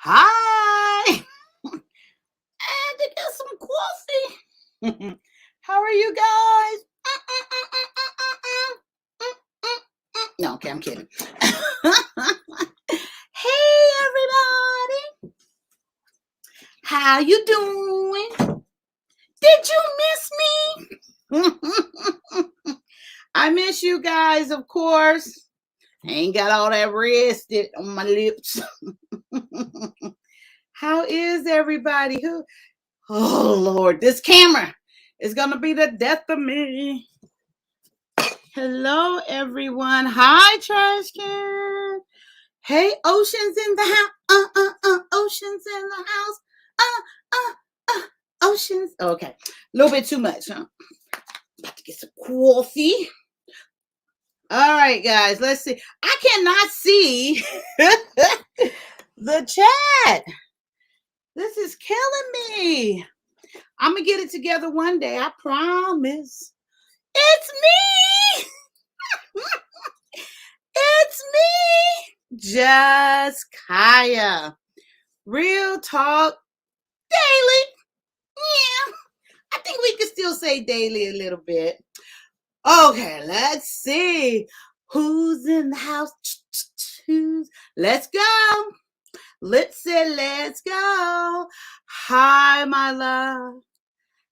Hi. And to get some coffee. How are you guys? No, okay, I'm kidding. Hey, everybody. How you doing? Did you miss me? I miss you guys, of course. I ain't got all that red stick on my lips. How is everybody? Oh, Lord, this camera is going to be the death of me. Hello, everyone. Hi, Trash Can. Hey, Ocean's in the house. Ocean's in the house. Ocean's. Okay, a little bit too much, huh? About to get some coffee. All right, guys, let's see. I cannot see the chat. This is killing me. I'm going to get it together one day. I promise. It's me. It's me. Just Kaya. Real talk daily. Yeah. I think we can still say daily a little bit. Okay, let's see. Who's in the house? Let's go. Let's go. Hi, my love.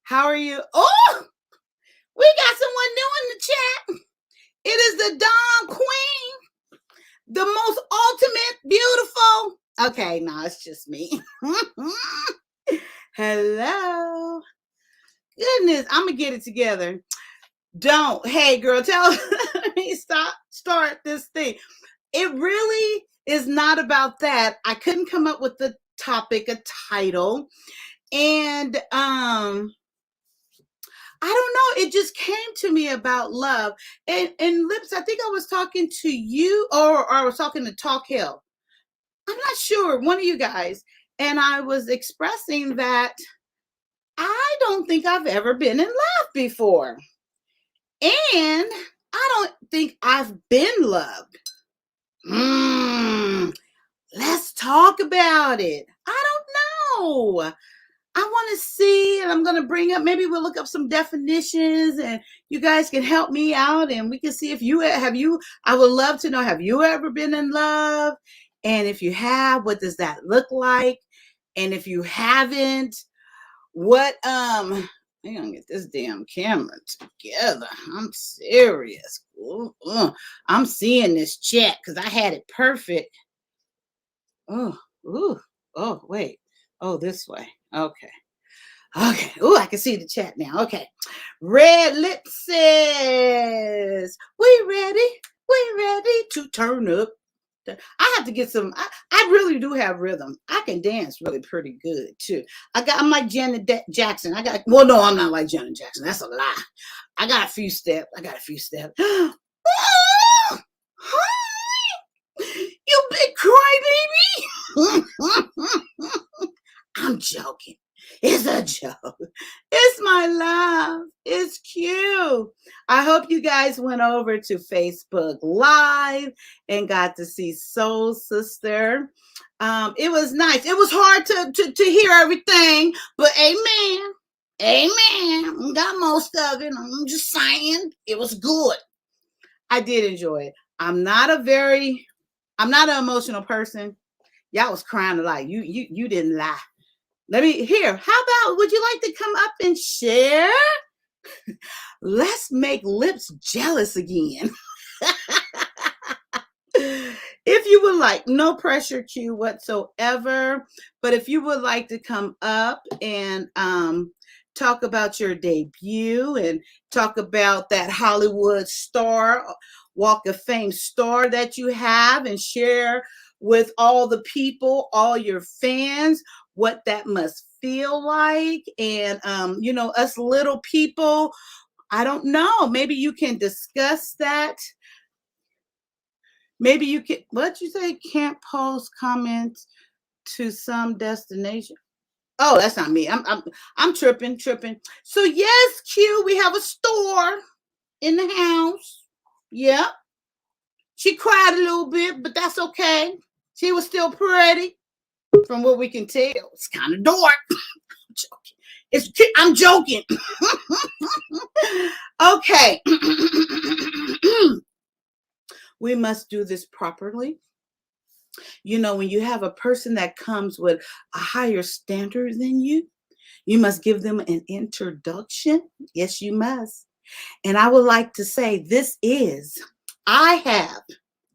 How are you? Oh, we got someone new in the chat. It is the Dom Queen, the most ultimate beautiful. Okay, no, it's just me. Hello. Goodness, I'm going to get it together. Don't. Hey, girl, tell me start this thing. It really is not about that. I couldn't come up with the topic, a title. And I don't know. It just came to me about love. And Lips, I think I was talking to you or I was talking to Talk Hill. I'm not sure. One of you guys. And I was expressing that I don't think I've ever been in love before. And I don't think I've been loved. Let's talk about it. I don't know. I want to see, and I'm going to bring up, maybe we'll look up some definitions and you guys can help me out and we can see if I would love to know, have you ever been in love? And if you have, what does that look like? And if you haven't, what, I'm gonna get this damn camera together. I'm serious. I'm seeing this chat because I had it perfect. Oh, wait. Oh, this way. Okay. Oh, I can see the chat now. Okay. Red Lips says, we ready to turn up. I have to get some. I really do have rhythm. I can dance really pretty good too. I'm like Janet Jackson. Well, no, I'm not like Janet Jackson. That's a lie. I got a few steps. You big crybaby. I'm joking. It's a joke. It's my love. It's cute. I hope you guys went over to Facebook Live and got to see Soul Sister. It was nice. It was hard to hear everything, but amen. Amen. Got most of it. I'm just saying it was good. I did enjoy it. I'm not an emotional person. Y'all was crying a lot. You didn't lie. How about, would you like to come up and share? Let's make Lips jealous again. If you would like, no pressure Q whatsoever, but if you would like to come up and talk about your debut and talk about that Hollywood star, Walk of Fame star that you have, and share with all the people, all your fans, what that must feel like. And, us little people, I don't know, maybe you can discuss that. Maybe you can, what'd you say? Can't post comments to some destination. Oh, that's not me. I'm tripping. So yes, Q, we have a store in the house. Yep. She cried a little bit, but that's okay. She was still pretty. from what we can tell. It's kind of dark. I'm joking. Okay. We must do this properly. You know, when you have a person that comes with a higher standard than you must give them an introduction. Yes, you must. And I would like to say I have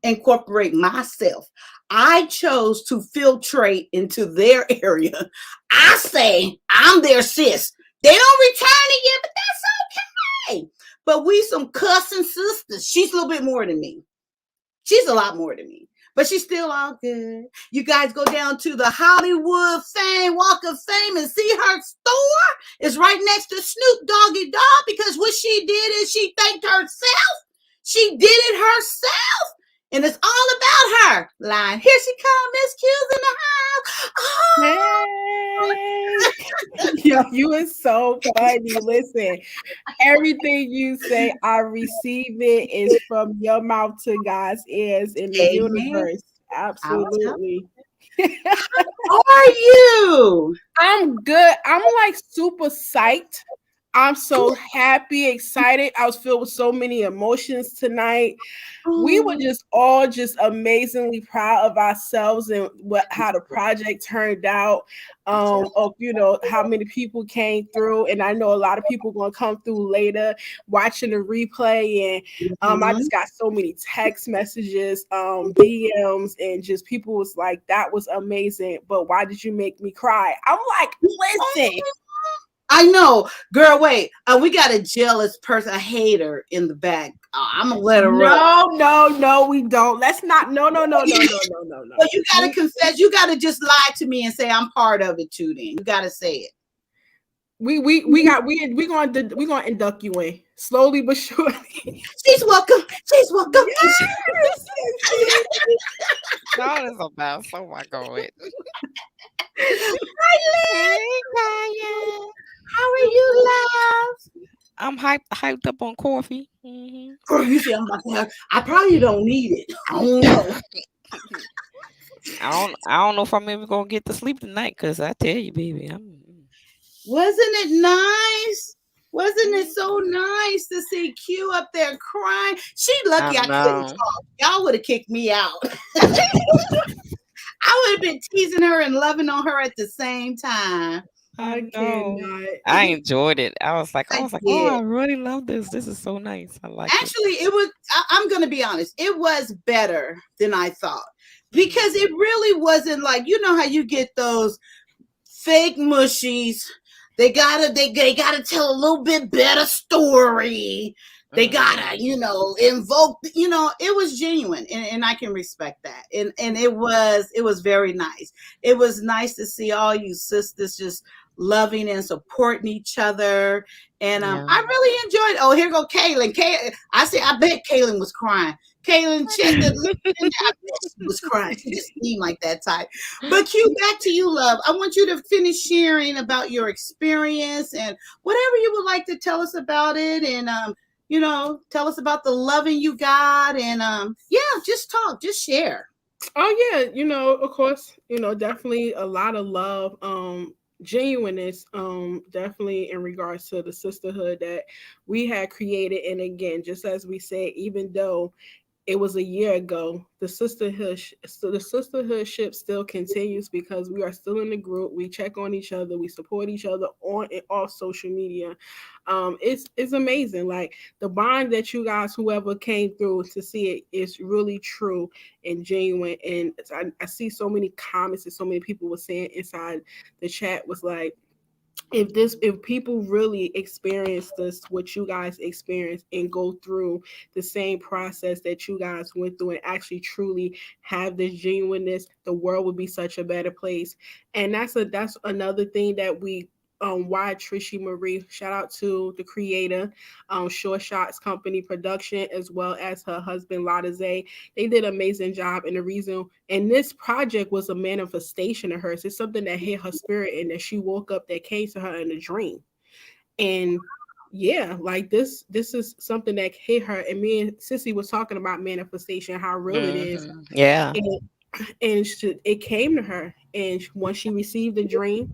incorporate myself. I chose to filtrate into their area. I say I'm their sis. They don't return it yet, but that's okay. But we some cussing sisters. She's a little bit more than me. She's a lot more than me. But she's still all good. You guys go down to the Hollywood Walk of Fame and see her store. It's right next to Snoop Doggy Dogg because what she did is she thanked herself. She did it herself. And it's all about her. Line. Here she comes, Miss Q's in the house. Oh. Hey. Yo, you is so funny. Listen, everything you say, I receive it is from your mouth to God's ears in the universe. Absolutely. How are you? I'm good. I'm like super psyched. I'm so happy, excited. I was filled with so many emotions tonight. We were just all just amazingly proud of ourselves and how the project turned out. Of how many people came through, and I know a lot of people gonna come through later watching the replay. And I just got so many text messages, DMs, and just people was like, "That was amazing." But why did you make me cry? I'm like, listen. I know, girl. Wait, we got a jealous person, a hater in the back. I'm gonna let her run. No, we don't. Let's not. No. Well, you gotta confess. You gotta just lie to me and say I'm part of it too. Then you gotta say it. We're gonna induct you in slowly but surely. She's welcome. She's welcome. Yes. No, it's about. Oh my God. Hi, Liz. How are you, love? I'm hyped up on coffee. Mm-hmm. Girl, you see, I'm about to have, I probably don't need it. I don't know. I don't know if I'm even gonna get to sleep tonight, cause I tell you, baby, Wasn't it nice? Wasn't it so nice to see Q up there crying? She lucky I couldn't talk. Y'all would have kicked me out. I would have been teasing her and loving on her at the same time. I cannot. I enjoyed it. I was like, oh, did. I really love this. This is so nice. I like Actually, it was, I'm going to be honest, it was better than I thought. Because it really wasn't like, you know how you get those fake mushies. They gotta tell a little bit better story. They gotta, invoke, it was genuine, and I can respect that. And it was very nice. It was nice to see all you sisters just loving and supporting each other. And I really enjoyed it. Oh, here go Kaylin. I bet Kaylin was crying. Kaylin was crying. She just seemed like that type. But Q, back to you, love. I want you to finish sharing about your experience and whatever you would like to tell us about it. And tell us about the loving you got. And just talk, just share. Oh yeah, of course, definitely a lot of love. Genuineness, definitely in regards to the sisterhood that we had created. And again, just as we said, even though it was a year ago, the sisterhoodship still continues because we are still in the group. We check on each other, we support each other on and off social media. It's amazing. Like the bond that you guys, whoever came through to see it, is really true and genuine. And I see so many comments and so many people were saying inside the chat was like, if people really experience this, what you guys experience, and go through the same process that you guys went through and actually truly have this genuineness, the world would be such a better place. And that's another thing that we why Trishy Marie, shout out to the creator, Short Shots Company Production, as well as her husband Lada Zay. They did an amazing job. And the reason, and this project was a manifestation of hers. It's something that hit her spirit and that she woke up, that came to her in a dream. And yeah, like this is something that hit her. And me and Sissy was talking about manifestation, how real it is. Yeah. and it came to her. And once she received the dream,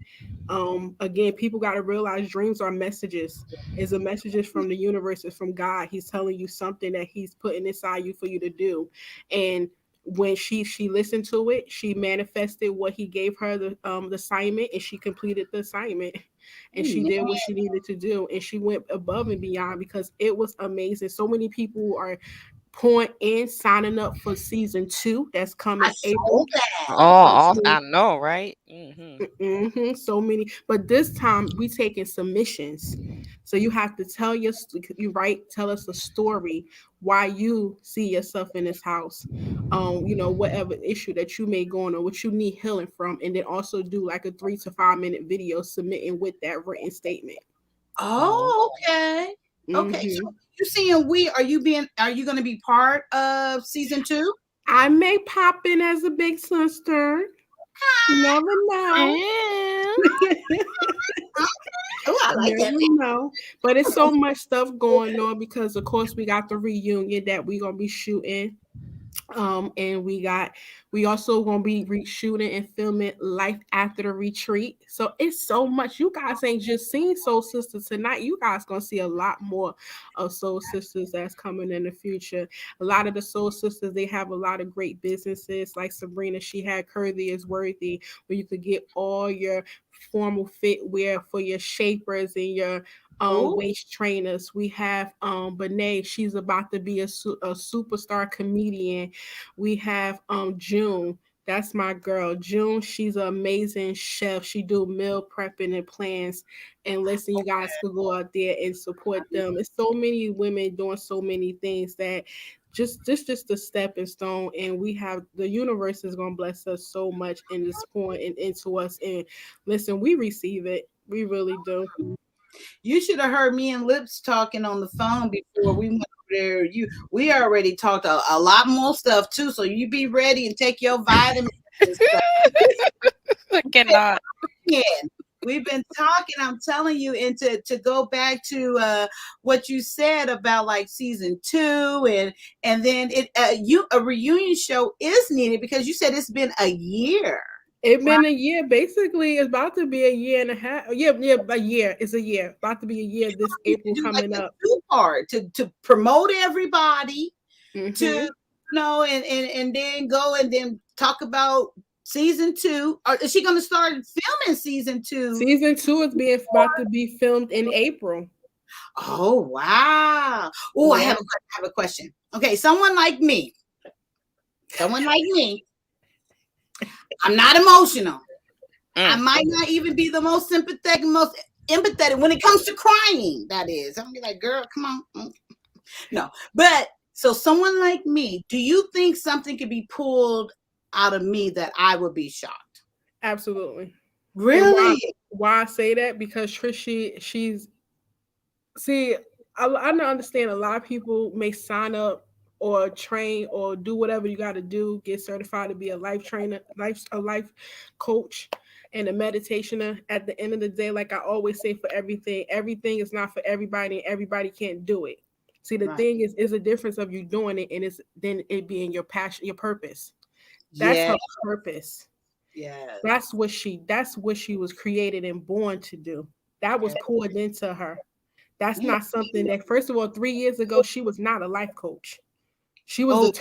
again, people got to realize dreams are messages. It's a messages from the universe. It's from God. He's telling you something that he's putting inside you for you to do. And when she listened to it, she manifested what he gave her, the assignment, and she completed the assignment, and she did what she needed to do, and she went above and beyond because it was amazing. So many people are pouring in, signing up for season 2 that's coming I April. saw that. Oh, I know, right? So many, but this time we taking submissions. So you have to tell tell us a story why you see yourself in this house, whatever issue that you may go on or what you need healing from, and then also do like a 3 to 5 minute video submitting with that written statement. Oh, okay. Okay. So you seeing are you going to be part of season 2? I may pop in as a big sister. You never know. Oh, I like that. Know. But it's so much stuff going on because of course we got the reunion that we're gonna be shooting. And we also gonna be shooting and filming Life After the Retreat. So it's so much. You guys ain't just seen Soul Sisters tonight. You guys gonna see a lot more of Soul Sisters that's coming in the future. A lot of the Soul Sisters, they have a lot of great businesses. Like Sabrina, she had Curvy is Worthy, where you could get all your formal fit wear for your shapers and your waist trainers. We have Benet, she's about to be a superstar comedian. We have June, that's my girl. June, she's an amazing chef. She do meal prepping and plans. And listen, you guys could go out there and support them. There's so many women doing so many things that just a stepping stone, and we have the universe is going to bless us so much in this point and into us. And listen, we receive it. We really do. You should have heard me and Lips talking on the phone before we went over there. We already talked a lot more stuff too, so you be ready and take your vitamins. I cannot. We've been talking, I'm telling you, and to go back to what you said about like season 2 and then a reunion show is needed because you said it's been a year. It's been a year. Basically, it's about to be a year and a half. Yeah, a year. It's a year. About to be a year this April coming up. Part to promote everybody, to and then go and then talk about season 2. Or is she going to start filming season 2? Season 2 is about to be filmed in April. Oh wow! Oh, yeah. I have a question. Okay, someone like me. I'm not emotional. I might not even be the most sympathetic, most empathetic when it comes to crying. That is, I'm gonna be like, girl, come on. No, but so someone like me, do you think something could be pulled out of me that I would be shocked? Absolutely. Really? Why I say that? Because Trish, I don't understand. A lot of people may sign up or train or do whatever you got to do, get certified to be a life trainer, a life coach, and a meditationer. At the end of the day, like I always say, for everything is not for everybody, and everybody can't do it. See, the thing is a difference of you doing it, and it's then it being your passion, your purpose. That's her purpose. Yeah, that's what she was created and born to do. That was poured into her. That's not something that, first of all, 3 years ago, she was not a life coach. She was a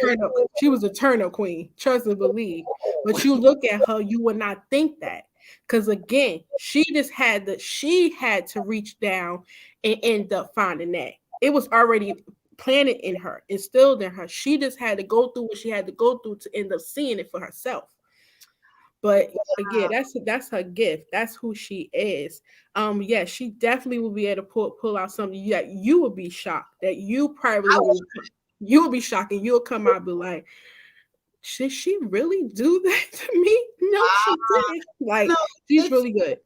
turn-up queen, trust and believe. But you look at her, you would not think that. Because again, she had to reach down and end up finding that. It was already planted in her, instilled in her. She just had to go through what she had to go through to end up seeing it for herself. But again, that's her gift. That's who she is. Yeah, she definitely will be able to pull out something that you would be shocked. That you probably will be shocked, and you'll come out and be like, "Did she really do that to me?" No, she didn't. Like, she's really good.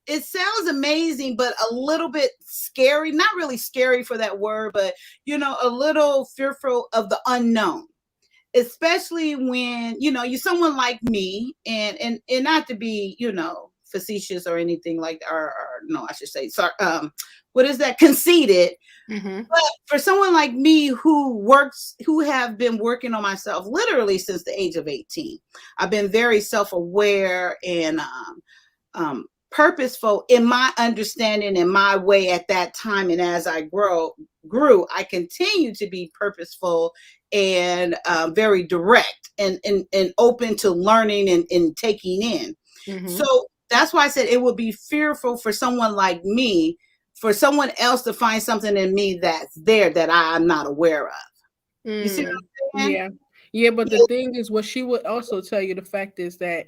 It sounds amazing, but a little bit scary. Not really scary for that word, but a little fearful of the unknown. Especially when you're someone like me, and not to be facetious or anything like that, or no, I should say, sorry, what is that, conceited. Mm-hmm. But for someone like me who have been working on myself literally since the age of 18, I've been very self-aware and purposeful in my understanding and my way at that time. And as I grew, I continue to be purposeful and very direct and open to learning and taking in. Mm-hmm. So that's why I said it would be fearful for someone like me, for someone else to find something in me that's there that I'm not aware of. You see what I'm saying? Yeah, but the thing is, what she would also tell you, the fact is that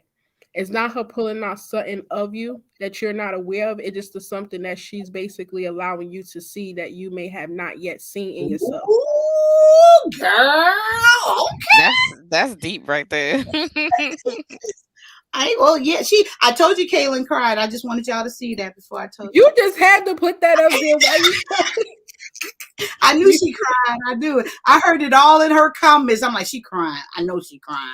it's not her pulling out something of you that you're not aware of. It's just something that she's basically allowing you to see that you may have not yet seen in yourself. Ooh, girl. Okay. That's deep right there. I told you Kaylin cried. I just wanted y'all to see that before I told you. You just had to put that up there. Why you I knew she cried. I do it. I heard it all in her comments. I'm like, she crying. I know she crying.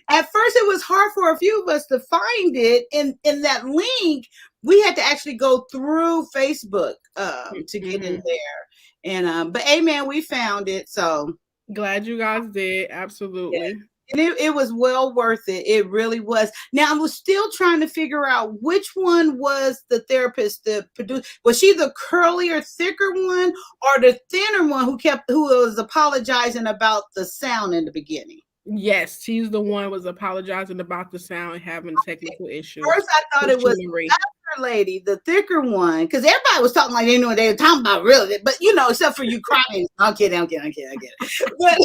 At first, it was hard for a few of us to find it. In that link, we had to actually go through Facebook to get in there. And but amen, we found it. So glad you guys did. Absolutely. Yeah. And it was well worth it. It really was. Now I was still trying to figure out which one was the therapist, the producer. Was she the curlier, thicker one, or the thinner one who was apologizing about the sound in the beginning? Yes, she's the one was apologizing about the sound and having technical issues. First, I thought it was the other lady, the thicker one, because everybody was talking like they knew what they were talking about, really. But except for you crying. I'm kidding. But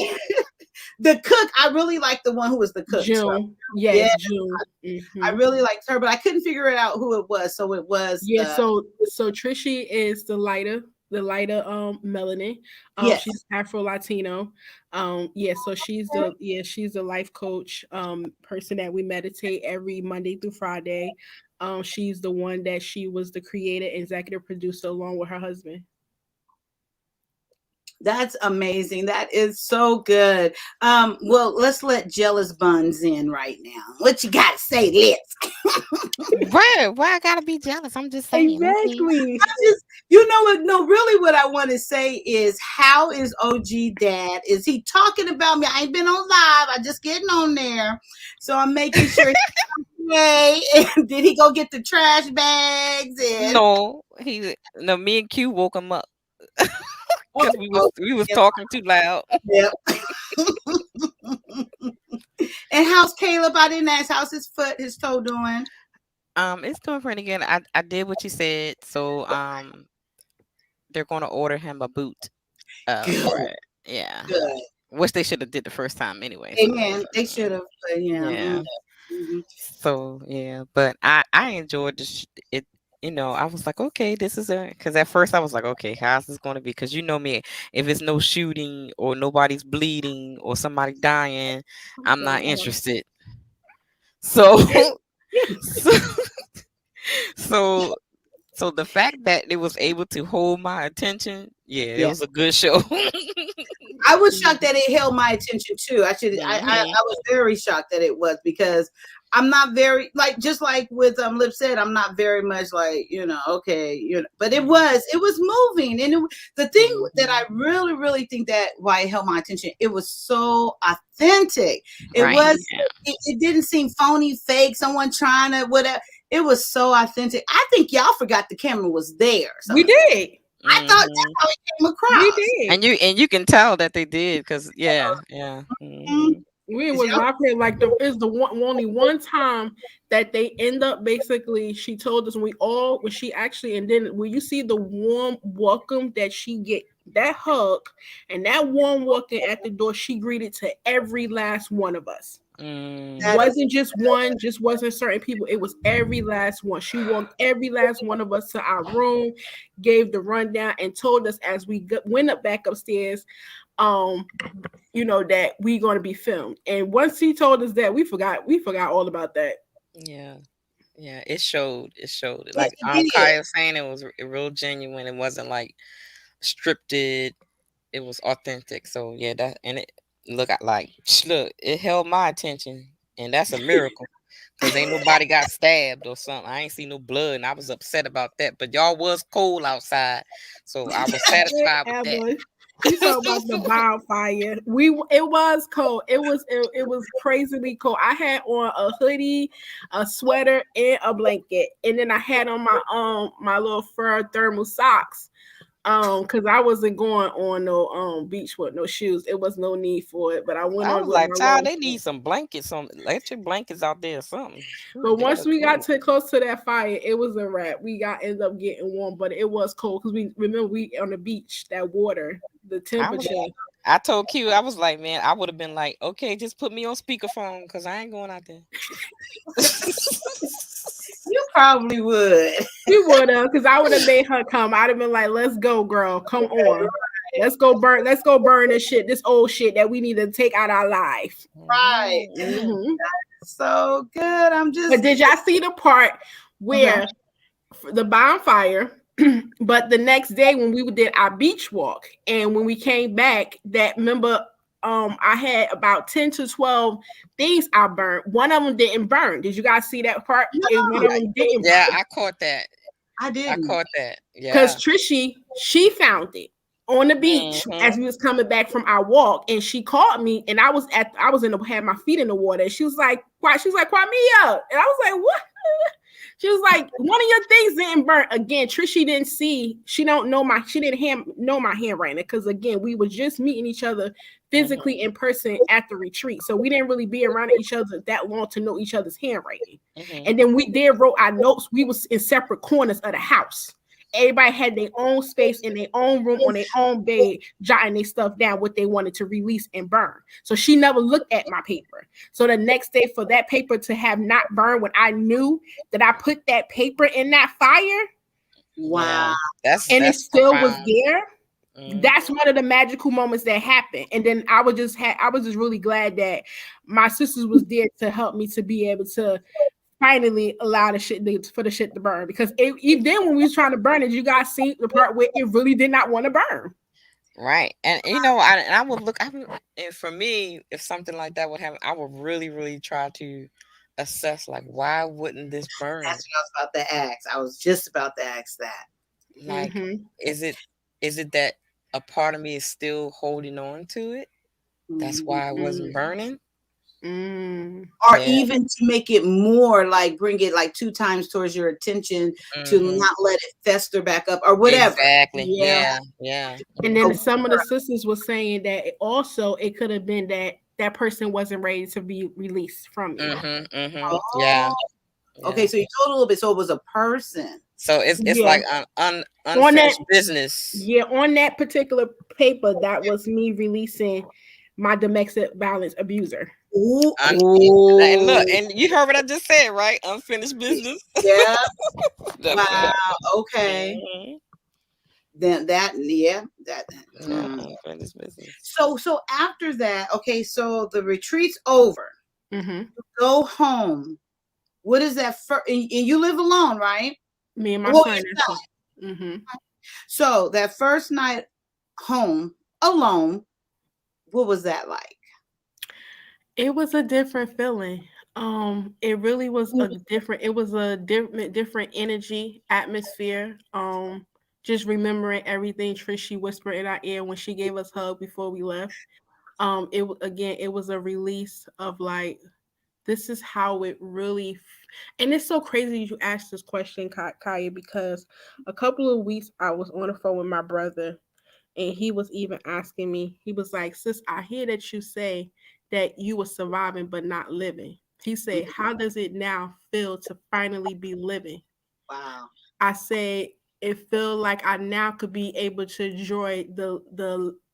the cook, I really liked the one who was the cook. June. So, June. I really liked her, but I couldn't figure it out who it was. So it was. So Trishy is the lighter melanin. Yes. She's Afro Latino. So she's the life coach person that we meditate every Monday through Friday. She's the one that she was the creator, executive producer along with her husband. That's amazing. That is so good. Well, let's let Jealous Buns in right now. What you got to say, Liz? Why I gotta be jealous? I'm just saying. Exactly. Really what I want to say is, how is OG Dad? Is he talking about me? I ain't been on live. I just getting on there. So I'm making sure he's okay. And did he go get the trash bags? No, me and Q woke him up. Because we was talking too loud. Yep. And how's Caleb? I didn't ask. How's his toe doing? It's doing pretty good. I did what you said. So they're gonna order him a boot. Good. Yeah. Good. Which they should have did the first time anyway. Amen. So, they should have. Yeah. Mm-hmm. So yeah, but I enjoyed it. I was like, okay, this is because at first I was like, okay, how's this going to be? Because you know me, if it's no shooting or nobody's bleeding or somebody dying, I'm not interested. So, so the fact that it was able to hold my attention, it was a good show. I was shocked that it held my attention too. I was very shocked that it was, because I'm not very, just like with Lip said, I'm not very much like, okay, but it was moving. And the thing that I really, really think that why it held my attention, it was so authentic. It didn't seem phony, fake, someone trying to whatever. It was so authentic. I think y'all forgot the camera was there. We did. I thought that's how it came across. We did. And you can tell that they did, because Mm-hmm. We was laughing like it's only one time that they end up basically. She told us when she actually, and then when you see the warm welcome that she get, that hug and that warm welcome at the door, she greeted to every last one of us. Wasn't just one, just wasn't certain people. It was every last one. She walked every last one of us to our room, gave the rundown, and told us as we went up back upstairs, that we going to be filmed. And once he told us that, we forgot all about that. Yeah, it showed. Like Kaya saying, it was real genuine. It wasn't like scripted. It was authentic. So it held my attention, and that's a miracle. because ain't nobody got stabbed or something. I ain't see no blood, and I was upset about that. But y'all was cold outside, so I was satisfied with that. Ever. You talk about the wildfire. It was cold. It was crazily cold. I had on a hoodie, a sweater, and a blanket, and then I had on my little fur thermal socks. Because I wasn't going on no beach with no shoes. It was no need for it. But I went I on was with like, my child, long they need some blankets, some electric blankets out there or something. Shoot, But they once gotta we got cool. to close to that fire, it was a wrap. We ended up getting warm, but it was cold because we remember we on the beach, that water, the temperature. I told Q, I was like, man, I would have been like, okay, just put me on speakerphone because I ain't going out there. You probably would. We would have, because I would have made her come. I'd have been like, let's go, girl. Come on. Let's go burn this shit, this old shit that we need to take out our life. Right. Mhm. So good. I'm just. But did y'all see the part where the bonfire, but the next day when we did our beach walk, and when we came back, that remember I had about 10 to 12 things I burned. One of them didn't burn. Did you guys see that part? No, One of them didn't Yeah, burn. I caught that. I I didn't. caught that. Because Yeah. Trishy, she found it on the beach as we was coming back from our walk, and she called me, and I was had my feet in the water. And she was like, "Why?" She was like, "Cry me up," and I was like, "What?" She was like, "One of your things didn't burn." Again, Trishy didn't see. She didn't know my handwriting, because again, we were just meeting each other physically in person at the retreat, so we didn't really be around each other that long to know each other's handwriting. And then we did wrote our notes. We was in separate corners of the house. Everybody had their own space in their own room on their own bed, jotting their stuff down, what they wanted to release and burn. So she never looked at my paper. So the next day, for that paper to have not burned, when I knew that I put that paper in that fire, Wow. That's and it still was profound. there. That's one of the magical moments that happened. And then I was just really glad that my sisters was there to help me to be able to finally allow the shit to burn, because even then when we was trying to burn it, you guys see the part where it really did not want to burn. Right. And I would look, and for me, if something like that would happen, I would really, really try to assess, like, why wouldn't this burn? That's what I was about to ask. I was just about to ask that. Like, is it that a part of me is still holding on to it? That's why it wasn't burning. Or even to make it more, like bring it like 2 times towards your attention, to not let it fester back up or whatever. Exactly. Yeah. And then some of the sisters were saying that it could have been that person wasn't ready to be released from it. Yeah. Okay, so you told a little bit. So it was a person. So it's like unfinished business. Yeah, on that particular paper, that was me releasing my domestic violence abuser. And look, and you heard what I just said, right? Unfinished business. Yeah. Wow. Okay. Then unfinished business. So after that, okay, so the retreat's over. You go home. What is that? And you live alone, right? Me and my son. So that first night home alone, what was that like? It was a different feeling. It really was a different energy, atmosphere. Just remembering everything Trishy whispered in our ear when she gave us a hug before we left. It was a release of like, this is how it really, and it's so crazy you asked this question, Kaya, because a couple of weeks I was on the phone with my brother, and he was even asking me, he was like, "Sis, I hear that you say that you were surviving but not living." He said, "How does it now feel to finally be living?" Wow. I said, "It feels like I now could be able to enjoy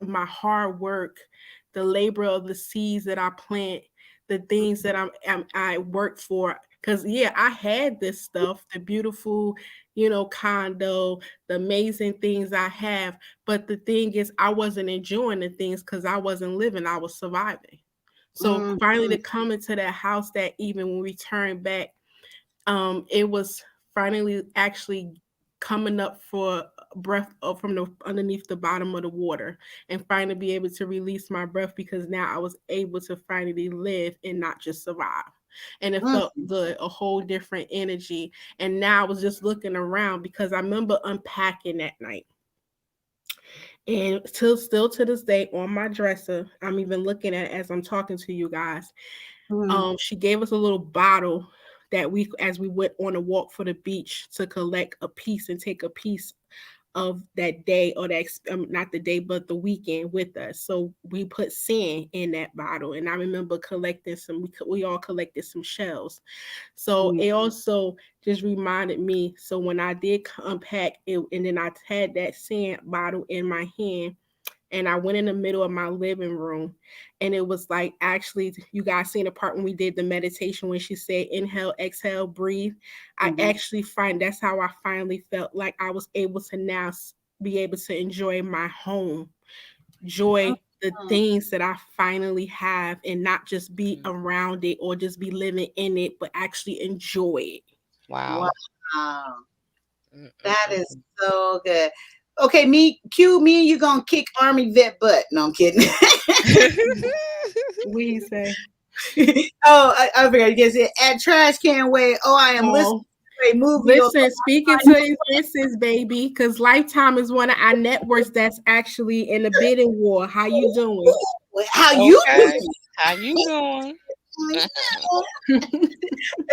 my hard work, the labor of the seeds that I plant, the things that I work for." Because I had this stuff, the beautiful, condo, the amazing things I have. But the thing is, I wasn't enjoying the things because I wasn't living, I was surviving. So finally to come into that house, that even when we turned back, it was finally actually coming up for breath from underneath the bottom of the water, and finally be able to release my breath, because now I was able to finally live and not just survive. and it felt good, a whole different energy. And now I was just looking around because I remember unpacking that night. And still to this day on my dresser, I'm even looking at it as I'm talking to you guys. She gave us a little bottle that as we went on a walk for the beach to collect a piece and take a piece of that day, or that not the day but the weekend with us. So we put sand in that bottle, and I remember collecting some. We all collected some shells. So it also just reminded me. So when I did unpack it, and then I had that sand bottle in my hand, and I went in the middle of my living room, and it was like, actually, you guys seen the part when we did the meditation when she said inhale, exhale, breathe. I actually that's how I finally felt like I was able to now be able to enjoy my home, enjoy the things that I finally have, and not just be around it or just be living in it, but actually enjoy it. Wow. That is so good. Okay, me and you gonna kick Army vet butt. No, I'm kidding. What do you say? I forgot. You guys said at Trash Can Way. Oh, I am listening to a movie. Listen, speaking to existence, baby, because Lifetime is one of our networks that's actually in the bidding war. How you doing? How you doing? How you doing? And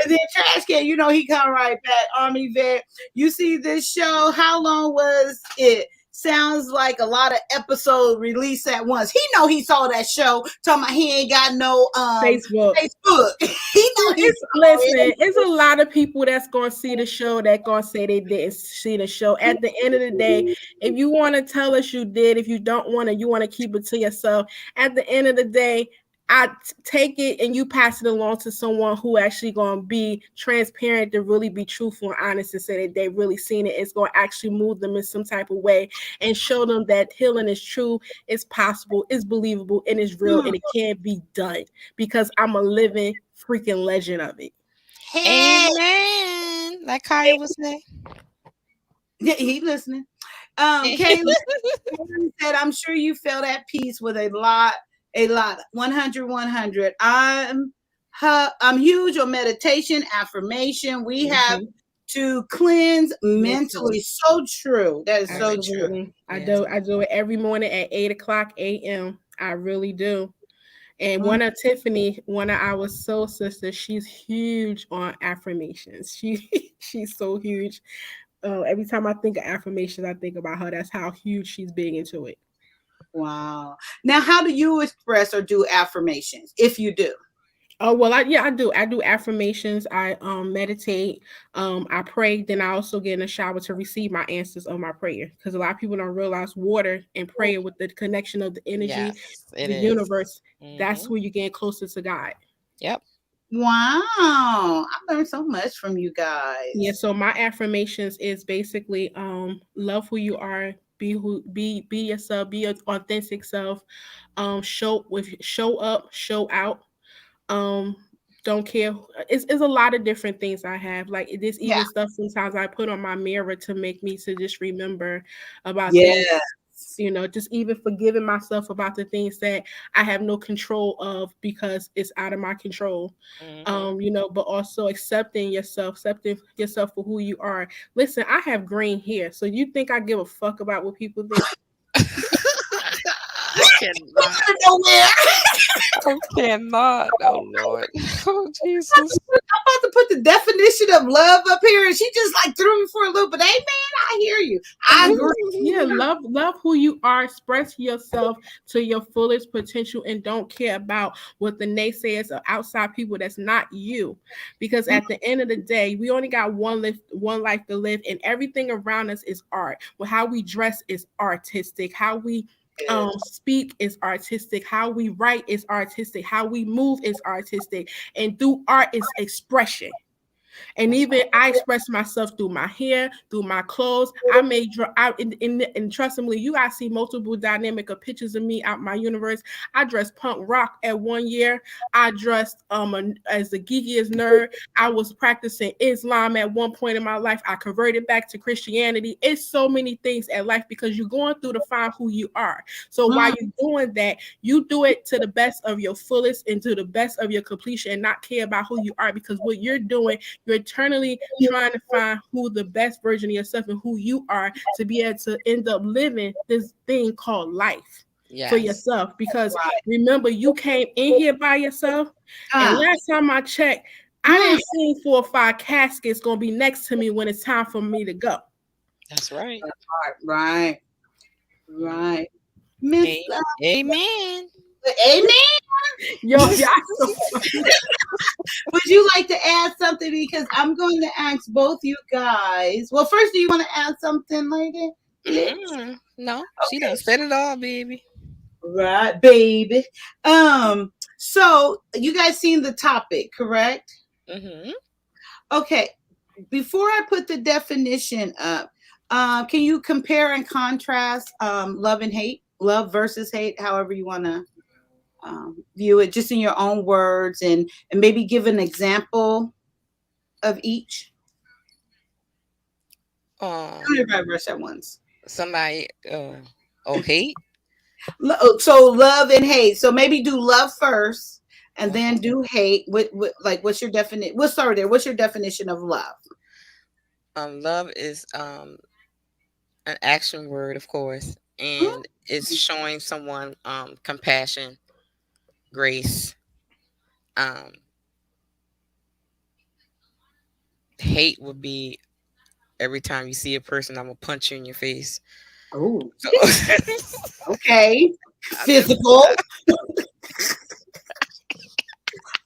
then Trash Can, you know, he come right back. Army vet. You see this show? How long was it? Sounds like a lot of episodes released at once. He know he saw that show. Talking about he ain't got no Facebook. He know it's a lot of people that's gonna see the show that gonna say they didn't see the show. At the end of the day, if you want to tell us you did, if you don't want to, you want to keep it to yourself. At the end of the day, I take it and you pass it along to someone who actually going to be transparent, to really be truthful and honest, and say that they really seen it. It's going to actually move them in some type of way and show them that healing is true, it's possible, it's believable, and it's real, and it can be done, because I'm a living freaking legend of it. Amen. Like Kaya was saying. Yeah, he listening. Kayla said, I'm sure you felt at peace with a lot. 100. I'm huge on meditation, affirmation. We have to cleanse mentally. So true. That is so true. I do it every morning at 8:00 a.m. I really do. And one of Tiffany, one of our soul sisters, she's huge on affirmations. She's so huge. Every time I think of affirmations, I think about her. That's how huge she's big into it. Wow. Now, how do you express or do affirmations, if you do? Oh, well, I do. I do affirmations. I meditate. I pray. Then I also get in the shower to receive my answers of my prayer. Because a lot of people don't realize water and prayer, with the connection of the energy, the universe, that's where you're getting closer to God. Yep. Wow. I learned so much from you guys. Yeah. So my affirmations is basically love who you are. Be yourself, be your authentic self. Show up, show out. Don't care. It's a lot of different things I have. Like this even stuff sometimes I put on my mirror to make me to just remember about things. You know, just even forgiving myself about the things that I have no control of because it's out of my control. You know, but also accepting yourself for who you are. Listen, I have green hair, so you think I give a fuck about what people think? I cannot. Oh Lord. Oh Jesus. I'm about to put the definition of love up here, and she just like threw me for a loop. But amen, I hear you. I agree. Yeah, love who you are. Express yourself to your fullest potential, and don't care about what the naysayers or outside people that's not you. Because at the end of the day, we only got one life to live, and everything around us is art. Well, how we dress is artistic. How we speak is artistic. How we write is artistic. How we move is artistic. And through art is expression. And even I express myself through my hair, through my clothes. I made, and trust me, you guys see multiple dynamic of pictures of me out my universe. I dressed punk rock at 1 year. I dressed as the geekiest nerd. I was practicing Islam at one point in my life. I converted back to Christianity. It's so many things at life because you're going through to find who you are. So while you're doing that, you do it to the best of your fullest and to the best of your completion and not care about who you are, because what you're doing, you're eternally trying to find who the best version of yourself and who you are to be able to end up living this thing called life for yourself. Because remember, you came in here by yourself. And last time I checked, I didn't see 4 or 5 caskets gonna be next to me when it's time for me to go. That's right. Right. Amen. Amen. Yo, Would you like to add something? Because I'm going to ask both you guys. Well, first, do you want to add something, lady? No, she done said it all, baby. Right, baby. So you guys seen the topic, correct? Mm-hmm. Okay. Before I put the definition up, can you compare and contrast love and hate, love versus hate, however you want to view it, just in your own words, and maybe give an example of each? Everybody rush at once. Somebody hate. So love and hate. So maybe do love first, and then do hate. What's your definition? We'll start there. What's your definition of love? Love is an action word, of course, and it's showing someone compassion, grace. Hate would be every time you see a person, I'm gonna punch you in your face. Oh, so, okay, physical.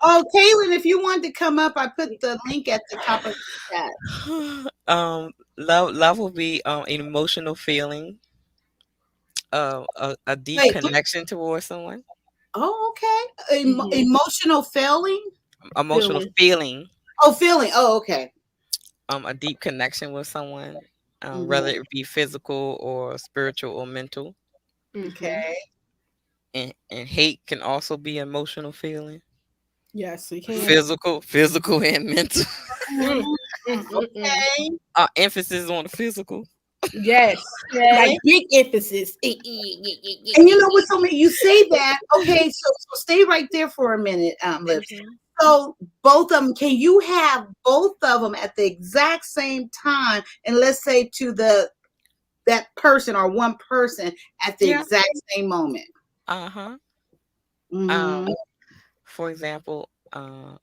Oh, Kaylin, if you wanted to come up, I put the link at the top of the chat. Love will be an emotional feeling, a deep connection towards someone. Oh, okay. Emotional feeling. Emotional feeling. Oh, feeling. Oh, okay. A deep connection with someone, whether it be physical or spiritual or mental. Okay. And hate can also be emotional feeling. Yes, it can. Physical and mental. Okay. Emphasis on the physical. Yes. Like big emphasis. And you know what, so many you say that. Okay, so stay right there for a minute, Lips. So both of them, can you have both of them at the exact same time? And let's say to that person or one person at the exact same moment. For example, I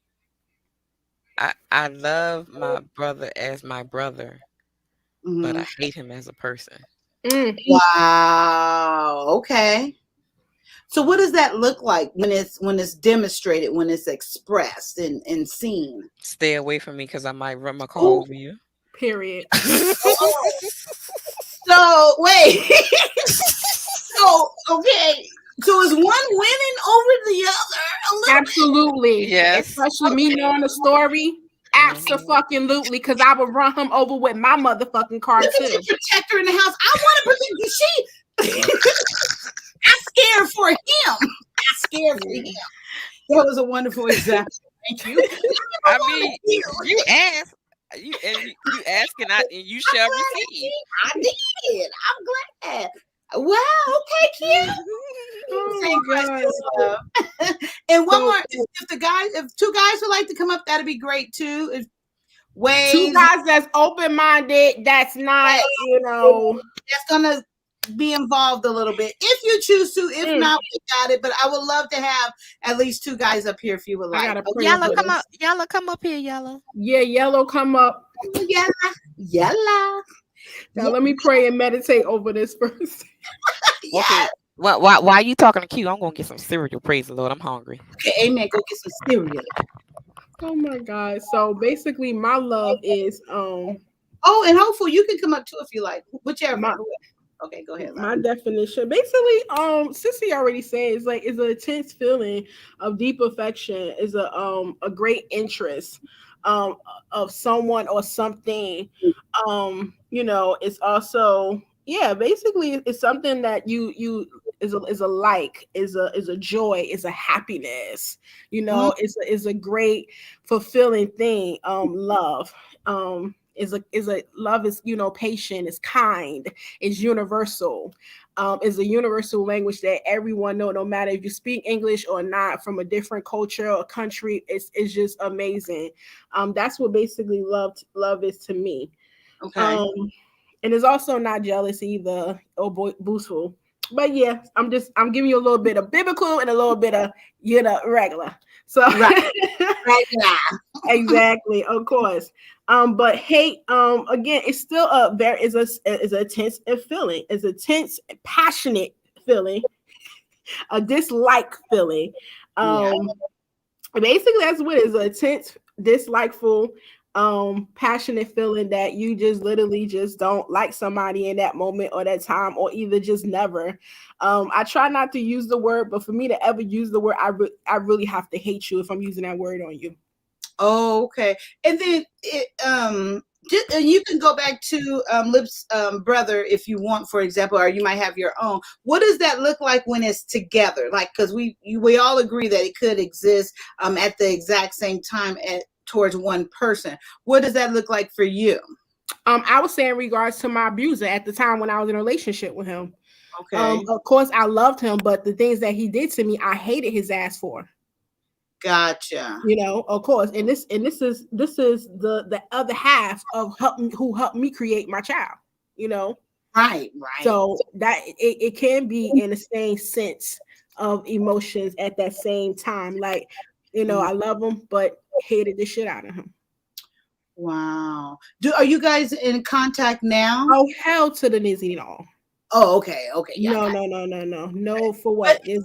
love my brother as my brother, but I hate him as a person. Wow. Okay. So what does that look like when it's demonstrated, when it's expressed and seen? Stay away from me because I might run my car over you. Period. So wait. So okay. So is one winning over the other? Absolutely. Yes. Especially me knowing the story. Absolutely, because I would run him over with my motherfucking car too. Protect her in the house. I want to protect you. I'm scared for him. That was a wonderful example. Thank you. I mean, you asked. You ask and you shall receive. I did. I'm glad. Wow. Okay, Kim. Oh my God. And one more. If 2 guys would like to come up, that'd be great too. If 2 guys that's open-minded, that's not, that's gonna be involved a little bit if you choose to. If not, we got it. But I would love to have at least 2 guys up here if you would like. Yellow, come up. Yellow, come up here. Yellow. Yeah, Yellow, come up. Yellow. Now let me pray and meditate over this first. Okay. Well, while you talking to Q, I'm gonna get some cereal. Praise the Lord, I'm hungry. Okay, amen. Go get some cereal. Oh my God. So basically, my love is Oh, and hopefully you can come up too if you like. Whichever. Okay, go ahead. My definition, basically, Sissy already said, it's like it's an intense feeling of deep affection, is a great interest, of someone or something. It's also, yeah, basically it's something that you is a like, is a joy, is a happiness, is a great fulfilling thing. Love is a love is, patient, is kind, is universal, is a universal language that everyone know, no matter if you speak English or not, from a different culture or country. It's just amazing. That's what basically love is to me. Okay. And it's also not jealous either, or boastful. But yeah, I'm giving you a little bit of biblical and a little bit of regular. So Right. Right now. exactly, of course. But hate, again, it's still a very is a tense feeling, is a tense, passionate feeling, a dislike feeling. Yeah. Basically that's what it is, a tense, dislikeful, passionate feeling that you just literally just don't like somebody in that moment or that time, or either just never. I try not to use the word, but for me to ever use the word, I really have to hate you if I'm using that word on you. Oh, okay. And then and you can go back to Lip's brother if you want, for example, or you might have your own. What does that look like when it's together? Like, because we all agree that it could exist at the exact same time towards one person. What does that look like for you? I would say in regards to my abuser at the time when I was in a relationship with him. Okay. Of course, I loved him, but the things that he did to me, I hated his ass for. Gotcha. Of course, and this is the other half of who helped me create my child. Right. So that it can be in the same sense of emotions at that same time. Like, I love him, but hated the shit out of him. Wow. Are you guys in contact now? Oh, hell to the Nizzy and all. Oh, okay. Yeah. No. For But what? does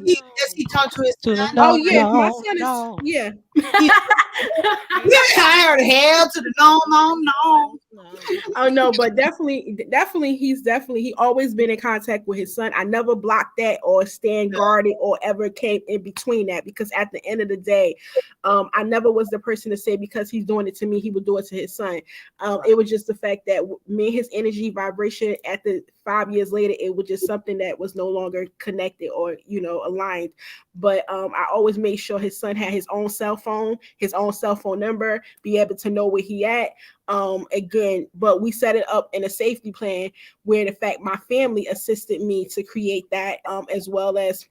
he talk to his son? Oh yeah, my son is yeah. Yeah, I heard hell to the no. Oh no, but definitely, he always been in contact with his son. I never blocked that or stand guarded or ever came in between that, because at the end of the day, I never was the person to say because he's doing it to me, he would do it to his son. It was just the fact that me and his energy vibration at the 5 years later, it was just something that was no longer connected or aligned. But I always made sure his son had his own cell phone number, be able to know where he at. Again, but we set it up in a safety plan where, in fact, my family assisted me to create that, as well as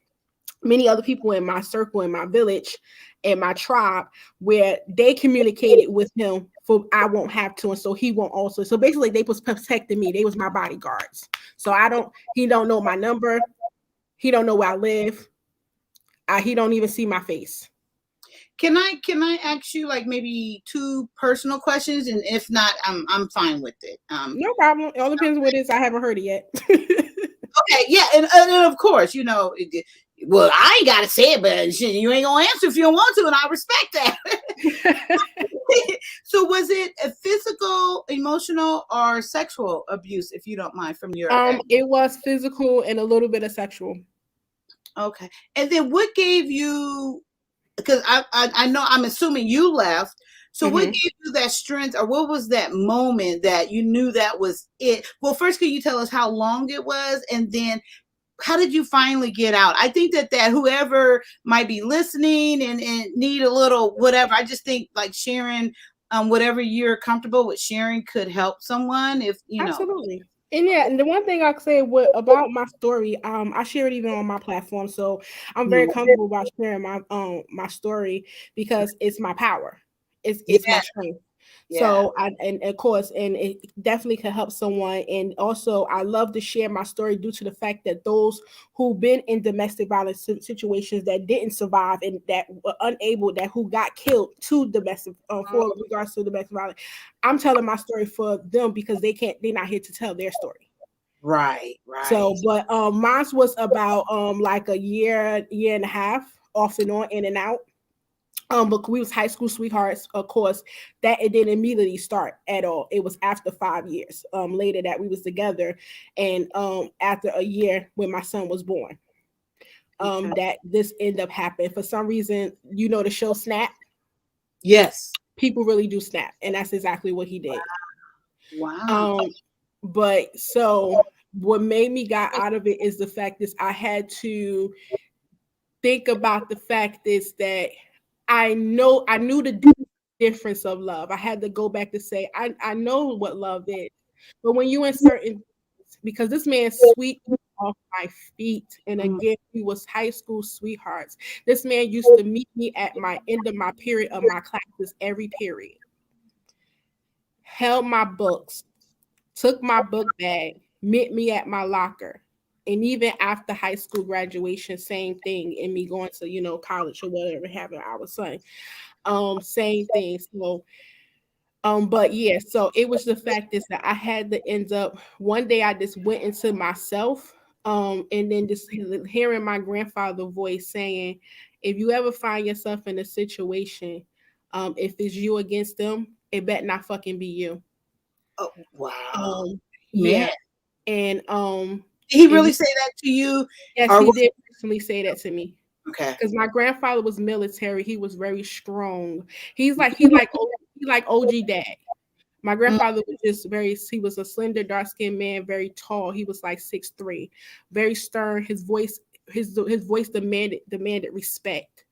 many other people in my circle, in my village, and my tribe, where they communicated with him for I won't have to, and so he won't also. So basically, they was protecting me. They was my bodyguards. So he don't know my number. He don't know where I live. He don't even see my face. Can I ask you like maybe 2 personal questions, and if not, I'm fine with it. No problem. It all depends what it is. I haven't heard it yet. Okay, yeah, and of course, well, I ain't gotta say it, but you ain't gonna answer if you don't want to, and I respect that. So, was it a physical, emotional, or sexual abuse, if you don't mind, from your ex? It was physical and a little bit of sexual. Okay, and then what gave you? Because I know, I'm assuming you left. So what gave you that strength, or what was that moment that you knew that was it? Well, first, can you tell us how long it was, and then how did you finally get out? I think that whoever might be listening and need a little whatever, I just think like sharing whatever you're comfortable with sharing could help someone, if Absolutely. And yeah, and the one thing I could say about my story, I share it even on my platform, so I'm very comfortable about sharing my story, because it's my power, it's my strength. Yeah. So and of course, and it definitely can help someone. And also, I love to share my story due to the fact that those who've been in domestic violence situations that didn't survive and that were unable, that who got killed to domestic for regards to domestic violence, I'm telling my story for them because they're not here to tell their story. Right. So, but mine was about like a year and a half, off and on, in and out. But we was high school sweethearts, of course. That it didn't immediately start at all. It was after 5 years later that we was together, and after a year when my son was born, that this ended up happening. For some reason, the show Snap. Yes. people really do snap, and that's exactly what he did. Wow. But so what made me got out of it is the fact is I had to think about the fact is that I knew the difference of love. I had to go back to say I know what love is, but when you in certain, because this man sweet off my feet, and again we was high school sweethearts. This man used to meet me at my end of my period of my classes every period, held my books, took my book bag, met me at my locker. And even after high school graduation, same thing. And me going to, college or whatever, having our son, same thing. So, but yeah, so it was the fact is that I had to end up one day. I just went into myself, and then just hearing my grandfather's voice saying, "If you ever find yourself in a situation, if it's you against them, it better not fucking be you." Oh, wow. Yeah, Man. and Did he really say that to you? yes, Or he was- did personally say that to me. Okay. Because my grandfather was military. He was very strong. He like OG dad. My grandfather was just he was a slender, dark-skinned man, very tall. He was like 6'3", very stern. His voice demanded respect.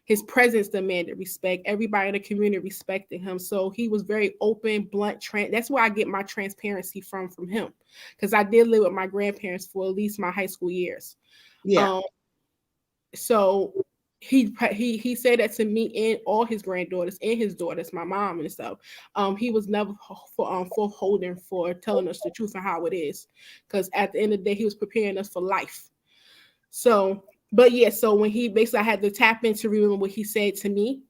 His presence demanded respect. Everybody in the community respected him. So he was very open, blunt, that's where I get my transparency from him. Because I did live with my grandparents for at least my high school years. Yeah. So he said that to me and all his granddaughters and his daughters, my mom and stuff. He was never for holding, for telling us the truth and how it is. Because at the end of the day, he was preparing us for life. So, but yeah, so when he basically, I had to tap into remember what he said to me,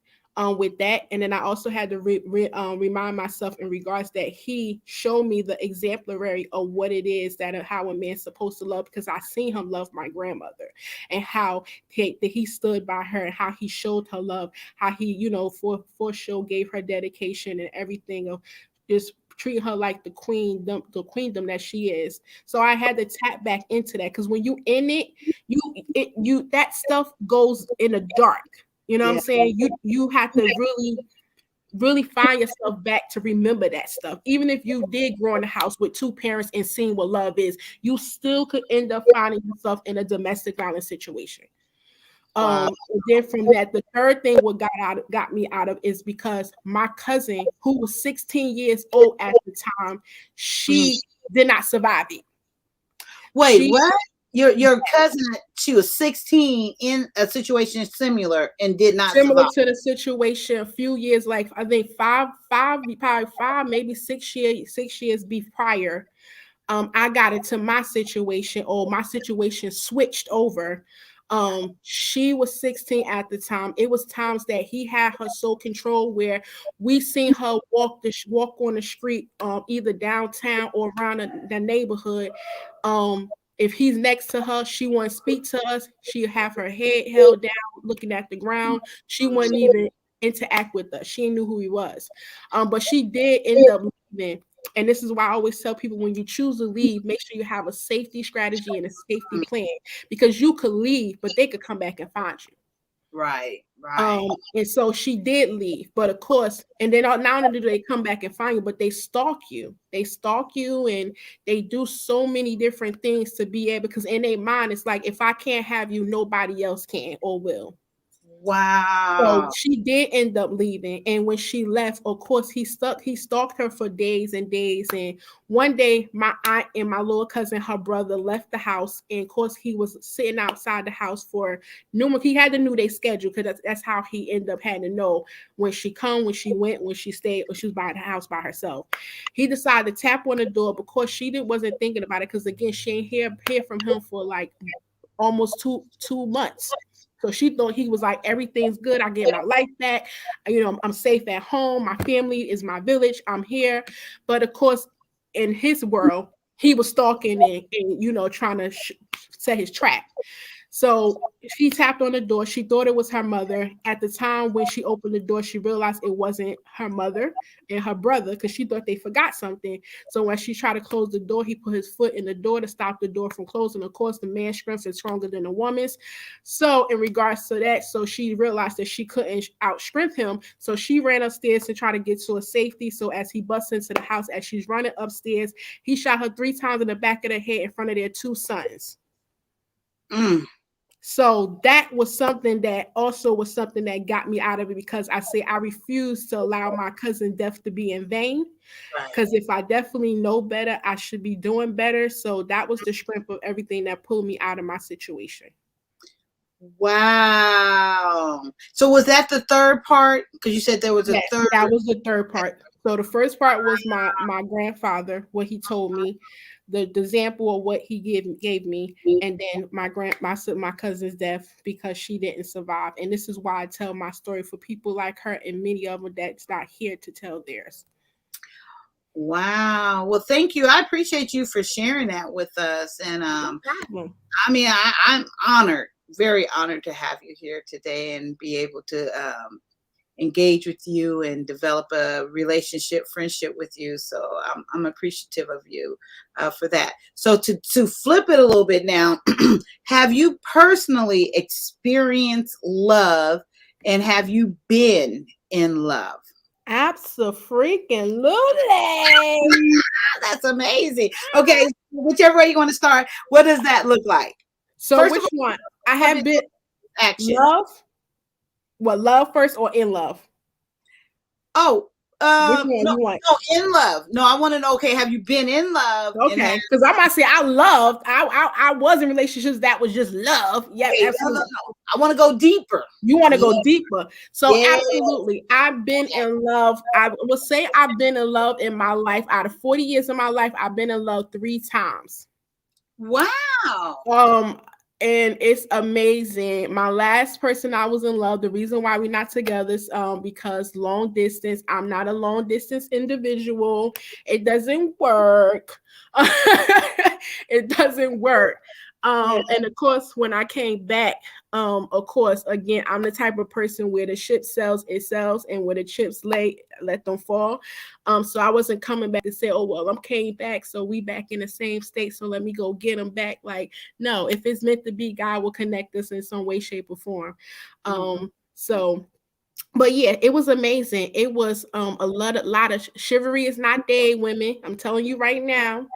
with that, and then I also had to remind myself in regards that he showed me the exemplary of what it is that how a man's supposed to love, because I seen him love my grandmother and how he stood by her and how he showed her love, how he for sure gave her dedication and everything of just treat her like the queendom that she is. So I had to tap back into that, because when you in it, you that stuff goes in the dark. You know what I'm saying? You have to really find yourself back to remember that stuff. Even if you did grow in a house with two parents and seeing what love is, you still could end up finding yourself in a domestic violence situation. Wow. And then from that, the third thing what got me out of is because my cousin, who was 16 years old at the time, she did not survive it. Wait, what? Your cousin, she was 16 in a situation similar and did not similar survive. to the situation a few years, like I think probably 5, maybe 6 years prior. I got into my situation, or my situation switched over. She was 16 at the time. It was times that he had her so controlled where we seen her walk on the street, either downtown or around the neighborhood. If he's next to her, she wouldn't speak to us. She'd have her head held down, looking at the ground. She wouldn't even interact with us. She knew who he was. But she did end up leaving. And this is why I always tell people, when you choose to leave, make sure you have a safety strategy and a safety plan, because you could leave, but they could come back and find you. Right. And so she did leave, but of course, and then not only do they come back and find you, but they stalk you. They stalk you, and they do so many different things to be able, because in their mind, it's like, if I can't have you, nobody else can or will. Wow. So she did end up leaving. And when she left, of course, he stalked her for days and days. And one day, my aunt and my little cousin, her brother, left the house. And of course, he was sitting outside the house for numerous. He had to know their schedule, because that's how he ended up having to know when she come, when she went, when she stayed, or she was by the house by herself. He decided to tap on the door, because she wasn't thinking about it, because again, she ain't hear from him for like almost two months. So she thought he was like, everything's good. I get my life back. I'm safe at home. My family is my village. I'm here. But of course, in his world, he was stalking and trying to set his trap. So she tapped on the door. She thought it was her mother. At the time when she opened the door, she realized it wasn't her mother and her brother because she thought they forgot something. So when she tried to close the door, he put his foot in the door to stop the door from closing. Of course, the man's strength is stronger than the woman's. So in regards to that, so she realized that she couldn't outstrength him. So she ran upstairs to try to get to a safety. So as he busts into the house, as she's running upstairs, he shot her 3 times in the back of the head in front of their 2 sons. So that was something that got me out of it, because I refuse to allow my cousin death to be in vain. Because if I definitely know better, I should be doing better. So that was the strength of everything that pulled me out of my situation. Wow. So was that the third part? Because you said there was a third. That was the third part. So the first part was my grandfather, what he told me, the example of what he gave me, and then my cousin's death because she didn't survive. And this is why I tell my story for people like her and many of them that's not here to tell theirs. Wow. Well, thank you. I appreciate you for sharing that with us. And No problem. I mean, I'm honored, very honored to have you here today and be able to engage with you and develop a friendship with you. So I'm appreciative of you for that. So to flip it a little bit now, have you personally experienced love, and have you been in love? Absolutely. That's amazing. Okay, whichever way you want to start, what does that look like? So first which one? I have been action. Love. What, love first or in love? Oh, which one you want? No, in love. No, I want to know. Okay, have you been in love? Okay, because I might say I was in relationships that was just love. Yeah, okay, absolutely. No. I want to go deeper. You want to go deeper. So absolutely, I've been in love. I will say I've been in love in my life. Out of 40 years of my life, I've been in love 3 times. Wow. And it's amazing. My last person I was in love, the reason why we're not together is because long distance. I'm not a long distance individual. It doesn't work. It doesn't work. And of course, when I came back, of course, again, I'm the type of person where the ship sells, it sells, and where the chips lay, let them fall. So I wasn't coming back to say, oh, well, I'm came back, so we back in the same state, so let me go get them back. Like, no, if it's meant to be, God will connect us in some way, shape, or form. So, but yeah, it was amazing. It was a lot of chivalry is not dead, women. I'm telling you right now.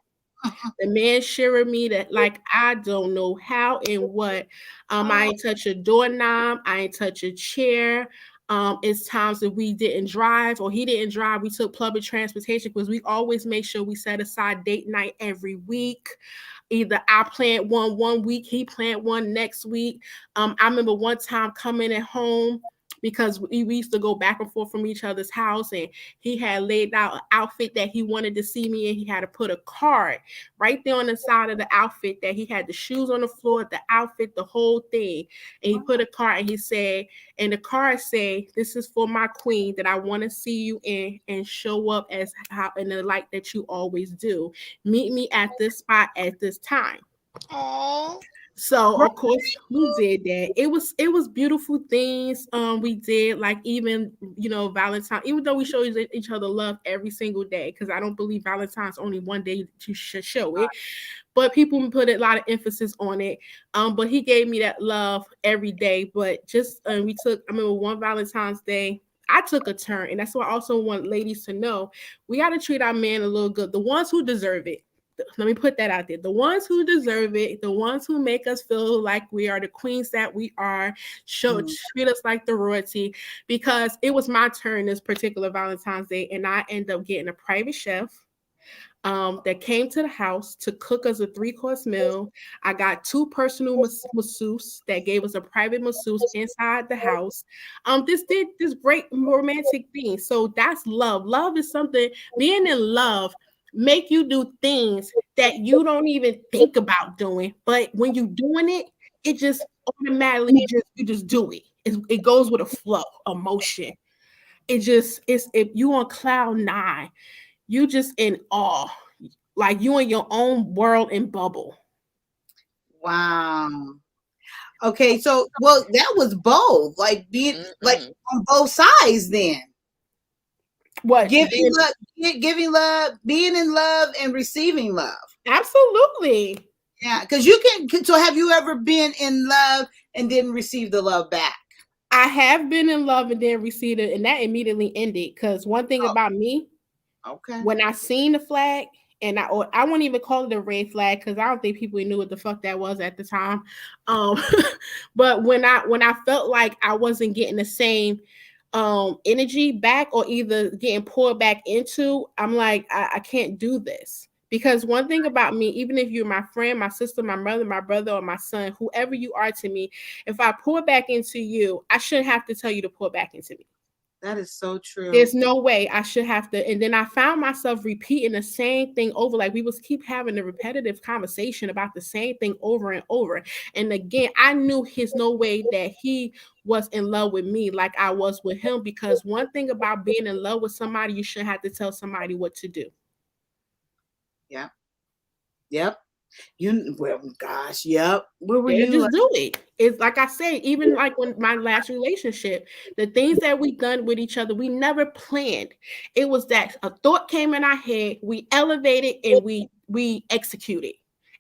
The man shivered me that like I don't know how and what. I ain't touch a doorknob. I ain't touch a chair. It's times that we didn't drive or he didn't drive. We took public transportation because we always make sure we set aside date night every week. Either I planned one week, he planned one next week. I remember one time coming at home, because we used to go back and forth from each other's house, and he had laid out an outfit that he wanted to see me in. He had to put a card right there on the side of the outfit that he had the shoes on the floor, the outfit, the whole thing. And he put a card and he said, and the card said, this is for my queen that I want to see you in and show up as how in the light that you always do. Meet me at this spot at this time. Aww. So of course we did that. It was beautiful things. We did, like, even Valentine, even though we show each other love every single day, because I don't believe Valentine's only one day to show it, but people put a lot of emphasis on it. But he gave me that love every day. But just I remember one Valentine's Day, I took a turn, and that's what I also want ladies to know. We got to treat our men a little good, the ones who deserve it. Let me put that out there. The ones who deserve it, the ones who make us feel like we are the queens that we are, treat us like the royalty. Because it was my turn this particular Valentine's Day, and I ended up getting a private chef that came to the house to cook us a 3-course meal. I got 2 personal masseuses that gave us a private masseuse inside the house. This did this great romantic thing. So that's love. Love is something, being in love make you do things that you don't even think about doing, but when you're doing it, it just automatically you just do it. It goes with a flow, emotion. If you on cloud 9, you just in awe, like you in your own world and bubble. Wow. Okay, so well, that was both. Like being like on both sides then. What? Giving love, being in love and receiving love. Absolutely. Yeah, because you can. So, have you ever been in love and didn't receive the love back? I have been in love and then received it, and that immediately ended. Because one thing about me, okay, when I seen the flag, and I wouldn't even call it a red flag because I don't think people knew what the fuck that was at the time. But when I felt like I wasn't getting the same energy back or either getting poured back into, I'm like, I can't do this. Because one thing about me, even if you're my friend, my sister, my mother, my brother, or my son, whoever you are to me, if I pour back into you, I shouldn't have to tell you to pour back into me. That is so true. There's no way I should have to. And then I found myself repeating the same thing over. Like we was keep having a repetitive conversation about the same thing over and over. And again, I knew his no way that he was in love with me like I was with him. Because one thing about being in love with somebody, you shouldn't have to tell somebody what to do. Yeah. Yep. Gosh, yep. Where were You you? just do it. It's like I say, even like when my last relationship, the things that we done with each other, we never planned. It was that a thought came in our head, we elevated and we executed.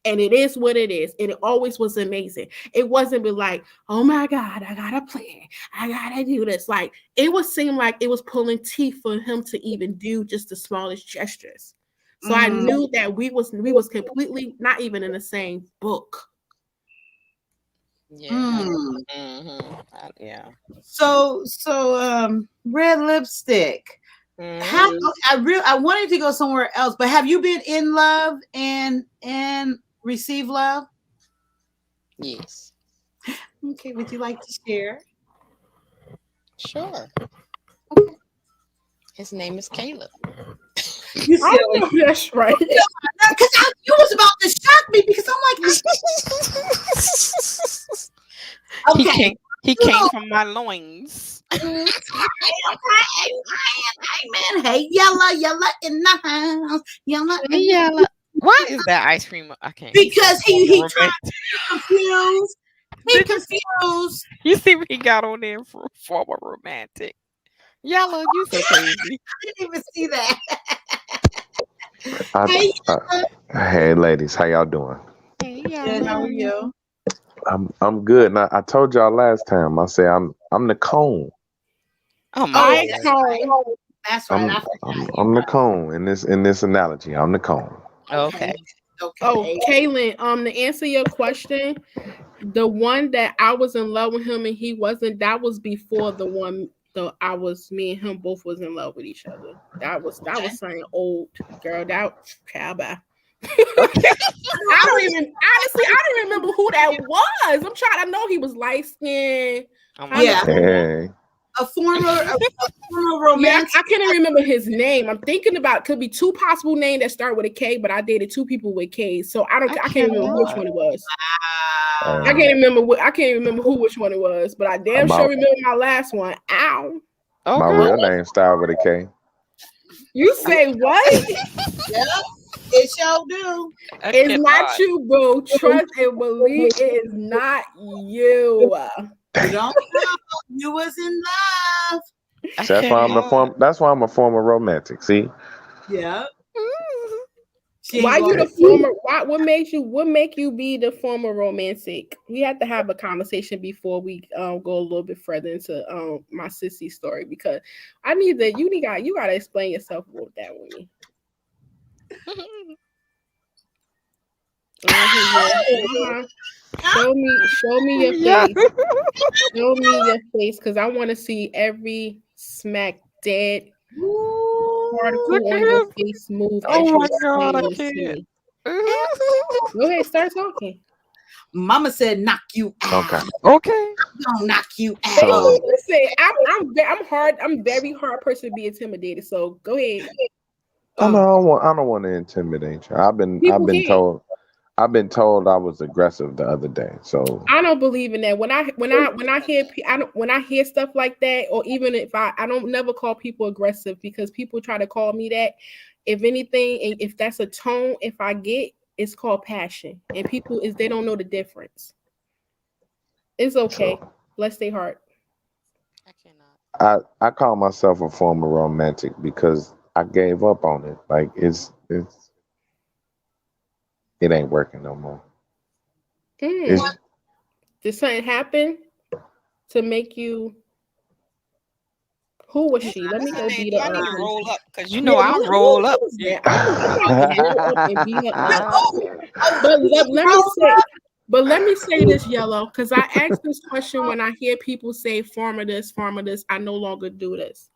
And it is what it is. And it always was amazing. It wasn't be like, oh my God, I got a plan. I gotta do this. Like it would seem like it was pulling teeth for him to even do just the smallest gestures. So I knew that we was completely not even in the same book. Yeah. Yeah. So red lipstick. How I wanted to go somewhere else, but have you been in love and receive love? Yes. Okay, would you like to share? Sure. His name is Caleb. You silly. That's right. Because you was about to shock me because I'm like, okay. He came from my loins. Amen. Hey, yella in the house. Yella. Why is that ice cream? I can't. Because he tried to be confused. He confused. You see what he got on there for former romantic. Yellow, you so crazy. I didn't even see that. Hey, ladies, how y'all doing? Hey, Good, how are you? I'm good. And I told y'all last time. I say I'm the cone. Oh my God. That's right. I'm the cone in this analogy. I'm the cone. Okay. Oh, Kaylin, to answer your question, the one that I was in love with him and he wasn't, that was before the one me and him both was in love with each other. That was something old, girl. That bye. I don't remember who that was. I'm trying. I know he was light skinned. Yeah. Hey. A former romantic. I can't remember his name. I'm thinking about could be two possible names that start with a K, but I dated two people with K's, so I can't remember which one it was. Wow. I can't remember which one it was, but I damn sure remember my last one. Ow. Okay. My real name started with a K. You say what? Yep. It sure do. It's not you, boo. Trust and believe it is not you. You don't know. You was in love. That's why I'm a former romantic. See? Yeah. Why you the former? What make you be the former romantic? We have to have a conversation before we go a little bit further into my sissy story because you gotta explain yourself about that with me. Show me your face. Show me your face because I want to see every smack dead particle on your face move. Oh my God, I can't. Go ahead, start talking. Mama said, "Knock you out." Okay. Don't knock you out. So, listen, I'm hard. I'm very hard person to be intimidated. So go ahead. I don't want to intimidate you. I've been told I was aggressive the other day. So I don't believe in that. When I hear stuff like that, or even if I don't never call people aggressive because people try to call me that. If anything, and if that's a tone, if I get, it's called passion, and people they don't know the difference. It's okay. So Bless their heart. I cannot. I call myself a former romantic because I gave up on it. Like it ain't working no more. It's Did something happen to make you? Who was she? Let me go beat her I need to up. roll up because you know I'll roll up. Yeah. I'm about to roll up and beat her up. But let me say this, Yellow, because I asked this question when I hear people say farmer this, I no longer do this.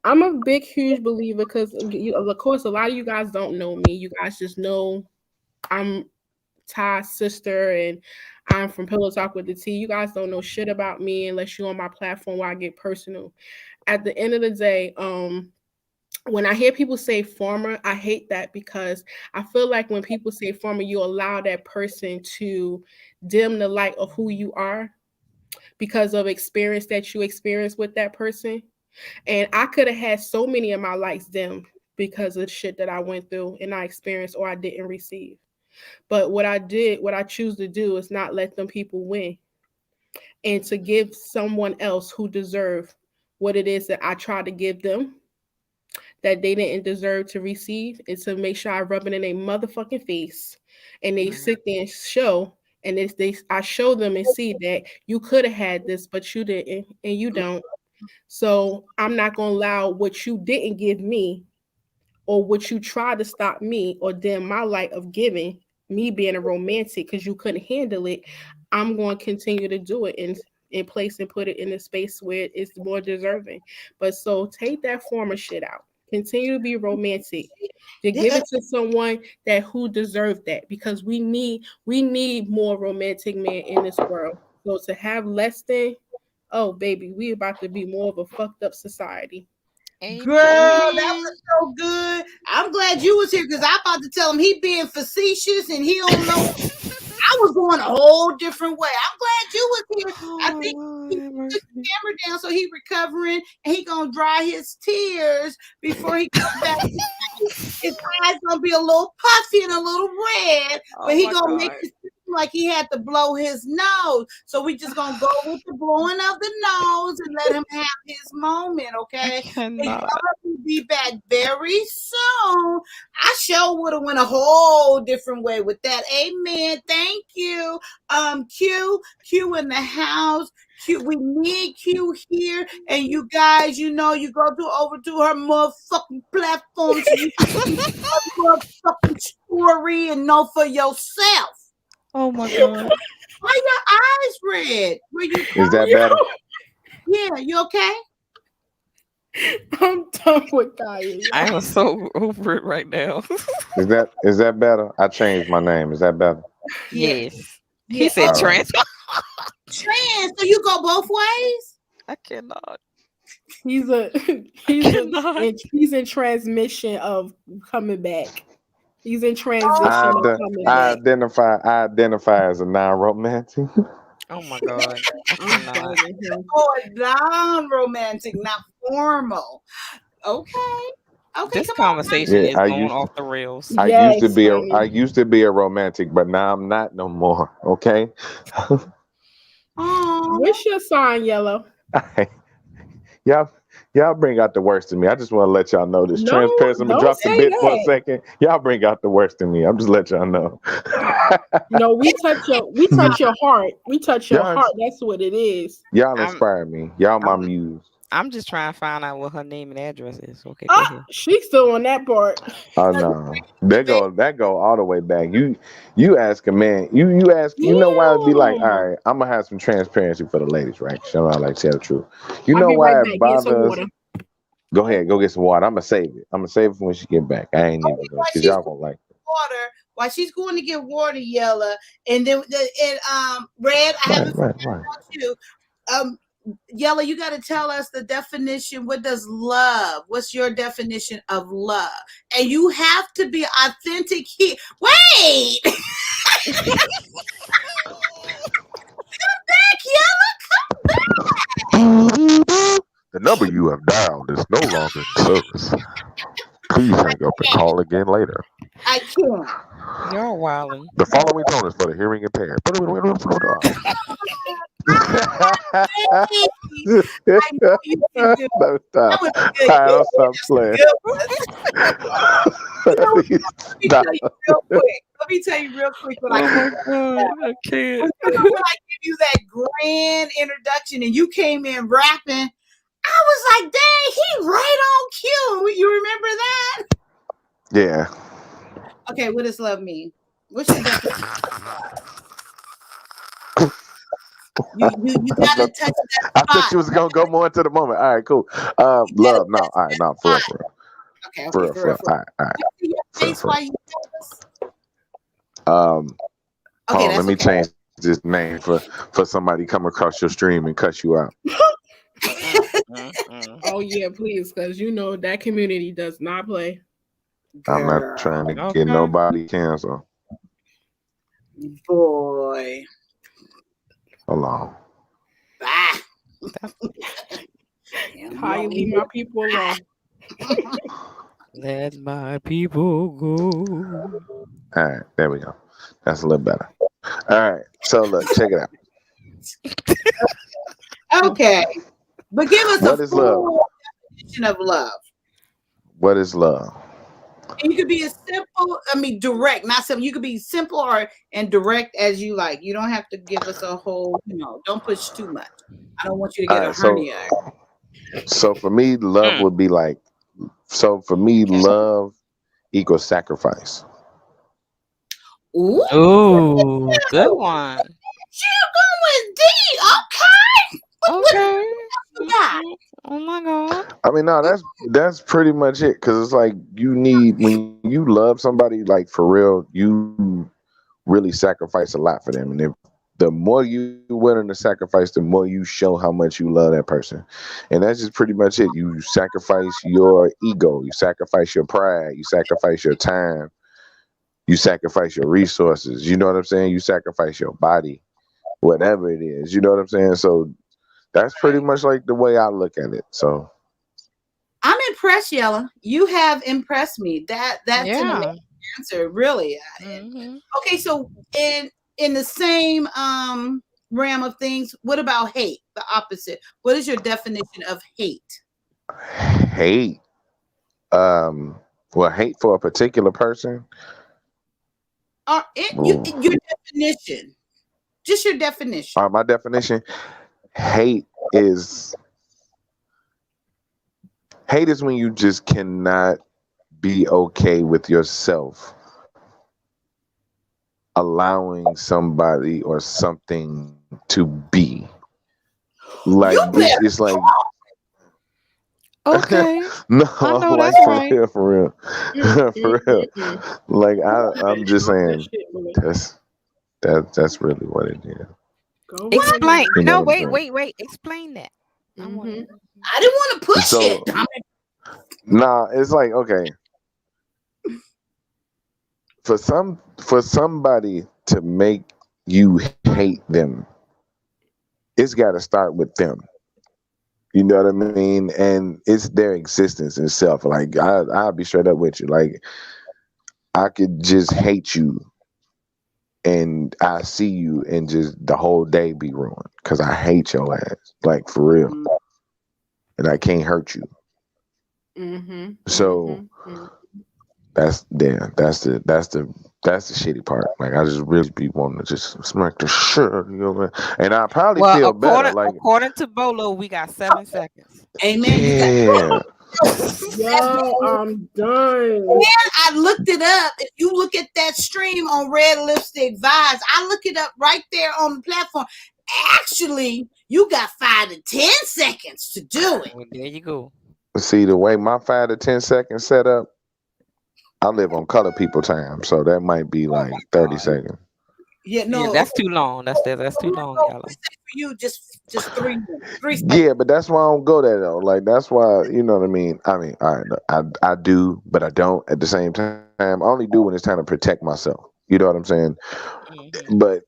I'm a big, huge believer because, of course, a lot of you guys don't know me. You guys just know I'm Ty's sister and I'm from Pillow Talk with the T. You guys don't know shit about me unless you're on my platform where I get personal. At the end of the day, when I hear people say farmer, I hate that because I feel like when people say farmer, you allow that person to dim the light of who you are because of experience that you experience with that person. And I could have had so many of my lights dimmed because of shit that I went through and I experienced or I didn't receive. But what I choose to do is not let them people win and to give someone else who deserve what it is that I tried to give them that they didn't deserve to receive, and to make sure I rub it in a motherfucking face and they sit there and show, and I show them and see that you could have had this, but you didn't, and you don't. So I'm not going to allow what you didn't give me or what you tried to stop me or dim my light of giving, me being a romantic because you couldn't handle it. I'm going to continue to do it in place and put it in a space where it's more deserving. But so take that former shit out. Continue to be romantic. To give it to someone that who deserved that, because we need more romantic men in this world. So to have less than, oh baby, we about to be more of a fucked up society. Girl, that was so good. I'm glad you was here because I'm about to tell him he being facetious and he don't know. I was going a whole different way. I'm glad you was here. I think he took the camera down so he recovering and he gonna dry his tears before he comes back. His eyes gonna be a little puffy and a little red, but he gonna make it seem like he had to blow his nose. So we just gonna go with the blowing of the nose and let him have his moment, okay? We'll be back very soon. I sure would have went a whole different way with that. Amen. Thank you. Q in the house. Q, we need Q here, and you guys, you know, you go over to her motherfucking platform so you can see her motherfucking story and know for yourself. Oh my God! Why your eyes red? Were you? Is that better? Yeah, you okay? I'm done with Kanye. I am so over it right now. Is that better? I changed my name. Is that better? Yes. Yeah. He said trans. Trans, so you go both ways? I cannot. He's in transmission of coming back. He's in transition of coming back. I identify as a non-romantic. Oh my God. Non-romantic, not formal. Okay. This conversation is going off the rails. I used to be a romantic, but now I'm not no more. Okay. What's your sign, Yellow? Y'all bring out the worst in me. I just want to let y'all know this. Transparency. I'm gonna drop the bit for a second. Y'all bring out the worst in me. I'm just letting y'all know. No, we touch your heart. We touch your heart. That's what it is. Y'all inspire me. Y'all my muse. I'm just trying to find out what her name and address is. Okay. She's still on that part. Oh no. That go all the way back. You ask a man, you ask, you know why I'd be like, all right, I'm gonna have some transparency for the ladies, right? Show out like tell the truth. You know why it bothers us? Go ahead, go get some water. I'm gonna save it. For when she get back. I ain't even gonna because y'all gonna like it. Water while she's going to get water, Yella, and then Red, I have about you. Yella, you got to tell us the definition. What does love? What's your definition of love? And you have to be authentic here. Wait! Come back, Yella. Come back. The number you have dialed is no longer in service. Please hang up and call again later. I can't. You're wilding. The following tone is for the hearing impaired. I know you can do. No, That stop. was All good. right, I'll stop playing. Good one. You know, let me Stop. tell you real quick. Let me tell you real quick when I Oh came. my god, I can't. Remember when I gave you that grand introduction and you came in rapping? I was like, dang, he right on cue. You remember that? Yeah. Okay, what does love mean? What's your definition? You gotta touch that I thought spot. you was gonna go more into the moment. All right, cool. You gotta Love. No, touch all right, that no, for real, spot. for real, Okay, for real, for for real, real. for real. All right. Can I see your For real, face for while real. you tell us? Hold Okay, on, let that's me okay. change this name for somebody come across your stream and cuss you out. Oh yeah, please, because you know that community does not play. I'm Girl, not trying to get Okay. nobody canceled. boy. Hold on. Ah. How you leave my people alone? Let my people go. All right, there we go. That's a little better. All right, so look, check it out. Okay, but give us What a is love? full definition of love. What is love? And you could be as simple, direct, not simple. You could be simple and direct as you like. You don't have to give us a whole, don't push too much. I don't want you to All get a right, so hernia. for me, love would be like. So for me, Okay. love equals sacrifice. Ooh, Ooh, good one. you going deep. Okay. What Okay. you got? Oh my god. I mean, no, that's pretty much it. Because it's like you need when you love somebody, like for real, you really sacrifice a lot for them, and if the more you willing to sacrifice, the more you show how much you love that person, and that's just pretty much it. You sacrifice your ego, you sacrifice your pride, you sacrifice your time, you sacrifice your resources. You know what I'm saying? You sacrifice your body, whatever it is. You know what I'm saying? So that's pretty much like the way I look at it. So I'm impressed, Yella. You have impressed me. That's an Yeah. amazing answer, really. Mhm. Okay, so in the same realm of things, what about hate? The opposite. What is your definition of hate? hate, well, hate for a particular person. Your definition. Just your definition. My definition, hate is when you just cannot be okay with yourself allowing somebody or something to be. Like You better it's like Okay. no, I know like that's for right. real, for real, for real. Like I'm just Talk that saying shit, Willie. that's really what it is. Go Explain. You know No, what I'm saying? wait. Explain that. I want Mhm. I didn't want to push So it. nah, it's like okay. For somebody to make you hate them, it's got to start with them. You know what I mean? And it's their existence itself. Like I'll be straight up with you. Like I could just hate you, and I see you, and just the whole day be ruined because I hate your ass. Like for real, and I can't hurt you. Mhm. So Mhm. that's the shitty part. Like I just really be wanting to just smack the shit out of you, man. And I probably Well, feel better. Like according to Bolo, we got 7 seconds. Amen. You got yeah. Yo, I'm done. And I looked it up. If you look at that stream on Red Lipstick Vibes, I look it up right there on the platform. Actually, you got 5 to 10 seconds to do it. Well, there you go. See the way my 5 to 10 seconds set up. I live on color people time, so that might be like 30 seconds. Yeah, Yeah, no, that's too long. That's too long, y'all. for you, just 3 minutes. 3 seconds. Yeah, but that's why I don't go there though. Like that's why you know what I mean. I mean, all right, look, I do, but I don't at the same time. I only do when it's time to protect myself. You know what I'm saying? Mhm. But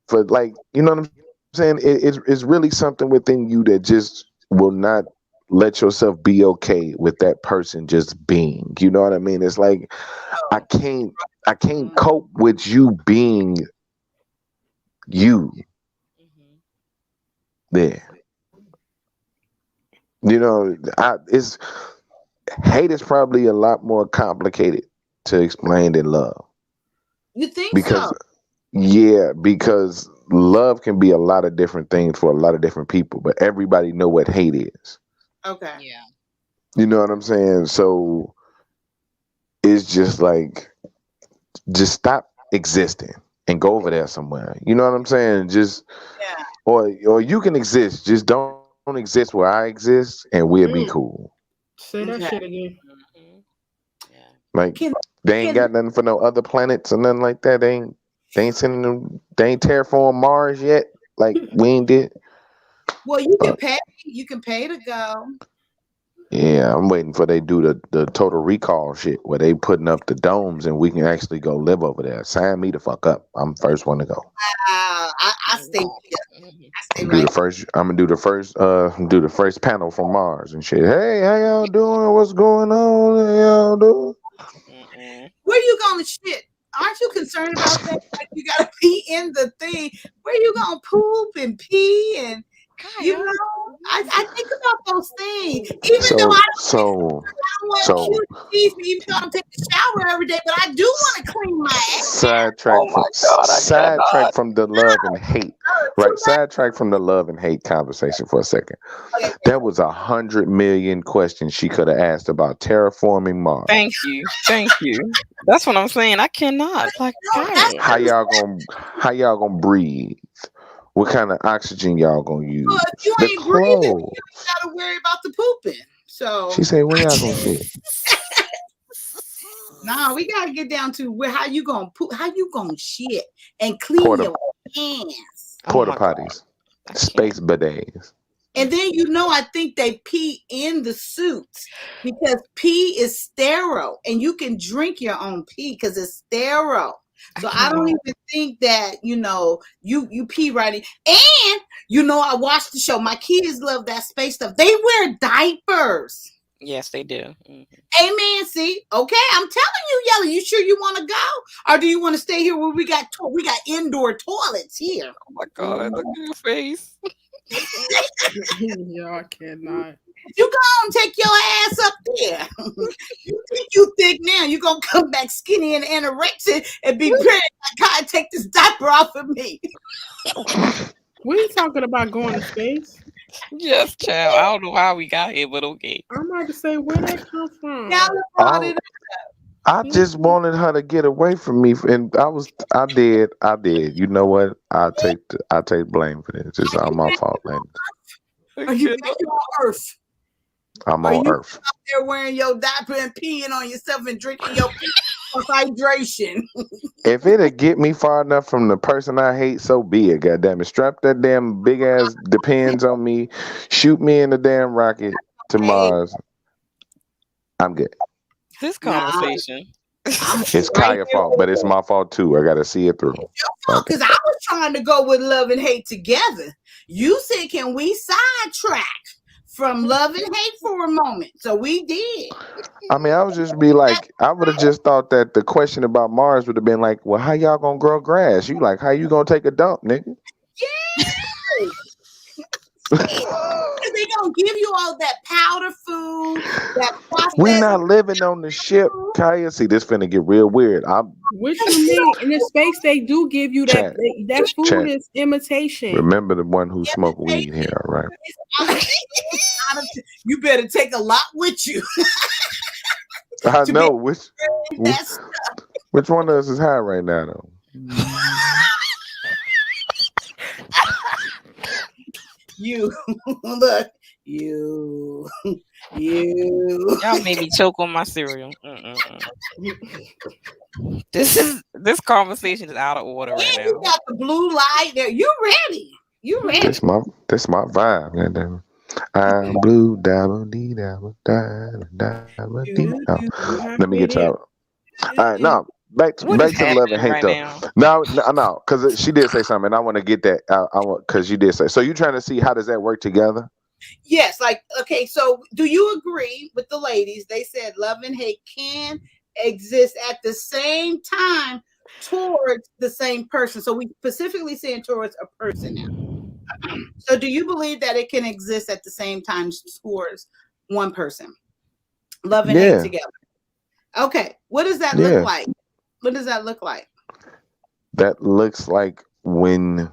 for like, you know what I'm saying? It's really something within you that just will not let yourself be okay with that person just being. You know what I mean? It's like I can't cope with you being you. Mhm. There. You know, hate is probably a lot more complicated to explain than love. You think Because so? because love can be a lot of different things for a lot of different people, but everybody know what hate is. Okay. Yeah. You know what I'm saying? So it's just like, just stop existing and go over there somewhere. You know what I'm saying? Just Yeah. or you can exist, just don't exist where I exist, and we'll be Mm. cool. Say that Okay. shit again. Mhm. Yeah. Like Can they ain't can got nothing for no other planets or nothing like that. They ain't sending them. They ain't terraform Mars yet. Like we ain't did. well you Uh, can pay. You can pay to go. yeah, I'm waiting for they do the total recall shit where they putting up the domes and we can actually go live over there. Sign me the fuck up. I'm the first one to go. I stay Wow. here. Mhm. I stay right. I'm gonna do the first panel from Mars and shit. Hey, how y'all doing? What's going on? How y'all doing? Mm-mm. Where you gonna shit? Aren't you concerned about that? Like you gotta pee in the thing. Where you gonna poop and pee and you Kaya. know? I think about those things. Even though So I so don't want so cute teeth, even though I don't take a shower every day, but I do want to clean my ass. Oh my God, I sidetrack cannot. from the love and hate. Too Right, sidetrack from the love and hate conversation for a second. much. There was 100 million questions she could have asked about terraforming Mars. Thank you. Thank you. That's what I'm saying. I cannot. Like, No, that's Kaya. How y'all gonna breathe? What kind of oxygen y'all gonna well, use? if you The ain't breathing, you clothes. ain't gotta worry about the pooping. So She said, "Where y'all gonna shit? nah, we gotta get down to where how you gonna poop, how you gonna shit and clean Porta your hands. Oh porta my God. potties, I can't. space bidets." And then I think they pee in the suits because pee is sterile and you can drink your own pee because it's sterile. I So I don't cannot. even think that, you pee right in. And I watched the show. My kids love that space stuff. They wear diapers. Yes, they do. Mhm. Amen. See, okay, I'm telling you, Yellow. You sure you want to go, or do you want to stay here where we got indoor toilets here? Oh my God, look at your face. Yo, I cannot. You go and take your ass up there. You think you thick now? You gonna come back skinny and anorexic and be pretty? Like, God, take this diaper off of me. We ain't talking about going to space. Yes, child. I don't know how we got here, but okay. I'm about to say where that come from. Y'all brought All it I just wanted her to get away from me, and I did. You know what? I take blame for this. It's all my fault, man. I Are you cannot. on Earth? I'm Are on you Earth. out there wearing your diaper and peeing on yourself and drinking your pee for hydration? If it'll get me far enough from the person I hate, so be it. Goddamn it! Strap that damn big ass depends on me. Shoot me in the damn rocket to Hey, Mars. I'm good. This nah, conversation. I'm It's right Kaya's there fault, with but it's you. my fault too. I gotta see it through. Fuck it. Because I was trying to go with love and hate together. You said, can we sidetrack from love and hate for a moment? So we did. I mean, I would just be like, I would have just thought that the question about Mars would have been like, well, how y'all gonna grow grass? You like, how you gonna take a dump, nigga? Yeah. Because they gonna give you all that powder food, that We processed not living on the ship, food. Kaya. See, this finna get real weird. I'm What you mean? In the space, they do give you that. chat, That food chat. is imitation. Remember the one who smoked weed Imitation. here, all right? You better take a lot with you I to be know able to do that stuff. which one of us is high right now, though. You look, you. Y'all made me choke on my cereal. This conversation is out of order right And you now. got the blue light there. You ready? You ready? That's my vibe, goddamn it. I'm blue, dabba dee dabba dabba dee. You Oh, You have let me get faith in. y'all. All right, now What is back to love and happening hate right though. now? No, because she did say something, and I want to get that. I want because you did say. So you trying to see how does that work together? Yes, like okay, so do you agree with the ladies? They said love and hate can exist at the same time towards the same person. So we specifically saying towards a person now. So do you believe that it can exist at the same time towards one person? Love and hate Yeah, together. Okay. What does that yeah. look like? What does that look like? That looks like when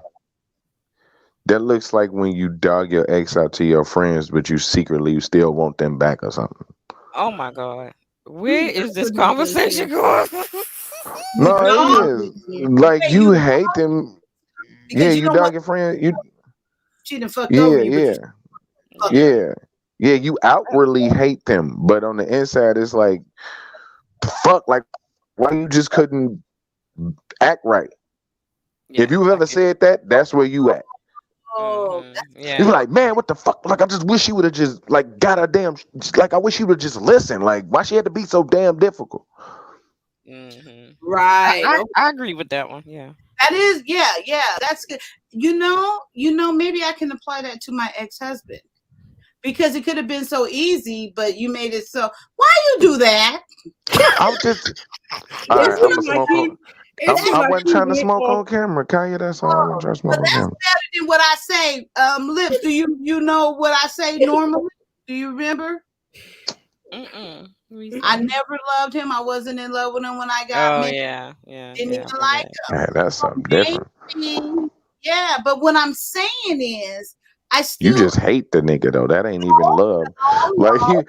you dog your ex out to your friends, but you still want them back or something. Oh my God. Where is this Put nothing conversation here. going? You No, it dog, is like hey, you you hate them. Yeah, because you you know what? dog your friend. You She done fucked over yeah, you, but you yeah, fucked Yeah. her. yeah. You outwardly hate them, but on the inside, it's like fuck. Like why you just couldn't act right? If Yeah. you've I ever get. said that, that's where you at. Oh, Mm-hmm. You Yeah. be like, man, what the fuck? Like, I just wish she would have just like got a damn. Like, I wish she would have just listened. Like, why she had to be so damn difficult? Mm-hmm. right. Okay. I agree with that one. Yeah. That is, yeah. That's good. You know, maybe I can apply that to my ex-husband because it could have been so easy, but you made it so. Why you do that? I was just, all It right, I'm seems a like smoke he. on. It seems I like wasn't he trying to went smoke off. on camera, Kaya. That's all. I wasn't trying to smoke But on that's camera. better than what I say. Lips, do you know what I say normally? Do you remember? Mm-mm. I never loved him. I wasn't in love with him when I got Oh married. yeah. Didn't Yeah. even like him. Hey, that's So something different. maybe, yeah. But what I'm saying is, I You still just hate the nigga though. That ain't even love. Like no,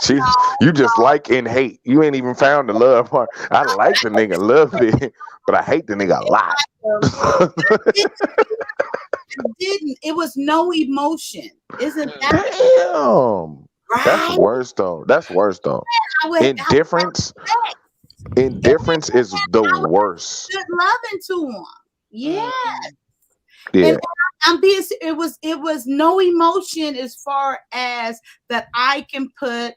she, you just like and hate. You ain't even found the love part. I like the nigga, loved it, but I hate the nigga a lot. it didn't. It was no emotion. Isn't that Damn. That's right? worse though. That's worse though. I would have Indifference. Indifference is the worst. good loving to him. Yeah. Mm-hmm. Yeah. And I'm being it was no emotion as far as that I can put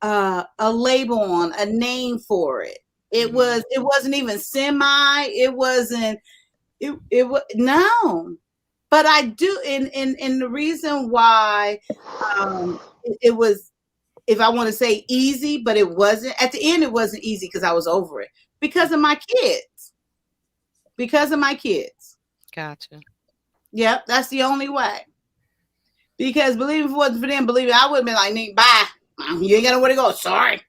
a label on, a name for it. It wasn't even semi, it wasn't it was no. But I do and the reason why it was, if I want to say easy, but it wasn't at the end, it wasn't easy because I was over it because of my kids. Because of my kids. Gotcha. Yep, that's the only way. Because believe if it wasn't for them, believe it, I would have been like, Nick, bye. You ain't got nowhere to go. Sorry.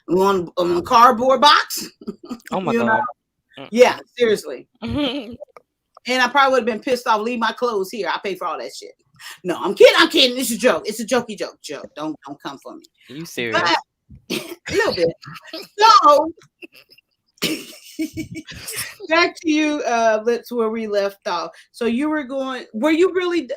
on a cardboard box. Oh my You know? God. Yeah, seriously. Mm-hmm. And I probably would have been pissed off. Leave my clothes here. I pay for all that shit. No, I'm kidding. It's a joke. It's a jokey joke. Don't come for me. You serious? But a little bit. So back to you, Lips, where we left off. So were you really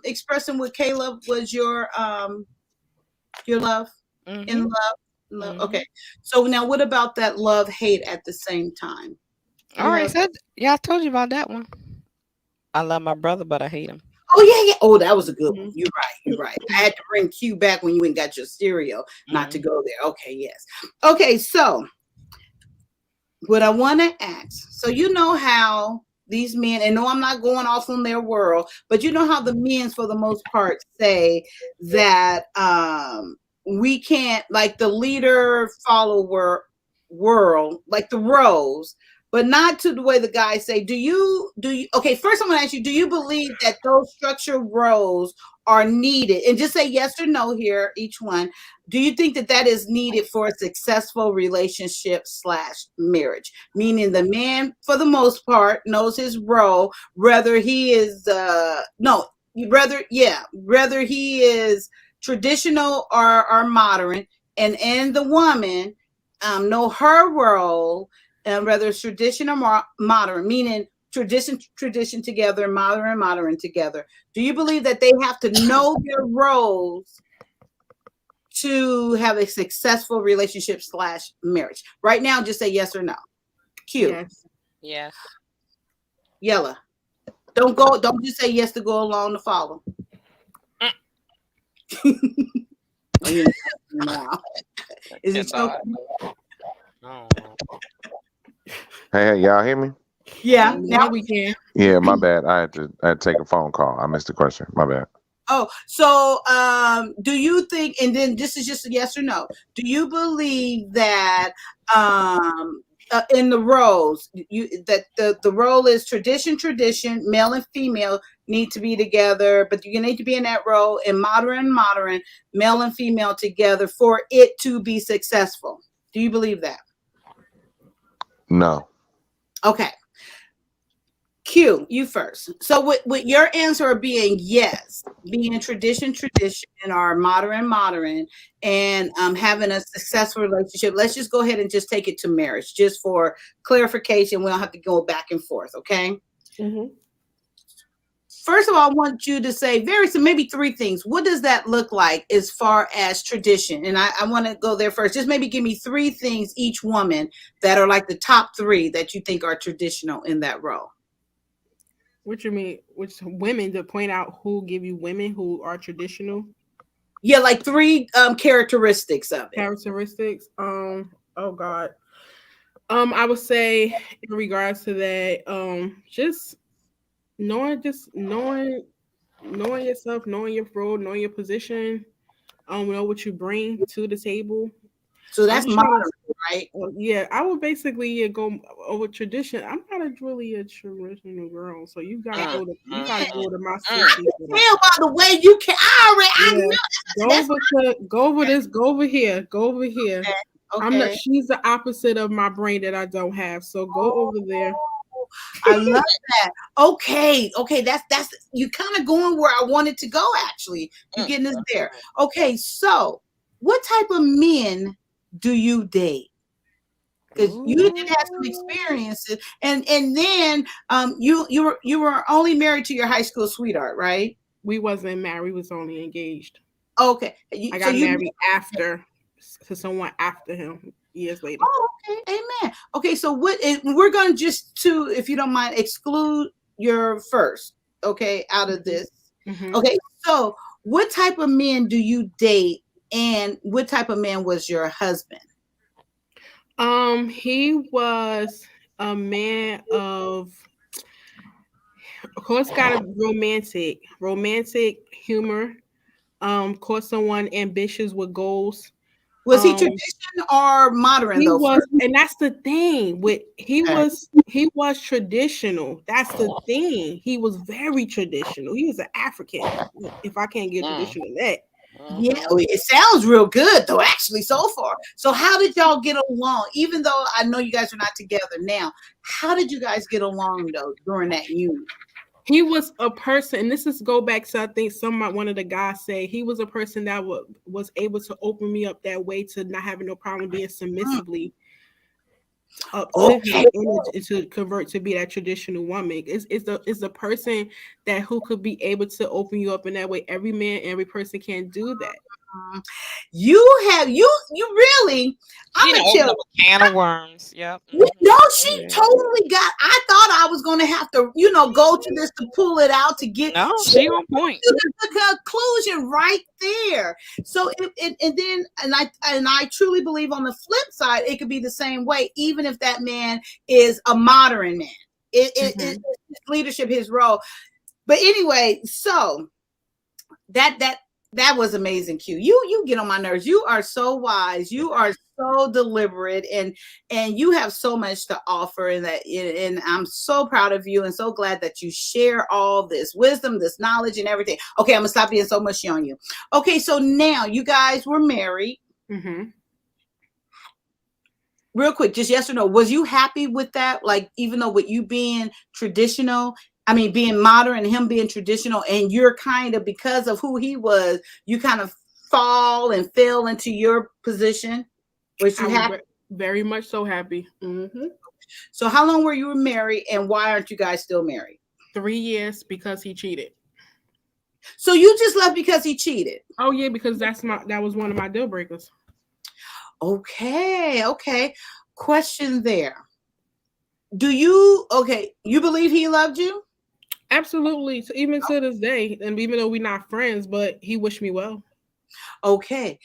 expressing what Caleb was your love? Mm-hmm. In love? Mhm. Okay. So now what about that love hate at the same time? All right. So yeah, I told you about that one. I love my brother, but I hate him. Oh yeah. Oh, that was a good one. You're right. I had to bring Q back when you went and got your cereal, not to go there. Okay, yes. Okay, so what I want to ask, so you know how these men, and no, I'm not going off on their world, but you know how the men, for the most part, say that we can't, like the leader follower world, like the roles, but not to the way the guys say. Do you okay, first I'm gonna ask you, do you believe that those structured roles are needed? And just say yes or no here, each one. Do you think that is needed for a successful relationship / marriage? Meaning the man, for the most part, knows his role, whether he is whether he is traditional or modern, and the woman know her role, whether it's tradition or modern, meaning tradition together, modern together. Do you believe that they have to know their roles to have a successful relationship / marriage? Right now, just say yes or no. Q. Yes. Yes. Yella. Don't just say yes to go along to follow. Oh, you're now. Is it so? Oh. Hey, y'all hear me? Yeah. Now we can. Yeah, my bad. I had to take a phone call. I missed the question. My bad. Oh, so do you think, and then this is just a yes or no, do you believe that in the roles, that the role is tradition, male and female, need to be together, but you need to be in that role and modern, male and female together for it to be successful. Do you believe that? No. Okay. Q, you first. So with your answer being yes, being tradition, or modern, and having a successful relationship, let's just go ahead and just take it to marriage, just for clarification. We don't have to go back and forth, okay? Mm-hmm. First of all, I want you to say maybe 3 things. What does that look like as far as tradition? And I want to go there first. Just maybe give me 3 things, each woman, that are like the top 3 that you think are traditional in that role. What you mean? Which women, to point out who give you women who are traditional? Yeah, like 3 characteristics of it. Characteristics. Oh God. I would say in regards to that, just knowing yourself, knowing your role, knowing your position, know what you bring to the table. So that's modern, right? Yeah, I would basically go over tradition. I'm not really a traditional girl, so you gotta go to my city. By the way, you can. I go over this. Go over here. Okay. She's the opposite of my brain that I don't have. So go over there. I love that. Okay. That's you kind of going where I wanted to go. Actually, you're getting us there. Okay, so what type of men do you date? Because you did have some experiences, and then you were only married to your high school sweetheart, right? We wasn't married. We was only engaged. Okay, I got married after to someone after him years later. Oh, okay, amen. Okay, so we're gonna just if you don't mind, exclude your first, okay, out of this. Mm-hmm. Okay, so what type of men do you date, and what type of man was your husband? He was a man of course, got a romantic humor. Of course, someone ambitious with goals. Was he tradition or modern? He was, and that's the thing. He was traditional. That's the thing. He was very traditional. He was an African. If I can't get traditional in that. Yeah, it sounds real good though, actually, so far. So how did y'all get along? Even though I know you guys are not together now, how did you guys get along though during that union? He was a person, and this is go back to, I think one of the guys say he was a person that was able to open me up that way to not having no problem being submissively up to him and to convert to be that traditional woman. It's the person that who could be able to open you up in that way. Every man, every person can't do that. You really, I'm gonna tell you, a can of worms. Yep. No, she totally got. I thought I was gonna have to, go to this to pull it out to get. No, she on point. The conclusion right there. So I truly believe on the flip side, it could be the same way, even if that man is a modern man. It's his leadership, his role. But anyway, so that was amazing, Q. You get on my nerves. You are so wise. You are so deliberate, and you have so much to offer. And I'm so proud of you, and so glad that you share all this wisdom, this knowledge, and everything. Okay, I'm gonna stop being so mushy on you. Okay, so now you guys were married. Mm-hmm. Real quick, just yes or no. Was you happy with that? Like, even though with you being traditional. I mean, being modern and him being traditional, and you're kind of, because of who he was, you kind of fell into your position. Was you happy? Very much so happy. Mm-hmm. So how long were you married, and why aren't you guys still married? 3 years because he cheated. So you just left because he cheated? Oh yeah, because that was one of my deal breakers. Okay. Question there. You believe he loved you? Absolutely. So even to this day, and even though we're not friends, but he wished me well. Okay.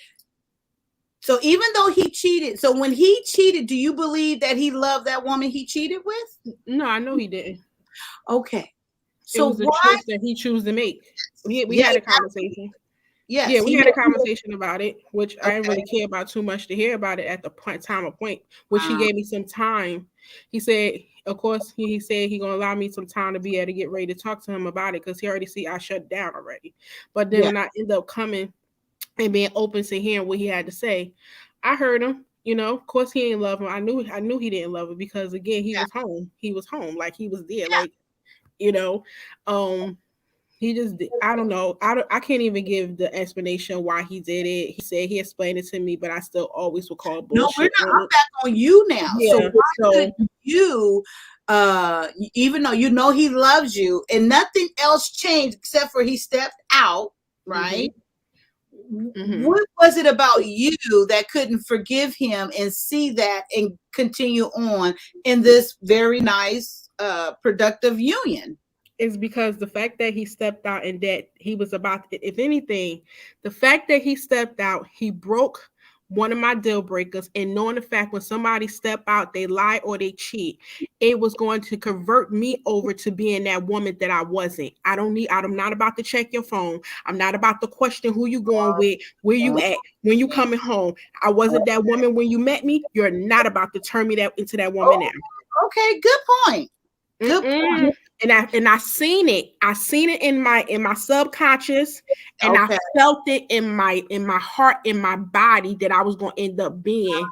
So even though he cheated, so when he cheated, do you believe that he loved that woman he cheated with? No, I know he didn't. Okay. So it was a choice that he chose to make. We had a conversation. Yes, Yeah, we he had a made- conversation about it, which I didn't Okay. really care about too much to hear about it at the time of point, which he Wow. gave me some time. He said, of course, he said he gonna allow me some time to be able to get ready to talk to him about it because he already see I shut down already. But then Yeah. when I end up coming and being open to hearing what he had to say, I heard him. You know, of course, he ain't love him. I knew he didn't love him because again, he Yeah. was home. He was home, like he was there, Yeah. like you know. He just I don't know. I can't even give the explanation why he did it. He said he explained it to me, but I still always would call No, we're bullshit not. on I'm it. back on you now. So Yeah. why So couldn't you, even though you know he loves you, and nothing else changed except for he stepped out, right? Mhm. What was it about you that couldn't forgive him and see that and continue on in this very nice, productive union? is because the fact that he stepped out and that he was about, if anything, the fact that he stepped out, he broke one of my deal breakers. And knowing the fact when somebody step out, they lie or they cheat, it was going to convert me over to being that woman that I wasn't. I'm not about to check your phone. I'm not about to question who you going with, where you at, when you coming home. I wasn't that woman when you met me. You're not about to turn me into that woman now. Okay, good point. Good point. And I seen it. I seen it in my subconscious, and Okay. I felt it in my heart, in my body that I was gonna end up being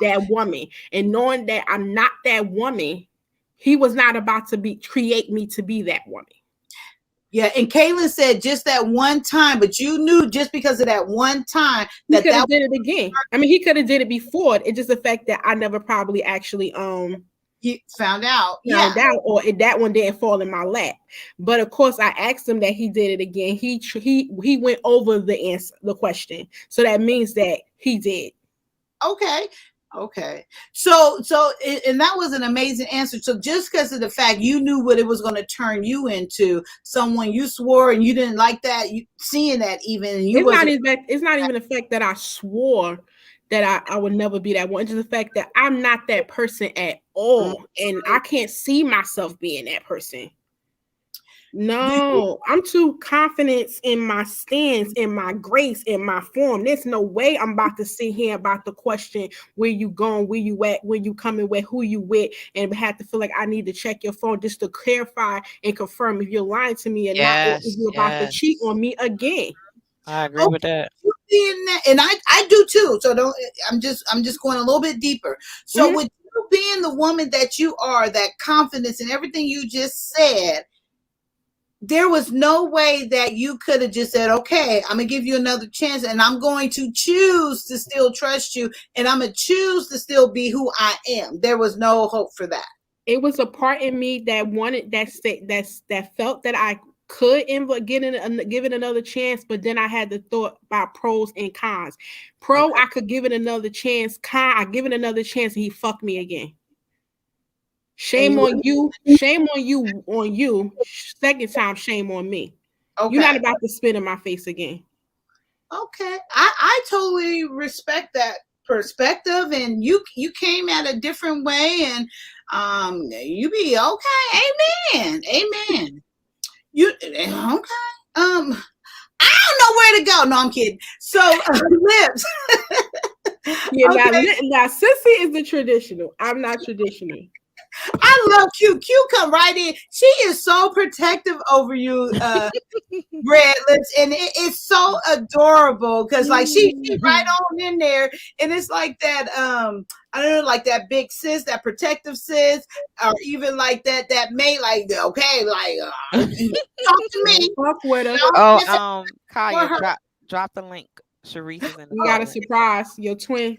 that woman. And knowing that I'm not that woman, he was not about to create me to be that woman. Yeah, and Kaylin said just that one time, but you knew just because of that one time He that could have did it again. I mean, he could have did it before. It's just the fact that I never probably actually he found out. found out, or that one didn't fall in my lap. But of course, I asked him that he did it again. He went over the answer, the question, so that means that he did. Okay. So and that was an amazing answer. So just because of the fact you knew what it was going to turn you into, someone you swore and you didn't like that, you seeing that even, and you it's not even the fact that I swore that I would never be that one. It's just the fact that I'm not that person at all, and I can't see myself being that person. No, I'm too confident in my stance, in my grace, in my form. There's no way I'm about to sit here about the question where you going, where you at, where you coming with, who you with, and have to feel like I need to check your phone just to clarify and confirm if you're lying to me or not, or if you're about to cheat on me again. I agree with that. And I do too. So I'm just going a little bit deeper. So with you being the woman that you are, that confidence and everything you just said, there was no way that you could have just said, okay, I'm going to give you another chance and I'm going to choose to still trust you and I'm going to choose to still be who I am. There was no hope for that. It was a part in me that wanted that felt that I could give it another chance, but then I had the thought about pros and cons. I could give it another chance. Con, I give it another chance and he fucked me again. Shame on you. Shame on you. Second time, shame on me. Okay. You're not about to spit in my face again. Okay. I totally respect that perspective, and you came at a different way, and you be okay. Amen. You okay. I don't know where to go. No, I'm kidding. So lips. Yeah, okay. Now Sissy is the traditional. I'm not traditional. I love Q. Q come right in. She is so protective over you, Red Lips, and it's so adorable because like she right on in there, and it's like that. I don't know, like that big sis, that protective sis, or even like that mate, like okay, like talk to me. Fuck with her. Oh, Kaya, drop the link. Sharice is in the. We got a surprise. Your twin.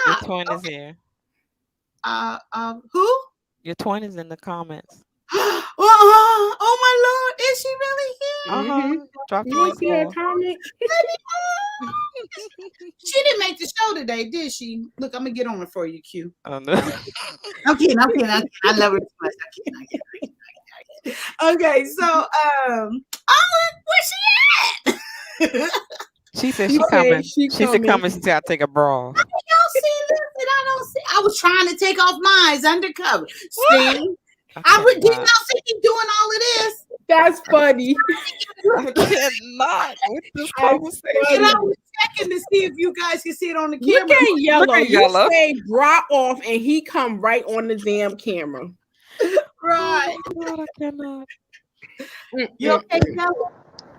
Your twin is here. Who? Your twin is in the comments. Oh my Lord, is she really here? Drop the link. See her comment? She didn't make the show today, did she? Look, I'm gonna get on it for you, Q. Oh, no. I'm kidding. I love her too much. I can't. Okay, so where's she at? She said she's coming. She said coming. She said I'll take a bra. Y'all see this? And I don't see. I was trying to take off mine undercover. See, did y'all see me doing all of this? That's funny. I cannot with this That's conversation. And I funny. was checking to see if you guys can see it on the Look camera. at Yellow. at You Yellow. say bra off, and he come right on the damn camera. Right. Oh, God, I cannot. You okay, Yellow?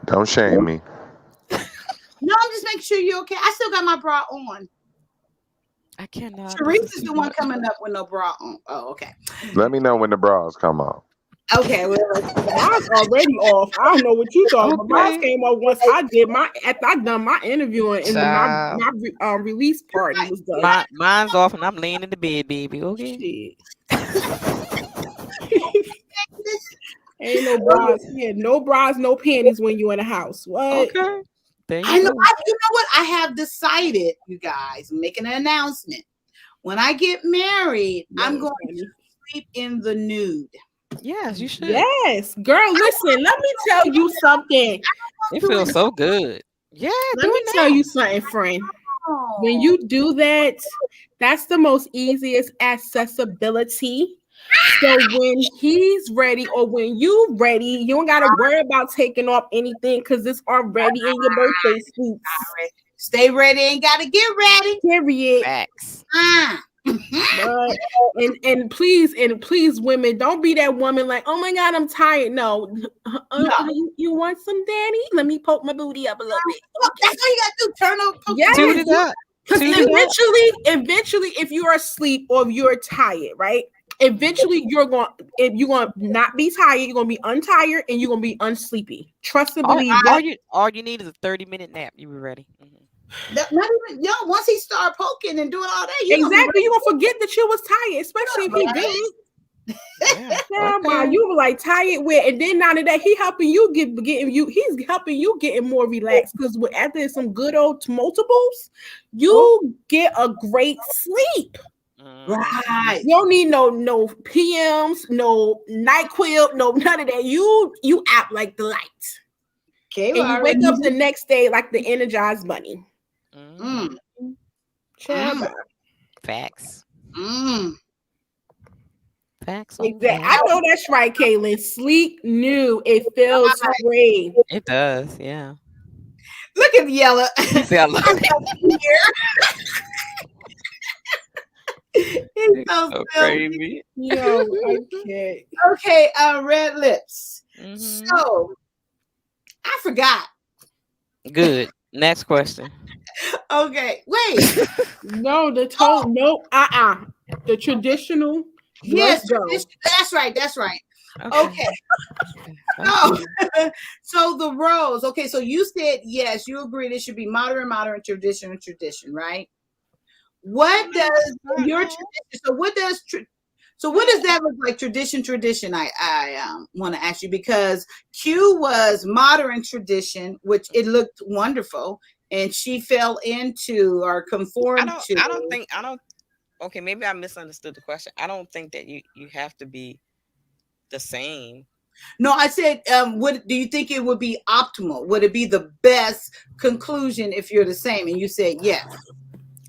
Don't shame me. No, I'm just making sure you're okay. I still got my bra on. I cannot. Sharice This is too the one much. coming up with no bra on. Oh, okay. Let me know when the bras come on. Okay. Well, Mine's already off. I don't know what you talking about. Mine Okay. came off once I did my after I done my interviewing and Child. my release party was done. Mine's off and I'm laying in the bed, baby. Okay. Shit. Ain't no bras. Yeah, no bras, no panties when you in the house. What? Okay. There you I know. go. You know what? I have decided, you guys, I'm making an announcement. When I get married, I'm going to sleep in the nude. Yes, you should. Yes, girl. Listen, let me tell you something. It feels so good. Yeah, Let me tell you something, friend. When you do that, that's the most easiest accessibility. So when he's ready or when you ready, you don't gotta worry about taking off anything because it's already in your birthday suit. Stay ready, ain't gotta get ready. Period. facts. But, and please, women, don't be that woman like, oh my God, I'm tired. No, you want some, Danny? Let me poke my booty up a little bit. That's all you gotta do. Turn up. Yes. Toot it up. Because Toot it up. eventually, if you're asleep or if you're tired, right? Eventually, you're going to not be tired. You're going to be untired and you're going to be unsleepy. Trust and believe. All you need is a 30-minute nap. You be ready. Not even, once he start poking and doing all that, You're going to forget that you was tired, especially if he did. Yeah, okay. You were like tired with, and then now that he's helping you getting more relaxed because after some good old multiples, you get a great sleep. Right. You don't need no PMs, no NyQuil, no none of that. You out like the light. Okay, and you wake up the next day like the energized bunny. Facts. Facts. Exactly. I know that's right, Kaylin. Sleep new. It feels great. It does, yeah. Look at Yella. Yella. He's so crazy. Yo, okay. Okay, Red Lips. So I forgot. Good. Next question. Okay, wait. No, the traditional. Yes, that's right. Okay. So the roles. Okay, so you said yes, you agree it should be modern, tradition, right? What does your tradition? So what does that look like? Tradition. I want to ask you because Q was modern tradition, which it looked wonderful, and she fell into or conformed to. I don't. Okay, maybe I misunderstood the question. I don't think that you have to be the same. No, I said, what do you think it would be optimal? Would it be the best conclusion if you're the same? And you said yes.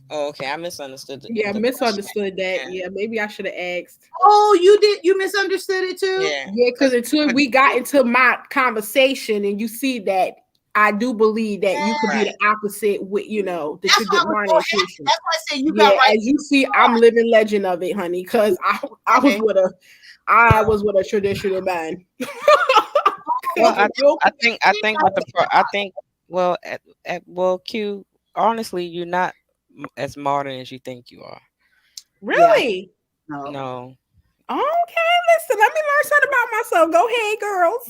Oh, okay. I misunderstood. Misunderstood that. Yeah, maybe I should have asked. Oh, you did? You misunderstood it too? Yeah. Yeah, because until we got into my conversation and you see that I do believe that you could be the opposite with, the That's why I said you got right. As you see, I'm living legend of it, honey, because I was with a traditional man. Well, well, Q, honestly, you're not as modern as you think you are. Really? No. Okay, listen, let me learn something about myself. Go ahead, girls.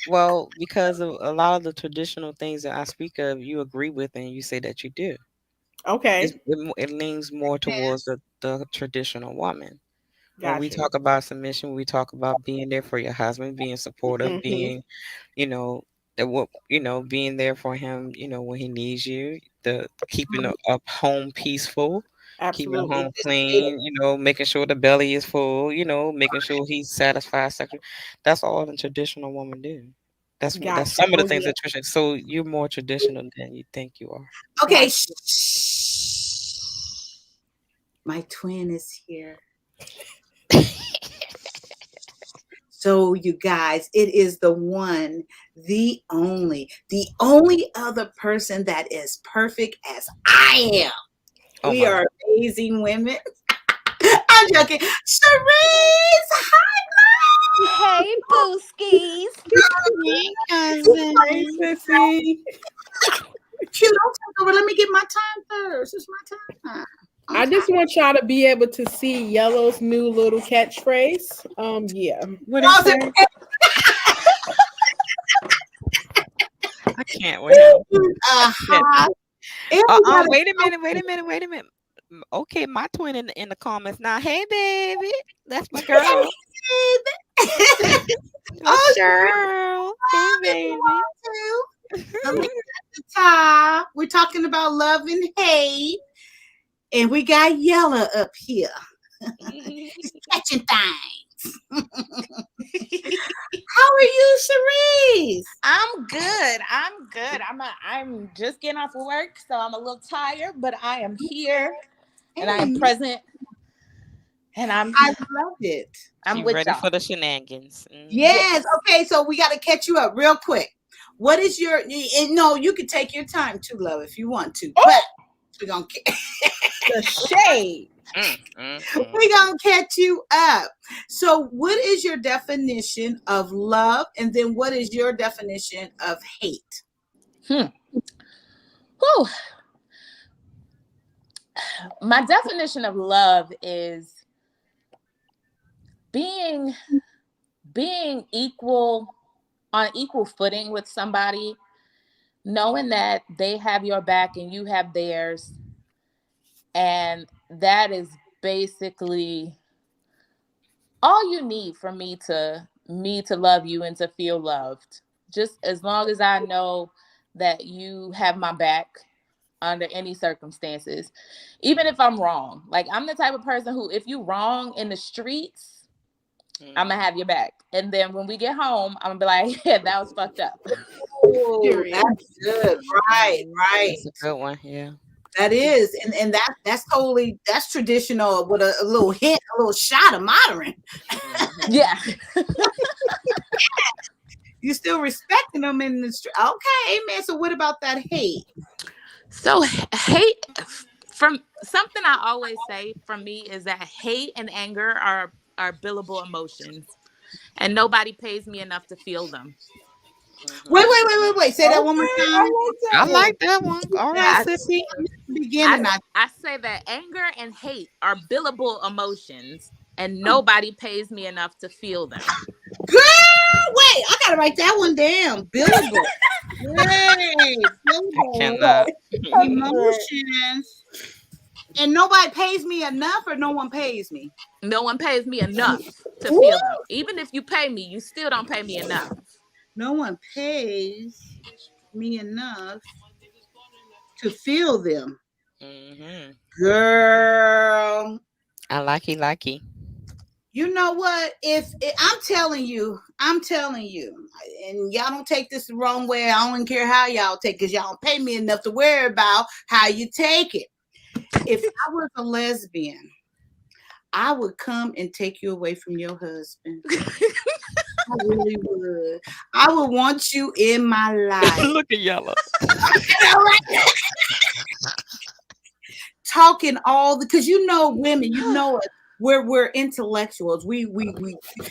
Well, because of a lot of the traditional things that I speak of, you agree with and you say that you do. Okay. It leans more towards the traditional woman. Gotcha. When we talk about submission, we talk about being there for your husband, being supportive, being, being there for him, when he needs you, keeping a home peaceful, keeping the home clean, making sure the belly is full, making sure he's satisfied sexually. That's all the traditional woman do. That's some of the things that tradition. So you're more traditional than you think you are. Okay. My twin is here. So, you guys, it is the one, the only other person that is perfect as I am. Oh We my are amazing women. I'm joking. Cherise, hi, Hey, Booskies. cousin. Hey, sissy. Cute. Don't take over. Let me get my time first. It's my time. I just want y'all to be able to see Yellow's new little catchphrase. Yeah. What is that? I can't wait. Wait a minute. Okay, my twin in the comments now. Hey, baby, that's my girl. Oh, girl. Hey, baby. At the top, we're talking about love and hate, and we got Yella up here. He's catching things. How are you, Cherise? I'm good. I'm just getting off of work, so I'm a little tired, but I am here and I am present. And I love it. I'm ready for the shenanigans. Yes. Okay, so we got to catch you up real quick. What is your? No, you can take your time too, love, if you want to. Oh. But we're gonna the shade. We're gonna catch you up. So, what is your definition of love, and then what is your definition of hate? Whew. My definition of love is being equal, on equal footing with somebody, knowing that they have your back and you have theirs, and that is basically all you need for me to love you and to feel loved. Just as long as I know that you have my back under any circumstances, even if I'm wrong. Like, I'm the type of person who, if you wrong in the streets, I'm gonna have your back, and then when we get home, I'm gonna be like, yeah, that was fucked up. Oh, that's good. Right. That's a good one. Yeah. That is, and that's traditional with a little hint, a little shot of modern. Yeah. You still respecting them in the street. Okay, man. So what about that hate? So hate, from something I always say from me, is that hate and anger are billable emotions, and nobody pays me enough to feel them. Wait. Say that one more time. I like that one. All right, Sissy. Beginning. I say that anger and hate are billable emotions, and nobody pays me enough to feel them. Girl, wait, I gotta write that one down. Billable. I cannot. Emotions. And nobody pays me enough, or no one pays me? No one pays me enough to feel them. Even if you pay me, you still don't pay me enough. No one pays me enough to feel them. Mm-hmm. Girl. I like it. You know what? I'm telling you, and y'all don't take this the wrong way. I don't care how y'all take it, because y'all don't pay me enough to worry about how you take it. If I was a lesbian, I would come and take you away from your husband. I really would. I would want you in my life. Look at Yellow. Talking because women, us, we're intellectuals. We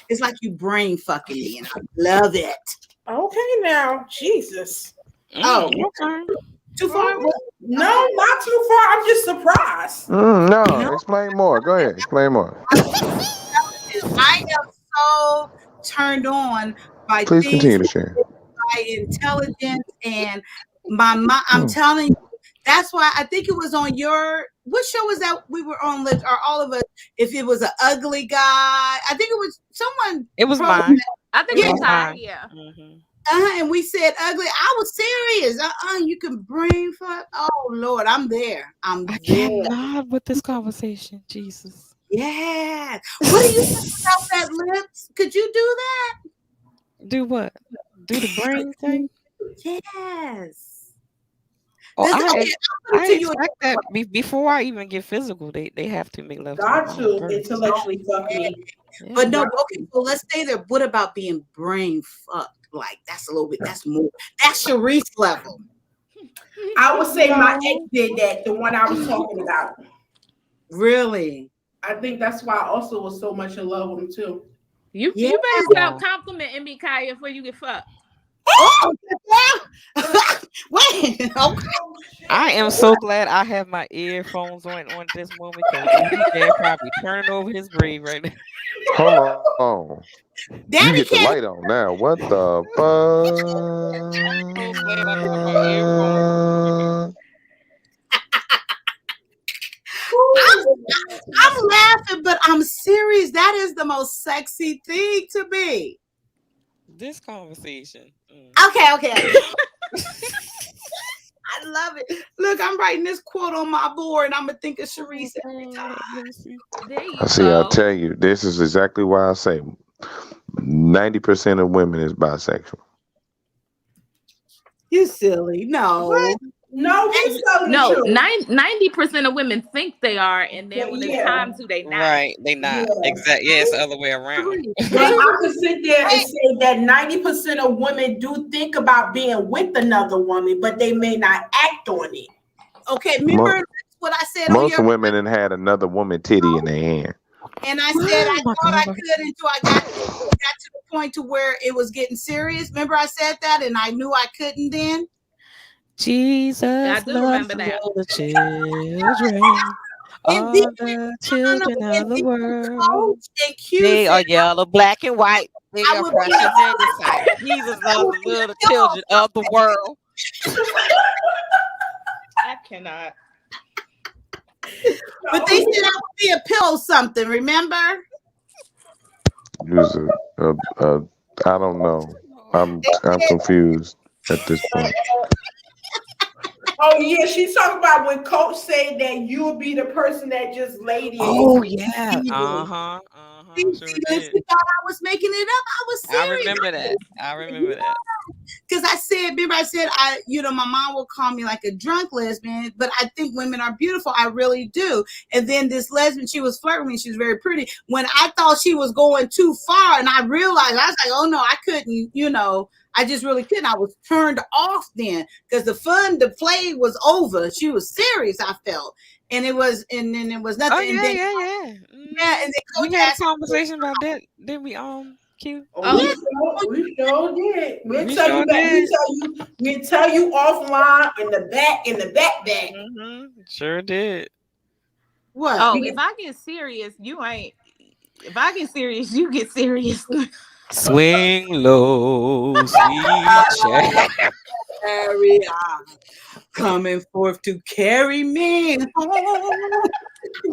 it's like you brain fucking me, and I love it. Okay, now, Jesus. Oh, too far? No, not too far. I'm just surprised. No, explain more. Go ahead, explain more. I am so turned on by Please things, continue to share. by intelligence, and my mind. I'm telling you, that's why I think it was on what show was that we were on, or all of us, if it was an ugly guy. I think it was someone. It was mine. I think it was mine. Yeah. Mm-hmm. And we said ugly. I was serious. You can brain fuck. Oh Lord, I'm there. I cannot with this conversation. Jesus. Yeah. What do you think about that, Lips? Could you do that? Do what? Do the brain thing? Yes. Oh, This, okay, I'll put it I to you expect that before I even get physical, they have to make love to Got me to first. intellectually fuck me. Yeah. But no, okay, so let's stay there. What about being brain fucked? Like that's a little bit. That's more. That's Sharice level. I would say my ex did that, the one I was talking about. Really? I think that's why I also was so much in love with him too. You Yeah. better stop complimenting me, Kaya, before you get fucked. Oh, wait. Okay. I am so glad I have my earphones on this moment because my dad probably turning over his grave right now. Hold on. You Daddy get the can't. light on now. What the So glad I got my earphones. I'm laughing, but I'm serious. That is the most sexy thing to me. This conversation. Okay. I love it. Look, I'm writing this quote on my board, and I'm gonna think of Sharice every time. There you See, go. I'll tell you, this is exactly why I say 90% of women is bisexual. You silly. No. What? No, he's telling the No, truth. 90% of women think they are, and then when it's Yeah. time to, they not. Right, they not. Yeah. Exactly. Yeah, it's the other way around. But I could sit there and say that 90% of women do think about being with another woman, but they may not act on it. Okay, remember what I said on Most your women done had another woman titty in their hand. and I said I Oh my thought I God. could until I got to the point to where it was getting serious. Remember I said that and I knew I couldn't then? Jesus I do loves remember that. all the children. All the children of the world. And Q They are said, yellow, black, and white. They I are would precious in the sight. Jesus loves the little children of the world. I cannot. but they said I would be a pillow something, remember? Use I don't know. I'm confused at this point. Oh yeah, she's talking about when Coach said that you would be the person that just laid in. Oh yeah. Sure See, did. Lizzie thought I was making it up. I was serious. I remember that. Because I said, remember I said, my mom will call me like a drunk lesbian, but I think women are beautiful. I really do. And then this lesbian, she was flirting with me. She was very pretty. When I thought she was going too far and I realized, I was like, oh no, I couldn't, I just really couldn't. I was turned off then because the play was over. She was serious, I felt. And then it was nothing. Oh yeah, and then, yeah. Yeah, and then We Coach had a asked, conversation about that, didn't we? Q. Oh, we sure did. We'll We tell sure you back. did. We'll tell you offline in the back. Sure did. what? Oh, if I get serious, you ain't. If I get serious, you get serious. Swing low, sweet child. Carry on, coming forth to carry me home.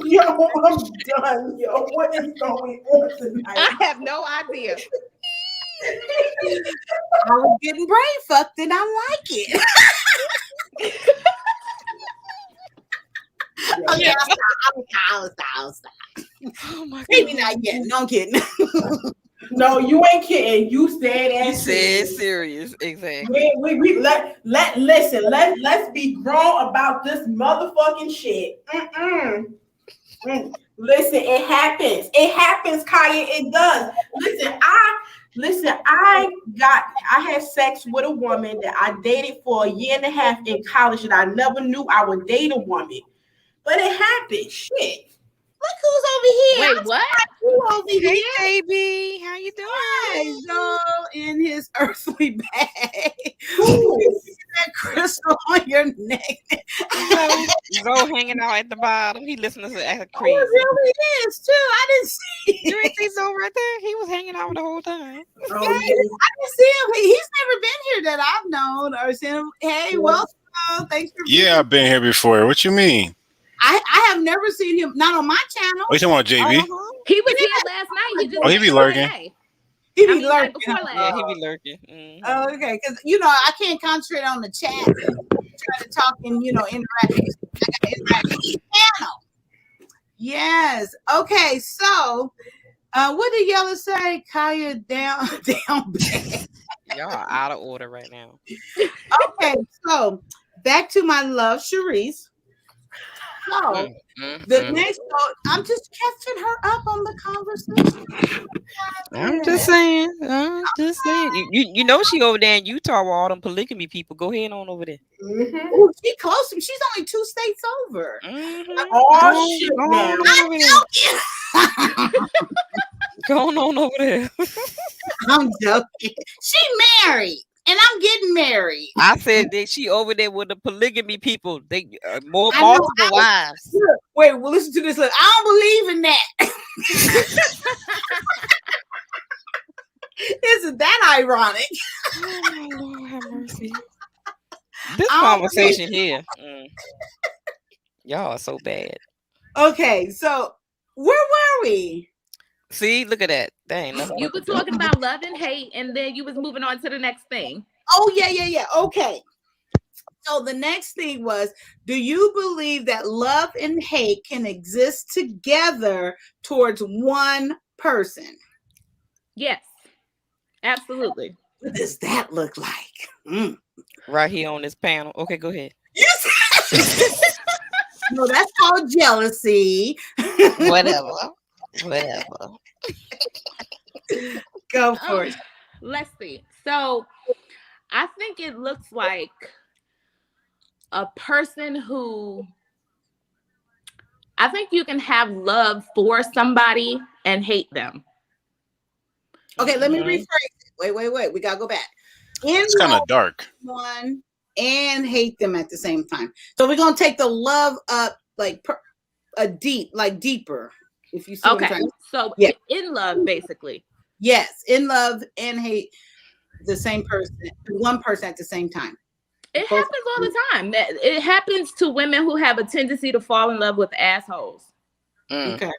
Yo, I'm done. Yo, what is going on tonight? I have no idea. I was getting brain fucked and I like it. Okay, I'll stop. Oh my God. Maybe not yet. No, I'm kidding. No, you ain't kidding. You said that. You said serious, exactly. Let's be grown about this motherfucking shit. Listen, it happens. It happens, Kaya. It does. I had sex with a woman that I dated for a year and a half in college, and I never knew I would date a woman. But it happened. Shit. Look who's over here. Wait, what? Who over Hey, here? baby, how you doing? Joel in his earthly bag. That crystal on your neck. Zoe hanging out at the bottom. He listening to act Oh, crazy. it really is too. I didn't see You it. ain't see Zoe right there? He was hanging out the whole time. Oh, I didn't see him. He's never been here that I've known or seen him. Hey, welcome. Thanks for being Yeah, I've been here before. What you mean? I have never seen him, not on my channel. Oh, you talking about JB? He was here last night. He just Oh, he be lurking. He I be mean, like lurking. before last. Yeah, he be lurking. Mhm. Oh, okay, because I can't concentrate on the chat. Try to talk and interact. I got to interact with the channel. Yes. Okay. So, what did Yella say? Kaya down bad. Y'all are out of order right now. Okay. So back to my love, Sharice. So the next, I'm just catching her up on the conversation. I'm just saying. You know she over there in Utah with all them polygamy people. Go ahead on over there. Ooh, she close. She's only 2 states over. Oh shit! Going on over there. I'm joking. She married, and I'm getting married. I said that she over there with the polygamy people. They multiple wives. Wait, well, listen to this. Look, I don't believe in that. Isn't that ironic? Oh, Lord have mercy. This conversation here. Y'all are so bad. Okay, so where were we? See, look at that. Dang, you were talking about love and hate, and then you was moving on to the next thing. Oh, yeah. Okay. So the next thing was, do you believe that love and hate can exist together towards one person? Yes, absolutely. What does that look like? Right here on this panel. Okay, go ahead. No, that's called jealousy. Whatever. Go for it. Let's see. So I think it looks like a person who, I think you can have love for somebody and hate them. Okay, let me rephrase it. Wait. We gotta go back. It's kind of dark. One and hate them at the same time. So we're gonna take the love up like deeper. If you see okay, so yeah. In love, basically. Yes, in love and hate the same person, one person at the same time. It happens all the time. It happens to women who have a tendency to fall in love with assholes. Okay.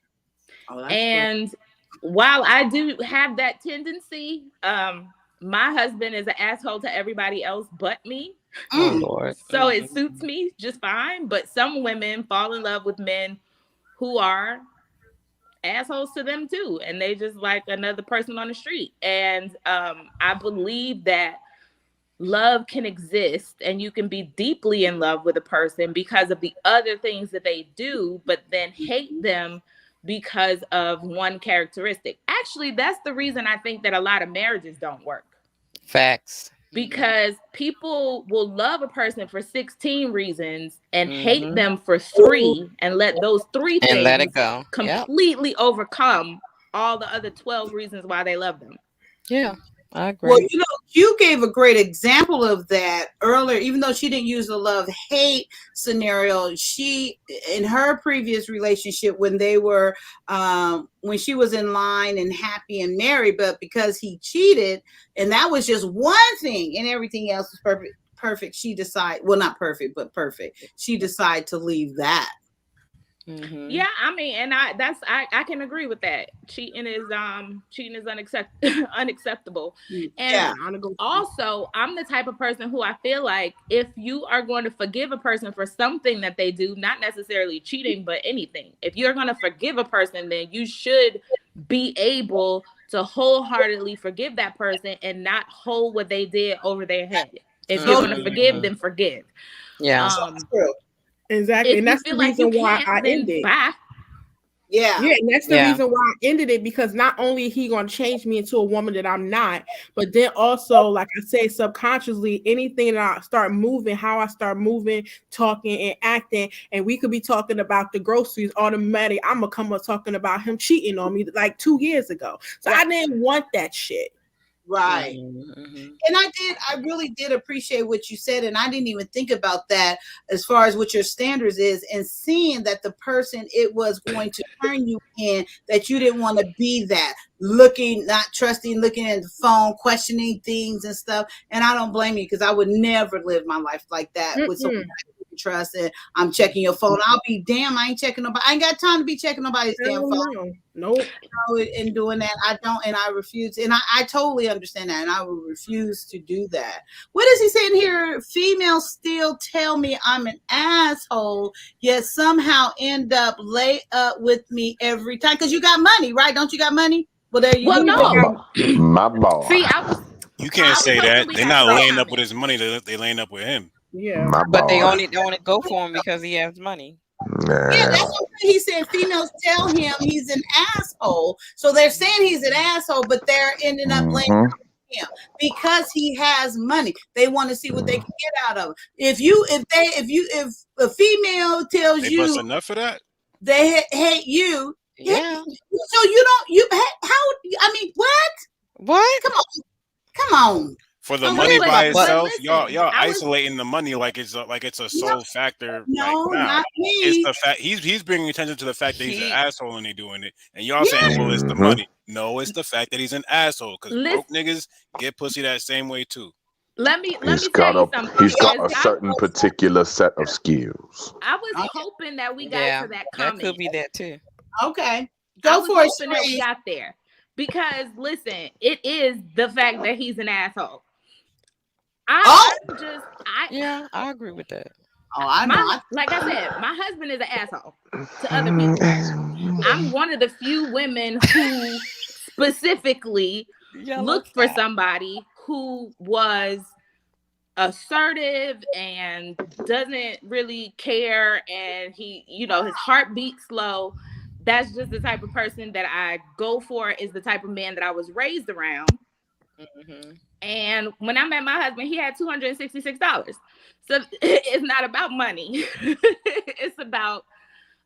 And while I do have that tendency, my husband is an asshole to everybody else but me. Oh, Lord. So it suits me just fine. But some women fall in love with men who are assholes to them too, and they just like another person on the street. And I believe that love can exist and you can be deeply in love with a person because of the other things that they do, but then hate them because of one characteristic. Actually, that's the reason I think that a lot of marriages don't work. Facts. Because people will love a person for 16 reasons and hate them for 3 and let those 3 things and let it go. Completely overcome all the other 12 reasons why they love them. Yeah, I agree. Well, you gave a great example of that earlier, even though she didn't use the love-hate scenario. She, in her previous relationship, when they were, when she was in line and happy and married, but because he cheated, and that was just one thing, and everything else was perfect. She decided, well, not perfect, but perfect. She decided to leave that. Yeah, I mean, and I can agree with that. Cheating is unacceptable. And also, I'm the type of person who I feel like if you are going to forgive a person for something that they do, not necessarily cheating, but anything, if you're going to forgive a person, then you should be able to wholeheartedly forgive that person and not hold what they did over their head. If you're going to forgive, then forgive. Yeah. Exactly. And that's the reason why I ended. Yeah, and that's the reason why I ended it, because not only is he going to change me into a woman that I'm not, but then also, like I said, subconsciously, anything that I start moving, how I start moving, talking and acting, and we could be talking about the groceries, automatic, I'm going to come up talking about him cheating on me like 2 years ago. So I didn't want that shit. Right. And I really did appreciate what you said. And I didn't even think about that as far as what your standards is, and seeing that the person it was going to turn you in, that you didn't want to be that, looking, not trusting, looking at the phone, questioning things and stuff. And I don't blame you, because I would never live my life like that with someone I didn't trust, and I'm checking your phone. I'll be damn, I ain't checking nobody. I ain't got time to be checking nobody's damn phone. Nope. And doing that, I don't, and I refuse. And I totally understand that, and I will refuse to do that. What is he saying here? Females still tell me I'm an asshole, yet somehow end up lay up with me every time. Because you got money, right? Don't you got money? Well, there you go. No. My boy. See, you can't say that. They're not laying up with his money. They're laying up with him. Yeah. My But they boss. only go for him because he has money. Yeah, Nah. that's what he said. Females tell him he's an asshole. So they're saying he's an asshole, but they're ending up blaming Mhm. him because he has money. They want to see what they can get out of it. If a female tells They you bust enough for that? they hate you, Yeah. so I mean, what? What? Come on. For the So money listen, by but itself, listen, y'all I was- isolating the money like it's a sole factor. No, Like, nah, not it's me. the fact he's bringing attention to the fact that he's an He asshole and he doing it, and y'all saying, well, it's the Mhm. money. No, it's the fact that he's an asshole because Listen, broke niggas get pussy that same way too. let me He's tell got you a something he's got because a certain particular set of skills. I was Okay. hoping that we got yeah, to that that comment. could be that too. Okay. I Go was for it, hoping that we Sharice. got there because listen, it is the fact that he's an asshole. Yeah, I agree with that. Oh, I know. Like I said, my husband is an asshole to other people. I'm one of the few women who specifically looked for somebody who was assertive and doesn't really care, and he, his heart beats slow. That's just the type of person that I go for, is the type of man that I was raised around. Mm-hmm. And when I met my husband, he had $266. So it's not about money. It's about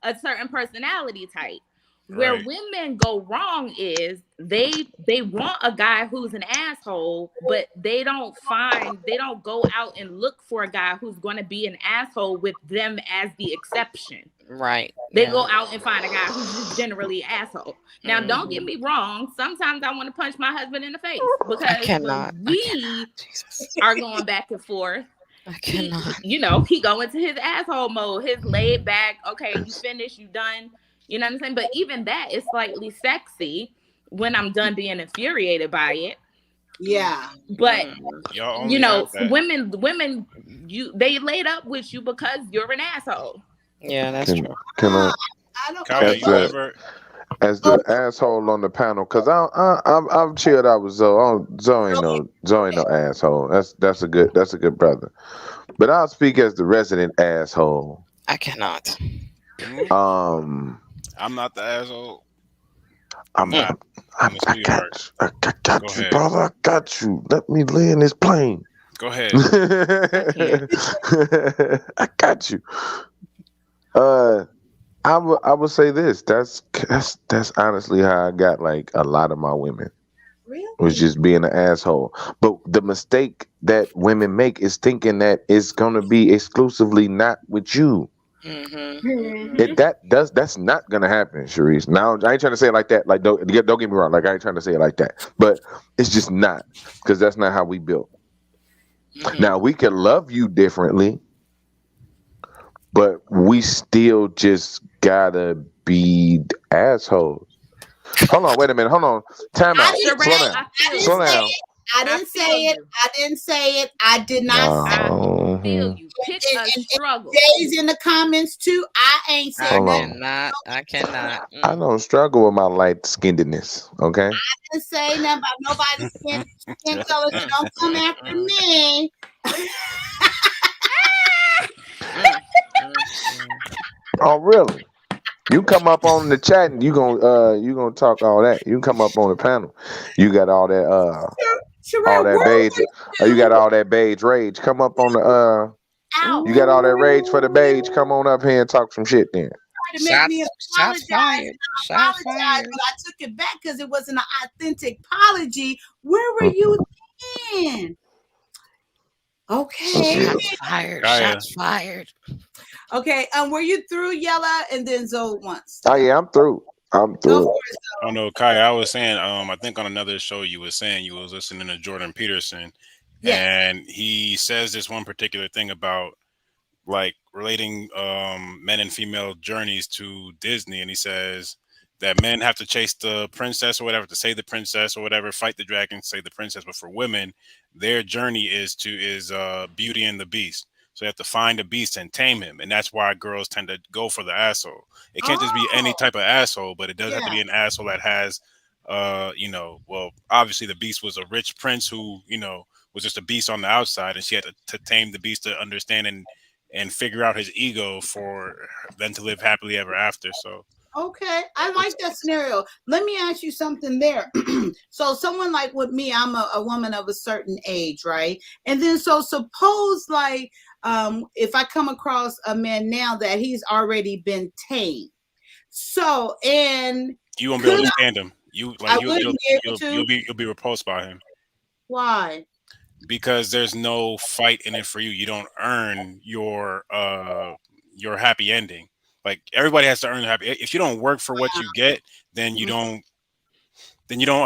a certain personality type. Where Right. women go wrong is they want a guy who's an asshole, but they don't go out and look for a guy who's going to be an asshole with them as the exception. Right. They go out and find a guy who's just generally asshole. Now, don't get Mhm. me wrong. Sometimes I want to punch my husband in the face I because cannot. when we Jesus. are going back and forth, I cannot. he go into his asshole mode, his laid back. Okay, you finished, you done. You know what I'm saying? But even that is slightly sexy when I'm done being infuriated by it. Yeah. But Y'all only have that. women, they laid up with you because you're an asshole. Yeah, that's true. Can I, I don't Kaya, As you the- ever as the asshole on the panel, because I'm chilled out with Zoe. Zoe ain't no asshole. That's a good brother. But I'll speak as the resident asshole. I cannot. I'm not the asshole. I the sweetheart. got Go you, ahead. brother. I got you. Let me lay in this plane. Go ahead. I got you. I would say this. That's honestly how I got like a lot of my women. Really? Was just being an asshole. But the mistake that women make is thinking that it's gonna be exclusively not with you. Mm-hmm. That's not gonna happen, Sharice. Now I ain't trying to say it like that. Like don't get me wrong. Like I ain't trying to say it like that. But it's just not, because that's not how we built. Mhm. Now we can love you differently, but we still just gotta be assholes. Hold on, wait a minute. Hold on. Time out. Slow down. Slow down. I didn't say it. I did not say Oh, Feel you. Pick a struggle. Jay's in the comments too. I ain't I saying Hold on. nothing. I cannot. I don't struggle with my light skinnedness. Okay. I didn't say nothing about nobody's skin color. So don't come after me. Oh, really? You come up on the chat and you gonna talk all that. You come up on the panel. You got all that all that beige. You got all that beige rage. Come up on the Ow. You got all that rage for the beige. Come on up here and talk some shit then. To make me apologize. fired. Shots fired. But I took it back because it wasn't an authentic apology. Where were you then? Okay. Shots fired. Kaya. Shots fired. Okay. Were you through Yella and then Zoe once? Oh yeah, I'm through. I'm Go through. for it, Oh no, Kaya, I was saying, I think on another show you were saying you was listening to Jordan Peterson, Yes. and he says this one particular thing about like relating men and female journeys to Disney, and he says that men have to chase the princess or whatever, to save the princess or whatever, fight the dragon, save the princess, but for women, their journey is Beauty and the Beast. So you have to find a beast and tame him, and that's why girls tend to go for the asshole. It can't just be any type of asshole, but it does have to be an asshole that has, well, obviously the beast was a rich prince who, was just a beast on the outside, and she had to tame the beast to understand and figure out his ego for them to live happily ever after. So Okay, I like that scenario. Let me ask you something there. So someone like with me, I'm a woman of a certain age, right? And then so suppose like if I come across a man now that he's already been tamed. So and you won't be able could to stand him. You I like wouldn't be able to? you'll be repulsed by him Why? because there's no fight in it for you. You don't earn your happy ending. Like everybody has to earn happy. If you don't work for what you get, then you don't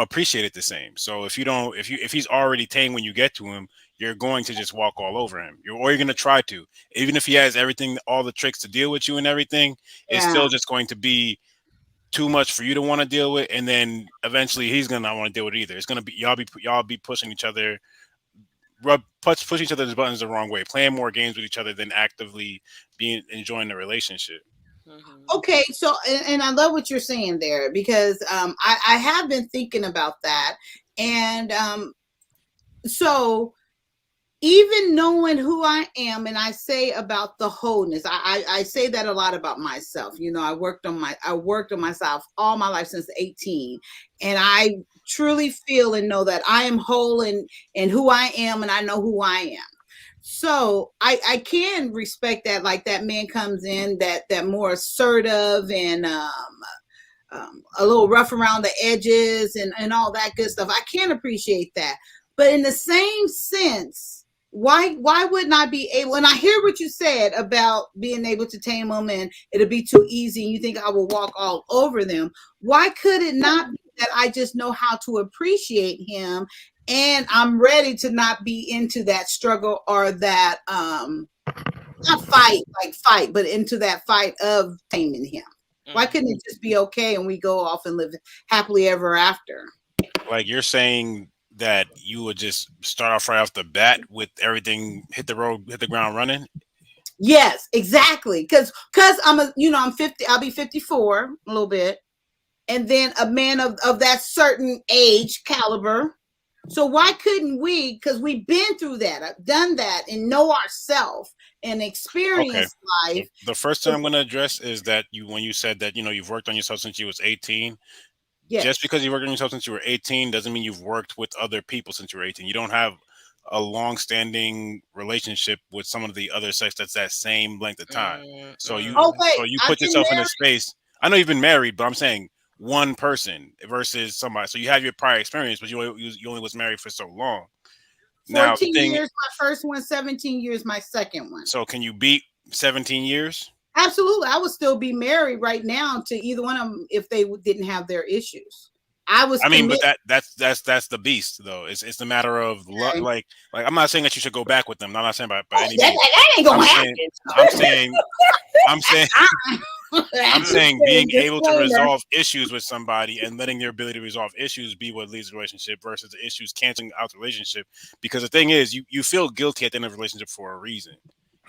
appreciate it the same. So if he's already tame when you get to him, you're going to just walk all over him. You're going to try to, even if he has everything, all the tricks to deal with you and everything, it's Yeah. still just going to be too much for you to want to deal with. And then eventually he's going to not want to deal with it either. It's going to be, y'all be pushing each other, push each other's buttons the wrong way, playing more games with each other than actively enjoying the relationship. Okay, so and I love what you're saying there because I have been thinking about that, and so even knowing who I am, and I say about the wholeness, I say that a lot about myself. You know, I worked on myself all my life since 18, and I truly feel and know that I am whole and who I am, and I know who I am. So I can respect that, like that man comes in that more assertive and a little rough around the edges and all that good stuff. I can appreciate that. But in the same sense, why wouldn't I be able, and I hear what you said about being able to tame them and it'll be too easy and you think I will walk all over them. Why could it not be that I just know how to appreciate him and I'm ready to not be into that struggle or that not fight, but into that fight of taming him? Why couldn't it just be okay and we go off and live happily ever after? Like you're saying that you would just start off right off the bat with everything hit the ground running. Yes, exactly. Because I'm 50, I'll be 54 a little bit. And then a man of that certain age caliber. So why couldn't we, because we've been through that, I've done that and know ourselves and experience life. The first thing I'm going to address is that when you said that, you've worked on yourself since you was 18. Yes. Just because you worked on yourself since you were 18 doesn't mean you've worked with other people since you were 18. You don't have a long-standing relationship with some of the other sex that's that same length of time. So you put yourself in a space. I know you've been married, but I'm saying one person versus somebody. So you have your prior experience, but you only was married for so long. 14 years, my first one, 17 years, my second one. So can you beat 17 years? Absolutely. I would still be married right now to either one of them if they didn't have their issues. But that's the beast though. It's the matter of like I'm not saying that you should go back with them. I'm not saying by any means. That ain't gonna happen. I'm saying being able to resolve issues with somebody and letting your ability to resolve issues be what leads to the relationship versus the issues canceling out the relationship. Because the thing is, you feel guilty at the end of the relationship for a reason.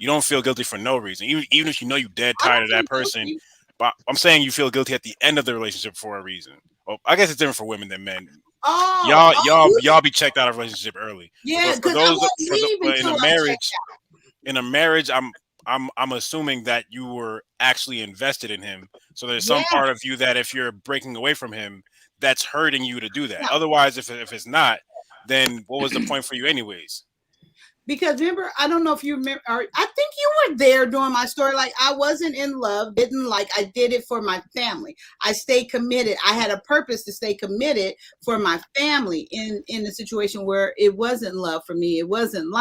You don't feel guilty for no reason. Even if you know you're dead tired of that person. Guilty. But I'm saying you feel guilty at the end of the relationship for a reason. Well, I guess it's different for women than men. Y'all be checked out of a relationship early. Yeah, but in a marriage, I'm assuming that you were actually invested in him. So there's some part of you that if you're breaking away from him, that's hurting you to do that. Yeah. Otherwise, if it's not, then what was the point for you anyways? Because remember, I don't know if you remember, I think you were there during my story. Like I wasn't in love, I did it for my family. I stayed committed. I had a purpose to stay committed for my family in a situation where it wasn't love for me. It wasn't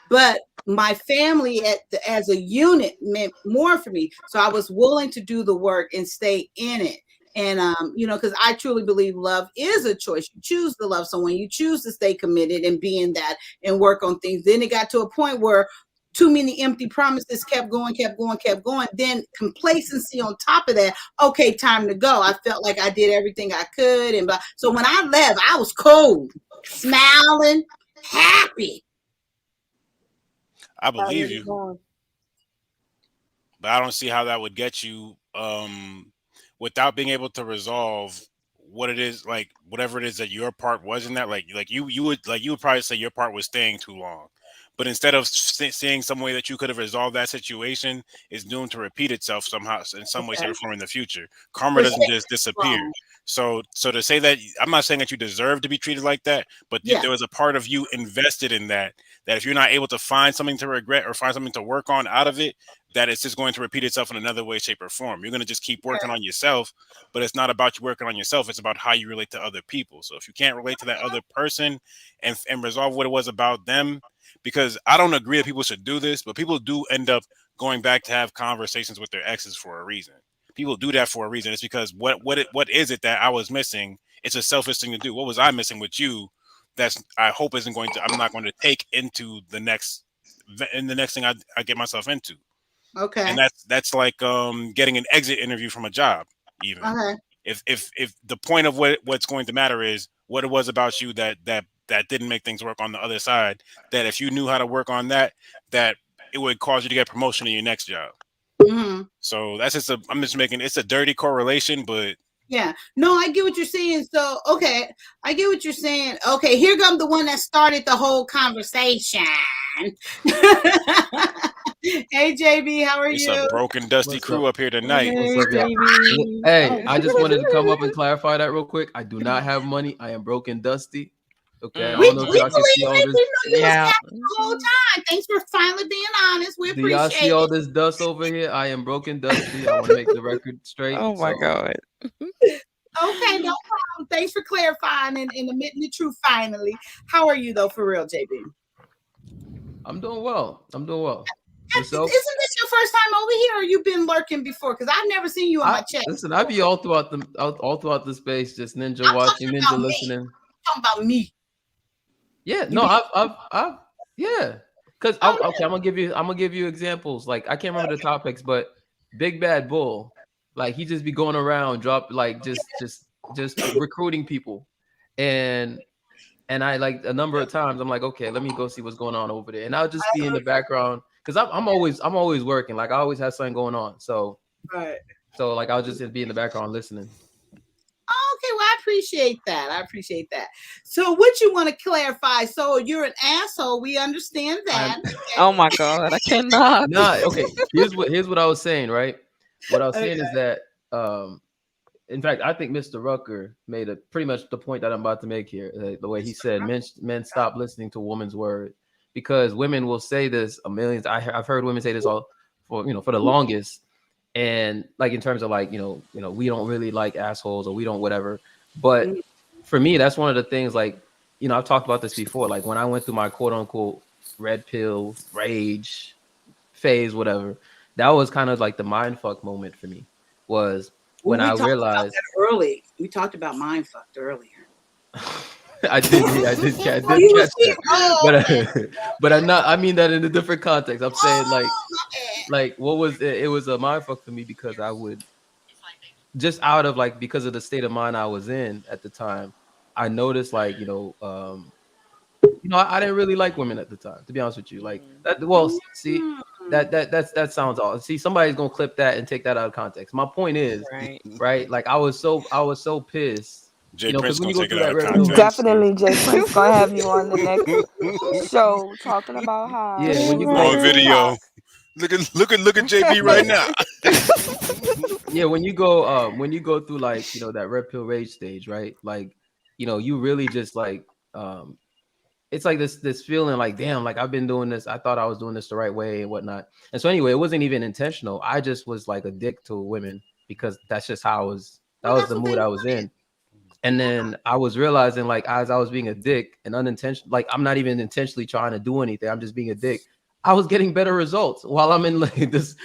but my family as a unit meant more for me. So I was willing to do the work and stay in it. And, because I truly believe love is a choice. You choose to love someone, you choose to stay committed and be in that and work on things. Then it got to a point where too many empty promises kept going. Then complacency on top of that. Okay, time to go. I felt like I did everything I could. So when I left, I was cold, smiling, happy. I believe you. But I don't see how that would get you without being able to resolve what it is, like whatever it is that your part was in that, like you would probably say your part was staying too long. But instead of seeing some way that you could have resolved that situation, is doomed to repeat itself somehow in some way, shape, or form in the future. Karma We're doesn't saying just disappear. wrong. So to say that, I'm not saying that you deserve to be treated like that, but if Yeah. there was a part of you invested in that if you're not able to find something to regret or find something to work on out of it, that it's just going to repeat itself in another way, shape, or form. You're going to just keep working on yourself, but it's not about you working on yourself. It's about how you relate to other people. So if you can't relate to that other person and resolve what it was about them, because I don't agree that people should do this, but people do end up going back to have conversations with their exes for a reason. People do that for a reason. It's because what is it that I was missing? It's a selfish thing to do. What was I missing with you? I hope I'm not going to take into the next thing I get myself into. Okay. And that's like getting an exit interview from a job. Even Okay. if the point of what's going to matter is what it was about you that didn't make things work on the other side, that if you knew how to work on that it would cause you to get promotion in your next job. Mm-hmm. So that's just I'm just making, it's a dirty correlation, but yeah, no, I get what you're saying. So, okay, I get what you're saying. Okay, here comes the one that started the whole conversation. Hey, JB, how are it's you? a broken, dusty What's crew up? up here tonight. What's up, y'all? JB. Hey, I just wanted to come up and clarify that real quick. I do not have money. I am broke and dusty. Okay, I We don't know if believe y'all can see all it. this. We know you Yeah. was happy the whole time. Thanks for finally being honest. We Do y'all appreciate see all it. this dust over here? I am broke and dusty. I want to make the record straight. Oh my so- God. Okay, no problem. Thanks for clarifying and admitting the truth finally. How are you, though, for real, JB? I'm doing well. Isn't Yourself? this your first time over here, or you've been lurking before? Because I've never seen you on my chat. Listen, I be all throughout the space, just ninja I'm watching, talking ninja about me. listening. I'm talking about me. Yeah, You no, be- I've yeah. Because Oh, okay, I'm gonna give you examples. Like I can't remember the topics, but Big Bad Bull, like he just be going around just recruiting people, and I like a number of times I'm like, okay, let me go see what's going on over there, and I'll just be in the background because I'm always working. Like I always have something going on, so Right. like I'll just be in the background listening. Okay, well, I appreciate that. So, what you want to clarify? So, you're an asshole. We understand that. Oh my God. I cannot. Nah, okay. Here's what I was saying, right? What I was saying is that in fact, I think Mr. Rucker made a pretty much the point that I'm about to make here. The way he said men stop listening to woman's word, because women will say this a million. I've heard women say this all for the longest, and like in terms of like we don't really like assholes or we don't whatever. But for me, that's one of the things. Like I've talked about this before. Like when I went through my quote unquote red pill rage phase, whatever, that was kind of like the mind fuck moment for me. Was when I realized early. We talked about mind fucked earlier. I did catch that. But I'm not. I mean that in a different context. I'm saying like what was it? It was a mind fuck for me because I would just out of like because of the state of mind I was in at the time. I noticed like I didn't really like women at the time, to be honest with you. Like that. Well, see that sounds all. See, somebody's gonna clip that and take that out of context. My point is right. Like I was so pissed. Jay Prince when gonna you go take it through out of that context. Definitely, Jay Prince gonna have you on the next show talking about how. Yeah, when you go on video, look at JB right now. Yeah, when you go through like that red pill rage stage, right? Like you really just like it's like this feeling like damn, like I've been doing this. I thought I was doing this the right way and whatnot. And so anyway, it wasn't even intentional. I just was like a dick to women because that's just how I was. That was the mood I was in. And then I was realizing, like, as I was being a dick and unintentional, like I'm not even intentionally trying to do anything. I'm just being a dick. I was getting better results while I'm in like this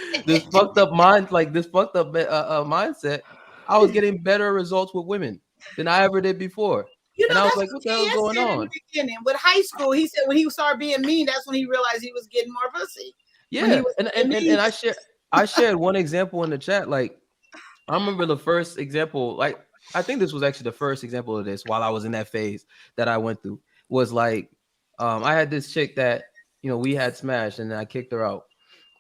fucked up mind, like this fucked up mindset. I was getting better results with women than I ever did before. And I was like, what the hell's going on? With high school, he said when he started being mean, that's when he realized he was getting more pussy. Yeah, and I shared one example in the chat. Like I remember the first example, like I think this was actually the first example of this while I was in that phase that I went through, was like I had this chick that we had smashed and then I kicked her out.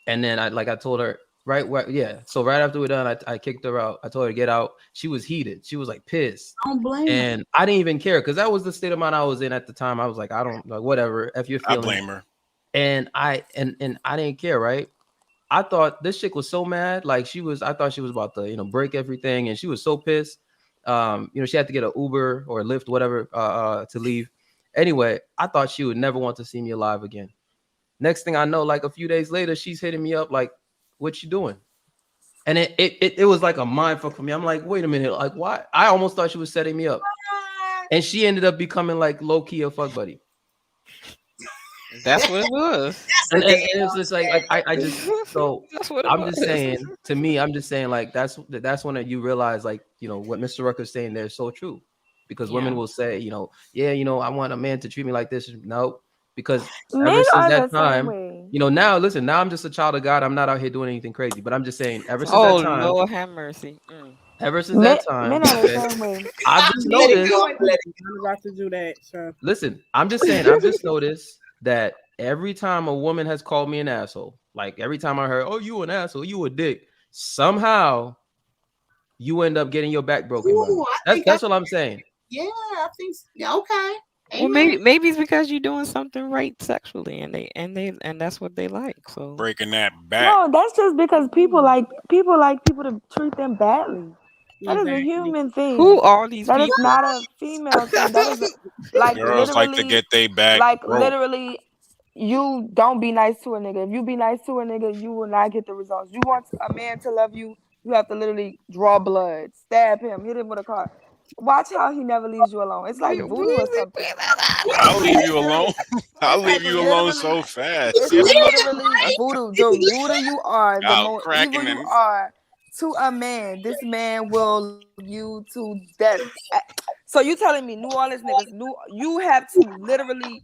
And then I told her right? Yeah. So right after we're done, I kicked her out. I told her to get out. She was heated. She was like pissed. Don't blame her. And I didn't even care because that was the state of mind I was in at the time. I was like, I don't like whatever. If you're I feeling, blame her. and I didn't care, right? I thought this chick was so mad, like I thought she was about to, break everything, and she was so pissed. She had to get an Uber or a Lyft, whatever, to leave. Anyway, I thought she would never want to see me alive again. Next thing I know, like a few days later, she's hitting me up like, "What you doing?" And it was like a mind fuck for me. I'm like, wait a minute, like why? I almost thought she was setting me up, and she ended up becoming like low key a fuck buddy. That's what it was. And it's just like I just so That's what it I'm was. just saying, to me, I'm just saying like that's when you realize like what Mr. Rucker's saying there is so true, because women will say I want a man to treat me like this. No, because Men ever since are that the same time, way. now listen, now I'm just a child of God. I'm not out here doing anything crazy, but I'm just saying ever since Oh that time, Lord, have mercy. ever since Men, that time, men are the okay, same way. I've just Let it noticed. go. Let it I'm about to do that. So Listen, I'm just saying, I've just noticed that every time a woman has called me an asshole, like every time I heard, "Oh, you an asshole, you a dick," somehow you end up getting your back broken, Ooh, bro. I think That's what I'm saying. yeah, I think yeah, okay. Well, Amen. maybe it's because you're doing something right sexually, and that's what they like. So Breaking that back. No, that's just because people like people to treat them badly. That is a exactly. human who thing. are these That is people? not a female thing. That is like Girls like to literally, get they back broke. literally. You don't be nice to a nigga. If you be nice to a nigga, you will not get the results. You want a man to love you, you have to literally draw blood, stab him, hit him with a car. Watch how he never leaves you alone. It's like voodoo or something. I'll leave you alone. I'll It's leave like you alone literally, so fast. it's literally voodoo. The ruder you are, the Out more cracking evil you and are to a man, this man will love you to death. So you telling me New Orleans niggas, you have to literally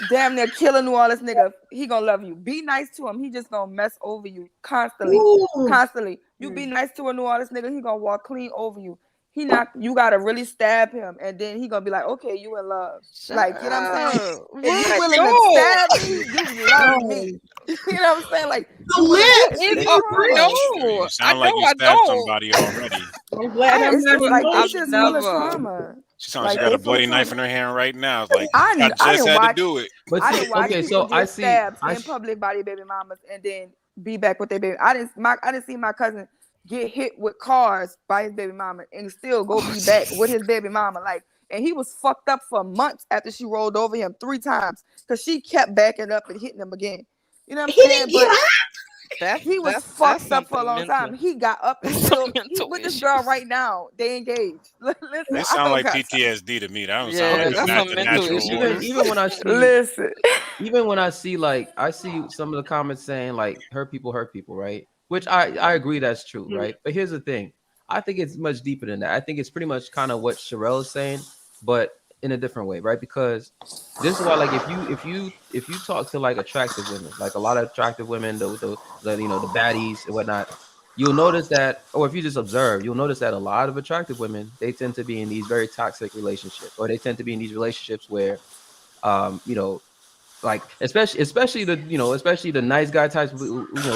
damn near kill a New Orleans nigga. He gonna love you. Be nice to him. He just gonna mess over you constantly. Ooh. Constantly. You be nice to a New Orleans nigga, he gonna walk clean over you. You gotta really stab him, and then he gonna be like, okay, you in love. Like, you know what I'm saying? If you willing to stab me, you love me. You know what I'm saying? Like, The lips. it's you sound like you stabbed somebody already. I'm glad I'm it's not just like emotional. it's just full of trauma. She sounds like Like, she got a they full of bloody knife trauma. in her hand right now. It's like I I just didn't had watch. to do it. But I see, didn't watch okay, people so I get see. stabbed in public by their baby mamas and then be back with their baby. I didn't see my cousin get hit with cars by his baby mama and still go be back with his baby mama. Like, and he was fucked up for months after she rolled over him 3 times because she kept backing up and hitting him again. You know what I'm He saying? didn't get But That's he was that's fucked up for a something long mental. time. He got up and Some still he mental with this issues. girl right now. They engaged. Listen, That I sound don't like got PTSD to me. That don't Yeah, sound like Okay, a that's some mental natural issues. order. even when I see listen. even when I see like I see some of the comments saying like hurt people, right? Which I agree that's true, right? But here's the thing. I think it's much deeper than that. I think it's pretty much kind of what Sherelle is saying, but in a different way, right? Because this is why, like, if you talk to like attractive women, like a lot of attractive women, the baddies and whatnot, you'll notice that, or if you just observe, you'll notice that a lot of attractive women, they tend to be in these very toxic relationships, or they tend to be in these relationships where, like especially the nice guy types,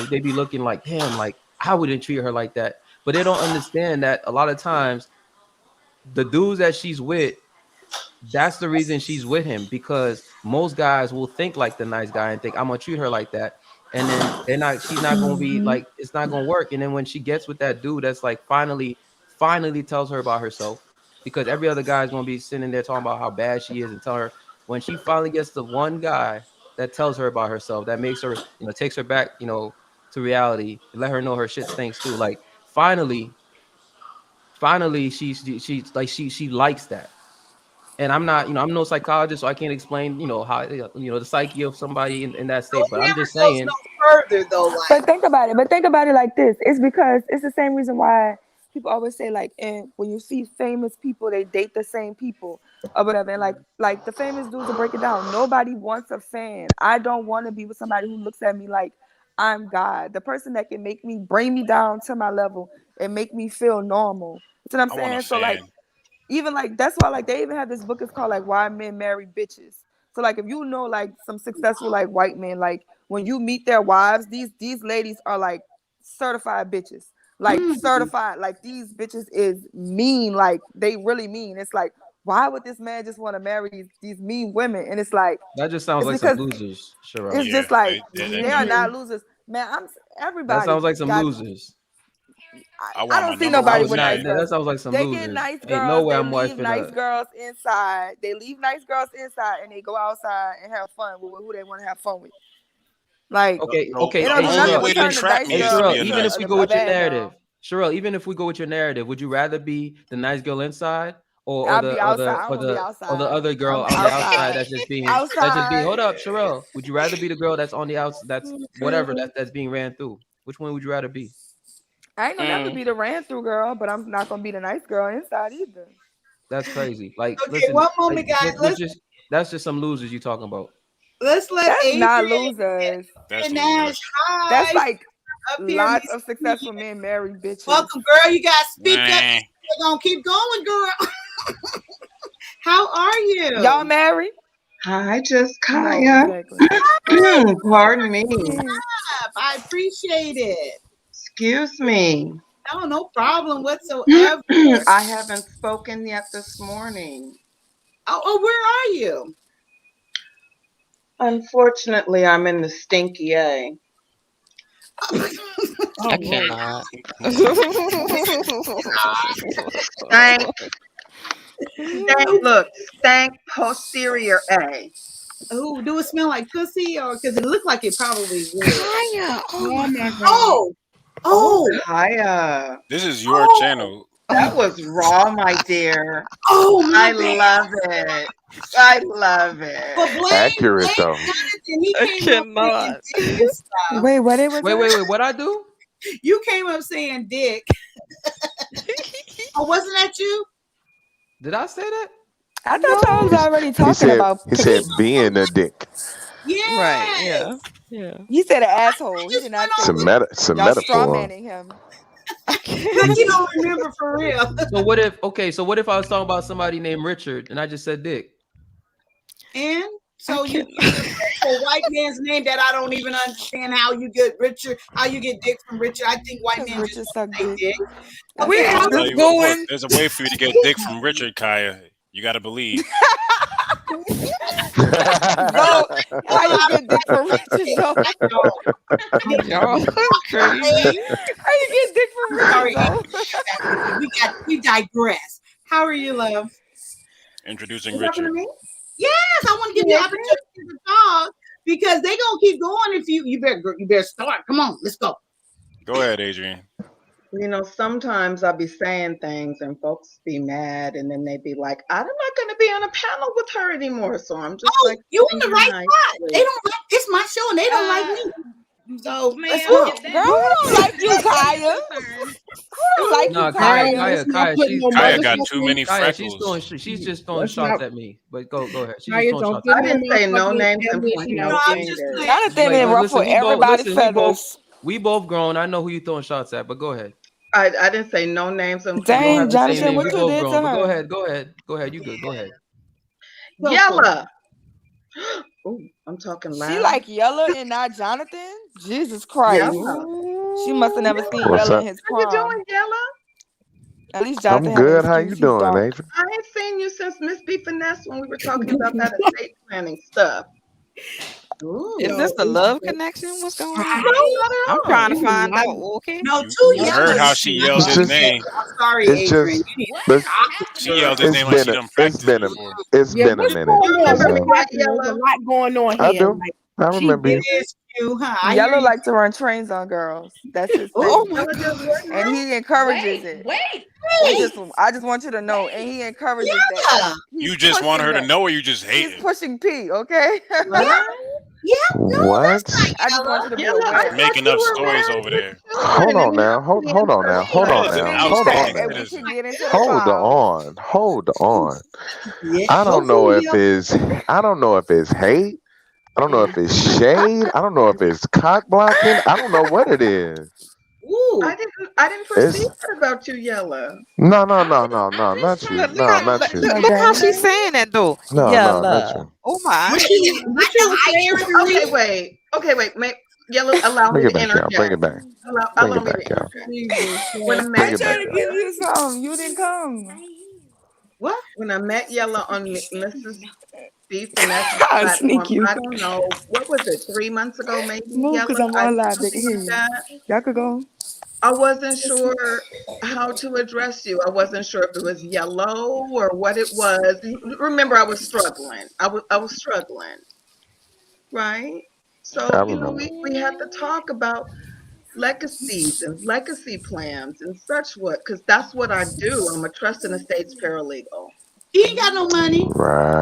they be looking like, damn, like I wouldn't treat her like that, but they don't understand that a lot of times the dudes that she's with, that's the reason she's with him, because most guys will think like the nice guy and think I'm gonna treat her like that, and then she's not gonna be like, it's not gonna work. And then when she gets with that dude that's like finally tells her about herself, because every other guy is gonna be sitting there talking about how bad she is, and tell her, when she finally gets the one guy that tells her about herself, that makes her, takes her back, to reality, and let her know her shit stinks too. Like finally she likes that. And I'm not, I'm no psychologist, so I can't explain, how, the psyche of somebody in that state. But I'm just saying. Further though, like, But think about it like this. It's because it's the same reason why people always say, like, and when you see famous people, they date the same people or whatever. And like the famous dudes, to break it down, nobody wants a fan. I don't want to be with somebody who looks at me like I'm God. The person that can bring me down to my level and make me feel normal. You know what I'm I want saying? a So like, fan. even like, that's why like they even have this book, it's called like Why Men Marry Bitches. So like, if like some successful like white men, like when you meet their wives, these ladies are like certified bitches. Like certified, like these bitches is mean, like they really mean. It's like, why would this man just want to marry these mean women? And it's like, That just sounds it's like some because losers, Sherelle. it's Yeah, just like they they are do. not losers, man. Everybody. That sounds like some got- losers. I I want my don't see number nobody one with nice snack. That girls. sounds like some They losers. get nice Ain't girls. no way They I'm leave wifing nice up. girls inside. They leave nice girls inside, and they go outside and have fun with who they want to have fun with. Like, Okay, No, okay. it the don't Hey, do nothing only Sherelle, but way to turn the trap nice me hey, is to girl be Sherelle, a even if nice we into go a with your bad narrative, girl. Sherelle, even if we go with your narrative, would you rather be the nice girl inside or I'll be outside. I don't want to be or the outside. other girl I'm on the outside outside. that's just being Outside. hold up, Sherelle. Would you rather be the girl that's on the outside, that's whatever that's being ran through? Which one would you rather be? I ain't gonna never be the ran through girl, but I'm not gonna be the nice girl inside either. That's crazy. Like, Okay, listen, one moment, guys. that's just some losers you talking about. Let's let That's Adrian not losers. That's and Nash losers. hi. That's like up here. lots of successful men married bitches. Welcome, girl. You gotta speak up. Nah. We're gonna keep going, girl. How are you? Y'all married? Hi, Jessica. No, exactly. Pardon me. I appreciate it. Excuse me. No problem whatsoever. I haven't spoken yet this morning. Oh, where are you? Unfortunately, I'm in the stinky A. I cannot. Stank posterior A. Oh, do it smell like pussy, or because it looked like it probably would? Kaya, Oh my god. Oh, Kaya. This is your channel. That was raw, my dear. Oh, my I bad. love it. I love it. But Accurate though. Jonathan, he came up saying dick and stuff. Wait, what it was? Wait, what I do? You came up saying dick. Oh, wasn't that you? Did I say that? I thought y'all was already He talking said about. he said being a dick. Yeah. Right, yeah. Yeah. He said an asshole. He did not say It's a y'all straw metaphor. manning him. Like you don't remember for real. So what if I was talking about somebody named Richard and I just said Dick? And so you a white man's name that I don't even understand how you get Richard, how you get dick from Richard. I think white men just suck say dick. Okay, I'll I'm tell just you what, going. look, there's a way for you to get dick from Richard, Kaya. You gotta believe. Bro, how you get dick from Richard? Y'all crazy. How you get dick from Richard? Sorry, we digress. How are you, love? Introducing Richard. Yes, I want to give you the opportunity to talk because they gonna keep going if you better start. Come on, let's go. Go ahead, Adrian. You know, sometimes I'll be saying things and folks be mad and then they be like, I'm not going to be on a panel with her anymore. So I'm just like, you in the right nicely. spot. They don't like it's my show and they don't like me. So let's Girl, go. who don't like you, Kaya? Who don't like No, you, Kaya, Kaya got too many Kaya, freckles. she's just throwing shots at me. But go ahead. She's Kaya, just throwing don't shots put at I me. didn't say no names and point No, no I'm just fingers. saying. Jonathan didn't ruffle everybody's feathers. We both grown. I know who you throwing shots at, but go ahead. I didn't say no names and We don't have Dang, the same Jonathan, name. what We you both did grown, to but her? go ahead. You good? Go ahead. Yella. Oh, I'm talking loud. She like Yella and not Jonathan? Jesus Christ. Yella. She must have never seen What's Yella up? in his How you prom. doing, Yella? At least Jonathan I'm had an good. How you excuse. He's doing, dark. Adrian? I ain't seen you since Miss B Finesse when we were talking about that estate planning stuff. Ooh. Is this the love connection? What's going on? I'm all. trying to find out. Okay. No, You heard how she yelled It's his just- name. I'm sorry, It's Adrian. just, You need to but stop. She yelled his it's name like she been done practiced before. it's Yeah, been a what's minute. going on? So, There's a lot going on I here. do. Like, I remember you. It is you, huh? I Yellow hear you. like to run trains on girls. That's his thing. Oh my Yella just what now? And he encourages it. I just want you to know. And he encourages that. He's You just want her pushing to that. know, or you just hate He's it? pushing P, okay? What? I just want you to be Yella, I aware. thought Making you up were stories married over there. Hold on now. Hold on now. Hold on Yella's an now. Hold on outstanding now. And we citizen. can get into the Hold file. on. Hold on. Yeah. I don't know if Hopefully, it's hate. I don't know if it's shade. I don't know if it's cock blocking. I don't know what it is. Ooh. I didn't perceive that about you, Yella. No, not you. Look No, how, not you. look how she's saying that though. No, Yeah, not you. Oh my. I can hire Okay, wait. Yellow, allow me Bring it to back, y'all. Bring interject. it back. Allow Bring it me back, to y'all. interject. Jesus When I Christ. Bring met it Trying back, to Yella, give y'all. you some. You didn't come. What? when I met Yella on Mrs. B. Finesse's I'll sneak platform, you. I don't know, what was it, 3 months ago, maybe, Move, Yella? because I'm I on live. They can something hear like you. that. Y'all could go. I wasn't sure how to address you. I wasn't sure if it was yellow or what it was. Remember, I was struggling. I was struggling, right? I So, remember. we had to talk about legacies and legacy plans and such what, because that's what I do. I'm a trust and estates paralegal. He ain't got no money.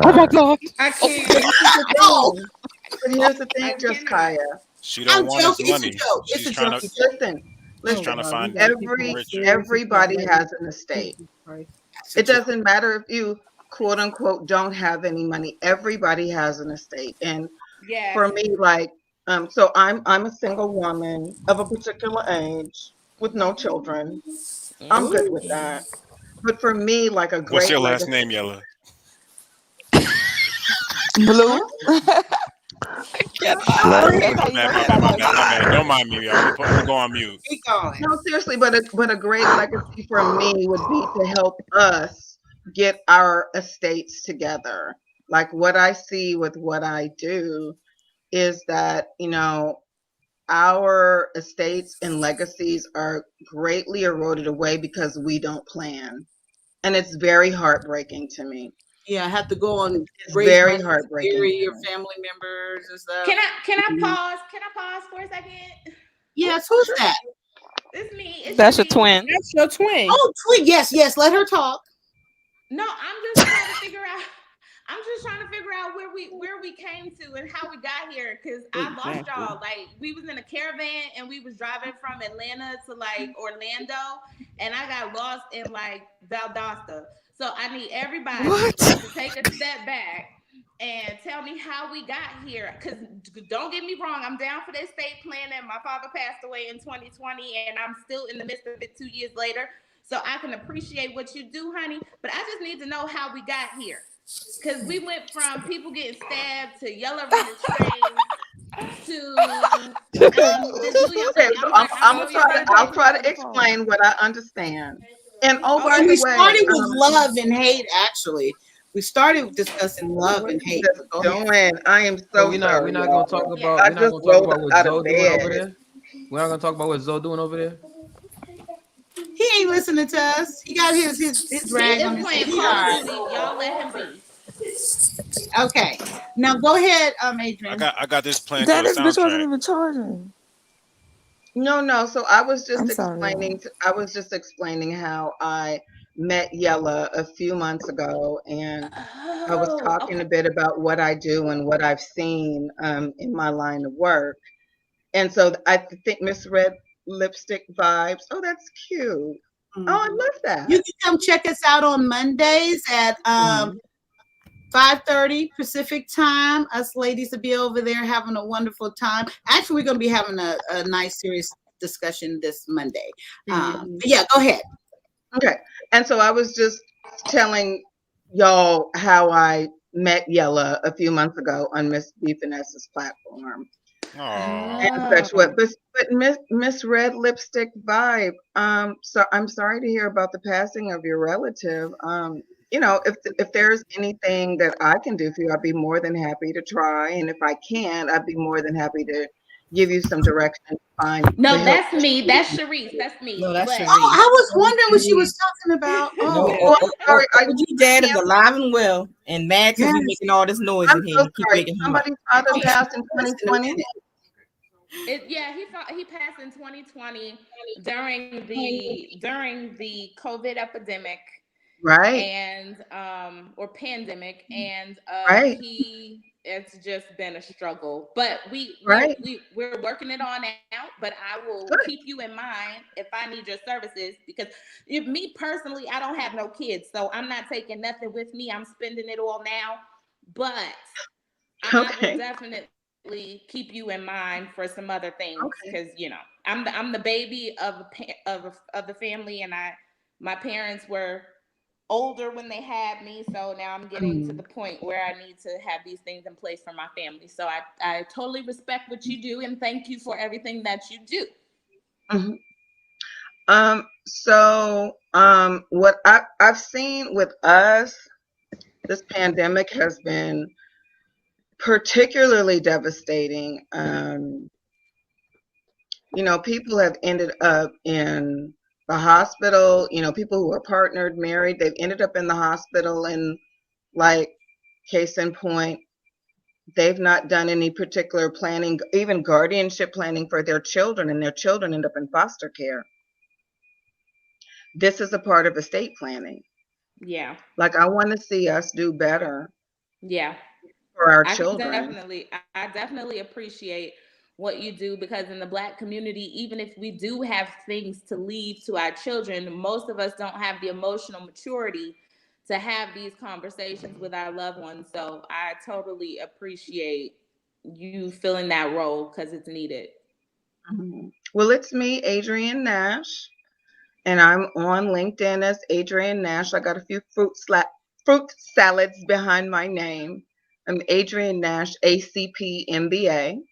Oh my Right. God. I But can't. here's the Oh, thing. But here's the thing, I just cannot. Kaya. She I'm don't want his joking. It's a money. joke. It's She's a trying joke. to Listen, she's Oh trying to God, we find gotta keep it Richard. serious. everybody has an estate. Jesus Christ. It's a It joke. doesn't matter if you quote unquote don't have any money. Everybody has an estate. And Yes. for me, like, so I'm a single woman of a particular age with no children. I'm good with that. But for me, like a What's great your last legacy. name, Yella? Blue. Last That's how My you bad, know my she bad, got my no bad, my bad. kids. Don't mind me, y'all. I'm gonna go on mute. Keep going. No, seriously, but a great legacy for me would be to help us get our estates together. Like what I see with what I do is that, our estates and legacies are greatly eroded away because we don't plan. And it's very heartbreaking to me. Yeah, I have to go on It's raise very money to heartbreaking bury to your me. family members and stuff. Can I pause? Can I pause for a second? Yes, who's that? It's me. It's That's your Sharice. twin. That's your twin. Oh, tweet. Yes. Let her talk. No, I'm just trying to figure out. I'm just trying to figure out where we came to and how we got here. Cause I lost Exactly. y'all. Like we was in a caravan and we was driving from Atlanta to like Orlando, and I got lost in like Valdosta. So I need everybody What? to take a step back and tell me how we got here. Cause don't get me wrong, I'm down for the estate planning. My father passed away in 2020, and I'm still in the midst of it 2 years later. So I can appreciate what you do, honey. But I just need to know how we got here. Because we went from people getting stabbed to yellow running trains to the Julia Okay, lady. so I'm like, I I'm know gonna your try to name. I'll try to On the phone. explain what I understand. And oh, Oh, by and the we way, started with love and hate, actually. We started discussing love what and is hate. this Go ahead. doing? I am So so we're sorry, not y'all. gonna talk Yeah. about I we're not just gonna talk rolled about what out Zoe of doing over bed. there. We're not gonna talk about what Zoe doing over there. He ain't listening to us. He got his He drag on is his playing head. Call of All Duty. Y'all let him be. right. Okay. Now go ahead, I Adrian. got this playing through Dad, the this bitch wasn't soundtrack. even charging. No. So I was just I'm sorry, y'all. explaining how I met Yella a few months ago, and I was Oh, talking okay. a bit about what I do and what I've seen in my line of work. And so I think Miss Red Lipstick Vibes. Oh, that's cute. Oh, I Mhm. love that. You can come check us out on Mondays at Mhm. 5:30 Pacific time. Us ladies will be over there having a wonderful time. Actually, we're going to be having a nice, serious discussion this Monday. But yeah, go ahead. Okay. And so I was just telling y'all how I met Yella a few months ago on Miss B. Finesse's platform. Oh, And such what, but Miss Red Lipstick Vibe. So I'm sorry to hear about the passing of your relative. If there's anything that I can do for you, I'd be more than happy to try. And if I can, I'd be more than happy to give you some direction to No, help. that's me. That's Sharice. That's me. No, that's But Oh, I Sharice. was wondering what she was talking about. No, Oh, Oh, I'm sorry. your dad is alive and well and mad because Yes, we making all this noise I'm in here so and keep sorry. waking him up. Somebody's father okay. passed in Listen in a 2020. minute. he passed in 2020 during the COVID epidemic Right, and or pandemic, and right, it's just been a struggle, but right. we're working it on out. But I will Good. keep you in mind if I need your services, because if me personally, I don't have no kids, so I'm not taking nothing with me. I'm spending it all now, but I will Okay, definitely keep you in mind for some other things, okay. because I'm the baby of the family, and my parents were older when they had me, so now I'm getting to the point where I need to have these things in place for my family. So I totally respect what you do, and thank you for everything that you do. What I've seen with us, this pandemic has been particularly devastating. People have ended up in the hospital, people who are partnered, married, they've ended up in the hospital, and like, case in point, they've not done any particular planning, even guardianship planning for their children, and their children end up in foster care. This is a part of estate planning. Yeah. Like, I want to see us do better. Yeah. For our I children. I definitely appreciate what you do, because in the Black community, even if we do have things to leave to our children, most of us don't have the emotional maturity to have these conversations with our loved ones. So I totally appreciate you filling that role, because it's needed. Well, it's me, Adrienne Nash, and I'm on LinkedIn as Adrienne Nash. I got a few fruit salads behind my name. I'm Adrienne Nash, ACP MBA.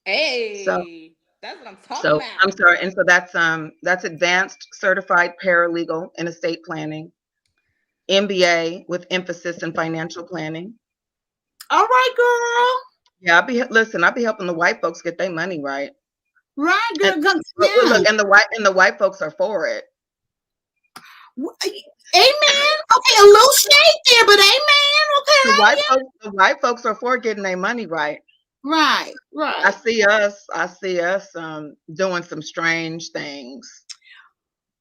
Hey, so that's what I'm talking about. I'm sorry, and so that's advanced certified paralegal in estate planning, MBA with emphasis in financial planning. All right, girl. Yeah, I'll be helping the white folks get their money right. Right, girl. And, look, and the white folks are for it. Amen. Okay, a little shade there, but amen. Okay. The white folks are for getting their money right. Right. I see us doing some strange things.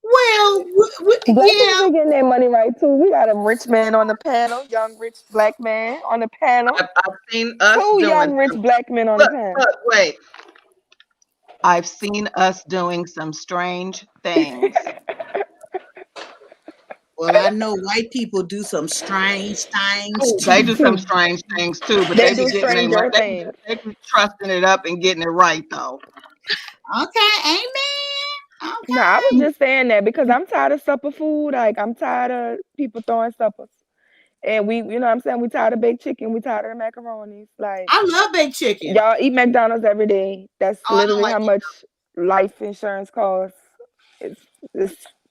Well, Black people getting their money right too. We got a rich man on the panel, young rich Black man on the panel. I've seen us two young rich Black men on the panel. Wait. I've seen us doing some strange things. Well, I know white people do some strange things too. They do some strange things too, but they be trusting it up and getting it right though. Okay, amen. Okay. No, I was just saying that because I'm tired of supper food. Like, I'm tired of people throwing suppers. And we, you know what I'm saying? We tired of baked chicken. We tired of the macaronis. Like, I love baked chicken. Y'all eat McDonald's every day. That's literally how much life insurance costs. It's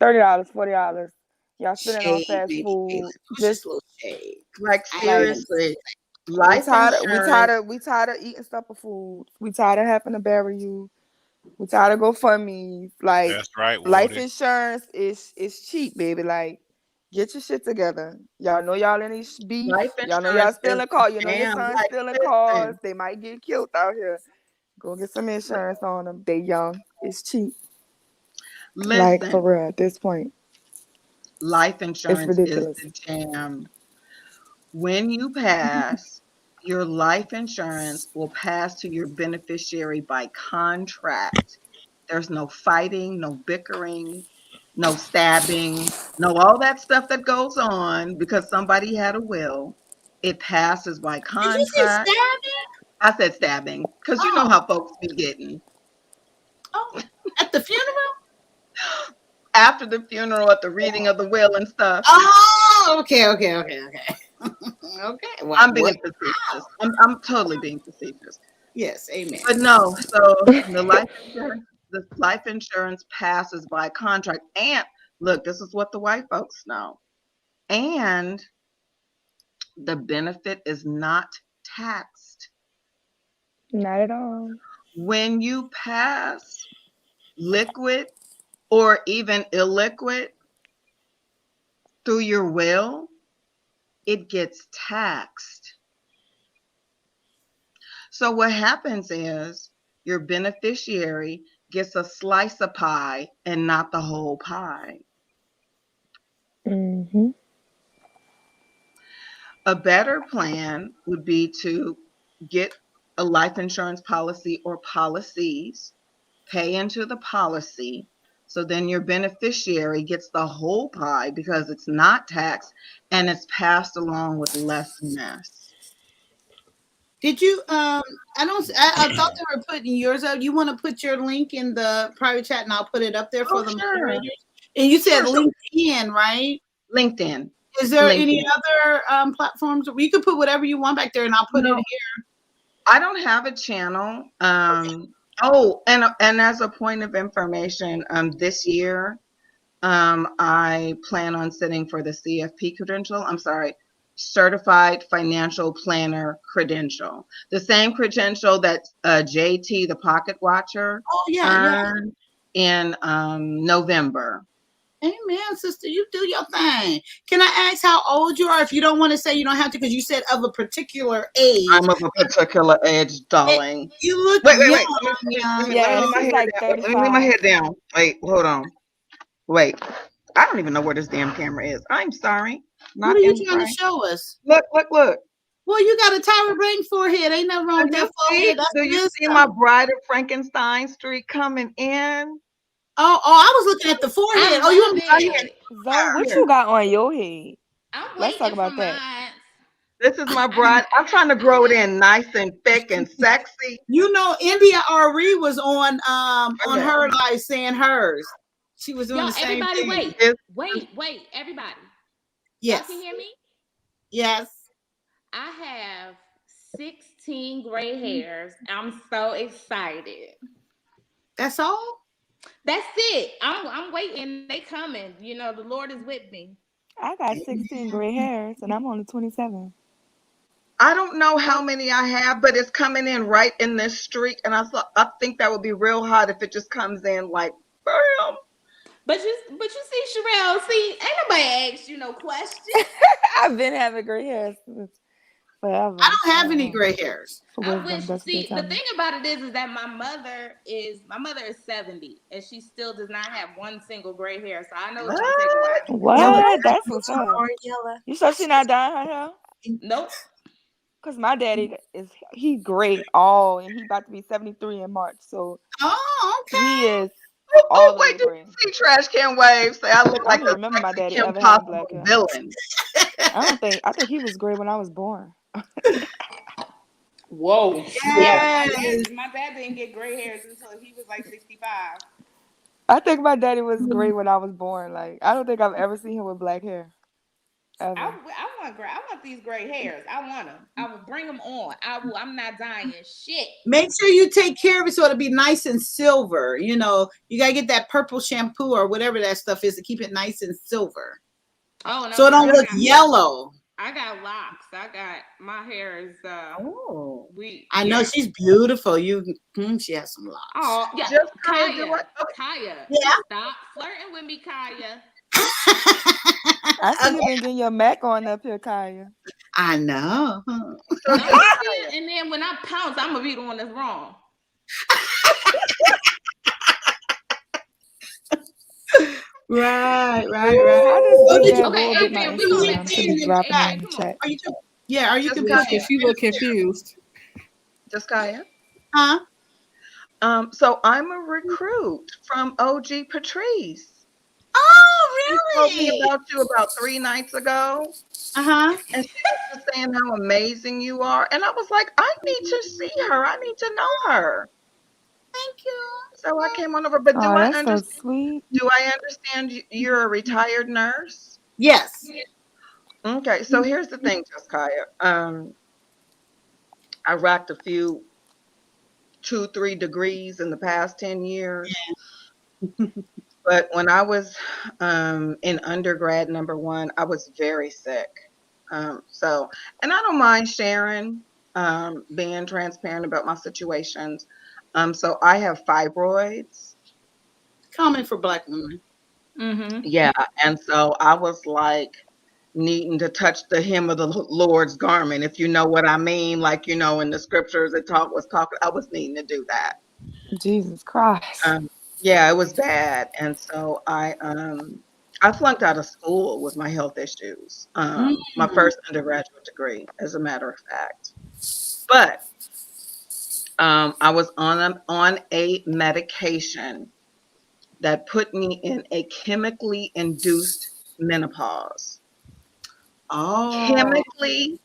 $30, $40. Y'all spending on fast food. Just like seriously. Life insurance. We tired of eating supper food. We tired of having to bury you. We tired of GoFundMe. Like, that's right. Life insurance is cheap, baby. Like, get your shit together. Y'all know y'all in these beef. Y'all know y'all stealing cars. You know your son's stealing cars. They might get killed out here. Go get some insurance on them. They young. It's cheap. Like, for real, at this point. Life insurance is the jam. When you pass, your life insurance will pass to your beneficiary by contract. There's no fighting, no bickering, no stabbing, no all that stuff that goes on because somebody had a will. It passes by contract. Did you say stabbing? I said stabbing because you know how folks be getting. Oh, at the funeral? After the funeral, at the reading of the will and stuff. Oh, okay. Okay. Well, I'm being facetious. I'm totally being facetious. Yes, amen. But no, so the life insurance passes by contract. And look, this is what the white folks know. And the benefit is not taxed. Not at all. When you pass liquid or even illiquid through your will, it gets taxed. So what happens is your beneficiary gets a slice of pie and not the whole pie. Mm-hmm. A better plan would be to get a life insurance policy or policies, pay into the policy, so then your beneficiary gets the whole pie because it's not taxed and it's passed along with less mess. Did you I thought they were putting yours up. You want to put your link in the private chat and I'll put it up there for the moderators? And you said LinkedIn, right? LinkedIn. Is there any LinkedIn. other platforms? You could put whatever you want back there, and I'll put it No, here. I don't have a channel. Oh, and as a point of information, this year, I plan on sitting for the CFP credential. I'm sorry, Certified Financial Planner credential. The same credential that JT, the Pocket Watcher, Oh yeah, earned in November. Amen, sister. You do your thing. Can I ask how old you are? If you don't want to say, you don't have to, because you said of a particular age. I'm of a particular age, darling. You look wait. young. Let me Yeah, lay my she's head like down. Let me lay my 35. head down. Wait, hold on. Wait. I don't even know where this damn camera is. I'm sorry. What are you trying to show us? Look. Well, you got a Tyra Banks forehead. Ain't nothing wrong with that forehead. That's Do you see wisdom. my Bride of Frankenstein streak coming in? Oh, I was looking at the forehead. Oh, you want Zoe, what you got on your head? Let's talk about that. This is my bride. I'm trying to grow it in nice and thick and sexy. You know, India Ari was on her live saying hers. She was doing the same everybody thing. wait, everybody. Yes. Y'all can hear me? Yes. I have 16 gray hairs. I'm so excited. That's all? That's it. I'm waiting. They coming. You know, the Lord is with me. I got 16 gray hairs and I'm only 27. I don't know how many I have, but it's coming in right in this streak. And I think that would be real hot if it just comes in like bam. But you see, Sherelle, ain't nobody asked you no questions. I've been having gray hairs forever. I don't have any gray hairs. I wish. See, the thing about it is that my mother is 70 and she still does not have one single gray hair. So I know it's gonna take a while. What? That's what's up. You sure she not dyeing her hair? Nope. Cause my daddy he gray all, and he about to be 73 in March. So okay. He is. Oh wait, did you see Trash Can Wave? Say I look like I don't remember my daddy Kim ever having Possible black hair. villain. I think he was gray when I was born. Whoa. Yes. My dad didn't get gray hairs until he was like 65. I think my daddy was gray when I was born. Like I don't think I've ever seen him with black hair. Ever. I want these gray hairs. I want them. I will bring them on. I'm not dying shit. Make sure you take care of it so it'll be nice and silver. You know, you gotta get that purple shampoo or whatever that stuff is to keep it nice and silver. Oh no! So it don't look yellow. I got locks. My hair is. I know she's beautiful. She has some locks. Oh yeah, Just Kaya. Yeah. Stop flirting with me, Kaya. I see you been getting your Mac on up here, Kaya. I know. And then when I pounce, I'm gonna be the one that's wrong. Right. Okay, Adrian, we gonna let you drop in the chat. Are you confused? She look confused. Just Kaya? Huh? So I'm a recruit from OG Patrice. Oh, really? She told me about you about 3 nights ago. Uh-huh. And she was just saying how amazing you are. And I was like, I need to see her. I need to know her. Thank you. So I came on over. But do I understand? So sweet. Do I understand you're a retired nurse? Yes. Okay. So here's the thing, Jessica. I racked a few 2-3 degrees in the past 10 years. Yeah. But when I was in undergrad, number one, I was very sick. And I don't mind sharing, being transparent about my situations. So I have fibroids. Common for Black women. Mm-hmm. Yeah. And so I was like needing to touch the hem of the Lord's garment, if you know what I mean. Like, in the scriptures, I was needing to do that. Jesus Christ. Yeah, it was bad. And so I flunked out of school with my health issues. My first undergraduate degree, as a matter of fact. But I was on a medication that put me in a chemically induced menopause. Oh. Chemically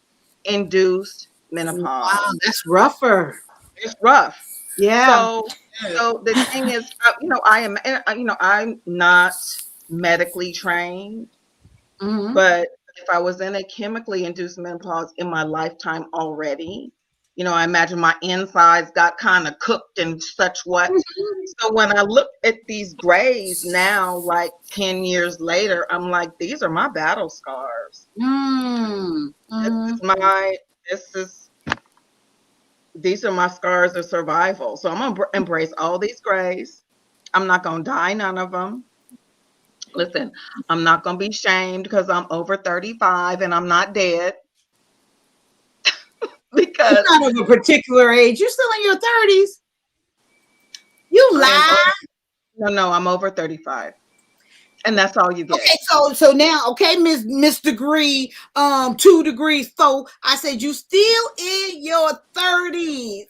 induced menopause. Wow, that's rougher. It's rough. Yeah. So the thing is, I'm not medically trained, Mhm. But if I was in a chemically induced menopause in my lifetime already, you know, I imagine my insides got kind of cooked and such what. So when I look at these grays now, like 10 years later, I'm like, these are my battle scars. Mm. These are my scars of survival. So I'm gonna embrace all these grays. I'm not gonna dye none of them. Listen, I'm not gonna be shamed because I'm over 35 and I'm not dead. Because You're not of a particular age. You're still in your 30s. You lie. No, I'm over 35. And that's all you get. Okay, so now, okay, Miss Degree, 2 degrees. So I said you still in your 30s.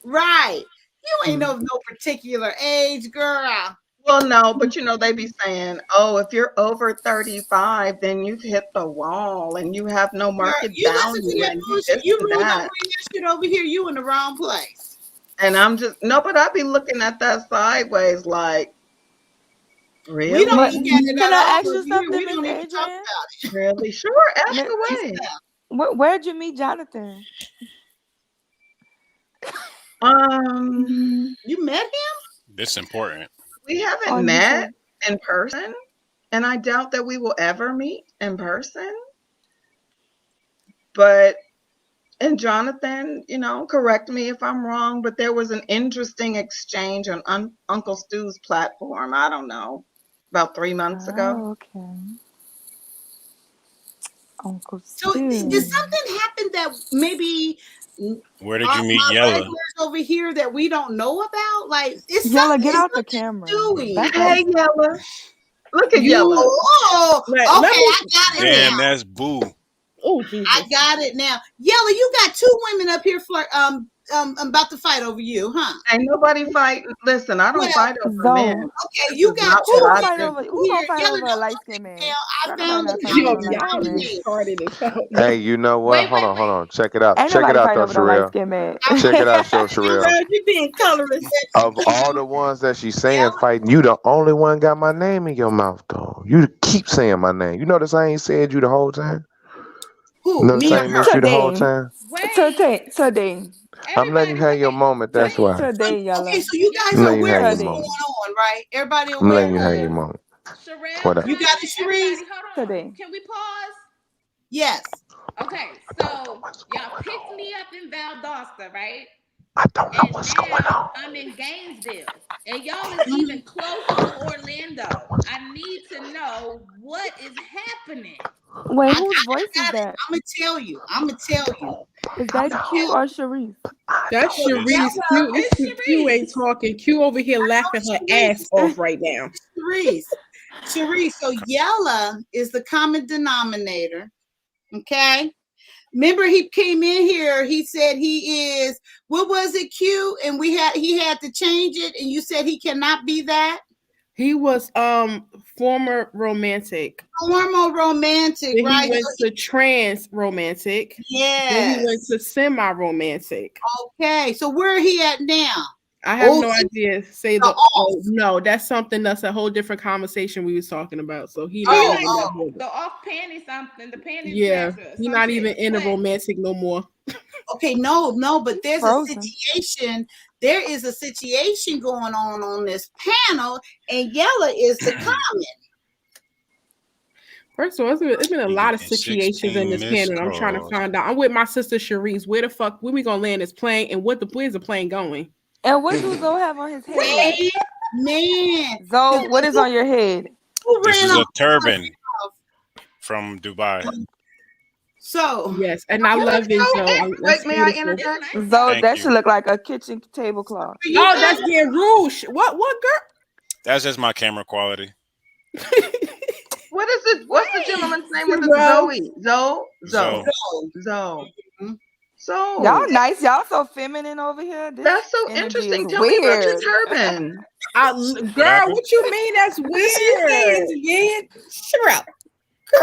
Right. You ain't of no particular age, girl. Well, no, but you know, they be saying, oh, if you're over 35, then you've hit the wall and you have no market You listen value to that and bullshit. You really gonna that. bring that shit over here. You in the wrong place. And I'm just but I be looking at that sideways like, really? We don't look at it Can at I all ask you over here. We something, don't Miss even talk Adrian? about it. Really? Sure, ask Miss- away. Where'd you meet Jonathan? You met him? This important. We haven't Oh, you met said- in person, and I doubt that we will ever meet in person. But and Jonathan, you know, correct me if I'm wrong, but there was an interesting exchange on Uncle Stu's platform. I don't know, about 3 months ago. Oh, okay. Uncle So did Stu. something happen that maybe Where did you meet my Yella? regulars over here that we don't know about? Like it's Yella, something, get it's out the something camera. doing. Back Hey, up. Yella. Look at You- Yella. Oh, Let okay, me- I got it Damn, now. that's boo. Oh, Jesus. I got it now. Yella, you got 2 women up here about to fight over you, huh? Ain't nobody fighting. Listen, I don't Well, fight over Zoe. men. Okay, This you is got not 2 what I Fight do. over? Who here. gonna fight Yella, over a don't light look skinned man? now. I Ain't found nobody the not fighting Yo, over a light y'all skinned man. just started it up. Hey, you know what? Wait, Hold on. Check it out. Ain't Check it nobody out, fight though, over the light Sherelle. skinned man. Check it out, though, Sherelle. Girl, you being colorist. Of all the ones that she's saying fighting, you the only one got my name in your mouth, though. You keep saying my name. You notice I ain't said you the whole time? Who? Notice Me I or ain't her? missed you the whole Today. time? wait. Today. I'm letting you have your moment. That's why. Today, Yella. Okay, so you guys I'm are letting you aware have of your what's going moment. on, right? Everybody I'm letting you aware? have your moment. Sherelle, What up? You got it, Sharice? everybody, hold on. Today. Can we pause? Yes. Okay, so y'all picked me up in Valdosta, right? I don't know And what's going now on. I'm in Gainesville, and y'all is even closer to Orlando. I need to know what is happening. Wait, whose voice is that? I'm gonna tell you. Is that Q or Sharice? That's Sharice. Q ain't talking. Q over here laughing her ass off right now. Sharice. So Yella is the common denominator. Okay. Remember, he came in here. He said he is. What was it, Q? And he had to change it. And you said he cannot be that. He was former romantic. Former romantic, Then right? He went to trans romantic. Yes. Then he went to semi-romantic. Okay. So where he at now? I have no idea. No, that's something that's a whole different conversation we was talking about. So he not even that bothered. The off panty something, the panty Yeah, snatcher, he some not shit. even in a romantic no more. Okay, no, but there's Frozen. a situation. There is a situation going on this panel, and Yella is the common. First of all, it's been a lot of situations in this panel. I'm trying to find out. I'm with my sister Sharice. Where we gonna land this plane, and where's the plane going? And what do Zoe have on his head? Man, Zoe, what is on your head? This is a turban from Dubai. So yes, and I love it, Zoe. Wait, may I interject? Zoe, that should look like a kitchen tablecloth. Oh, that's getting rouge. What girl? That's just my camera quality. What is it? What's the gentleman's name? Was it Zoe? Zoe. So Y'all nice. Y'all so feminine over here. This that's so energy interesting. is Tell me about your weird. turban. Girl, what you mean? That's weird. Sure.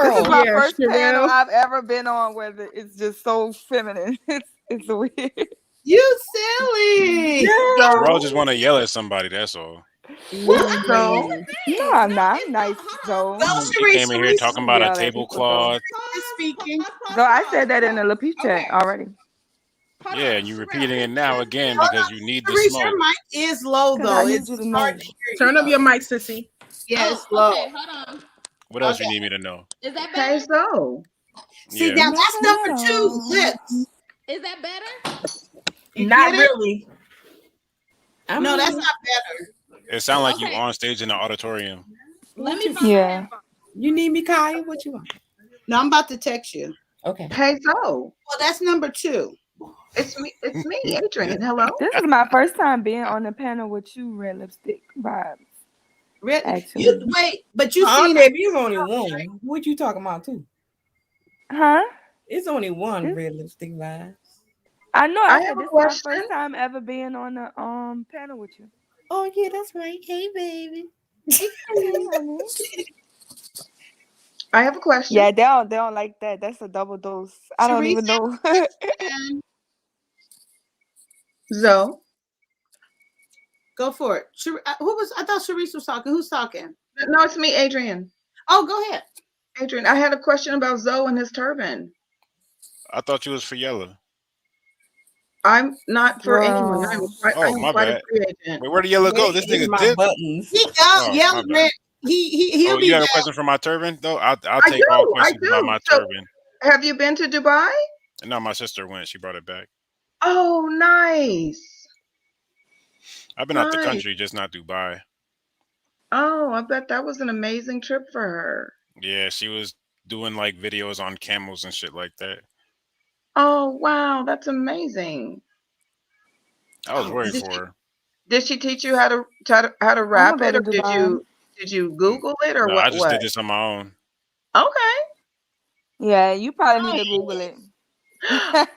This is my Yeah, first panel Sherelle. I've ever been on where it's just so feminine. It's weird. You silly. Sherelle just want to yell at somebody. That's all. Mm, That's so the no, thing. I'm No, not. it's I'm no. nice, Hold Zoe. on. Go, He came in here Sharice. talking about a Yell at people, Zoe. tablecloth. Speaking. So I said that in the Lapiche chat Okay. already. Hold Yeah, on. and you Sherelle, repeating it now again Hold because on, you need the Sharice, smoke. your mic is low Because I though. need It's you to hard know. to hear you. Turn up your mic, sissy. Yeah, it's Oh, low. okay. Hold on. What else Okay. you need me to know? Is that Hey, better? so See, Yeah. now that's Never number let 2, on. lips. Is that better? You Not get it? really. I No, that's mean, not better. It sounds like you Okay. on stage in the auditorium. Let what me you, find my Yeah. headphones. you need me, Kaya? What you want? No, I'm about to text you. Okay. hey, so Well, that's number 2. it's me, Adrian. Hello. This is my first time being on the panel with you, Red Lipstick Vibes. Really? Actually. Wait, but you Huh, seen baby, it's only one. What you talking about too? Huh? It's only one This- Red Lipstick Vibes. I know. I I said have a this is my question. first time ever being on the panel with you. Oh yeah, that's right. Hey, baby. Hey, honey. I have a question. Yeah, they don't like that. That's a double dose. I don't Sharice even know. and Zoe. go for it. Who was? I thought Sharice was talking. Who's talking? No, it's me, Adrian. Oh, go ahead. Adrian, I had a question about Zoe and his turban. I thought you was for yellow. I'm not for anyone. Girl. Oh, I'm my quite bad. a free agent. Wait, where did yellow go? Wait, This these nigga my dip. buttons. He go Oh, my yellow bad. red. He'll Oh, be you have a back. question for my turban though? I'll I take all do. I questions about do. my So, turban. have you been to Dubai? No, my sister went. She brought it back. Oh, nice. I've been out the Nice. country, just not Dubai. Oh, I bet that was an amazing trip for her. Yeah, she was doing like videos on camels and shit like that. Oh, wow, that's amazing. I was Oh, worried Did for she her. did she teach you how to I'm wrap gonna it, go or to Dubai. did you Google it, or No, I what? just did this on my own. Okay. Yeah, you probably need to Google it.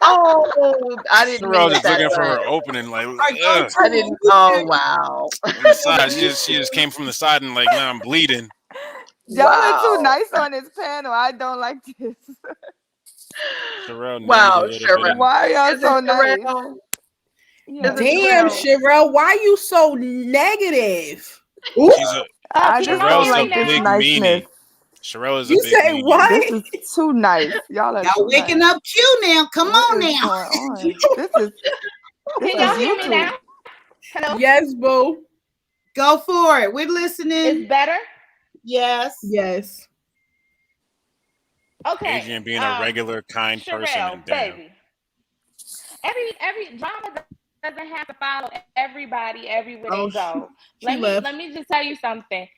Oh, I didn't mean Sherelle it just that looking for way. her opening, like, Our ugh, go-to I didn't. Oh, wow. on the side. She just came from the side and like, now I'm bleeding. Y'all are too Wow. nice on this panel. I don't like this. Sherelle needs Wow, a little bit Sherelle. of. Why y'all Is so it nice? Sherelle? Yeah. Is it Damn, Sherelle? Sherelle, why you so negative? She's a I Can just y'all don't Sherelle's hear a me like this now? big niceness. meanie. Sherelle is a You big say meanie. what? This is too nice. Y'all are Y'all too waking nice. up Q now. Come What on is now. going on? This Can is y'all hear me YouTube. now? Hello? Yes, boo. Go for it. We're listening. It's better? Yes. Yes. Okay. Adrian being a regular, kind person, Sherelle, and damn. baby. Every drama doesn't have to follow everybody everywhere Oh, they go. she left. Let me just tell you something.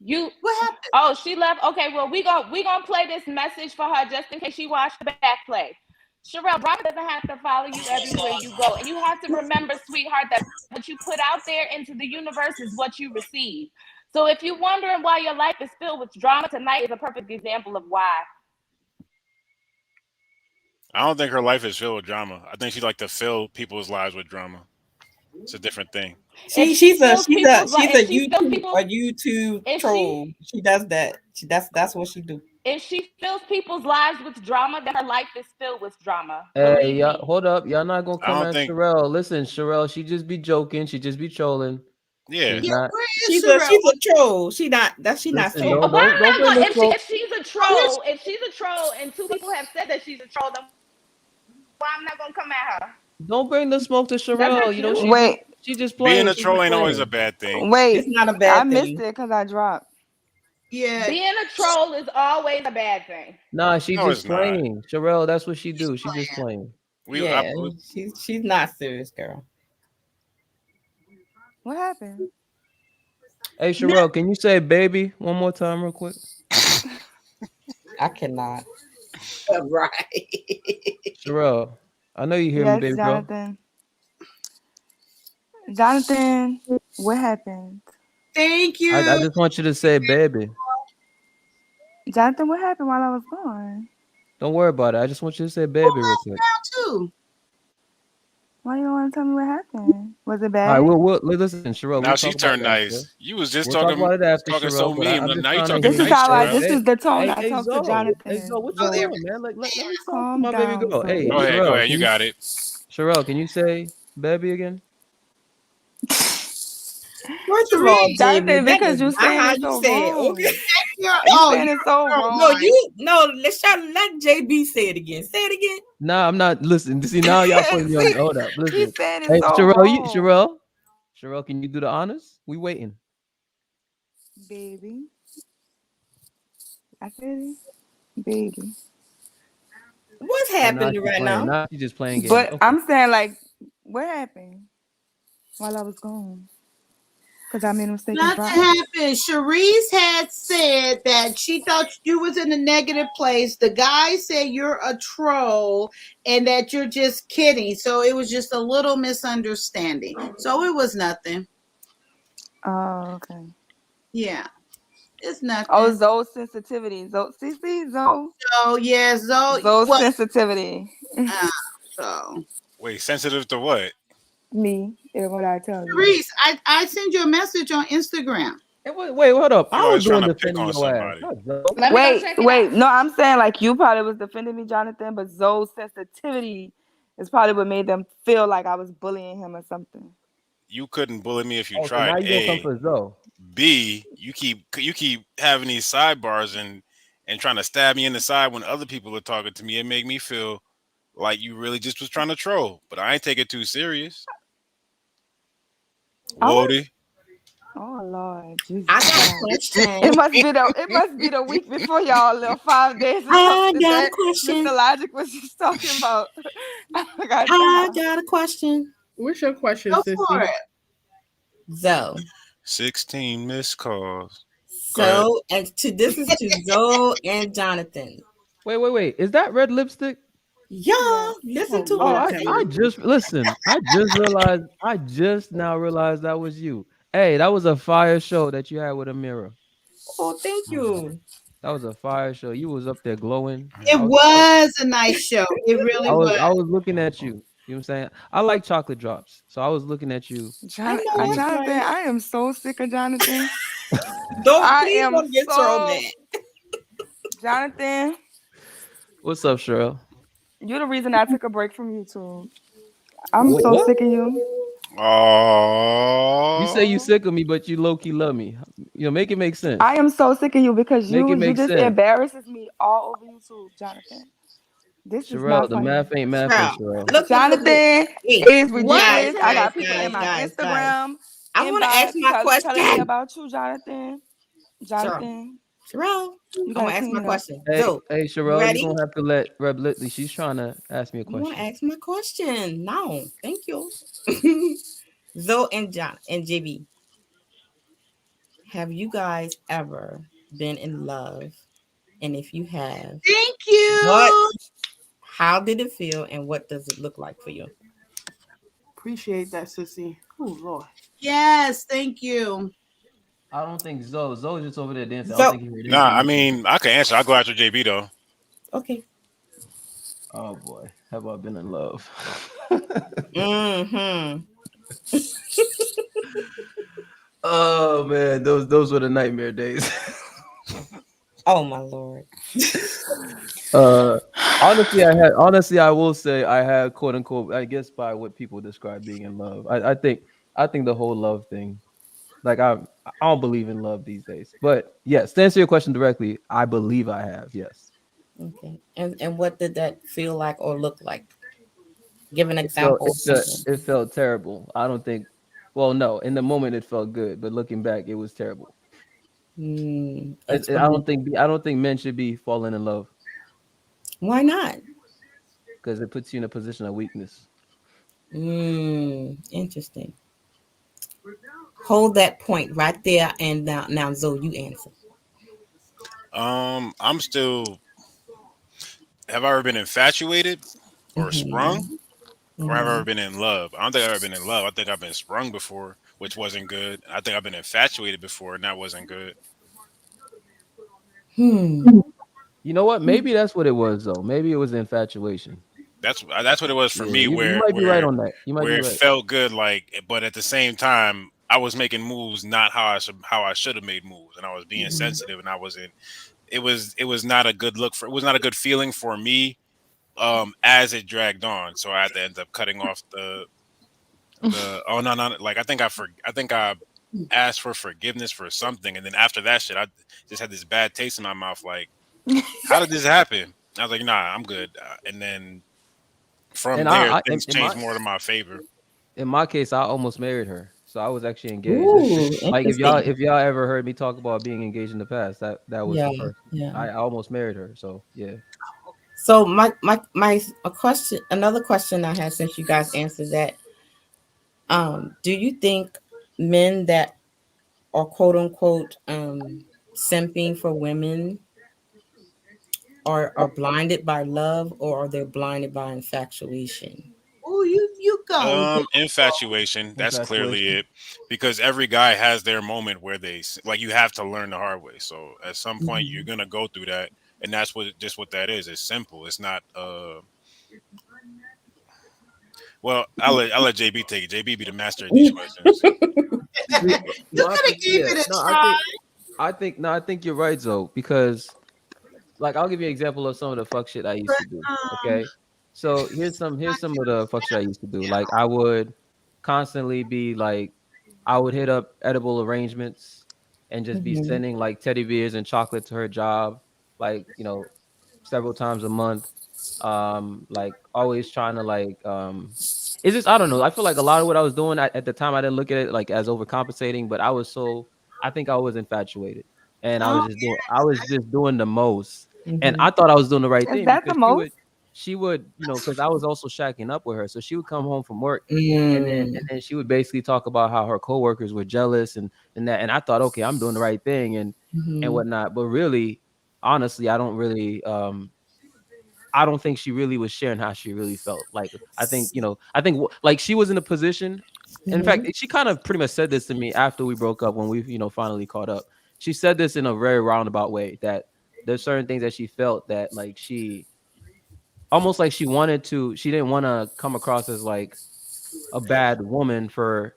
What happened? Oh, she left. Okay, well we gonna play this message for her just in case she watched the back play. Sherelle, drama doesn't have to follow you everywhere you go, and you have to remember, sweetheart, that what you put out there into the universe is what you receive. So if you're wondering why your life is filled with drama, tonight is a perfect example of why. I don't think her life is filled with drama. I think she like to fill people's lives with drama. It's a different thing. She's a if YouTube troll. She does that. That's what she do. If she fills people's lives with drama, then her life is filled with drama. Hey, Believe y'all, me. hold up. Y'all not gonna I come don't at think. Sherelle. Listen, Sherelle, she just be joking. She just be trolling. Yeah. She's not. Where is She's Sherelle? a troll. She not Listen, saying. don't Why am don't I bring going? the smoke. If she's a troll, and two people have said that she's a troll, then why I'm not gonna come at her? Don't bring the smoke to That's Sherelle. not You know you. Wait, she just playing. Being a She troll just ain't always a playing. bad thing. wait. It's not a I bad missed thing. it because I dropped. Yeah. Being a troll is always a bad thing. Nah, she No, just it's not. playing. Sherelle, that's what she do. She just playing. Yeah, she's not serious, girl. What happened? Hey, Sherelle, can you say "baby" one more time, real quick? I cannot. Right. Sherelle, I know you hear me, Yes, baby girl. Jonathan. Jonathan, what happened? Thank you. I just want you to say "baby." Jonathan, what happened while I was gone? Don't worry about it. I just want you to say "baby" real quick. too. Why you don't want to tell me what happened? Was it All bad? right, we'll listen, Sherelle. Now We'll she's talk about turned it after. nice. You was just We'll talk about it after, talking Sherelle, so but mean. I'm just Now you trying to talking This get is nice, how Sherelle. this is the tone I Hey, talk to Zoe. Jonathan. Hey, Zoe, what Zoe. you doing, man? Let me talk to Calm my baby down, girl. Hey, Go ahead, Sherelle, you got it. Sherelle, can you say "baby" again? First of all, Jonathan, JB, that because is you not saying how it you so say it. wrong. Okay. You're, You oh, saying it so wrong. No, let JB say it again. Say it again. Nah, I'm not. Listen, see now y'all putting me on. See, Hold up, listen. he's saying it Hey, so Sherelle, wrong. Sherelle, can you do the honors? We waiting. Baby. I said it. Baby. What's Oh, now happening she right playing. now? Now she just playing games. But Okay. I'm saying, like, what happened while I was gone? Because I made a mistake and nothing dropped. happened. Sharice had said that she thought you was in a negative place. The guy said you're a troll and that you're just kidding. So it was just a little misunderstanding. So it was nothing. Oh, okay. Yeah, it's nothing. Oh, Zoe's sensitivity. Zoe, see, Zoe. Oh yeah, Zoe. Zoe's Well, sensitivity. so Wait, sensitive to what? Me, is what I tell you. Sharice, I send you a message on Instagram. Hey, wait, hold up. You I always was trying doing to pick defending on your ass. somebody. Not Zoe. Let me go check it Wait. out. No, I'm saying like you probably was defending me, Jonathan, but Zoe's sensitivity is probably what made them feel like I was bullying him or something. You couldn't bully me if you Oh, so now tried. you gonna come A, for Zoe? B, you keep having these sidebars and trying to stab me in the side when other people are talking to me. It make me feel like you really just was trying to troll, but I ain't take it too serious. I was. Wody, Oh Lord, Jesus I got a Christ. question. It must be the week before y'all little 5 days or I something got a that question. Mr. Logic was just talking about. I got I time. got a question. What's your question, Go Sissy? for it. Zoe. 16 missed calls. So, this is to Zoe and Jonathan. Wait. Is that red lipstick? Y'all, listen to Oh, what I'm I saying. just listen. I just now realized that was you. Hey, that was a fire show that you had with Amira. Oh, thank you. That was a fire show. You was up there glowing. It was a nice show. It really I was. was looking at you. You know what I'm saying? I like chocolate drops. So I was looking at you. I know that's Jonathan, right. I am so sick of Jonathan. Please don't get so mad. Jonathan, What's up, Cheryl? you're the reason I took a break from YouTube. I'm so What? sick of you. Oh, You say you sick of me, but you low key love me. You know, make it make sense. I am so sick of you because Make it you make just sense. embarrasses me all over YouTube, Jonathan. This is Cheryl, not the funny. math ain't mathing, Cheryl. Look. Jonathan Hey, is ridiculous. I got guys, people in my guys. Instagram I want to ask inbox my telling me question. about you, Jonathan. Jonathan, Cheryl, you I'm gotta gonna ask clean my it up. question. Hey, Zoe, hey, you Cheryl, ready? you're gonna have to let Reb Litley. She's trying to ask me a I want to question. ask my question. No, thank you. Zoe and John and JB, have you guys ever been in love? And if you have, Thank you. how did it feel, and what does it look like for you? Appreciate that, Sissy. Oh Lord. Yes, thank you. I don't think Zoe's just over there dancing. I Zoe. don't think he heard nah. anything. I mean, I can answer. I'll go after JB though. Okay. Oh boy, have I been in love? Mm-hmm. Oh man, those were the nightmare days. Oh my Lord. Honestly, I will say I had quote unquote, I guess by what people describe being in love. I think the whole love thing, like I don't believe in love these days. But yes, to answer your question directly, I believe I have, yes. Okay. And what did that feel like or look like? Give an example. It felt terrible. I don't think, well, no, in the moment it felt good, but looking back, it was terrible. I don't think men should be falling in love. Why not? Because it puts you in a position of weakness. Interesting. Hold that point right there, and now Zoe, you answer. I'm still. Have I ever been infatuated or sprung? Or have I ever been in love? I don't think I've ever been in love. I think I've been sprung before, which wasn't good. I think I've been infatuated before, and that wasn't good. You know what? Maybe that's what it was, though. Maybe it was infatuation. That's what it was for me. You Where might be right on that. You might where be it right. felt good, like, but at the same time, I was making moves not how I should have made moves, and I was being sensitive, and I wasn't. It was not a good look for. It was not a good feeling for me. As it dragged on, so I had to end up cutting off the. Oh no! Like I think I ask for forgiveness for something, and then after that shit, I just had this bad taste in my mouth. Like, how did this happen? I was like, nah, I'm good. And then from And there, I things changed more to my favor. in my case, I almost married her, so I was actually engaged. Ooh, Like interesting. if y'all ever heard me talk about being engaged in the past, that was Yeah, the person. yeah. I almost married her. So yeah. So another question I had, since you guys answered that, do you think men that are quote unquote simping for women are blinded by love, or are they blinded by infatuation? Oh, you go. Infatuation. That's clearly Infatuation. it, because every guy has their moment where like you have to learn the hard way. So at some point, you're gonna go through that, and that's what that is. It's simple. It's not. Well, I'll let JB take it. JB be the master of these questions. See, You my could have thing- gave yeah, it a no, try. I think you're right, Zoe, because like I'll give you an example of some of the fuck shit I used to do. Okay. So here's some of the fuck shit I used to do. Like I would constantly be like, I would hit up edible arrangements and just be sending like teddy bears and chocolate to her job, like, you know, several times a month. Like always trying to like it's just, I don't know. I feel like a lot of what I was doing at the time, I didn't look at it like as overcompensating, but I think I was infatuated, and Oh, I was just doing the most, and I thought I was doing the right Is thing that the because most? she would, you know, because I was also shacking up with her, so she would come home from work, Mm. and then she would basically talk about how her coworkers were jealous and that, and I thought, okay, I'm doing the right thing and whatnot, but really, honestly, I don't think she really was sharing how she really felt. Like, I think, you know, like she was in a position. In fact, she kind of pretty much said this to me after we broke up when we, you know, finally caught up. She said this in a very roundabout way that there's certain things that she felt that like she almost like she didn't want to come across as like a bad woman for,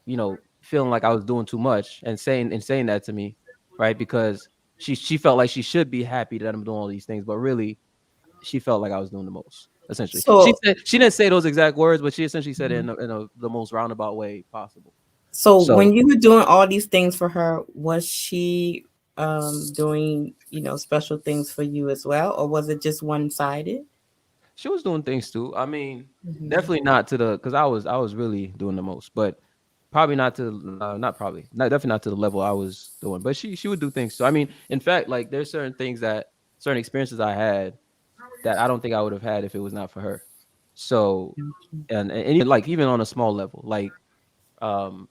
you know, feeling like I was doing too much and saying that to me, right? Because she felt like she should be happy that I'm doing all these things, but really she felt like I was doing the most. Essentially, So she didn't say those exact words, but she essentially said it in the most roundabout way possible. So So when you were doing all these things for her, was she doing, you know, special things for you as well, or was it just one-sided? she was doing things too. I mean, definitely not to the, because I was really doing the most, but probably not to definitely not to the level I was doing. But she would do things. So I mean, in fact, like there's certain experiences I had that I don't think I would have had if it was not for her. So and even like even on a small level, like um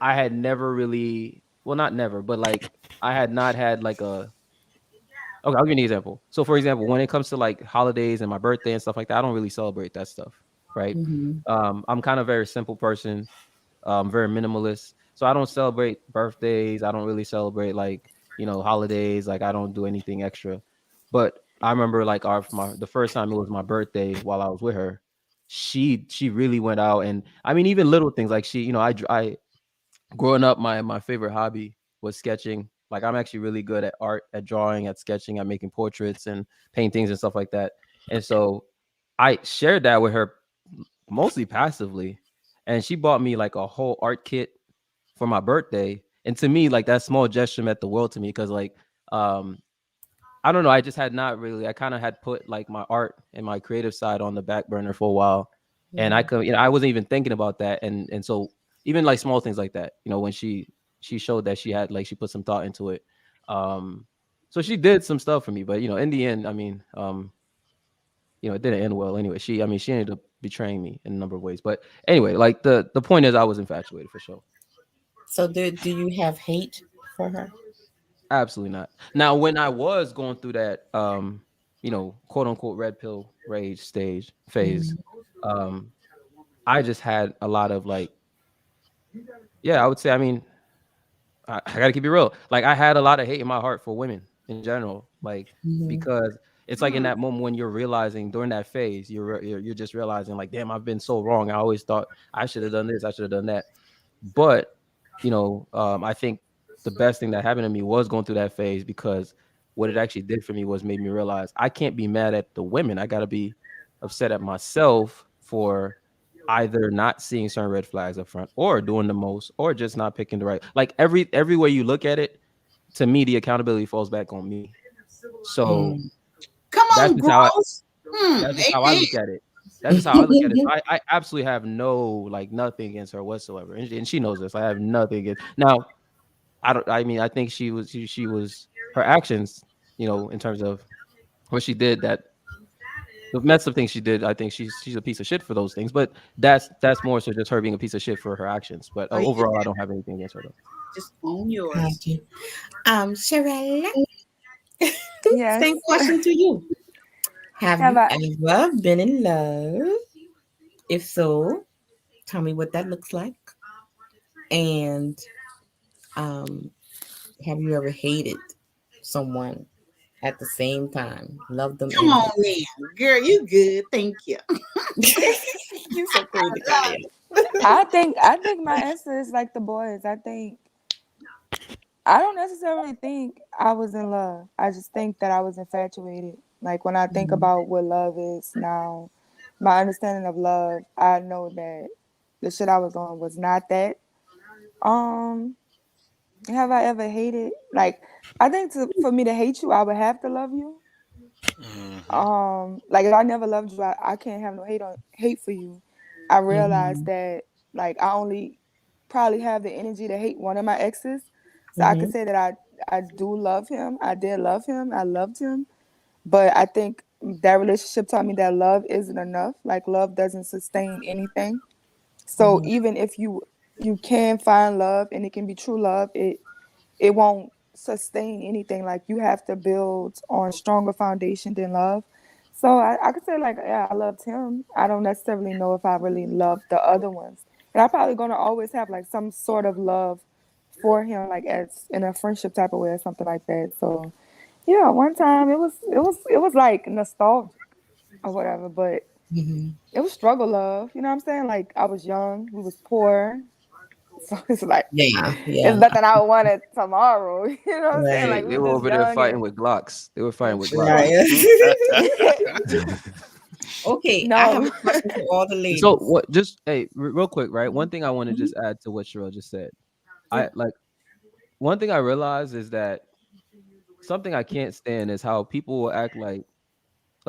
I had never really, well, not never, but like I had not had like a, okay, I'll give you an example. So for example, when it comes to like holidays and my birthday and stuff like that, I don't really celebrate that stuff, right? I'm kind of a very simple person, very minimalist. So I don't celebrate birthdays. I don't really celebrate like, you know, holidays. Like I don't do anything extra. But I remember like the first time it was my birthday while I was with her, she really went out, and I mean even little things like she, you know, I growing up, my favorite hobby was sketching. Like I'm actually really good at art, at drawing, at sketching, at making portraits and paintings and stuff like that. And so I shared that with her mostly passively. And she bought me like a whole art kit for my birthday. And to me, like that small gesture meant the world to me because like I don't know, I just had not really, I kind of had put like my art and my creative side on the back burner for a while. And I could, you know, I wasn't even thinking about that. And so even like small things like that, you know, when she showed that she had like she put some thought into it. So she did some stuff for me, but you know, in the end, I mean, you know, it didn't end well anyway. She ended up betraying me in a number of ways. But anyway, like the point is I was infatuated for sure. So do you have hate for her? Absolutely not. Now, when I was going through that, you know, quote unquote red pill rage phase, I just had a lot of like, yeah, I would say, I mean, I gotta keep it real. Like I had a lot of hate in my heart for women in general, like because it's like in that moment when you're realizing during that phase, you're just realizing like, damn, I've been so wrong. I always thought I should have done this, I should have done that. But you know, I think the best thing that happened to me was going through that phase because what it actually did for me was made me realize I can't be mad at the women. I gotta be upset at myself for either not seeing certain red flags up front, or doing the most, or just not picking the right. Like every way you look at it, to me, the accountability falls back on me. So Come that's on, just how Gross. that's just how I look at it. That's just how I look at it. I absolutely have nothing against her whatsoever, and she knows this. I have nothing against. Now, I think she was her actions, in terms of what she did, that the mess of things she did. I think she's a piece of shit for those things. But that's more so just her being a piece of shit for her actions. But overall, I don't have anything against her though. Just own yours. Thank you. Sharella, Yes. same question to you. Have you ever been in love? If so, tell me what that looks like. And have you ever hated someone at the same time? Love them. Come on, man. Girl, you good. Thank you. You're so crazy, Kaya. I think my answer is like the boys. I don't necessarily think I was in love. I just think that I was infatuated. Like when I think about what love is now, my understanding of love, I know that the shit I was on was not that. Have I ever hated? Like, I think for me to hate you, I would have to love you. Like if I never loved you, I can't have no hate for you. I realized that like I only probably have the energy to hate one of my exes. So I could say that I do love him. I did love him. I loved him. But I think that relationship taught me that love isn't enough. Like love doesn't sustain anything. So even if you can find love and it can be true love, it won't sustain anything. Like you have to build on stronger foundation than love. So I could say like, yeah, I loved him. I don't necessarily know if I really loved the other ones. And I'm probably gonna always have like some sort of love for him, like as in a friendship type of way or something like that. So yeah, one time it was like nostalgic or whatever, but it was struggle love. You know what I'm saying? Like I was young, we was poor. So it's like it's nothing I would want it tomorrow. You know what I'm saying? Like They were over there fighting with Glocks. They were fighting with Glocks. Okay, no. I have a question for all the ladies. So what? Just real quick, right? One thing I want to just add to what Sherelle just said. One thing I realized is that something I can't stand is how people will act like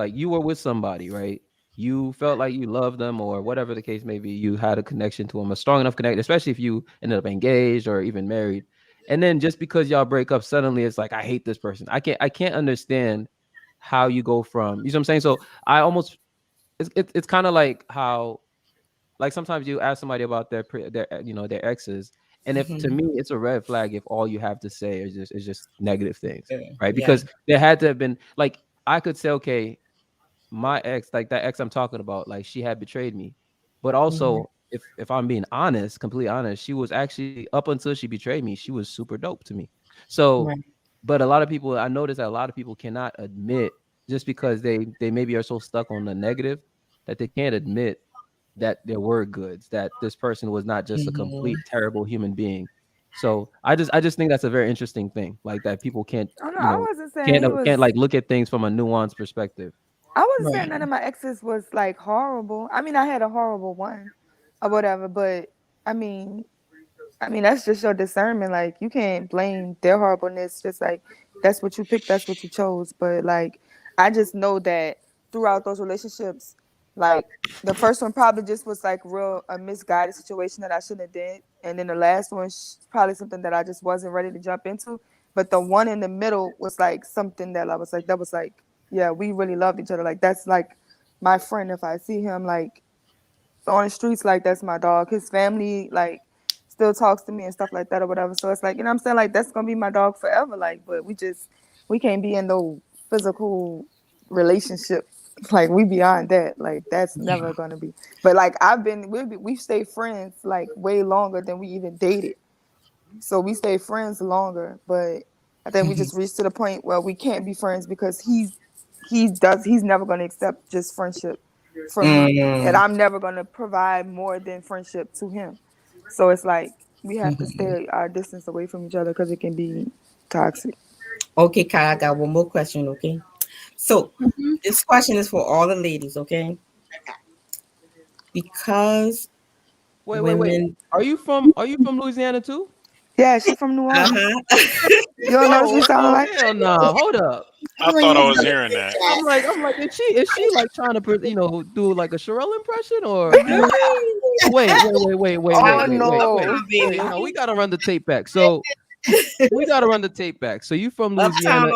you were with somebody, right? You felt like you loved them or whatever the case may be. You had a connection to them, a strong enough connection, especially if you ended up engaged or even married. And then just because y'all break up, suddenly it's like, I hate this person. I can't understand how you go from, you know what I'm saying? So I almost, it's kind of like how, like sometimes you ask somebody about their exes. And if to me, it's a red flag if all you have to say is just negative things, right? Because there had to have been, like, I could say, okay, my ex, like that ex I'm talking about, like she had betrayed me. But also, if I'm being honest, completely honest, she was actually, up until she betrayed me, she was super dope to me. So, but a lot of people, I noticed that a lot of people cannot admit, just because they maybe are so stuck on the negative, that they can't admit that there were goods, that this person was not just a complete terrible human being. So I just think that's a very interesting thing, like that people can't, I wasn't saying can't like look at things from a nuanced perspective. I wasn't saying none of my exes was like horrible. I mean, I had a horrible one or whatever, but I mean that's just your discernment. Like you can't blame their horribleness. Just like that's what you picked, that's what you chose. But like I just know that throughout those relationships, like the first one probably just was like a misguided situation that I shouldn't have did, and then the last one probably something that I just wasn't ready to jump into. But the one in the middle was like something that I was like, yeah, we really loved each other. Like that's like my friend. If I see him like on the streets, like that's my dog. His family like still talks to me and stuff like that or whatever. So it's like, you know what I'm saying? Like that's gonna be my dog forever. Like, but we can't be in no physical relationship. Like we beyond that. Like that's never gonna be. But like we've stayed friends like way longer than we even dated. So we stayed friends longer, but I think we just reached to the point where we can't be friends because he's never gonna accept just friendship from me, and I'm never gonna provide more than friendship to him. So it's like we have to stay our distance away from each other because it can be toxic. Okay, Kai, I got one more question. Okay, so this question is for all the ladies. Okay, because Wait. women. Are you from Louisiana too? Yeah, she from New Orleans. Uh-huh. You don't know what we sound like? Hell no. Hold up. I thought I was hearing that. I'm like, is she like trying to do like a Sherelle impression or? Wait. Oh no. Wait, no, we gotta run the tape back. So we gotta run the tape back. So you from Louisiana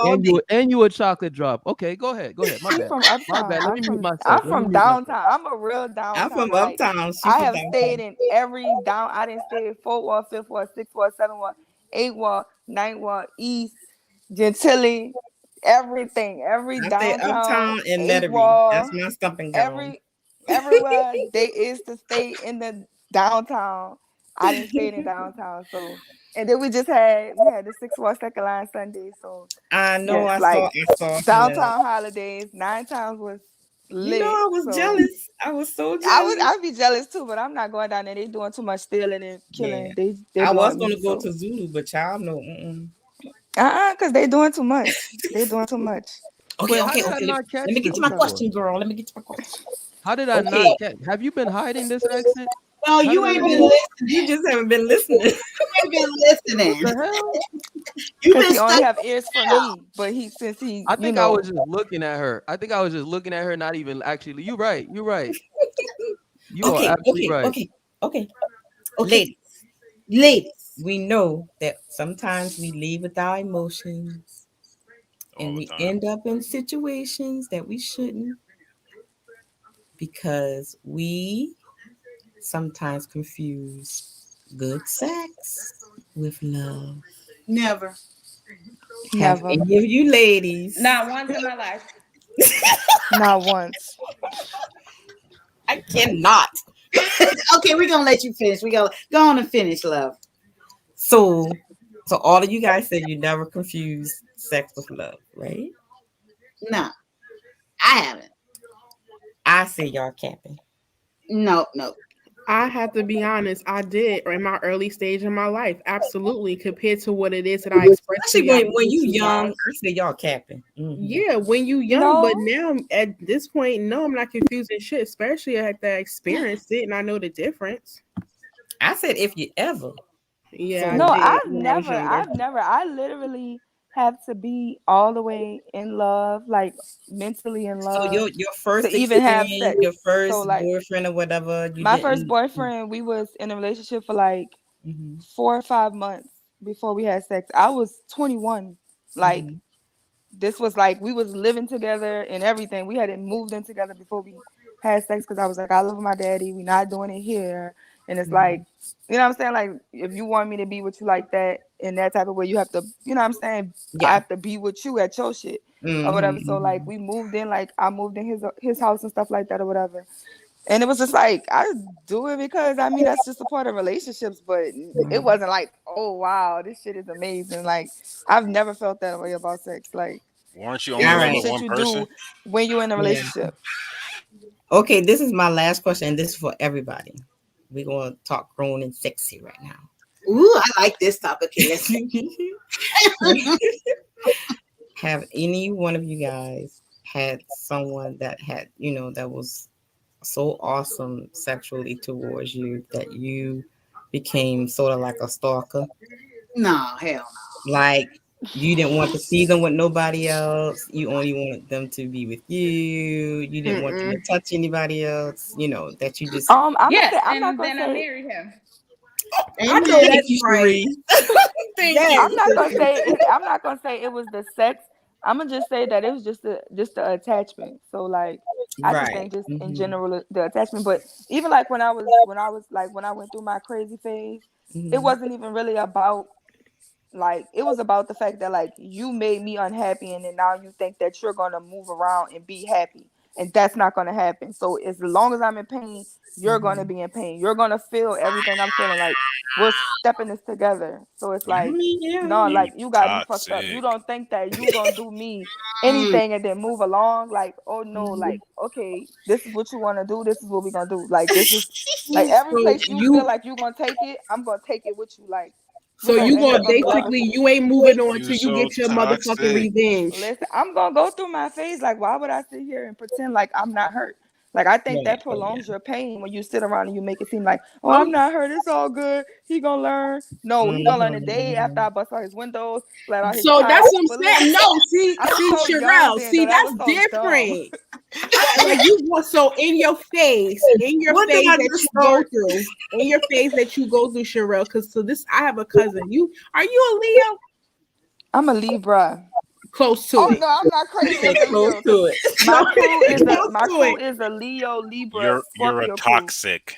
and you a chocolate drop. Okay, go ahead. My I'm bad. from My uptown. bad. Let me mute myself. I'm from downtown. I'm a real downtown. I'm from like, uptown. She's I from have downtown. stayed in every down. I didn't stay in 4th Ward, 5th Ward, 6th Ward, 7th Ward, 8th Ward, 9th Ward, East, Gentilly, everything. Every I say downtown, uptown and 8th Metairie. Ward, That's my stumping ground. everywhere they is to stay in the downtown. I didn't stay in downtown. So, and then we had the 6th Ward Second Line Sunday. So I know. yes, I saw downtown holidays. 9 times was lit. You know, I was jealous. I was so jealous. I'd be jealous too, but I'm not going down there. They doing too much stealing and killing. Yeah. They I was doing going to go to Zulu, but child, no. because they doing too much. They doing too much. Okay. Wait, how did I not catch Let me get to my this question, girl. Let me get to my question. How did I not catch? Have you been hiding this accent? No, you ain't been listening. You just haven't been listening. You ain't been listening. What the hell? Because he only have ears for me, but I think I was just looking at her. Not even actually. You're right. You are absolutely right. Okay. Ladies, we know that sometimes we lead with our emotions and we end up in situations that we shouldn't because we sometimes confuse good sex with love. Never. Have any of you ladies? Not once in my life. Not once. I cannot. Okay, we're gonna let you finish. We go on and finish, love. So all of you guys said you never confuse sex with love, right? No, I haven't. I say y'all capping. No. I have to be honest, I did in my early stage of my life, absolutely, compared to what it is that I express. Especially when you young, I say y'all capping. Mm-hmm. Yeah, when you young, but now at this point, no, I'm not confusing shit, especially after I experienced it and I know the difference. I said if you ever. Yeah. No, I've never. I literally have to be all the way in love, like mentally in love. So your first to even have sex. your first So, like, boyfriend or whatever. My first boyfriend, we was in a relationship for like 4 or 5 months before we had sex. I was 21. Like this was like we was living together and everything. We hadn't moved in together before we had sex because I was like, I love my daddy. We're not doing it here. And it's like, you know what I'm saying? Like, if you want me to be with you like that in that type of way, you have to, you know what I'm saying? I have to be with you at your shit or whatever. So like we moved in, like I moved in his house and stuff like that or whatever. And it was just like, I do it because I mean, that's just a part of relationships, but it wasn't like, oh wow, this shit is amazing. Like I've never felt that way about sex. Like, weren't you only with one person? When you're in a relationship. Okay, this is my last question, and this is for everybody. We're gonna talk grown and sexy right now. Ooh, I like this topic. Have any one of you guys had someone that had, that was so awesome sexually towards you that you became sort of like a stalker? No, hell no. Like you didn't want to see them with nobody else. You only wanted them to be with you. You didn't want them to touch anybody else. That you just I'm not gonna marry him. I know that's right. I'm not gonna say it was the sex. I'm gonna just say that it was just the attachment. So like I just think just in general the attachment. But even like when I went through my crazy phase, it wasn't even really about. Like it was about the fact that like you made me unhappy and then now you think that you're gonna move around and be happy, and that's not gonna happen. So as long as I'm in pain, you're gonna be in pain. You're gonna feel everything I'm feeling. Like we're stepping this together. So it's like like you got me fucked up. You don't think that you gonna do me anything and then move along? Like oh no, like okay, this is what you want to do. This is what we're gonna do. Like this is like every place you feel like you gonna take it, I'm gonna take it with you. Like. So you gonna basically you ain't moving on till you get your motherfucking revenge. Listen, I'm gonna go through my phase. Like, why would I sit here and pretend like I'm not hurt? Like I think Yeah, that prolongs your pain when you sit around and you make it seem like, oh, Oh, I'm not hurt. It's all good. He gonna learn. No, he gonna learn the day after Mhm. I bust out his windows, flat out his So that's tires. what I'm But look, saying. No, see, I was so young Sherelle, then, see, though. That that's was so dumb. different. Like you want so in your phase what did I that just you go through, in your phase that you go through, Sherelle. Because so this, I have a cousin. Are you a Leo? I'm a Libra. Close to Oh it. no, I'm not crazy Say as a close Leo. to it. My crew is Close to it. a Leo, Libra, You're a Scorpio crew. toxic.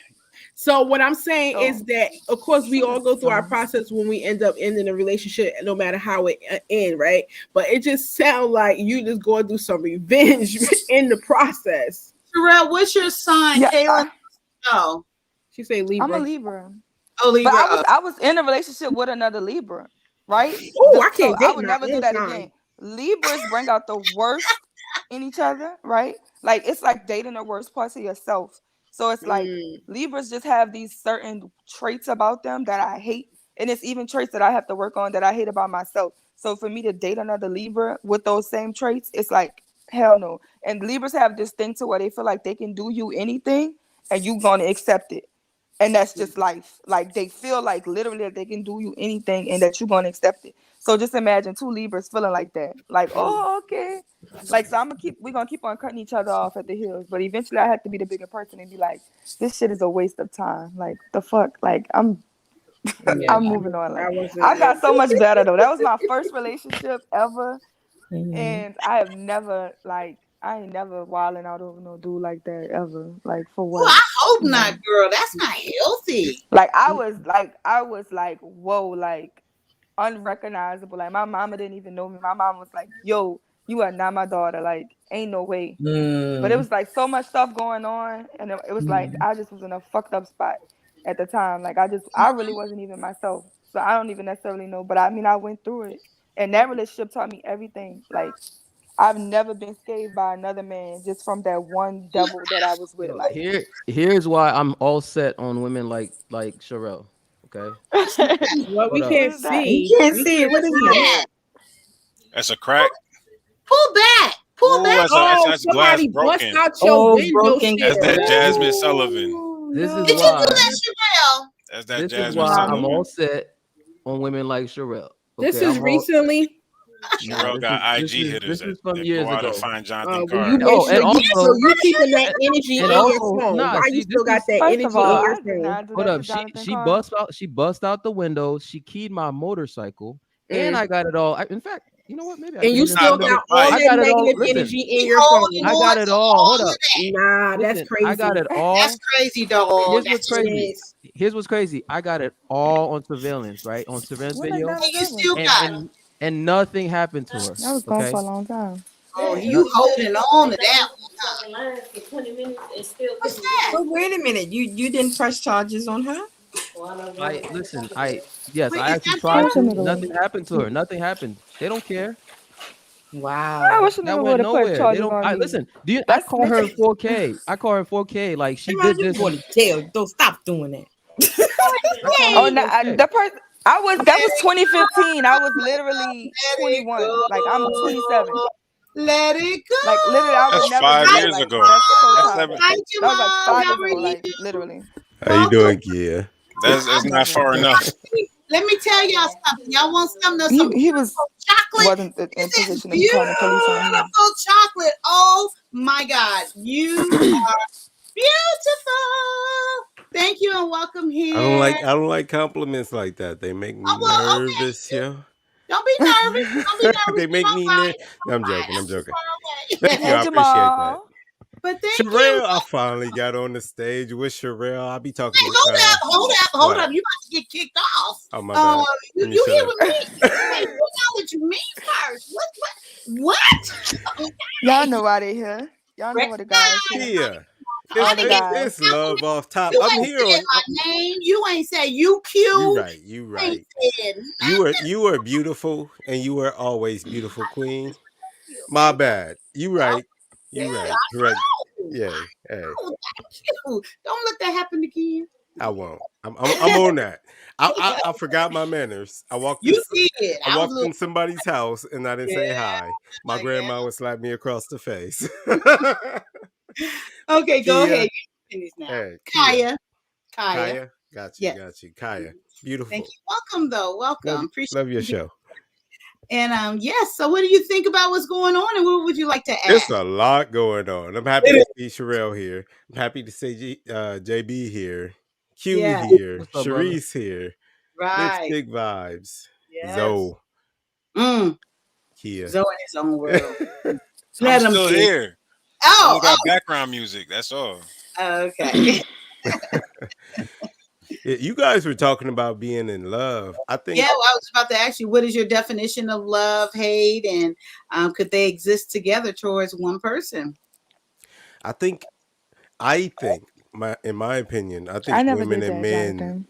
So what I'm saying is So that, of course, we all go through our process when we end up ending a relationship, no matter how it end, right? But it just sounds like you just going through some revenge in the process. Sherelle, what's your sign? yeah, Kaylin? Oh, She say I'm a Libra. Libra. oh, But Libra. I was in a relationship with another Libra, right? Oh, I So can't I date would my never do own that sign. again. Libras bring out the worst in each other, right? Like it's like dating the worst parts of yourself. So it's like Libras just have these certain traits about them that I hate. And it's even traits that I have to work on that I hate about myself. So for me to date another Libra with those same traits, it's like, hell no. And Libras have this thing to where they feel like they can do you anything and you gonna accept it. And that's just life. Like they feel like literally that they can do you anything and that you're gonna accept it. So just imagine two Libras feeling like that. Like, oh, okay. Like so we're gonna keep on cutting each other off at the heels. But eventually I have to be the bigger person and be like, this shit is a waste of time. Like the fuck. Like I'm moving on. Like I got so much better though. That was my first relationship ever. Mhm. And I ain't never wilding out over no dude like that ever. Like for Well, what? I hope You know? not, girl. That's not healthy. Like I was like, whoa, like unrecognizable. Like my mama didn't even know me. My mom was like, yo, you are not my daughter. Like, ain't no way. But it was like so much stuff going on, and it was like I just was in a fucked up spot at the time. Like I really wasn't even myself. So I don't even necessarily know. But I mean I went through it. And that relationship taught me everything. Like I've never been scathed by another man just from that one devil that I was with. Yo, Like here's why I'm all set on women like Sherelle. Okay. What we Hold up. can't What is that? see. You can't see it. What is that? That's a crack. Pull back. Pull Ooh, back. that's glass Somebody bust broken. out your Oh, window broken That's that sill. Jasmine Sullivan. Ooh, This is no. Did you do why. that, Sherelle? That's that This is Jasmine why I'm Sullivan. all set on women like Sherelle. This Okay, is I'm all. recently. Nah, Sherelle got IG this hitters is that from go years out and ago. find Jonathan Well, Carr. you Oh, and so also, you keeping that energy in and your also, phone. nah. Why you See, still this got is that First energy of all, in your I did phone? not do hold that up. to She Jonathan she Carr. bust out the window. She keyed my motorcycle, and I got it all. In fact, you know what? Maybe I And can you even still find Not it. got the all bike. I that got it all. negative Listen, energy in He your holding phone. I got on it to all. all Hold of up. that. Nah, that's Listen, crazy. I got it That's all. crazy, dog. Here's That's what's crazy. Yes. Here's what's crazy. I got it all on surveillance, right? On surveillance When I video, done and you that one? still got it. and nothing happened to her. That was gone Okay. for a long time. Oh, No, you holding on to that one. What's that? But wait a minute. You didn't press charges on her? Yes, Wait, I is actually that tried Wish a to. nigga Nothing would. happened to her. Nothing happened. They don't care. I Wow. wish a That nigga went would have put nowhere. They charges don't. on I me. listen. I That's call her in snitching. 4K. I call her in 4K. Like she Man, did you this. going to jail. Don't stop doing that. I call Oh her in no, 4K. the person that was Let 2015. I was literally it 21. Like I'm 27. go. Let it go. Like literally, I would That's never 5 do Hi, that. years Like ago. that's so That's childish. 7. Hi, That was like Jamal. 5 How years are ago. you? Like literally. How you Welcome. doing, Kia? It's not far enough. Let me tell y'all something. Y'all want something? There's some He was chocolate. wasn't in This is position to be calling the police on me. beautiful chocolate. Oh my God. You are beautiful. Thank you and welcome here. I don't like compliments like that. They make me Oh, well, okay. nervous, yo. Don't be nervous. Don't be nervous. They make me nervous. No, I'm Fine. joking. I'm joking. Far away. Thank you. Hey I appreciate that. Jamal. But thank you. Sherelle, I finally got on the stage with Sherelle. I'll be talking Hey, to hold what? up. You about to get kicked off. Oh my bad. Let me You shut here up. with me. Hey, you acknowledge me first. What? Y'all know why they here. Y'all know why the guys here. Kia, All the guys. it's love off top. You I'm ain't here said on. my name. You ain't said you cute. You right. You You right. ain't said You were beautiful, and you were always beautiful, queen. My bad. You right. You right. Correct. Yeah. Hey, Oh, thank you. Don't let that happen again. I won't. I'm on that. I forgot my manners. I walked You in, did. I I was walked in somebody's house and I didn't say hi. My grandma would slap me across the face. Okay, go Kia. ahead. You finish now. Kia. Kaya. Kaya. Got you. Yes. Got you. Kaya. Beautiful. Thank you. Welcome, though. Welcome. Appreciate Love your you. show. And yes, so what do you think about what's going on, and what would you like to add? It's a lot going on. I'm happy to see Sherelle here. I'm happy to see JB here, Q Yeah. here, What's up, brother? Sharice here, Right. Lipstick Vibes, Yes. Zoe, Kia. Zoe in his own world. I'm Let him still be. here. Oh, I got background music. That's all. okay. Yeah, you guys were talking about being in love. I think. Yeah, well, I was about to ask you, what is your definition of love, hate, and could they exist together towards one person? I think, in my opinion, I I think never women did and that, men Jonathan.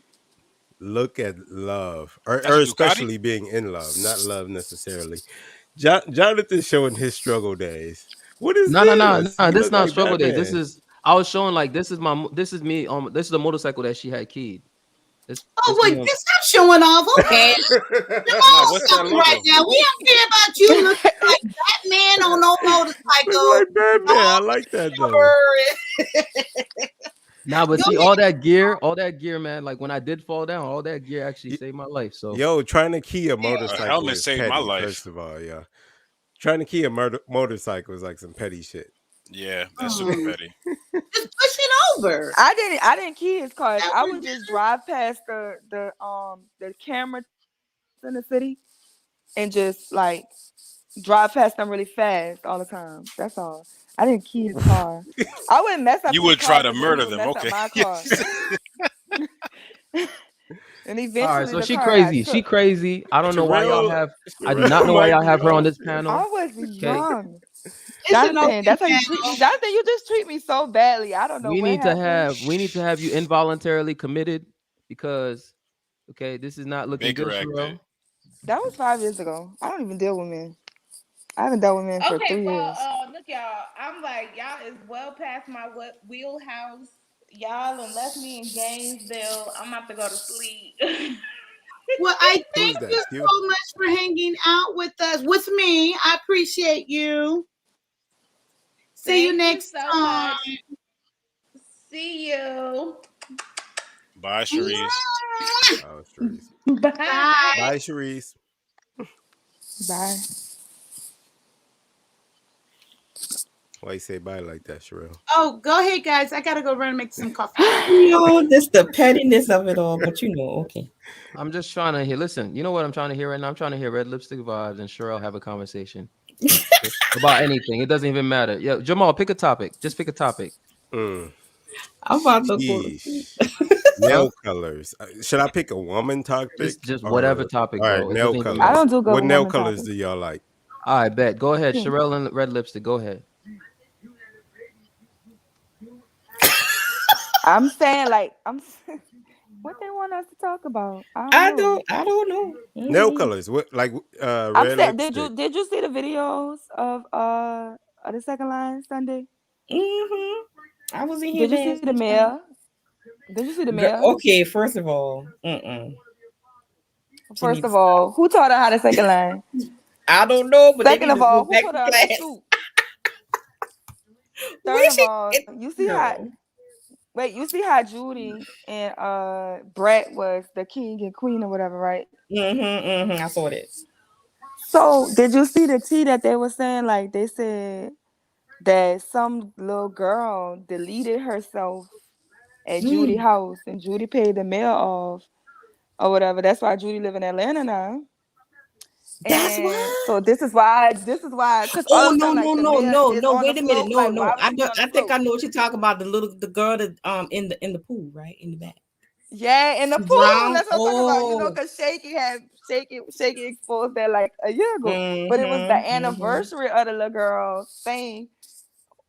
look at love, or That's a Ducati? especially being in love, not love necessarily. Jonathan's showing his struggle days. What is No. this? You This look not like struggle day. This Batman. is I was showing like this is me. This is the motorcycle that she had keyed. Oh, wait, stop showing off. Okay. what's that logo? Right now. We don't care about you looking like Batman on no motorcycle. Like Batman. I like that though. Nah, but see all that gear, man. Like when I did fall down, all that gear actually saved my life. So Yo, trying to key a motorcycle helmet is saved petty, my life. first of all, yeah. Trying to key a motorcycle is like some petty shit. Yeah, that's super petty. Just push it over. I didn't key his car. I would just drive past the camera in the city and just like drive past them really fast all the time. That's all. I didn't key his car. I wouldn't mess up. You his would car, try to but he murder would them. mess up Okay. my car. And eventually, all right, so the she car crazy. got She took. crazy. I don't know why y'all Terrell- have. I do not know why y'all have her on this I panel. was young. It's an Jonathan, open that's how you panel. treat me. Jonathan, you just treat me so badly. I don't know We what need to happened. have you involuntarily committed because okay, this is not looking Baker good, Act Sherelle. Day. That was 5 years ago. I don't even deal with men. I haven't dealt with men for 3 Okay, years. well, look, y'all. I'm like, y'all is well past my wheelhouse. Y'all and left me in Gainesville. I'm about to go to sleep. Well, I Who's thank that? you You? so much for hanging out with us, with me. I appreciate you. See you Thank next so time. much. See you. Bye, Sharice. Oh, Sharice. Bye. Bye, Sharice. Bye. Why you say bye like that, Sherelle? Oh, go ahead, guys. I gotta go run and make some coffee. This the pettiness of it all, but okay. I'm just trying to hear. Listen, you know what I'm trying to hear right now? I'm trying to hear Red Lipstick Vibes and Sherelle have a conversation about anything. It doesn't even matter. Yeah, Jamal, pick a topic. Just pick a topic. I'm about to go. Nail colors. Should I pick a woman topic? Just whatever topic, All bro. right, It nail doesn't even colors. matter. I don't do good What with nail women colors topics. do y'all like? All right, bet. Go ahead, Sherelle and Red Lipstick. Go ahead. I'm saying like what they want us to talk about. I don't know. Nail colors. What like I'm red saying, lipstick? did you see the videos of the second line Sunday? I was in here. Did you see the mayor? Did you see the mayor? Okay, first of all, First of all, who taught her how to second line? I don't know, but second they need of to all, go who back put to her on class. the suit? Third of all, you see how you see how Judy and Brett was the king and queen or whatever, right? I saw this. So did you see the tea that they were saying? Like they said that some little girl deleted herself at Judy house and Judy paid the mail off or whatever. That's why Judy live in Atlanta now. That's And why. so this is why because Oh no! Wait a minute! No! I think I know what you're talking about. The girl that in the pool, right in the back. Yeah, in the She pool. drowned? That's what I'm talking about. You know, Oh. because Shaky exposed that like a year ago. But it was the anniversary of the little girl thing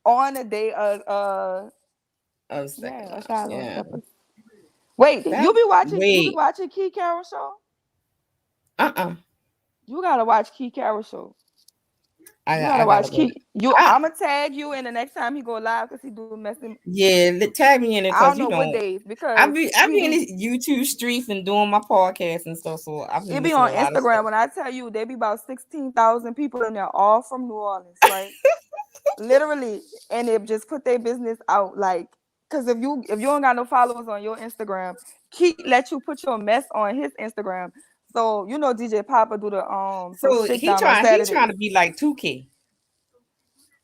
on the day of Yeah. Wait, That- you be watching wait. Key Carroll show? You gotta watch Key Carroll show. You gotta watch Key. I'ma tag you in the next time he go live because he do messing. Yeah, tag me in it. I don't know what days because I be in these YouTube streets and doing my podcast and stuff. So I've been it be on Instagram. When I tell you, there be about 16,000 people in there, all from New Orleans, right? literally, and it just put their business out. Like, because if you don't got no followers on your Instagram, Keith let you put your mess on his Instagram. So you know DJ Papa do the So sit he down on trying Saturdays. to be like 2K.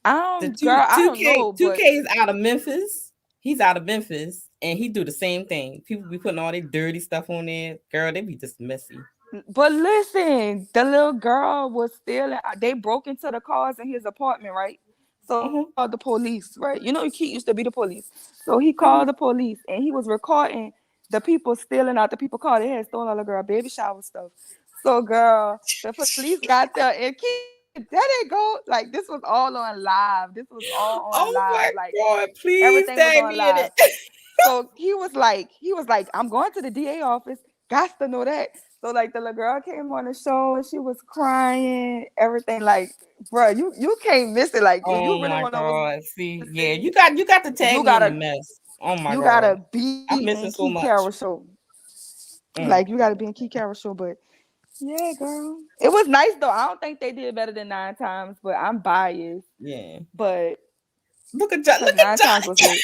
The Girl, I don't 2K know, but 2K is out of Memphis. He's out of Memphis, and he do the same thing. People be putting all their dirty stuff on there. Girl, they be just messy. But listen, the little girl was stealing. They broke into the cars in his apartment, right? So he called the police, right? You know, Keith used to be the police. So he called the police, and he was recording the people stealing out the people's car. They had stolen all the girl baby shower stuff. So, girl, the police got there, and Keith, there they go. Like, this was all on live. This was all on live. Like, God, please everything was tag on me in live. it. So he was like, I'm going to the DA office. Got to know that. So like the little girl came on the show and she was crying, everything. Like, bro, you can't miss it. Like, if you really my want to God. See, yeah, you got to tag you me gotta in the mess. Oh my you God. gotta be I'm in missing so Keith much. Carroll show. Like, you gotta be in Keith Carroll show. But yeah, girl, it was nice though. I don't think they did better than 9 times, but I'm biased. Yeah. But look at John. 9 times was lit.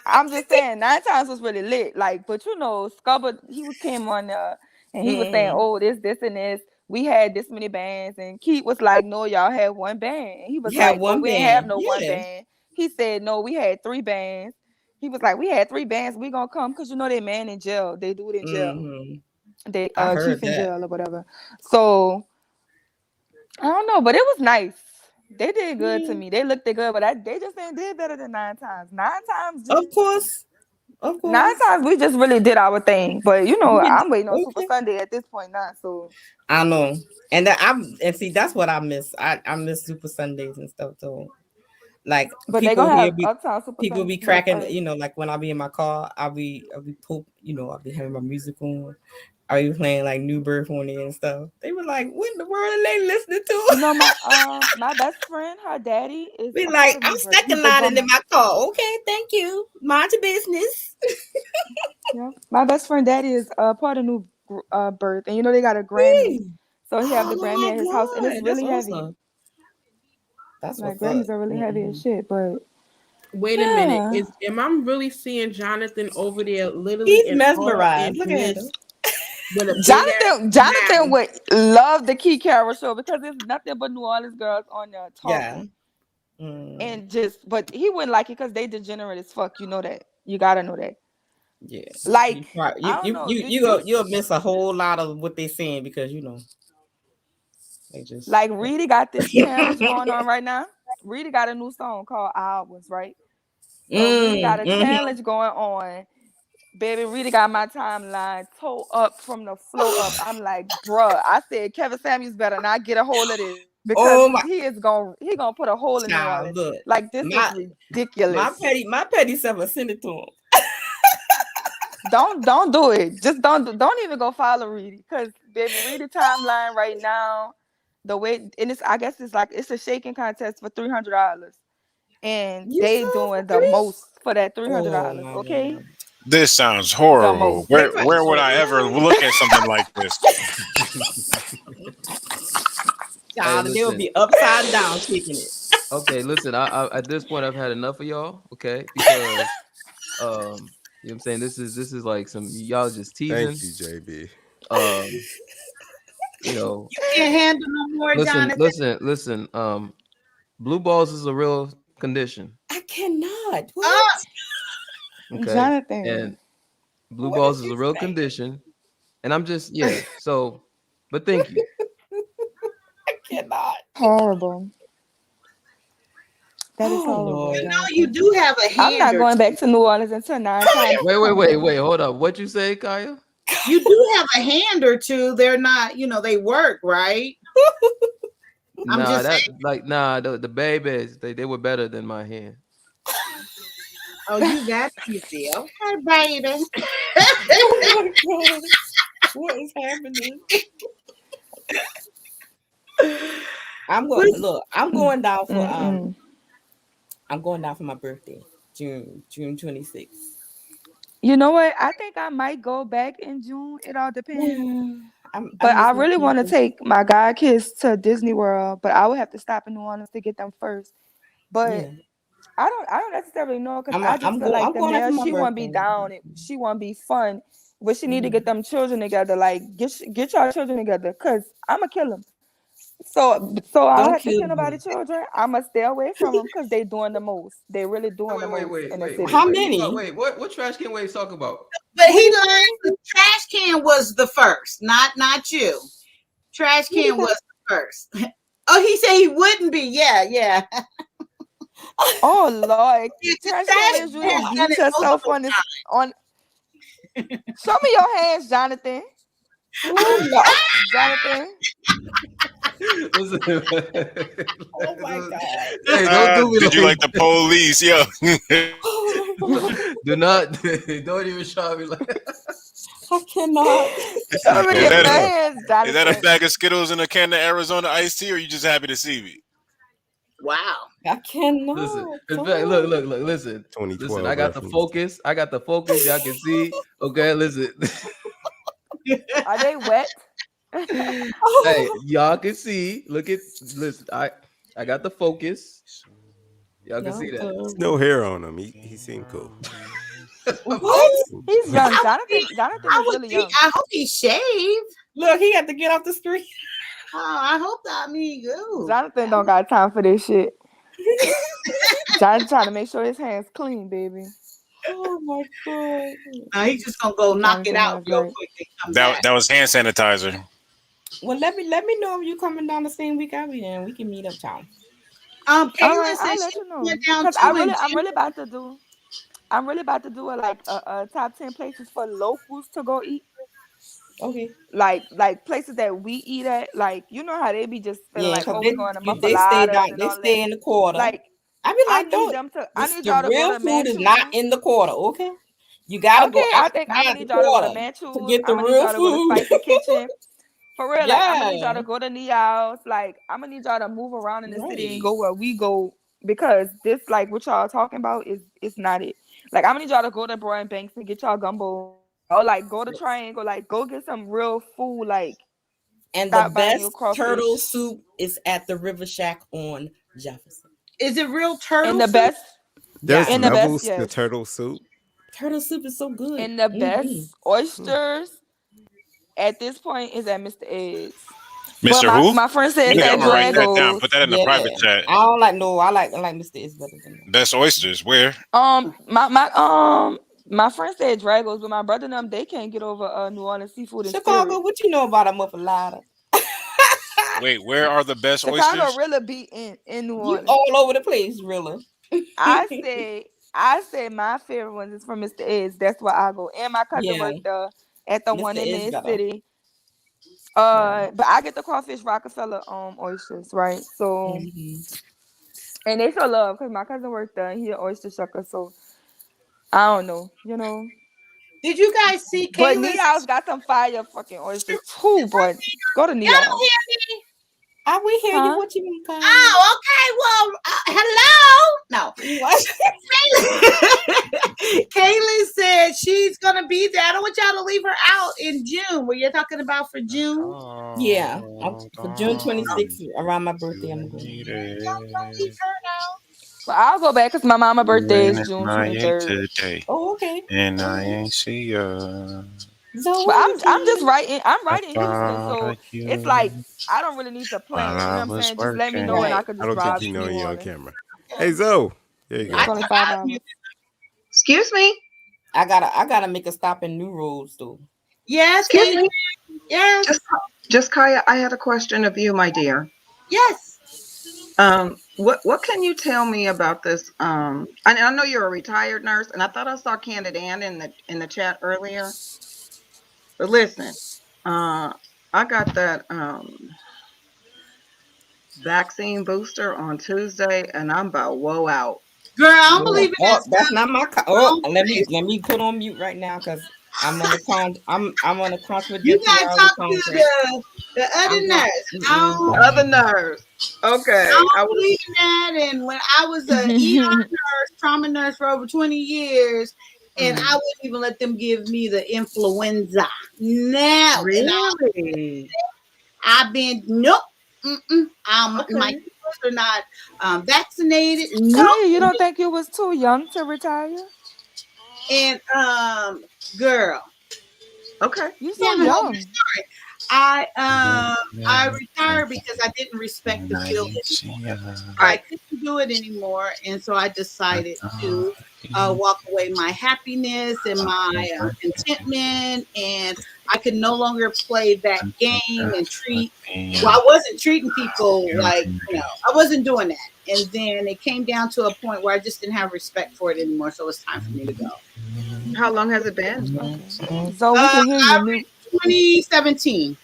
I'm just saying 9 times was really lit. Like, but you know, Scubba, he came on there and he was saying, oh, this, and this. We had this many bands. And Keith was like, no, y'all had one band. And he was like, one we band. didn't have no Yeah. one band. He said, no, we had 3 bands. He was like, we had 3 bands. We gonna come because you know they man in jail. They do it in jail. They Chief in jail or whatever. So I don't know, but it was nice. They did good to me. They looked good, but they just ain't did better than 9 times. 9 times, Of course. 9 times we just really did our thing. But you know, I'm waiting on Super Sunday at this point now. So I know, and see that's what I miss. I miss Super Sundays and stuff too. Like, but they gonna have Uptown Super people Sunday be cracking. You know, like when I be in my car, I'll be poop. You know, I'll be having my music on. Are you playing like New Birth on it and stuff? They were like, "What in the world are they listening to?" You know, my best friend, her daddy is. Be like, "I'm second lining in my car." Okay, thank you. Mind your business. Yeah, my best friend daddy is part of New Birth, and you know they got a Grammy, so he have the Grammy at his house, and it's really heavy. Awesome. That's like Grammys are really heavy as shit, but. Wait a minute. Am I really seeing Jonathan over there literally? He's mesmerized. Look at him. Jonathan would love the Keith Carroll show because there's nothing but New Orleans girls on there talking. Yeah. And but he wouldn't like it because they degenerate as fuck. You know that. You gotta know that. Yeah. Like you'll miss a whole lot of what they're saying because you know. They just like Reedy got this challenge going on right now. Reedy got a new song called Hours, right? So Reedy got a challenge going on. Baby, Reedy got my timeline toe up from the floor up. I'm like, bruh. I said Kevin Samuels better not get a hold of this because he gonna put a hole in New Orleans. Look, like this is ridiculous. My petty self will send it to him. Don't do it. Just don't even go follow Reedy because baby, Reedy timeline right now. The way and I guess it's a shaking contest for $300, and they doing the most for that $300. Okay. This sounds horrible. Where would I ever look at something like this? They would be upside down kicking it. Okay, listen. I at this point I've had enough of y'all. Okay, because you know what I'm saying, this is like some y'all just teasing. Thank you, JB. You know, you can't handle no more, Jonathan. Listen. Blue balls is a real condition. I cannot. What? Okay. Jonathan. And blue balls is a real condition. And I'm just so but thank you. I cannot. Horrible. That is horrible. You know, you do have a hand. I'm not going back to New Orleans until 9 times. Wait, hold up. What'd you say, Kaya? You do have a hand or two. They're not, they work, right? The babies, they were better than my hand. Oh, you got you see. Okay, baby. Oh my God. What is happening? I'm going down for I'm going down for my birthday, June 26th. You know what? I think I might go back in June. It all depends. But I really want to take my god kids to Disney World, but I would have to stop in New Orleans to get them first. But Yeah. I don't necessarily know because I'm I just feel like I'm the going out male, for my she want to be birthday. down, she want to be fun, but she need to Mhm. get them children together. Like get y'all children together, cause I'ma kill them. So I Don't don't have to kill kill nobody them. children. I'ma stay away from them because they doing the most. They really doing the Wait, most in the wait. city. How What he many? wait, what trash can Waves talk about? But What he is lied. The trash can was the first, not you. Trash What is can that? was the first. Oh, he said he wouldn't be. Yeah. Oh Lord, The trash trash can is you can to has done beat it yourself multiple on this on. Show me your hands, Jonathan. Oh no. Jonathan. Listen, Oh my God. hey, don't do me Did you like like the police, yo? Oh my God. do not don't even try me like I cannot. Show me Is your that hands, is that a Jonathan. bag of Skittles and a can of Arizona iced tea, or are you just happy to see me? Wow. I cannot. listen. In fact, look, listen. 2012 Listen, I got the reference. focus. Y'all can see. Okay, listen. Are they wet? Hey, y'all can see. Listen, I got the focus. Y'all can No, see that. There's no hair on him. He seemed cool. what? He's young. Jonathan I is would really be. young. I hope he shaved. Look, he got to get off the street. Oh, I hope that me go. Jonathan don't got time for this shit. Jonathan trying to make sure his hands clean, baby. Oh my God. Now he's just gonna go knock it Jonathan out has real like quick and come back. That was hand sanitizer. Well, let me know if you coming down the same week I be in. We can meet uptown. all Caitlin right, said I'll let she you know. went down Cause too in I'm June. really about to do a top 10 places for locals to go eat. Okay. Like places that we eat at. Like you know how they be just feeling Yeah, like, because oh, we going to they stay down. Muffaladas and They all that. stay in the quarter. Like I be I like, need don't. y'all The to go real to food is not Manchus. in the quarter. Okay. You gotta go Okay, I think I'm gonna outside the need y'all to go to quarter Manchus. to get the I'm gonna need real y'all to go to food. Spicy Kitchen. For real, like I'm gonna need y'all Yeah. to go to Neo's. Like I'm gonna need y'all to move around in the city and Right. go where we go because this like what y'all talking about is not it. Like I'm gonna need y'all to go to Broad Banks and get y'all gumbo. Or like go to Yes. Triangle, like go get some real food. Like And the stop buying your best crawfish. turtle soup is at the River Shack on Jefferson. Is it real turtle And the soup? best, There's and the best, levels to yes. turtle soup. Turtle soup is so good. And the Mhm. best oysters at this point is at Mr. Ed's. But Mr. Who? my friend said Okay, that I'm gonna write that down. Dragos. Put that in the Yeah. private chat. I don't like no. I like Mr. Is better than that. Best oysters. Where? My friend said Dragos, but my brother and them they can't get over New Orleans seafood and Chicago, spirit. what you know about a muffalata? Wait, where are the best Chicago oysters? really be in New You Orleans. all over the place, really. I say my favorite ones is from Mr. Ed's. That's where I go. And my cousin Yeah, worked there at the Mr. one in Is Mid better. City. Yeah. But I get the crawfish Rockefeller oysters, right? So Mhm. and they show love because my cousin worked there and he an oyster shucker. So I don't know, you know. Did you guys see But Kayla's? Neo's got some fire fucking oysters too, but go to Y'all don't Neo's. hear me? I will hear you. Huh? What you mean, Kyle? Oh, okay. Well, hello. No. What? Kayla said she's gonna be there. I don't want y'all to leave her out in June. What you're talking about for June? Yeah, for June 26th, around my birthday, I'm going. Don't leave her out. But I'll go back because my mama's birthday is June I ate 23rd. today, Oh, okay. and I ain't see ya. But I'm just writing. I'm I writing Houston, thought so of you it's like I don't really need to plan. while You know I what I'm was saying? Just let me know working. and I Right. could I just don't think drive you to know New you on Orleans. camera. Hey Zoe, there you go. It's only 5 hours. Excuse me. I gotta make a stop in New Roads though. Yes, Excuse Kayla. me. Yes. Just Kaya, I had a question of you, my dear. Yes. What can you tell me about this? I know you're a retired nurse, and I thought I saw Candid Ann in the chat earlier. But listen, I got that vaccine booster on Tuesday, and I'm about woe out. Girl, I don't Oh, believe in that that's stuff. not my. Let me put on mute right now because I'm on the I'm on a You confidentiality gotta talk to contract. the other I'm not. nurse. I don't, Other nurse. Okay. I I don't was believe in that. And when I was a ER nurse, trauma nurse for over 20 years, and I wouldn't even let them give me the influenza. No. And really. I've been nope. I'm Okay. my they're not vaccinated. No. Kaya, you don't think you was too young to retire? And girl, Okay. You so young. Sorry. I retired because I didn't respect the field anymore. I couldn't do it anymore, and so I decided to walk away my happiness and my contentment, and I could no longer play that game and treat. Well, I wasn't treating people like, I wasn't doing that. And then it came down to a point where I just didn't have respect for it anymore, so it's time for me to go. How long has it been? So we can hear you. 2017.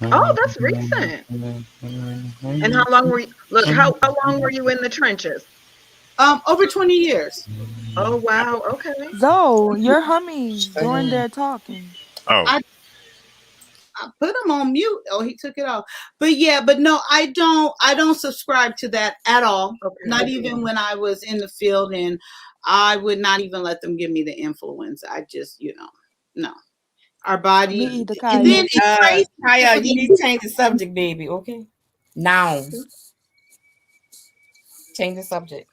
Oh, that's recent. And how long were you? Look, how long were you in the trenches? Over 20 years. Oh wow. Okay. Zoe, you're humming during their talking. Oh. I put him on mute. Oh, he took it off. But no, I don't subscribe to that at all. Okay. Not even when I was in the field, and I would not even let them give me the influence. I just, no. Our body. Me either, And then it's crazy. Kaya, you need to change the subject, baby. Okay. Now. Change the subject.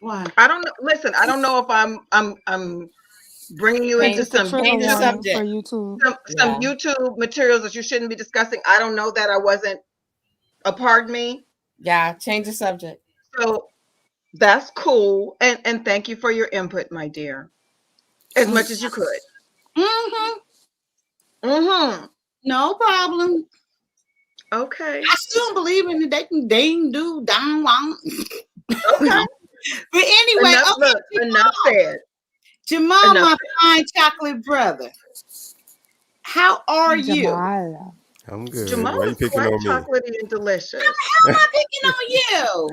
Why? I don't know. Listen, I don't know if I'm bringing you into some change the subject for YouTube. Some YouTube materials that you shouldn't be discussing. I don't know that. I wasn't. Pardon me. Yeah, change the subject. So that's cool, and thank you for your input, my dear, as much as you could. No problem. Okay. I still believe in it. They can ding, do, down, long. Okay. But anyway, enough said. Jamal, my fine chocolate brother, how are you? I'm good. Jamal Why are you is picking quite on me? chocolatey and delicious. How am I picking on you?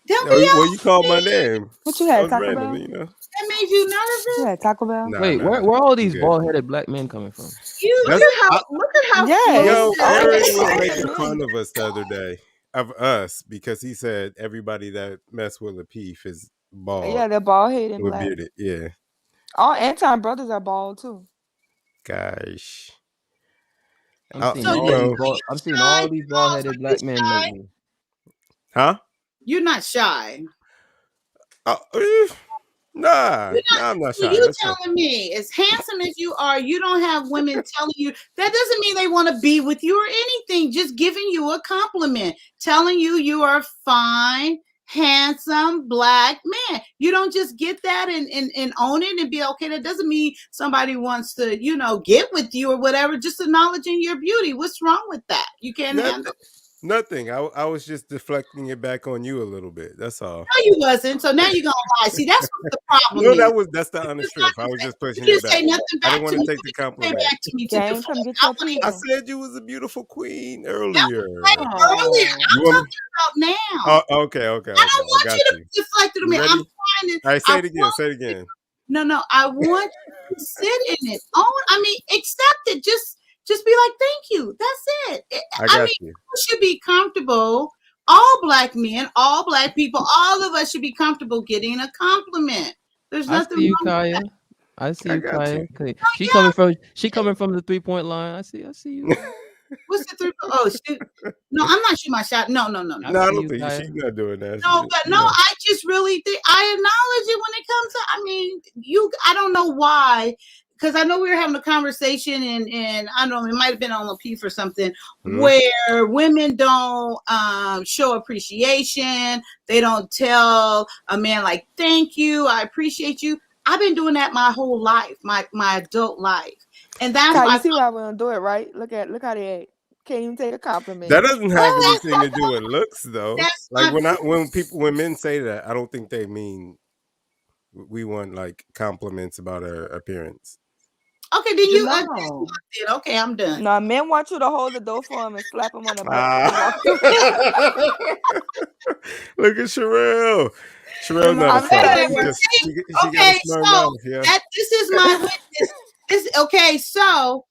Don't Oh, be well, you called my name. What you had, That was Taco random, Bell? That made you nervous? You had Taco Bell? Nah, Wait, nah, where are all these bald-headed black men coming from? Look at how Yes. Yo, Aaron was Oh, making yeah. fun of us the other day, of us, because he said everybody that mess with Lapeef is bald. Yeah, they're bald-headed and Or black. bearded. Yeah. All Anton brothers are bald too. Gosh. I'm seeing all these bald-headed black men lately. Huh? You're not shy. Nah, I'm not So shy. you That's not- telling me, as handsome as you are, you don't have women telling you that doesn't mean they want to be with you or anything. Just giving you a compliment, telling you are fine, handsome black man. You don't just get that and own it and be okay. That doesn't mean somebody wants to, get with you or whatever. Just acknowledging your beauty. What's wrong with that? You can't handle. Nothing. I was just deflecting it back on you a little bit. That's all. No, you wasn't. So now you're gonna lie. See, that's what the problem No, is. that's the honest truth. I was just pushing You it back. say nothing I back didn't want to to me. take the Say compliment. back to me. Gang, come get your people. I said you was a beautiful queen earlier. Earlier, I'm talking about now. Oh, okay. I don't want got you to deflect it to me. Ready? I'm trying to. All right, say it again. Say it again. No. I want you to sit in it. Accept it. Just be like, thank you. That's it. I got you. You should be comfortable. All black men, all black people, all of us should be comfortable getting a compliment. There's I nothing see you, wrong with Kaya. that. I see I you, got Kaya. you. She coming from the 3-point line. I see you. What's the 3? Oh, shoot. No, I'm not shooting my shot. No. No, I don't think she's not doing that. No, but no, I just really think I acknowledge it when it comes to, I don't know why, because I know we were having a conversation and I don't know, it might have been on Lapeef or something, where women don't show appreciation. They don't tell a man like, thank you, I appreciate you. I've been doing that my whole life, my adult life. And that's Kyle, why you see why we don't do it, right? Look how they act. Can't even take a compliment. That doesn't have anything to do with looks, though. That's Like not when men say that, I don't think they mean we want like compliments about our appearance. okay, then you No. okay, I'm done. No, men want you to hold the door for him and slap him on the back. Look at Sherelle. Sherelle not a fan. She got Okay, a smart so mouth, yeah. this is my witness. Okay, so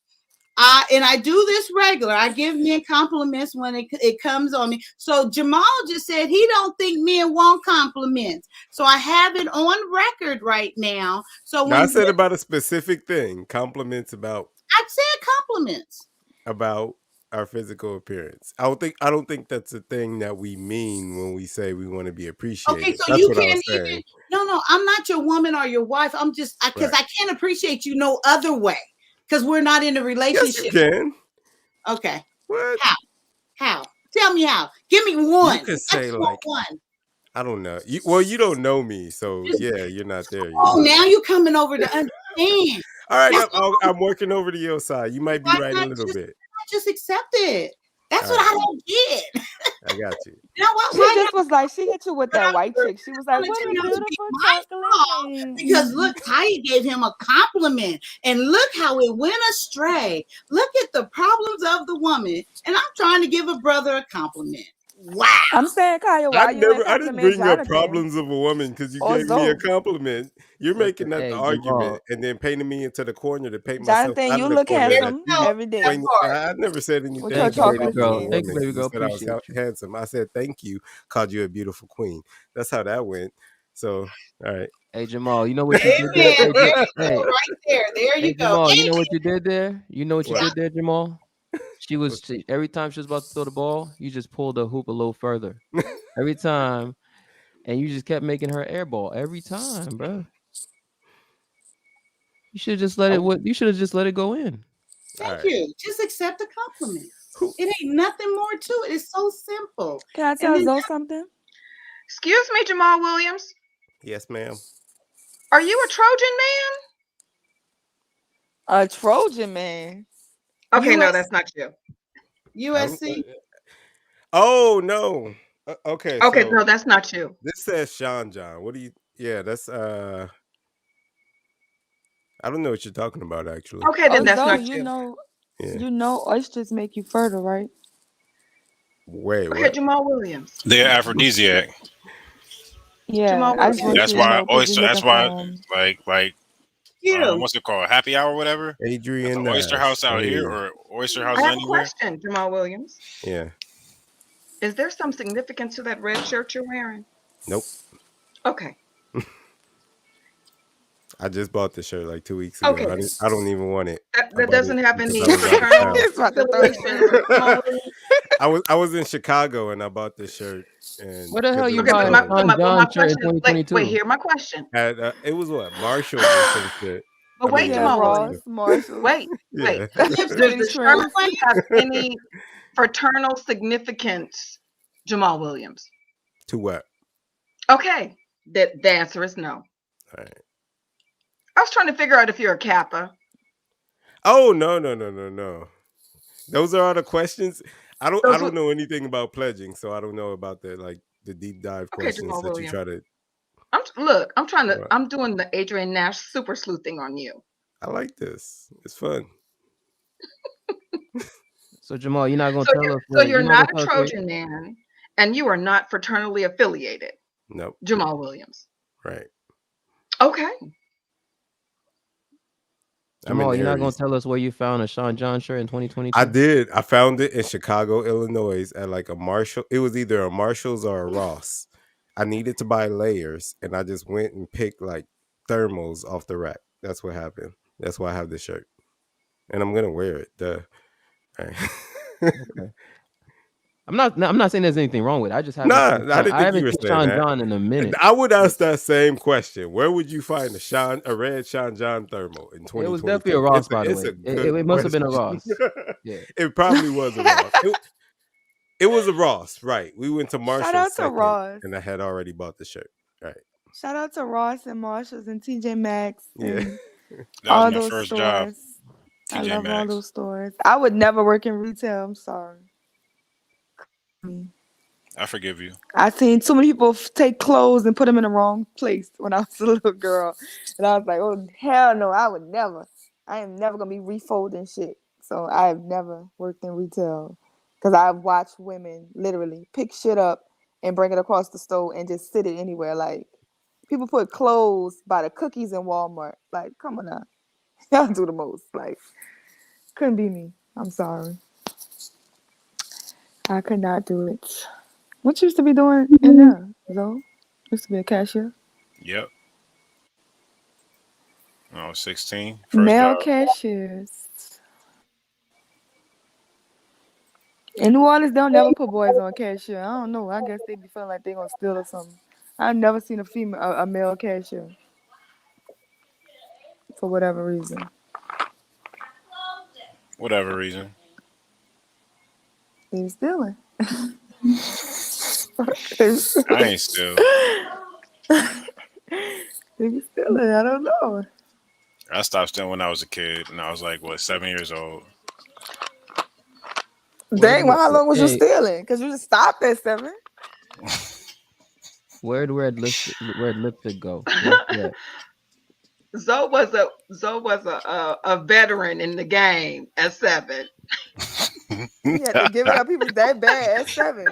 I do this regular. I give men compliments when it comes on me. So Jamal just said he don't think men want compliments. So I have it on record right now. So when I said about a specific thing, compliments about. I said compliments. About our physical appearance. I don't think that's a thing that we mean when we say we want to be Okay, appreciated. so That's you what I can't was saying. even. No, I'm not your woman or your wife. I'm just because Right. I can't appreciate you no other way because we're not in a Yes, you relationship. can. Okay, What? how? Tell me how. Give me You one. could I say just want like, one. I don't know. You don't know me, so Just yeah, you're not there yet. oh, now you coming over to understand. All right, That's what I'm working over to your side. You might be why right a not little bit. just accept it. That's All what right, I don't get. I got you. You know what? She Why just not? was like, she hit you with that white Whatever. chick. She was like, Gonna what turn a out to be beautiful my chocolate fault because face. look, Taya gave him a compliment, and look how it went astray. Look at the problems of the woman, and I'm trying to give a brother a compliment. Wow. I'm saying, Kaya, why you ain't I didn't compliment bring up Jonathan problems of a woman because you or gave me a Zoe? compliment. You're making that the Hey, argument Jamal. and then painting me into the corner to paint myself Jonathan, out you of the look corner There that you handsome you go. every That day part. I never said with anything your Thank you, about baby chocolate you as a girl. skin. Thank you, woman. baby You girl. said I was Appreciate you. handsome. I said thank you, called you a beautiful queen. That's how that went. So, all right. Hey, Jamal, you know what you did there? Amen. Hey, There you go. hey, Right there. There hey, you go. Jamal, you Amen. know what you did there? You know what you What? did there, Jamal? What's Every time she was about to throw the ball, you just pulled the hoop a little further. Every time, and you just kept making her air ball every time, bro. You should just let it. You should have just let it go in. all Thank right. you. Just accept the compliment. Who? It ain't nothing more to it. It's so simple. Can I And tell then Zoe something? Excuse me, Jamal Williams. Yes, ma'am. Are you a Trojan A Trojan man. man? Okay, no, US, that's not you. I don't, USC. oh no. Okay, Okay, so no, that's not you. this says Sean John. What do you? Yeah, that's I don't know what you're talking about actually. Okay, then Oh, that's Zoe, not you you. know, Yeah. you know, oysters make you fertile, right? Wait, Okay, what? Jamal Williams. They're aphrodisiac. Yeah, Jamal I just want Williams. That's you to why know because you're oyster. That's looking why for like You. what's it called? Happy hour, or whatever. At the Adrian Oyster Nash. House I out hear here, you. or oyster I houses have a anywhere. question, Jamal Williams. Yeah. Is there some significance to that red shirt you're wearing? Nope. Okay. I just bought the shirt like 2 weeks ago. Okay. I don't even want it. That I bought doesn't it have because any I was out of fraternal town. It's about to throw it. affiliation with Jamal Williams. I was in Chicago and I bought this shirt and What the hell because it you was Okay, buying a Sean John shirt in question, wait, 2022? hear my question. at it was what Marshalls or some shit. But I wait, mean, Yeah, Jamal Ross, Williams. Marshalls, Wait. yeah. Does Lipstick the trends. shirt have any fraternal significance, Jamal Williams? To what? Okay. The answer is no. All right. I was trying to figure out if you're a Kappa. Oh no. Those are all the questions. I don't know anything about pledging, so I don't know about the deep dive Okay, questions Jamal that you Williams. try to. I'm doing the Adrian Nash super sleuthing on you. I like this. It's fun. So Jamal, you're not gonna So tell us. you're not a Trojan man, and you are not fraternally affiliated. Nope. Jamal Williams. Right. Okay. Jamal, you're not gonna tell us where you found a Sean John shirt in 2022? I did. I found it in Chicago, Illinois, at like a Marshall. It was either a Marshalls or a Ross. I needed to buy layers, and I just went and picked like thermals off the rack. That's what happened. That's why I have this shirt, and I'm gonna wear it. Right. Okay. I'm not saying there's anything wrong with it. I just haven't. I didn't think you were seen saying Sean that. John in a minute. I would ask that same question. Where would you find a red Sean John thermal in 2022? It was definitely a Ross, by the way. It must have been a Ross. Yeah. It probably was a Ross. It was a Ross, right? We went to Marshalls Shout out to second, Ross. and I had already bought the shirt. Right. Shout out to Ross and Marshalls and TJ Maxx. Yeah. And That all was my those first stores. job. I TJ love all Maxx. those stores. I would never work in retail. I'm sorry. I forgive you. I seen too many people take clothes and put them in the wrong place when I was a little girl, and I was like, "Oh hell no, I would never. I am never gonna be refolding shit." So I have never worked in retail because I've watched women literally pick shit up and bring it across the store and just sit it anywhere. Like people put clothes by the cookies in Walmart. Like, come on now, y'all do the most. Like, couldn't be me. I'm sorry. I could not do it. What you used to be doing in there, Zoe? Used to be a cashier? Yep. When I was 16. First Male job. cashiers. In New Orleans, they'll never put boys on cashier. I don't know. I guess they be feeling like they gonna steal or something. I've never seen a male cashier for whatever reason. Whatever reason. They stealing. I ain't still. They be stealing. I don't know. I stopped stealing when I was a kid, and I was like, what, 7 years old. Dang, well, how long was you stealing? Because you just stopped at 7. Where'd lipstick go? Zoe was a veteran in the game at 7. You had to give it up. He was that bad at 7.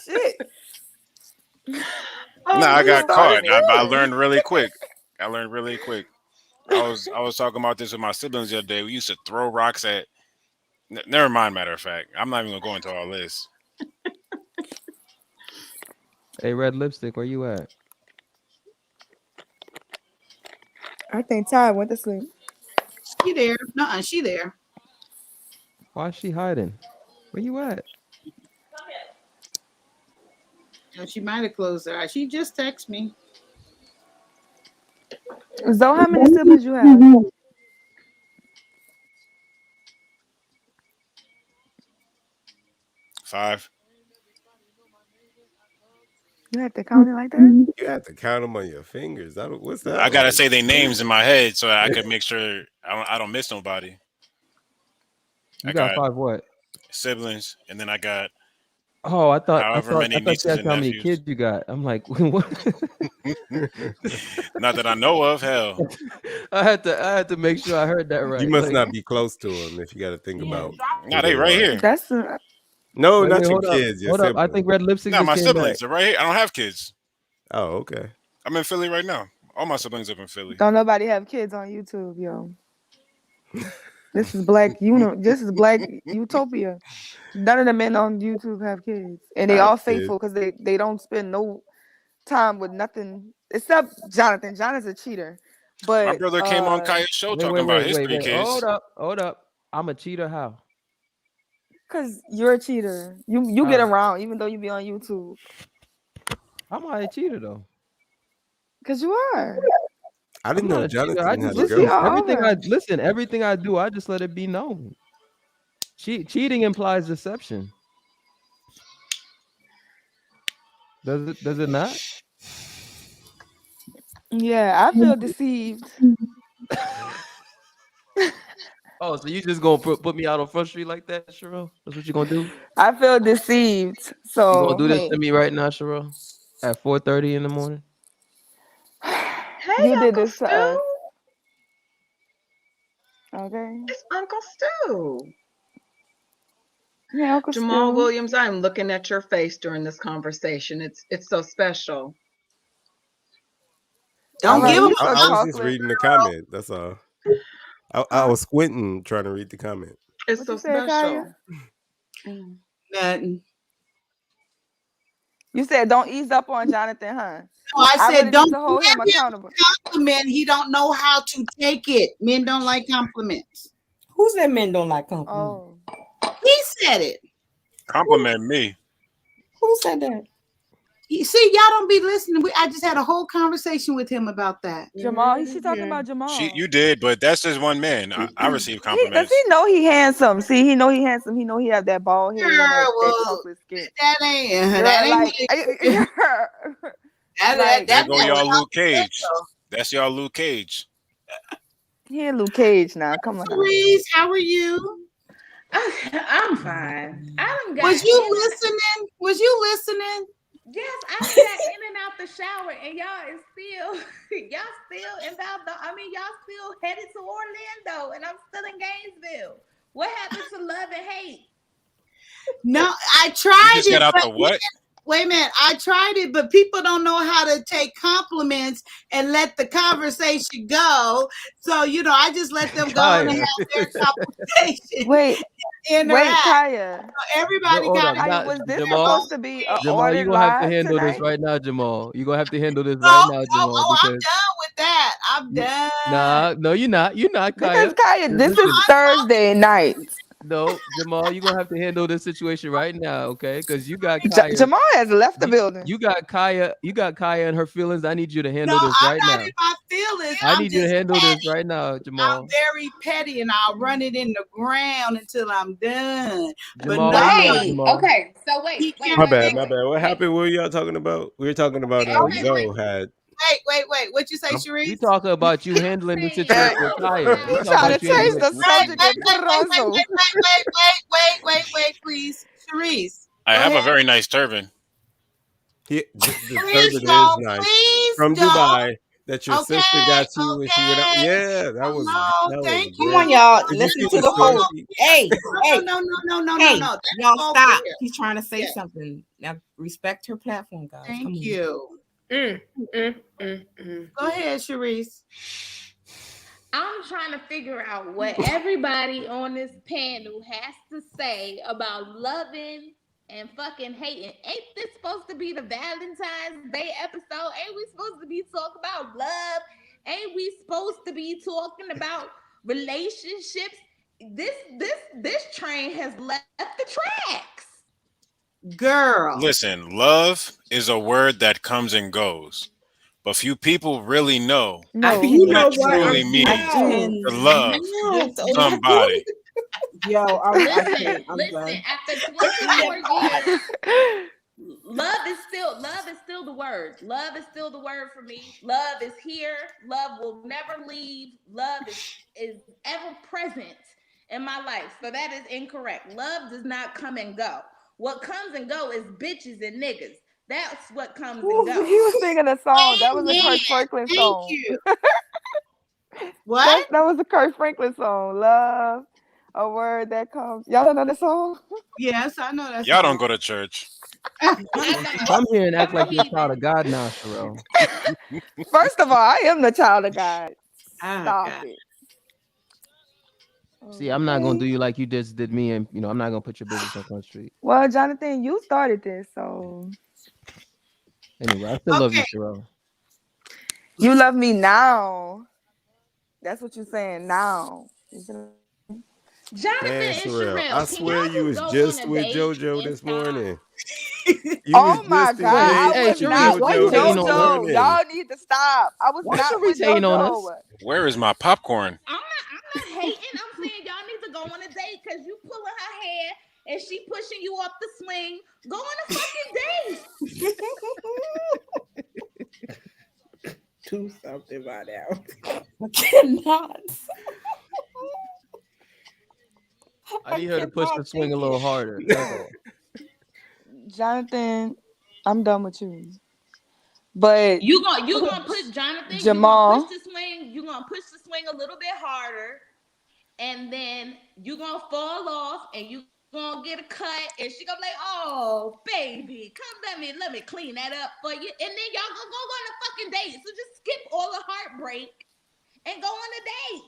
Shit. I got caught. I learned really quick. I was talking about this with my siblings the other day. We used to throw rocks at. Never mind. Matter of fact, I'm not even gonna go into all this. Hey, red lipstick, where you at? I think Ty went to sleep. She there? Nuh-uh, she there. Why is she hiding? Where you at? No, she might have closed her eyes. She just texted me. Zoe, how many siblings you have? Five. You have to count it like that? You have to count them on your fingers. What's that? I gotta say their names in my head so I could make sure I don't miss nobody. You got 5 what? Siblings, and then I got. Oh, I thought many you nieces asked and how many nephews. kids you got. I'm like, what? Not that I know of. Hell, I had to make sure I heard that right. You must not be close to them if you got to think about. nah, they right here. That's No, Wait, not wait, your hold up, kids. Your hold up. I siblings. think red lipstick. Nah, just my came siblings. back. They're right here. I don't have kids. Oh, okay. I'm in Philly right now. All my siblings live in Philly. Don't nobody have kids on YouTube, yo. This is black utopia. None of the men on YouTube have kids. And they I all did. faithful because they don't spend no time with nothing except Jonathan. Jonathan's a cheater. But My brother came on Kaya's show talking about his 3 kids. Hold up. I'm a cheater. How? Because you're a cheater. You get around even though you be on YouTube. I'm not a cheater though. Because you are. I didn't know not a cheater. Jonathan I had just a listen. girlfriend. Everything I do, I just let it be known. Cheating implies deception. Does it not? Yeah, I feel deceived. Oh, so you just gonna put me out on Front Street like that, Cheryl? That's what you gonna do? I feel deceived. So You gonna do this to me right now, Cheryl? At 4:30 in the morning? Hey, You did Uncle this to us. Stu. Okay. It's Uncle Stu. Yeah, Uncle Jamal Stu. Williams, I'm looking at your face during this conversation. It's so special. Don't Alright, give you him so I was just chocolate. reading the comment. That's all. I was squinting trying to read the comment. It's What so you said, special. Kaya? nothing. You said don't ease up on Jonathan, huh? No, I I said really need don't to hold give him him accountable. a compliment. He don't know how to take it. Men don't like compliments. Who said men don't like compliments? Oh. He said it. Compliment me. Who said that? You see, y'all don't be listening. I just had a whole conversation with him about that. Jamal, she talking about Jamal. You did, but that's just one man. I receive Does compliments. he know he handsome? See, he know he handsome. He know he have that bald head and that well, chocolate skin. That ain't Girl, that ain't like, me. like, There go that y'all Luke Cage. That's y'all Luke Cage. he ain't Luke Cage now. Come on. Reese, how are you? I'm fine. I don't got Was you listening? Was you listening? Yes, I got in and out the shower, and y'all is still involved. Y'all still headed to Orlando, and I'm still in Gainesville. What happened to love and hate? No, I tried You just it. got out but the what? Wait a minute. I tried it, but people don't know how to take compliments and let the conversation go. So, I just let them go and Kaya. have their conversation. Wait, interact. Kaya. So everybody Hold got up. Kaya, was this Jamal, supposed to be an Jamal, ordered you're gonna have to live handle tonight? this right now, Jamal. You're gonna have to handle this No, right now, Jamal. I'm because done with that. I'm done. no, you're not. You're not, Kaya. Because Kaya, this is Thursday night. No, Jamal, you're gonna have to handle this situation right now, okay? Because you got Kaya. Jamal has left the building. You got Kaya and her feelings. I need you to No, handle this I'm right not now. in my feelings. I I'm need you to just handle this petty. right now, I'm Jamal. very petty, and I'll run it in the ground until I'm done. But Jamal, no, where you at, Wait, Jamal? okay. So he wait, can My wait, bad, wait, my wait. bad. What happened? What were y'all talking about? We were talking about Okay, okay, you- wait. Zoe had. Wait. What you say, We Sharice? talking about you handling the situation with Kaya. We You talking trying about to you change handling. the subject and put it on Zoe. Wait, please. Sharice, I go have a ahead. very nice turban. The Please turban is don't. nice Please from don't. Dubai that your sister Okay. got you when she went out. Okay. Yeah, that was Hello. Thank great. Come on, you. y'all. Did you Listen see to the the story? whole. Hey, hey, No. hey, That's y'all all stop. fair. He's trying to say Yeah. something. Now respect her platform, guys. Come Thank on. you. Go ahead, Sharice. I'm trying to figure out what everybody on this panel has to say about loving and fucking hating. Ain't this supposed to be the Valentine's Day episode? Ain't we supposed to be talking about love? Ain't we supposed to be talking about relationships? This train has left the tracks. Girl. Listen, love is a word that comes and goes, but few people really know No, You what know it what? truly means to love somebody. Yo, I'm done. Listen. After 24 years, love is still the word. Love is still the word for me. Love is here. Love will never leave. Love is ever present in my life. So that is incorrect. Love does not come and go. What comes and go is bitches and niggas. That's what comes and goes. He was singing a song. That was a Amen. Kirk Franklin Thank song. you. What? That was a Kirk Franklin song. Love, a word that comes. Y'all don't know the song? Yes, I know that Y'all song. don't go to church. Come here and act like you're a child of God now, Sherelle. First of all, I am the child of God. Oh, Stop God. it. See, I'm not gonna do Okay. you like you just did me, and I'm not gonna put your business on Front Street. Well, Jonathan, you started this, so Anyway, I still love you, Okay. Sherelle. you love me now. That's what you're saying now. Jonathan Man, and Sherelle, Sherelle, I can swear y'all you was just go on just a with date JoJo and this stop? morning. You Oh was my just God, I Hey, was engaged to Sharice, not why with you JoJo hating this on us? JoJo. morning. Y'all need to stop. I was Why not with Sharice hating on us? JoJo. Where is my popcorn? I'm not hating. I'm saying y'all need to go on a date because you pulling her hair and she pushing you up the swing. Go on a fucking date. Do something by now. I cannot. I need her to push the swing a little harder. That's all. Jonathan, I'm done with you. But You gonna put Jonathan. Jamal. You gonna push the swing. You gonna push the swing a little bit harder, and then you gonna fall off, and you gonna get a cut, and she gonna be like, "Oh, baby, come let me clean that up for you," and then y'all gonna go on a fucking date. So just skip all the heartbreak and go on a date.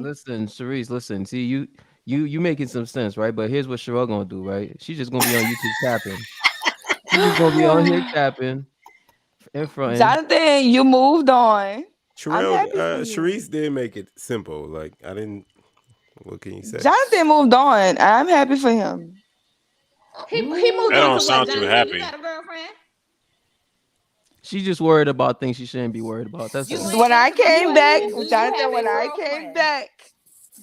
Listen, Sharice, listen. See, you making some sense, right? But here's what Sherelle gonna do, right? She's just gonna be on YouTube tapping. She's just gonna be on here tapping in front. Jonathan, you moved on. I'm Terrell, happy for you. Sharice did make it simple. Like I didn't. What can you say? Jonathan moved on. I'm happy for him. He moved That on don't to sound what, too Jonathan? happy. You got a girlfriend? She's just worried about things she shouldn't be worried about. That's all. When I came back, Do you Jonathan, have when a I came girlfriend? back,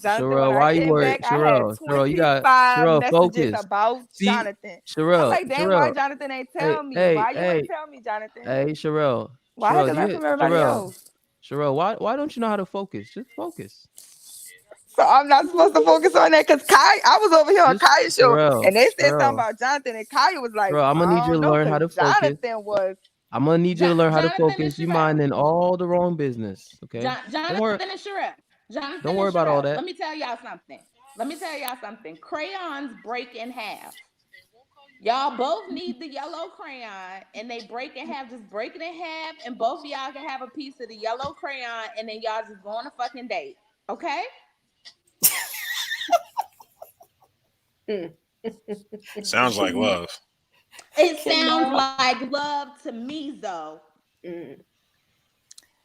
Jonathan, Sherelle, when why I you came worried? back, I had Sherelle, you got 25 Sherelle, messages focus. about See, Jonathan. I'm Sherelle, like, dang, why Sherelle. Jonathan ain't Hey, tell me? hey, Why you hey, ain't tell me, Jonathan? hey, Sherelle. Why I had to Sherelle, learn from everybody else? Sherelle, why don't you know how to focus? Just focus. So I'm not supposed to focus on that because I was over here on Just Kaya's show, Sherelle, and they said something Sherelle. about Jonathan, and Kaya was like, Bro, I'm gonna I need you don't to know, learn how to because focus. Jonathan was. I'm gonna need you to learn how to Jonathan and focus. You Sherelle. minding all the wrong business. Okay. Don't worry. Jonathan and Sherelle. Jonathan Don't and worry about all Sherelle. that. Let me tell y'all something. Crayons break in half. Y'all both need the yellow crayon, and they break in half. Just break it in half, and both of y'all can have a piece of the yellow crayon, and then y'all just go on a fucking date. Okay? Sounds like love. It sounds like love to me, though.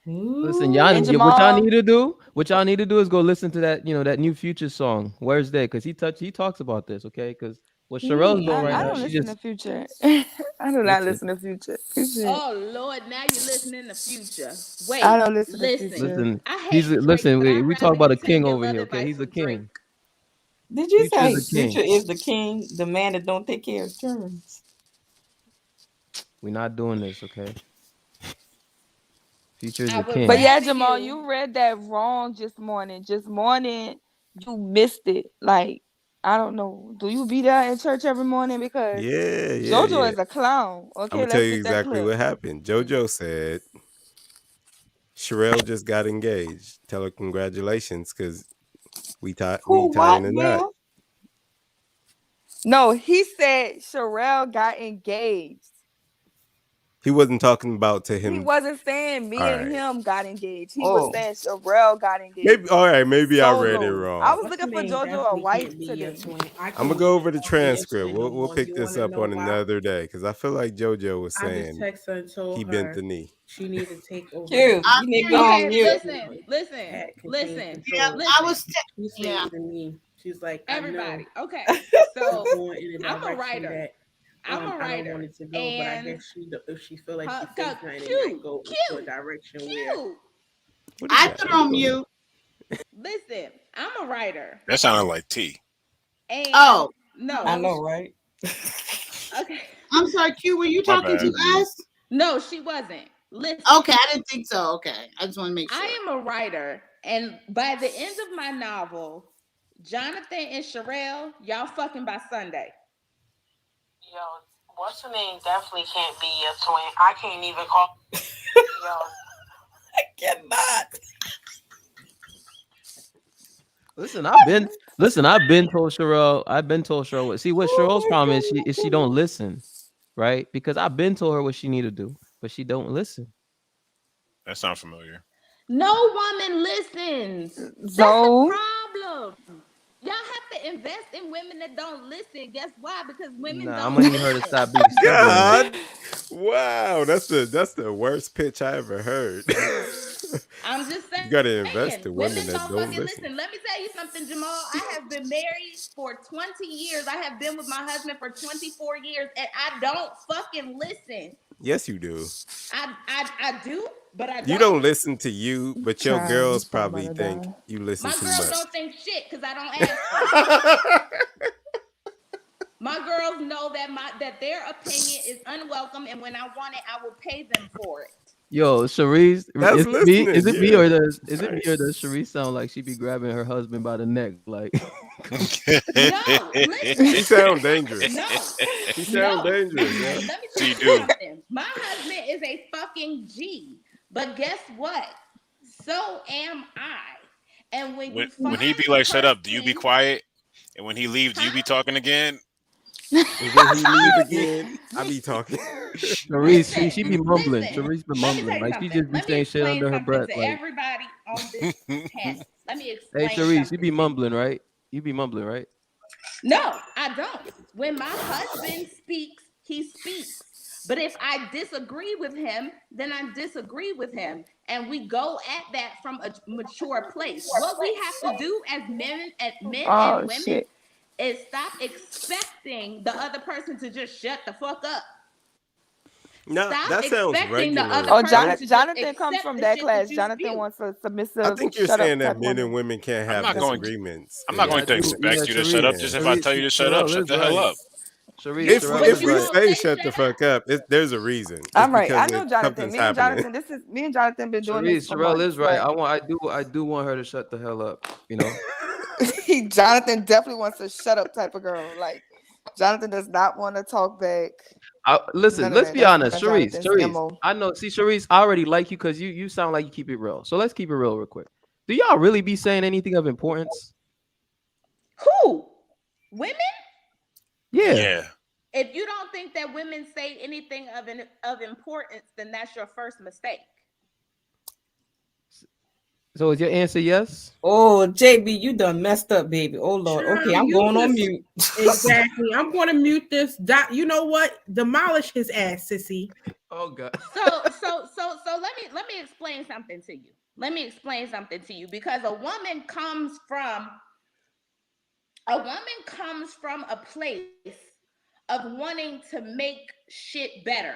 Listen, y'all, And what y'all Jamal, need to do, is go listen to that, that new Future song. Where's That? Because he talks about this, okay? Because what Sherelle's doing right I now, don't she listen just to Future. I do not listen, listen to Future. Future. Oh Lord, now you're listening to Future. Wait, I don't listen to listen. Future. listen. I He's hate Drake, listen. but I'd We talk rather about you a king take your over love here, okay? advice He's a from Drake. king. Did you Future is say a king. Future is the king, the man that don't take care of turns? We're not doing this, okay? Future is I a would king. But yeah, rather Jamal, you. you read that wrong just morning. Just morning, you missed it. Like, I don't know. Do you be there in church every morning? Because Yeah. JoJo is a clown. I'm Okay, gonna tell let's you get that exactly clip. what happened. JoJo said Sherelle just got engaged. Tell her congratulations, because we tying the knot. No, he said Sherelle got engaged. He wasn't talking about to He him. wasn't saying me All and right. him got engaged. He was saying Sherelle got engaged. Maybe all right. Maybe I read it Solo. wrong. I was looking for JoJo a wife Be your today. twin. I I'm can't gonna go even over the talk to your transcript. twin no We'll more. pick You this wanna up know on why? another day, because I feel like JoJo was I just saying texted her and told he bent her the knee. she need to take over. Q, you need to go on mute. Listen. Yeah, I was. She's Yeah. saying to me, she's like, Everybody. I know Okay. it's So going in a I'm a direction writer. that I'm a I don't writer. want it to go, but I guess if she feel like she's Cute, saying it might go into a direction where I put on mute. Listen, I'm a writer. That sounded like T. And Oh. no. I know, right? Okay. I'm sorry, Q. Were you My talking bad. to us? No, she wasn't. Listen. Okay, I didn't think so. Okay, I just want to make sure. I am a writer, and by the end of my novel, Jonathan and Sherelle, y'all fucking by Sunday. Yo, what's her name? Definitely can't be your twin. I can't even call. Yo, I cannot. Listen, I've been told Sherelle. See what Cheryl's problem is she don't listen, right? Because I've been told her what she need to do, but she don't listen. That sounds familiar. No woman listens. That's So the problem. Y'all have to invest in women that don't listen. Guess why? Because women Nah, don't I'm gonna need her to listen. stop being stubborn. God, wow, that's the worst pitch I ever heard. I'm just saying. You gotta invest in Women women that don't don't fucking listen. listen. Let me tell you something, Jamal. I have been married for 20 years. I have been with my husband for 24 years, and I don't fucking listen. Yes, you do. I do, but I don't. You don't listen to you, but your Child, girls this phone probably about to think die. you listen My too girls much. don't think shit because I don't ask them. My girls know that their opinion is unwelcome, and when I want it, I will pay them for it. Yo, Sharice, That's is it me? listening, Is it me yeah. or does Sharice sound like she be grabbing her husband by the neck? Like No, listen. She sound dangerous. No. She sound dangerous, yeah. Let me tell She you do. something. My husband is a fucking G. But guess what? So am I. And when he be like, shut up, do you be quiet? And when he leaves, do you be talking again? And when he leave again, I be talking. Sharice, she be mumbling. listen. Sharice be Let me mumbling. tell you Like she something. just be Let me saying shit explain under her something breath. to Like, everybody on this test. Let me hey explain Sharice, something. you be mumbling, right? You be mumbling, right? No, I don't. When my husband speaks, he speaks. But if I disagree with him, then I disagree with him. And we go at that from a mature place. What we have to do as men and Oh women shit. is stop expecting the other person to just shut the fuck up. No, Stop that sounds expecting the regular. other Oh, person to just Jonathan comes accept from the that shit that class. you Jonathan spew. wants a I submissive, think you're shut up saying that type men and woman. women can't I'm have not going. disagreements. I'm not Yeah, going to expect you to shut up. Just if I tell you to shut up, shut the hell up. Sharice, If Sherelle But is we you right. won't say say shut the fuck up, there's a reason. It's I'm right. I because know Jonathan. something's Me and happening. Jonathan. Me and Jonathan been doing this for Sherelle months. is right. But I do want her to shut the hell up. You know. Jonathan definitely wants a shut up type of girl. Like Jonathan does not want to talk back. Listen, None of let's that. be That's honest, not Sharice. Jonathan's MO. I know. See, Sharice, I already like you because you sound like you keep it real. So let's keep it real quick. Do y'all really be saying anything of importance? Who? Women? Yeah. If you don't think that women say anything of importance, then that's your first mistake. So is your answer yes? Oh, JB, you done messed up, baby. Oh Lord. Okay, I'm You going on just- mute. Exactly. I'm going to mute this. You know what? Demolish his ass, sissy. Oh God. So let me explain something to you. Let me explain something to you because a woman comes from a place of wanting to make shit better.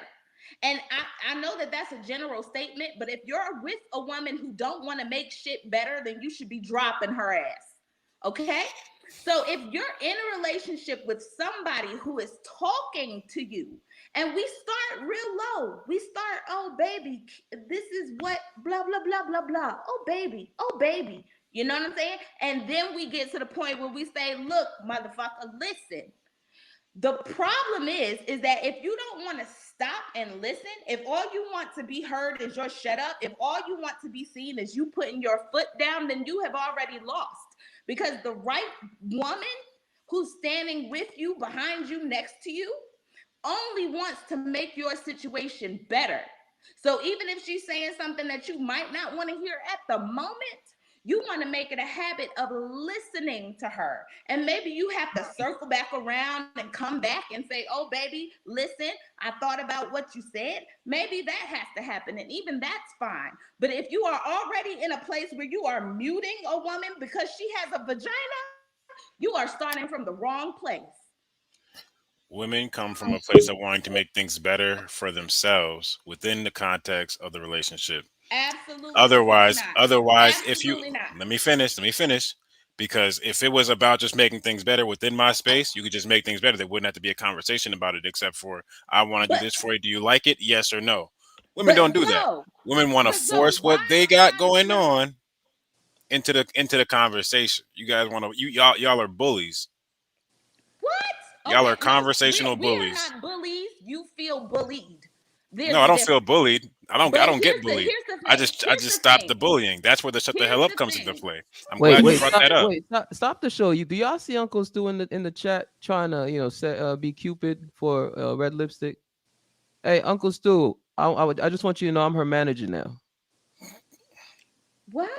And I know that that's a general statement, but if you're with a woman who don't want to make shit better, then you should be dropping her ass. Okay? So if you're in a relationship with somebody who is talking to you, and we start real low, we start, oh baby, this is what blah blah blah blah blah. Oh baby, you know what I'm saying? And then we get to the point where we say, look, motherfucker, listen. The problem is that if you don't want to stop and listen, if all you want to be heard is your shut up, if all you want to be seen is you putting your foot down, then you have already lost. Because the right woman who's standing with you, behind you, next to you, only wants to make your situation better. So even if she's saying something that you might not want to hear at the moment, you want to make it a habit of listening to her. And maybe you have to circle back around and come back and say, oh, baby, listen, I thought about what you said. Maybe that has to happen. And even that's fine. But if you are already in a place where you are muting a woman because she has a vagina, you are starting from the wrong place. Women come from a place of wanting to make things better for themselves within the context of the relationship. Absolutely. Otherwise, Absolutely if you not. let me finish. Because if it was about just making things better within my space, you could just make things better. There wouldn't have to be a conversation about it, except for I want to do this for you. Do you like it? Yes or no. Women don't do that. Women want to force what they got going on into the conversation. You guys want to y'all are bullies. What? Y'all Okay, are conversational we are bullies. not bullies. You feel bullied. There's No, I a don't feel difference. bullied. I don't get Here's bullied. the I thing. just stop the bullying. That's where the shut the hell up comes into play. I'm glad you brought that up. Stop the show. Do y'all see Uncle Stu in the chat trying to be Cupid for red lipstick? Hey, Uncle Stu, I just want you to know I'm her manager now. What?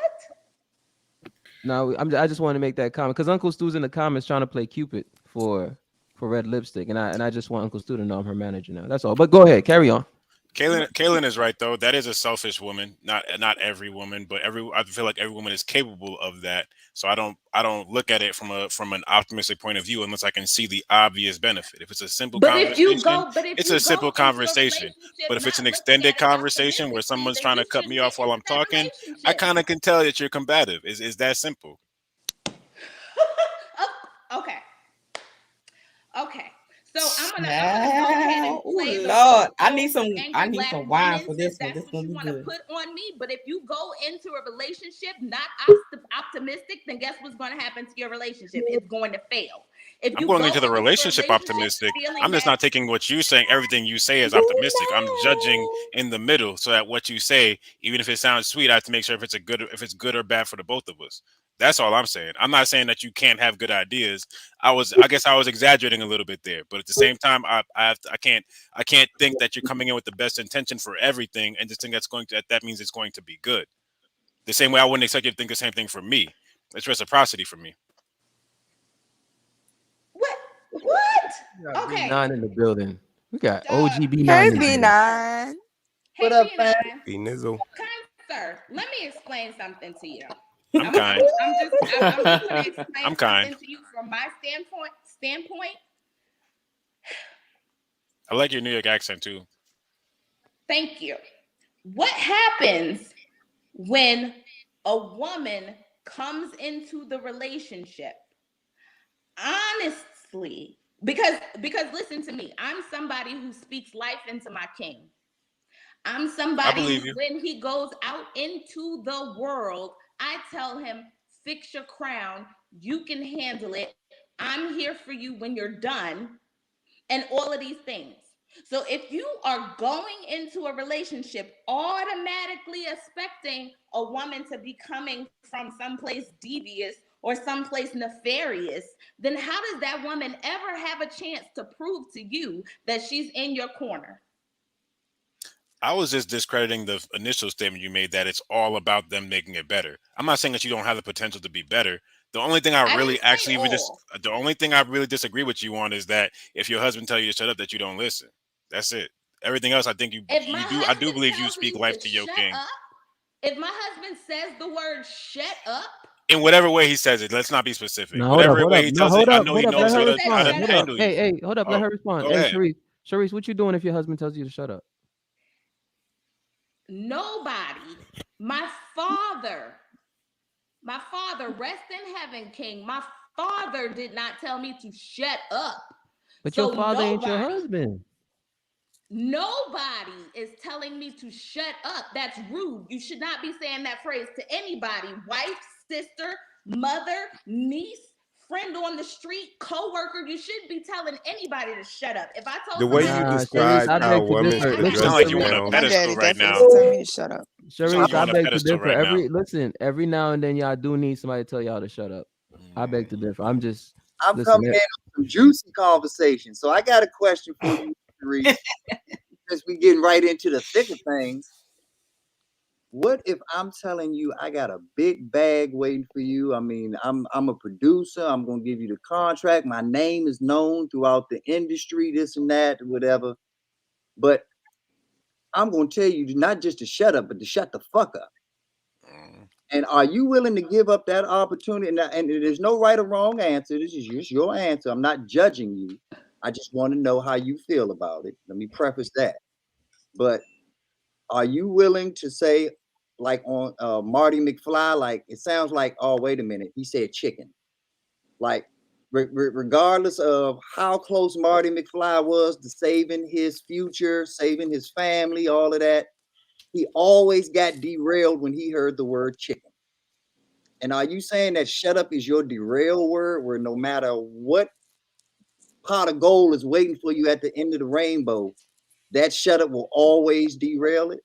No, I just want to make that comment because Uncle Stu's in the comments trying to play Cupid for red lipstick, and I just want Uncle Stu to know I'm her manager now. That's all. But go ahead, carry on. Kaylin is right though. That is a selfish woman. Not every woman, but I feel like every woman is capable of that. So I don't look at it from an optimistic point of view unless I can see the obvious benefit. If it's a simple conversation, it's a simple conversation. But if it's an extended conversation where someone's trying to cut me off while I'm talking, I kind of can tell that you're combative. Is that simple? Okay. So I'm gonna go ahead and play the Lord, I need some wine for this one. This one you be want to good. put on me, but if you go into a relationship not optimistic, then guess what's going to happen to your relationship? It's going to fail. If I'm going into the relationship optimistic. I'm just not taking what you're saying. Everything you say is optimistic. I'm judging in the middle, so that what you say, even if it sounds sweet, I have to make sure if it's good or bad for the both of us. That's all I'm saying. I'm not saying that you can't have good ideas. I guess I was exaggerating a little bit there, but at the same time, I can't think that you're coming in with the best intention for everything and just think that means it's going to be good. The same way I wouldn't expect you to think the same thing for me. It's reciprocity for me. What? Okay. B9 in the building. We got OG B9. Hey, in the building. B9. What up, man? B Nizzle. Sir, let me explain something to you. I'm kind. I'm just going to explain I'm kind. something to you from my standpoint. I like your New York accent too. Thank you. What happens when a woman comes into the relationship? Honestly, because listen to me, I'm somebody who speaks life into my king. I'm somebody who, when he goes out into the world, I tell him, fix your crown. You can handle it. I'm here for you when you're done. And all of these things. So if you are going into a relationship automatically expecting a woman to be coming from someplace devious or someplace nefarious, then how does that woman ever have a chance to prove to you that she's in your corner? I was just discrediting the initial statement you made that it's all about them making it better. I'm not saying that you don't have the potential to be better. The only thing I really actually the only thing I really disagree with you on is that if your husband tell you to shut up, that you don't listen. That's it. Everything else, I think you do. I do believe you speak life to your king. If my husband says the word "shut up," in whatever way he says it, let's not be specific. No, whatever way he tells it, I know he knows how to handle you. Hey, hold up. Let her respond. Go Hey, ahead. Sharice, what you doing if your husband tells you to shut up? nobody, my father, rest in heaven, King. My father did not tell me to shut up. But So your father ain't your husband. Nobody is telling me to shut up. That's rude. You should not be saying that phrase to anybody. Wife, sister, mother, niece, friend on the street, co-worker. You shouldn't be telling anybody to shut up. If I told The way you describe how women should You address sound like you the want a male. pedestal right now. Tell me to shut up. Sharice, I on a beg to pedestal differ. right now. Listen, every now and then y'all do need somebody to tell y'all to shut up. I beg to differ. I'm coming in on some juicy conversation. So I got a question for you, Sharice. Since we getting right into the thick of things. What if I'm telling you I got a big bag waiting for you? I mean, I'm a producer. I'm gonna give you the contract. My name is known throughout the industry, this and that, whatever. But I'm gonna tell you not just to shut up, but to shut the fuck up. And are you willing to give up that opportunity? And there's no right or wrong answer. This is just your answer. I'm not judging you. I just want to know how you feel about it. Let me preface that. But are you willing to say, like on Marty McFly, like it sounds like, oh, wait a minute, he said chicken. Like regardless of how close Marty McFly was to saving his future, saving his family, all of that, he always got derailed when he heard the word chicken. And are you saying that shut up is your derail word, where no matter what pot of gold is waiting for you at the end of the rainbow, that shut up will always derail it?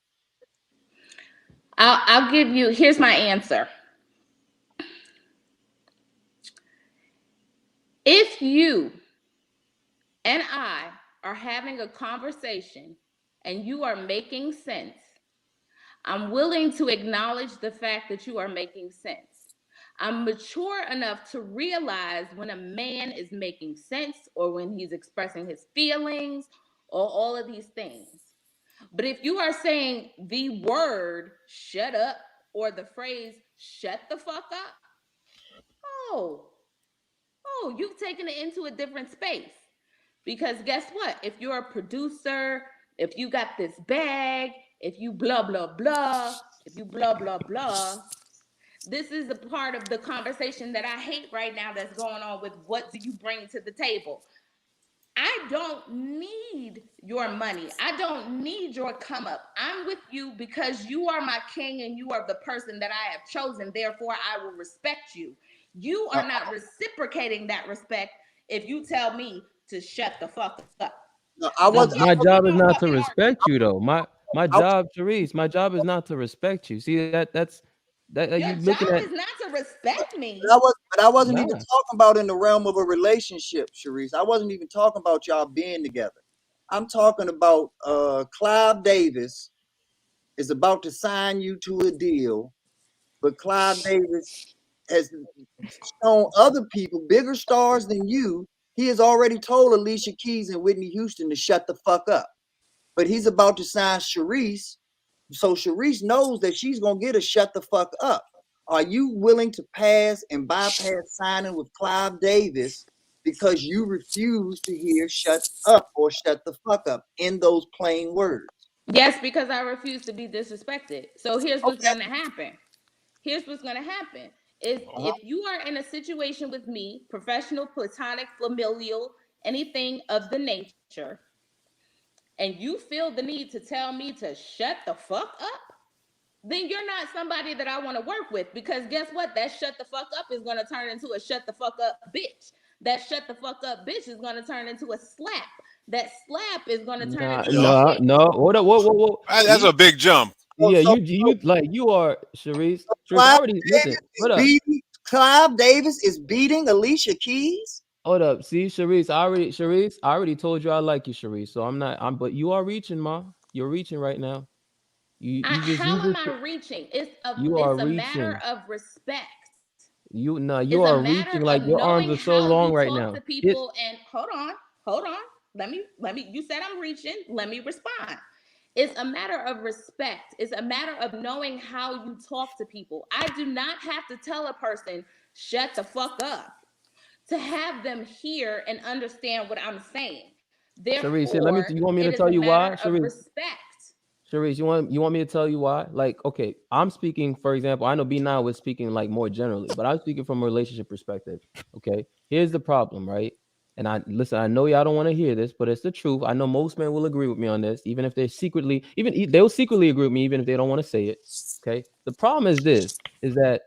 I'll give you, here's my answer. If you and I are having a conversation and you are making sense, I'm willing to acknowledge the fact that you are making sense. I'm mature enough to realize when a man is making sense or when he's expressing his feelings or all of these things. But if you are saying the word shut up or the phrase shut the fuck up, you've taken it into a different space. Because guess what? If you're a producer, if you got this bag, if you blah, blah, blah, if you blah, blah, blah, this is a part of the conversation that I hate right now that's going on with what do you bring to the table? I don't need your money. I don't need your come up. I'm with you because you are my king and you are the person that I have chosen. Therefore, I will respect you. You are not reciprocating that respect if you tell me to shut the fuck up. No, my job is not to respect you, though. My job, Sharice, my job is not to respect you. See, that's your you job looking at. is not to respect me. But I wasn't even talking about in the realm of a relationship, Sharice. I wasn't even talking about y'all being together. I'm talking about Clive Davis is about to sign you to a deal, but Clive Davis has shown other people, bigger stars than you, he has already told Alicia Keys and Whitney Houston to shut the fuck up. But he's about to sign Sharice, so Sharice knows that she's gonna get a shut the fuck up. Are you willing to pass and bypass signing with Clive Davis because you refuse to hear shut up or shut the fuck up in those plain words? Yes, because I refuse to be disrespected. So here's what's going to happen. Here's what's going to happen. If you are in a situation with me, professional, platonic, familial, anything of the nature, and you feel the need to tell me to shut the fuck up, then you're not somebody that I want to work with, because guess what? That shut the fuck up is going to turn into a shut the fuck up bitch. That shut the fuck up bitch is going to turn into a slap. That slap is going to turn into a hit. No. Whoa. That's a big jump. Yeah, you are Sharice. Already listen. Hold up. Clive Davis is beating Alicia Keys. Hold up. See, Sharice, I already told you I like you, Sharice. So but you are reaching, ma. You're reaching right now. You How am I reaching? you are It's a matter reaching. of respect. You no, It's you a are matter reaching like of your arms knowing are so how long you right talk now. to people. And hold on. Let me. You said I'm reaching. Let me respond. It's a matter of respect. It's a matter of knowing how you talk to people. I do not have to tell a person, shut the fuck up, to have them hear and understand what I'm saying. Sharice, Therefore, you want me it to is tell a you why? matter of respect. Sharice, you want me to tell you why? Like, okay, I'm speaking, for example, I know B9 was speaking like more generally, but I'm speaking from a relationship perspective. Okay. Here's the problem, right? And I know y'all don't want to hear this, but it's the truth. I know most men will agree with me on this, even if they're secretly, they'll secretly agree with me, even if they don't want to say it. Okay. The problem is that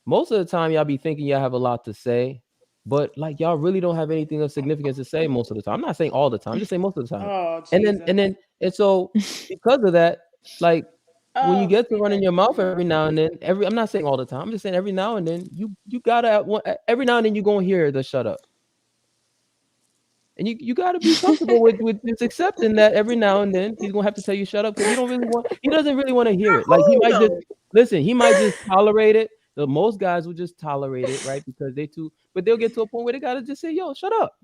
most of the time y'all be thinking y'all have a lot to say, but like y'all really don't have anything of significance to say most of the time. I'm not saying all the time, I'm just saying most of the time. Oh, And so because of that, like when you Oh, get to running your mouth every now and then, I'm not saying all the time, I'm just saying every now and then, you gotta every now and then you're gonna hear the shut up. And you gotta be comfortable with just accepting that every now and then he's gonna have to tell you shut up because he doesn't really want to hear it. Like he might just listen, he might just tolerate it. Most guys will just tolerate it, right? Because but they'll get to a point where they gotta just say, yo, shut up.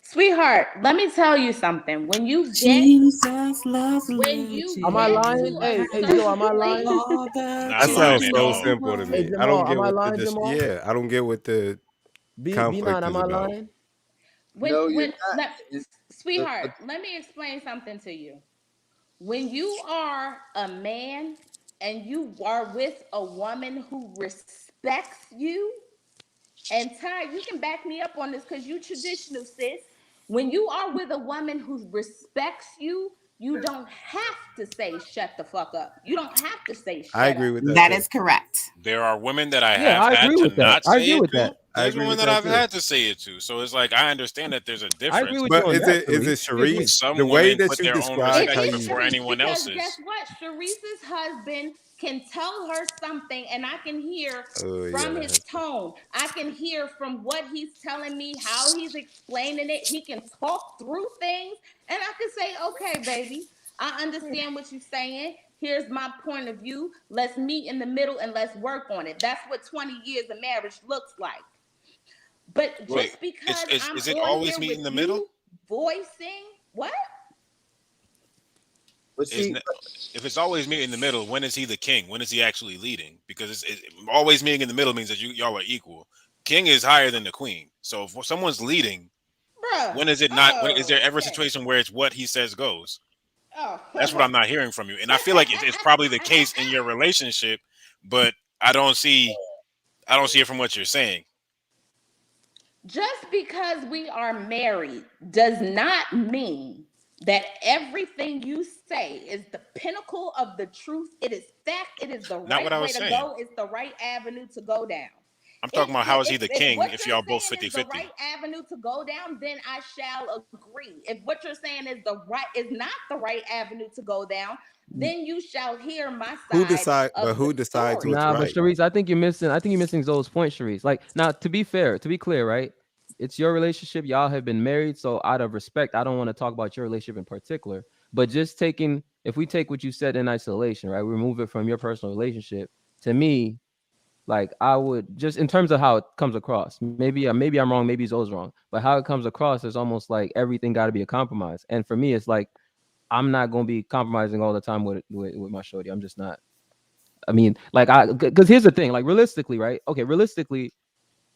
Sweetheart, let me tell you something. When you get Jesus loves Am I lying? Hey, Joe, am I lying? That sounds so simple to me. Hey, I don't Jamal, get am I what lying, Jamal? yeah, I don't get what the B9, conflict am is I about. lying? Sweetheart, let me explain something to you. When you are a man and you are with a woman who respects you, and Ty, you can back me up on this because you traditional, sis. When you are with a woman who respects you, you don't have to say shut the fuck up. You don't have to say shut I agree up. with that. That too. is correct. There are women that I Yeah, have I had agree to with that. not I say agree it with to. that. I There's agree women with that that I've too. had to say it to. So it's like I understand that there's a I agree difference. with you But on is that. it Sharice. Some the way women that put you their own described It how respect is you before Sharice anyone because else's. guess what? Sharice's husband can tell her something, and I can hear from his tone. I can hear from what he's telling me, how he's explaining it. He can talk through things, and I can say, "Okay, baby, I understand what you're saying. Here's my point of view. Let's meet in the middle and let's work on it." That's what 20 years of marriage looks like. But Wait, just because I'm is it on always here meet in with the middle? you voicing what? If it's always meeting in the middle, when is he the king? When is he actually leading? Because it's always meeting in the middle means that y'all are equal. King is higher than the queen. So if someone's leading, Bruh. when is it not? When is there ever a situation where it's what he says goes? Oh, That's what I'm not hearing from you, and I feel like it's probably the case in your relationship, but I don't see it from what you're saying. Just because we are married does not mean that everything you say is the pinnacle of the truth. It is fact. It is the Not what right I way was to saying. go. It's the right avenue to go down. I'm talking about how is he the king what if you're y'all both saying is 50-50? the right avenue to go down, then I shall agree. If what you're saying is not the right avenue to go down, then you shall hear my side. Who decides what's Nah, right? but Sharice, I think you're missing Zoe's point, Sharice. Like, now, to be clear, right? It's your relationship. Y'all have been married, so out of respect, I don't want to talk about your relationship in particular. But just if we take what you said in isolation, right? Remove it from your personal relationship. To me, like I would just in terms of how it comes across. Maybe I'm wrong. Maybe Zoe's wrong. But how it comes across is almost like everything got to be a compromise. And for me, it's like I'm not gonna be compromising all the time with my shorty. I'm just not. I mean, like because here's the thing, like realistically, right? Okay, realistically,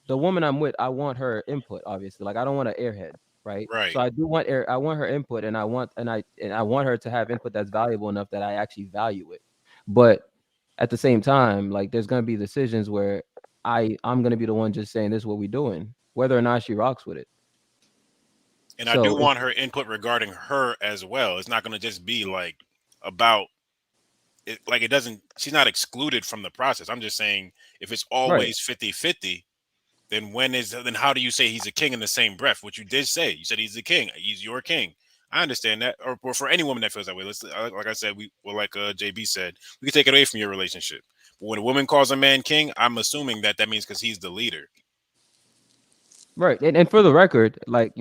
the woman I'm with, I want her input, obviously. Like I don't want an airhead, right? Right. So I want her input, and I want her to have input that's valuable enough that I actually value it. But at the same time, like there's gonna be decisions where I'm gonna be the one just saying this is what we're doing, whether or not she rocks with it. And I do want her input regarding her as well. It's not going to just be like about it. Like it doesn't, she's not excluded from the process. I'm just saying if it's always 50-50, then then how do you say he's a king in the same breath? Which you did say, you said he's the king. He's your king. I understand that. Or for any woman that feels that way, like I said, like JB said, we can take it away from your relationship. But when a woman calls a man king, I'm assuming that means because he's the leader. Right. And for the record, like,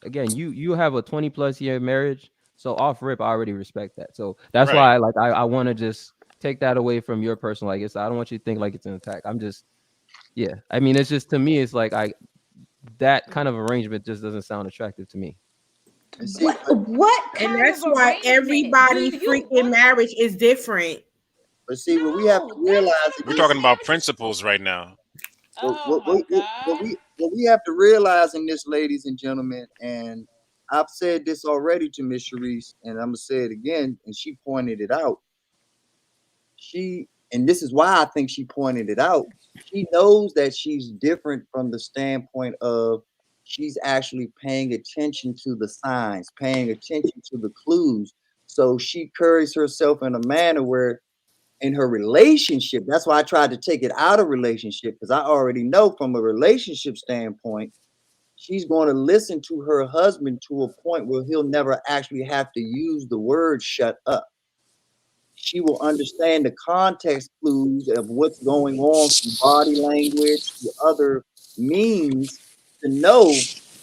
again, you have a 20+ year marriage. So off rip, I already respect that. So that's Right. why I want to just take that away from your personal. Like, I don't want you to think like it's an attack. I'm just, yeah. I mean, it's just, to me, it's like that kind of arrangement just doesn't sound attractive to me. And see, What And kind that's of why arrangement everybody do you freaking marriage is different. but see, what we have to realize is We're talking about principles right now. what we have to realize in this, ladies and gentlemen, and I've said this already to Miss Sharice, and I'm gonna say it again, and she pointed it out. And this is why I think she pointed it out. She knows that she's different from the standpoint of she's actually paying attention to the signs, paying attention to the clues. So she carries herself in a manner where in her relationship, that's why I tried to take it out of relationship, because I already know from a relationship standpoint, she's going to listen to her husband to a point where he'll never actually have to use the word shut up. She will understand the context clues of what's going on from body language to other means to know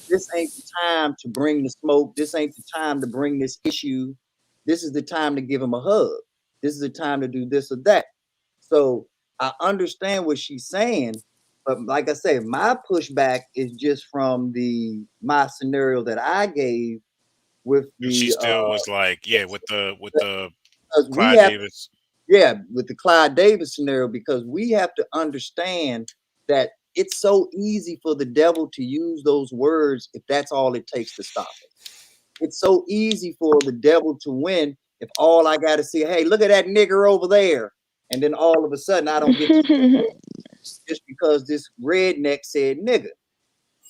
this ain't the time to bring the smoke. This ain't the time to bring this issue. This is the time to give him a hug. This is the time to do this or that. So I understand what she's saying, but like I say, my pushback is just from my scenario that I gave with And she the still was like, yeah, with the because we Clyde have, Davis. yeah, with the Clyde Davis scenario, because we have to understand that it's so easy for the devil to use those words if that's all it takes to stop it. It's so easy for the devil to win if all I got to say, hey, look at that nigger over there, and then all of a sudden I don't get to just because this redneck said nigger.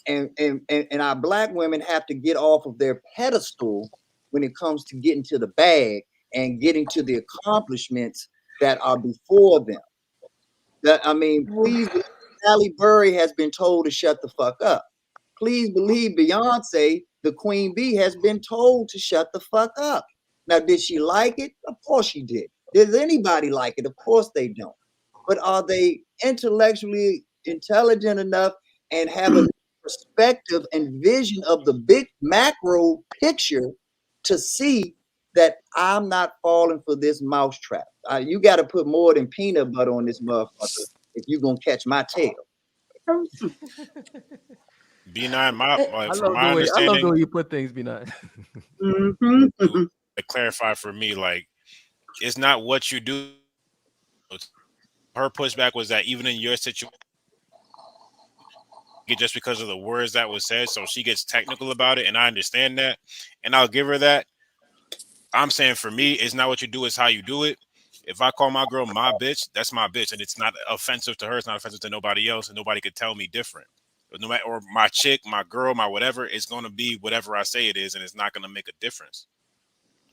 And our black women have to get off of their pedestal when it comes to getting to the bag and getting to the accomplishments that are before them. That, I mean, please believe Halle Berry has been told to shut the fuck up. Please believe Beyonce, the queen bee, has been told to shut the fuck up. Now, did she like it? Of course she did. Does anybody like it? Of course they don't. But are they intellectually intelligent enough and have a perspective and vision of the big macro picture to see that I'm not falling for this mousetrap? You got to put more than peanut butter on this motherfucker if you're going to catch my tail. B9, I from love my the way understanding, you put things, B9. to clarify for me, like, it's not what you do. Her pushback was that even in your situation, just because of the words that was said, so she gets technical about it, and I understand that, and I'll give her that. I'm saying for me, it's not what you do, it's how you do it. If I call my girl my bitch, that's my bitch, and it's not offensive to her, it's not offensive to nobody else, and nobody could tell me different. No matter, or my chick, my girl, my whatever, it's going to be whatever I say it is, and it's not going to make a difference.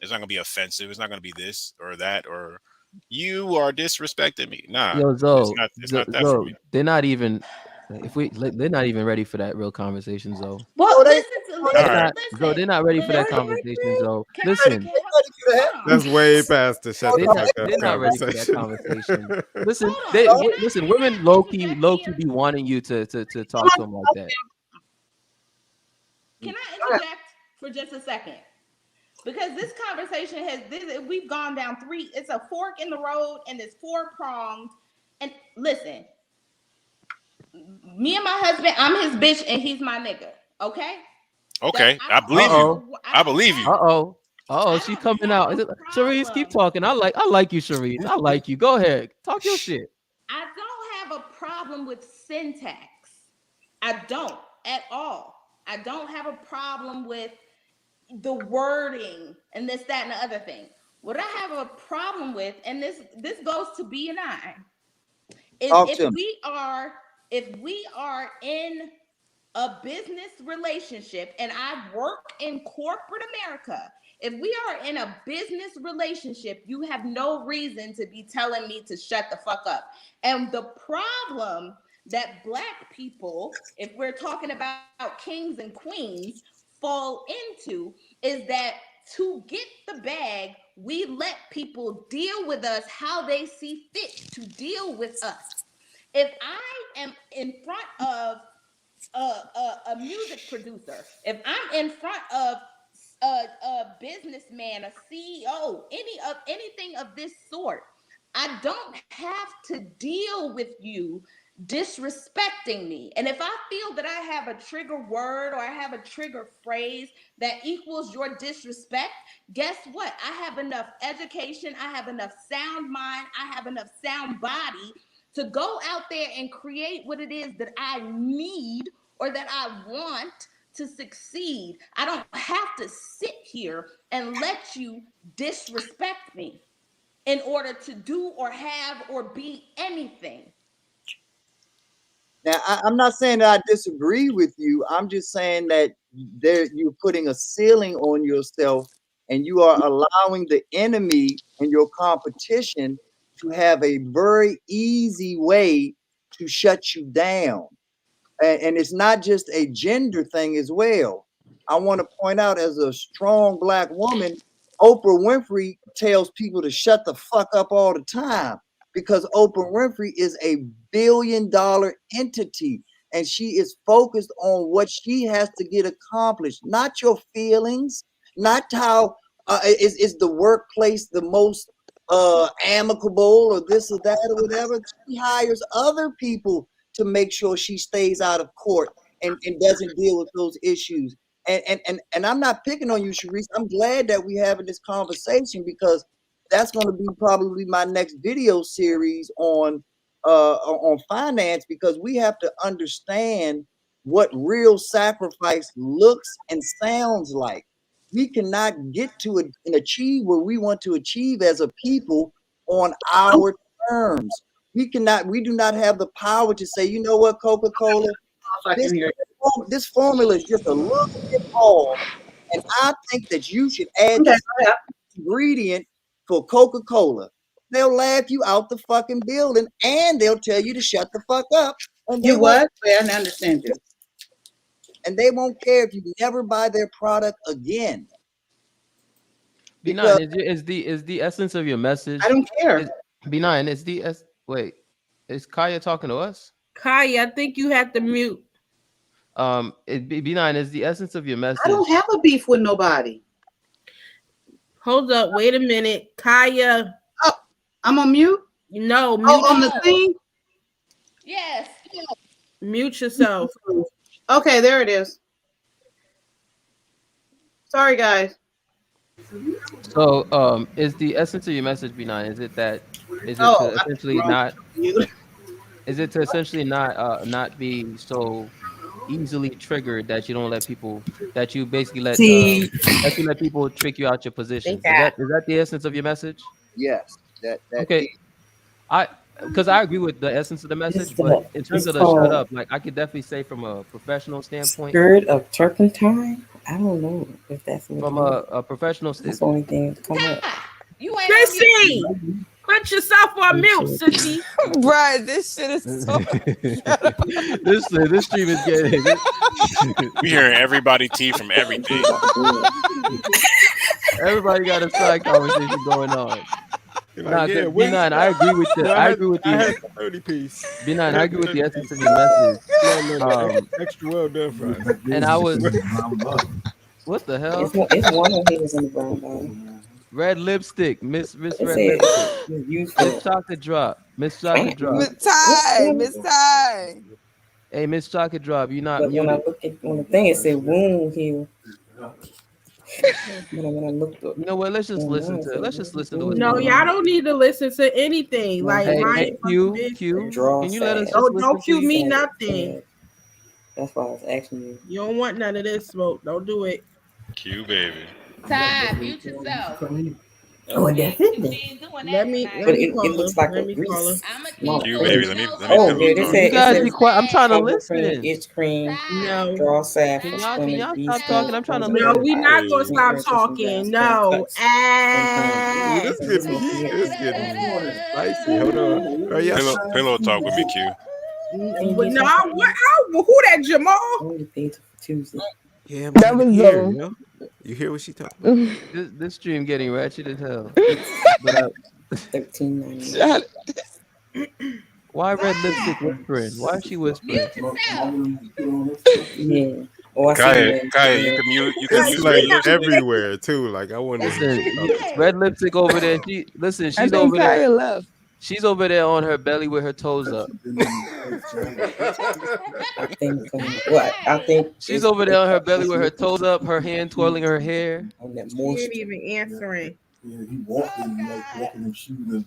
It's not going to be offensive. It's not going to be this or that, or you are disrespecting me. Nah, Yo, Zoe, it's not that for me. they're not even. They're not even ready for that real conversation, Zoe. Well, listen, Zoe, they're not ready for that conversation, Zoe. Listen, That's way past the shut the fuck up they're not ready for that conversation. conversation. Listen, listen. Women low key be wanting you to talk to them like that. Can I interject for just a second? Because this conversation we've gone down it's a fork in the road and it's 4-pronged. And listen, me and my husband, I'm his bitch and he's my nigga. Okay? Okay, I believe you. I believe you. She's coming out. Sharice, keep talking. I like you, Sharice. I like you. Go ahead. Talk your shit. I don't have a problem with syntax. I don't at all. I don't have a problem with the wording and this, that, and the other thing. What I have a problem with, and this goes to B and I, is if we are in a business relationship, and I work in corporate America, if we are in a business relationship, you have no reason to be telling me to shut the fuck up. And the problem that Black people, if we're talking about kings and queens, fall into is that to get the bag, we let people deal with us how they see fit to deal with us. If I am in front of a music producer, if I'm in front of a businessman, a CEO, anything of this sort. I don't have to deal with you disrespecting me. And if I feel that I have a trigger word or I have a trigger phrase that equals your disrespect, guess what? I have enough education, I have enough sound mind, I have enough sound body to go out there and create what it is that I need or that I want to succeed. I don't have to sit here and let you disrespect me in order to do or have or be anything. Now, I'm not saying that I disagree with you. I'm just saying that you're putting a ceiling on yourself, and you are allowing the enemy and your competition to have a very easy way to shut you down. And it's not just a gender thing as well. I want to point out, as a strong Black woman, Oprah Winfrey tells people to shut the fuck up all the time, because Oprah Winfrey is a billion-dollar entity, and she is focused on what she has to get accomplished, not your feelings, not how is the workplace the most amicable or this or that or whatever. She hires other people to make sure she stays out of court and doesn't deal with those issues. And I'm not picking on you, Sharice. I'm glad that we're having this conversation, because that's going to be probably my next video series on finance, because we have to understand what real sacrifice looks and sounds like. We cannot get to it and achieve where we want to achieve as a people on our terms. We do not have the power to say, you know what, Coca-Cola, this formula is just a little bit off, and I think that you should add this ingredient for Coca-Cola. They'll laugh you out the fucking building, and they'll tell you to shut the fuck up. And You what? I don't understand you. And they won't care if you never buy their product again. B9, is the essence of your message? I don't care. B9, wait, is Kaya talking to us? Kaya, I think you have to mute. B9, is the essence of your message? I don't have a beef with nobody. Hold up, wait a minute, Kaya. Oh, I'm on mute? No, mute. Oh, on the thing? Yes. Mute yourself. Okay, there it is. Sorry, guys. So, is the essence of your message, B9? Is it to essentially not be so easily triggered that you don't let people, that you basically let people trick you out your position? Is that the essence of your message? Yes. Okay. Because I agree with the essence of the message, but in terms of the shut up, like I could definitely say from a professional standpoint. Skirt of turpentine? I don't know if that's from a professional standpoint. That's the only thing that's come up. Sissy, put yourself on mute, Sissy. Right, this shit is so. this stream is getting. We hearing everybody tea from everything. Everybody got a side conversation going on. Like, yeah, B9, I agree with you. I agree with you. 30 piece. B9, I agree with the essence of your message. Extra well done fries. And I was. What the hell? It's one of his in the brown bag. Red lipstick, Miss Red Lipstick. Miss Chocolate Drop. Miss Chocolate Drop. Miss Ty. Hey, Miss Chocolate Drop, you not. But when I look at on the thing, it said wound heal. When I looked up, you know what? Let's just listen to it. No, y'all don't need to listen to anything. Like, hey, Q. Can you let us? Don't cue me nothing. That's why I was asking you. You don't want none of this smoke. Don't do it. Q, baby. Ty, mute yourself. Oh, that's it. Let me it looks like a grease. Q, baby. Let me. You guys be quiet. I'm trying to listen. It's cream. No. Draw saff. Can y'all stop talking? I'm trying to listen. No, we're not gonna stop talking. No. This is getting spicy. Hold on. Pillow talk with me, Q. But no, who that Jamal? Tuesday. Yeah, that was here. You hear what she talking about? This stream getting ratchet as hell. 13.99. Why Red Lipstick whispering? Why is she whispering? Yeah. Oh, I see Kaya, you. Kaya, you can mute. You can It's mute like Red Lipstick. everywhere too. Like I wonder. Listen, Red Lipstick over there. I She's think over there. Kaya left. She's over there on her belly with her toes up. I think what? I think She's over there on her belly with her toes up, her hand twirling her hair. on that She moisture. ain't even answering. Listen.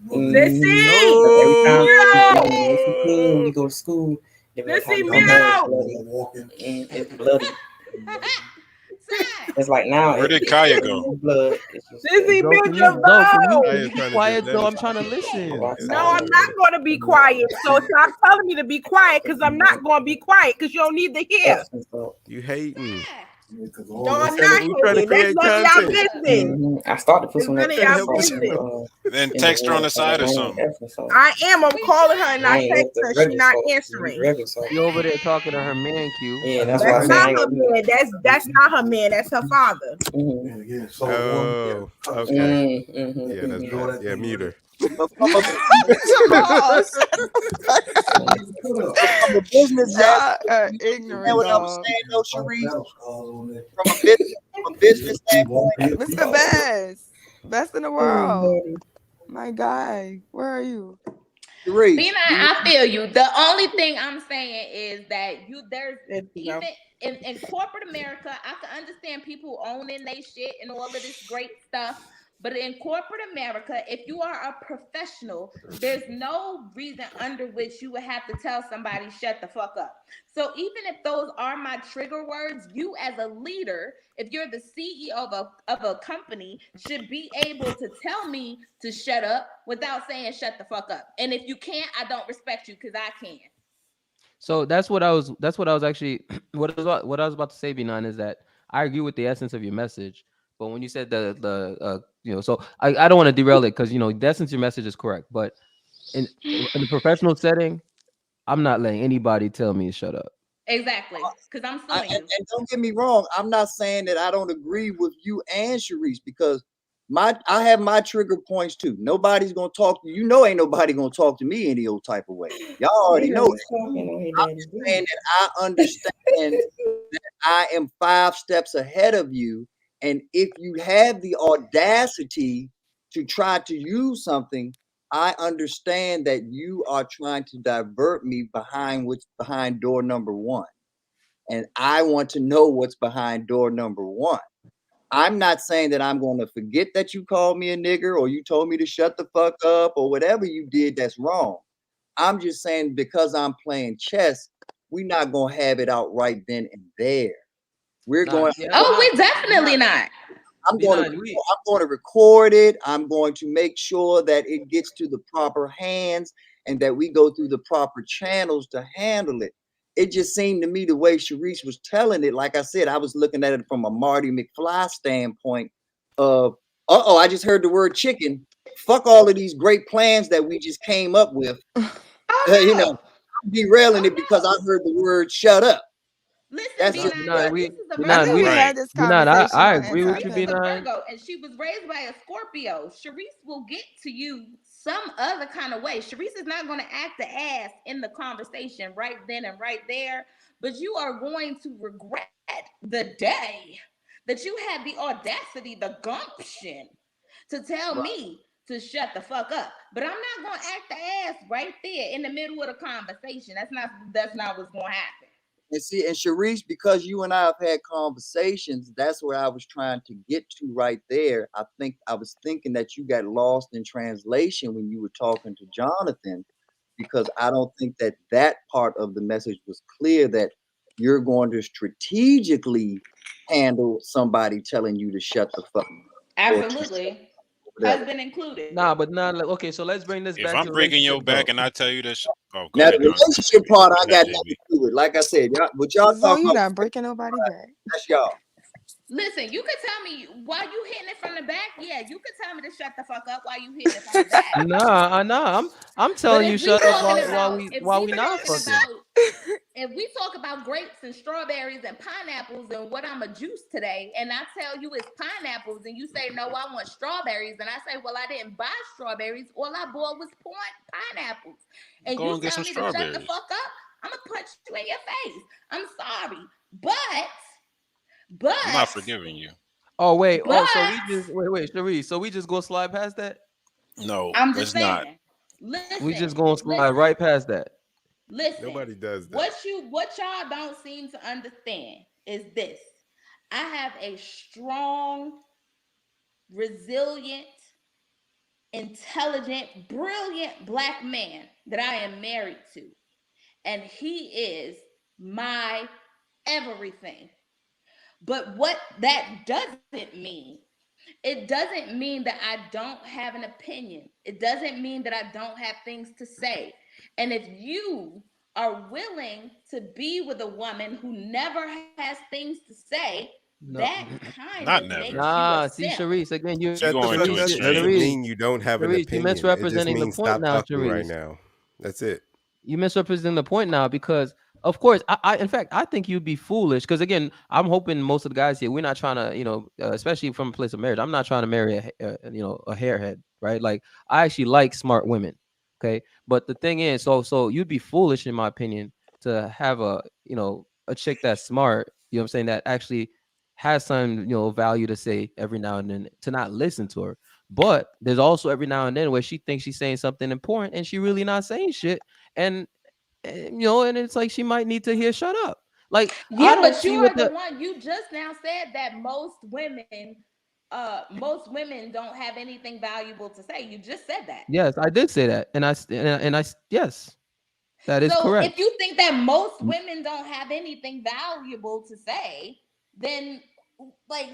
Lissy! Every time Meow! it's clean when you go to school, they be like, how Lissy, you come home meow! bloody? And it's bloody. It's like now. Where did Kaya go? Blood. Lissy, Zoe, mute can your you phone! be quiet though? I'm trying to listen. No, I'm not going to be quiet. So stop telling me to be quiet because I'm not going to be quiet because you don't need to hear. You hating? No, I'm not We trying to hating. That's create none of y'all content. business. I started to put It's some none of y'all business. Then text her on the side or something. I am. I'm calling her and I text her. She's not answering. You over there talking to her man, Q. Yeah, That's not her man. That's not her man. That's her father. Oh, okay. Yeah, that's bad. Yeah, mute her. From a business aspect, ignorant, what I'm dog. saying, though, Sharice, from a business standpoint, Mr. Best in the world. My guy, where are you? Bina, I feel you. The only thing I'm saying is that there's even in corporate America, I can understand people owning their shit and all of this great stuff. But in corporate America, if you are a professional, there's no reason under which you would have to tell somebody, shut the fuck up. So even if those are my trigger words, you as a leader, if you're the CEO of a company, should be able to tell me to shut up without saying shut the fuck up. And if you can't, I don't respect you because I can. So that's what I was actually what I was about to say, B9, is that I agree with the essence of your message. But when you said the so I don't want to derail it because the essence of your message is correct. But in the professional setting, I'm not letting anybody tell me to shut up. Exactly, because I'm suing you. and don't get me wrong, I'm not saying that I don't agree with you and Sharice because I have my trigger points too. Nobody's gonna talk to you. Ain't nobody gonna talk to me any old type of way. Y'all already know it. I'm just saying that I understand that I am 5 steps ahead of you. And if you have the audacity to try to use something, I understand that you are trying to divert me behind door number 1. And I want to know what's behind door number 1. I'm not saying that I'm going to forget that you called me a nigger or you told me to shut the fuck up or whatever you did that's wrong. I'm just saying because I'm playing chess, we're not going to have it out right then and there. We're going. We're definitely not. I'm going to record it. I'm going to make sure that it gets to the proper hands and that we go through the proper channels to handle it. It just seemed to me the way Sharice was telling it, like I said, I was looking at it from a Marty McFly standpoint of, I just heard the word chicken. Fuck all of these great plans that we just came up with. I'm derailing it because I heard the word shut up. Listen, I agree with you, B9. And she was raised by a Scorpio. Sharice will get to you some other kind of way. Sharice is not going to act the ass in the conversation right then and right there, but you are going to regret the day that you had the audacity, the gumption to tell me to shut the fuck up. But I'm not going to act the ass right there in the middle of the conversation. That's not what's going to happen. And see, and Sharice, because you and I have had conversations, that's where I was trying to get to right there. I was thinking that you got lost in translation when you were talking to Jonathan, because I don't think that part of the message was clear, that you're going to strategically handle somebody telling you to shut the fuck up. Absolutely. Husband included. Okay, so let's bring this back. If I'm breaking your back and I tell you this, now the relationship part, I got nothing to do with. Like I said, y'all talking you're not breaking nobody back. That's y'all. Listen, you could tell me while you hitting it from the back. Yeah, you could tell me to shut the fuck up while you hitting it from the back. Nah. I'm telling you, shut up while we not fucking. If we talk about grapes and strawberries and pineapples and what I'm a juice today, and I tell you it's pineapples, and you say no, I want strawberries, and I say, well, I didn't buy strawberries. All I bought was pineapples, and Go you and get tell some me to shut the strawberries. fuck up, I'm gonna punch you in your face. I'm sorry, but But I'm not forgiving you. Oh wait. but Oh, so we just wait, Sharice. So we just gonna slide past that? No, I'm just it's not. saying. Listen, We just gonna slide listen, right past that. listen. Nobody does that. What y'all don't seem to understand is this. I have a strong, resilient, intelligent, brilliant black man that I am married to. And he is my everything. But what that doesn't mean, it doesn't mean that I don't have an opinion. It doesn't mean that I don't have things to say. And if you are willing to be with a woman who never has things to say, No. that kind Not of never. makes Nah, you a see, simp. Sharice, again, you She going to Sharice, extremes. Doesn't Sharice, mean you don't have an Sharice, you're opinion. It just misrepresenting the means point stop now, talking right Sharice. now. That's it. You misrepresenting the point now because, of course, in fact, I think you'd be foolish because, again, I'm hoping most of the guys here, we're not trying to, especially from a place of marriage, I'm not trying to marry a hairhead, right? Like, I actually like smart women, okay? But the thing is, so you'd be foolish, in my opinion, to have a chick that's smart, you know what I'm saying, that actually has some, value to say every now and then, to not listen to her. But there's also every now and then where she thinks she's saying something important and she really not saying shit. And it's like she might need to hear "shut up." Like, I Yeah, don't but see you what are the one. You just now said that most women don't have anything valuable to say. You just said that. Yes, I did say that, and I yes, that is So correct. if you think that most women don't have anything valuable to say, then like,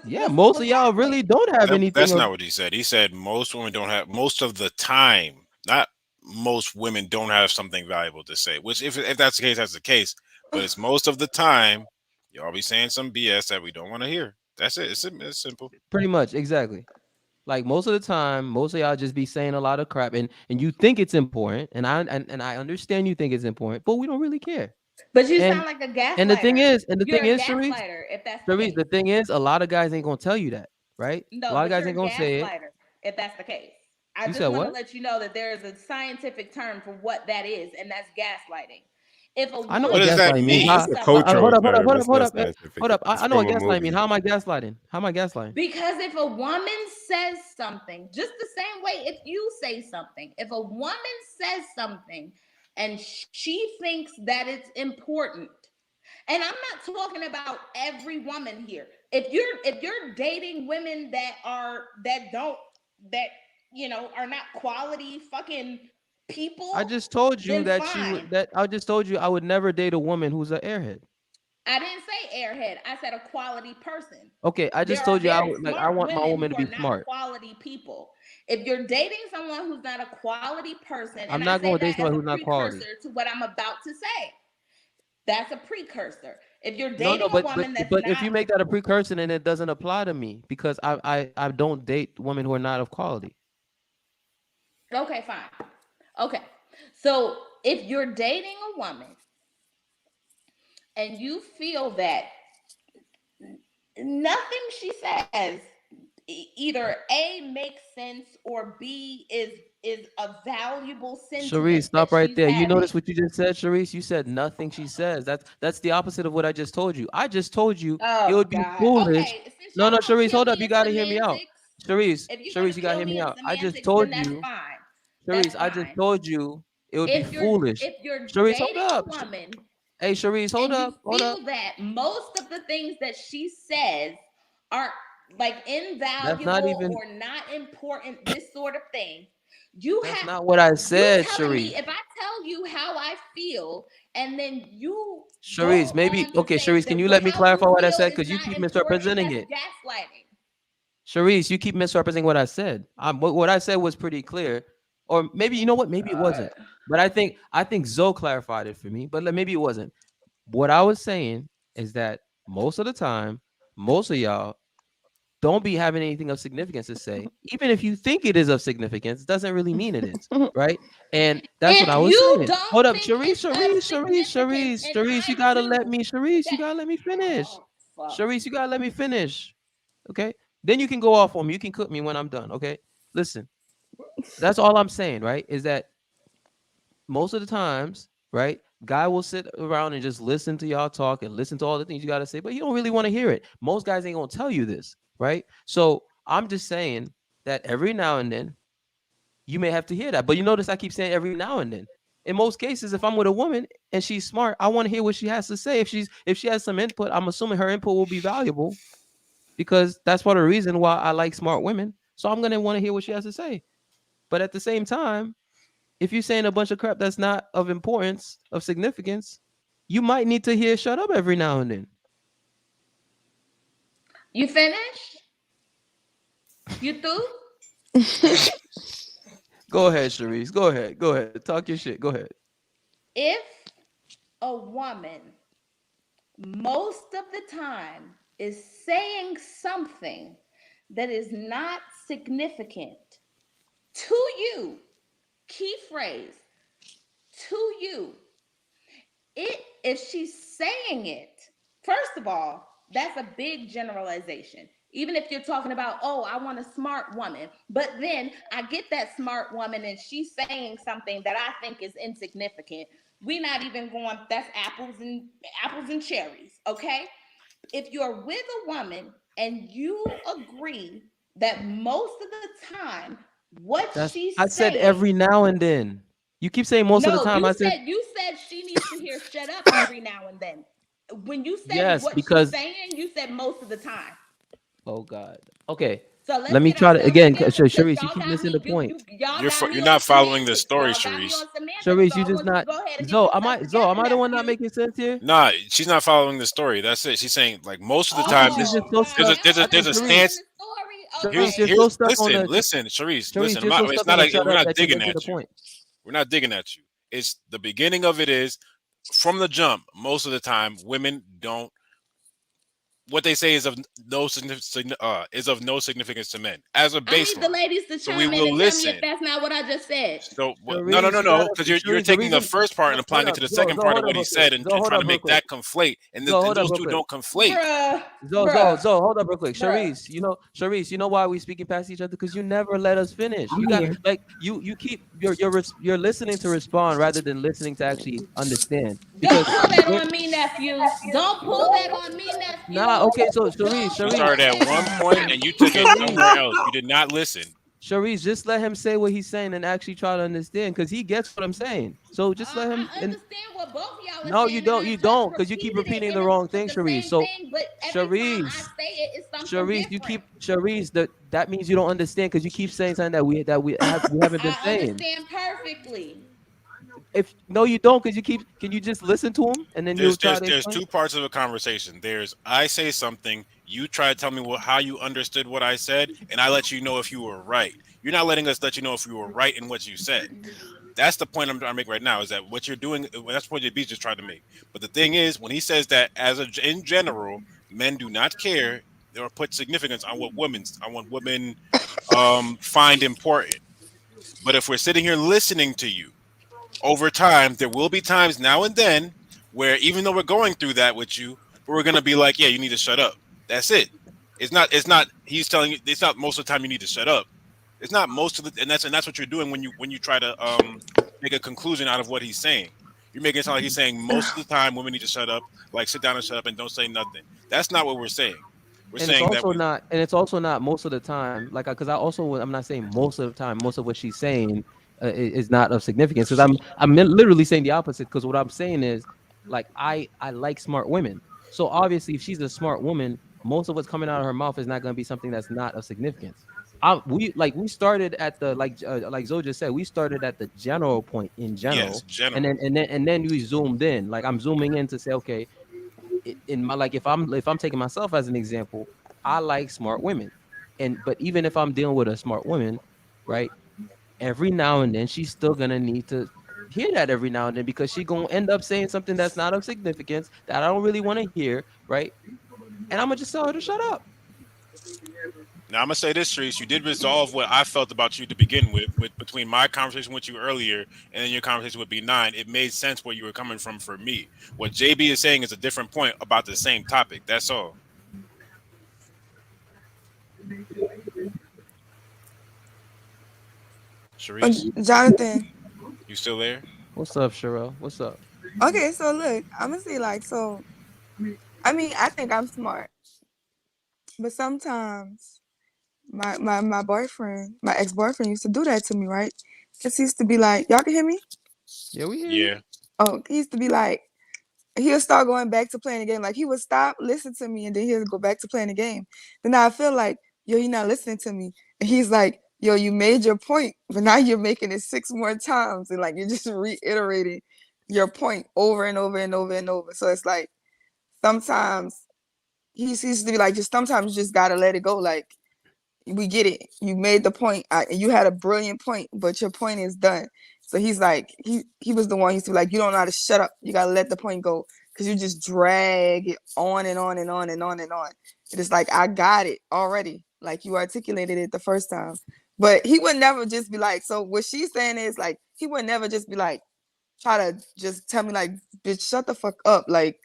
Yeah, most of y'all happening? really don't have anything. That's not what he said. He said most women don't have, most of the time, not most women don't have something valuable to say. Which, if that's the case, that's the case. But it's most of the time, y'all be saying some BS that we don't want to hear. That's it. It's simple. Pretty much, exactly. Like, most of the time, most of y'all just be saying a lot of crap, and you think it's important, and I understand you think it's important, but we don't really care. But you sound like a gaslighter. And the thing is, You're a Sharice, gaslighter, if that's the case. the thing is, a lot of guys ain't gonna tell you that, right? No, a lot of but guys you're ain't a gonna say it. gaslighter, if that's the case. I You just said want to what? let you know that there is a scientific term for what that is, and that's gaslighting. If a I know woman what gaslighting means. It's a cultural Hold up. term. It's not scientific. Hold up. It's I know what from a gaslighting means. movie. How am I gaslighting? How am I gaslighting? Because if a woman says something, just the same way if you say something, if a woman says something and she thinks that it's important, and I'm not talking about every woman here. If you're dating women that are not quality fucking people, I just told you then that fine. I just told you I would never date a woman who's an airhead. I didn't say airhead. I said a quality person. Okay, I just told you I want my woman to be smart. Quality people. If you're dating someone who's not a quality person, I'm and not I say going to date that as someone a who's not quality. precursor to what I'm about to say. That's a precursor. If you're No, dating but a woman that's but not, if you make that a precursor, then it doesn't apply to me because I don't date women who are not of quality. okay, fine. Okay. So if you're dating a woman and you feel that nothing she says either A makes sense or B is a valuable sentiment. Sharice, stop right there. You having. notice what you just said, Sharice? You said nothing she says. That's the opposite of what I just told you. I just told you it would be foolish. Okay, No, Sharice, hold up. You gotta hear me out. Sharice, If you gotta hear me out. I just then told that's you, fine. Sharice, I just told you it would be foolish. If you're Sharice, hold dating up. a woman, Hey, Sharice, hold and up. you feel that most of the things that she says are like invaluable or not important, this sort of thing. That's not what I said, Sharice. If I tell you how I feel, and then you Sharice, maybe okay, Sharice, can you let me clarify what I said? Because you keep misrepresenting it. Gaslighting. Sharice, you keep misrepresenting what I said. What I said was pretty clear. Or maybe, you know what? Maybe it wasn't. But I think Zoe clarified it for me. But maybe it wasn't. What I was saying is that most of the time, most of y'all don't be having anything of significance to say. Even if you think it is of significance, it doesn't really mean it is, right? And that's what I was saying. Hold up, Sharice, you gotta let me, Sharice, you gotta let me finish. Sharice, you gotta let me finish. Okay? Then you can go off on me. You can cook me when I'm done. Okay? Listen, that's all I'm saying, right? Is that most of the times, right? Guy will sit around and just listen to y'all talk and listen to all the things you got to say, but you don't really want to hear it. Most guys ain't gonna tell you this, right? So I'm just saying that every now and then you may have to hear that. But you notice I keep saying every now and then. In most cases, if I'm with a woman and she's smart, I want to hear what she has to say. If she has some input, I'm assuming her input will be valuable, because that's part of the reason why I like smart women. So I'm gonna want to hear what she has to say. But at the same time, if you're saying a bunch of crap that's not of importance, of significance, you might need to hear shut up every now and then. You finished? You through? Go ahead, Sharice. Go ahead. Go ahead. Talk your shit. Go ahead. If a woman most of the time is saying something that is not significant to you, key phrase, to you, if she's saying it, first of all, that's a big generalization. Even if you're talking about, oh, I want a smart woman, but then I get that smart woman and she's saying something that I think is insignificant. We're not even going, that's apples and cherries, okay? If you're with a woman and you agree that most of the time what she's I said saying, every now and then. You keep saying most of the time. you said she needs to hear shut up every now and then. When you said Yes, what because- she's saying, you said most of the time. Oh God. Okay. So let's let me get try to ourselves again. together, Sharice, because you y'all keep got missing me- the point. You're not following the story, Sharice. Sharice, you just not. Zoe, am I the one not making sense here? Nah, she's not following the story. That's it. She's saying like most of the I time, think she's this, just so stuck. there's I a think Sharice- stance. Sharice, you're so stuck on the. Listen, Sharice, Sharice, listen. you're so It's stuck not on the like shut we're up not that you digging get to at the you. point. We're not digging at you. It's the beginning of it is from the jump. Most of the time, women don't. What they say is of no significance to men as a I need the baseline. ladies to So we chime in will and tell me listen. if that's not what I just said. So no, Sharice, because you're taking the first part and applying it to the second part of what he said and trying to make that conflate, and those two don't conflate. Zo, hold up real quick. Sharice, you know why we speaking past each other? Because you never let us finish. I'm You got here. like you keep you're listening to respond rather than listening to actually understand. Don't Because pull that on me, nephew. Don't pull that on me, nephew. nah, okay, so Sharice, You started at one point and you took it somewhere else. You did not listen. Sharice, just let him say what he's saying and actually try to understand, because he gets what I'm saying. So just let him. I understand what both of y'all are No, saying. you don't. You don't, because you keep repeating the wrong thing, Sharice. So, but every time I Sharice, say it, it's something Sharice, you different. keep Sharice. That means you don't understand, because you keep saying something that we haven't been I saying. understand perfectly. If no, you don't, because you keep. Can you just listen to him and then you'll try to There's explain? two parts of a conversation. There's I say something, you try to tell me how you understood what I said, and I let you know if you were right. You're not letting us let you know if you were right in what you said. That's the point I'm trying to make right now. Is that what you're doing? That's what JB just tried to make. But the thing is, when he says that, in general, men do not care or put significance on what women find important. But if we're sitting here listening to you, over time, there will be times now and then where even though we're going through that with you, we're gonna be like, yeah, you need to shut up. That's it. It's not he's telling you it's not most of the time you need to shut up. It's not most of the and that's what you're doing when you try to make a conclusion out of what he's saying. You're making it sound like he's saying most of the time women need to shut up, like sit down and shut up and don't say nothing. That's not what we're saying. We're And saying that it's also not most of the time. Like, because I'm not saying most of the time. Most of what she's saying is not of significance. Because I'm literally saying the opposite. Because what I'm saying is, like, I like smart women. So obviously, if she's a smart woman, most of what's coming out of her mouth is not going to be something that's not of significance. We started at the like Zoe just said, we started at the general point in general, yes, general. and then we zoomed in. Like, I'm zooming in to say, okay, in my, like, if I'm taking myself as an example, I like smart women, but even if I'm dealing with a smart woman, right, every now and then she's still gonna need to hear that every now and then, because she's gonna end up saying something that's not of significance that I don't really want to hear, right? And I'm gonna just tell her to shut up. Now I'm gonna say this, Trees. You did resolve what I felt about you to begin with between my conversation with you earlier and then your conversation with B9. It made sense where you were coming from for me. What JB is saying is a different point about the same topic. That's all. Sharice, Jonathan. you still there? What's up, Sherelle? What's up? Okay, so look, I'm gonna say like so. I mean, I think I'm smart, but sometimes my boyfriend, my ex boyfriend, used to do that to me, right? Cause he used to be like, y'all can hear me? Yeah, we hear you. Yeah. Oh, he used to be like, he'll start going back to playing the game. Like he would stop, listen to me, and then he'll go back to playing the game. Then I feel like, yo, you're not listening to me. And he's like, yo, you made your point, but now you're making it 6 more times. And like you're just reiterating your point over and over and over and over. So it's like sometimes he used to be like, just sometimes you just gotta let it go. Like we get it. You made the point. You had a brilliant point, but your point is done. So he's like, he was the one who used to be like, you don't know how to shut up. You gotta let the point go because you just drag it on and on and on and on and on. It is like I got it already. Like you articulated it the first time, but he would never just be like. So what she's saying is like he would never just be like try to just tell me like, bitch, shut the fuck up. Like,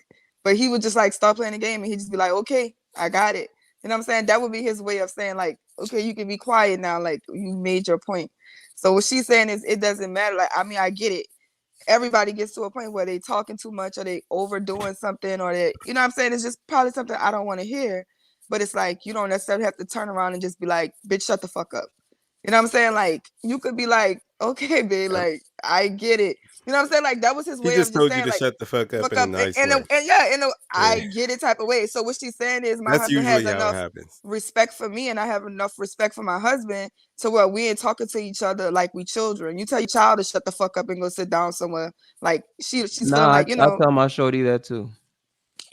but he would just like start playing the game and he'd just be like, okay, I got it. You know what I'm saying? That would be his way of saying like, okay, you can be quiet now. Like you made your point. So what she's saying is it doesn't matter. Like, I mean, I get it. Everybody gets to a point where they talking too much or they overdoing something or they, you know what I'm saying? It's just probably something I don't want to hear. But it's like, you don't necessarily have to turn around and just be like, bitch, shut the fuck up. You know what I'm saying? Like, you could be like, okay, babe, like, I get it. You know what I'm saying? Like, that was his He way of just just told you saying, to like, shut the fuck up fuck in a up. nice And way. yeah, in a I Yeah. get it type of way. So what she's saying is my That's husband has usually how it enough happens. respect for me and I have enough respect for my husband to where we ain't talking to each other like we children. You tell your child to shut the fuck up and go sit down somewhere. Like she's feeling Nah, like, you I know, tell my shorty that too.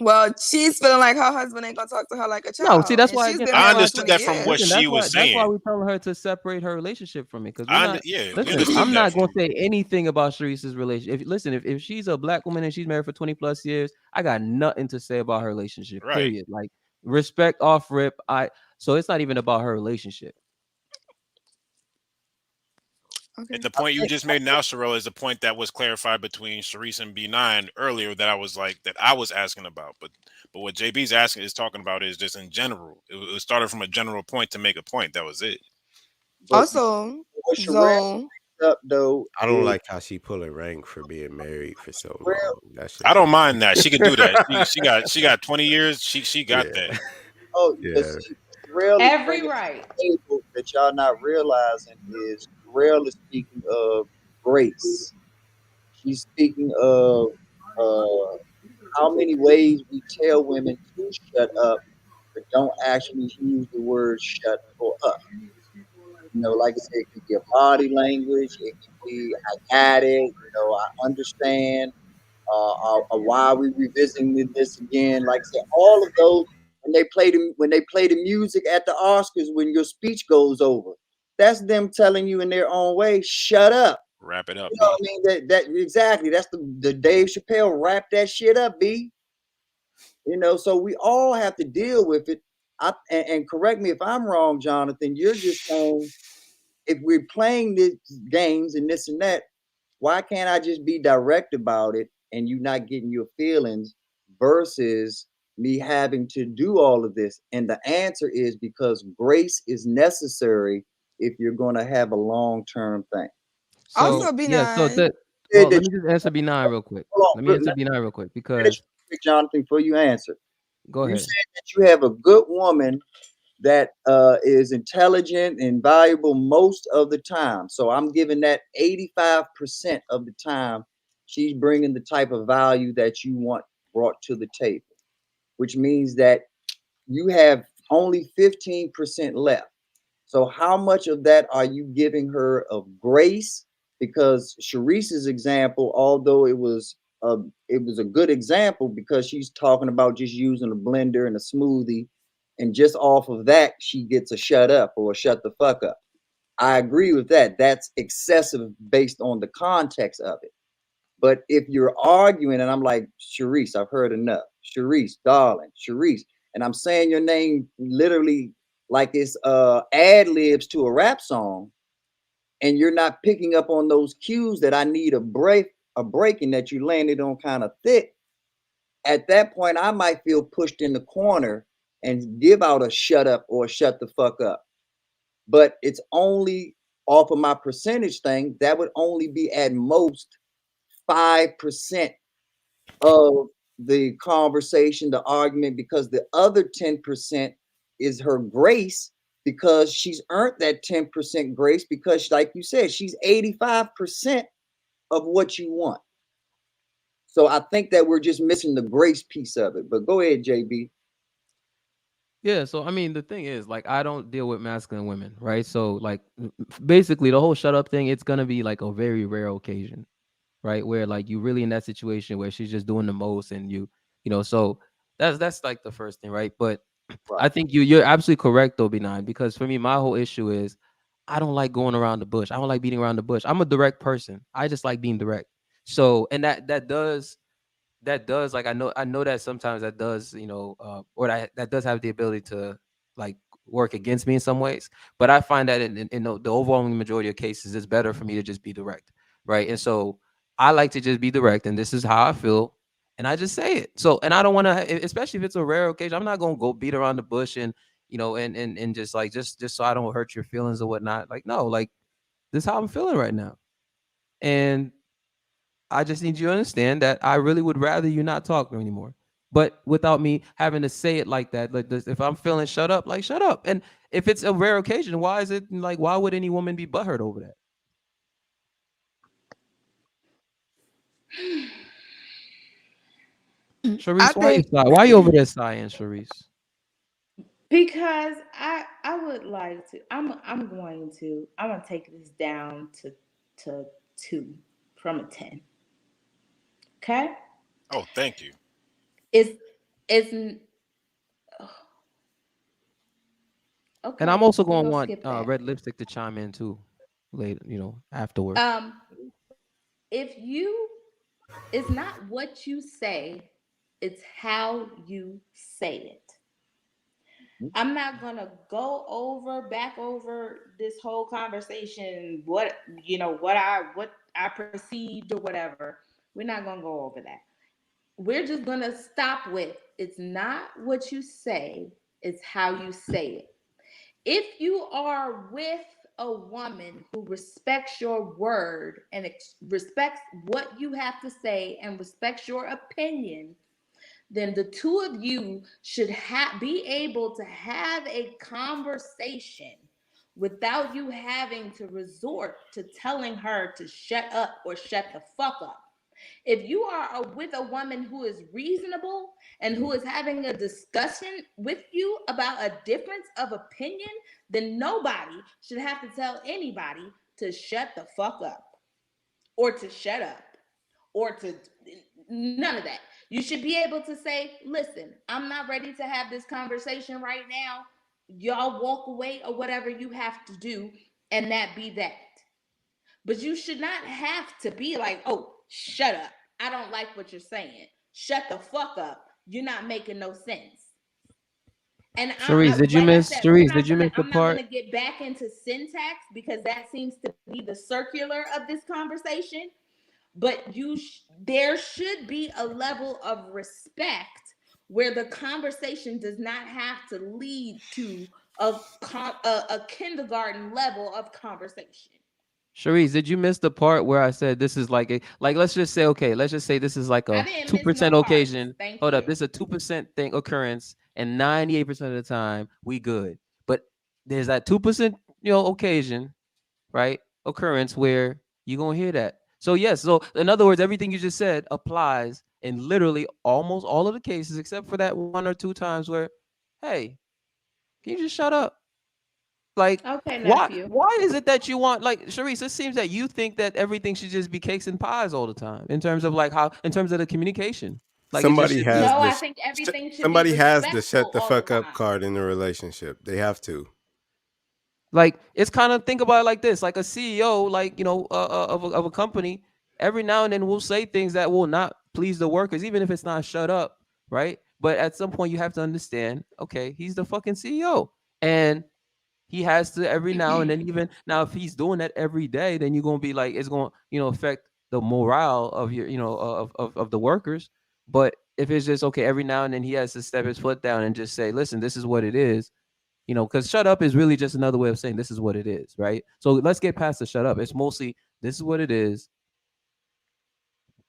well, she's feeling like her husband ain't gonna talk to her like a No, see, child. that's And why she's again, been that's I married why I for understood 20 that from what years. listen. she was That's why saying. we telling her to separate her relationship from me because we're I not. yeah, we Listen, understood I'm that not gonna from. say anything about Sharice's relationship. If she's a black woman and she's married for 20 plus years, I got nothing to say about her relationship. Right. Period. Like respect off rip. So it's not even about her relationship. Okay. And the point you just made now, Sherelle, is the point that was clarified between Sharice and B9 earlier that I was asking about. But what JB's asking is talking about is just in general. It started from a general point to make a point. That was it. But Also, what Sherelle Zoe, brings up though I don't is like how she pull a rank for being married for so Sherelle, long. That shit I don't is mind that. She can do that. She got 20 years. She got yeah. that. oh, but Yeah. see, Sherelle is Every bringing right. to the table that y'all not realizing is Sherelle is speaking of grace. She's speaking of how many ways we tell women to shut up, but don't actually use the word shut for up. You know, like I said, it can be a body language. It can be, I got it. You know, I understand. Why are we revisiting this again? Like I said, all of those when they play the music at the Oscars when your speech goes over, that's them telling you in their own way, shut up. Wrap it up, You know B. what I mean? That exactly. That's the Dave Chappelle wrap that shit up, B. You know, so we all have to deal with it. And correct me if I'm wrong, Jonathan. You're just saying if we're playing these games and this and that, why can't I just be direct about it and you not getting your feelings versus me having to do all of this? And the answer is because grace is necessary if you're going to have a long-term thing. also So yeah, so B9. that well, let me just answer B9 real quick. Hold Let on, me answer B9 real quick because Jonathan, before you answer, go you ahead. said that you have a good woman that is intelligent and valuable most of the time. So I'm giving that 85% of the time she's bringing the type of value that you want brought to the table, which means that you have only 15% left. So how much of that are you giving her of grace? Because Sharice's example, although it was a good example because she's talking about just using a blender and a smoothie, and just off of that, she gets a shut up or a shut the fuck up. I agree with that. That's excessive based on the context of it. But if you're arguing, and I'm like, Sharice, I've heard enough. Sharice, darling, Sharice. And I'm saying your name literally like it's ad libs to a rap song, and you're not picking up on those cues that I need a breaking that you landed on kind of thick. At that point, I might feel pushed in the corner and give out a shut up or shut the fuck up. But it's only off of my percentage thing, that would only be at most 5% of the conversation, the argument, because the other 10% is her grace, because she's earned that 10% grace, because like you said, she's 85% of what you want. So I think that we're just missing the grace piece of it. But go ahead, JB. Yeah, so I mean, the thing is, like, I don't deal with masculine women, right? So, like, basically, the whole shut up thing, it's gonna be like a very rare occasion, right? Where like you really in that situation where she's just doing the most, and you know, so that's like the first thing, right? But I think you're absolutely correct though, B9, because for me, my whole issue is I don't like going around the bush. I don't like beating around the bush. I'm a direct person. I just like being direct. So, and that does like I know that sometimes that does, you know, or that does have the ability to like work against me in some ways, but I find that in the overwhelming majority of cases it's better for me to just be direct, right? And so I like to just be direct, and this is how I feel, and I just say it. So, and I don't want to, especially if it's a rare occasion, I'm not going to go beat around the bush and, you know, and just like just so I don't hurt your feelings or whatnot. Like, no, like, this is how I'm feeling right now, and I just need you to understand that I really would rather you not talk anymore. But without me having to say it like that, like this, if I'm feeling shut up, like shut up. And if it's a rare occasion, why is it like, why would any woman be butthurt over that? Sharice, why are you over there sighing, Sharice? Because I would like to. I'm going to take this down to 2 from a 10. Okay. Oh, thank you. It's okay. And I'm also going to want Red Lipstick to chime in too later, you know, afterwards. If you, it's not what you say, it's how you say it. I'm not gonna go back over this whole conversation, what I perceived or whatever. We're not gonna go over that. We're just gonna stop with, it's not what you say, it's how you say it. If you are with a woman who respects your word and respects what you have to say and respects your opinion, then the two of you should be able to have a conversation without you having to resort to telling her to shut up or shut the fuck up. If you are with a woman who is reasonable and who is having a discussion with you about a difference of opinion, then nobody should have to tell anybody to shut the fuck up or to shut up or to none of that. You should be able to say, listen, I'm not ready to have this conversation right now. Y'all walk away or whatever you have to do, and that be that. But you should not have to be like, oh, shut up. I don't like what you're saying. Shut the fuck up. You're not making no sense. And Sharice, did you miss the I'm not part? going to get back into syntax because that seems to be the circular of this conversation. But there should be a level of respect where the conversation does not have to lead to a kindergarten level of conversation. Sharice, did you miss the part where I said this is like let's just say this is like a 2% occasion. Hold up, this is a 2% thing occurrence, and 98% of the time we good. But there's that 2%, occasion, right? Occurrence where you're gonna hear that. So yes, so in other words, everything you just said applies in literally almost all of the cases, except for that 1 or 2 times where, hey, can you just shut up? Like, okay, nephew. Why is it that you want, like, Sharice, it seems that you think that everything should just be cakes and pies all the time in terms of in terms of the communication. Like, somebody has I think everything should somebody be has the shut the all fuck the up card in the relationship. They have to. Like, it's kind of, think about it like this, like a CEO, like, of a company, every now and then will say things that will not please the workers, even if it's not shut up, right? But at some point you have to understand, okay, he's the fucking CEO, and he has to every now and then, even now, if he's doing that every day, then you're going to be like, it's going to, affect the morale of your, of the workers. But if it's just, okay, every now and then he has to step his foot down and just say, listen, this is what it is, because shut up is really just another way of saying this is what it is, right? So let's get past the shut up. It's mostly, this is what it is.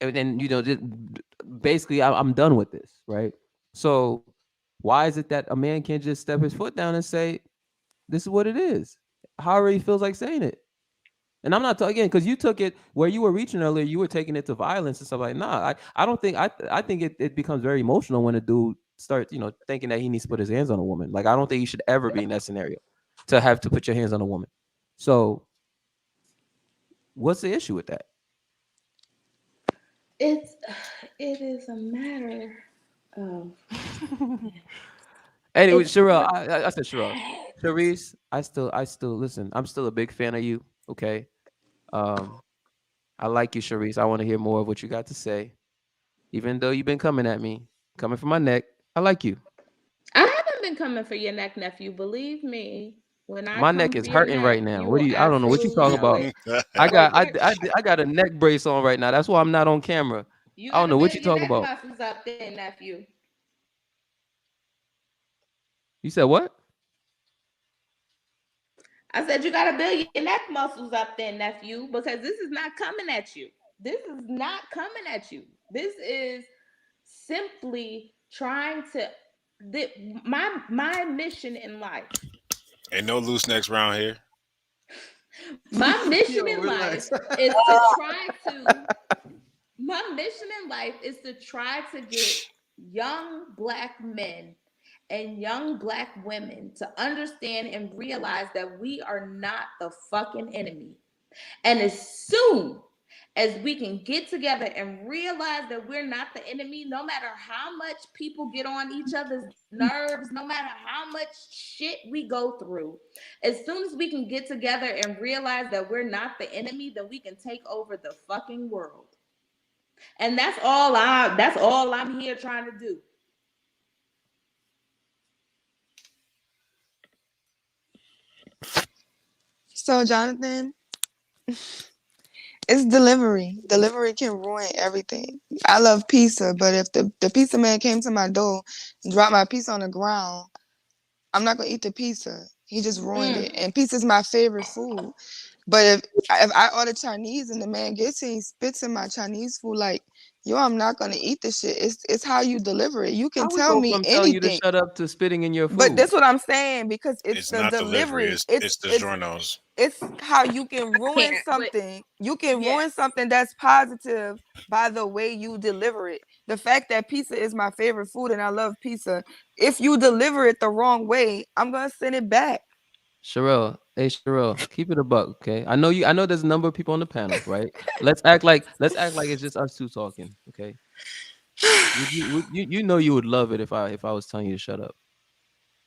and then basically I'm done with this, right? So why is it that a man can't just step his foot down and say, this is what it is, however he feels like saying it? And I'm not talking, because you took it where you were reaching earlier, you were taking it to violence and stuff like, nah, I don't think, I think it becomes very emotional when a dude starts, thinking that he needs to put his hands on a woman. Like, I don't think you should ever be in that scenario to have to put your hands on a woman. So what's the issue with that? It is a matter of Anyway, Sherelle, I said Sherelle. Sharice, I still listen. I'm still a big fan of you. Okay. I like you, Sharice. I want to hear more of what you got to say. Even though you've been coming at me, coming for my neck, I like you. I haven't been coming for your neck, nephew. Believe me. When My neck is hurting right now. What do you? I don't know what you talking about. I got a neck brace on right now. That's why I'm not on camera. I don't know what you talking about. Muscles up there, nephew. You said what? I said you gotta build your neck muscles up there, nephew, because this is not coming at you. This is not coming at you. This is simply trying to. My mission in life. Ain't no loose necks around here. My mission in life is to try to. My mission in life is to try to get young Black men and young Black women to understand and realize that we are not the fucking enemy. And as soon as we can get together and realize that we're not the enemy, no matter how much people get on each other's nerves, no matter how much shit we go through, as soon as we can get together and realize that we're not the enemy, then we can take over the fucking world. And that's all I'm here trying to do. So, Jonathan, it's delivery. Delivery can ruin everything. I love pizza, but if the pizza man came to my door and dropped my pizza on the ground, I'm not going to eat the pizza. He just ruined it. And pizza is my favorite food. But if I order Chinese and the man gets it, he spits in my Chinese food like, yo, I'm not gonna eat this shit. It's how you deliver it. You can tell me anything. Telling you to shut up to spitting in your food. But that's what I'm saying, because it's the not delivery. It's the journos. It's how you can ruin something. You can ruin something that's positive by the way you deliver it. The fact that pizza is my favorite food and I love pizza, if you deliver it the wrong way, I'm gonna send it back. Sherelle, keep it a buck, okay? I know there's a number of people on the panel, right? Let's act like it's just us two talking, okay? You know you would love it if I was telling you to shut up.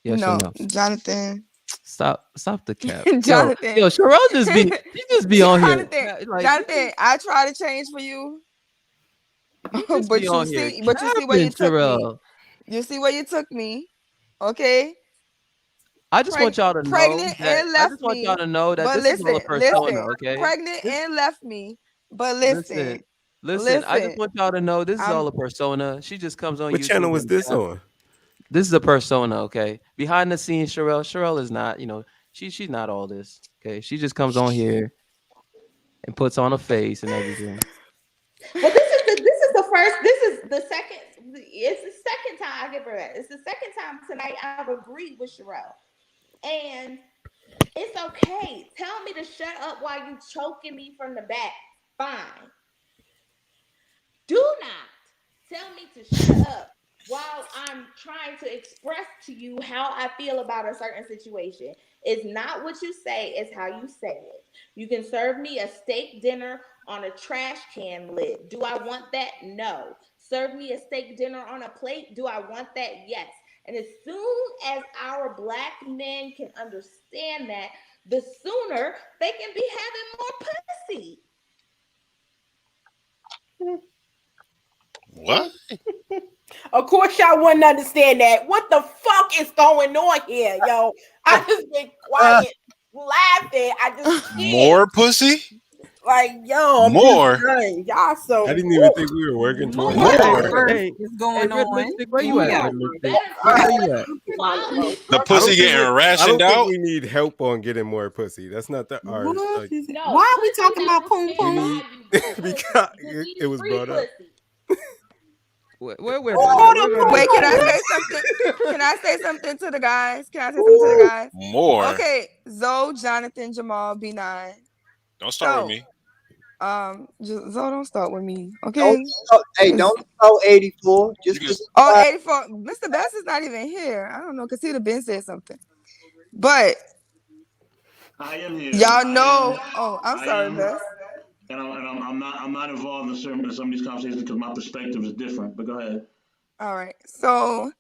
Yes or no? Jonathan. Stop the cap. Jonathan. Yo, Sherelle just be on here. Jonathan, I try to change for you. But you see where you took me. You see where you took me. Okay. I just want y'all to know. Pregnant and left me. I just want y'all to know that this is all a persona, okay? Pregnant and left me. But listen. I just want y'all to know this is all a persona. She just comes on. What channel was this on? This is a persona, okay? Behind the scenes, Sherelle is not, she's not all this, okay? She just comes on here and puts on a face and everything. But it's the second time I give her that. It's the second time tonight I've agreed with Sherelle. And it's okay. Tell me to shut up while you choking me from the back. Fine. Do not tell me to shut up while I'm trying to express to you how I feel about a certain situation. It's not what you say, it's how you say it. You can serve me a steak dinner on a trash can lid. Do I want that? No. Serve me a steak dinner on a plate. Do I want that? Yes. And as soon as our Black men can understand that, the sooner they can be having more pussy. What? Of course y'all wouldn't understand that. What the fuck is going on here, yo? I just been quiet, laughing. I just more pussy? Like, yo, more. Y'all so. I didn't even think we were working towards Hey, what's going on? Where you at? The pussy getting rationed I don't out. think we need help on getting more pussy. That's not the art. Why are we talking about poom poom? because it was brought up. Wait, can I say something? Can I say something to the guys? More. Okay, Zoe, Jonathan, Jamal, B9. Don't start with me. Zoe, don't start with me, okay? Don't start 84. Just 84. Mr. Bass is not even here. I don't know, because he'd have been said something. But I am here. y'all know. I'm sorry, Bess. And I'm not involved in some of these conversations because my perspective is different. But go ahead. All right. So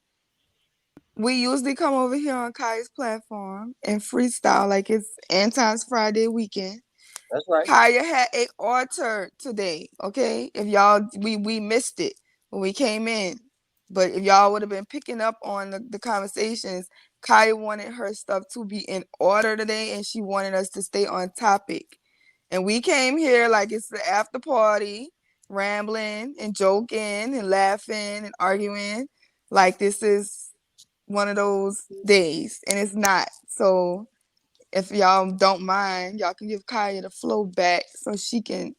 we usually come over here on Kaya's platform and freestyle like it's Anton's Friday weekend. That's right. Kaya had a altar today. Okay. If y'all we missed it when we came in. But if y'all would have been picking up on the conversations, Kaya wanted her stuff to be in order today, and she wanted us to stay on topic. And we came here like it's the after party, rambling and joking and laughing and arguing like this is one of those days, and it's not. So if y'all don't mind, y'all can give Kaya the flow back so she can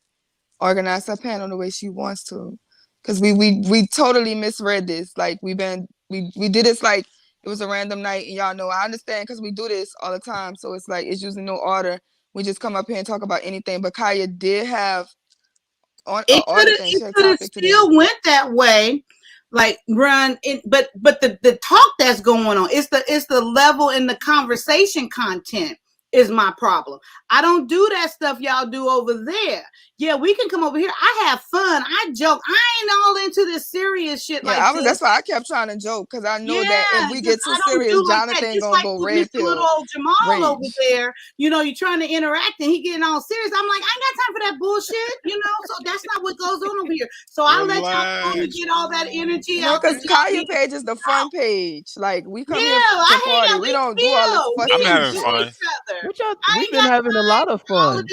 organize her panel the way she wants to. Because we totally misread this. Like we did this like it was a random night, and y'all know I understand because we do this all the time. So it's like it's usually no order. We just come up here and talk about anything. But Kaya did have on It order could thing. She have had topic today. still went that way, like run in, but the talk that's going on, it's the level in the conversation content is my problem. I don't do that stuff y'all do over there. Yeah, we can come over here. I have fun. I joke. I ain't all into this serious shit That's why I kept trying to joke, because I know that if we get too serious, Jonathan gonna go red pill. Little old Jamal over there, you're trying to interact and he getting all serious. I'm like, I ain't got time for that bullshit, so that's not what goes on over here. So I let y'all get all that energy out. Because Kaya page is the fun page. Like we come here to party. We don't do all this I'm having fun. We've been having a lot of fun.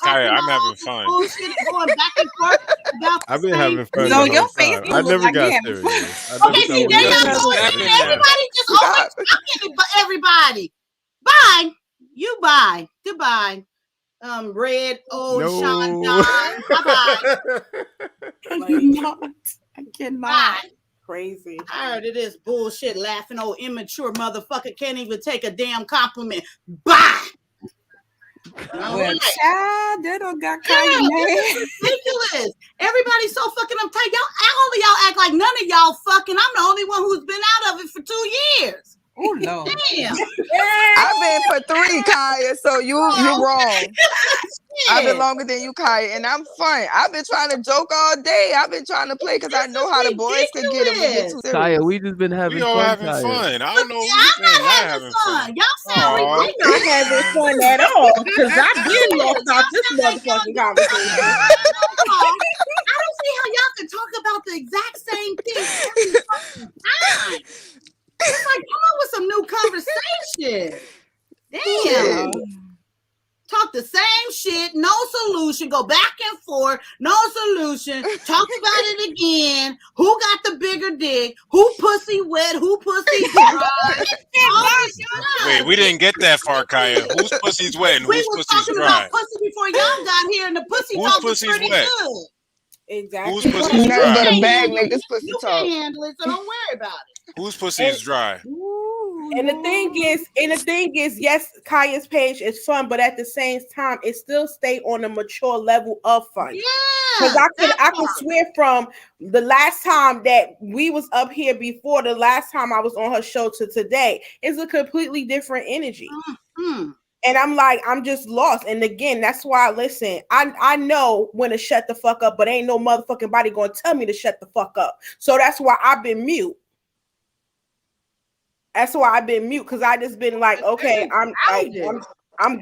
Kaya, I'm having fun. Going back and forth about I've been having fun. So the your whole face time. I look never like got you having serious. fun. Okay, see, there y'all go. Everybody just always talking, but everybody. Bye. You bye. Goodbye. Red, old Sean Don. Bye-bye. I cannot. Bye. Crazy. Tired of this bullshit, laughing old immature motherfucker can't even take a damn compliment. Bye. Well, child, that don't got Kaya mad. It's ridiculous. Everybody's so fucking uptight. All of y'all act like none of y'all fucking. I'm the only one who's been out of it for 2 years. Oh Lord. Damn. I've been for 3, Kaya. So you're wrong. I've been longer than you, Kaya, and I'm fun. I've been trying to joke all day. I've been trying to play because I know how the boys could get if we get too serious. Kaya, we just been having all fun. having Kaya. fun. I don't know. I'm not having fun. Y'all sound ridiculous. I'm not having fun at all because I've been lost out this motherfucking conversation. I don't see how y'all can talk about the exact same thing every fucking time. It's like, come up with some new conversation. Damn. Talk the same shit, no solution, go back and forth, no solution, talk about it again. Who got the bigger dick? Who pussy wet? Who pussy dry? Wait, we didn't get that far, Kaya. Whose pussy's wet and whose pussy's talking dry? about pussy before y'all got here, and the pussy Whose talk was pussy's pretty wet? good. Exactly. Whose pussy's Nothing but dry? a bag make this pussy You talk. can't handle it, so don't worry about it. Whose pussy is dry? And the thing is, yes, Kaya's page is fun, but at the same time, it still stay on a mature level of fun. Yeah, because I could swear from the last time that we was up here before the last time I was on her show to today, it's a completely different energy. Mm-hmm. And I'm like, I'm just lost. And again, that's why, listen, I know when to shut the fuck up, but ain't no motherfucking body gonna tell me to shut the fuck up. So that's why I've been mute. That's why I've been mute, because I just been like, okay, I'm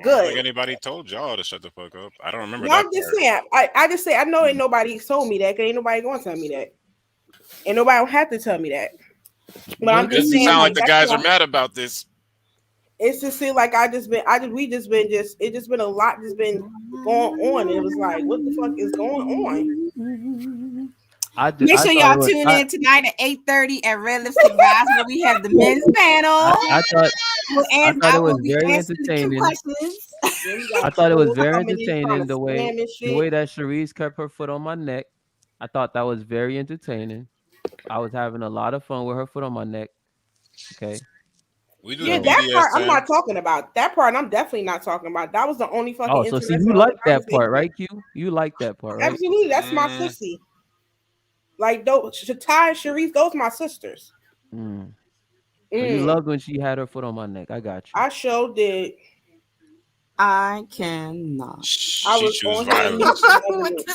good. Like anybody told y'all to shut the fuck up? I don't remember. No, I'm just saying. I just say I know ain't nobody told me that. Cause ain't nobody gonna tell me that. Ain't nobody don't have to tell me that. But I'm just saying. Sound like the guys are mad about this. It's just feel like it's just been a lot just been going on. And it was like, what the fuck is going on? Make sure y'all tune in tonight at 8:30 at Red Lipstick Vibes, where we have the men's panel. I thought it was will very answer the entertaining. questions. I thought it was very Coming in trying entertaining to the way slam and shit. that Sharice kept her foot on my neck. I thought that was very entertaining. I was having a lot of fun with her foot on my neck. Okay. We do Yeah, the that part I'm BDSM. not talking about. That part I'm definitely not talking about. That was the only fucking Oh, so see, interesting you part of like the that part, conversation. right, Q? You like that part, right? Absolutely, that's my pussy. Like those Ty and Sharice, those my sisters. Mm. So you loved when she had her foot on my neck. I got you. I sure did. I cannot. I She was choose on her knee violence. and loving it.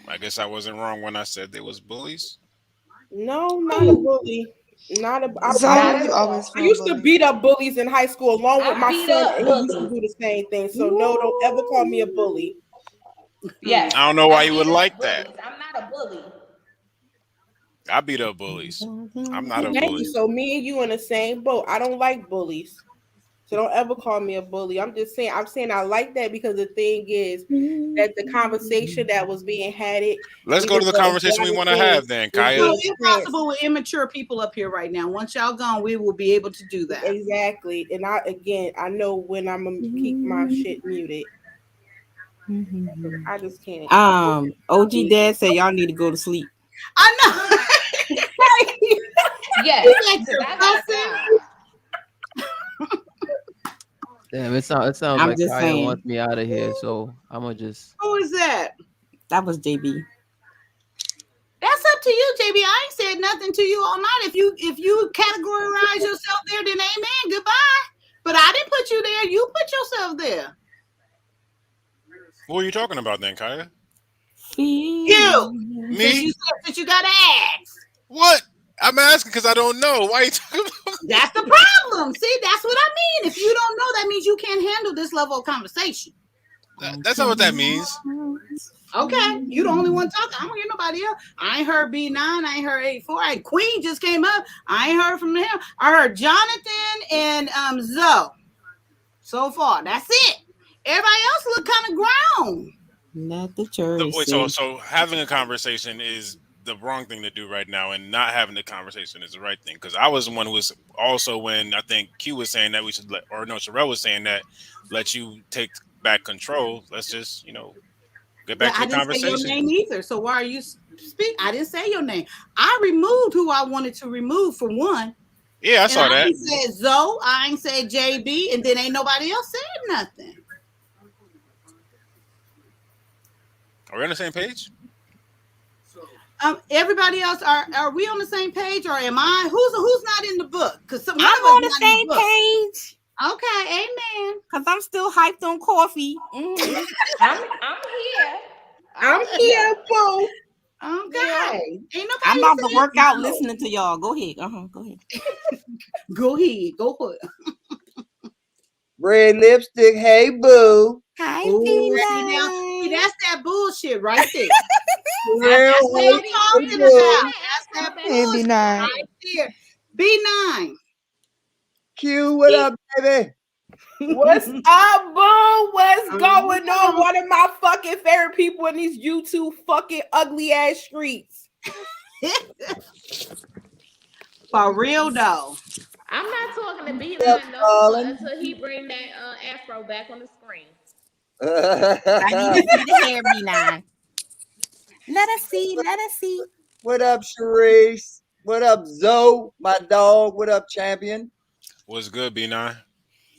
I guess I wasn't wrong when I said they was bullies. No, not a bully. Not a. Zoe, you always I feel used to bullied. beat up bullies in high school along with I my beat son, up and he used to bullies. do the same thing. So no, don't ever call me a bully. Yes. I don't know why you beat would up like bullies. that. I'm not a bully. I beat up bullies. I'm not a Thank bully. you. So me and you in the same boat. I don't like bullies. So don't ever call me a bully. I'm just saying. I'm saying I like that because the thing is that the conversation that was being had Let's go to the conversation we want to have then, Kaya. No, impossible with immature people up here right now. Once y'all gone, we will be able to do that. Exactly. And I know when I'm gonna keep my shit muted. I just can't. OG Dad said y'all need to go to sleep. I know. Yes. You because got I your got fussing. Damn, it sounds I'm like just Kaya saying. wants me out of here, so I'm gonna just. Who is that? That was JB. That's up to you, JB. I ain't said nothing to you all night. If you categorize yourself there, then amen. Goodbye. But I didn't put you there. You put yourself there. What are you talking about then, Kaya? You. Me? Since you got to ask. What? I'm asking because I don't know. Why are you talking about? That's the problem. See, that's what I mean. If you don't know, that means you can't handle this level of conversation. That's not what that means. Okay, you the only one talking. I don't hear nobody else. I ain't heard B9. I ain't heard 84. Queen just came up. I ain't heard from him. I heard Jonathan and Zoe. So far, that's it. Everybody else look kind of ground. Let the jury Wait, see. so having a conversation is the wrong thing to do right now, and not having the conversation is the right thing. Because I was the one who was also when I think Q was saying that we should let, or no, Sherelle was saying that let you take back control. Let's just get back to I the didn't say your conversation. name either. So why are you speak? I didn't say your name. I removed who I wanted to remove for one. Yeah, I saw that. I ain't said Zoe. I ain't said JB, and then ain't nobody else said nothing. Are we on the same page? Everybody else, are we on the same page, or am I? Who's not in the book? Because I'm on the same page. Okay, amen. Cause I'm still hyped on coffee. Mm-hmm. I'm here. I'm here, boo. Okay. Ain't nobody I'm about to saying work out no. listening to y'all. Go ahead. Go ahead. Go ahead. Go for it. Red lipstick, hey boo. Hi, Ooh, see, that's that bullshit right there. That's what I'm talking about. That's that Hey, bullshit B9. right there. B9. Q, what up, baby? What's up, boo? What's going on? One of my fucking favorite people in these YouTube fucking ugly ass streets. For real though. I'm not talking to B9 Yep, no more darling. until he bring that afro back on the screen. I need to see the hair, B9. Let us see. Let us see. What up, Sharice? What up, Zoe? My dog. What up, champion? What's good, B9?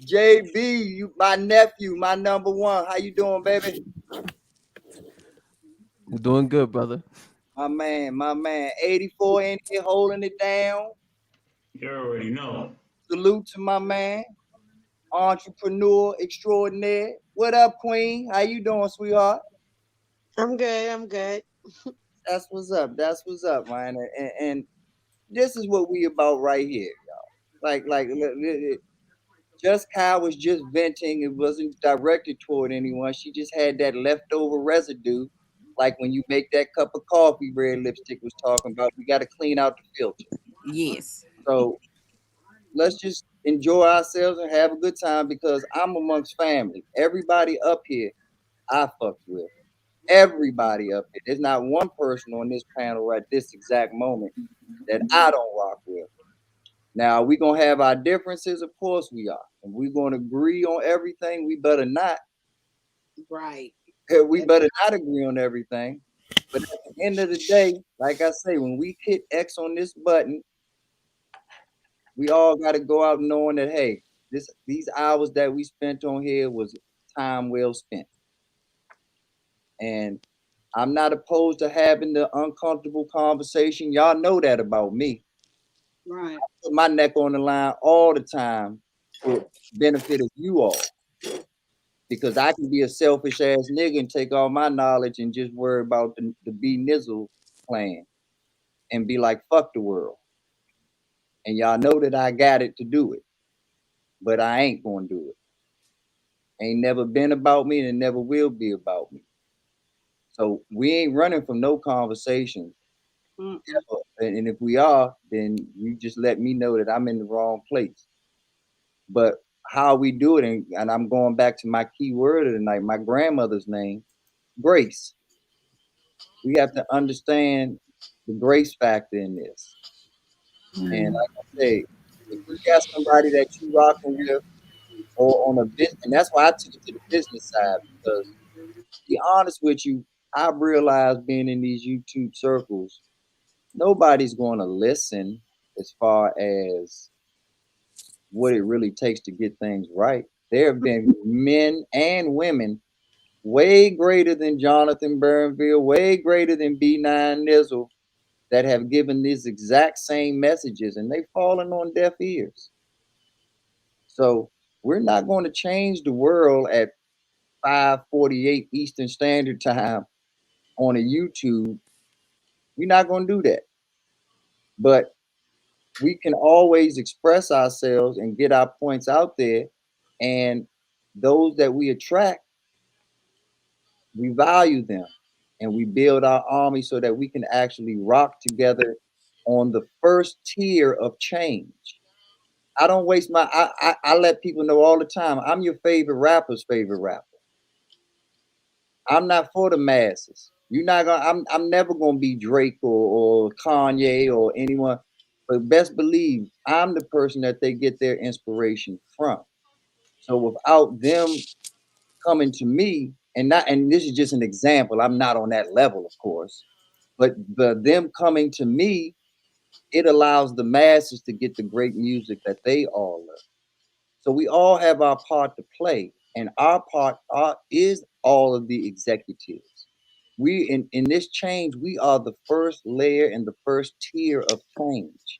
JB, you my nephew, my number one. How you doing, baby? We're doing good, brother. My man. 84 in here holding it down. You already know. Salute to my man. Entrepreneur extraordinaire. What up, Queen? How you doing, sweetheart? I'm good. That's what's up, man. And this is what we about right here, y'all. Like Just Kyle was just venting. It wasn't directed toward anyone. She just had that leftover residue. Like when you make that cup of coffee, Red Lipstick was talking about, we got to clean out the filter. Yes. So let's just enjoy ourselves and have a good time because I'm amongst family. Everybody up here, I fuck with. Everybody up here. There's not one person on this panel at this exact moment that I don't rock with. Now, we going to have our differences? Of course we are. If we're going to agree on everything, we better not. Right. We better not agree on everything. But at the end of the day, like I say, when we hit X on this button, we all got to go out knowing that, hey, these hours that we spent on here was time well spent. And I'm not opposed to having the uncomfortable conversation. Y'all know that about me. Right. I put my neck on the line all the time for benefit of you all. Because I can be a selfish ass nigga and take all my knowledge and just worry about the B Nizzle plan and be like, fuck the world. And y'all know that I got it to do it, but I ain't gonna do it. Ain't never been about me and it never will be about me. So we ain't running from no conversation. And if we are, then you just let me know that I'm in the wrong place. But how we do it, and I'm going back to my key word of the night, my grandmother's name, grace. We have to understand the grace factor in this. And like I say, if you got somebody that you rocking with or on a business, and that's why I took it to the business side, because to be honest with you, I've realized being in these YouTube circles, nobody's going to listen as far as what it really takes to get things right. There have been men and women way greater than Jonathan Burnville, way greater than B9 Nizzle, that have given these exact same messages, and they've fallen on deaf ears. So we're not going to change the world at 5:48 Eastern Standard Time on a YouTube. We're not going to do that. But we can always express ourselves and get our points out there. And those that we attract, we value them. And we build our army so that we can actually rock together on the first tier of change. I don't waste my, I let people know all the time, I'm your favorite rapper's favorite rapper. I'm not for the masses. You're not gonna, I'm never gonna be Drake or Kanye or anyone, but best believe I'm the person that they get their inspiration from. So without them coming to me, and this is just an example, I'm not on that level, of course, but them coming to me, it allows the masses to get the great music that they all love. So we all have our part to play, and our part is all of the executives. We in this change, we are the first layer and the first tier of change.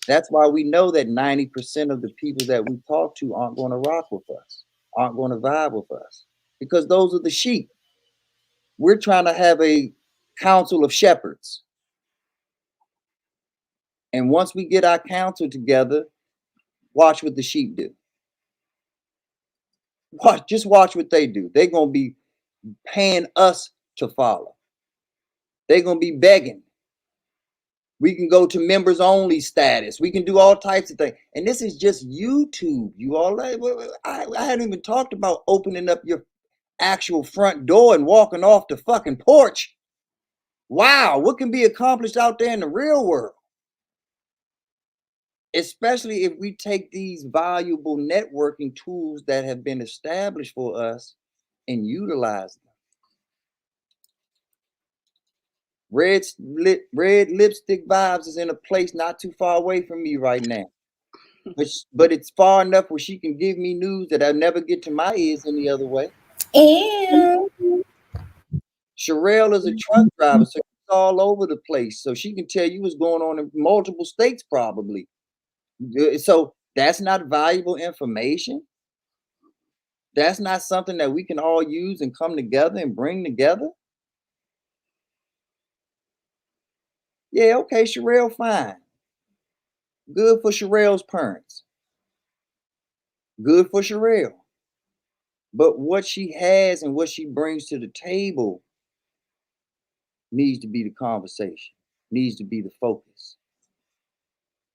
That's why we know that 90% of the people that we talk to aren't going to rock with us, aren't going to vibe with us, because those are the sheep. We're trying to have a council of shepherds. And once we get our council together, watch what the sheep do. Just watch what they do. They're going to be paying us to follow. They're going to be begging. We can go to members only status. We can do all types of things. And this is just YouTube. You all, I hadn't even talked about opening up your actual front door and walking off the fucking porch. Wow, what can be accomplished out there in the real world? Especially if we take these valuable networking tools that have been established for us and utilize them. Red Lipstick Vibes is in a place not too far away from me right now. But it's far enough where she can give me news that I'll never get to my ears any other way. Ew. Sherelle is a truck driver, so it's all over the place. So she can tell you what's going on in multiple states probably. So that's not valuable information. That's not something that we can all use and come together and bring together. Yeah, okay, Sherelle, fine. Good for Sherelle's parents. Good for Sherelle. But what she has and what she brings to the table needs to be the conversation, needs to be the focus.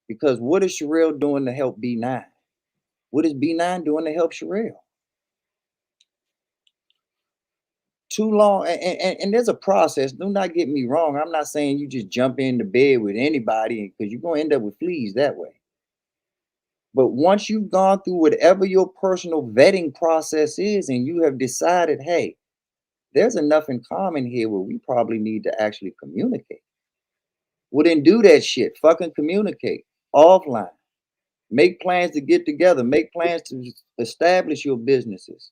Because what is Sherelle doing to help B9? What is B9 doing to help Sherelle? Too long, and there's a process. Do not get me wrong. I'm not saying you just jump into bed with anybody because you're going to end up with fleas that way. But once you've gone through whatever your personal vetting process is and you have decided, hey, there's enough in common here where we probably need to actually communicate. Well, then do that shit. Fucking communicate offline. Make plans to get together. Make plans to establish your businesses.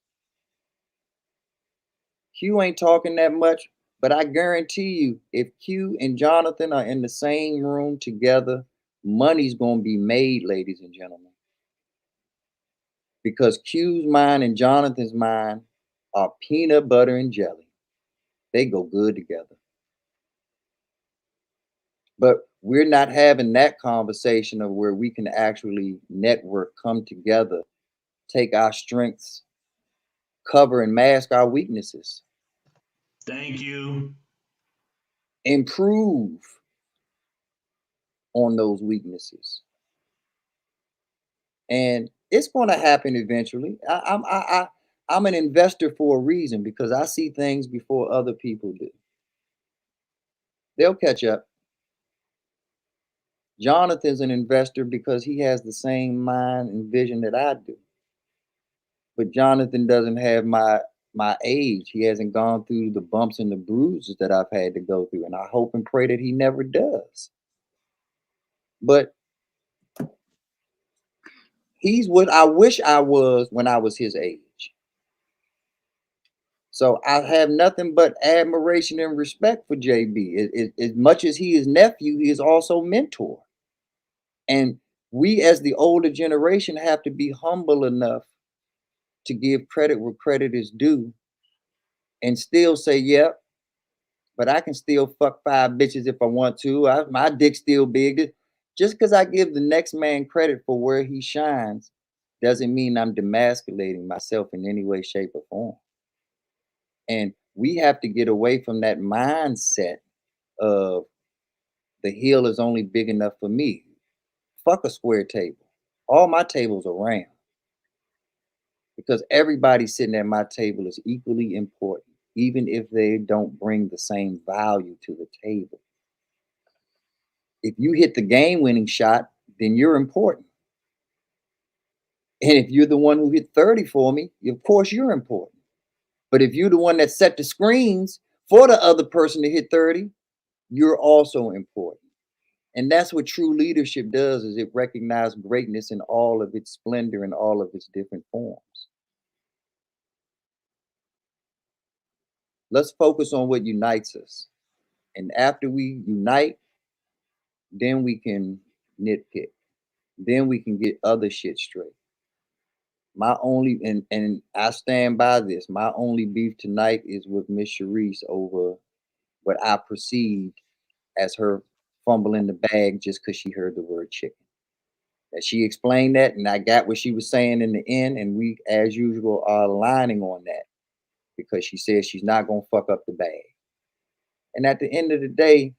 Q ain't talking that much, but I guarantee you, if Q and Jonathan are in the same room together, money's going to be made, ladies and gentlemen. Because Q's mind and Jonathan's mind are peanut butter and jelly. They go good together. But we're not having that conversation of where we can actually network, come together, take our strengths, cover and mask our weaknesses. Thank you. Improve on those weaknesses. And it's going to happen eventually. I'm an investor for a reason because I see things before other people do. They'll catch up. Jonathan's an investor because he has the same mind and vision that I do. But Jonathan doesn't have my age. He hasn't gone through the bumps and the bruises that I've had to go through. And I hope and pray that he never does. But he's what I wish I was when I was his age. So I have nothing but admiration and respect for JB. As much as he is nephew, he is also mentor. And we as the older generation have to be humble enough to give credit where credit is due and still say, yep, but I can still fuck 5 bitches if I want to. My dick's still big. Just because I give the next man credit for where he shines doesn't mean I'm demasculating myself in any way, shape, or form. And we have to get away from that mindset of the hill is only big enough for me. Fuck a square table. All my tables are round. Because everybody sitting at my table is equally important, even if they don't bring the same value to the table. If you hit the game-winning shot, then you're important. And if you're the one who hit 30 for me, of course you're important. But if you're the one that set the screens for the other person to hit 30, you're also important. And that's what true leadership does, is it recognizes greatness in all of its splendor and all of its different forms. Let's focus on what unites us. And after we unite, then we can nitpick. Then we can get other shit straight. My only, and I stand by this, my only beef tonight is with Miss Sharice over what I perceived as her fumbling the bag just because she heard the word chicken. That she explained that, and I got what she was saying in the end, and we, as usual, are aligning on that because she says she's not going to fuck up the bag. And at the end of the day,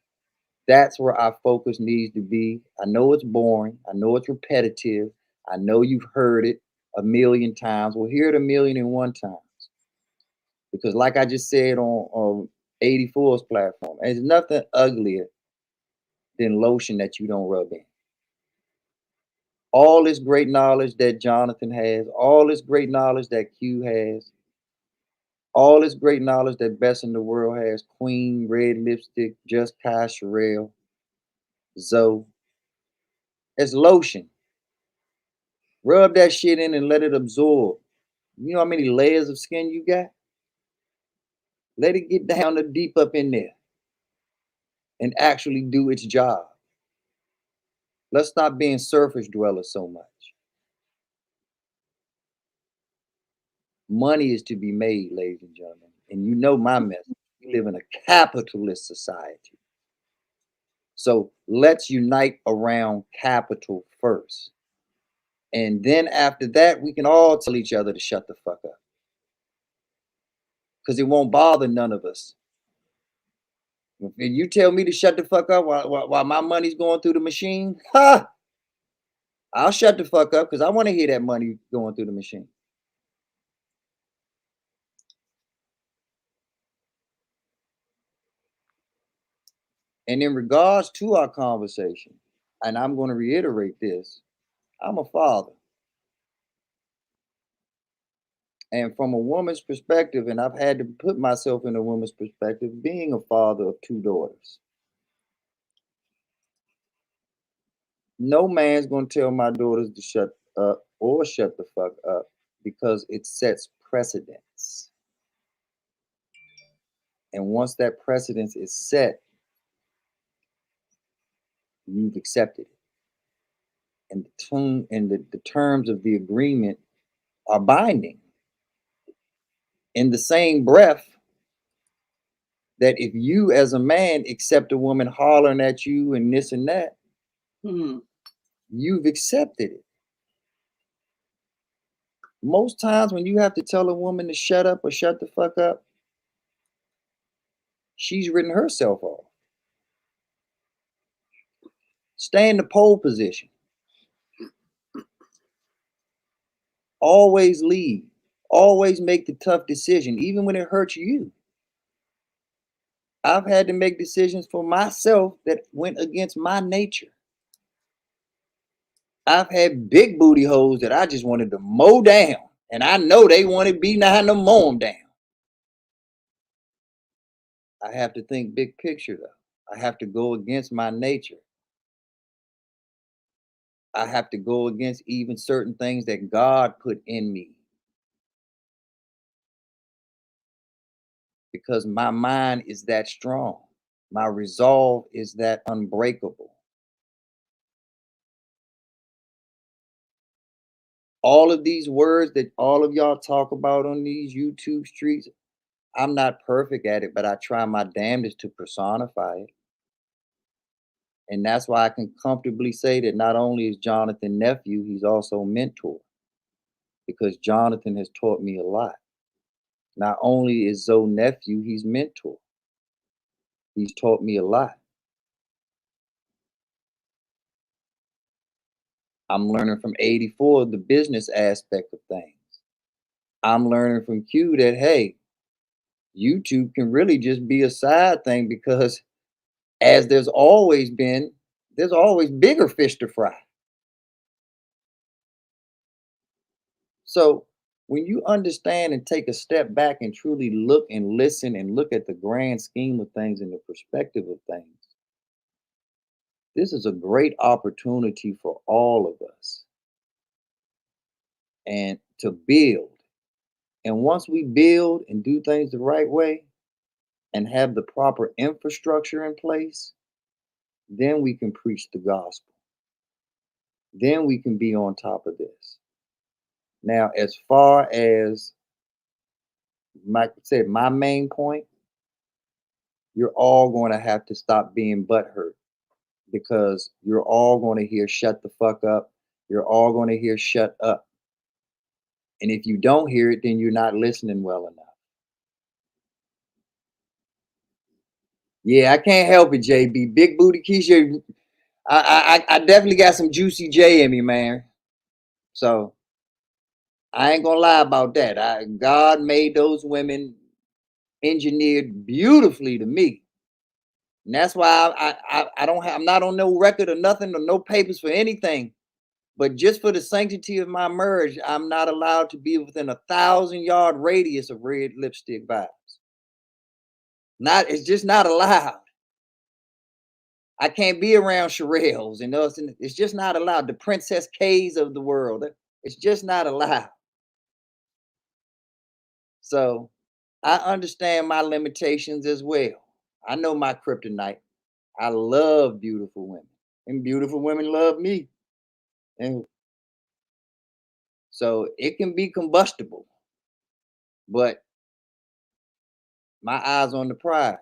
that's where our focus needs to be. I know it's boring. I know it's repetitive. I know you've heard it a million times. Well, hear it 1,000,001 times. Because like I just said on 84's platform, there's nothing uglier than lotion that you don't rub in. All this great knowledge that Jonathan has, all this great knowledge that Q has, all this great knowledge that Best in the World has, Queen, Red Lipstick, Just Kai, Sherelle, Zoe, it's lotion. Rub that shit in and let it absorb. You know how many layers of skin you got? Let it get down to deep up in there and actually do its job. Let's stop being surface dwellers so much. Money is to be made, ladies and gentlemen. And you know my message. We live in a capitalist society. So let's unite around capital first. And then after that, we can all tell each other to shut the fuck up. Because it won't bother none of us. If you tell me to shut the fuck up while my money's going through the machine, I'll shut the fuck up because I want to hear that money going through the machine. And in regards to our conversation, and I'm going to reiterate this, I'm a father. And from a woman's perspective, and I've had to put myself in a woman's perspective, being a father of 2 daughters. No man's going to tell my daughters to shut up or shut the fuck up because it sets precedence. And once that precedence is set, you've accepted it. And the terms of the agreement are binding. In the same breath that if you as a man accept a woman hollering at you and this and that, you've accepted it. Most times when you have to tell a woman to shut up or shut the fuck up, she's written herself off. Stay in the pole position. Always lead. Always make the tough decision, even when it hurts you. I've had to make decisions for myself that went against my nature. I've had big booty hoes that I just wanted to mow down, and I know they wanted me not to mow them down. I have to think big picture though. I have to go against my nature. I have to go against even certain things that God put in me. Because my mind is that strong. My resolve is that unbreakable. All of these words that all of y'all talk about on these YouTube streets, I'm not perfect at it, but I try my damnedest to personify it. And that's why I can comfortably say that not only is Jonathan nephew, he's also mentor. Because Jonathan has taught me a lot. Not only is Zoe nephew, he's mentor. He's taught me a lot. I'm learning from 84 the business aspect of things. I'm learning from Q that, hey, YouTube can really just be a side thing because as there's always bigger fish to fry. So when you understand and take a step back and truly look and listen and look at the grand scheme of things and the perspective of things, this is a great opportunity for all of us and to build. And once we build and do things the right way and have the proper infrastructure in place, then we can preach the gospel. Then we can be on top of this. Now, as far as Mike said, my main point, you're all going to have to stop being butthurt because you're all going to hear shut the fuck up. You're all going to hear shut up. And if you don't hear it, then you're not listening well enough. Yeah, I can't help it, JB. Big Booty Keisha, I definitely got some Juicy J in me, man. So I ain't gonna lie about that. God made those women engineered beautifully to me. And that's why I'm not on no record or nothing or no papers for anything. But just for the sanctity of my marriage, I'm not allowed to be within 1,000-yard radius of Red Lipstick Vibes. It's just not allowed. I can't be around Sherelles and us. And it's just not allowed. The Princess K's of the world. It's just not allowed. So I understand my limitations as well. I know my kryptonite. I love beautiful women. And beautiful women love me. And so it can be combustible. But my eyes on the prize.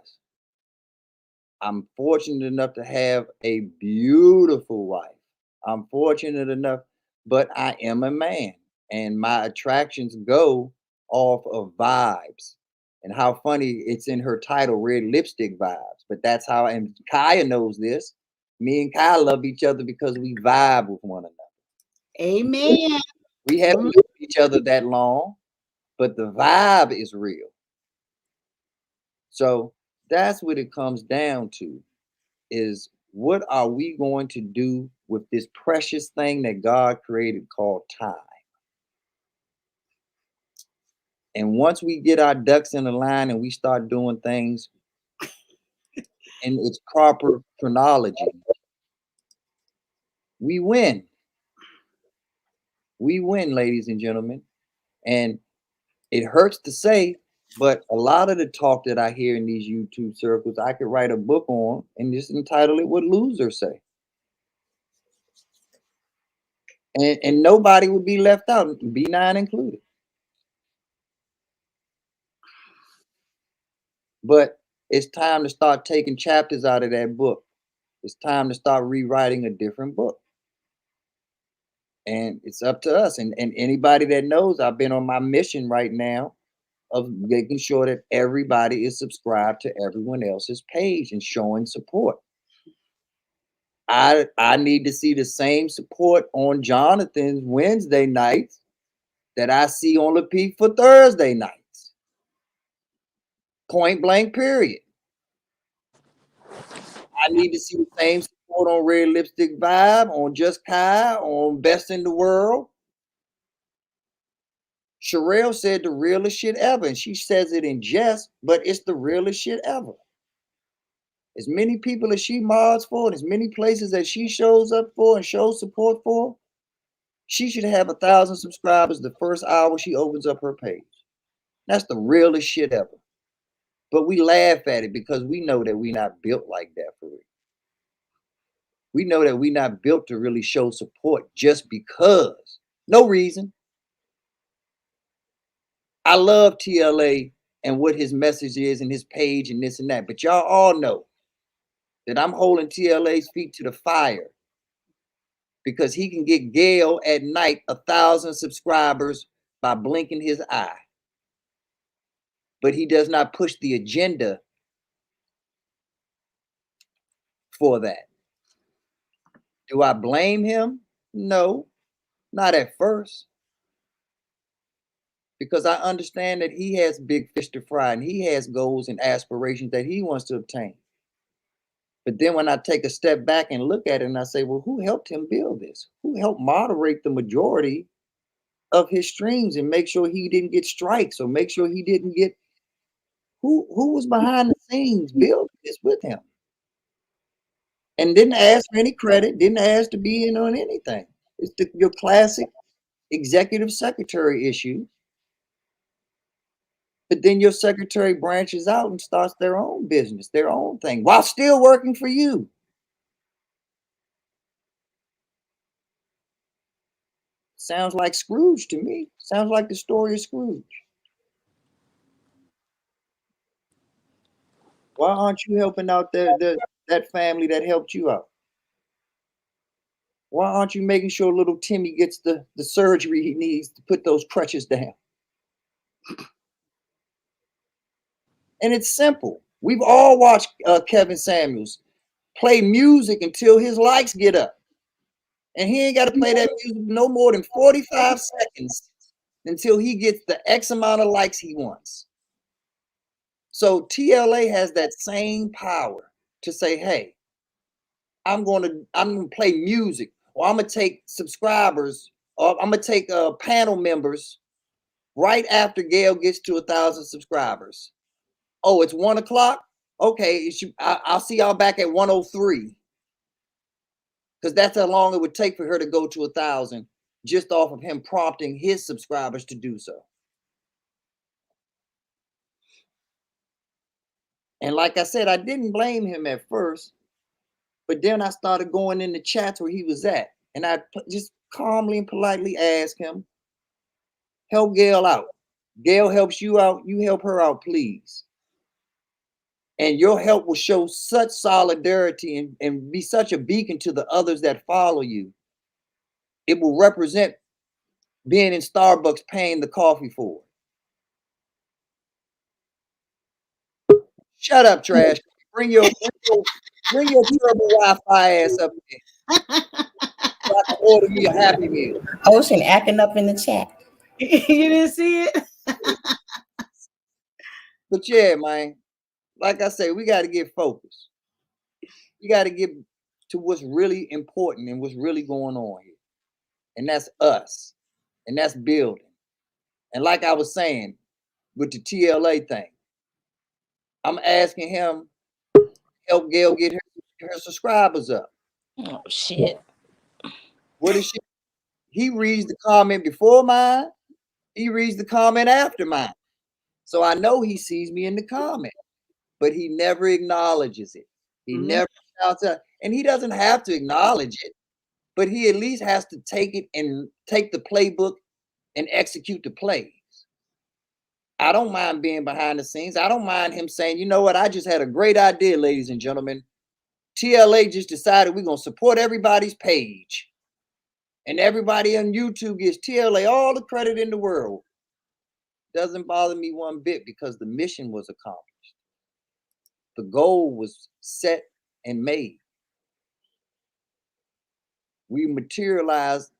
I'm fortunate enough to have a beautiful wife. I'm fortunate enough, but I am a man. And my attractions go off of vibes. And how funny it's in her title, Red Lipstick Vibes. But that's how, and Kaya knows this. Me and Kaya love each other because we vibe with one another. Amen. We haven't known each other that long, but the vibe is real. So that's what it comes down to, is what are we going to do with this precious thing that God created called time. And once we get our ducks in a line and we start doing things in its proper chronology, we win. We win, ladies and gentlemen. And it hurts to say, but a lot of the talk that I hear in these YouTube circles, I could write a book on and just entitle it What Losers Say. And nobody would be left out, B9 included. But it's time to start taking chapters out of that book. It's time to start rewriting a different book. And it's up to us. And anybody that knows, I've been on my mission right now of making sure that everybody is subscribed to everyone else's page and showing support. I need to see the same support on Jonathan's Wednesday nights that I see on Lapeep for Thursday nights. Point blank, period. I need to see the same support on Red Lipstick Vibe, on Just Kai, on Best in the World. Sherelle said the realest shit ever, and she says it in jest, but it's the realest shit ever. As many people as she mods for, and as many places that she shows up for and shows support for, she should have 1,000 subscribers the first hour she opens up her page. That's the realest shit ever. But we laugh at it because we know that we're not built like that for real. We know that we're not built to really show support just because. No reason. I love TLA and what his message is and his page and this and that, but y'all all know that I'm holding TLA's feet to the fire because he can get Gail at night 1,000 subscribers by blinking his eye. But he does not push the agenda for that. Do I blame him? No, not at first. Because I understand that he has big fish to fry and he has goals and aspirations that he wants to obtain. But then when I take a step back and look at it and I say, well, who helped him build this? Who helped moderate the majority of his streams and make sure he didn't get strikes or make sure he didn't get, who was behind the scenes building this with him? And didn't ask for any credit, didn't ask to be in on anything. It's your classic executive secretary issue. But then your secretary branches out and starts their own business, their own thing, while still working for you. Sounds like Scrooge to me. Sounds like the story of Scrooge. Why aren't you helping out that family that helped you out? Why aren't you making sure little Timmy gets the surgery he needs to put those crutches down? And it's simple. We've all watched Kevin Samuels play music until his likes get up. And he ain't got to play that music no more than 45 seconds until he gets the X amount of likes he wants. So TLA has that same power to say, hey, I'm gonna play music, or I'm gonna take subscribers, or I'm gonna take panel members right after Gail gets to 1,000 subscribers. Oh, it's 1 o'clock? Okay, I'll see y'all back at 1:03. Because that's how long it would take for her to go to 1,000 just off of him prompting his subscribers to do so. And like I said, I didn't blame him at first, but then I started going in the chats where he was at. And I just calmly and politely asked him, help Gail out. Gail helps you out, you help her out, please. And your help will show such solidarity and be such a beacon to the others that follow you. It will represent being in Starbucks paying the coffee for it. Shut up, trash. Bring your terrible Wi-Fi ass up here. So I can order me a Happy Meal. Ocean acting up in the chat. You didn't see it? But yeah, man. Like I say, we got to get focused. You got to get to what's really important and what's really going on here. And that's us. And that's building. And like I was saying with the TLA thing, I'm asking him help Gail get her subscribers up. Oh shit. What is she? He reads the comment before mine. He reads the comment after mine. So I know he sees me in the comment, but he never acknowledges it. He never shouts out, and he doesn't have to acknowledge it, but he at least has to take it and take the playbook and execute the plays. I don't mind being behind the scenes. I don't mind him saying, you know what, I just had a great idea, ladies and gentlemen. TLA just decided we're going to support everybody's page. And everybody on YouTube gives TLA all the credit in the world. Doesn't bother me one bit because the mission was accomplished. The goal was set and made. We materialized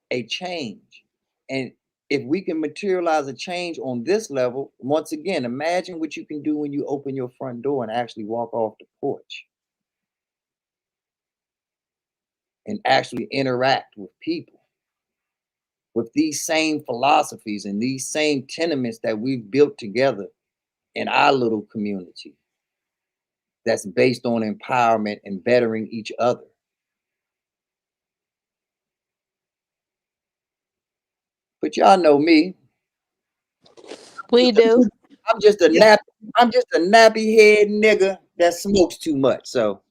a change. And if we can materialize a change on this level, once again, imagine what you can do when you open your front door and actually walk off the porch and actually interact with people with these same philosophies and these same tenements that we've built together in our little community that's based on empowerment and bettering each other. But y'all know me. We do. I'm just a nappy head nigga that smokes too much. So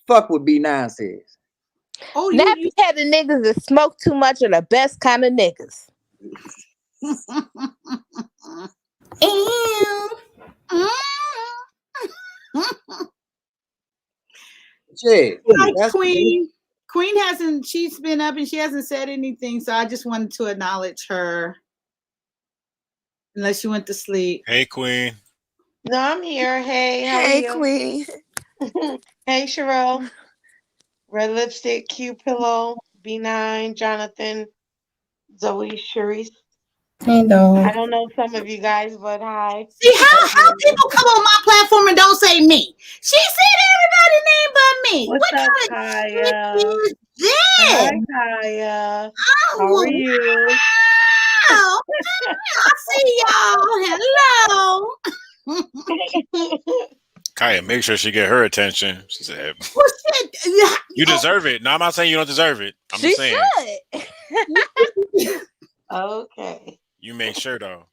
fuck what B9 says. Oh, Nappy headed niggas that smoke too much are the best kind of niggas. Hi, Queen. Queen she's been up and she hasn't said anything, so I just wanted to acknowledge her. Unless you went to sleep. Hey, Queen. No, I'm here. Hey, how are Hey, you? Queen. Hey, Sherelle. Red Lipstick, Q Pillow, B9, Jonathan, Zoe, Sharice. Hey, dog. I don't know some of you guys, but hi. See how people come on my platform and don't say me. She said everybody name but me. What's what up, kind Kaya? of shit is this? Hi, Kaya. How are you? Wow. I see y'all. Hello. Kaya, make sure she get her attention. She said, Well, shit. you deserve it. No, I'm not saying you don't deserve it. I'm just saying. should. Okay. You make sure, though.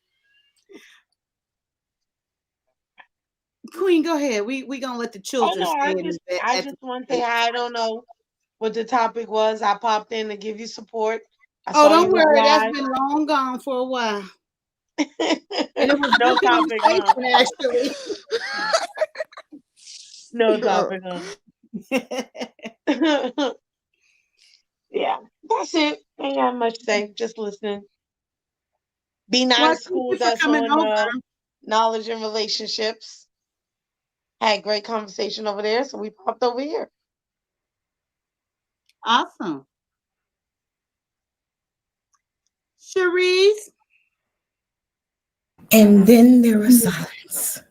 Queen, go ahead. We gonna let the children Oh, no, I just want to say hi. I don't know what the topic was. I popped in to give you support. Don't worry. That's been long gone for a while. And it was no topic on. actually. No topic on. Yeah, that's it. Ain't got much to say. Just listening. B9 schooled us on knowledge and relationships. Had great conversation over there, so we popped over here. Awesome. Sharice. And then there was silence.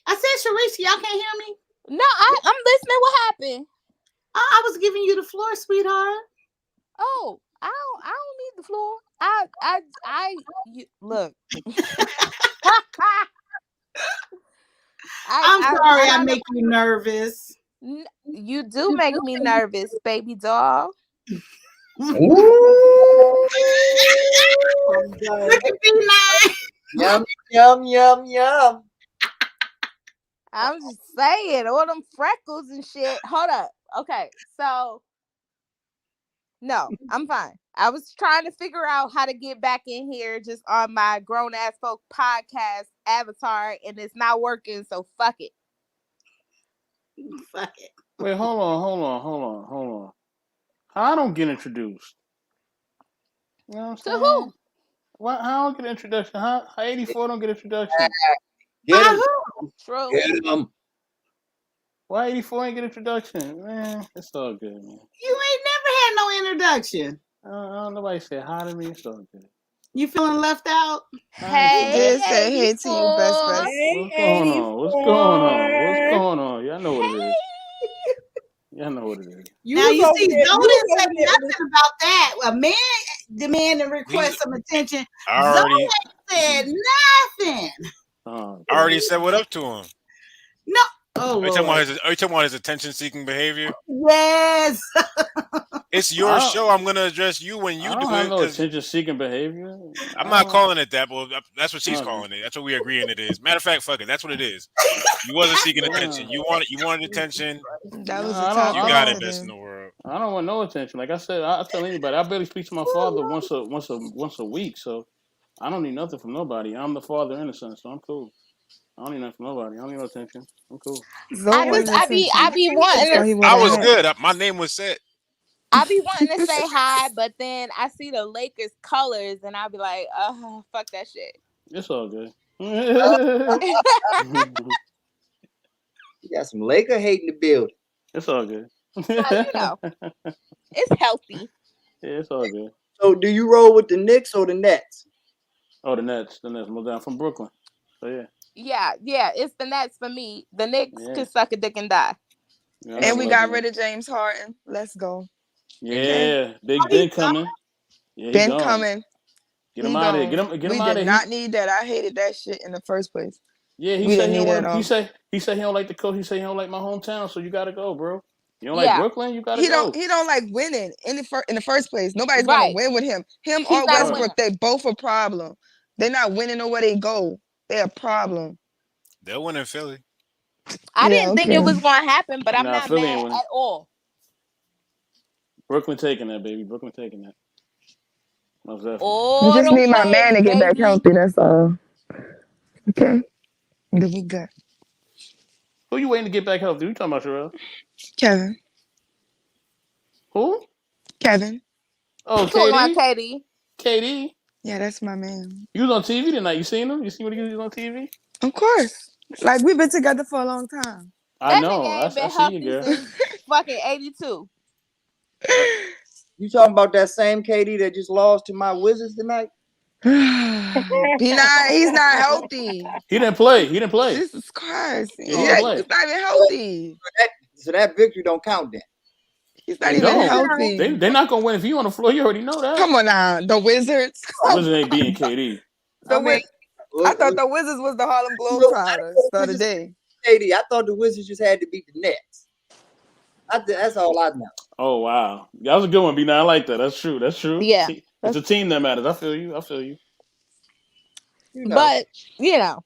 I said, Sharice, y'all can't hear me? No, I'm listening. What happened? I was giving you the floor, sweetheart. Oh, I don't need the floor. Look. I'm sorry I make you nervous. You do make me nervous, baby doll. Look at B9. Yum, yum, yum, yum. I'm just saying, all them freckles and shit. Hold up. Okay, so no, I'm fine. I was trying to figure out how to get back in here just on my grown ass folk podcast avatar, and it's not working. So fuck it. Fuck it. Wait, hold on. I don't get introduced. You know what I'm saying? To who? What? I don't get introduction. How 84 don't get introduction? Get him. True. Get him. Why 84 ain't get introduction? Man, it's all good, man. You ain't never had no introduction. Nobody said hi to me. It's all good. You feeling left out? Hey, hey team, best. What's going on? Y'all know what it is. Y'all know what it is. Now you see, Zoe didn't say nothing about that. A man demanding request some attention. I already, Zoe said nothing. I already said what up to him. No. Oh, Are you talking Lord. about his attention-seeking behavior? Yes. It's your show. I'm gonna address you when you I do don't have it. no 'Cause attention-seeking behavior. I'm not calling it that, but that's what she's calling it. That's what we agreeing it is. Matter of fact, fuck it. That's what it is. You wasn't seeking attention. You wanted attention. That was Nah, the top You got it, answer. best in the world. I don't want no attention. Like I said, I tell anybody. I barely speak to my father once a week, so I don't need nothing from nobody. I'm the father in a sense, so I'm cool. I don't need nothing from nobody. I don't need no attention. I'm cool. Zoe wanted I be attention. wanting That's why he to wore I that was hat. good. My name was set. I be wanting to say hi, but then I see the Lakers colors and I'll be like, fuck that shit. It's all good. You got some Laker hate in the building. It's all good. Well, you know, it's healthy. Yeah, it's all good. So do you roll with the Knicks or the Nets? Oh, the Nets. Moved down from Brooklyn. So yeah. Yeah, it's the Nets for me. The Knicks Yeah. can suck a dick and die. Yeah, I And never we liked got the rid Nets. of James Harden. Let's go. Yeah, Big Ben coming. Yeah, he Ben gone. coming. Get him He out of here. gone. Get him We out of did here. not need that. I hated that shit in the first place. Yeah, he We said didn't he need don't that at want. all. He said he don't like the coach. He said he don't like my hometown. So you gotta go, bro. You don't like Yeah. Brooklyn? You gotta He go. don't like winning in the first place. Nobody's Right. gonna win with him. Him He's or not a Right. Westbrook, they both a problem. They're not winning nowhere they go. They're a problem. They'll win in Philly. I Yeah, didn't think it okay. was going to happen, but I'm Nah, not Philly ain't mad winning. at all. Brooklyn taking that, baby. Brooklyn taking that. Most definitely. I All just the need my wins, man to get back baby. healthy. That's all. Okay. Then we good. Who you waiting to get back healthy? Who you talking about, Sherelle? Kevin. Who? Kevin. Oh, Talking about KD. KD. KD. Yeah, that's my man. You was on TV tonight. You seen him? You seen what he was on TV? Of course. Like we've been together for a long time. I That know. nigga I ain't been see you, healthy girl. since fucking 82. You talking about that same KD that just lost to my Wizards tonight? He's not healthy. He didn't play. Jesus Christ. Yeah, he didn't play. He's not even healthy. So that victory don't count then. He's not They even don't. healthy. They're not gonna win if you on the floor. You already know that. Come on now. The Wizards. Wizards ain't beating KD. I thought the Wizards was the Harlem Globetrotters the other day. KD, I thought the Wizards just had to beat the Nets. That's all I know. Oh wow, that was a good one, B9. I like that. That's true. Yeah. It's a team that matters. I feel you. You know. But, you know.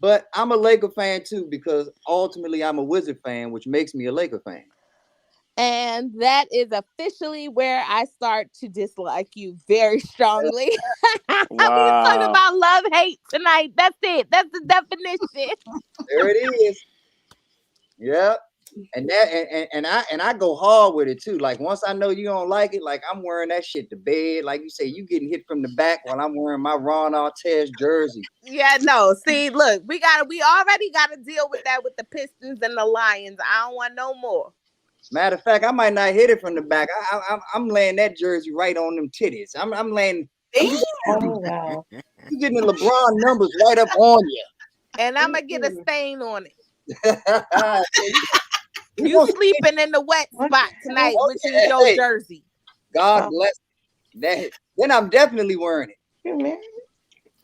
But I'm a Laker fan too because ultimately I'm a Wizard fan, which makes me a Laker fan. And that is officially where I start to dislike you very strongly. Wow. We talking about love hate tonight. That's it. That's the definition. There it is. Yep. And that and I go hard with it too. Like once I know you don't like it, like I'm wearing that shit to bed. Like you say, you getting hit from the back while I'm wearing my Ron Artest jersey. Yeah, no. See, look, we already gotta deal with that with the Pistons and the Lions. I don't want no more. Matter of fact, I might not hit it from the back. I'm laying that jersey right on them titties. I'm laying. Oh wow. You getting the LeBron numbers right up on you. And I'm gonna get a stain on it. You sleeping in the wet spot tonight, which is your Hey. jersey. God bless that. Then I'm definitely wearing it.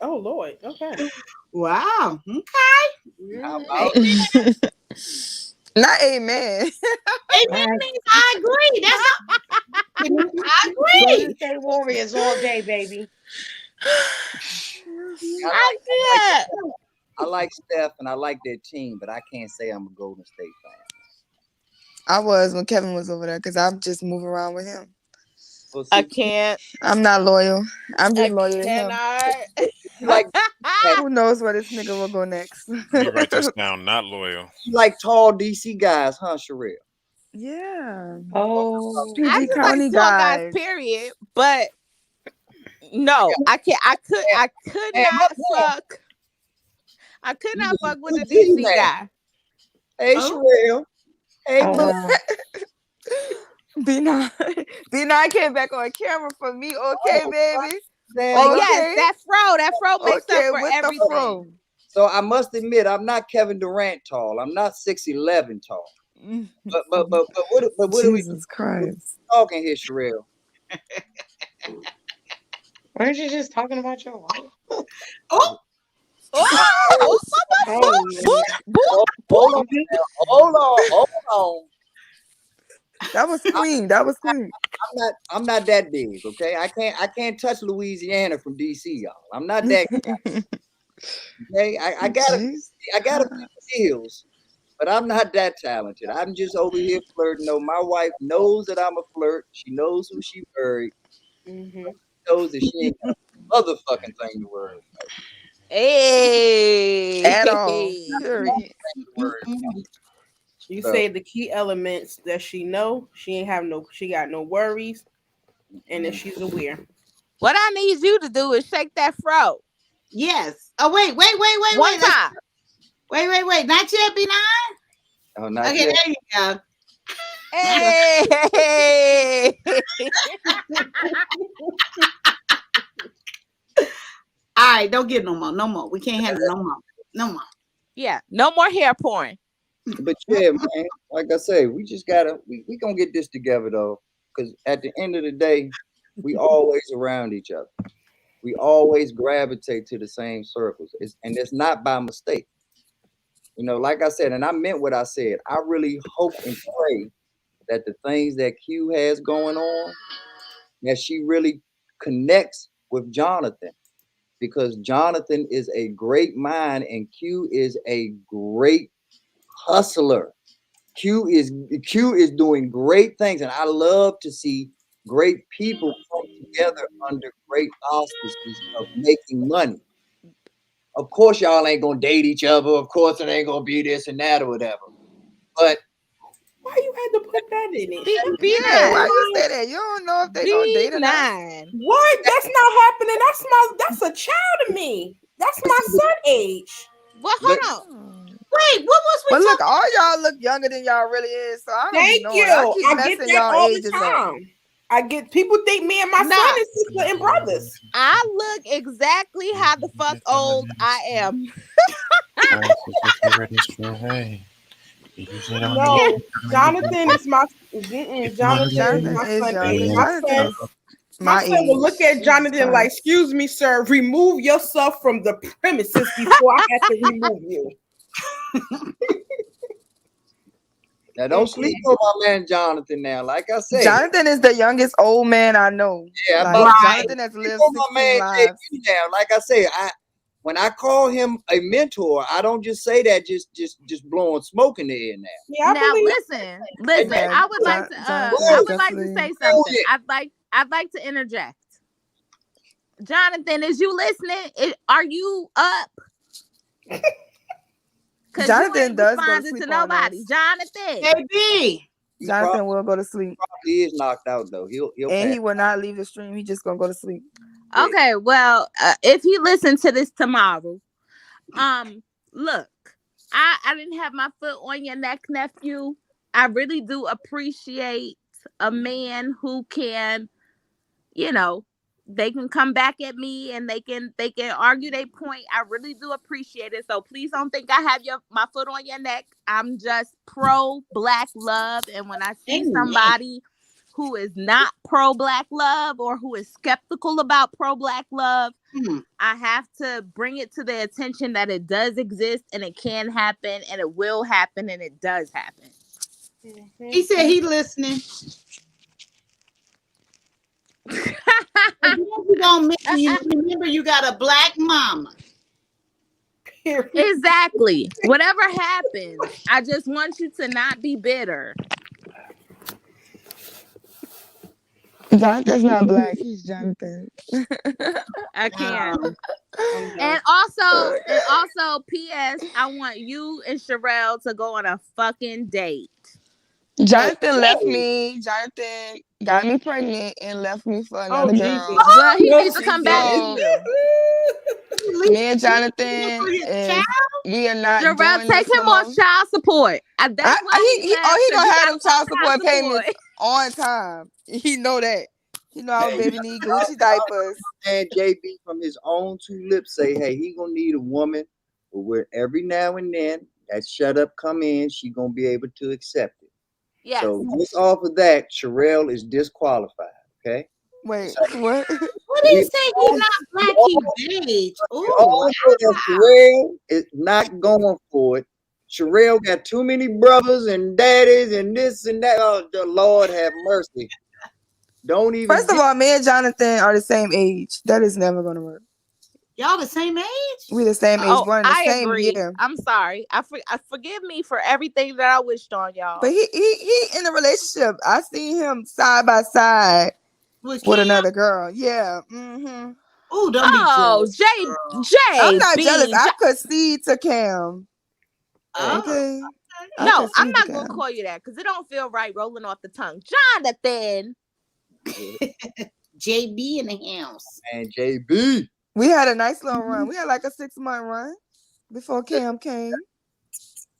Oh Lord. Okay. Wow. Okay. How about Not amen. Amen means I agree. That's not, I agree. Golden State Warriors all day, baby. I like Steph and I like their team, but I can't say I'm a Golden State fan. I was when Kevin was over there because I'm just moving around with him. Well, see, I can't. I'm not loyal. I'm just I loyal to him. cannot. like Who knows where this nigga will go next? Let me write this down. Not loyal. you like tall DC guys, huh, Sherelle? Yeah. Oh, I PG just like County tall guys, guys. period. But no, I can't. I could Man, not what- fuck. I could not fuck with a Who's this DC man? guy. Hey, Oh. Sherelle. Hey, oh, boo. wow. B9 came back on camera for me. Okay, baby. Damn, But right. yes, that fro makes Okay, up for with the everything. fro. So I must admit, I'm not Kevin Durant tall. I'm not 6'11" tall. But what are we Jesus Christ. talking here, Sherelle? Weren't you just talking about your wife? Oh, Hold on. That was Queen. That was Queen. I'm not that big, okay? I can't touch Louisiana from DC, y'all. I'm not that guy. Okay, I got a few skills, but I'm not that talented. I'm just over here flirting. No, my wife knows that I'm a flirt. She knows who she married. Mm-hmm. She knows that she ain't got a motherfucking thing to worry about. Hey. At all. Period. You So- say the key elements that she got no worries, and that she's aware. What I need you to do is shake that fro. yes. Oh, wait. One time. Wait. Not yet, B9? Oh, not Okay, yet. there you go. Hey. All right, don't get no more. We can't handle no more. Yeah, no more hair porn. But yeah, man, like I say, we just gotta we gonna get this together though, because at the end of the day, we always around each other. We always gravitate to the same circles, and it's not by mistake. You know, like I said, and I meant what I said. I really hope and pray that the things that Q has going on, that she really connects with Jonathan, because Jonathan is a great mind and Q is a great hustler. Q is doing great things, and I love to see great people come together under great auspices of making money. Of course, y'all ain't gonna date each other. Of course, it ain't gonna be this and that or whatever. But why you had to put that in it? Yeah, why you say that? You don't know if they gonna date or not. What? That's not happening. That's a child to me. That's my son age. Well, hold on. Wait, what was we But look, talking? all y'all look younger than y'all really is. So I don't Thank know. you. I keep I messing get that y'all all the ages up. time. I get people think me and my son is sister and brothers. I look exactly how the fuck old I am. No, Jonathan is my Jonathan is my is son young. age. Jonathan is My my son will age. look at Jonathan like, "Excuse me, sir, remove yourself from the premises before I have to remove you." now don't sleep on my man Jonathan now. Like I said, Jonathan is the youngest old man I know. yeah, Like, but Jonathan has lived on my 16 man lives. JP now. Like I say, when I call him a mentor, I don't just say that just blowing smoke in the air now. Yeah, Now listen. Yeah, I would like to Jonathan I is would like to definitely. say something. I'd like to interject. Jonathan, is you listening? Are you up? Because you Jonathan ain't does go to responding sleep to on nobody. us. Jonathan. Baby. Jonathan will go to sleep. He is knocked out though. He'll And pass. he will not leave the stream. He just gonna go to sleep. Okay, well, if he listens to this tomorrow, look, I didn't have my foot on your neck, nephew. I really do appreciate a man who can, they can come back at me and they can argue their point. I really do appreciate it. So please don't think I have my foot on your neck. I'm just pro Black love, and when I see somebody who is not pro Black love or who is skeptical about pro Black love, I have to bring it to their attention that it does exist and it can happen and it will happen and it does happen. He said he listening. Remember, you got a Black mama. Exactly. Whatever happens, I just want you to not be bitter. Jonathan's not Black. He's Jonathan. I can't. And also, P.S. I want you and Sherelle to go on a fucking date. Jonathan left me. Jonathan got me pregnant and left me for another girl. Well, he needs to come back to you. Me and Jonathan, we are not Sherelle, doing take this him no off more. child support. That's why He gonna have them child support payments on time. He know that. You know our baby need Gucci diapers. And JB from his own two lips say, hey, he gonna need a woman but with every now and then that shut up come in, she gonna be able to accept it. Yes. So just off of that, Sherelle is disqualified. Okay. Wait, So what? What did he say? He's not black, he beige. we all Oh, know that Sherelle is not going for it. Sherelle got too many brothers and daddies and this and that. Oh, the Lord have mercy. Don't even. First of all, me and Jonathan are the same age. That is never gonna work. y'all the same age? We the same age, Oh, born in the I same agree. year. I'm sorry. I forgive me for everything that I wished on y'all. But he in a relationship. I seen him side by side With with Cam? another girl. Yeah. Mm-hmm. Oh, don't be jealous. I'm not jealous. I JB. could see to Cam. Oh, Okay. I No, could I'm see not to gonna Cam. call you that because it don't feel right rolling off the tongue. Jonathan. JB in the house. And JB. We had a nice little run. We had like a 6-month run before Cam came.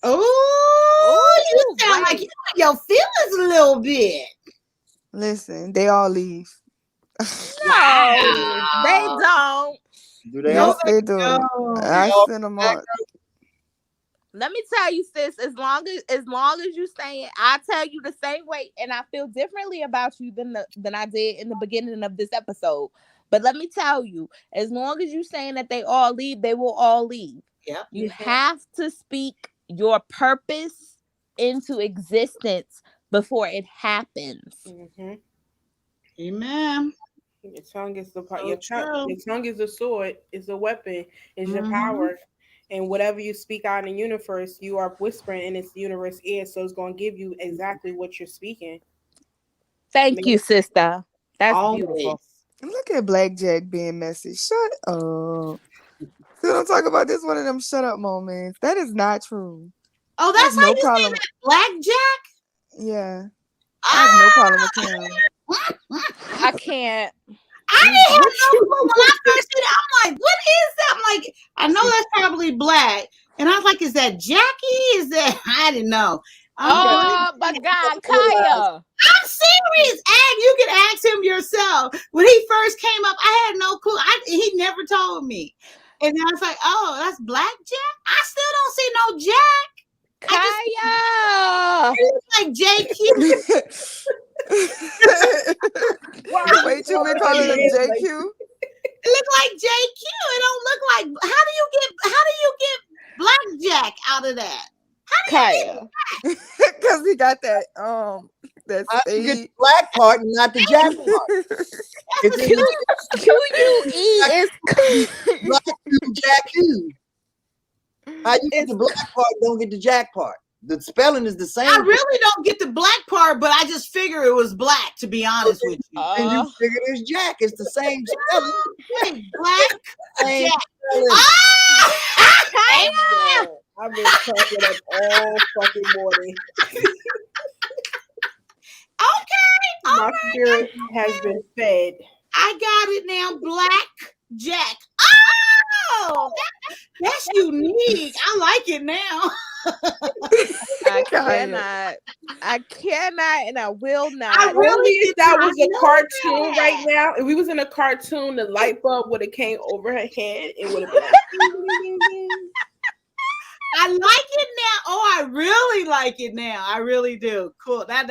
Oh, you sound like you got your feelings a little bit. Listen, they all leave. No, they don't. Do they Yes, all? they do. I all send them out. Let me tell you, sis, as long as you saying, I tell you the same way, and I feel differently about you than I did in the beginning of this episode. But let me tell you, as long as you saying that they all leave, they will all leave. Yep. You have to speak your purpose into existence before it happens. Mm-hmm. Amen. Your tongue is the So your tongue is a sword, is a weapon, is your power. And whatever you speak out in the universe, you are whispering in its universe ear. So it's gonna give you exactly what you're speaking. Thank you, sister. That's beautiful. Look at Blackjack being messy. Shut up. So don't talk about this one of them shut up moments. That is not true. Oh, I have that's how no you problem. say that, Blackjack? Yeah. I have no problem with Cam. I can't. I didn't have no clue when I first seen it. I'm like, what is that? I'm like, I know that's probably black. And I was like, is that Jackie? Is that I didn't know. Oh my God, Kaya. I'm serious. And you can ask him yourself. When he first came up, I had no clue. He never told me. And I was like, oh, that's Blackjack? I still don't see no Jack. Kaya. He looks like JQ. Wait, you been calling him JQ? It look like JQ. It don't look like. How do you get Blackjack out of that? Kaya. Because he got that that I spade. get the black part and not the Jack part. It's in the QUE is Black Q, Jack Q. How you get the black part, don't get the Jack part. The spelling is the same. I really don't get the black part, but I just figure it was black, to be honest with you. And you figure it's Jack. It's the same spelling. Wait, black Same Jack. spelling. I've been talking up all fucking morning. My spirit has been fed. I got it now, Black Jack. Oh, that's unique. I like it now. I cannot, and I will not. I really If did that not was a know cartoon that. right now, if we was in a cartoon, the light bulb would have came over her head. It would have been like, I like it now. Oh, I really like it now. I really do. Cool. That's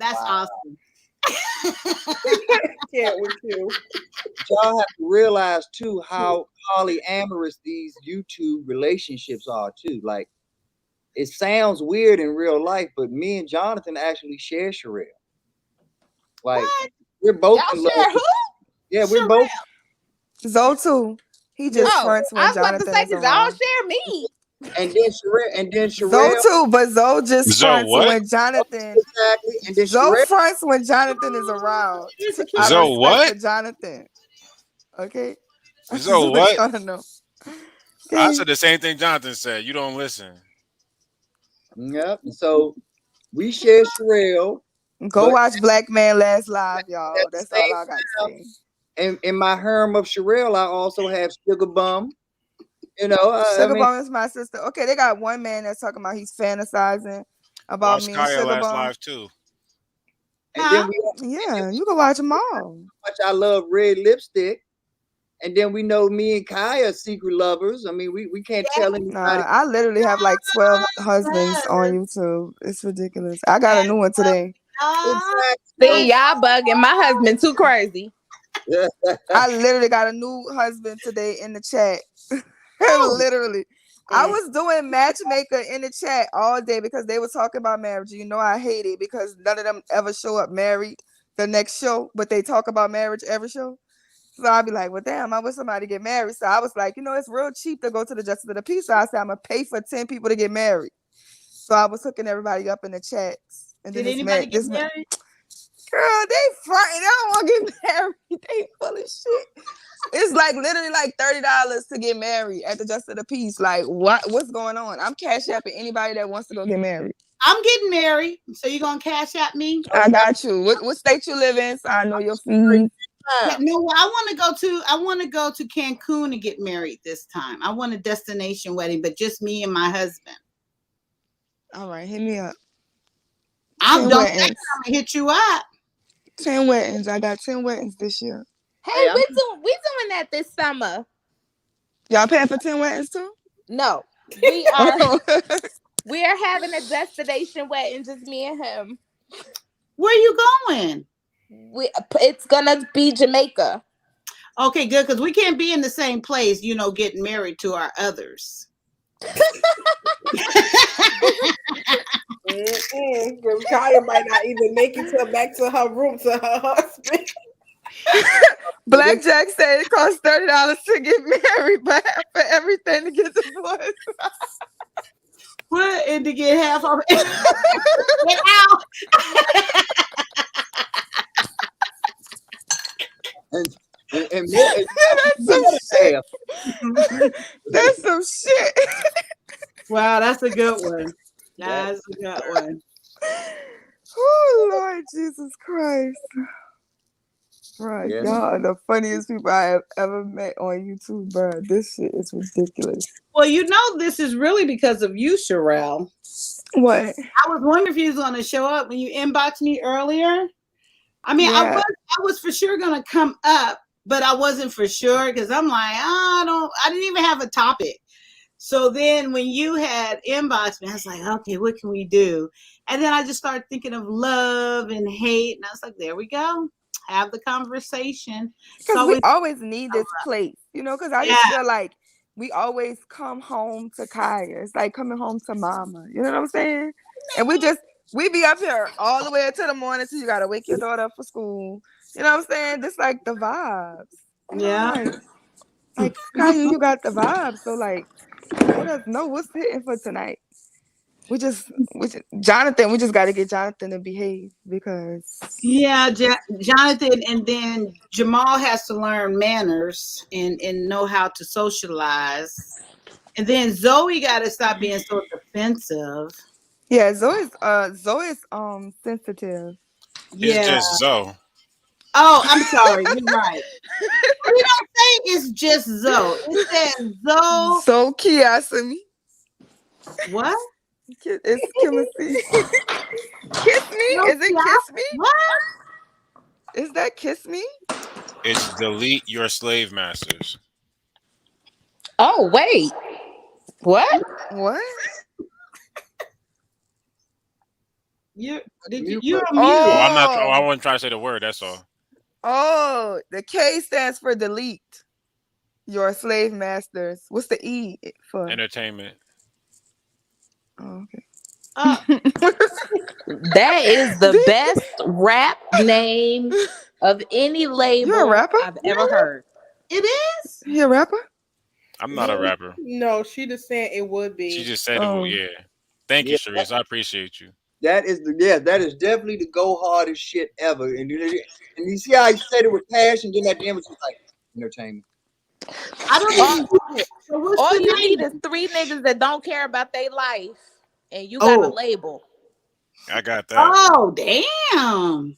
awesome. can't with you. Y'all have to realize too how polyamorous these YouTube relationships are too. Like, it sounds weird in real life, but me and Jonathan actually share Sherelle. Like, we're both in love. Share who? Yeah, we're both. Zoe too. He just fronts when I was about to Jonathan say is because around. y'all share me. And then Zoe Sherelle. too, but Zoe just Zoe fronts what? when Jonathan. Exactly. And then Zoe Sherelle. fronts when Jonathan is around. I Zoe respect what? for Jonathan. Okay. I just Zoe want what? y'all to know. I said the same thing Jonathan said. You don't listen. Yep. So we share Sherelle. Go but watch Black Man Last Live, y'all. at the That's all same I got to time, say. And in my harem of Sherelle, I also have Sugar Bum. You know, Sugar Bum is my sister. Okay, they got one man that's talking about he's fantasizing about Watch me and Kaya Sugar last Bum. live too. and then we Yeah, you can watch them all. much I love Red Lipstick. And then we know me and Kai are secret lovers. I mean, we can't tell anybody. I literally have like 12 husbands on YouTube. It's ridiculous. I got a new one today. See, y'all bugging. My husband too crazy. I literally got a new husband today in the chat. Literally. I was doing matchmaker in the chat all day because they were talking about marriage. You know I hate it because none of them ever show up married the next show, but they talk about marriage every show. So I'll be like, well, damn, I wish somebody get married. So I was like, it's real cheap to go to the Justice of the Peace. So I said, I'm going to pay for 10 people to get married. So I was hooking everybody up in the chats. And Did then anybody get married? Girl, they fronting. They don't want to get married. They full of shit. It's like literally like $30 to get married at the Justice of the Peace. Like, what's going on? I'm cash apping anybody that wants to go get married. I'm getting married. So you going to cash out me? I got you. What state you live in? So I know your fees. Yeah, no, I want to go to Cancun and get married this time. I want a destination wedding, but just me and my husband. All right, hit me up. I'm gonna hit you up. 10 weddings. I got 10 weddings this year. Hey, we doing that this summer. Y'all paying for 10 weddings too? No, we are. We are having a destination wedding, just me and him. Where you going? It's gonna be Jamaica. Okay, good, because we can't be in the same place, getting married to our others. Kaya might not even make it back to her room to her husband. Blackjack said it costs $30 to get married, but for everything to get divorced. What? And to get half of it. Get out. And that's some shit. That's some shit. Wow, that's a good one. That's a good one. Oh, Lord Jesus Christ. Right. Yes. Y'all are the funniest people I have ever met on YouTube, bro. This shit is ridiculous. Well, this is really because of you, Sherelle. What? I was wondering if you was going to show up when you inboxed me earlier. I mean, Yeah. I was for sure going to come up, but I wasn't for sure because I'm like, I didn't even have a topic. So then when you had inboxed me, I was like, okay, what can we do? And then I just started thinking of love and hate. And I was like, there we go. Have the conversation. Because we always need this place, because I just feel like we always come home to Kaya. It's like coming home to mama. You know what I'm saying? And we be up here all the way until the morning till you got to wake your daughter up for school. You know what I'm saying? Just like the vibes. Yeah. Like Kaya, you got the vibes. So like, let us know what's hitting for tonight. Jonathan, we just got to get Jonathan to behave because. Yeah, Jonathan, and then Jamal has to learn manners and know how to socialize. And then Zoe got to stop being so defensive. Yeah, Zoe's sensitive. It's just Zoe. Oh, I'm sorry. You're right. We don't say it's just Zoe. It says Zoe. So Kiasami. What? It's Kimothy. Kiss me? Is it Kiss Me? What? Is that Kiss Me? It's delete your slave masters. Oh, wait. What? What? You're Oh, I'm not. I wasn't trying to say the word. That's all. Oh, the K stands for delete your slave masters. What's the E for? Entertainment. Oh, okay. That is the best rap name of any label You're a rapper? I've ever heard. It is? You a rapper? I'm not a rapper. No, she just said it would be. She just said it. Yeah. Thank you, Sharice. I appreciate you. That is definitely the go hardest shit ever. And you see how he said it with passion, then at the end was just like entertainment. I don't even get it. So what's All the you name? need is 3 niggas that don't care about their life, and you got a label. I got that. Oh, damn.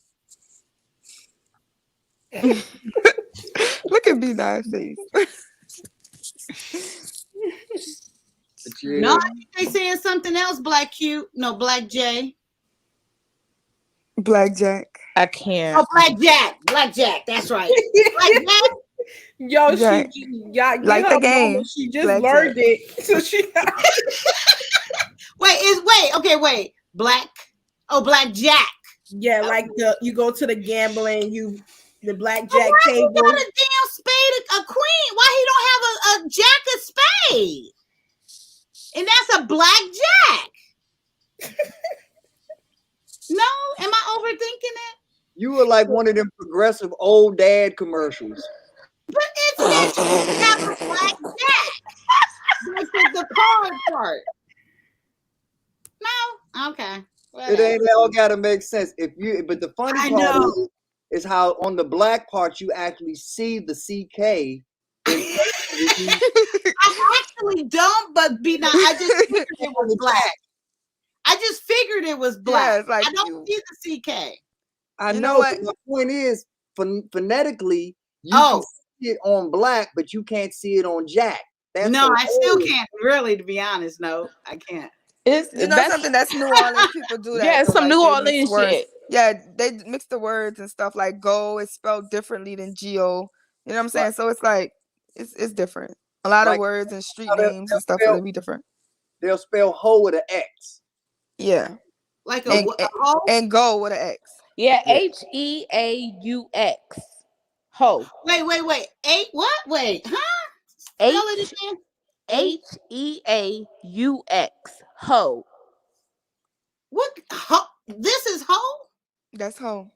Look at B9 face. No, I think they saying something else, Black Q. No, Black J. Blackjack. I can't. Oh, Blackjack. Blackjack. That's right. Blackjack. Yo, Right. she got Like her the mama. game. She just Blackjack. learned it, so she. Wait. Black. Oh, blackjack. Yeah, like you go to the gambling, the blackjack Why he table. got a damn spade, a queen? Why he don't have a jack of spade? And that's a blackjack. No, am I overthinking it? You were like one of them progressive old dad commercials. But it said you have a blackjack. Like the card part. No, okay. It ain't all gotta make sense. But the funny I part know. is how on the black part you actually see the CK. I actually don't, but I just figured it was black. I just figured it was black. Yeah, it's like I don't see the CK. I You know, know what? but my point is, phonetically, you can see it on black, but you can't see it on Jack. That's No, so I still old. can't. Really, to be honest, no, I can't. You know something that's New Orleans people do that. Yeah, though, some like New they mix Orleans words. shit. Yeah, they mix the words and stuff. Like go is spelled differently than Geo. You know what I'm saying? So it's like it's different. A lot of Like, words and street they'll names and stuff spell- will be different. They'll spell hoe with an X. Yeah, Like and go with an X. Yeah, HEAUX. Ho. Wait. Eight what? Wait, huh? Spell it again. HEAUX. Ho. What? This is hoe? That's hoe.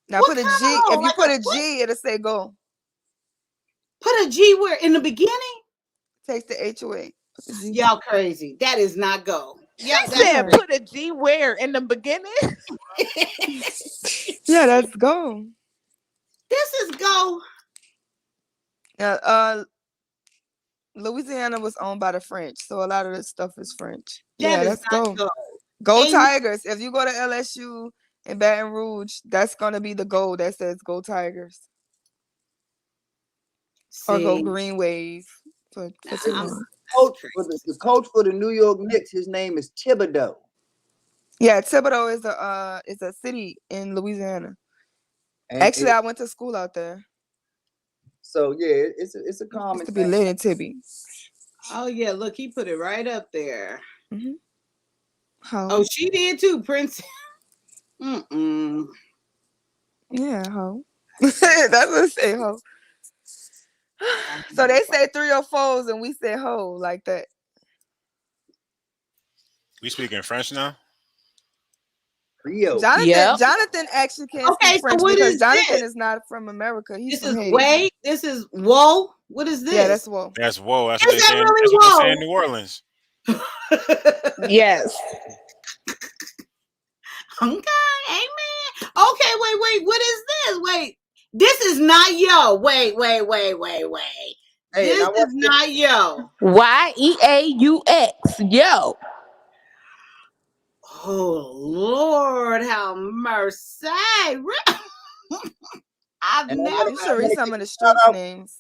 Now What put a G. kind of hoe? If you Like put a a G, it'll say go. Put a G where in the beginning? Takes the H away. Put the G. Y'all crazy. That is not go. She said put a G where in the beginning? Yeah, that's go. This is go. Louisiana was owned by the French, so a lot of this stuff is French. That Yeah, is that's not go. go. Go Ain't- Tigers. If you go to LSU in Baton Rouge, that's gonna be the goal that says go Tigers. Or go See. Green Wave for Tulane. The coach for the New York Knicks, his name is Thibodeau. Yeah, Thibodaux is a city in Louisiana. And Actually, I went to school out there. So yeah, it's a common Used to be thing. lit in Tibby. Oh yeah, look, he put it right up there. Mm-hmm. How? Oh, she did too, Prince. Mm-mm. Yeah, ho. That's what I say, ho. So they say 3 or 4s and we say ho like that. We speaking French now? Rio. Jonathan actually can't Okay, speak so French what because is Jonathan this? is not from America. He's This from is Haiti. way. This is whoa. What is this? Yeah, that's whoa. That's whoa. That's Is what they that say. really That's what they say in whoa? New Orleans. Yes. Okay, amen. Okay, wait. What is this? Wait, this is not yo. Wait. Hey, This now what- is not yo. YEAUX. Yo. Oh Lord, have mercy. I've And I never. wanna- You should read some of the street Shout out- names.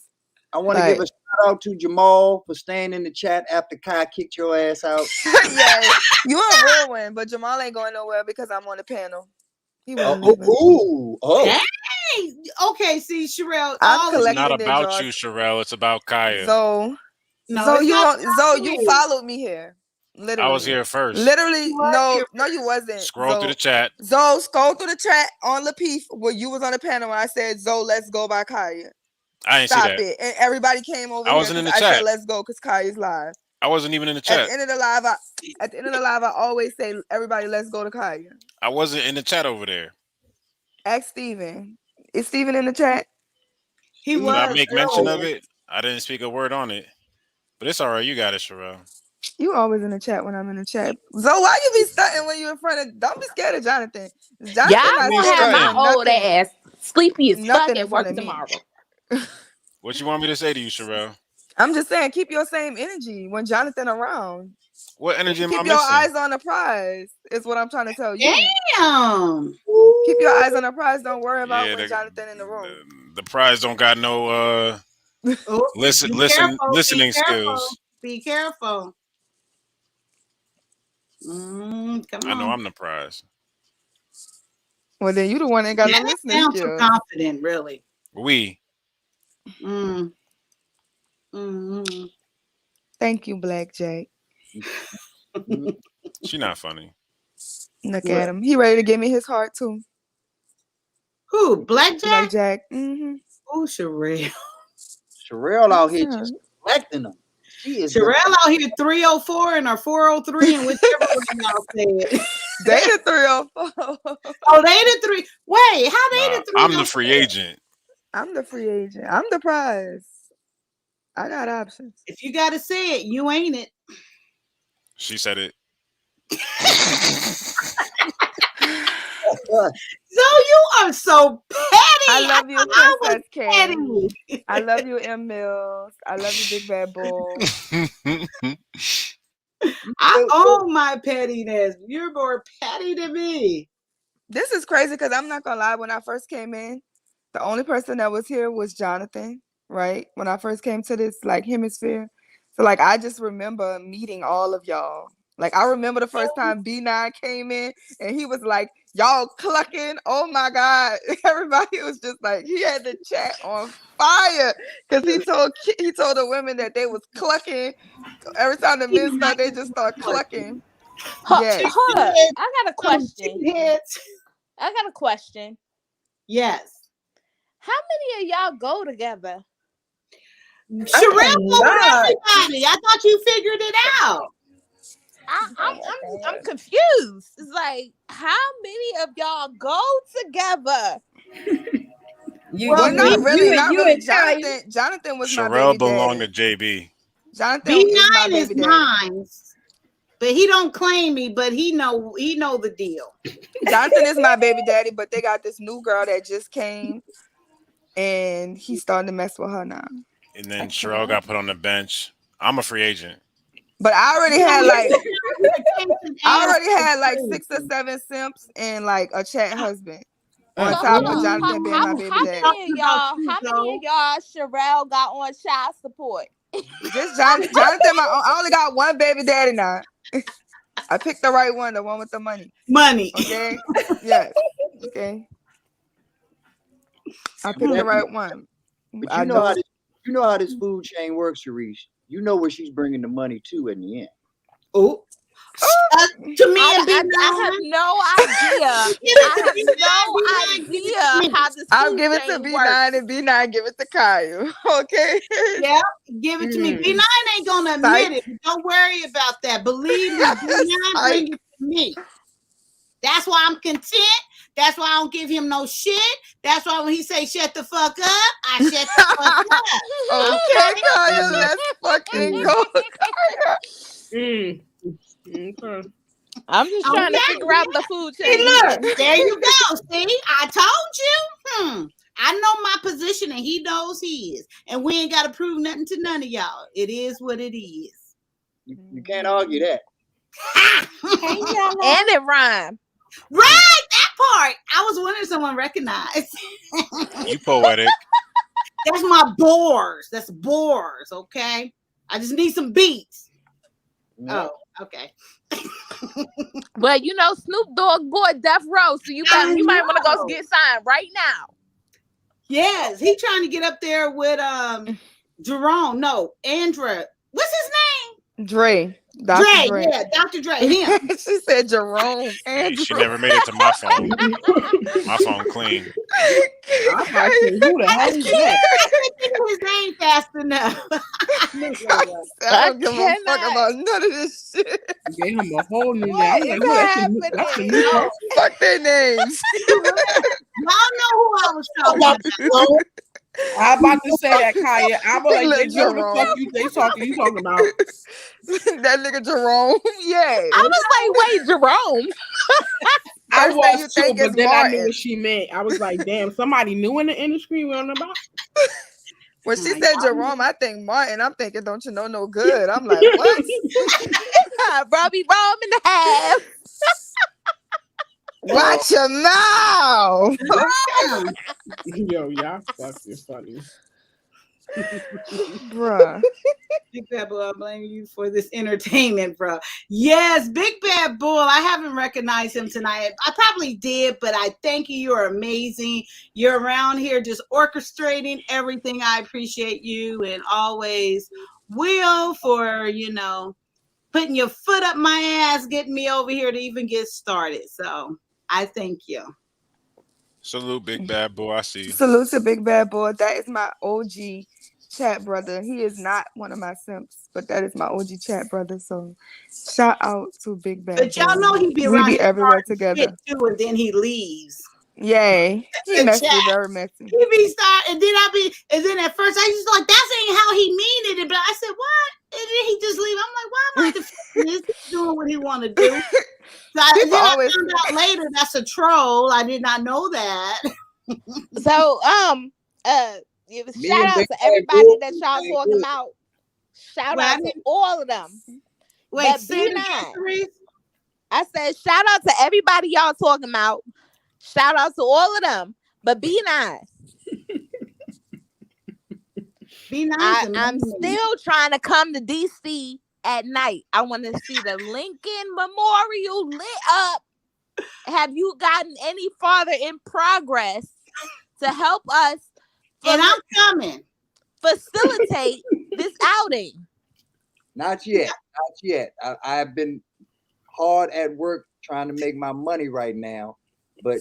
I want to give a shout out to Jamal for staying in the chat after Kai kicked your ass out. Yeah, you a real one, but Jamal ain't going nowhere because I'm on the panel. He won't leave. Hey, okay. See, Sherelle, I'm all of It's collecting not their about jaws. you, Sherelle. It's about Kaya. So, No, so it's you not so about you me. followed me here. Literally, I was here first. Literally, You were no, here no, you wasn't. Scroll through the chat. Zoe, scroll through the chat on Lapeef where you was on the panel when I said, Zoe, let's go by Kaya. I didn't see Stop that. it. And everybody came over I here wasn't in 'cause the I chat. said, let's go because Kaya's live. I wasn't even in the At chat. the end of the live, I always say, everybody, let's go to Kaya. I wasn't in the chat over there. Ask Steven. Is Steven in the chat? He Did I was make mention of earlier. it? I didn't speak a word on it. But it's all right. You got it, Sherelle. You always in the chat when I'm in the chat. Zoe, why you be stunting when you in front of? Don't be scared of Jonathan. Jonathan Y'all not gonna scared have of my nothing. old ass sleepy as fuck Nothing in at front work of me. tomorrow. What you want me to say to you, Sherelle? I'm just saying, keep your same energy when Jonathan around. What energy am I Keep your missing? eyes on the prize. Is what I'm trying to tell you. Damn. Keep your eyes on the prize. Don't worry about Yeah, when Jonathan in the room. The prize don't got no Oh, be listening careful. skills. Be careful. Come I know on. I'm the prize. Well, then you the one that got Yeah, no that listening sounds too skills. confident, really. We. Thank you, Blackjack. She not funny. Look at him. He ready to give me his heart too. Who? Blackjack? Blackjack. Mm-hmm. Oh, Sherelle. Sherelle out here just collecting them. She is Sherelle out here 304 and or 403 and whichever one y'all said. They the 304. Oh, they the three. Wait, how they the 304? I'm the free agent. I'm the free agent. I'm the prize. I got options. If you gotta say it, you ain't it. She said it. So you are so petty. I love you, I was Princess K. petty. I love you, M. Mills. I love you, Big Bad Bull. I own my pettiness. You're more petty than me. This is crazy because I'm not gonna lie. When I first came in, the only person that was here was Jonathan, right? When I first came to this like hemisphere. So like I just remember meeting all of y'all. Like I remember the first time B9 came in and he was like, y'all clucking. Oh my God. Everybody was just like, he had the chat on fire because he told the women that they was clucking. Every time the men start, they just start clucking. Yes. Hold up. I got a question. I got a question. Yes. How many of y'all go together? Sherelle with everybody. I thought you figured it out. I'm confused. It's like, how many of y'all go together? Not really. Jonathan was my Sherelle baby belonged daddy. to JB. Jonathan is my B9 baby is daddy. mine, but he don't claim me. But he know the deal. Jonathan is my baby daddy, but they got this new girl that just came, and he's starting to mess with her now. And then Sherelle got put on the bench. I'm a free agent. But I already had like 6 or 7 simps and like a chat husband on top of Jonathan being my baby daddy. How many of y'all Sherelle got on child support? Just Jonathan. I only got one baby daddy now. I picked the right one, the one with the money. Okay. Yes. Okay. I picked the right one. But you know how this food chain works, Sharice. You know where she's bringing the money to in the end. Oh, to me and B9. I have no idea. I have no idea how this. I'll give it to B9 and B9 give it to Kyle. Okay. Yeah, give it to me. B9 ain't gonna admit it. Don't worry about that. Believe me, B9 bring it to me. That's why I'm content. That's why I don't give him no shit. That's why when he say shut the fuck up, I shut the fuck up. Okay, Kyle, let's fucking go. Okay. I'm just trying to figure out the food chain. Hey, look, there you go. See, I told you. I know my position and he knows his. And we ain't got to prove nothing to none of y'all. It is what it is. You can't argue that. And it rhymed. Right, that part. I was wondering if someone recognized. You poetic. That's my bores. That's bores, okay? I just need some beats. Oh, okay. Well, you know, Snoop Dogg bought Death Row, so you might want to go get signed right now. Yes, he trying to get up there with Jerome. No, Andra. What's his name? Dre. Dre, yeah, Dr. Dre. Him. She said Jerome. Hey, she never made it to my phone. My phone clean. I'm like, who the hell is that? I couldn't think of his name fast enough. I don't give a fuck about none of this shit. Gave him a whole new name. Fuck their names. Y'all know who I was talking about. I'm about to say that, Kaya. I'm like, they know the fuck you talking about. That nigga Jerome. Yeah. I was like, wait, Jerome. I First thing was you too, think but is then I knew Martin. what she meant. I was like, damn, somebody new in the industry we don't know about. When she said Jerome, I think Martin. I'm thinking, don't you know no good? I'm like, what? Robbie Rome in the half. Watch your mouth. Yo, y'all fucking funny. Bruh. Big Bad Bull, I blame you for this entertainment, bro. Yes, Big Bad Bull. I haven't recognized him tonight. I probably did, but I thank you. You're amazing. You're around here just orchestrating everything. I appreciate you, and always will for, putting your foot up my ass, getting me over here to even get started. So I thank you. Salute, Big Bad Boy. I see you. Salute to Big Bad Boy. That is my OG chat brother. He is not one of my simps, but that is my OG chat brother. So shout out to Big Bad But y'all Boy. know he be We around be here everywhere starting together. shit too, and then he leaves. Yay. He The messy, chat. very messy. He be starting, and then at first I used to like, that's ain't how he mean it. But I said, what? And then he just leave. I'm like, why am I defending this? He's doing what he want to do. So People then always I found out later that's a troll. I did not know that. So Me shout and out Big to Bad everybody Bull that y'all ain't talking good. about. Shout Well, I out to didn't- all of them. Wait, But say it again, B9. Therese. I said shout out to everybody y'all talking about. Shout out to all of them. But B9. I'm still trying to come to DC at night. I want to see the Lincoln Memorial lit up. Have you gotten any farther in progress to help us? And I'm coming. Facilitate this outing. Not yet. Not yet. I've been hard at work trying to make my money right now. But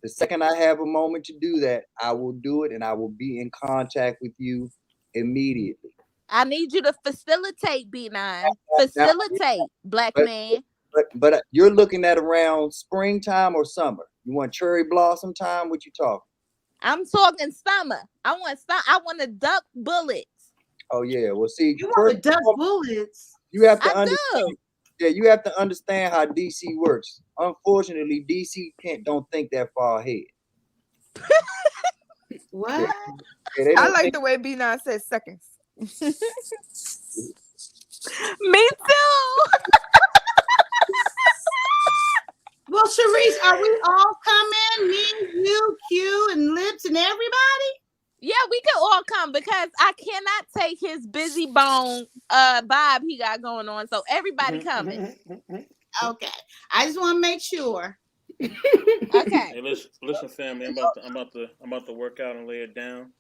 the second I have a moment to do that, I will do it, and I will be in contact with you immediately. I need you to facilitate, B9. Facilitate, black man. But you're looking at around springtime or summer. You want cherry blossom time? What you talking? I'm talking summer. I want to duck bullets. Oh yeah. Well, see, You want to duck bullets? you have to I understand. do. Yeah, you have to understand how DC works. Unfortunately, DC don't think that far ahead. What? Yeah, they I don't like think- the way B9 says seconds. Me too. Well, Sharice, are we all coming? Me, you, Q, and Lips, and everybody? Yeah, we could all come because I cannot take his busy bone vibe he got going on. So everybody coming. Okay. I just want to make sure. Okay. Hey, listen, family. I'm about to work out and lay it down.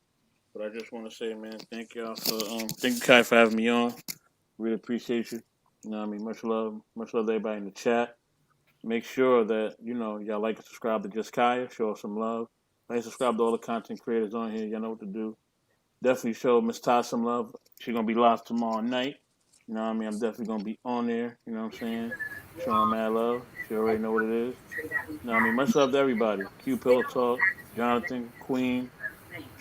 But I just want to say, man, thank y'all for thank you, Kai, for having me on. Really appreciate you. You know what I mean? Much love to everybody in the chat. Make sure that, y'all like and subscribe to Just Kaya. Show us some love. Like and subscribe to all the content creators on here. Y'all know what to do. Definitely show Miss Ty some love. She's going to be live tomorrow night. You know what I mean? I'm definitely going to be on there. You know what I'm saying? Showing her mad love. She already know what it is. You know what I mean? Much love to everybody. Q Pillow Talk, Jonathan, Queen,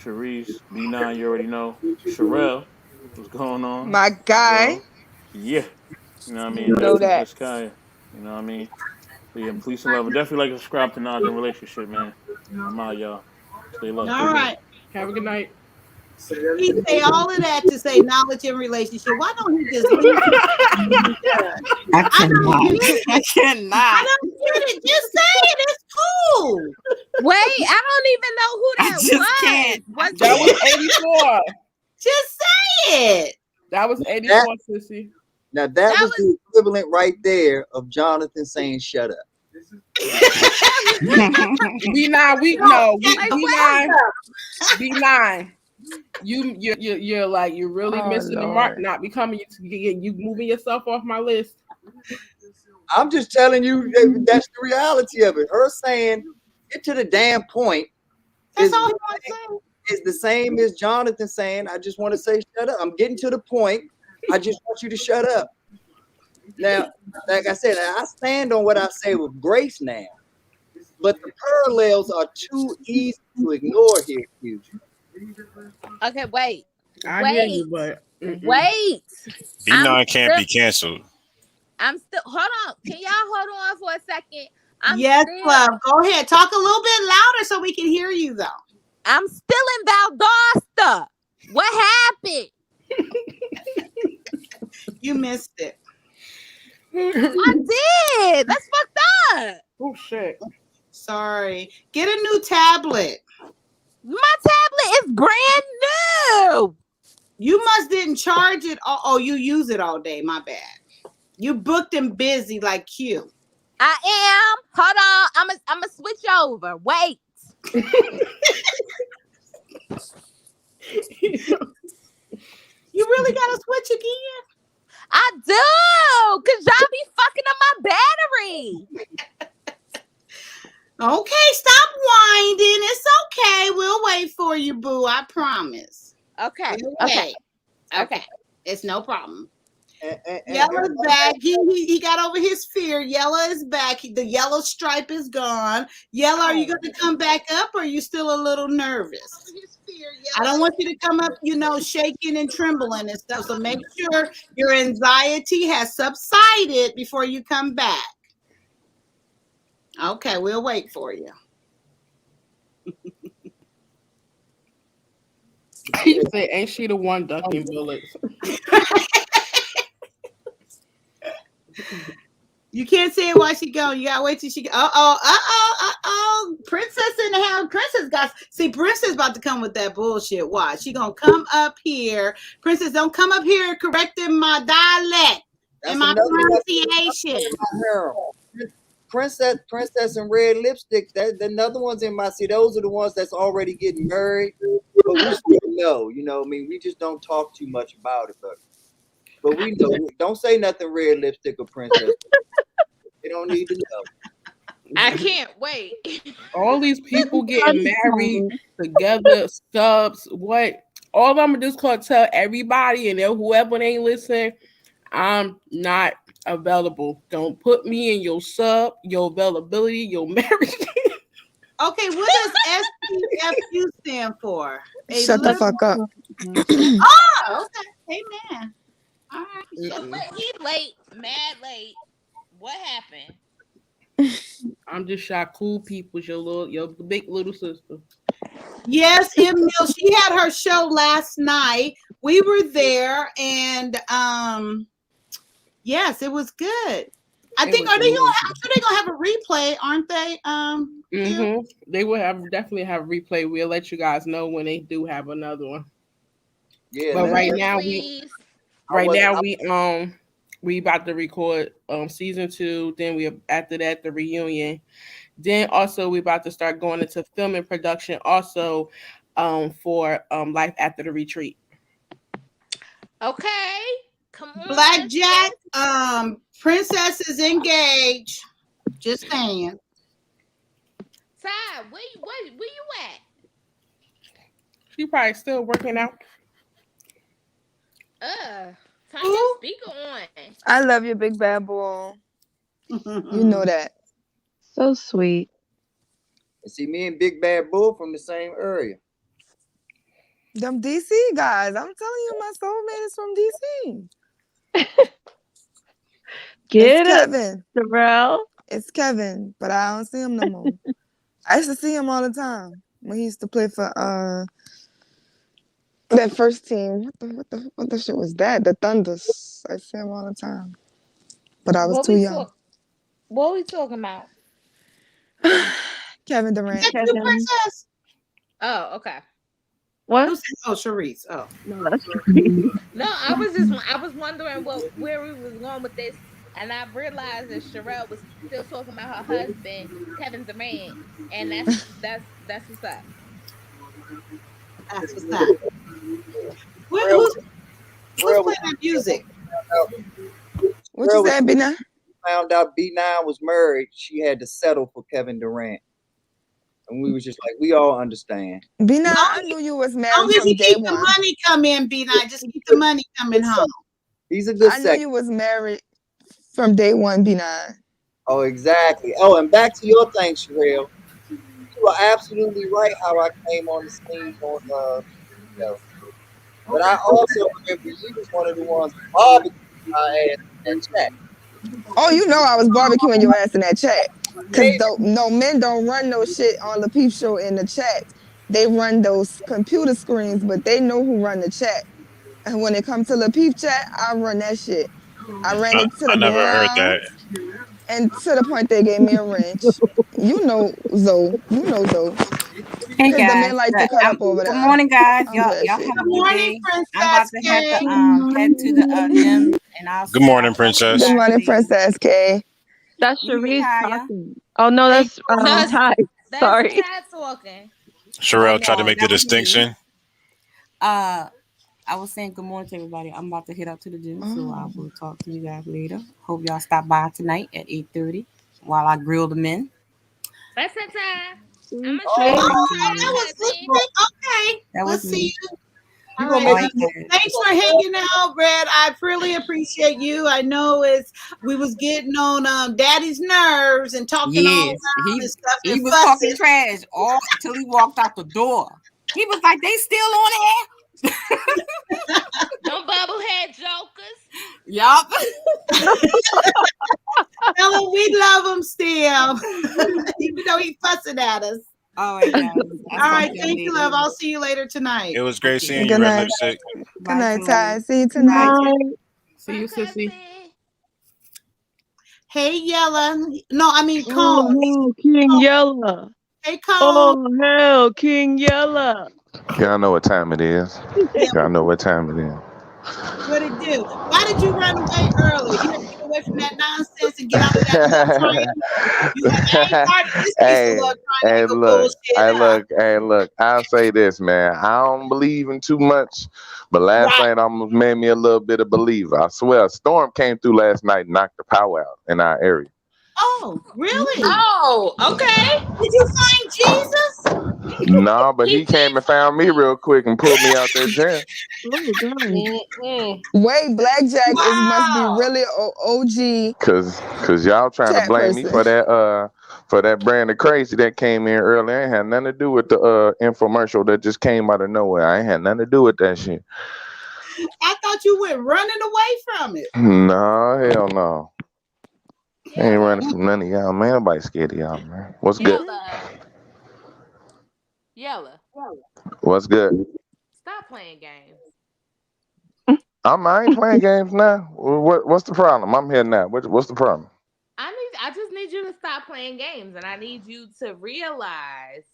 Sharice, B9, you already know. Sherelle, what's going on? My guy. Well, yeah. You know what I mean? You know Definitely that. Just Kaya. You know what I mean? But yeah, please and love. And definitely like and subscribe to Knowledge and Relationship, man. I'm out, y'all. Stay low. All right. Have a good night. He say all of that to say knowledge and relationship. Why don't he just leave? I cannot. I cannot. I don't get it. Just say it. It's cool. Wait, I don't even know who that just was. can't. What's That it? was 84. Just say it. That was 84, sissy. Now that was the equivalent right there of Jonathan saying "shut up." B9, B9. You're like you're really Oh, missing the mark. Not becoming you moving yourself off my list. I'm just telling you that's the reality of it. Her saying "get to the damn point" That's all he wants to say. is the same as Jonathan saying, "I just want to say shut up. I'm getting to the point. I just want you to shut up." Now, like I said, I stand on what I say with grace now, but the parallels are too easy to ignore here, Q. Okay, wait. I hear you, but Wait. B9 can't be canceled. I'm still hold on. Can y'all hold on for a second? Yes, love. Go ahead. Talk a little bit louder so we can hear you, though. I'm still in Valdosta. What happened? You missed it. I did. That's fucked up. Oh shit. Sorry. Get a new tablet. My tablet is brand new. You must didn't charge it. Oh, you use it all day. My bad. You booked and busy like Q. I am. Hold on. I'm gonna switch over. Wait. You really gotta switch again? I do, cause y'all be fucking up my battery. Okay, stop whining. It's okay. We'll wait for you, boo. I promise. Okay. We'll Okay. wait. Okay. It's no problem. And Yellow's back. He got over his fear. Yellow is back. The yellow stripe is gone. Yellow, are you going to come back up, or are you still a little nervous? I don't want you to come up, shaking and trembling and stuff. So make sure your anxiety has subsided before you come back. Okay, we'll wait for you. He said, "Ain't she the one ducking bullets?" You can't say it while she going. You gotta wait till she. Princess in the house. Princess about to come with that bullshit. Why? She gonna come up here. Princess, don't come up here correcting my dialect and my pronunciation. Princess and red lipstick. The other ones in my see. Those are the ones that's already getting married. But we still know. I mean, we just don't talk too much about it. But we know. Don't say nothing. Red lipstick or princess. They don't need to know. I can't wait. All these people getting married together, subs. What? All I'm just gonna tell everybody, and then whoever ain't listening, I'm not available. Don't put me in your sub, your availability, your marriage. Okay, what does SPFU stand for? Shut the fuck up. Oh, okay. Amen. All right. He's late, mad late. What happened? I'm just shy cool people. Your big little sister. Yes, M. Mill. She had her show last night. We were there, and yes, it was good. I think I'm sure they're gonna have a replay, aren't they? They will definitely have a replay. We'll let you guys know when they do have another one. Yeah, but right now we about to record season 2. Then after that the reunion. Then also we about to start going into filming production also for Life After the Retreat. Okay, come on. Blackjack, Princess is engaged. Just saying. Ty, where you at? She probably still working out. Turn your speaker on. I love you, big bad boy. You know that. So sweet. See, me and Big Bad Bull from the same area. Them DC guys. I'm telling you, my soulmate is from DC. Get it's it, Kevin. Darrell. It's Kevin, but I don't see him no more. I used to see him all the time when he used to play for that first team. What the shit was that? The Thunders. I see him all the time, but I was too young. What are we talking about? Kevin Durant. Princess. Oh, okay. What? Oh, Sharice. Oh, no, that's No, I was wondering where we was going with this, and I realized that Sherelle was still talking about her husband, Kevin Durant, and that's what's up. That's what's up. Who's playing that music? What you said, B9? Found out B9 was married. She had to settle for Kevin Durant. And we was just like, we all understand. B9, I knew you was married long as from you day keep one. the money come in, B9. Just keep the money coming home. He's a good I knew you was married from day one, B9. Oh, exactly. Oh, and back to your thing, Sherelle. You are absolutely right how I came on the scene on But I also remember you was one of the ones barbecuing my ass in that chat. Oh, you know I was barbecuing your ass in that chat. Because no men don't run no shit on the Peep Show in the chat. They run those computer screens, but they know who run the chat. And when it comes to the Peep chat, I run that shit. I ran it to the I never heard that. And to the point they gave me a wrench. You know Zoe. You know Zoe. Hey Because the guys, men like to cut up over good there. morning, guys. I'm Y'all glad have shit. a Good good morning, day. I'm about Princess to have K. to head to the gym, and I'll Good morning, Princess. Good morning, Princess K. That's you hear me, Sharice Kaya? talking. Oh no, Hey, that's No, Ty. that's Sorry. Tad talking. Sherelle tried to No, make the that was me. distinction. I was saying good morning to everybody. I'm about to head out to the gym, so I will talk to you guys later. Hope y'all stop by tonight at 8:30 while I grill the men. That's it, Tad. I'm gonna Oh, show you that was cousin. good. Okay. That Let's was see me. you. You All gonna right. make All it right, guys. Thanks for hanging out, Brad. I really appreciate you. I know we was getting on Daddy's nerves and talking all Yes, around and stuff he and was talking fussing. trash all till he walked out the door. He was like, "They still on air." Them bubblehead jokers. Yup. Tell him we love him still, even though he fussing at us. All right, guys. All right, thank you, love. I'll see you later tonight. It was great seeing you, Good Red night. Lipstick. Good night, for Ty. now. See you tonight. See you, sissy. Hey, Yella. No, I mean Oh Cone. hell, King Yella. Hey, Cone. Oh hell, King Yella. Y'all know what time it is. Yeah. Y'all know what time it is. What it do? Why did you run away early? You had to get away from that nonsense and get out of that little triangle. You like, I ain't part of this piece of Hey, little hey, triangle look, bullshit. hey, look. I'll say this, man. I don't believe in too much, but last night almost made me a little bit of believer. I swear, a storm came through last night and knocked the power out in our area. Oh, really? Oh, okay. Did you find Jesus? No, but he came and found me real quick and pulled me out that jam. Oh god. Wait, Blackjack must be really OG Cause y'all trying to chat blame me person. for that brand of crazy that came in early. I ain't had nothing to do with the infomercial that just came out of nowhere. I ain't had nothing to do with that shit. I thought you went running away from it. No, hell no. I ain't running from none of y'all, man. Nobody scared of y'all, man. What's good? Yella. What's good? Stop playing games. I ain't playing games now. What's the problem? I'm here now. What's the problem? I just need you to stop playing games, and I need you to realize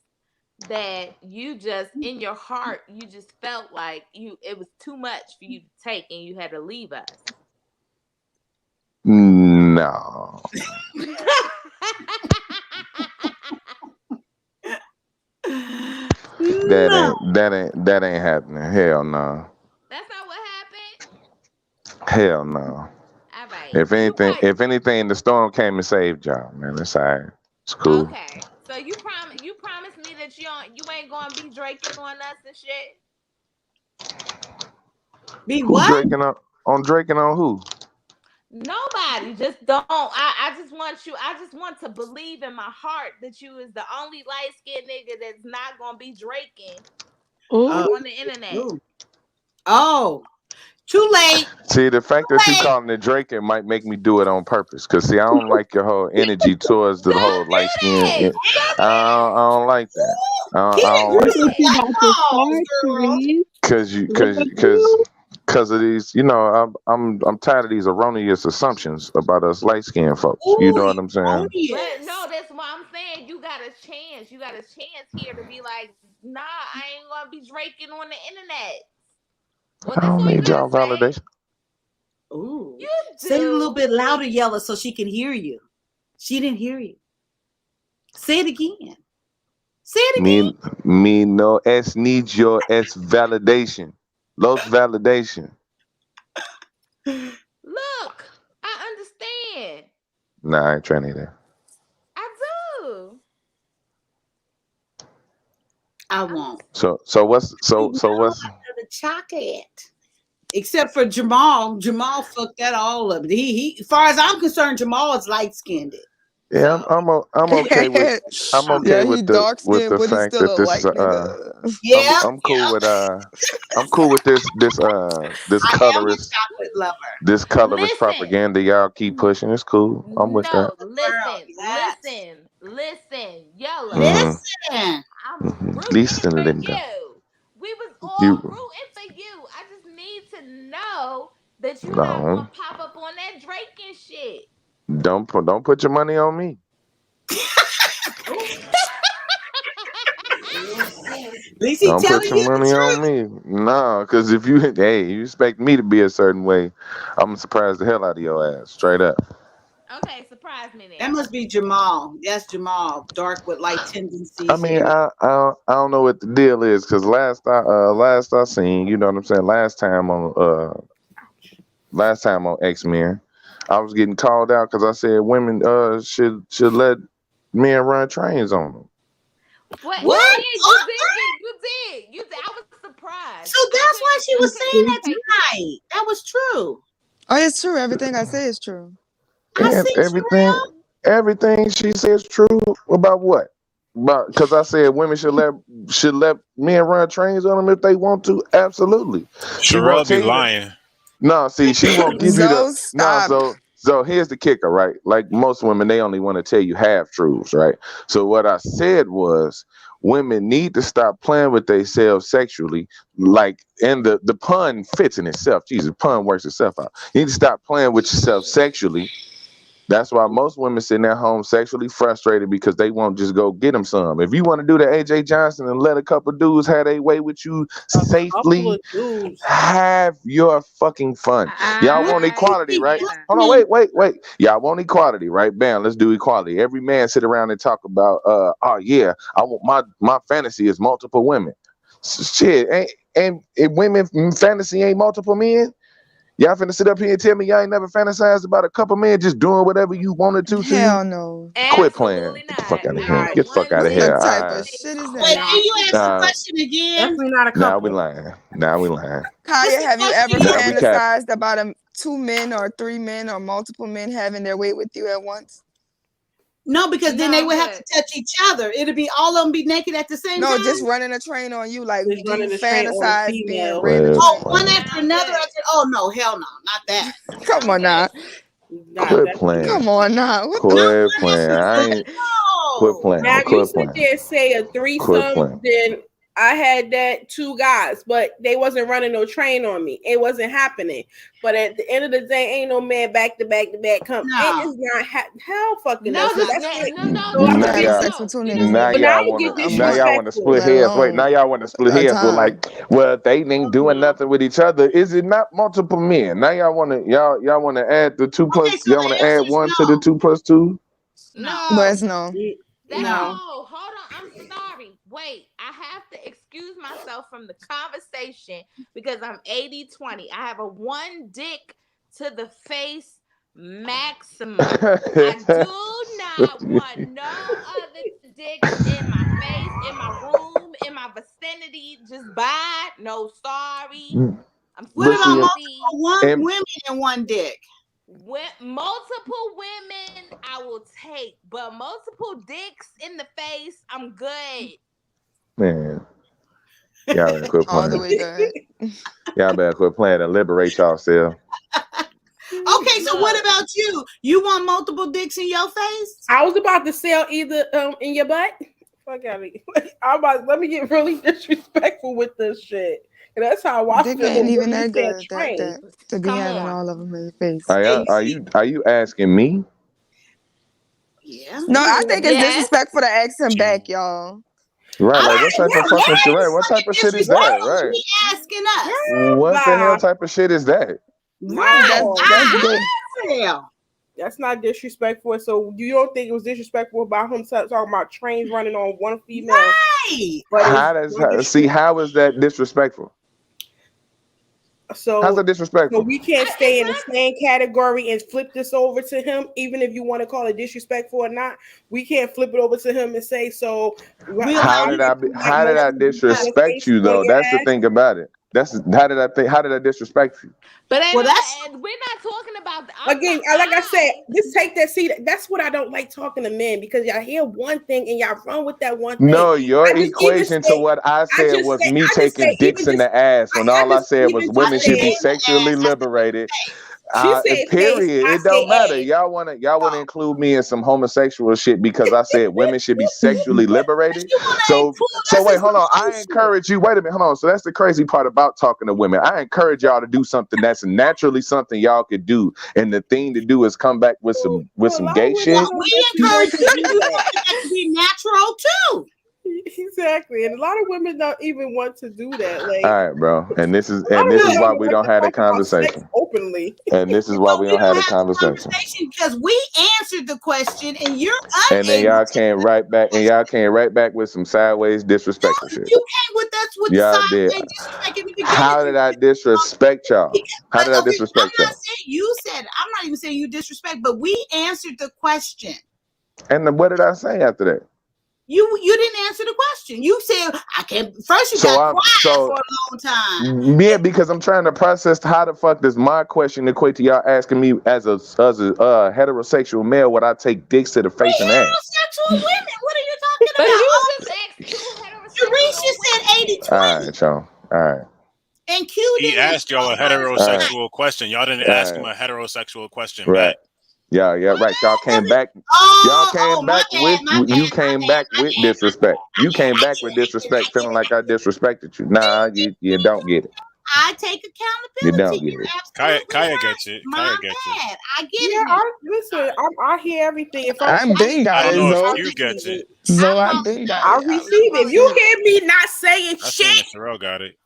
that you just in your heart you just felt like it was too much for you to take and you had to leave us. No. That ain't happening. Hell no. That's not what happened. Hell no. All right. If anything, the storm came and saved y'all, man. It's all right. It's cool. Okay. So you promised me that you ain't gonna be draking on us and shit. Be Who what? Draking on who? Nobody. Just don't. I just want to believe in my heart that you is the only light skinned nigga that's not gonna be draking on the internet. Oh, too late. See, the fact that you calling it draking might make me do it on purpose. Cause see, I don't like your whole energy towards the whole light skin. I don't like that. I don't like that. Cause of these, I'm tired of these erroneous assumptions about us light skinned folks. You know what I'm saying? But no, that's what I'm saying. You got a chance. You got a chance here to be like, nah, I ain't gonna be draking on the internet. I don't need y'all validation. Ooh. You Say it a little do. bit louder, Yella, so she can hear you. She didn't hear you. Say it again. Say it again. Me no S needs your S validation. Los validation. Look, I understand. Nah, I ain't trying to hear that. I do. I won't. So what's The chocolate. Except for Jamal. Jamal fucked that all up. He as far as I'm concerned, Jamal is light skinned. Yeah, I'm okay with He dark skinned, the but he's fact still that a this light is nigga. I'm cool with I'm cool with this colorist chocolate lover. this colorist Listen. propaganda y'all keep pushing. It's cool. I'm with that. Listen, Yella. Listen. I'm rooting Listen to for them you. guys. We was all rooting for you. I just need to know that you're not No, gonna pop up on that Drake and shit. don't put your money on me. least he Don't put telling your you the money on truth. me. No, because if you you expect me to be a certain way, I'm gonna surprise the hell out of your ass. Straight up. Okay, surprise me That then. must be Jamal. That's Jamal, dark with light tendencies. I mean, I don't know what the deal is because last I seen, you know what I'm saying. Last time on X-Men, I was getting called out because I said women should let men run trains on them. What? What? You did. I was surprised. So that's why she was saying that tonight. That was true. Oh, it's true. Everything I say is true. And everything she says true about what? Because I said women should let men run trains on them if they want to. Absolutely. She won't Sherelle be tell you that. lying. No, see, she won't give you Zoe, the stop. So here's the kicker, right? Like most women, they only want to tell you half truths, right? So what I said was women need to stop playing with themselves sexually. Like, and the pun fits in itself. Jesus, pun works itself out. You need to stop playing with yourself sexually. That's why most women sitting at home sexually frustrated because they won't just go get them some. If you want to do the AJ Johnson and let a couple dudes have their way with you safely, have your fucking fun. Y'all want equality, right? Hold on, wait. Y'all want equality, right? Bam, let's do equality. Every man sit around and talk about, oh yeah, I want my fantasy is multiple women. Shit, and women fantasy ain't multiple men. Y'all finna sit up here and tell me y'all ain't never fantasized about a couple men just doing whatever you wanted to? Hell no. Quit playing. Get the fuck out of here. Get the fuck out of here. What type All of right. shit is Wait, that? can you ask the question again? Definitely not a Now couple. we lying. Now we lying. Kaya, have you ever Now we cap. fantasized about two men or three men or multiple men having their way with you at once? No, because then they would have to touch each other. It'd be all of them be naked at the same time. No, just running a train on you. Like, Just do running you a train on a fantasize being female. ran a Oh, train? one after another. I said, oh no, hell no, not that. Come on now. Quit playing. Come on now. Quit playing. I ain't. Quit playing. Now, if you Quit sit playing. there and say a Quit threesome, playing. then I had that 2 guys, but they wasn't running no train on me. It wasn't happening. But at the end of the day, ain't no man back to back come. No. It is not hell fucking No, no. So that's like, Now y'all want to split hairs. Wait, now y'all want to split hairs. But like, well, if they ain't doing nothing with each other, is it not multiple men? Now y'all want to add the 2 plus. Y'all want to add 1 to the 2 plus 2. No. But it's no. No, hold on. I'm sorry. Wait, I have to excuse myself from the conversation because I'm 80-20. I have a 1 dick to the face maximum. I do not want no other dicks in my face, in my room, in my vicinity. Just bye. No, sorry. I'm What about sorry. multiple women and 1 dick? Multiple women I will take, but multiple dicks in the face, I'm good. Man, y'all better quit All the playing. way good. Y'all better quit playing and liberate yourself. Okay, so what about you? You want multiple dicks in your face? I was about to say either in your butt. Fuck out of here. Let me get really disrespectful with this shit. And that's how I Dick feel. ain't even when that you say good train. to be having all of them in your face. Are you asking me? Yeah. No, I think it's disrespectful to ask him back, y'all. Right, like what type of fucking shit? Right, what type of shit is that? Right. He asking us. What the hell type of shit is that? Right. Yeah. That's not disrespectful. So you don't think it was disrespectful about him talking about trains running on 1 female? Right. How is that disrespectful? So how's that disrespectful? So we can't stay in the same category and flip this over to him, even if you want to call it disrespectful or not. We can't flip it over to him and say, so How did I disrespect you though? That's the thing about it. How did I disrespect you? But Well, we're not talking about again. Like I said, just take that seat. That's what I don't like talking to men, because y'all hear one thing and y'all run with that one thing. No, your equation to what I said was me taking dicks in the ass when all I said was women should be sexually liberated. Period. It don't matter. Y'all wanna include me in some homosexual shit because I said women should be sexually liberated. So wait, hold on. I encourage you. Wait a minute, hold on. So that's the crazy part about talking to women. I encourage y'all to do something that's naturally something y'all could do, and the thing to do is come back with some gay shit. We encourage you to do something that can be natural too. Exactly, and a lot of women don't even want to do that. Like, All right, bro. And this is a lot of why women we like don't to have a talk about sex conversation. openly. And this is why we We don't have don't a have a conversation. conversation because we answered the question and you're And then unable y'all to. came right back, and y'all came right back with some sideways disrespectful shit. You came with us with the Y'all did. sideways disrespect in the beginning. How did I disrespect y'all? How did I I'm disrespect not y'all? saying you said. I'm not even saying you disrespect, but we answered the question. And then what did I say after that? You didn't answer the question. You said I can't. First, you So got I'm quiet for a long time. yeah, because I'm trying to process how the fuck does my question equate to y'all asking me as a heterosexual male would I take dicks to the face and ass? Heterosexual women. What are you talking But about? you just asked two Teresa said 80-20. All right, y'all. All right. And Q He didn't asked y'all a heterosexual question. Y'all didn't ask him a heterosexual question Right. back. Yeah, right. Y'all came back. Y'all came back with you came back with disrespect. You came back with disrespect, feeling like I disrespected you. Nah, you don't get it. I take You don't accountability. get You're it. absolutely Kaya right. gets it. My Kaya gets it. bad. I get Yeah, it now. listen. I hear everything. If I'm I've been got I don't it, know if Zoe. Q gets it. So I've been got I it. receive it. If you hear me not saying I seen shit, if Terrell got it.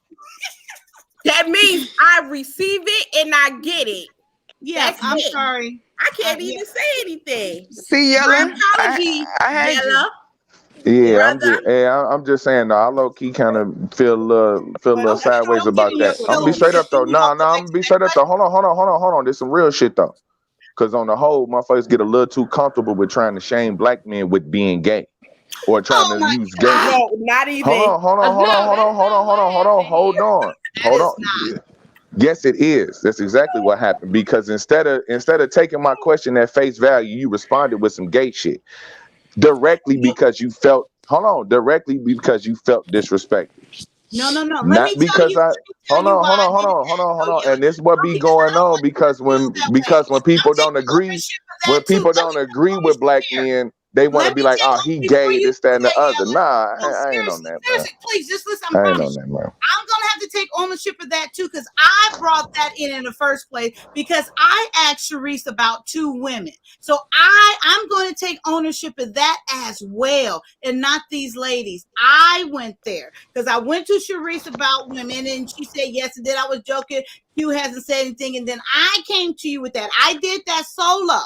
that means I receive it and I get it. Yes, That's I'm it. sorry. I can't even say anything. See, My Yella, apology, I had you. Yella. Yeah, Brother. I'm just saying though, I low key kind of feel a little sideways about that. I'm gonna be straight up though. I'm gonna be straight up though. Hold on. There's some real shit though. Cause on the whole, motherfuckers get a little too comfortable with trying to shame black men with being gay. Or trying to use gay. No, not even. Hold on. Yes, it is. That's exactly what happened. Because instead of taking my question at face value, you responded with some gay shit. Directly because you felt disrespected. No. Let Not me tell because you. I Let me tell you why. hold on. And this what be going on because when people don't agree, with black men, they want to be like, oh, he gay, this, that, and the other. Nah, I ain't on that, man. Seriously, please just listen. I I ain't promise on you. that, man. I'm gonna have to take ownership of that too, because I brought that in the first place because I asked Sharice about two women. So I'm going to take ownership of that as well, and not these ladies. I went there because I went to Sharice about women, and she said yes, and then I was joking. Q hasn't said anything, and then I came to you with that. I did that solo.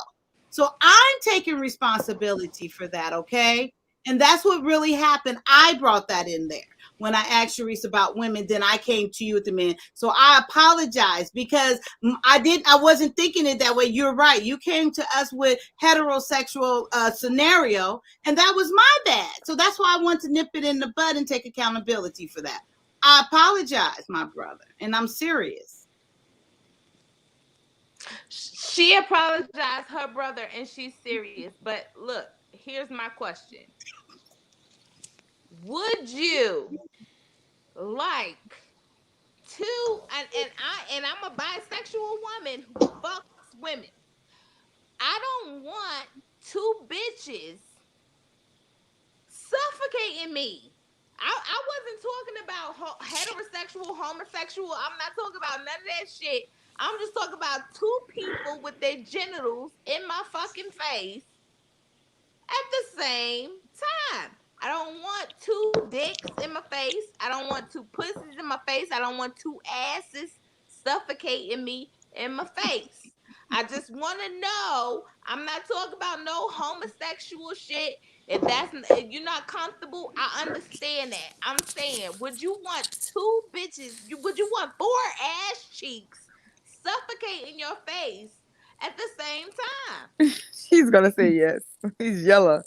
So I'm taking responsibility for that, okay? And that's what really happened. I brought that in there. When I asked Sharice about women, then I came to you with the men. So I apologize because I wasn't thinking it that way. You're right. You came to us with heterosexual scenario, and that was my bad. So that's why I want to nip it in the bud and take accountability for that. I apologize, my brother, and I'm serious. She apologized, her brother, and she's serious. But look, here's my question. Would you like to and I'm a bisexual woman who fucks women. I don't want two bitches suffocating me. I wasn't talking about heterosexual, homosexual. I'm not talking about none of that shit. I'm just talking about two people with their genitals in my fucking face at the same time. I don't want two dicks in my face. I don't want two pussies in my face. I don't want two asses suffocating me in my face. I just want to know. I'm not talking about no homosexual shit. If you're not comfortable, I understand that. I'm saying, would you want two bitches? Would you want 4 ass cheeks suffocating your face at the same time? She's gonna say yes. He's yellow.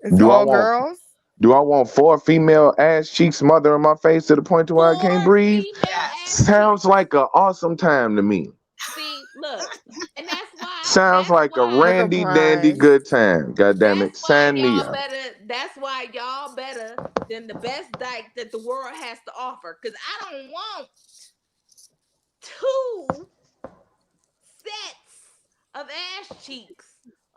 It's Do all girls. I want 4 female ass cheeks smothering my face to the point to where I can't breathe? Sounds like an awesome time to me. See, look, and that's why. Sounds like a randy dandy good time. God damn it, sign me up. That's why y'all better than the best dyke that the world has to offer. Cause I don't want 2 sets of ass cheeks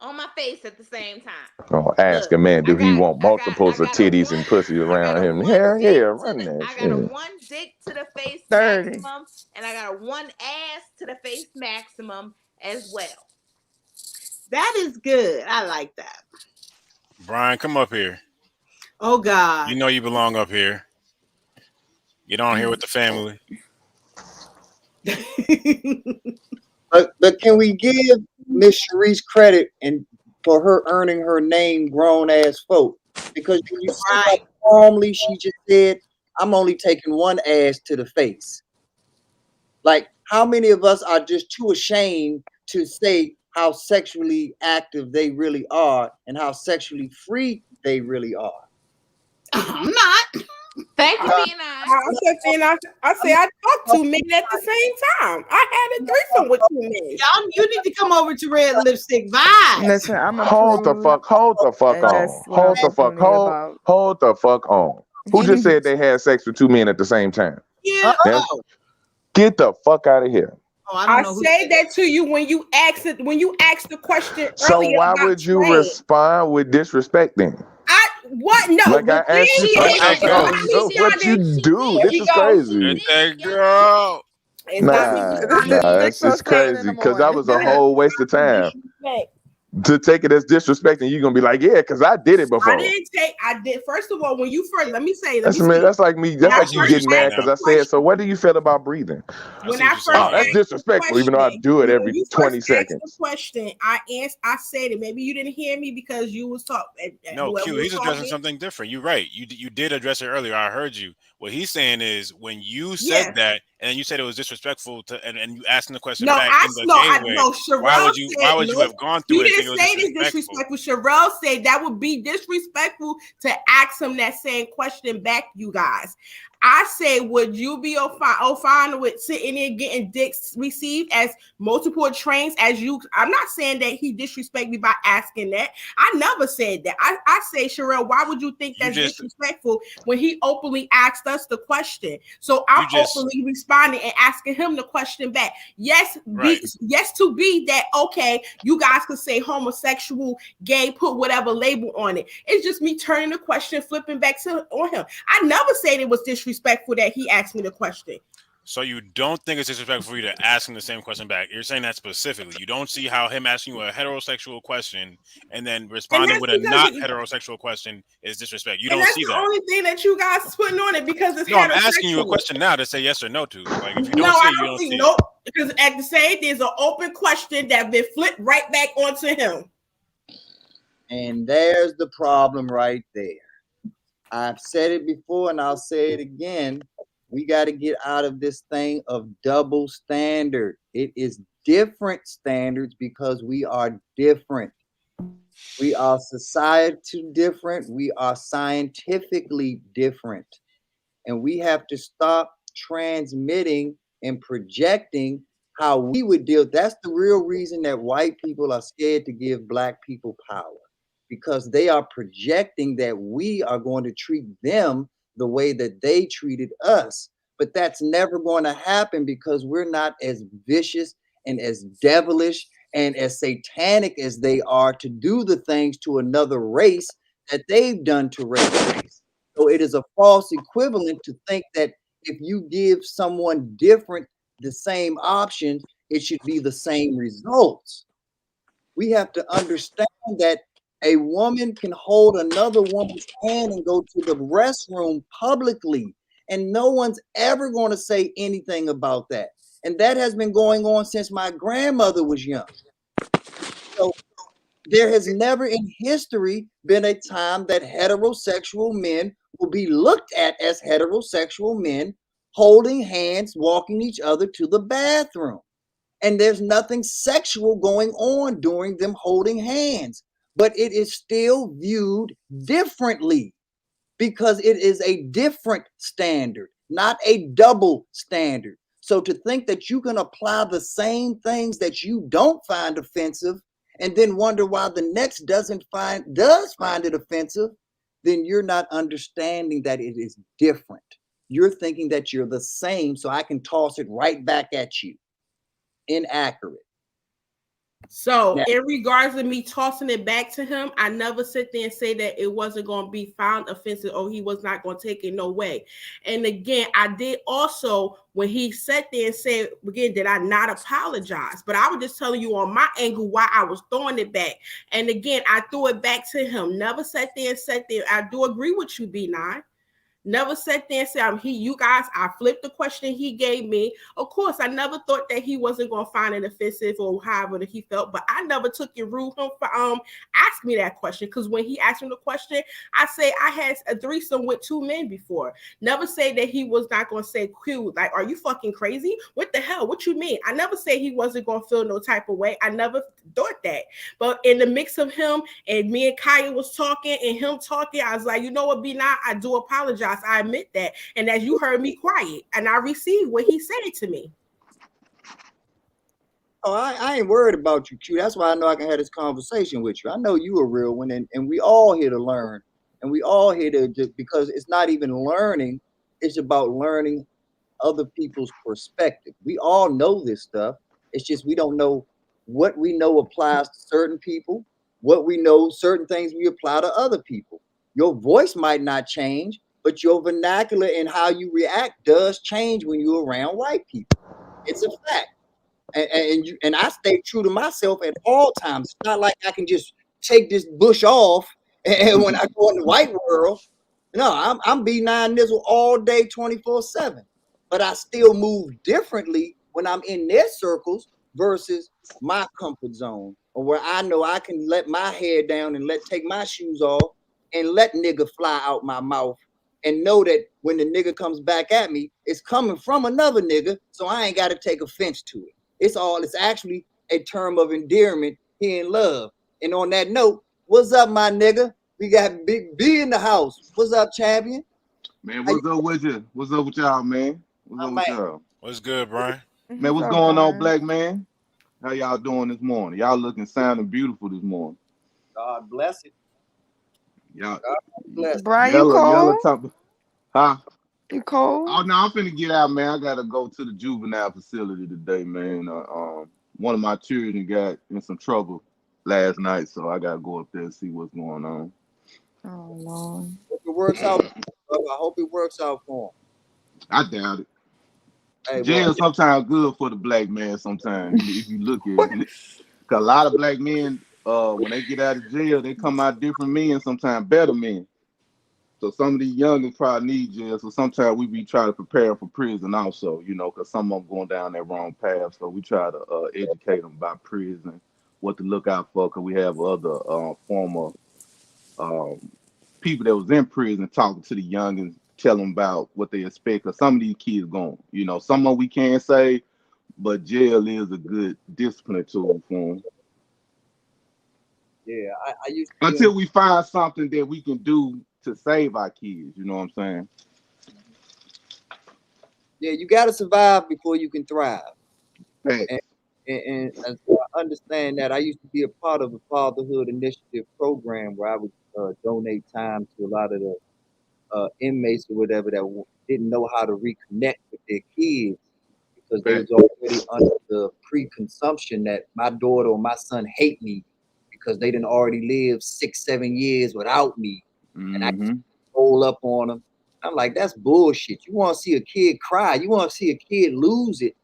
on my face at the same time. Oh, ask a man, do he want multiples of titties and pussy around him? Hell yeah, run that I got a shit. 1 dick to the face 30. maximum, and I got a 1 ass to the face maximum as well. That is good. I like that. Brian, come up here. Oh God. You know you belong up here. Get on here with the family. But can we give Miss Sharice credit and for her earning her name grown ass folk? Because when you see how calmly she just said, I'm only taking one ass to the face. Like, how many of us are just too ashamed to say how sexually active they really are and how sexually free they really are? I'm not. Thank you, Tina. I say I talked to men at the same time. I had a threesome with 2 men. Y'all, you need to come over to Red Lipstick Vibes. Listen, I'm Hold the fuck on. Hold the fuck on. Who just said they had sex with 2 men at the same time? Yeah. Get the fuck out of here. I say that to you when you asked the question So earlier. why about would you Trey. respond with disrespecting? What? No. Like I asked you what you do. This is crazy. Let that go. Nah, it's just crazy because that was a whole waste of time. To take it as disrespect, and you're gonna be like, yeah, because I did it before. I did. First of all, when you first, That's like me. That's like you getting mad because I said. So, what do you feel about breathing? When I first that's disrespectful, even though I do it every 20 seconds. The question I said it. Maybe you didn't hear me because you was talking. No, Q, he's addressing something different. You're right. You did address it earlier. I heard you. What he's saying is when you said that, and you said it was disrespectful to, and you asking the question back in the game why would you have gone through it? You didn't say this disrespectful. Sherelle said that would be disrespectful to ask him that same question back, you guys. I say, would you be fine with sitting there getting dicks received as multiple trains as you? I'm not saying that he disrespect me by asking that. I never said that. I say, Sherelle, why would you think that's disrespectful when he openly asked us the question? So I'm openly responding and asking him the question back. Yes, yes, to be that okay, you guys could say homosexual, gay, put whatever label on it. It's just me turning the question, flipping back on him. I never said it was disrespectful that he asked me the question. So you don't think it's disrespectful for you to ask him the same question back? You're saying that specifically. You don't see how him asking you a heterosexual question and then responding with a not heterosexual question is disrespect. You don't see that. That's the only thing that you guys is putting on it because it's I'm asking you a question now to say yes or no to. Like if you don't I you don't don't think see nope. Because at the same, there's an open question that been flipped right back onto him. And there's the problem right there. I've said it before and I'll say it again. We got to get out of this thing of double standard. It is different standards because we are different. We are society different. We are scientifically different. And we have to stop transmitting and projecting how we would deal. That's the real reason that white people are scared to give black people power. Because they are projecting that we are going to treat them the way that they treated us. But that's never going to happen because we're not as vicious and as devilish and as satanic as they are to do the things to another race that they've done to race. So it is a false equivalent to think that if you give someone different the same options, it should be the same results. We have to understand that a woman can hold another woman's hand and go to the restroom publicly, and no one's ever going to say anything about that. And that has been going on since my grandmother was young. So there has never in history been a time that heterosexual men will be looked at as heterosexual men holding hands, walking each other to the bathroom. And there's nothing sexual going on during them holding hands. But it is still viewed differently because it is a different standard, not a double standard. So to think that you can apply the same things that you don't find offensive and then wonder why the next does find it offensive, then you're not understanding that it is different. You're thinking that you're the same, so I can toss it right back at you. Inaccurate. So, Now, in regards to me tossing it back to him, I never sit there and say that it wasn't going to be found offensive or he was not going to take it no way. And again, I did also, when he sat there and said, again, did I not apologize? But I was just telling you on my angle why I was throwing it back. And again, I threw it back to him. Never sat there and sat there. I do agree with you, B9. Never sat there and said, you guys, I flipped the question he gave me. Of course, I never thought that he wasn't going to find it offensive or however that he felt, but I never took it rude him for asking me that question. Because when he asked me the question, I say I had a threesome with 2 men before. Never say that he was not going to say, cute, like, are you fucking crazy? What the hell? What you mean? I never say he wasn't going to feel no type of way. I never thought that. But in the mix of him and me and Kaya was talking and him talking, I was like, you know what, B9, I do apologize. I admit that. And as you heard me quiet, and I received what he said to me. Oh, I ain't worried about you, Q. That's why I know I can have this conversation with you. I know you a real one, and we all here to learn. And we all here to just, because it's not even learning, it's about learning other people's perspective. We all know this stuff. It's just we don't know what we know applies to certain people, what we know, certain things we apply to other people. Your voice might not change, but your vernacular and how you react does change when you're around white people. It's a fact. And I stay true to myself at all times. It's not like I can just take this bush off and when I go in the white world. No, I'm B9 Nizzle all day 24/7. But I still move differently when I'm in their circles versus my comfort zone, or where I know I can let my hair down and take my shoes off and let nigga fly out my mouth and know that when the nigga comes back at me, it's coming from another nigga, so I ain't got to take offense to it. It's actually a term of endearment here in love. And on that note, what's up, my nigga? We got Big B in the house. What's up, champion? Man, what's up with you? What's up with y'all, man? What's up with y'all? What's good, Brian? Man, what's going on, black man? How y'all doing this morning? Y'all looking sounding beautiful this morning. God bless it. Y'all, bless. Brian, you cold? Huh? You cold? Oh no, I'm finna get out, man. I gotta go to the juvenile facility today, man. One of my children got in some trouble last night, so I gotta go up there and see what's going on. Oh Lord. Hope it works out. I hope it works out for him. I doubt it. Hey, Jail sometimes good for the black man. Sometimes if you look at it, cause a lot of black men, when they get out of jail, they come out different men. Sometimes better men. So some of these youngins probably need jail. So sometimes we be trying to prepare for prison also, you know, because some of them going down that wrong path. So we try to educate them about prison, what to look out for, because we have other former people that was in prison talking to the youngins, tell them about what they expect. Because some of these kids going, you know, some of them we can't say, but jail is a good discipline tool for them. Yeah, I used to until we find something that we can do to save our kids, you know what I'm saying? Yeah, you got to survive before you can thrive. Right. And so I understand that. I used to be a part of the Fatherhood Initiative program where I would donate time to a lot of the inmates or whatever that didn't know how to reconnect with their kids because they was already under the preconception that my daughter or my son hate me because they didn't already live 6-7 years without me. And I just roll up on them. I'm like, that's bullshit. You want to see a kid cry. You want to see a kid lose it.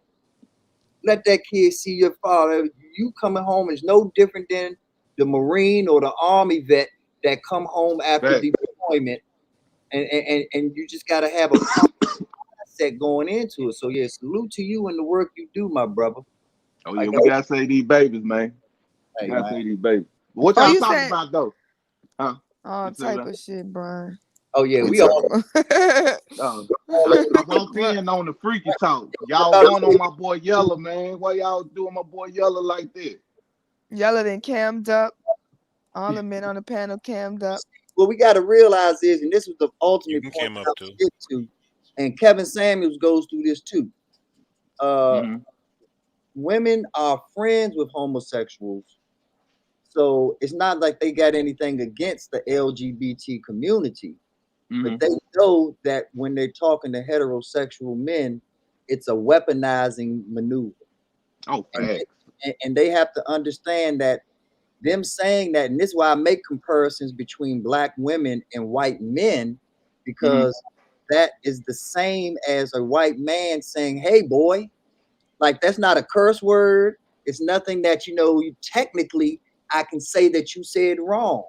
Let that kid see your father. You coming home is no different than the Marine or the Army vet that come home after deployment. And you just got to have a mindset going into it. So, yeah, salute to you and the work you do, my brother. Oh, yeah, we got to say these babies, man. Hey, we got to say these babies. What y'all talking about, though? Huh? All type of shit, Brian. Oh yeah, we all. I walked in on the freaky talk. Y'all going on my boy Yella, man. Why y'all doing my boy Yella like that? Yella then cammed up. All the men on the panel cammed up. What we got to realize is, and this was the ultimate point came up I get to, and Kevin Samuels goes through this too. Women are friends with homosexuals. So it's not like they got anything against the LGBT community. But they know that when they're talking to heterosexual men, it's a weaponizing maneuver. Oh, and they have to understand that them saying that, and this is why I make comparisons between black women and white men, because that is the same as a white man saying, "Hey, boy," like that's not a curse word. It's nothing that you technically I can say that you said wrong,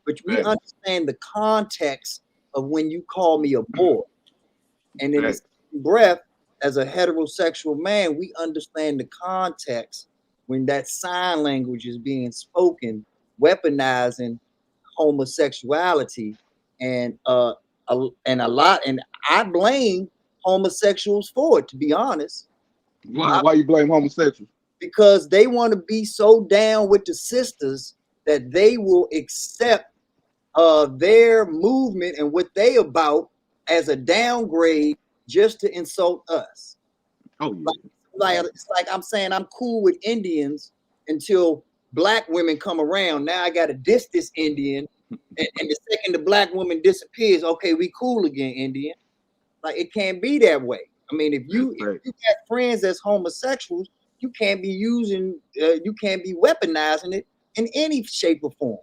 but we understand the context of when you call me a boy, and in the same breath, as a heterosexual man, we understand the context when that sign language is being spoken, weaponizing homosexuality, and I blame homosexuals for it, to be honest. Why you blame homosexuals? Because they want to be so down with the sisters that they will accept their movement and what they about as a downgrade just to insult us. Oh, yeah. It's like I'm saying I'm cool with Indians until black women come around. Now I got to diss this Indian, and the second the black woman disappears, okay, we cool again, Indian. Like it can't be that way. I mean, if you got friends that's homosexuals, you can't be weaponizing it in any shape or form.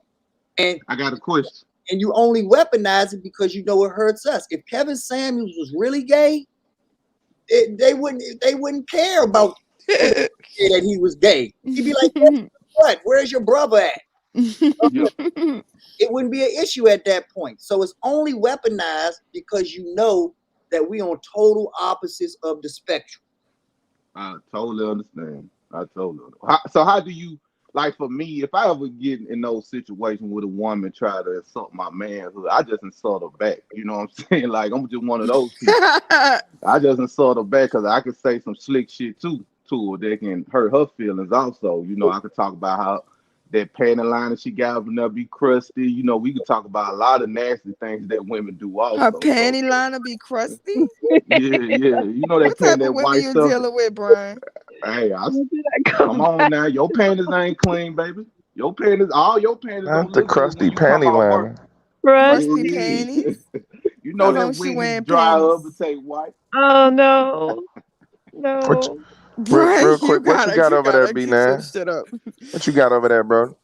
And I got a question. And you only weaponize it because you know it hurts us. If Kevin Samuels was really gay, they wouldn't care about that he was gay. He'd be like, "What? Where's your brother at?" It wouldn't be an issue at that point. So it's only weaponized because you know that we on total opposites of the spectrum. I totally understand. So how do you, like, for me, if I ever get in those situations with a woman try to insult my manhood, I just insult her back. You know what I'm saying? Like, I'm just one of those people. I just insult her back because I can say some slick shit too to her that can hurt her feelings also. I could talk about how that panty liner she got up and up be crusty. We could talk about a lot of nasty things that women do also. Her panty liner be crusty? Yeah. You know that What type that of women white you stuff. dealing with, Brian? Hey, come on now. Your panties ain't clean, baby. All your panties Not don't the look crusty good when you come panty out work. liner. Crusty panties? You know How long that she wig wearing is dry panties? up and take white. Oh no. No. Brian, Real quick, what you got over there, keep some B9? shit up. What you got over there, bro?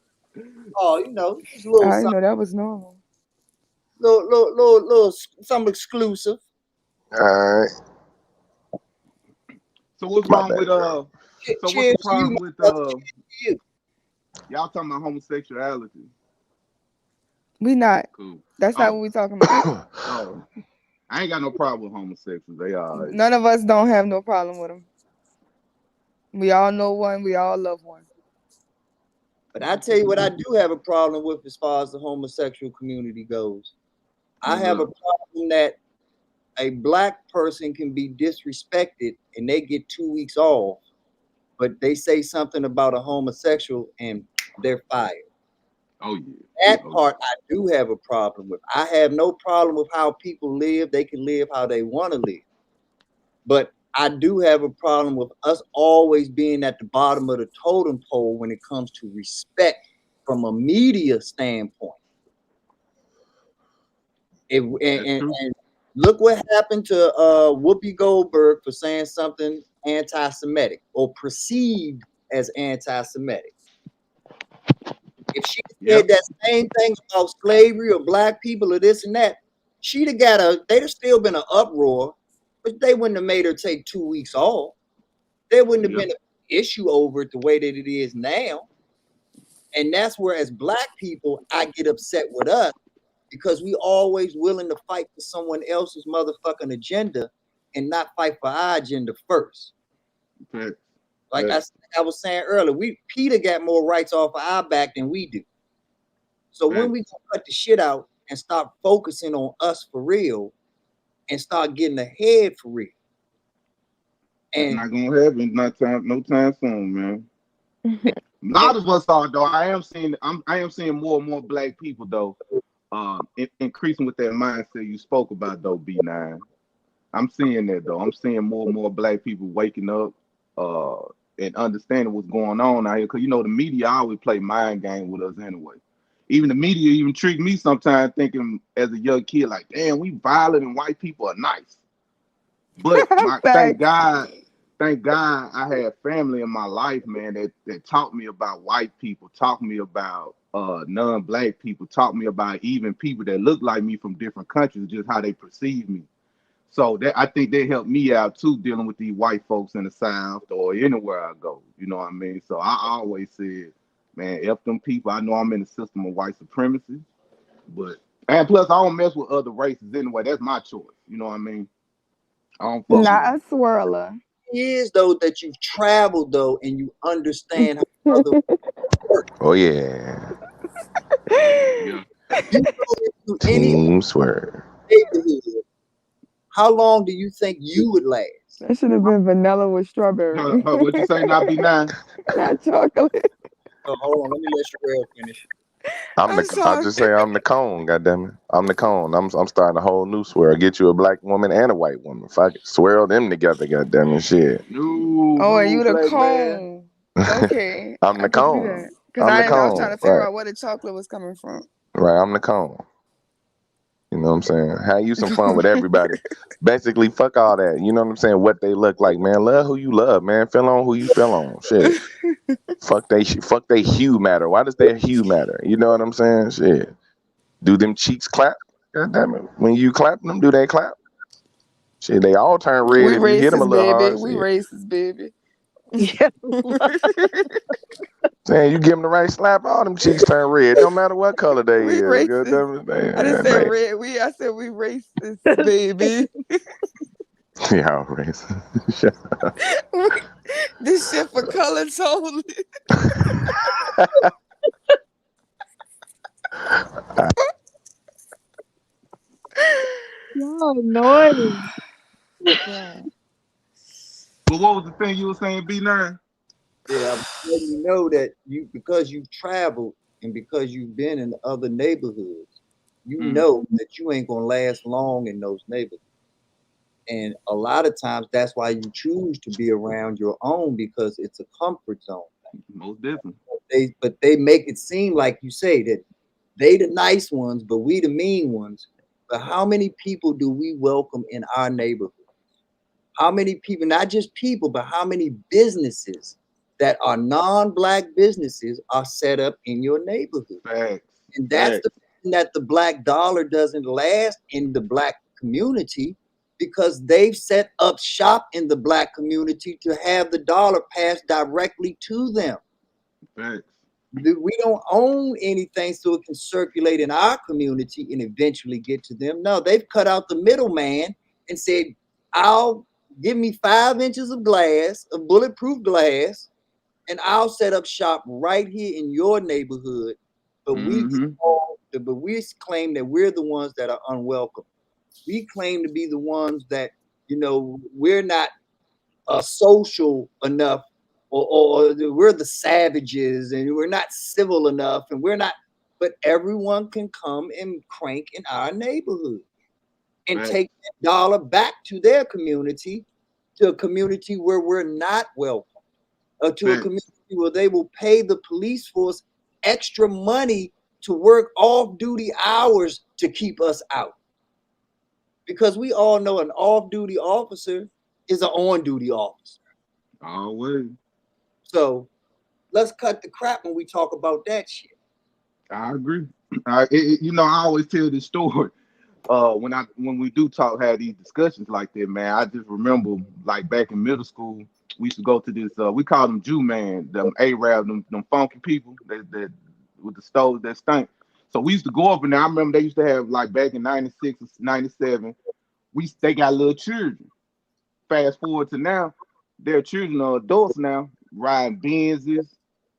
Oh, just a little I didn't know something, that was normal. little something exclusive. All right. So what's My wrong bad, with bro. So what's Cheers the to problem you, with my brother. Cheers to you. y'all talking about homosexuality? We not. Cool. That's not what we talking about. Oh, I ain't got no problem with homosexuals. They all right. None of us don't have no problem with them. We all know one. We all love one. But I tell you what I do have a problem with as far as the homosexual community goes. I have a problem that a black person can be disrespected and they get 2 weeks off, but they say something about a homosexual and they're fired. Oh, yeah. That part I do have a problem with. I have no problem with how people live. They can live how they want to live. But I do have a problem with us always being at the bottom of the totem pole when it comes to respect from a media standpoint. And look what happened to Whoopi Goldberg for saying something anti-Semitic or perceived as anti-Semitic. If she said that same thing about slavery or black people or this and that, they'd have still been an uproar, but they wouldn't have made her take 2 weeks off. There wouldn't have been an issue over it the way that it is now. And that's where, as black people, I get upset with us because we always willing to fight for someone else's motherfucking agenda and not fight for our agenda first. Okay. Like I was saying earlier, Peter got more rights off of our back than we do. So when we cut the shit out and start focusing on us for real and start getting ahead for real. And not gonna happen no time soon, man. A lot of us are though. I am seeing more and more black people though, increasing with that mindset you spoke about though, B9. I'm seeing that though. I'm seeing more and more black people waking up and understanding what's going on out here. Cause the media always play mind game with us anyway. Even the media even trick me sometimes thinking as a young kid, like, damn, we violent and white people are nice. But thank God thank God I had family in my life, man, that taught me about white people, taught me about non-black people, taught me about even people that look like me from different countries, just how they perceive me. So that I think they helped me out too, dealing with these white folks in the South or anywhere I go. You know what I mean? So I always said, man, F them people. I know I'm in the system of white supremacy, but and plus I don't mess with other races anyway. That's my choice. You know what I mean? I don't fuck with Not a swirler. Is though that you've traveled though and you understand how other work. Oh yeah. Yeah. You go into any Team swear. neighborhood, how long do you think you would last? That should have been vanilla with strawberry. What you say? Not be nice. Not chocolate. Oh, hold on, let me let Sherelle finish. I just say I'm the cone, goddammit. I'm the cone. I'm starting a whole new swear. Get you a black woman and a white woman. If I could swirl them together, goddammit, shit. Oh, and you the cone. Okay. I'm the I can see cone. that. Because I'm the I was cone. trying to figure Right. out where the chocolate was coming from. Right, I'm the cone. You know what I'm saying? Have you some fun with everybody. Basically, fuck all that. You know what I'm saying? What they look like, man. Love who you love, man. Feel on who you feel on. Shit. Fuck they hue matter. Why does their hue matter? You know what I'm saying? Shit. Do them cheeks clap? God damn it. When you clap them, do they clap? Shit, they all turn red We if you hit them a racist, little baby. hard. We Shit. racist, baby. Saying you give them the right slap, all them cheeks turn red. No matter what color they We is. God racist. damn it, man. I didn't say red. I said we racist, baby. Y'all racist. Shut up. This shit for colors only. Y'all annoying. Yeah. But what was the thing you were saying, B9? Yeah, I'm letting you know that because you've traveled and because you've been in other neighborhoods, you know that you ain't gonna last long in those neighborhoods. And a lot of times that's why you choose to be around your own, because it's a comfort zone. Most definitely. But they make it seem like you say that they the nice ones, but we the mean ones. But how many people do we welcome in our neighborhood? How many people, not just people, but how many businesses that are non-black businesses are set up in your neighborhood? Facts. And that's Facts. the reason that the black dollar doesn't last in the black community, because they've set up shop in the black community to have the dollar pass directly to them. Facts. We don't own anything so it can circulate in our community and eventually get to them. No, they've cut out the middleman and said, I'll give me 5 inches of glass, of bulletproof glass, and I'll set up shop right here in your neighborhood. But we claim that we're the ones that are unwelcome. We claim to be the ones that, we're not social enough, or we're the savages and we're not civil enough, and we're not, but everyone can come and crank in our neighborhood and take that dollar back to their community, to a community where we're not welcome, or to a community where they will pay the police force extra money to work off-duty hours to keep us out. Because we all know an off-duty officer is an on-duty officer. Always. So let's cut the crap when we talk about that shit. I agree. I always tell this story. When we do have these discussions like that, man, I just remember like back in middle school, we used to go to this, we call them Jew man, them Arab, them funky people that with the stoves that stink. So we used to go up in there. I remember they used to have, like, back in 96 or 97, they got little children. Fast forward to now, their children are adults now, riding Benzes,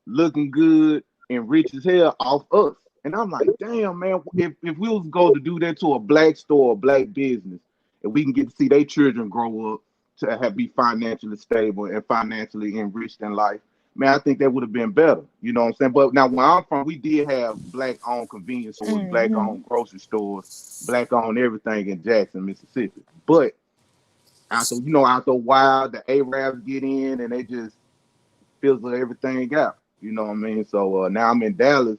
looking good, and rich as hell off us. And I'm like, damn, man, if we was go to do that to a black store, a black business, and we can get to see their children grow up to be financially stable and financially enriched in life, man, I think that would have been better. You know what I'm saying? But now where I'm from, we did have black-owned convenience stores, black-owned grocery stores, black-owned everything in Jackson, Mississippi. But after a while, the Arabs get in and they just fizzle everything out. You know what I mean? So now I'm in Dallas,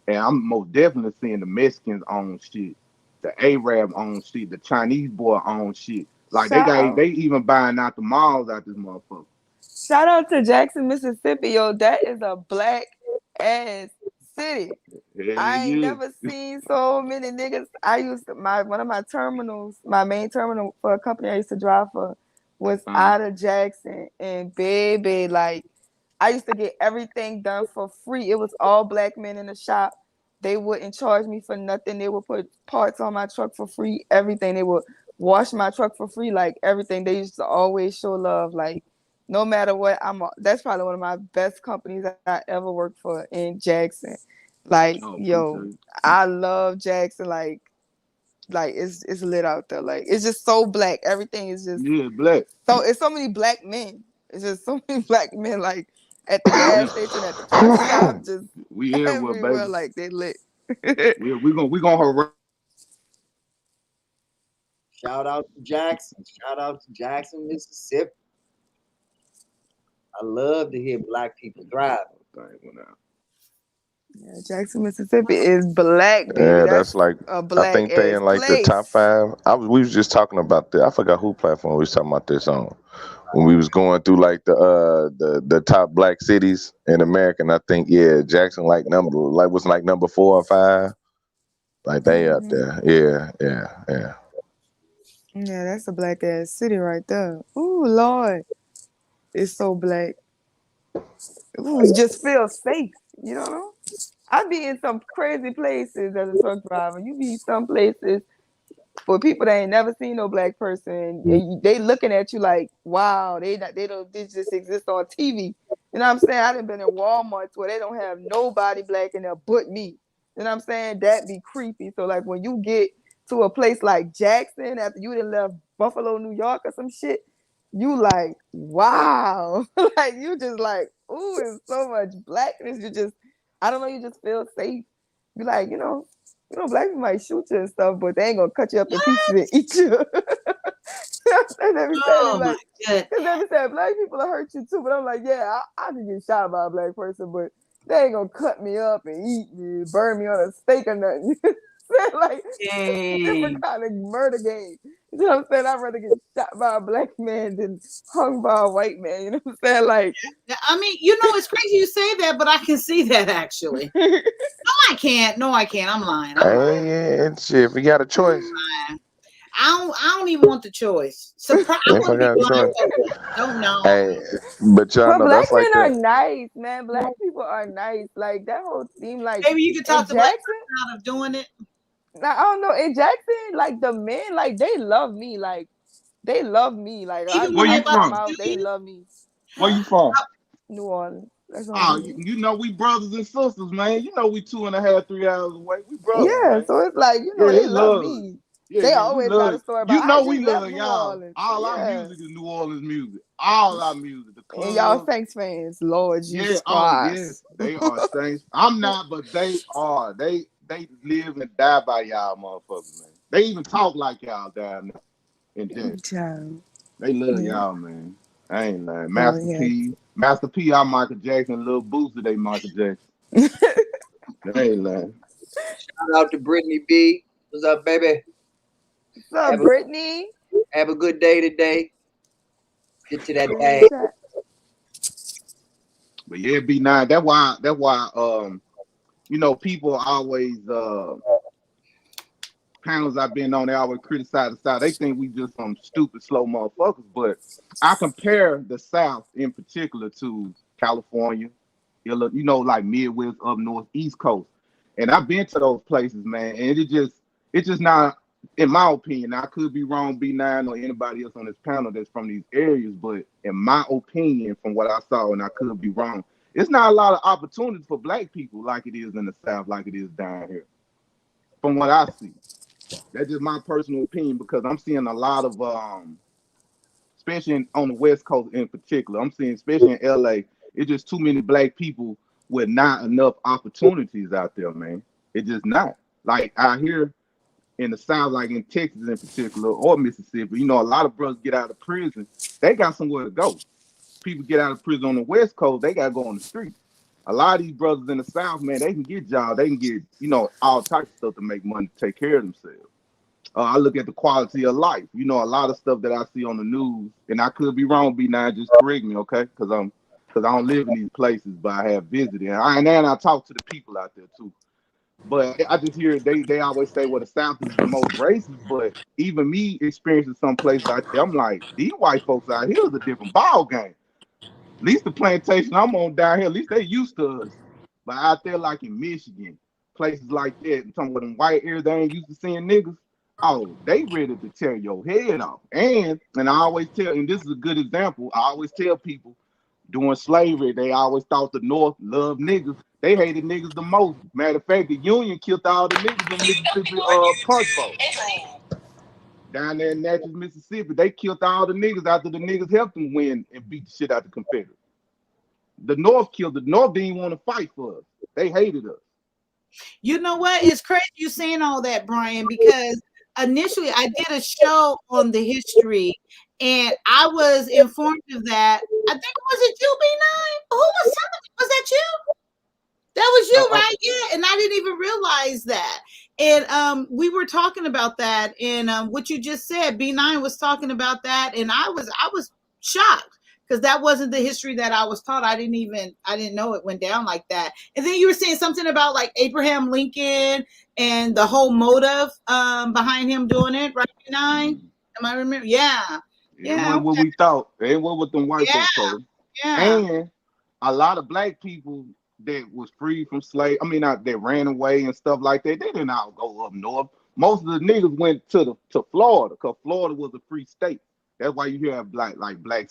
and I'm most definitely seeing the Mexicans own shit, the Arab own shit, the Chinese boy own shit. Like Shout out. they even buying out the malls out this motherfucker. Shout out to Jackson, Mississippi. Yo, that is a black ass city. Hell I ain't yeah. never seen so many niggas. I used to, one of my terminals, my main terminal for a company I used to drive for was out of Jackson. And baby, like I used to get everything done for free. It was all black men in the shop. They wouldn't charge me for nothing. They would put parts on my truck for free, everything. They would wash my truck for free, like everything. They used to always show love, like no matter what. That's probably one of my best companies I ever worked for in Jackson. Like, yo, I love Jackson. Like it's lit out there. Like it's just so black. Everything is just black. So it's so many black men. It's just so many black men. Like at the gas station, at the truck stop, just we everywhere, everywhere. baby. Like they lit. we gonna harass. Shout out to Jackson. Shout out to Jackson, Mississippi. I love to hear black people thrive. Yeah, Jackson, Mississippi is black, baby. Yeah, that's like a I black think they ass in like place. the top 5. We was just talking about that. I forgot who platform we was talking about this on. When we was going through like the top black cities in America, and I think Jackson was number 4 or 5. Like they up there. Yeah. Yeah, that's a black ass city right there. Ooh, Lord. It's so black. Ooh, it just feels safe, you know? I be in some crazy places as a truck driver. You be some places for people that ain't never seen no black person. They looking at you like, wow, they just exist on TV. You know what I'm saying? I done been in Walmarts where they don't have nobody black in there but me. You know what I'm saying? That be creepy. So like when you get to a place like Jackson after you done left Buffalo, New York or some shit, you like, wow. Like you just like, ooh, it's so much blackness. You just, I don't know, you just feel safe. You like, you know, black people might shoot you and stuff, but they ain't gonna cut you up in pieces and eat you. Oh my God. Because they be saying black people will hurt you too, but I'm like, yeah, I can get shot by a black person, but they ain't gonna cut me up and eat me, burn me on a steak or nothing. Like it's a different kind of murder game. You know what I'm saying? I'd rather get shot by a black man than hung by a white man. You know what I'm saying? Like, I mean, you know, it's crazy you say that, but I can see that actually. No, I can't. I'm lying. Hey, shit. If we got a choice. I don't even want the choice. Surprise! I If I wouldn't be got a blind. choice. Don't know. Hey, but y'all but know black that's like men are that. nice, man. Black people are nice. Like that whole theme, like Maybe you could talk in the black Jackson. person out of doing it. I don't know. In Jackson, like the men, like they love me. Like they love me. Like Even Where when you they about from? to out, do they you? love me. Where you from? New Orleans. That's what Oh, I'm doing. you know we brothers and sisters, man. You know we 2.5, 3 hours away. We brothers, Yeah, man. so it's like, you know, Yeah, they they love love us. me. Yeah, They we always got love a it. story You about know I we just left love New y'all. Orleans. All our Yeah. music is New Orleans music. All our music. The And y'all club. Saints fans, Lord Yeah, Jesus oh yes. Christ. They are saints. I'm not, but they are. They live and die by y'all motherfuckers, man. They even talk like y'all down there in Jackson. Child. They love Yeah. y'all, man. I ain't lying. Oh, Master yeah. P. Master P, I'm Michael Jackson. Lil Boosie, they Michael Jackson. They ain't lying. Shout out to Brittany B. What's up, baby? What's up, Brittany? Have a good day today. Get to that In bag. the chat. But yeah, B9. That's why you know, people always panels I've been on, they always criticize the South. They think we just some stupid, slow motherfuckers. But I compare the South in particular to California, you know, like Midwest, up north, East Coast. And I've been to those places, man, and it's just not, in my opinion. I could be wrong, B9 or anybody else on this panel that's from these areas, but in my opinion, from what I saw, and I could be wrong, it's not a lot of opportunities for black people like it is in the South, like it is down here. From what I see. That's just my personal opinion, because I'm seeing a lot of especially on the West Coast in particular. I'm seeing, especially in LA, it's just too many black people with not enough opportunities out there, man. It's just not. Like out here in the South, like in Texas in particular, or Mississippi, you know, a lot of brothers get out of prison, they got somewhere to go. People get out of prison on the West Coast, they got to go on the street. A lot of these brothers in the South, man, they can get jobs, they can get, you know, all types of stuff to make money to take care of themselves. I look at the quality of life. You know, a lot of stuff that I see on the news, and I could be wrong, B9, just correct me, okay? Because I don't live in these places, but I have visited. And I talk to the people out there too. But I just hear they always say, well, the South is the most racist. But even me experiencing some places out there, I'm like, these white folks out here is a different ball game. At least the plantation I'm on down here, at least they used to us. But out there, like in Michigan, places like that, I'm talking about them white areas, they ain't used to seeing niggas. Oh, they ready to tear your head off. And I always tell, and this is a good example, I always tell people during slavery, they always thought the North loved niggas. They hated niggas the most. Matter of fact, the Union killed all the niggas in Mississippi Punch Bowl. Down there in Natchez, Mississippi, they killed all the niggas after the niggas helped them win and beat the shit out the Confederates. The North killed. The North didn't want to fight for us. They hated us. You know what? It's crazy you saying all that, Brian, because initially I did a show on the history and I was informed of that. I think was it you, B9? Who was telling me? Was that you? That was you, right? Yeah, and I didn't even realize that. And we were talking about that, and what you just said, B9 was talking about that, and I was shocked because that wasn't the history that I was taught. I didn't know it went down like that. And then you were saying something about like Abraham Lincoln and the whole motive behind him doing it, right? B9? Am I remember? Yeah. Yeah. What we thought. It was what them white folks told. Yeah. And a lot of black people that was free from slave, that ran away and stuff like that, they didn't all go up north. Most of the niggas went to Florida because Florida was a free state. That's why you have black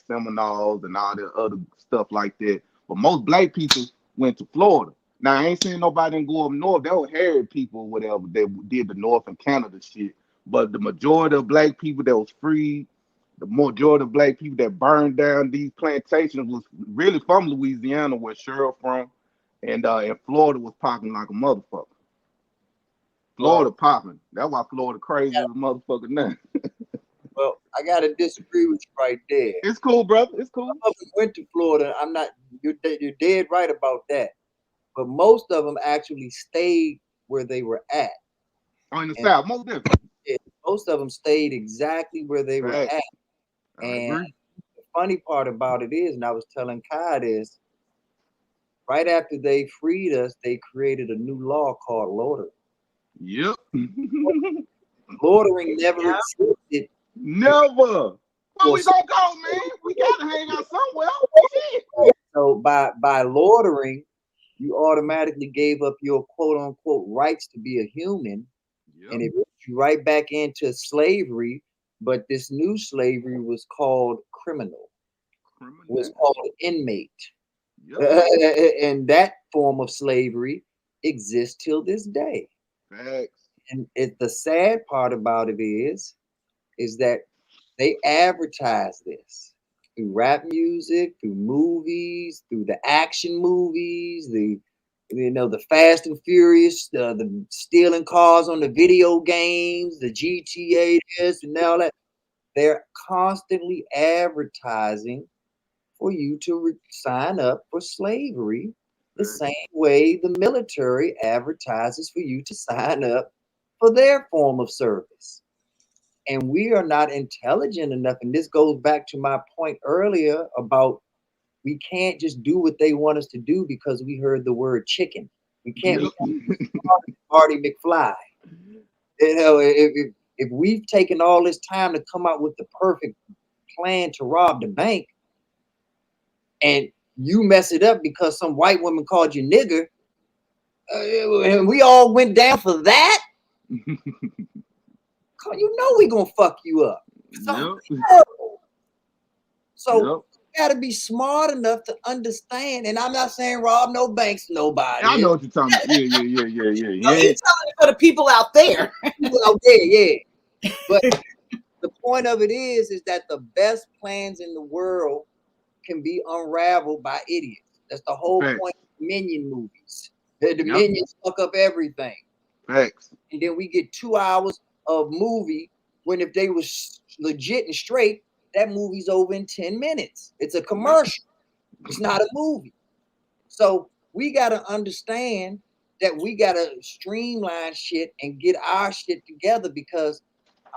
Seminoles and all that other stuff like that. But most black people went to Florida. Now I ain't seen nobody go up north. They were Harriet people or whatever that did the North and Canada shit. But the majority of black people that was free, the majority of black people that burned down these plantations was really from Louisiana, where Cheryl from. And Florida was popping like a motherfucker. Florida popping. That's why Florida crazy as a motherfucker now. Well, I gotta disagree with you right there. It's cool, brother. It's cool. Some of them went to Florida. You're dead right about that. But most of them actually stayed where they were at. Oh, in the South, most definitely. Yeah, most of them stayed exactly where they were at. And the funny part about it is, and I was telling Kai this, right after they freed us, they created a new law called loitering. Yep. Loitering never existed. Never. Where we gonna go, man? We gotta hang out somewhere. So by loitering, you automatically gave up your quote unquote rights to be a human, and it put you right back into slavery. But this new slavery was called criminal. It was called inmate. And that form of slavery exists till this day. Facts. And the sad part about it is that they advertise this through rap music, through movies, through the action movies, the Fast and Furious, the stealing cars on the video games, the GTA, this and all that. They're constantly advertising for you to sign up for slavery the same way the military advertises for you to sign up for their form of service. And we are not intelligent enough. And this goes back to my point earlier about we can't just do what they want us to do because we heard the word chicken. We can't Marty McFly. If we've taken all this time to come out with the perfect plan to rob the bank, and you mess it up because some white woman called you nigger, and we all went down for that, you know we gonna fuck you up. So you gotta be smart enough to understand. And I'm not saying rob no banks, nobody. I know what you're talking about. Yeah. No, he's telling it for the people out there. People out there, yeah. But the point of it is that the best plans in the world can be unraveled by idiots. That's the whole point of Minion movies. The Minions fuck up everything. Facts. And then we get 2 hours of movie when if they was legit and straight, that movie's over in 10 minutes. It's a commercial. It's not a movie. So we got to understand that we got to streamline shit and get our shit together, because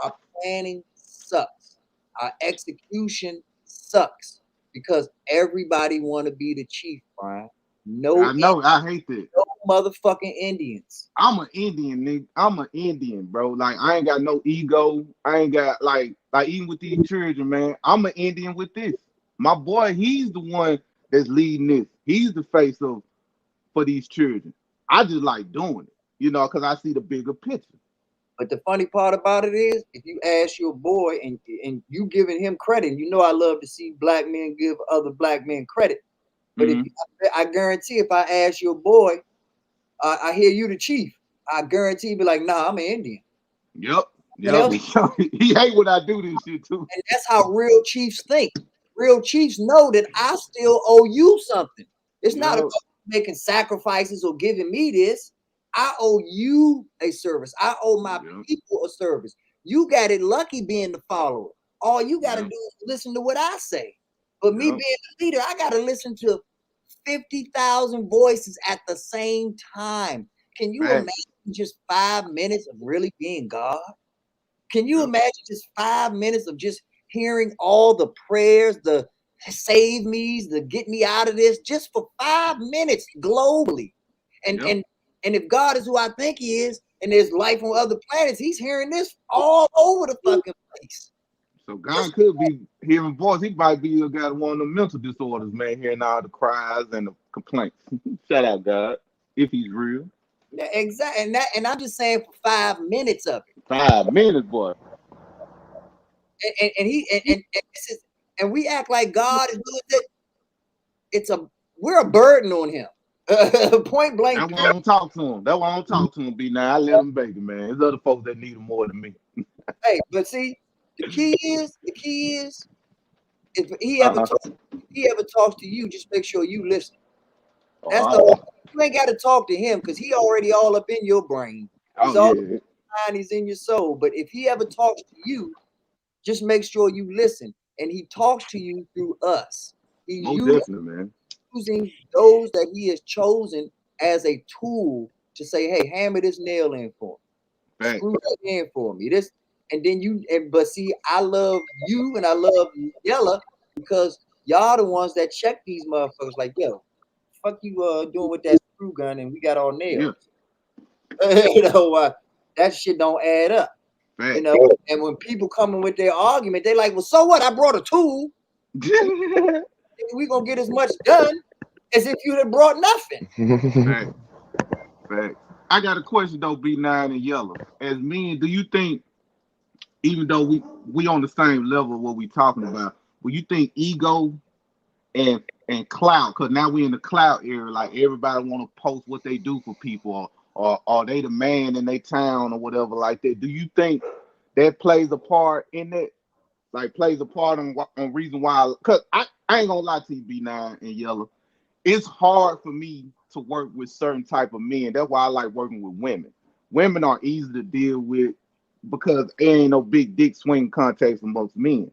Our planning sucks. Our execution sucks because everybody want to be the chief, Brian. I know. I hate that. No motherfucking Indians. I'm an Indian, nigga. I'm an Indian, bro. Like I ain't got no ego. I ain't got like even with these children, man. I'm an Indian with this. My boy, he's the one that's leading this. He's the face of for these children. I just like doing it, you know, because I see the bigger picture. But the funny part about it is, if you ask your boy and you giving him credit, you know I love to see black men give other black men credit. But if I guarantee, if I ask your boy, I hear you the chief, I guarantee he'd be like, nah, I'm an Indian. Yep. He hate when I do this shit too. And that's how real chiefs think. Real chiefs know that I still owe you something. It's not about making sacrifices or giving me this. I owe you a service. I owe my people a service. You got it lucky being the follower. All you got to do is listen to what I say. But me being the leader, I got to listen to 50,000 voices at the same time. Can you imagine just 5 minutes of really being God? Can you imagine just 5 minutes of just hearing all the prayers, the save me's, the get me out of this, just for 5 minutes globally? And if God is who I think he is, and there's life on other planets, he's hearing this all over the fucking place. So God could be hearing voice. He might be got one of the mental disorders, man, hearing all the cries and the complaints. Shout out God, if he's real. Yeah, exactly. And I'm just saying for 5 minutes of it. 5 minutes, boy. And we act like God is doing it. We're a burden on him. Point blank. That's why I don't talk to him. That's why I don't talk to him. Be now, I let him beg, man. There's other folks that need him more than me. Hey, but see, the key is, if he ever talks to you, just make sure you listen. That's the whole. You ain't got to talk to him because he already all up in your brain. He's in your soul. But if he ever talks to you, just make sure you listen. And he talks to you through us. He's using those that he has chosen as a tool to say, hey, hammer this nail in for me. Screw that in for me. This, and then but see, I love you and I love Yella because y'all the ones that check these motherfuckers like, yo, fuck you doing with that screw gun and we got all nails. You know, that shit don't add up. You know, and when people coming with their argument, they like, well, so what? I brought a tool. We gonna get as much done as if you had brought nothing. I got a question though, B9 and Yellow. As men, do you think, even though we on the same level of what we talking about, will you think ego and clout, because now we in the clout era, like everybody want to post what they do for people, or are they the man in their town or whatever like that? Do you think that plays a part in that? Like plays a part on reason why? Because I ain't gonna lie to you, B9 and Yellow. It's hard for me to work with certain type of men. That's why I like working with women. Women are easy to deal with because there ain't no big dick swing contest amongst men.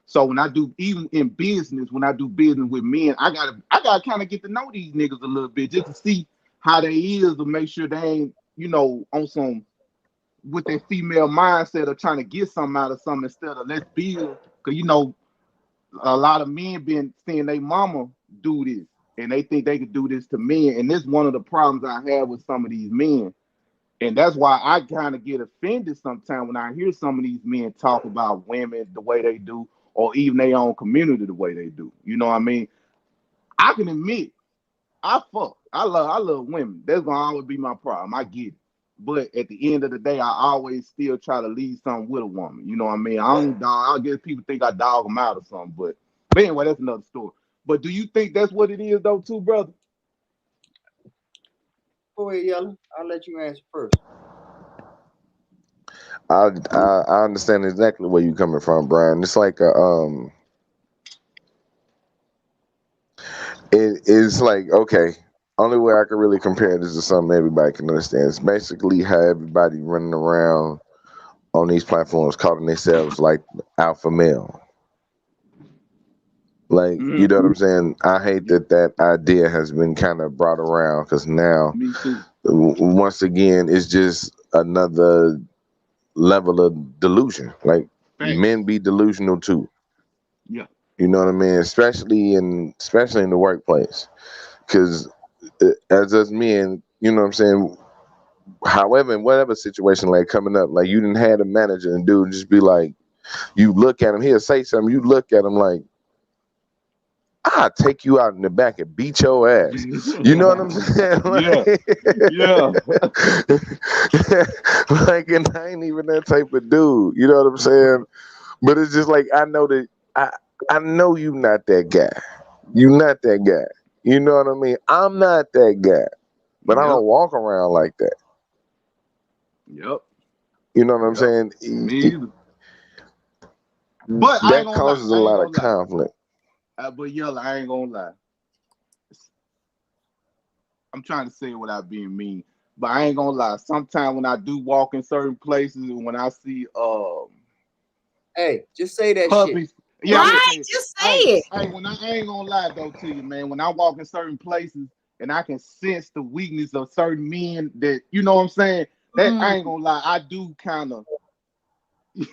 So when I do, even in business, when I do business with men, I gotta kind of get to know these niggas a little bit just to see how they is, to make sure they ain't, you know, on some with their female mindset of trying to get something out of something instead of let's build. Because you know, a lot of men been seeing their mama do this, and they think they could do this to men. And this is one of the problems I have with some of these men. And that's why I kind of get offended sometimes when I hear some of these men talk about women the way they do, or even their own community the way they do. You know what I mean? I can admit, I love women. That's gonna always be my problem. I get it. But at the end of the day, I always still try to leave something with a woman. You know what I mean? I guess people think I dog them out or something. But anyway, that's another story. But do you think that's what it is though, too, brother? Go ahead, Yellow. I'll let you answer first. I understand exactly where you're coming from, Brian. It's like it's like, okay, only way I can really compare this to something everybody can understand. It's basically how everybody running around on these platforms calling themselves like alpha male. Like, you know what I'm saying? I hate that idea has been kind of brought around, because now, once again, it's just another level of delusion. Like Facts. men be delusional too. Yeah. You know what I mean? Especially in the workplace, because as us men, you know what I'm saying. However, in whatever situation like coming up, like you didn't have a manager and dude just be like, you look at him, he'll say something, you look at him like, I'll take you out in the back and beat your ass. You know what I'm saying? Yeah. Like, and I ain't even that type of dude. You know what I'm saying? But it's just like I know that I know you not that guy. You not that guy. You know what I mean? I'm not that guy. But I don't walk around like that. Yep. You know what I'm saying? Me either. But I That ain't gonna causes lie. a lot of conflict. But Yella, I ain't gonna lie. I'm trying to say it without being mean, but I ain't gonna lie. Sometimes when I do walk in certain places and when I see Hey, just say that shit. puppies, yeah, I'm gonna Right? say it. Just say it. Hey, I ain't gonna lie though to you, man. When I walk in certain places and I can sense the weakness of certain men, that you know what I'm saying. That I ain't gonna lie. I do kind of. I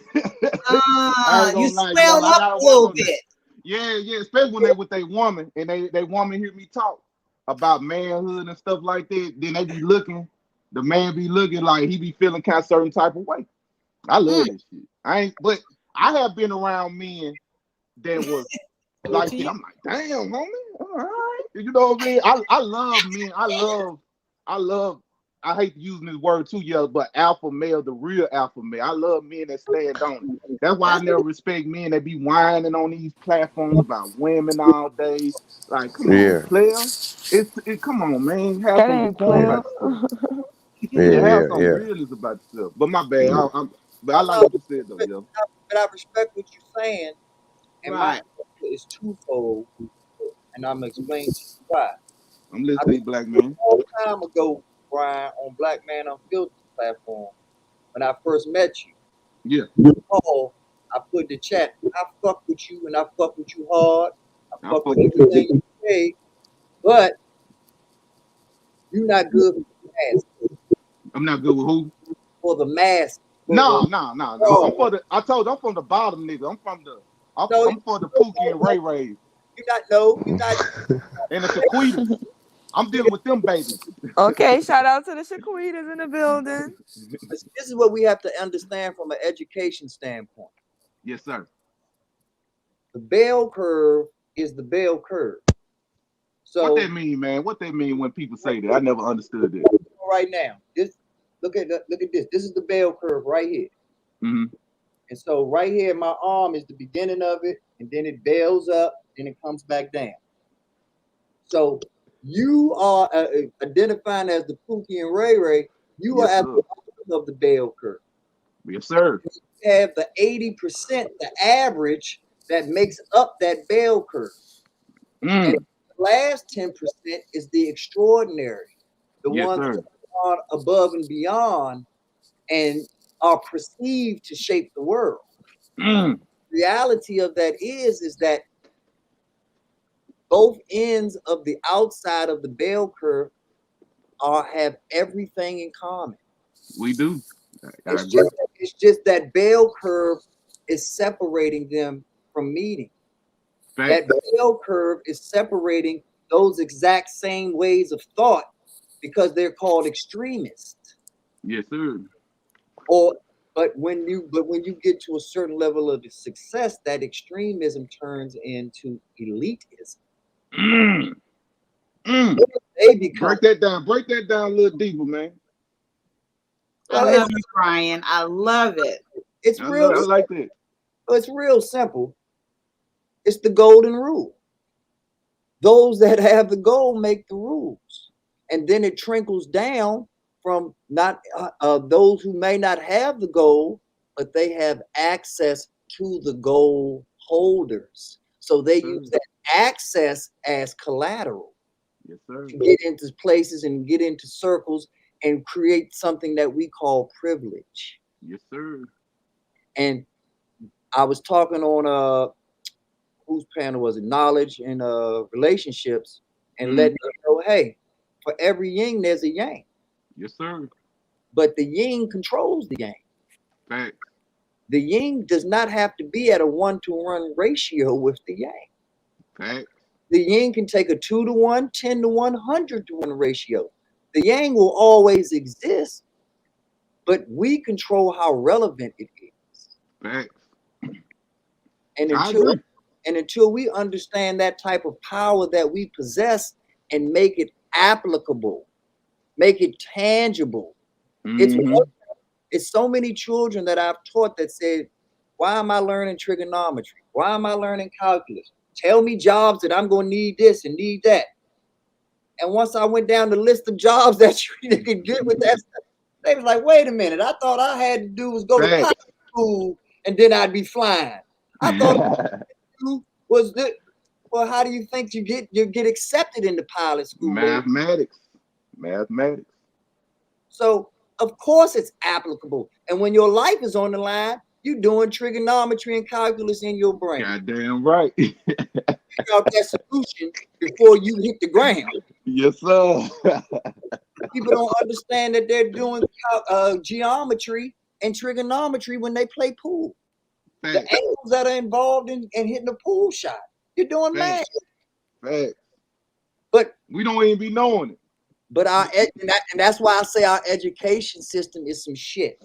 ain't gonna You lie, swell Yella. I up gotta a work little on that. bit. Yeah, especially when they with their woman and they woman hear me talk about manhood and stuff like that, then they be looking, the man be looking like he be feeling kind of certain type of way. I love that shit. But I have been around men that was like that. I'm like, damn, homie, all right. You know what I mean? I love men. I love. I hate using this word too, yeah, but alpha male, the real alpha male. I love men that stand on it. That's why I never respect men that be whining on these platforms about women all day. Like, come on, player. Come on, man. Have That some ain't decorum player. about yourself. Yeah, have some realness about yourself. But my bad. But I like what you said though, yo. But I respect what you're saying, and my Right. answer is twofold, and I'm gonna explain to you why. I'm listening to you, black man. A long time ago, Brian, on Black Man Unfiltered platform, when I first met you. Yeah. Oh, I put in the chat, I fuck with you and I fuck with you hard. I fuck with everything you say, but you're not good for the mass. I'm not good with who? For the mass. No. I told you I'm from the bottom, nigga. I'm for the Pookie and Ray Ray. You're not. And the Shaquitas. I'm dealing with them babies. Okay, shout out to the Shaquitas in the building. This is what we have to understand from an education standpoint. Yes, sir. The bell curve is the bell curve. So what that mean, man? What they mean when people say that? I never understood that. Right now, look at this. This is the bell curve right here. Mm-hmm. And so right here, my arm is the beginning of it, and then it bells up, and it comes back down. So you are identifying as the Pookie and Ray Ray. You are at the bottom of the bell curve. Yes, sir. You have the 80%, the average that makes up that bell curve. And the last 10% is the extraordinary, the ones that are above and beyond and are perceived to shape the world. Reality of that is that both ends of the outside of the bell curve have everything in common. We do. It's just that bell curve is separating them from meeting. That bell curve is separating those exact same ways of thought because they're called extremists. Yes, sir. But when you get to a certain level of success, that extremism turns into elitism. They become, break that down a little deeper, man. I love you, Brian. I love it. It's real. I like that. It's real simple. It's the golden rule. Those that have the goal make the rules, and then it trickles down from not those who may not have the goal, but they have access to the goal holders. So they use that access as collateral. Yes, sir. To get into places and get into circles and create something that we call privilege. Yes, sir. And I was talking on whose panel was it? Knowledge and relationships, and letting them know, hey, for every yin, there's a yang. Yes, sir. But the yin controls the yang. Facts. The yin does not have to be at a 1-to-1 ratio with the yang. Facts. The yin can take a 2-to-1, 10-to-1, 100-to-1 ratio. The yang will always exist, but we control how relevant it is. Facts. And I agree. until we understand that type of power that we possess and make it applicable, make it tangible. It's so many children that I've taught that said, why am I learning trigonometry? Why am I learning calculus? Tell me jobs that I'm going to need this and need that. And once I went down the list of jobs that you could get with that stuff, they was like, wait a minute, I thought I had to do was go to pilot school and then I'd be flying. I thought was this. Well, how do you think you get accepted into pilot school? Mathematics. So of course it's applicable. And when your life is on the line, you're doing trigonometry and calculus in your brain. Goddamn right. Figure out that solution before you hit the ground. Yes, sir. People don't understand that they're doing geometry and trigonometry when they play pool. Facts. The angles that are involved in hitting a pool shot. You're doing math. Facts. But we don't even be knowing it. But and that's why I say our education system is some shit.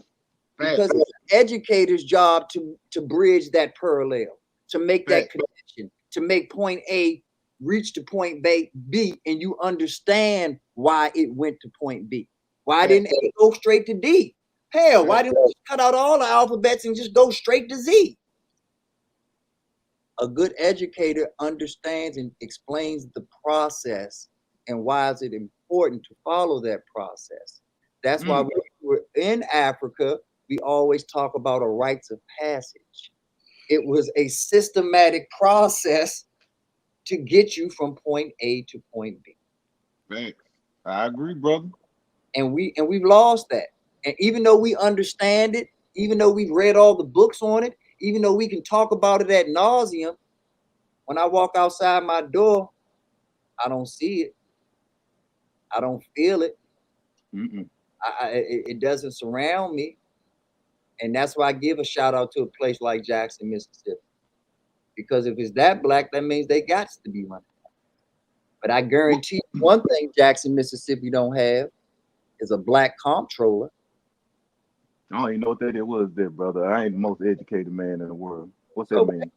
Because it's an educator's job to bridge that parallel, to make that connection, to make point A reach to point B, and you understand why it went to point B. Why didn't A go straight to D? Hell, why didn't we just cut out all the alphabets and just go straight to Z? A good educator understands and explains the process and why is it important to follow that process. That's why when we were in Africa, we always talk about a rites of passage. It was a systematic process to get you from point A to point B. Thanks. I agree, brother. And we've lost that. And even though we understand it, even though we've read all the books on it, even though we can talk about it ad nauseum, when I walk outside my door, I don't see it. I don't feel it. It doesn't surround me. And that's why I give a shout out to a place like Jackson, Mississippi. Because if it's that black, that means they got to be running. But I guarantee you one thing Jackson, Mississippi don't have is a black comptroller. I don't even know what that was there, brother. I ain't the most educated man in the world. What's that mean?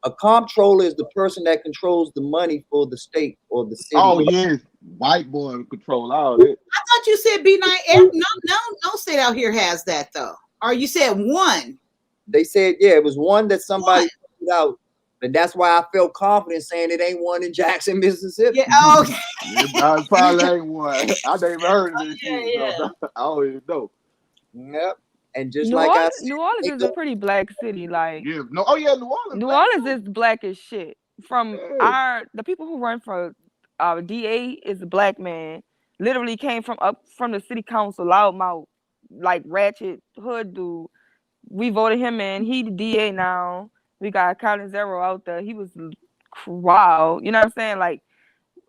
A comptroller is the person that controls the money for the state or the city. Oh, yes. White boy control all that. I thought you said B9. No state out here has that, though. Or you said one. They said, yeah, it was one that somebody put out. And that's why I felt confident saying it ain't one in Jackson, Mississippi. Yeah, okay. I probably ain't one. I never heard of this shit. So I don't even know. Yep. And just New like Orleans, I said, New Orleans is a pretty black city. Like, yeah, New Orleans. New Orleans is black as shit. From the people who run for DA is a black man. Literally came from the city council, loudmouth, like ratchet hood dude. We voted him in. He the DA now. We got Colin Zero out there. He was wild. You know what I'm saying? Like,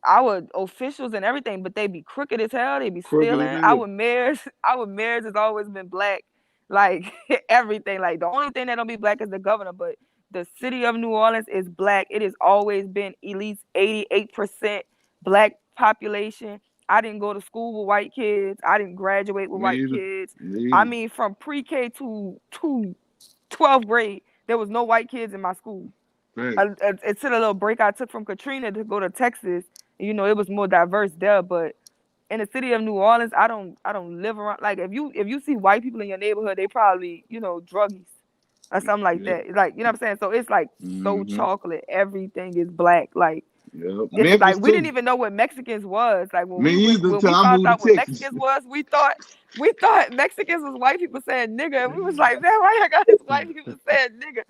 our officials and everything, but they be crooked as hell. They be stealing. Our mayors has always been black. Like everything. Like the only thing that don't be black is the governor, but the city of New Orleans is black. It has always been at least 88% black population. I didn't go to school with white kids. I didn't graduate with white kids. I mean, from pre-K to 12th grade, there was no white kids in my school. It's a little break I took from Katrina to go to Texas. You know, it was more diverse there, but in the city of New Orleans, I don't live around. Like if you see white people in your neighborhood, they probably, druggies or something like that. Like, you know what I'm saying? So it's like so chocolate. Everything is black. Like, it's like we didn't even know what Mexicans was. Like when we found out what Mexicans was, we thought Mexicans was white people saying nigga. And we was like, man, why I got these white people saying nigga?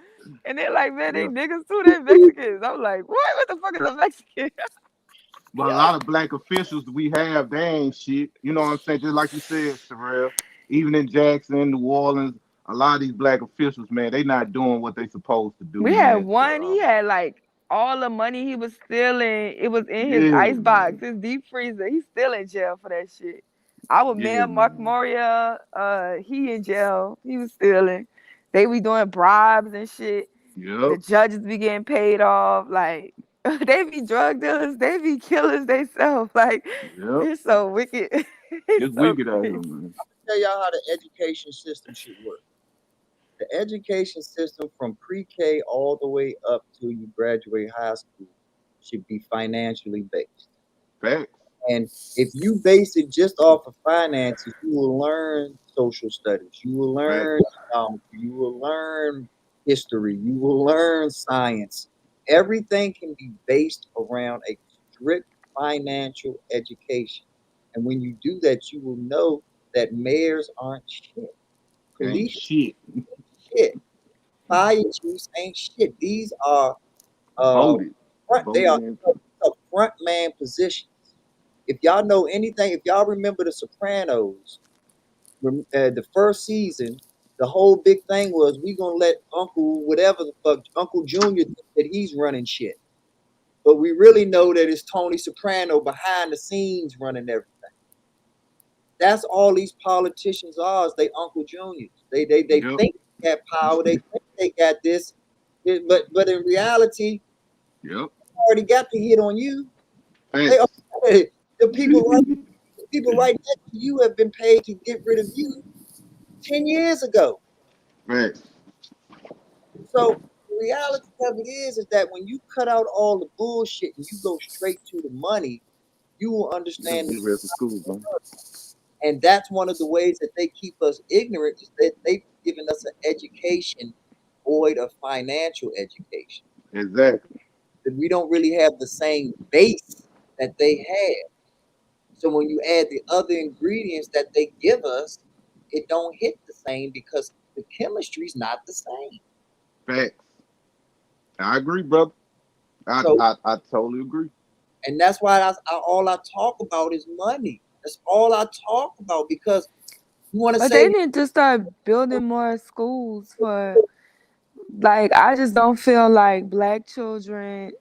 And they're like, man, they niggas too, they Mexicans. I'm like, what the fuck is a Mexican? But a lot of black officials we have, they ain't shit. You know what I'm saying? Just like you said, Sherelle. Even in Jackson, New Orleans, a lot of these black officials, man, they not doing what they supposed to do. We had one, he had like all the money he was stealing. It was in his icebox, his deep freezer. He's still in jail for that shit. Our Yeah, mayor, Mark man. Moria, he in jail. He was stealing. They be doing bribes and shit. The Yep. judges be getting paid off. Like they be drug dealers. They be killers themselves. Like Yep. it's so wicked. It's It's so wicked out here, crazy. man. Tell y'all how the education system should work. The education system from pre-K all the way up till you graduate high school should be financially based. Facts. And if you base it just off of finances, you will learn social studies, you will Facts. learn you will learn history, you will learn science. Everything can be based around a strict financial education. And when you do that, you will know that mayors aren't shit. Ain't Police shit. ain't shit. Fire chiefs ain't shit. These are Voted. they are Voted in. front man positions. If y'all know anything, if y'all remember The Sopranos, the first season, the whole big thing was we gonna let Uncle whatever the fuck Uncle Junior think that he's running shit, but we really know that it's Tony Soprano behind the scenes running everything. That's all these politicians are. Is they Uncle Juniors. They Yep. think they got power. They think they got this, but in reality, Yep. already got the hit on you. They Facts. already, the people right next to you have been paid to get rid of you 10 years ago. Facts. So the reality of it is that when you cut out all the bullshit and you go straight to the money, you will understand. Get ready for school, bro. And that's one of the ways that they keep us ignorant, is that they've given us an education void of financial education. Exactly. That we don't really have the same base that they have. So when you add the other ingredients that they give us, it don't hit the same because the chemistry's not the same. Facts. I agree, brother. I totally agree. And that's why all I talk about is money. That's all I talk about, because you want to But say they need to start building more schools for, like, I just don't feel like black children.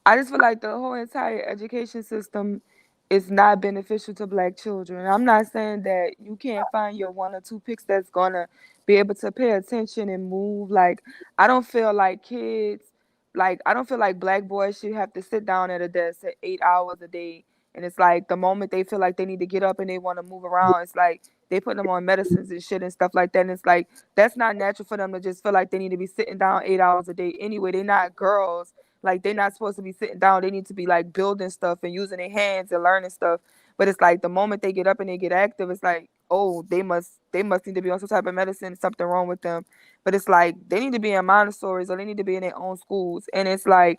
I just feel like the whole entire education system is not beneficial to black children. I'm not saying that you can't find your one or two picks that's gonna be able to pay attention and move. Like, I don't feel like I don't feel like black boys should have to sit down at a desk at 8 hours a day. And it's like the moment they feel like they need to get up and they want to move around, it's like they put them on medicines and shit and stuff like that. And it's like that's not natural for them to just feel like they need to be sitting down 8 hours a day anyway. They're not girls. Like, they're not supposed to be sitting down. They need to be like building stuff and using their hands and learning stuff. But it's like the moment they get up and they get active, it's like, oh, they must need to be on some type of medicine, something wrong with them. But it's like they need to be in Montessori's or they need to be in their own schools. And it's like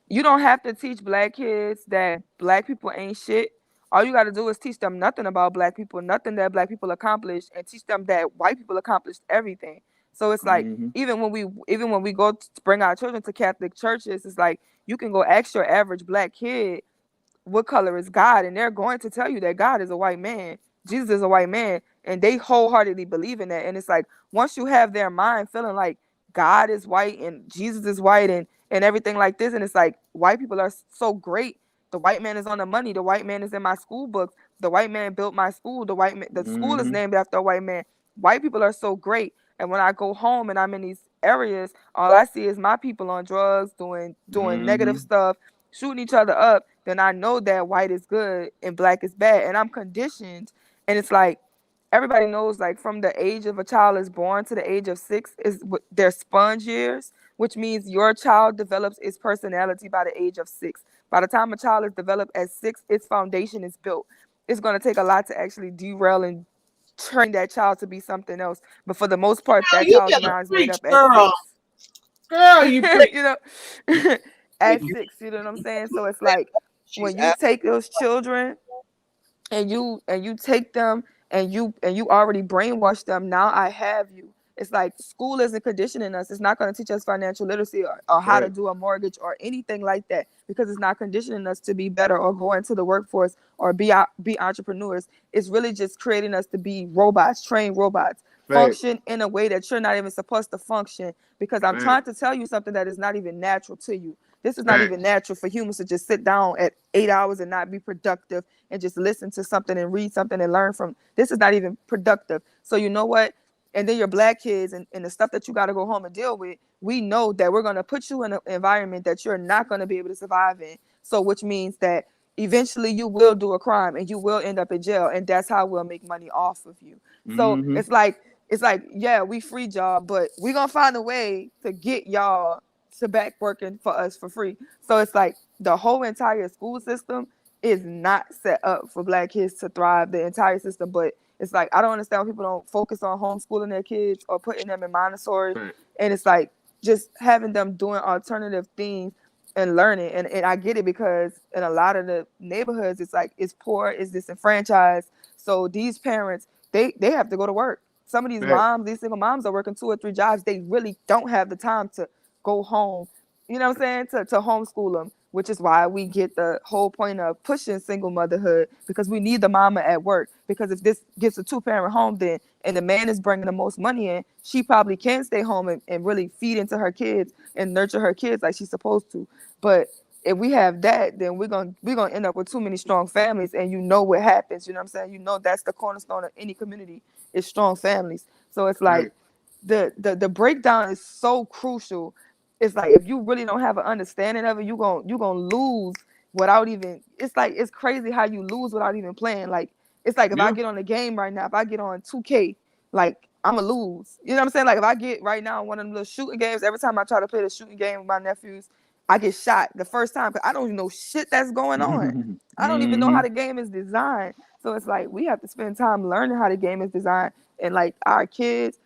you don't have to teach black kids that black people ain't shit. All you got to do is teach them nothing about black people, nothing that black people accomplished, and teach them that white people accomplished everything. So it's like even when we go to bring our children to Catholic churches, it's like you can go ask your average black kid what color is God, and they're going to tell you that God is a white man, Jesus is a white man, and they wholeheartedly believe in that. And it's like once you have their mind feeling like God is white and Jesus is white and everything like this, and it's like white people are so great. The white man is on the money. The white man is in my school books. The white man built my school. The school is named after a white man. White people are so great. And when I go home and I'm in these areas, all I see is my people on drugs, doing negative stuff, shooting each other up. Then I know that white is good and black is bad. And I'm conditioned. And it's like everybody knows, like, from the age of a child is born to the age of 6 is their sponge years, which means your child develops its personality by the age of 6. By the time a child is developed at 6, its foundation is built. It's going to take a lot to actually derail and train that child to be something else. But for the most part, Girl, that you child's better mind is made preach, up at girl. 6. Girl, you preach. You know, at 6, you know what I'm saying? So it's like when you take those children and you take them and you already brainwash them, now I have you. It's like school isn't conditioning us. It's not going to teach us financial literacy or how to do a mortgage or anything like that, because it's not conditioning us to be better or go into the workforce or be entrepreneurs. It's really just creating us to be robots, trained robots, function in a way that you're not even supposed to function, because I'm trying to tell you something that is not even natural to you. This is not Facts. even natural for humans to just sit down at 8 hours and not be productive and just listen to something and read something and learn from. This is not even productive. So you know what? And then your black kids and the stuff that you got to go home and deal with, we know that we're going to put you in an environment that you're not going to be able to survive in. So which means that eventually you will do a crime and you will end up in jail, and that's how we'll make money off of you. So Mm-hmm. it's like, yeah, we freed y'all, but we're gonna find a way to get y'all to back working for us for free. So it's like the whole entire school system is not set up for black kids to thrive, the entire system. But it's like, I don't understand why people don't focus on homeschooling their kids or putting them in Montessori. And it's like just having them doing alternative things and learning. And I get it, because in a lot of the neighborhoods, it's like, it's poor, it's disenfranchised. So these parents, they have to go to work. Some of these Facts. moms, these single moms are working 2 or 3 jobs. They really don't have the time to go home, you know what I'm saying, to homeschool them, which is why we get the whole point of pushing single motherhood, because we need the mama at work. Because if this gets a 2-parent home, then, and the man is bringing the most money in, she probably can stay home and really feed into her kids and nurture her kids like she's supposed to. But if we have that, then we're gonna end up with too many strong families, and you know what happens. You know what I'm saying? You know that's the cornerstone of any community is strong families. So it's like the breakdown is so crucial. It's like if you really don't have an understanding of it, you're gonna lose without even. It's like, it's crazy how you lose without even playing. Like, it's like if I get on the game right now, if I get on 2K, like, I'ma lose. You know what I'm saying? Like, if I get right now on one of them little shooting games, every time I try to play the shooting game with my nephews, I get shot the first time because I don't even know shit that's going on. I don't even know how the game is designed. So it's like we have to spend time learning how the game is designed. And like our kids,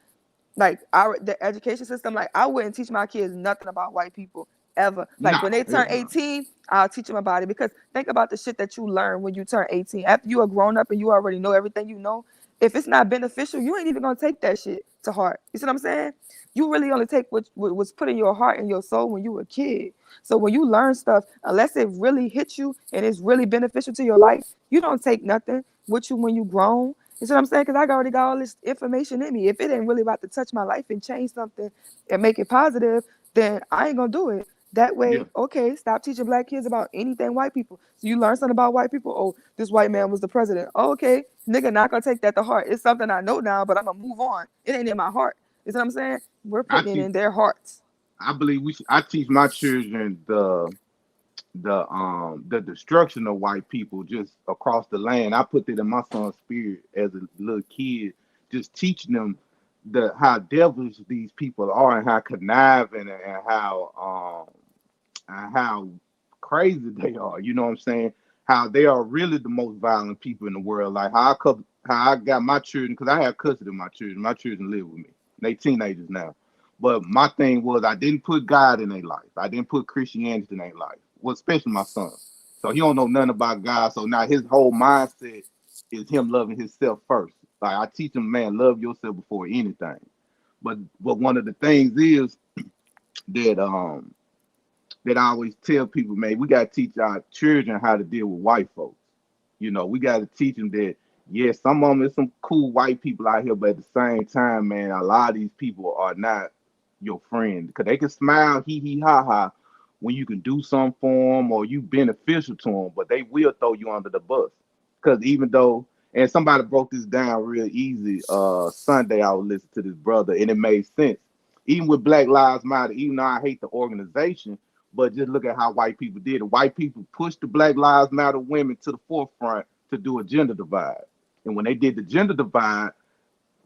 like the education system, like I wouldn't teach my kids nothing about white people ever. Like when they turn 18, I'll teach them about it, because think about the shit that you learn when you turn 18. After you are grown up and you already know everything you know, if it's not beneficial, you ain't even gonna take that shit to heart. You see what I'm saying? You really only take what was put in your heart and your soul when you were a kid. So when you learn stuff, unless it really hits you and it's really beneficial to your life, you don't take nothing with you when you grown. You see what I'm saying? Because I already got all this information in me. If it ain't really about to touch my life and change something and make it positive, then I ain't gonna do it. That way, okay, stop teaching black kids about anything white people. So you learn something about white people. Oh, this white man was the president. Oh, okay, nigga, not gonna take that to heart. It's something I know now, but I'm gonna move on. It ain't in my heart. You see what I'm saying? We're putting it in their hearts. I believe I teach my children the destruction of white people just across the land. I put that in my son's spirit as a little kid, just teaching them how devilish these people are and how conniving and how crazy they are. You know what I'm saying? How they are really the most violent people in the world. Like how I got my children, because I have custody of my children. My children live with me. They teenagers now. But my thing was, I didn't put God in their life. I didn't put Christianity in their life. Well, especially my son. So he don't know nothing about God. So now his whole mindset is him loving himself first. Like I teach him, man, love yourself before anything. But one of the things is that that I always tell people, man, we gotta teach our children how to deal with white folks. You know, we gotta teach them that, yes, some of them is some cool white people out here, but at the same time, man, a lot of these people are not your friend, because they can smile, hee hee ha ha, when you can do something for them or you beneficial to them, but they will throw you under the bus. Because even though, and somebody broke this down real easy Sunday, I was listening to this brother and it made sense. Even with Black Lives Matter, even though I hate the organization, but just look at how white people did it. White people pushed the Black Lives Matter women to the forefront to do a gender divide. And when they did the gender divide,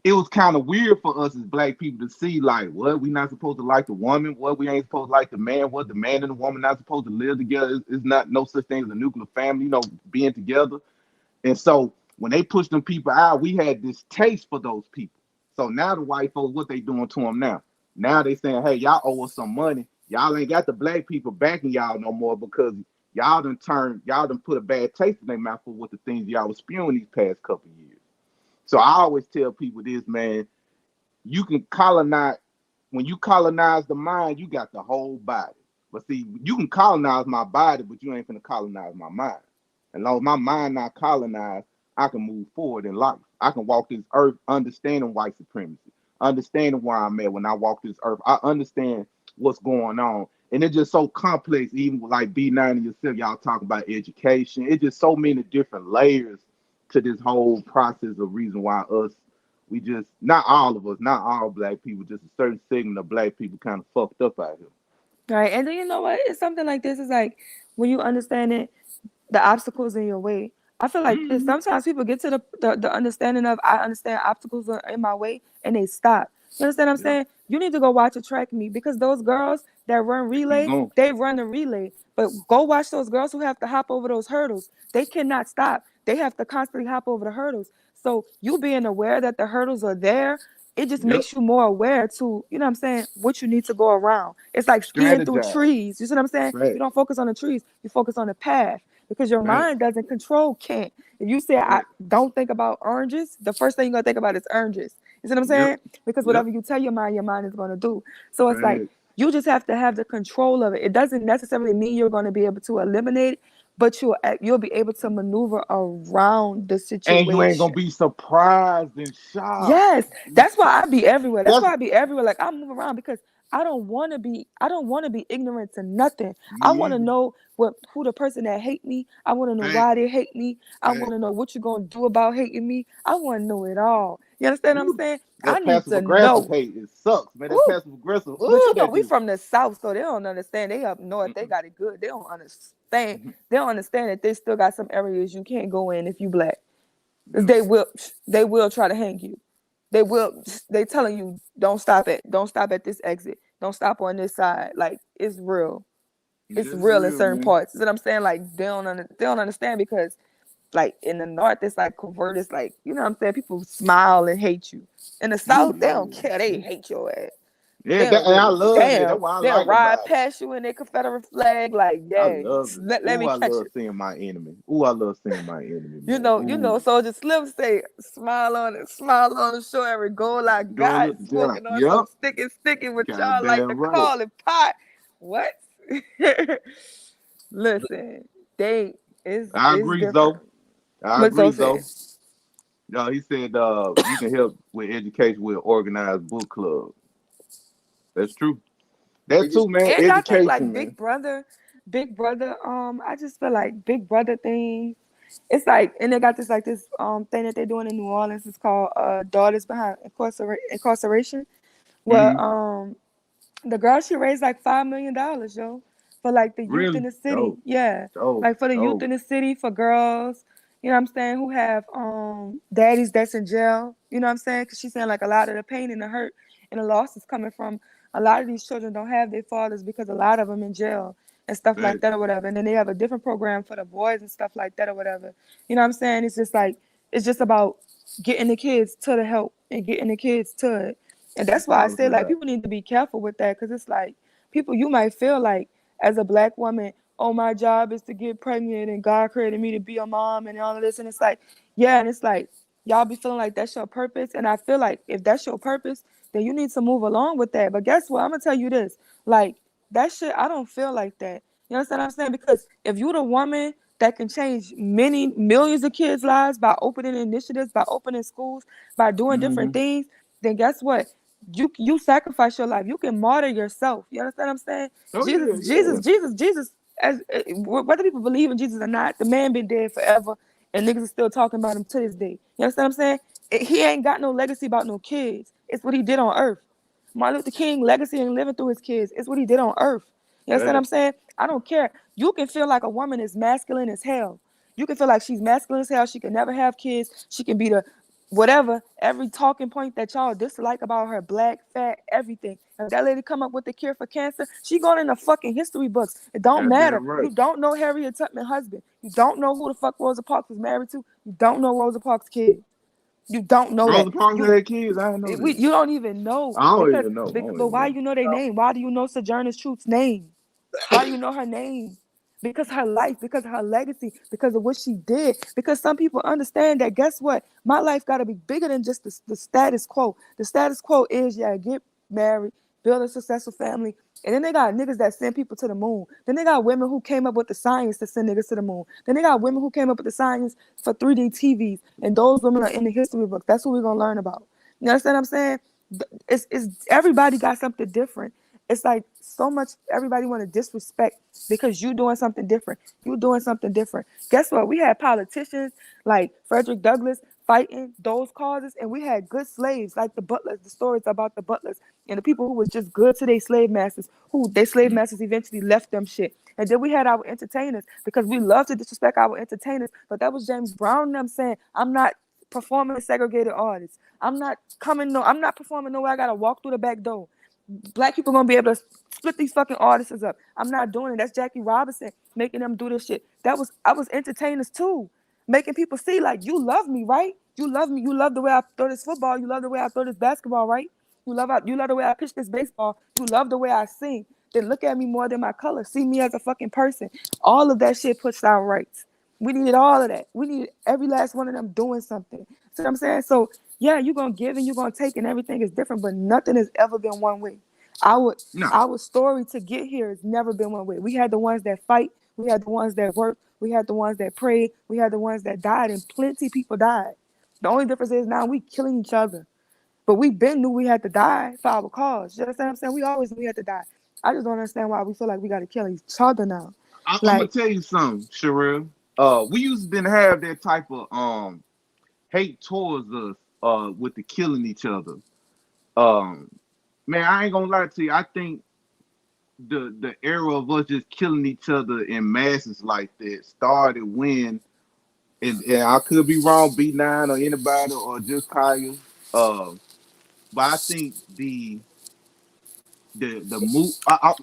it was kind of weird for us as black people to see, like, what, we not supposed to like the woman, what, we ain't supposed to like the man, what, the man and the woman not supposed to live together. It's not no such thing as a nuclear family, you know, being together. And so when they pushed them people out, we had this taste for those people. So now the white folks, what they doing to them now? Now they saying, hey, y'all owe us some money. Y'all ain't got the black people backing y'all no more, because y'all done put a bad taste in their mouth for what the things y'all was spewing these past couple years. So I always tell people this, man, you can colonize, when you colonize the mind, you got the whole body. But see, you can colonize my body, but you ain't finna colonize my mind. As long as my mind not colonized, I can move forward in life. I can walk this earth understanding white supremacy, understanding where I'm at when I walk this earth. I understand what's going on. And it's just so complex, even with like B9 and yourself, y'all talk about education. It's just so many different layers to this whole process of reason why we just, not all of us, not all black people, just a certain segment of black people kind of fucked up out here. Right. And then you know what? It's something like this. It's like when you understand it, the obstacles in your way. I feel like sometimes people get to the understanding of I understand obstacles are in my way and they stop. You understand what I'm saying? You need to go watch a track meet because those girls that run relay, they run the relay. But go watch those girls who have to hop over those hurdles. They cannot stop. They have to constantly hop over the hurdles. So you being aware that the hurdles are there, it just makes you more aware to, you know what I'm saying, what you need to go around. It's like skiing through trees. You see what I'm saying? You don't focus on the trees. You focus on the path. Because your mind doesn't control Kent. If you say I don't think about oranges, the first thing you're gonna think about is oranges. You see what I'm saying? Because whatever you tell your mind is gonna do. So it's like you just have to have the control of it. It doesn't necessarily mean you're gonna be able to eliminate it, but you'll be able to maneuver around the situation. And you ain't gonna be surprised and shocked. Yes, that's why I be everywhere. That's why I be everywhere. Like I move around because I don't want to be ignorant to nothing. I want to know who the person that hate me. I want to know why they hate me. I want to know what you're gonna do about hating me. I want to know it all. You understand what I'm saying? That passive aggressive hate, it sucks, man. That passive aggressive. But you know, we from the South, so they don't understand. They up north, they got it good. They don't understand. They don't understand that they still got some areas you can't go in if you black. They will try to hang you. They telling you don't stop at this exit. Don't stop on this side. Like it's real. It's real in certain parts. You know what I'm saying? Like they don't understand because like in the north it's like covert. It's like, you know what I'm saying? People smile and hate you. In the South, they don't care. They hate your ass. Yeah, and I love it. That's why I they'll like ride about it. past you in their Confederate flag. Like, yeah, I love it. let me I catch love it. seeing my enemy. Ooh, I love seeing my enemy. You know, Soldier Slim say, smile on the shore every goal I got. Smoking on some sticking with y'all like the call it pot. What? Listen, I agree, different. though. I agree, What's though. No, he said you can help with education with organized book club. That's true. That's too, man. And I think like Education, man. Big Brother. I just feel like Big Brother thing. It's like, and they got this thing that they're doing in New Orleans. It's called Daughters Behind Incarceration. Well, the girl, she raised like $5 million, yo, for like the youth in the city. Dope. Yeah, Dope. like for the youth in the city, for girls. You know what I'm saying? Who have daddies that's in jail. You know what I'm saying? Because she's saying like a lot of the pain and the hurt and the loss is coming from a lot of these children don't have their fathers because a lot of them in jail and stuff like that or whatever. And then they have a different program for the boys and stuff like that or whatever. You know what I'm saying? It's just like, it's just about getting the kids to the help and getting the kids to it. And that's why I say like people need to be careful with that, because it's like people, you might feel like as a black woman, oh, my job is to get pregnant and God created me to be a mom and all of this. And it's like, yeah, and it's like y'all be feeling like that's your purpose. And I feel like if that's your purpose, then you need to move along with that. But guess what? I'm gonna tell you this, like that shit, I don't feel like that. You understand what I'm saying? Because if you're the woman that can change many millions of kids' lives by opening initiatives, by opening schools, by doing different things, then guess what? You sacrifice your life. You can martyr yourself. You understand what I'm saying? Jesus. As whether people believe in Jesus or not, the man been dead forever, and niggas are still talking about him to this day. You understand what I'm saying? He ain't got no legacy about no kids. It's what he did on earth. Martin Luther King legacy ain't living through his kids. It's what he did on earth. You understand what I'm saying? I don't care. You can feel like a woman is masculine as hell. You can feel like she's masculine as hell. She can never have kids. She can be the whatever, every talking point that y'all dislike about her, black, fat, everything. If that lady come up with the cure for cancer, she going in the fucking history books. It don't matter. You don't know Harriet Tubman's husband. You don't know who the fuck Rosa Parks was married to. You don't know Rosa Parks' kid. You don't know Rosa Parks had kids. I don't know. You don't even know. I don't even know. But why you know their name? Why do you know Sojourner Truth's name? Why do you know her name? Because her life, because her legacy, because of what she did. Because some people understand that, guess what? My life got to be bigger than just the status quo. The status quo is, get married, build a successful family. And then they got niggas that send people to the moon. Then they got women who came up with the science to send niggas to the moon. Then they got women who came up with the science for 3D TVs. And those women are in the history books. That's what we're going to learn about. You understand what I'm saying? It's everybody got something different. it's like so much everybody want to disrespect because you doing something different. You doing something different. Guess what? We had politicians like Frederick Douglass fighting those causes, and we had good slaves like the butlers, the stories about the butlers and the people who was just good to their slave masters, who their slave masters eventually left them shit. And then we had our entertainers, because we love to disrespect our entertainers, but that was James Brown and them saying, I'm not performing segregated artists. I'm not performing nowhere. I gotta walk through the back door. Black people gonna be able to split these fucking artists up. I'm not doing it. That's Jackie Robinson making them do this shit. I was entertainers too, making people see like, you love me, right? You love me. You love the way I throw this football. You love the way I throw this basketball, right? You love the way I pitch this baseball. You love the way I sing. Then look at me more than my color. See me as a fucking person. All of that shit puts our rights. We needed all of that. We needed every last one of them doing something. See what I'm saying? So yeah, you're gonna give and you're gonna take, and everything is different, but nothing has ever been one way. Our story to get here has never been one way. We had the ones that fight, we had the ones that work, we had the ones that prayed, we had the ones that died, and plenty of people died. The only difference is now we killing each other. But we been knew we had to die for our cause. You understand what I'm saying? We always knew we had to die. I just don't understand why we feel like we gotta kill each other now. I'm gonna tell you something, Sherelle. We used to didn't have that type of hate towards us with the killing each other. Man, I ain't gonna lie to you. I think the era of us just killing each other in masses like that started when, and I could be wrong, B9 or anybody or just Kaya. But I think the move.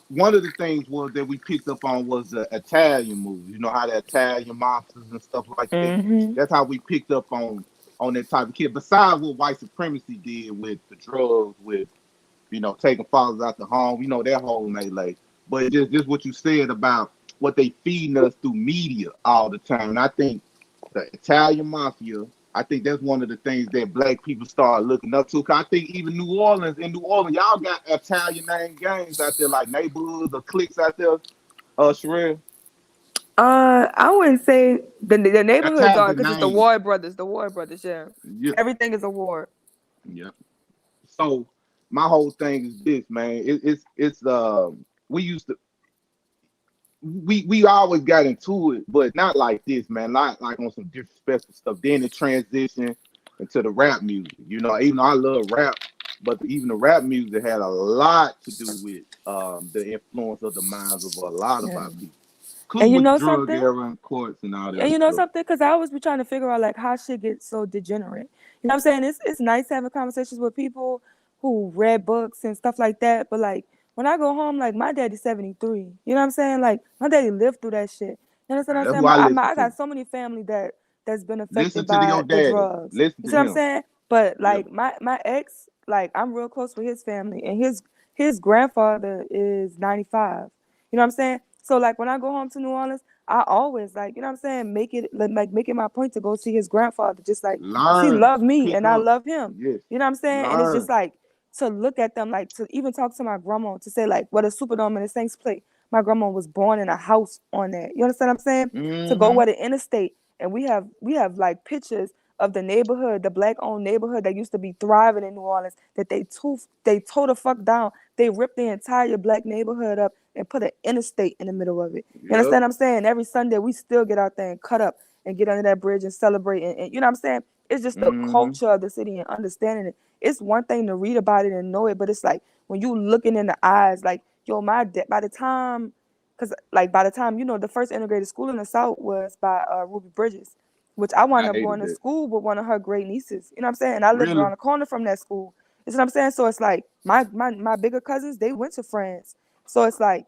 One of the things was that we picked up on was the Italian movies. You know how the Italian mobsters and stuff like that. That's how we picked up on that type of kid. Besides what white supremacy did with the drugs, with taking fathers out the home, that whole melee. But just what you said about what they feeding us through media all the time. And I think the Italian mafia, I think that's one of the things that black people start looking up to. Cause I think even in New Orleans, y'all got Italian name gangs out there, like neighborhoods or cliques out there. Sherelle? I wouldn't say the neighborhoods are, because it's the Ward brothers. The Ward brothers, yeah. Everything is a war. Yeah. So my whole thing is this, man. We always got into it, but not like this, man. Not like on some disrespectful stuff. Then it transitioned into the rap music. Even though I love rap, but even the rap music had a lot to do with the influence of the minds of a lot of our people. And you know drug something? era and courts and all that. And you know stuff. something? Because I always be trying to figure out like how shit gets so degenerate. You know what I'm saying? It's nice having conversations with people who read books and stuff like that. But like when I go home, like my daddy's 73. You know what I'm saying? Like my daddy lived through that shit. You understand what I'm saying? I got so many family that's been affected by the drugs. You see what I'm saying? But like my ex, like I'm real close with his family, and his grandfather is 95. You know what I'm saying? So like when I go home to New Orleans, I always make it my point to go see his grandfather, just like he loved me and I love him. Yes. You know what I'm saying? And it's just like to look at them, like to even talk to my grandma, to say like what a Superdome and the Saints play. My grandma was born in a house on that. You understand what I'm saying? To go with the interstate, and we have like pictures of the neighborhood, the black-owned neighborhood that used to be thriving in New Orleans, that they tore the fuck down. They ripped the entire black neighborhood up and put an interstate in the middle of it. You understand what I'm saying? Every Sunday we still get out there and cut up and get under that bridge and celebrate. And you know what I'm saying? It's just the culture of the city and understanding it. It's one thing to read about it and know it, but it's like when you looking in the eyes, like, yo, by the time, the first integrated school in the South was by Ruby Bridges, which I wound up going to school with one of her great nieces. You know what I'm saying? And I lived around the corner from that school. You know what I'm saying? So it's like my bigger cousins, they went to France. So it's like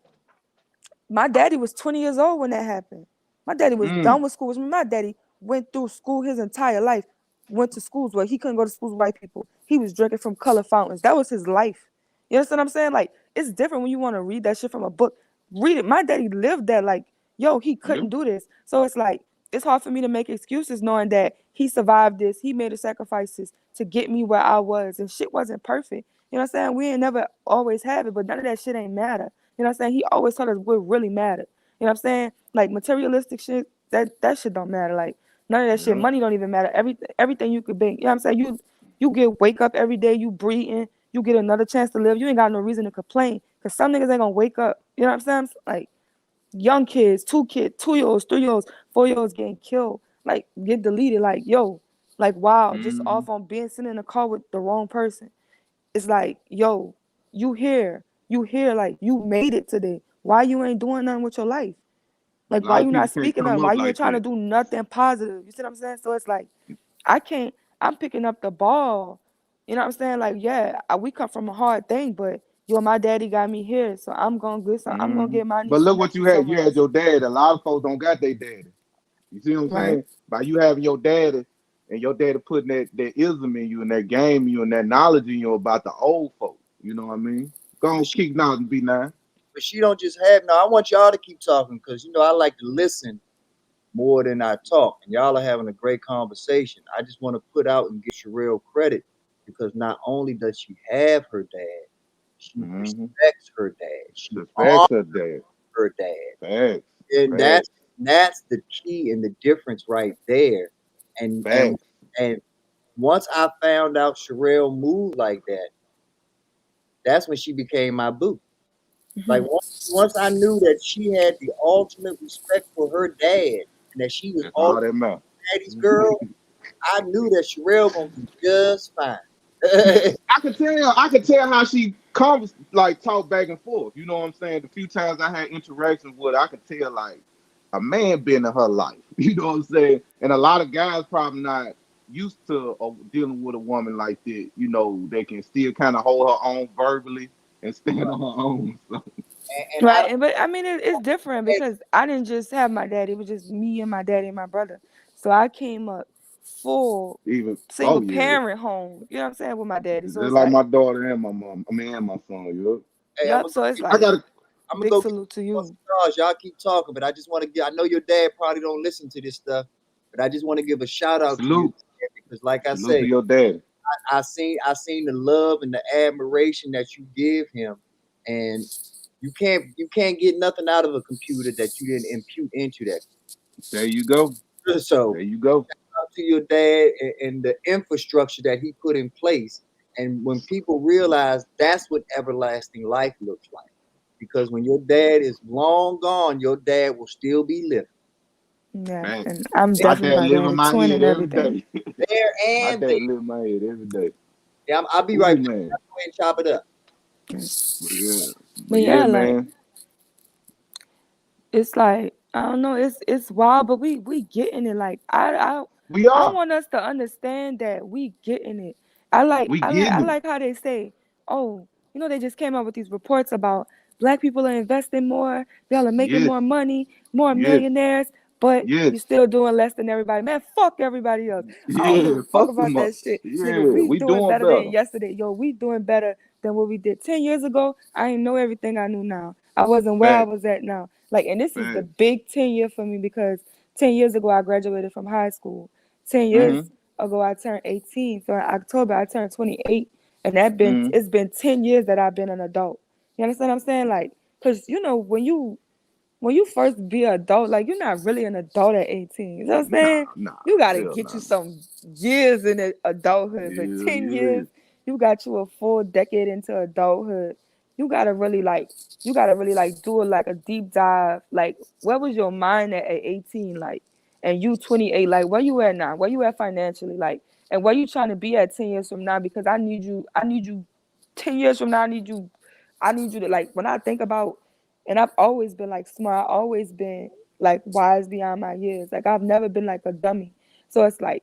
my daddy was 20 years old when that happened. My daddy was done with school. My daddy went through school his entire life, went to schools where he couldn't go to schools with white people. He was drinking from color fountains. That was his life. You understand what I'm saying? Like, it's different when you want to read that shit from a book. Read it. My daddy lived that. Like, yo, he couldn't do this. So it's like, it's hard for me to make excuses knowing that he survived this. He made the sacrifices to get me where I was, and shit wasn't perfect. You know what I'm saying? We ain't never always have it, but none of that shit ain't matter. You know what I'm saying? He always told us what really mattered. You know what I'm saying? Like materialistic shit, that shit don't matter. Like none of that shit. Money don't even matter. Everything you could bring. You know what I'm saying? You wake up every day, you breathing, you get another chance to live. You ain't got no reason to complain, Because some niggas ain't gonna wake up. You know what I'm saying? Like young kids, 2-year-olds, 3-year-olds, 4-year-olds getting killed, like get deleted. Like, yo, like wow, just off on being sitting in a car with the wrong person. It's like, yo, you here, like you made it today. Why you ain't doing nothing with your life? A Like, lot why of you people not can't speaking come up? up Why you like ain't trying to that. do nothing positive? You see what I'm saying? So it's like, I'm picking up the ball. You know what I'm saying? Like, yeah, we come from a hard thing, but yo, my daddy got me here, so I'm gonna get my But niece look and what you nephew had. You somewhere had else. your dad. A lot of folks don't got their daddy. You see what I'm Right. saying? By you having your daddy and your daddy putting that ism in you and that game in you and that knowledge in you about the old folks. You know what I mean? Go on, kick knowledge and be nice. But she don't just have no. I want y'all to keep talking because you know I like to listen more than I talk, and y'all are having a great conversation. I just want to put out and give Sherelle credit because not only does she have her dad, she respects her dad. She Respects honors her dad. her dad. Facts. And that's the key and the difference right there. And once I found out Sherelle moved like that, that's when she became my boo. Like once I knew that she had the ultimate respect for her dad and that she was That's all all that matters. daddy's girl, I knew that Sherelle gonna be just fine. I could tell how she comes like talk back and forth. You know what I'm saying? The few times I had interactions with her, I could tell like a man been in her life. You know what I'm saying? And a lot of guys probably not used to dealing with a woman like that. You know, they can still kind of hold her own verbally and stand on her own. So. Right, but I mean, it's different because I didn't just have my daddy; it was just me and my daddy and my brother. So I came up full single parent home. You know what I'm saying with my daddy. So Just it's like like, my daughter and my mom. I mean, and my son. You Hey, yep. So it's I like, gotta, I'm gonna big go salute to you. cigars. Y'all keep talking, but I just want to get. I know your dad probably don't listen to this stuff, but I just want to give a shout out to you because, like I Salute say, to your daddy. I seen the love and the admiration that you give him, and you can't get nothing out of a computer that you didn't impute into that. There you go. So there you go. Shout out to your dad and the infrastructure that he put in place. And when people realize that's what everlasting life looks like, because when your dad is long gone, your dad will still be living. Yeah, and I'm My definitely dad my live in daddy my twin head and every everything. day. There My and dad there. live in my head every day. Yeah, I'll be Ooh, right back. man. Go ahead and chop it up. But yeah, like man. it's like I don't know, it's wild, but we getting it. Like I We are. want us to understand that we getting it. We I getting it. like how they say, oh, you know, they just came out with these reports about black people are investing more, y'all are making Yes. more money, more Yes. millionaires, but Yes. you still doing less than everybody. Man, fuck everybody else. I don't give Yeah. a fuck Fuck about them up. that shit. Yeah. Nigga, we We doing doing better better. than yesterday. Yo, we doing better than what we did 10 years ago. I ain't know everything I knew now. I wasn't where I Fact. was at now. Like, and this is the Fact. big 10 year for me because 10 years ago I graduated from high school. 10 years ago I turned 18. So in October I turned 28. And it's been 10 years that I've been an adult. You understand what I'm saying? Like, cause you know, when you first be an adult, like you're not really an adult at 18. You know what I'm saying? You gotta get you some years in adulthood. But 10 years, you got you a full decade into adulthood. You gotta really like do like a deep dive. Like, where was your mind at 18? Like, and you 28, like where you at now? Where you at financially? Like, and where you trying to be at 10 years from now? Because I need you 10 years from now, I need you to, like, when I think about, and I've always been like smart, I've always been like wise beyond my years. Like, I've never been like a dummy. So it's like,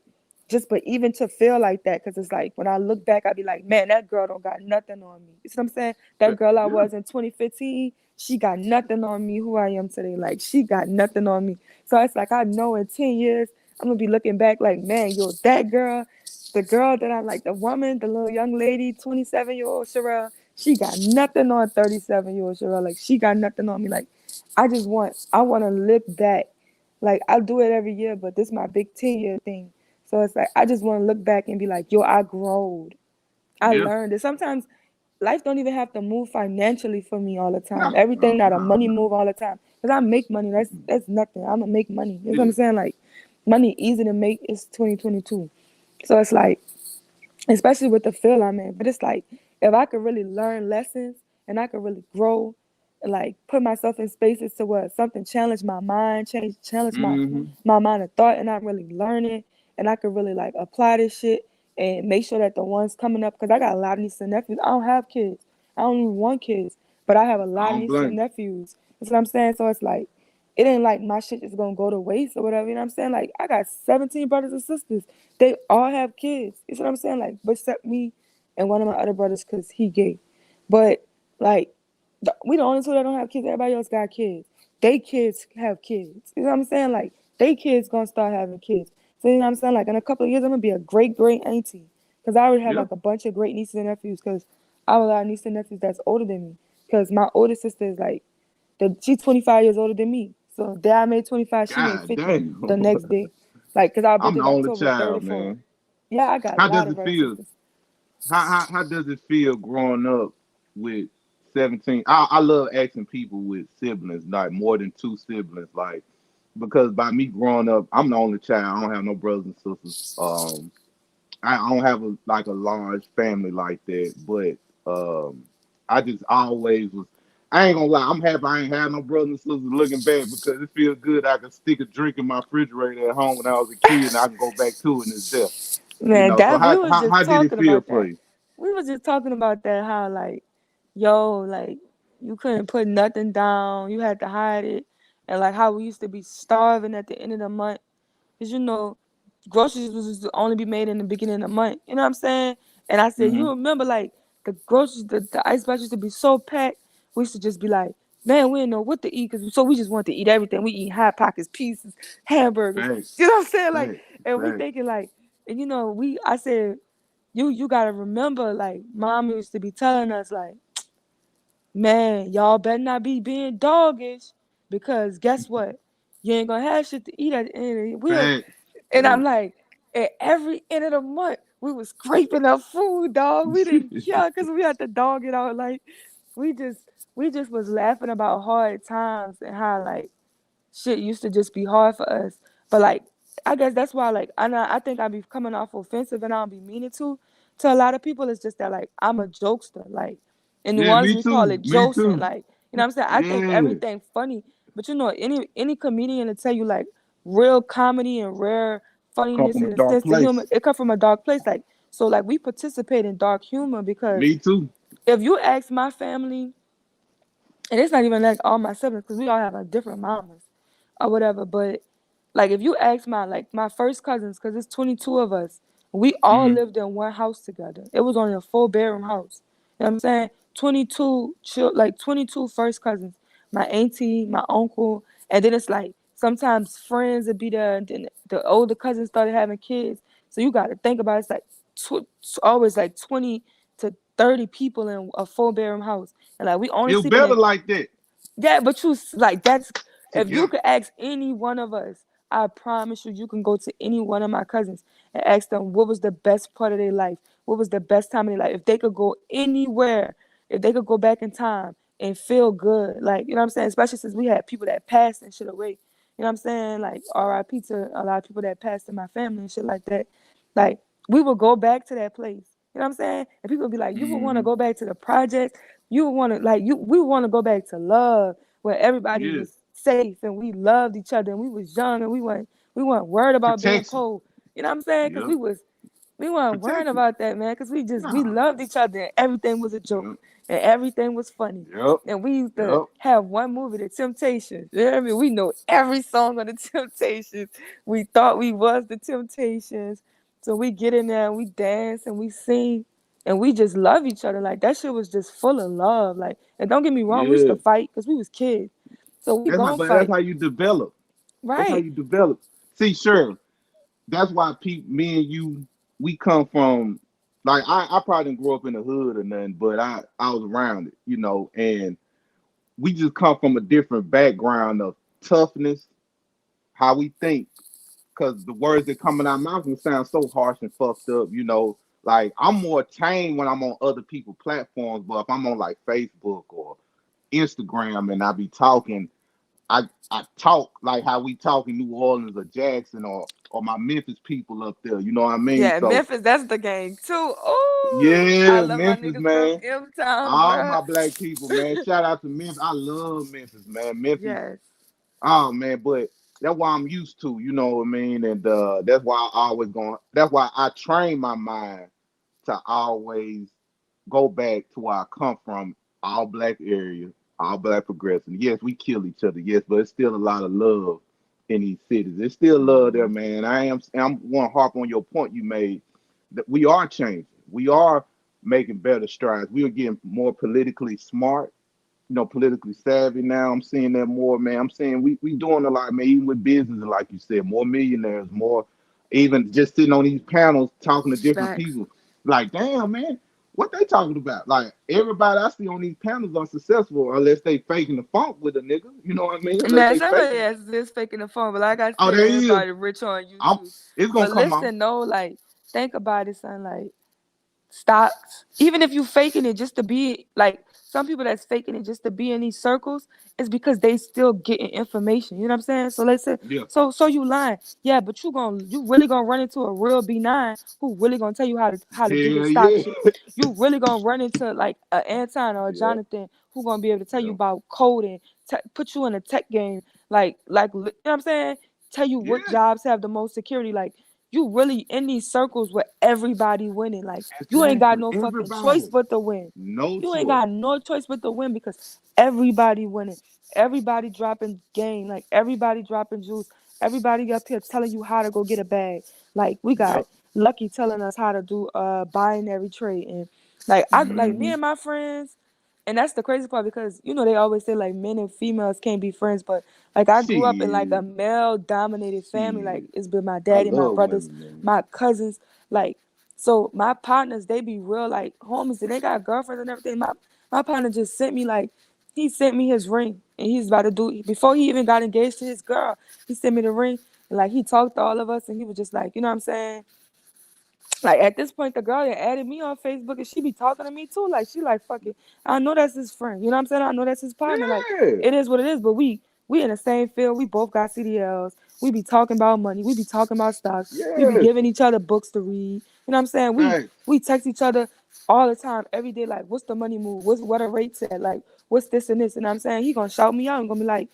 but even to feel like that, because it's like when I look back, I be like, man, that girl don't got nothing on me. You see what I'm saying? That girl I was in 2015, she got nothing on me who I am today. Like, she got nothing on me. So it's like, I know in 10 years, I'm gonna be looking back like, man, yo, that girl, the girl that I like, the woman, the little young lady, 27-year-old Sherelle, she got nothing on 37-year-old Sherelle. Like, she got nothing on me. Like, I want to look back. Like, I do it every year, but this is my big 10-year thing. So it's like, I just want to look back and be like, yo, I growed. I learned it. Sometimes life don't even have to move financially for me all the time. Everything not a money move all the time. Because I make money. That's nothing. I'm going to make money. You know what I'm saying? Like, money easy to make. It's 2022. So it's like, especially with the field I'm in. But it's like, if I could really learn lessons and I could really grow, and like put myself in spaces to where something challenge my mind, challenge my mind of thought, and I'm really learning, and I could really like apply this shit and make sure that the ones coming up, because I got a lot of nieces and nephews. I don't have kids. I don't even want kids, but I have a I lot of don't nieces and blame. nephews. That's what I'm saying. So it's like, it ain't like my shit is gonna go to waste or whatever. You know what I'm saying? Like I got 17 brothers and sisters. They all have kids. You see what I'm saying? Like, but except me and one of my other brothers, cause he gay. But like, we the only two that don't have kids. Everybody else got kids. They kids have kids. You know what I'm saying? Like, they kids gonna start having kids. So you know what I'm saying? Like in a couple of years, I'm gonna be a great auntie. Cause I already have Yeah. like a bunch of great nieces and nephews. Cause I have a lot of nieces and nephews that's older than me. Cause my older sister is like, she's 25 years older than me. So day I made 25, she made God 50 damn. the next day. Like, cause our I'm birthday's the only October child, 34. man. Yeah, I got a How lot does of it brothers and feel? sisters. How does it feel growing up with 17? I love asking people with siblings, like more than two siblings, like because by me growing up, I'm the only child. I don't have no brothers and sisters. I don't have a large family like that, but I just always was. I ain't gonna lie, I'm happy I ain't have no brothers and sisters looking back because it feels good. I can stick a drink in my refrigerator at home when I was a kid, and I can go back to it and it's there. Man, So that we how was how, just how did it talking feel about for that. you? We was just talking about that, how like, yo, like you couldn't put nothing down. You had to hide it. And like how we used to be starving at the end of the month. Cause you know, groceries was just to only be made in the beginning of the month. You know what I'm saying? And I said, you Hmm. remember like the groceries, the ice box used to be so packed. We used to just be like, man, we didn't know what to eat, so we just wanted to eat everything. We eat Hot Pockets, pieces, hamburgers. Facts, You know what I'm saying? Like, facts, and we facts. thinking like, and you know, I said, you gotta remember, like, mom used to be telling us, like, man, y'all better not be being doggish, because guess what? You ain't gonna have shit to eat at the end of the week. Facts. And I'm Facts. like, at every end of the month, we was scraping up food, dog. We didn't care because we had to dog it out. Like, we just we just was laughing about hard times and how like shit used to just be hard for us. But like, I guess that's why like I think I be coming off offensive and I don't be meaning to a lot of people. It's just that like I'm a jokester. Like in New Yeah, Orleans me we call too. it Me josing. too. Like, you know what I'm saying? I think Yeah. everything funny. But you know, any comedian to tell you like real comedy and rare Come funniness from a and dark sense of humor, place. it come from a dark place. Like, so like we participate in dark humor because Me too. if you ask my family, and it's not even like all my siblings because we all have like different mamas or whatever. But like if you ask my first cousins, because it's 22 of us, we all Hmm. lived in one house together. It was only a 4-bedroom house. You know what I'm saying? 22 first cousins, my auntie, my uncle, and then it's like sometimes friends would be there, and then the older cousins started having kids. So you got to think about it, it's like always like 20 to 30 people in a 4-bedroom house, and like we only Feel sleeping better in. like that. Yeah, but like that's, if you Together. could ask any one of us, I promise you can go to any one of my cousins and ask them what was the best part of their life, what was the best time of their life. If they could go anywhere, if they could go back in time and feel good, like, you know what I'm saying? Especially since we had people that passed and shit away. You know what I'm saying? Like R.I.P. to a lot of people that passed in my family and shit like that. Like, we would go back to that place. You know what I'm saying? And people would be like, you would want to Hmm. go back to the project. You would want to we want to go back to love where everybody Yeah. was safe and we loved each other and we was young and we weren't worried about being Protection. poor. You know what I'm saying? Because Yep. we weren't worrying Protection. about that, man. Because we Nah. loved each other and everything was a joke Yep. and everything was funny. Yep. And we used to Yep. have one movie, The Temptations. You know what I mean? We know every song of The Temptations. We thought we was The Temptations. So we get in there and we dance and we sing and we just love each other. Like, that shit was just full of love. Like, and don't get me wrong, we used to Yeah. fight because we was kids. So we That's how. gon' But that's fight. how you develop. That's how Right. you develop. See, sure. That's why me and you, we come from. Like I probably didn't grow up in the hood or nothing, but I was around it, and we just come from a different background of toughness, how we think, because the words that come in our mouth can sound so harsh and fucked up. Like I'm more tame when I'm on other people's platforms, but if I'm on like Facebook or Instagram and I be talking, I talk like how we talk in New Orleans or Jackson or my Memphis people up there. You know what I mean? Yeah, So Memphis, that's the gang too. Oh, I yeah, love my Memphis, niggas man. from M-Town, All bruh. my black people, man. Shout out to Memphis. I love Memphis, man. Memphis. Yes. Oh man, but that's why I'm used to, you know what I mean? And that's why I always going that's why I train my mind to always go back to where I come from, all black area, all black progressive. Yes, we kill each other, yes, but it's still a lot of love in these cities. There's still love there, man. I'm want to harp on your point you made that we are changing. We are making better strides. We are getting more politically smart, politically savvy now. I'm seeing that more, man. I'm saying we doing a lot, man, even with business, like you said, more millionaires, more even just sitting on these panels talking to different Facts. people. Like, damn, man, what they talking about? Like, everybody I see on these panels are successful unless they faking the funk with a nigga. You know what I mean? Unless Man, they somebody faking. else is faking the phone, but like I Oh, said, there he is. everybody rich on YouTube. It's gonna But come out. listen, no, like think about it, son. Like stocks, even if you faking it just to be like some people that's faking it just to be in these circles, is because they still getting information. You know what I'm saying? So let's say, Yeah. so you lying, yeah, but you really gonna run into a real B9 who really gonna tell you how to do Hell this stock yeah. shit. You really gonna run into like a Anton or a Yeah. Jonathan who gonna be able to tell you Yeah. about coding, put you in a tech game, like you know what I'm saying? Tell you what Yeah. jobs have the most security, like. You really in these circles where everybody winning. Like you ain't got Exactly. no fucking choice Everybody. but to win. No You ain't choice. got no choice but to win because everybody winning. Everybody dropping game. Like everybody dropping juice. Everybody up here telling you how to go get a bag. Like we got Yep. Lucky telling us how to do binary trade. And like I like me Mm-hmm. and my friends, and that's the crazy part because they always say like men and females can't be friends, but like I grew up in like a Shit. male dominated family. Like Shit. it's been my I daddy, my love brothers, women, man. my cousins, like so my partners, they be real like homies and they got girlfriends and everything. My partner just sent me like he sent me his ring and he's about to do before he even got engaged to his girl, he sent me the ring and like he talked to all of us and he was just like, you know what I'm saying? Like at this point, the girl that added me on Facebook and she be talking to me too. Like she like fuck it. I know that's his friend. You know what I'm saying? I know that's his partner. Like Yeah. it is what it is. But we in the same field. We both got CDLs. We be talking about money. We be talking about stocks. We be Yes. giving each other books to read. You know what I'm saying? Thanks. We text each other all the time, every day. Like what's the money move? What a rates at? Like what's this and this? You know what I'm saying? He gonna shout me out and gonna be like,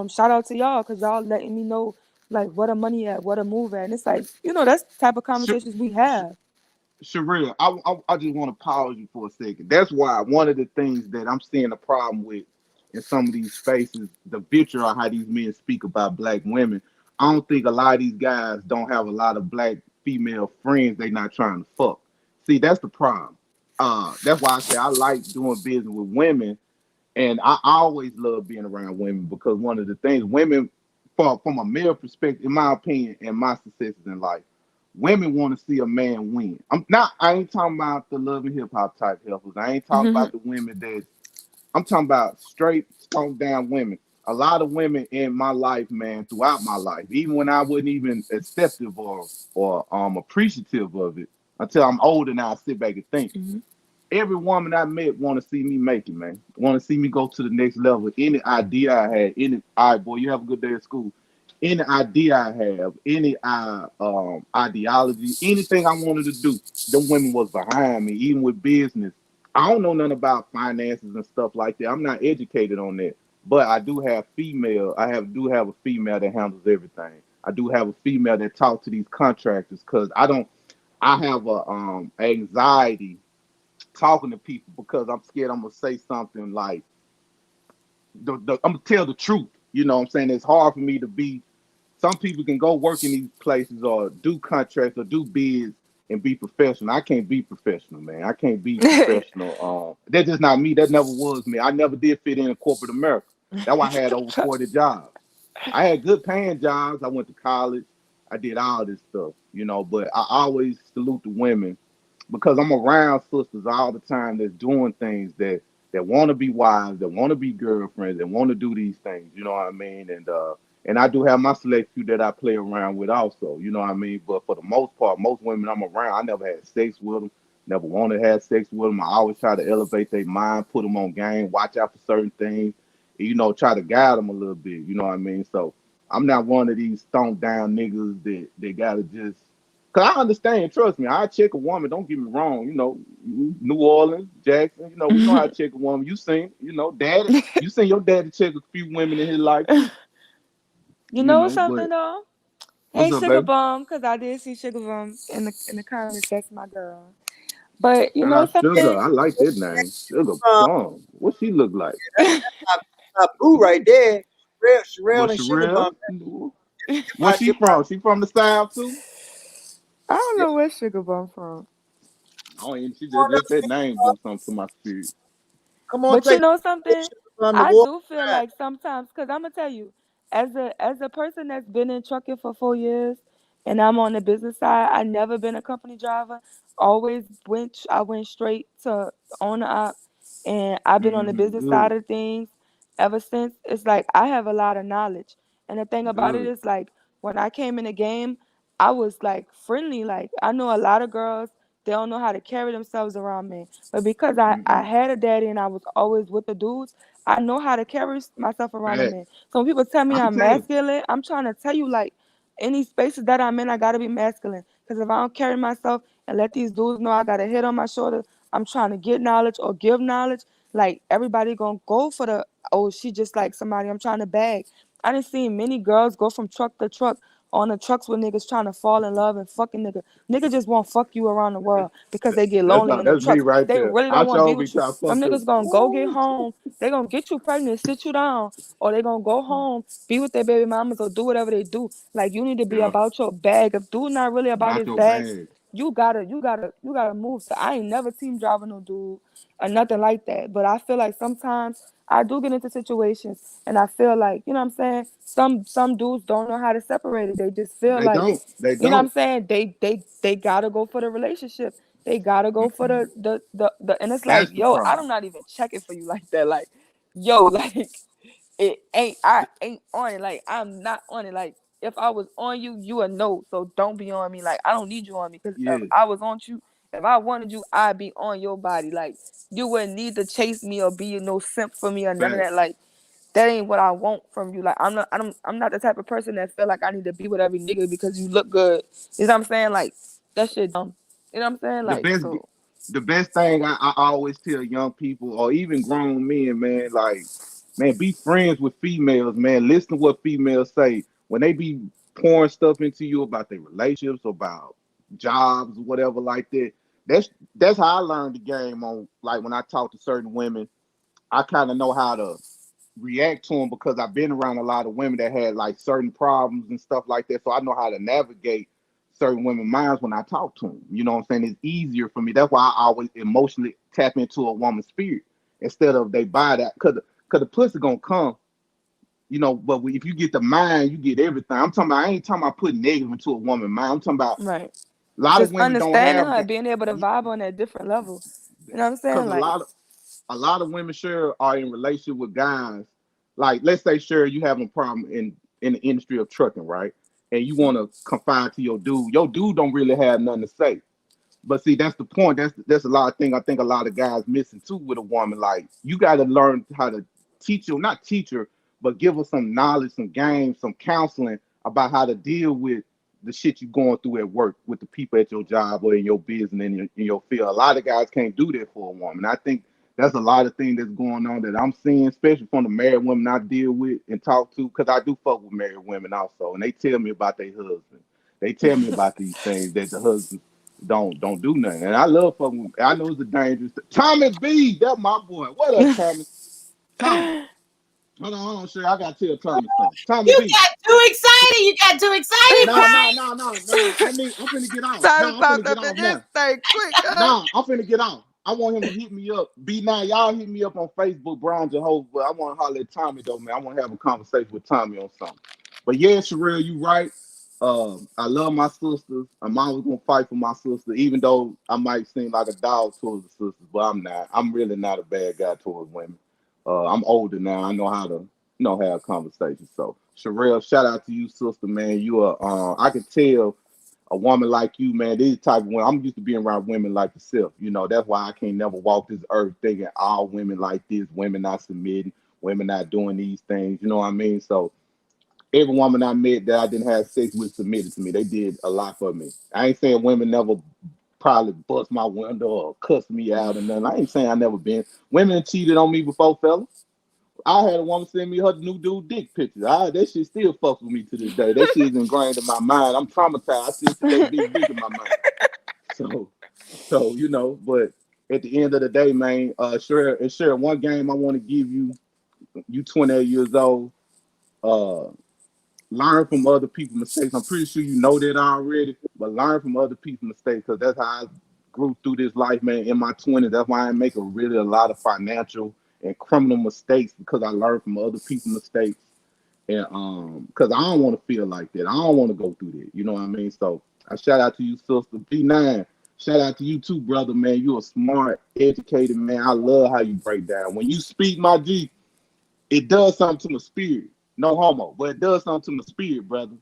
shout out to y'all because y'all letting me know like what a money at, what a move at. And it's like that's the type of Sh- conversations we sh- have. Sherelle, I just want to pause you for a second. That's why one of the things that I'm seeing a problem with in some of these spaces, the vitriol how these men speak about black women. I don't think a lot of these guys don't have a lot of black female friends they not trying to fuck. See, that's the problem. That's why I say I like doing business with women, and I always love being around women because one of the things women, from a male perspective, in my opinion, and my successes in life, women want to see a man win. I ain't talking about the love and hip hop type helpers. I ain't talking about the women that. I'm talking about straight, stone down women. A lot of women in my life, man, throughout my life, even when I wasn't even acceptive or appreciative of it, until I'm older now, I sit back and think. Every woman I met want to see me make it, man. Want to see me go to the next level. Any idea I had, all right, boy, you have a good day at school. Any idea I have, any ideology, anything I wanted to do, the women was behind me, even with business. I don't know nothing about finances and stuff like that. I'm not educated on that. But I do have do have a female that handles everything. I do have a female that talks to these contractors because I have a anxiety talking to people because I'm scared I'm gonna say something like I'm gonna tell the truth. You know what I'm saying? It's hard for me to be. Some people can go work in these places or do contracts or do bids and be professional. I can't be professional, man. I can't be professional. That's just not me. That never was me. I never did fit in corporate America. That's why I had over 40 jobs. I had good paying jobs. I went to college. I did all this stuff, but I always salute the women because I'm around sisters all the time that's doing things that want to be wives, that want to be girlfriends, that want to do these things. You know what I mean? And I do have my select few that I play around with also. You know what I mean? But for the most part, most women I'm around, I never had sex with them. Never wanted to have sex with them. I always try to elevate their mind, put them on game, watch out for certain things, try to guide them a little bit. You know what I mean? So I'm not one of these stoned down niggas that gotta just. Cause I understand, trust me. I check a woman. Don't get me wrong. You know, New Orleans, Jackson. You know, we know how to check a woman. You seen, you know, daddy. You seen your daddy check a few women in his life. You know But something though? what's Hey up, Sugar baby? Bum, because I did see Sugar Bum in the comments. That's my girl. But you Shout know out Sugar. something? I like that name, Sugar Plum. What she look like? That's my boo right there. Sherelle What and Sugar Sherelle? Bum. Where she from? She from the South too? I don't know where Sugar Bum from. Oh, and she just that name do something to my spirit. Come on, But you take know something? from the I water. do feel like sometimes, cause I'm gonna tell you, as a person that's been in trucking for 4 years, and I'm on the business side, I never been a company driver. I went straight to owner op, and I've been on the business side Good, of things ever since. It's like I have a lot of knowledge, and the thing about it good. is like when I came in the game, I was like friendly. Like I know a lot of girls, they don't know how to carry themselves around me. But because I had a daddy and I was always with the dudes, I know how to carry myself around a Fact. man. So when people tell me I can I'm tell. masculine, I'm trying to tell you like any spaces that I'm in, I gotta be masculine. Because if I don't carry myself and let these dudes know I got a head on my shoulder, I'm trying to get knowledge or give knowledge, like everybody gonna go for the, oh, she just like somebody I'm trying to bag. I done seen many girls go from truck to truck on the trucks with niggas trying to fall in love and fucking nigga. Nigga just won't fuck you around the world because they get lonely in them That's me trucks. right They there. really I don't want to be sure be with you. trying to Them fuck up. niggas gonna go get home. They gonna get you pregnant, sit you down, or they gonna go home, be with their baby mamas or do whatever they do. Like you need to be Yeah, about your bag. If dude not really about about his your bag, bag. you gotta move. So I ain't never team driving no dude or nothing like that. But I feel like sometimes I do get into situations and I feel like, you know what I'm saying? Some dudes don't know how to separate it. They just feel They like, don't. They you know what I'm don't. saying? They gotta go for the relationship. They gotta go for the and it's like, That's the yo, problem. I'm not even checking for you like that. Like, yo, like I ain't on it. Like I'm not on it. Like if I was on you, you would know. So don't be on me. Like I don't need you on me. Because if Yeah. I was on you, if I wanted you, I'd be on your body. Like you wouldn't need to chase me or be no simp for me or none of Fact. that. Like that ain't what I want from you. Like I'm not the type of person that feel like I need to be with every nigga because you look good. You know what I'm saying? Like that shit dumb. You know what I'm saying? The Like best so the best thing I always tell young people or even grown men, man, like, man, be friends with females, man. Listen to what females say when they be pouring stuff into you about their relationships, about jobs, whatever like that. That's how I learned the game on, like, when I talk to certain women, I kind of know how to react to them because I've been around a lot of women that had like certain problems and stuff like that. So I know how to navigate certain women's minds when I talk to them. You know what I'm saying? It's easier for me. That's why I always emotionally tap into a woman's spirit instead of they buy that because the pussy gonna come. You know, but if you get the mind, you get everything. I'm talking about. I ain't talking about putting negative into a woman's mind. I'm talking about right. a lot of Just women don't understanding have her, that being able to vibe on that different level. You know what I'm saying? because Like a lot of women sure are in relationship with guys. Like, let's say, sure, you have a problem in the industry of trucking, right? And you want to confide to your dude. Your dude don't really have nothing to say. But see, that's the point. That's a lot of things I think a lot of guys missing too with a woman. Like, you got to learn how to teach her, not teach her, but give her some knowledge, some games, some counseling about how to deal with the shit you're going through at work with the people at your job or in your business and in your field. A lot of guys can't do that for a woman. I think that's a lot of things that's going on that I'm seeing, especially from the married women I deal with and talk to, because I do fuck with married women also, and they tell me about their husband. They tell me about these things that the husband don't do nothing. And I love fucking with, I know it's a dangerous Tommy B, that's my boy. What up, Tommy? Tommy. Hold on, sure. I gotta tell Tommy something. Tommy You B. got too excited. You got too excited, No, Brian. no, no, no, no. I'm finna get off. Time No, to I'm finna pop get up in off this now. thing quick, huh? No, I'm finna get off. I want him to hit me up. B9, y'all hit me up on Facebook, Brian Jehovah. But I want to holler at Tommy though, man. I want to have a conversation with Tommy on something. But yeah, Sherelle, you right. I love my sisters. I'm always gonna fight for my sister, even though I might seem like a dog towards the sisters, but I'm not. I'm really not a bad guy towards women. I'm older now. I know how to, have conversations. So, Sherelle, shout out to you, sister, man. You are. I can tell a woman like you, man. These type of women. I'm used to being around women like yourself. That's why I can't never walk this earth thinking all women like this. Women not submitting. Women not doing these things. You know what I mean? So every woman I met that I didn't have sex with submitted to me. They did a lot for me. I ain't saying women never probably bust my window or cuss me out and nothing. I ain't saying I never been. Women cheated on me before, fellas. I had a woman send me her new dude dick pictures. That shit still fucks with me to this day. That shit is ingrained in my mind. I'm traumatized. I still see that big dick in my mind. So you know, but at the end of the day, man, sure, one game I want to give you. You 28 years old. Learn from other people's mistakes. I'm pretty sure you know that already, but learn from other people's mistakes because that's how I grew through this life, man. In my 20s, that's why I make a lot of financial and criminal mistakes because I learned from other people's mistakes, and because I don't want to feel like that. I don't want to go through that. You know what I mean? So I shout out to you, sister B9. Shout out to you too, brother, man. You a smart, educated man. I love how you break down. When you speak, my G, it does something to my spirit. No homo, but it does something to my spirit, brother.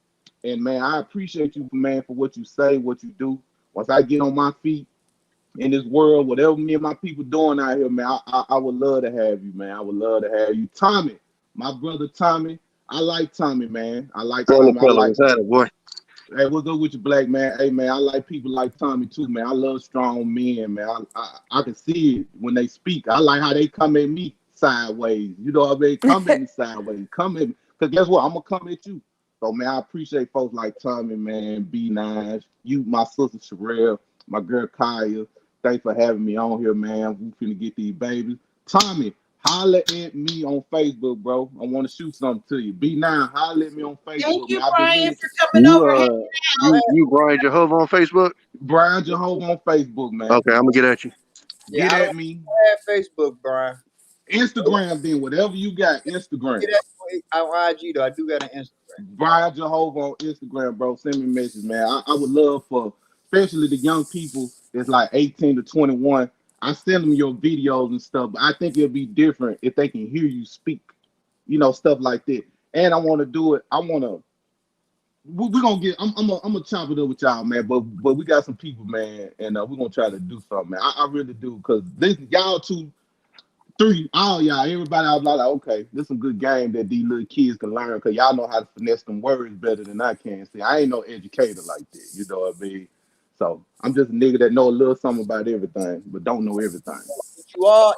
And man, I appreciate you, man, for what you say, what you do. Once I get on my feet in this world, whatever me and my people doing out here, man, I would love to have you, man. I would love to have you. Tommy, my brother Tommy. I like Tommy, man. I like Tommy. I like boy. Hey, what's up with you, black man? Hey, man, I like people like Tommy too, man. I love strong men, man. I can see it when they speak. I like how they come at me sideways. You know what I mean? Come at me sideways. Come at me. Because guess what? I'm going to come at you. So, man, I appreciate folks like Tommy, man, B9, you, my sister Sherelle, my girl Kaya. Thanks for having me on here, man. We finna get these babies. Tommy, holler at me on Facebook, bro. I want to shoot something to you. B9, holler at me on Facebook. Thank you, man. Brian, for coming over. You Brian Jehovah on Facebook? Brian Jehovah on Facebook, man. Okay, I'm gonna get at you. Get at me. I have Facebook, Brian. Instagram, then whatever you got, Instagram. On IG though, I do got an Instagram. Brian Jehovah on Instagram, bro. Send me a message, man. I would love for, especially the young people that's like 18 to 21. I send them your videos and stuff, but I think it'll be different if they can hear you speak, you know, stuff like that. And I want to do it. We're gonna get. I'm gonna chop it up with y'all, man. But we got some people, man, and we're gonna try to do something, man. I really do, because this y'all 2, 3, all y'all, everybody, I was like, okay, this is some good game that these little kids can learn, because y'all know how to finesse them words better than I can. See, I ain't no educator like that, you know what I mean? So I'm just a nigga that know a little something about everything, but don't know everything. You are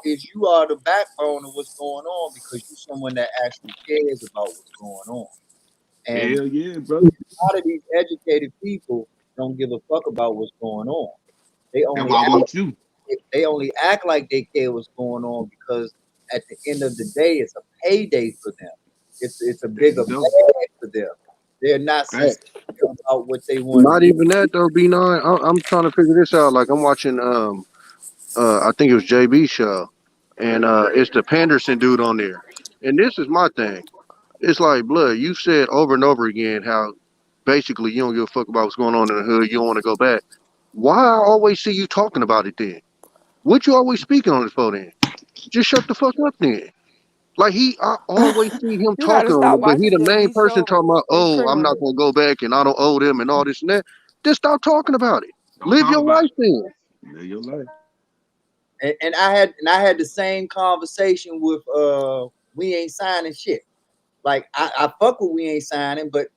the backbone of what's going on, because you're someone that actually cares about what's going on. And hell yeah, brother. A lot of these educated people don't give a fuck about what's going on. They only act like they care what's going on because at the end of the day, it's a payday for them. It's a bigger payday for them. They're not sincere about what they want. Not even that though, B9. I'm trying to figure this out. Like I'm watching I think it was JB show, and it's the Panderson dude on there. And this is my thing. It's like, blood, you said over and over again how basically you don't give a fuck about what's going on in the hood. You don't want to go back. Why I always see you talking about it then? What you always speaking on it for then? Just shut the fuck up then. Like I always see him talking on it, but he the main person talking about, oh, I'm not gonna go back and I don't owe them and all this and that. Just stop talking about it. Live your life then. Live your life. And I had the same conversation with We Ain't Signing shit. Like I fuck with We Ain't Signing, but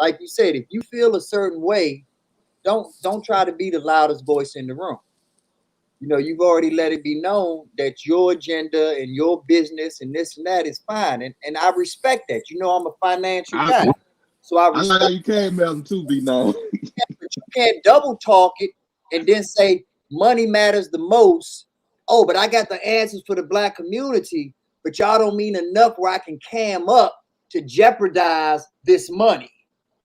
like you said, if you feel a certain way, don't try to be the loudest voice in the room. You know, you've already let it be known that your agenda and your business and this and that is fine. And I respect that. You know, I'm a financial guy. So I like how you came out too, B9. But you can't double talk it and then say money matters the most. Oh, but I got the answers for the black community, but y'all don't mean enough where I can cam up to jeopardize this money.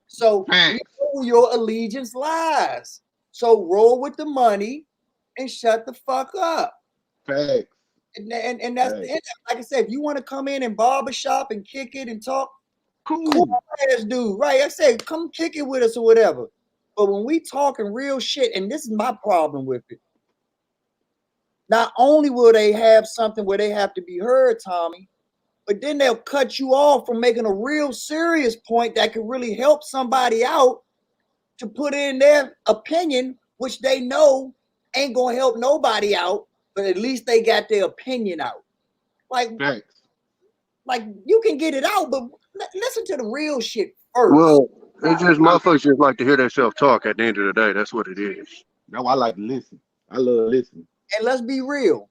So you know your allegiance lies. So roll with the money and shut the fuck up. Facts. And that's the end. Like I said, if you want to come in and barbershop and kick it and talk, cool ass dude, right? I said, come kick it with us or whatever. But when we talking real shit, and this is my problem with it, not only will they have something where they have to be heard, Tommy, but then they'll cut you off from making a real serious point that could really help somebody out to put in their opinion, which they know ain't gonna help nobody out, but at least they got their opinion out. Like you can get it out, but listen to the real shit first. Well, it's just motherfuckers just like to hear themselves talk at the end of the day. That's what it is. That's why I like to listen. I love listening. And let's be real.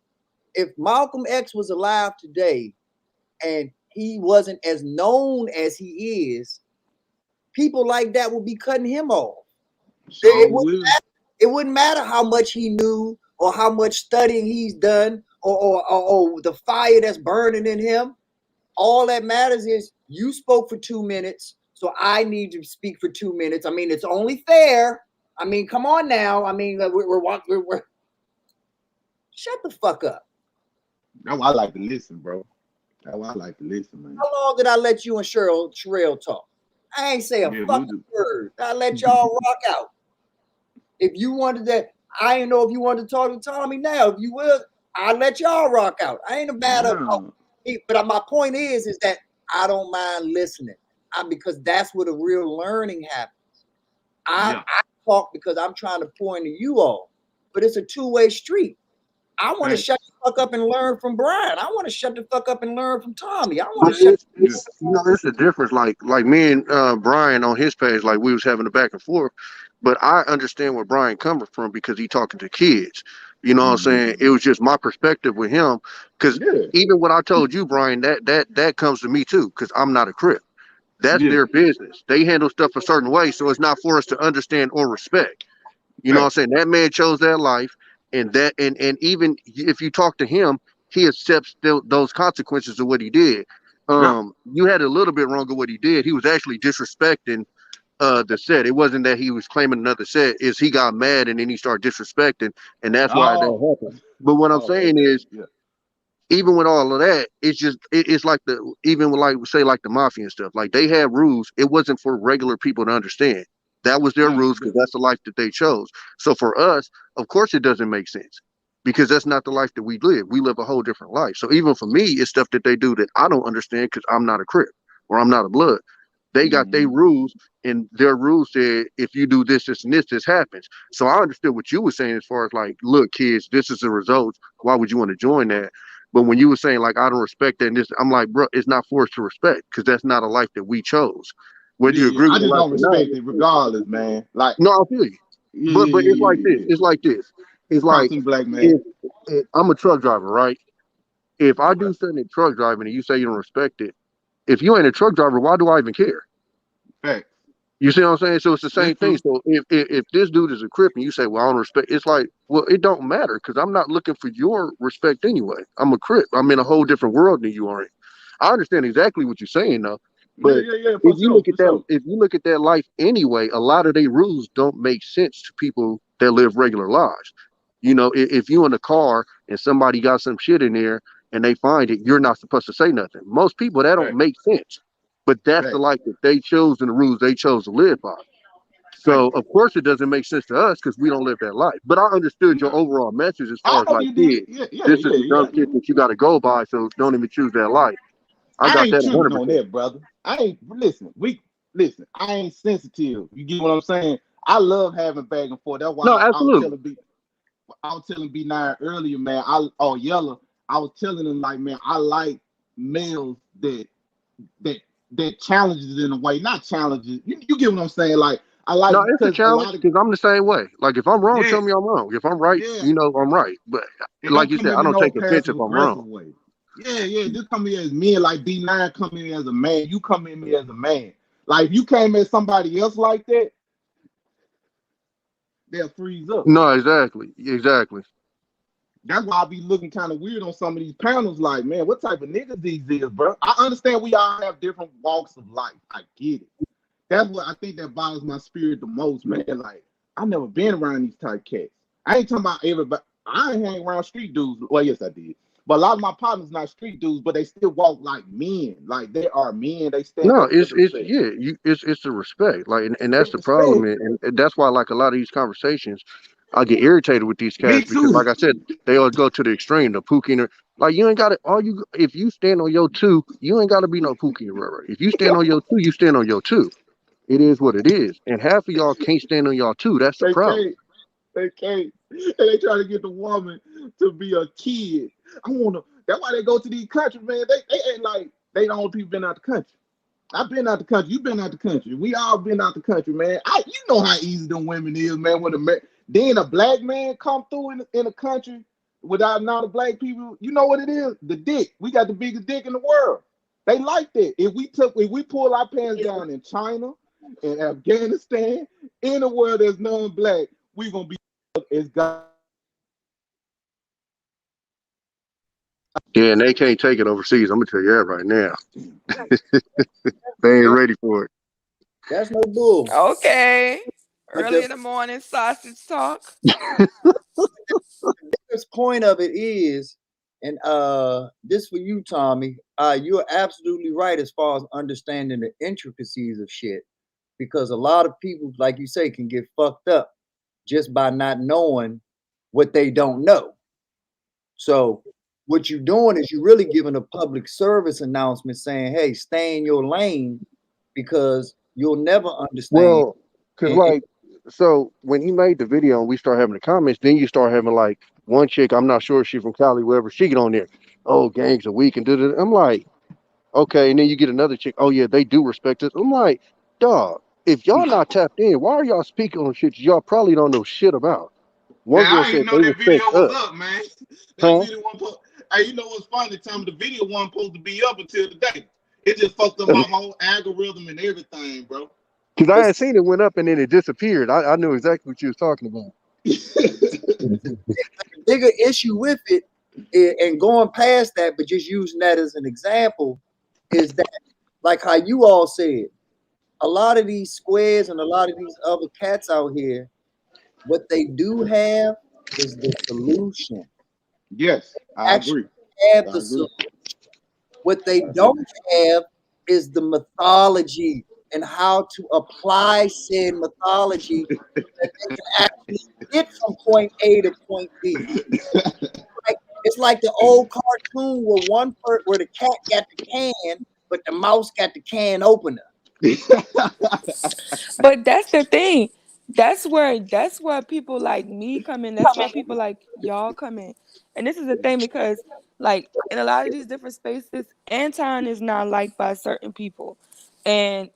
If Malcolm X was alive today and he wasn't as known as he is, people like that would be cutting him off. It wouldn't matter how much he knew or how much studying he's done or the fire that's burning in him. All that matters is you spoke for 2 minutes, so I need to speak for 2 minutes. I mean, it's only fair. I mean, come on now. I mean, we're shut the fuck up. That's why I like to listen, bro. That's why I like to listen, man. How long did I let you and Sherelle talk? I ain't say a fucking word. I let y'all rock out. If you wanted that, I ain't know if you wanted to talk to Tommy now. If you will, I'll let y'all rock out. I ain't a matter of, but my point is that I don't mind listening. Because that's where the real learning happens. I talk because I'm trying to pour into you all, but it's a two-way street. I want to shut the fuck up and learn from Brian. I want to shut the fuck up and learn from Tommy. I want to shut. It's a difference. Like me and Brian on his page, like we was having a back and forth, but I understand where Brian coming from because he talking to kids. You know what I'm saying? It was just my perspective with him. Because even what I told you, Brian, that comes to me too. Because I'm not a Crip. That's their business. They handle stuff a certain way, so it's not for us to understand or respect. You know what I'm saying? That man chose that life, and even if you talk to him, he accepts those consequences of what he did. You had a little bit wrong of what he did. He was actually disrespecting the set. It wasn't that he was claiming another set. Is he got mad and then he started disrespecting, and that's why that happened. But what I'm saying is, even with all of that, it's like even with like the mafia and stuff. Like they had rules. It wasn't for regular people to understand. That was their rules because that's the life that they chose. So for us, of course, it doesn't make sense because that's not the life that we live. We live a whole different life. So even for me, it's stuff that they do that I don't understand because I'm not a Crip or I'm not a Blood. They got their rules, and their rules said if you do this, this, and this happens. So I understood what you were saying as far as like, look, kids, this is the results. Why would you want to join that? But when you were saying like I don't respect that, and this, I'm like, bro, it's not for us to respect because that's not a life that we chose. Whether you agree with I just don't respect it regardless, man. Like, no, I feel you. But it's like this. It's like this. It's like black man. If I'm a truck driver, right? If I do something in truck driving and you say you don't respect it, if you ain't a truck driver, why do I even care? Fact. You see what I'm saying? So it's the same thing. So if this dude is a Crip and you say, well, I don't respect, it's like, well, it don't matter because I'm not looking for your respect anyway. I'm a Crip. I'm in a whole different world than you are in. I understand exactly what you're saying though. But if you look at that life anyway, a lot of their rules don't make sense to people that live regular lives. You know, if you in a car and somebody got some shit in there and they find it, you're not supposed to say nothing. Most people, that don't make sense. But that's the life that they chose and the rules they chose to live by. So, of course, it doesn't make sense to us because we don't live that life. But I understood your overall message as far as like, kids, this is the dumb shit that you got to go by, so don't even choose that life. I ain't choosing on that, brother. I ain't sensitive. You get what I'm saying? I love having back and forth. That's why I was telling B9 earlier, man. Yellow. I was telling him like, man, I like males that challenges in a way, not challenges. You get what I'm saying? Like I like. No, it's a challenge because I'm the same way. Like if I'm wrong, tell me I'm wrong. If I'm right, you know I'm right. But like you said, I don't take offense if I'm wrong. Way. Yeah. Just come here as men, like B9 come in as a man. You come in me as a man. Like if you came at somebody else like that, they'll freeze up. No, exactly. That's why I be looking kind of weird on some of these panels. Like, man, what type of niggas these is, bro? I understand we all have different walks of life. I get it. That's what I think that bothers my spirit the most, man. Like, I've never been around these type cats. I ain't talking about everybody. I ain't hang around street dudes. Well, yes, I did. But a lot of my partners not street dudes, but they still walk like men. Like they are men. They stand. No, it's the respect. Like, and that's the problem, and that's why like a lot of these conversations, I get irritated with these cats because, like I said, they all go to the extreme, the Pookie. Like you ain't got it. If you stand on your two, you ain't got to be no Pookie Rubber. If you stand on your two, you stand on your two. It is what it is, and half of y'all can't stand on y'all two. That's the problem. They can't. And they try to get the woman to be a kid. That's why they go to these countries, man. They ain't like they the only people been out the country. I've been out the country. You've been out the country. We all been out the country, man. You know how easy them women is, man. When then a black man come through in a country without not a black people, you know what it is? The dick. We got the biggest dick in the world. They like that. If we pull our pants down in China, in Afghanistan, in a world that's non-black, we gonna be as God. Yeah, and they can't take it overseas. I'm gonna tell you that right now. They ain't ready for it. That's no bull. Okay. But Early the- in the morning, sausage talk. biggest point of it is, and this for you, Tommy. You're absolutely right as far as understanding the intricacies of shit, because a lot of people, like you say, can get fucked up just by not knowing what they don't know. So what you're doing is you're really giving a public service announcement saying, hey, stay in your lane, because you'll never understand. Well, because like, so when he made the video and we start having the comments, then you start having like one chick, I'm not sure if she's from Cali, wherever, she get on there, oh, gangs are weak and da-da-da. I'm like, okay, and then you get another chick, oh yeah, they do respect us. I'm like, dog, if y'all not tapped in, why are y'all speaking on shit y'all probably don't know shit about? One Man, girl I didn't said know they that respect video was us. up, man. Huh? That video wasn't hey, you know what's funny, Tom? The video wasn't supposed to be up until today. It just fucked up my whole algorithm and everything, bro. Because I had seen it went up and then it disappeared. I knew exactly what you was talking about. The bigger issue with it, and going past that, but just using that as an example, is that, like how you all said, a lot of these squares and a lot of these other cats out here, what they do have is the solution. Yes, I agree. Have the solution. What they don't have is the mythology and how to apply said mythology that they can actually get from point A to point B. It's like the old cartoon where the cat got the can, but the mouse got the can opener. But that's the thing. That's where people like me come in. That's where people like y'all come in. And this is the thing, because like in a lot of these different spaces, Anton is not liked by certain people, and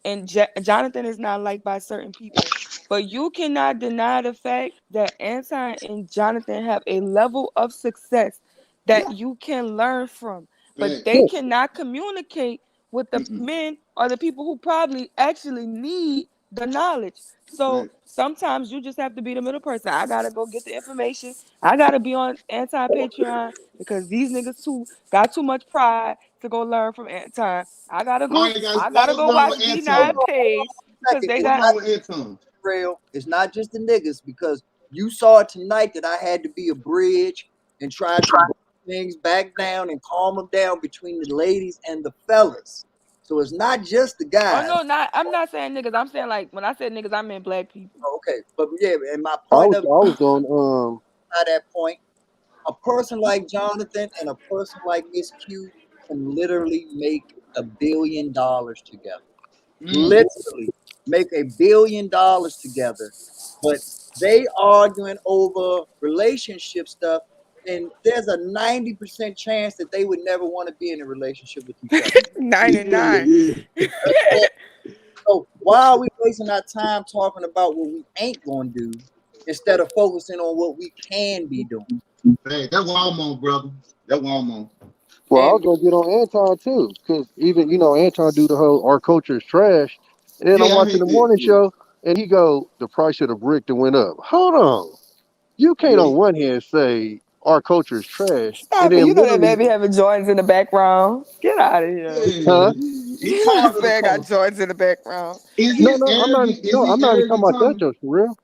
Jonathan is not liked by certain people. But you cannot deny the fact that Anton and Jonathan have a level of success that you can learn from. But they cannot communicate with the men or the people who probably actually need the knowledge. So sometimes you just have to be the middle person. I gotta go get the information. I gotta be on Patreon because these niggas got too much pride to go learn from Anton. I gotta go. I gotta go watch D9 page because they got. Real. It's not just the niggas, because you saw it tonight that I had to be a bridge and try to bring things back down and calm them down between the ladies and the fellas. So it's not just the guys. Oh no, I'm not saying niggas. I'm saying, like, when I said niggas, I meant black people. Okay, but yeah, and my I point was on by that point, a person like Jonathan and a person like Miss Q can literally make $1 billion together. Literally make $1 billion together, but they arguing over relationship stuff, and there's a 90% chance that they would never want to be in a relationship with each other. 99. So why are we wasting our time talking about what we ain't gonna do instead of focusing on what we can be doing? Hey, that's what I'm on, brother. That's what I'm on. Well, I was gonna get on Anton too, because even Anton do the whole our culture is trash, and then I'm watching the morning show, and he go, the price of the brick that went up. Hold on, you can't on one hand say our culture is trash, Stop and it. then You know that literally, baby having Jordans in the background. Get out of here. huh? This man got Jordans in the background. No, I'm not even talking about that though, for real.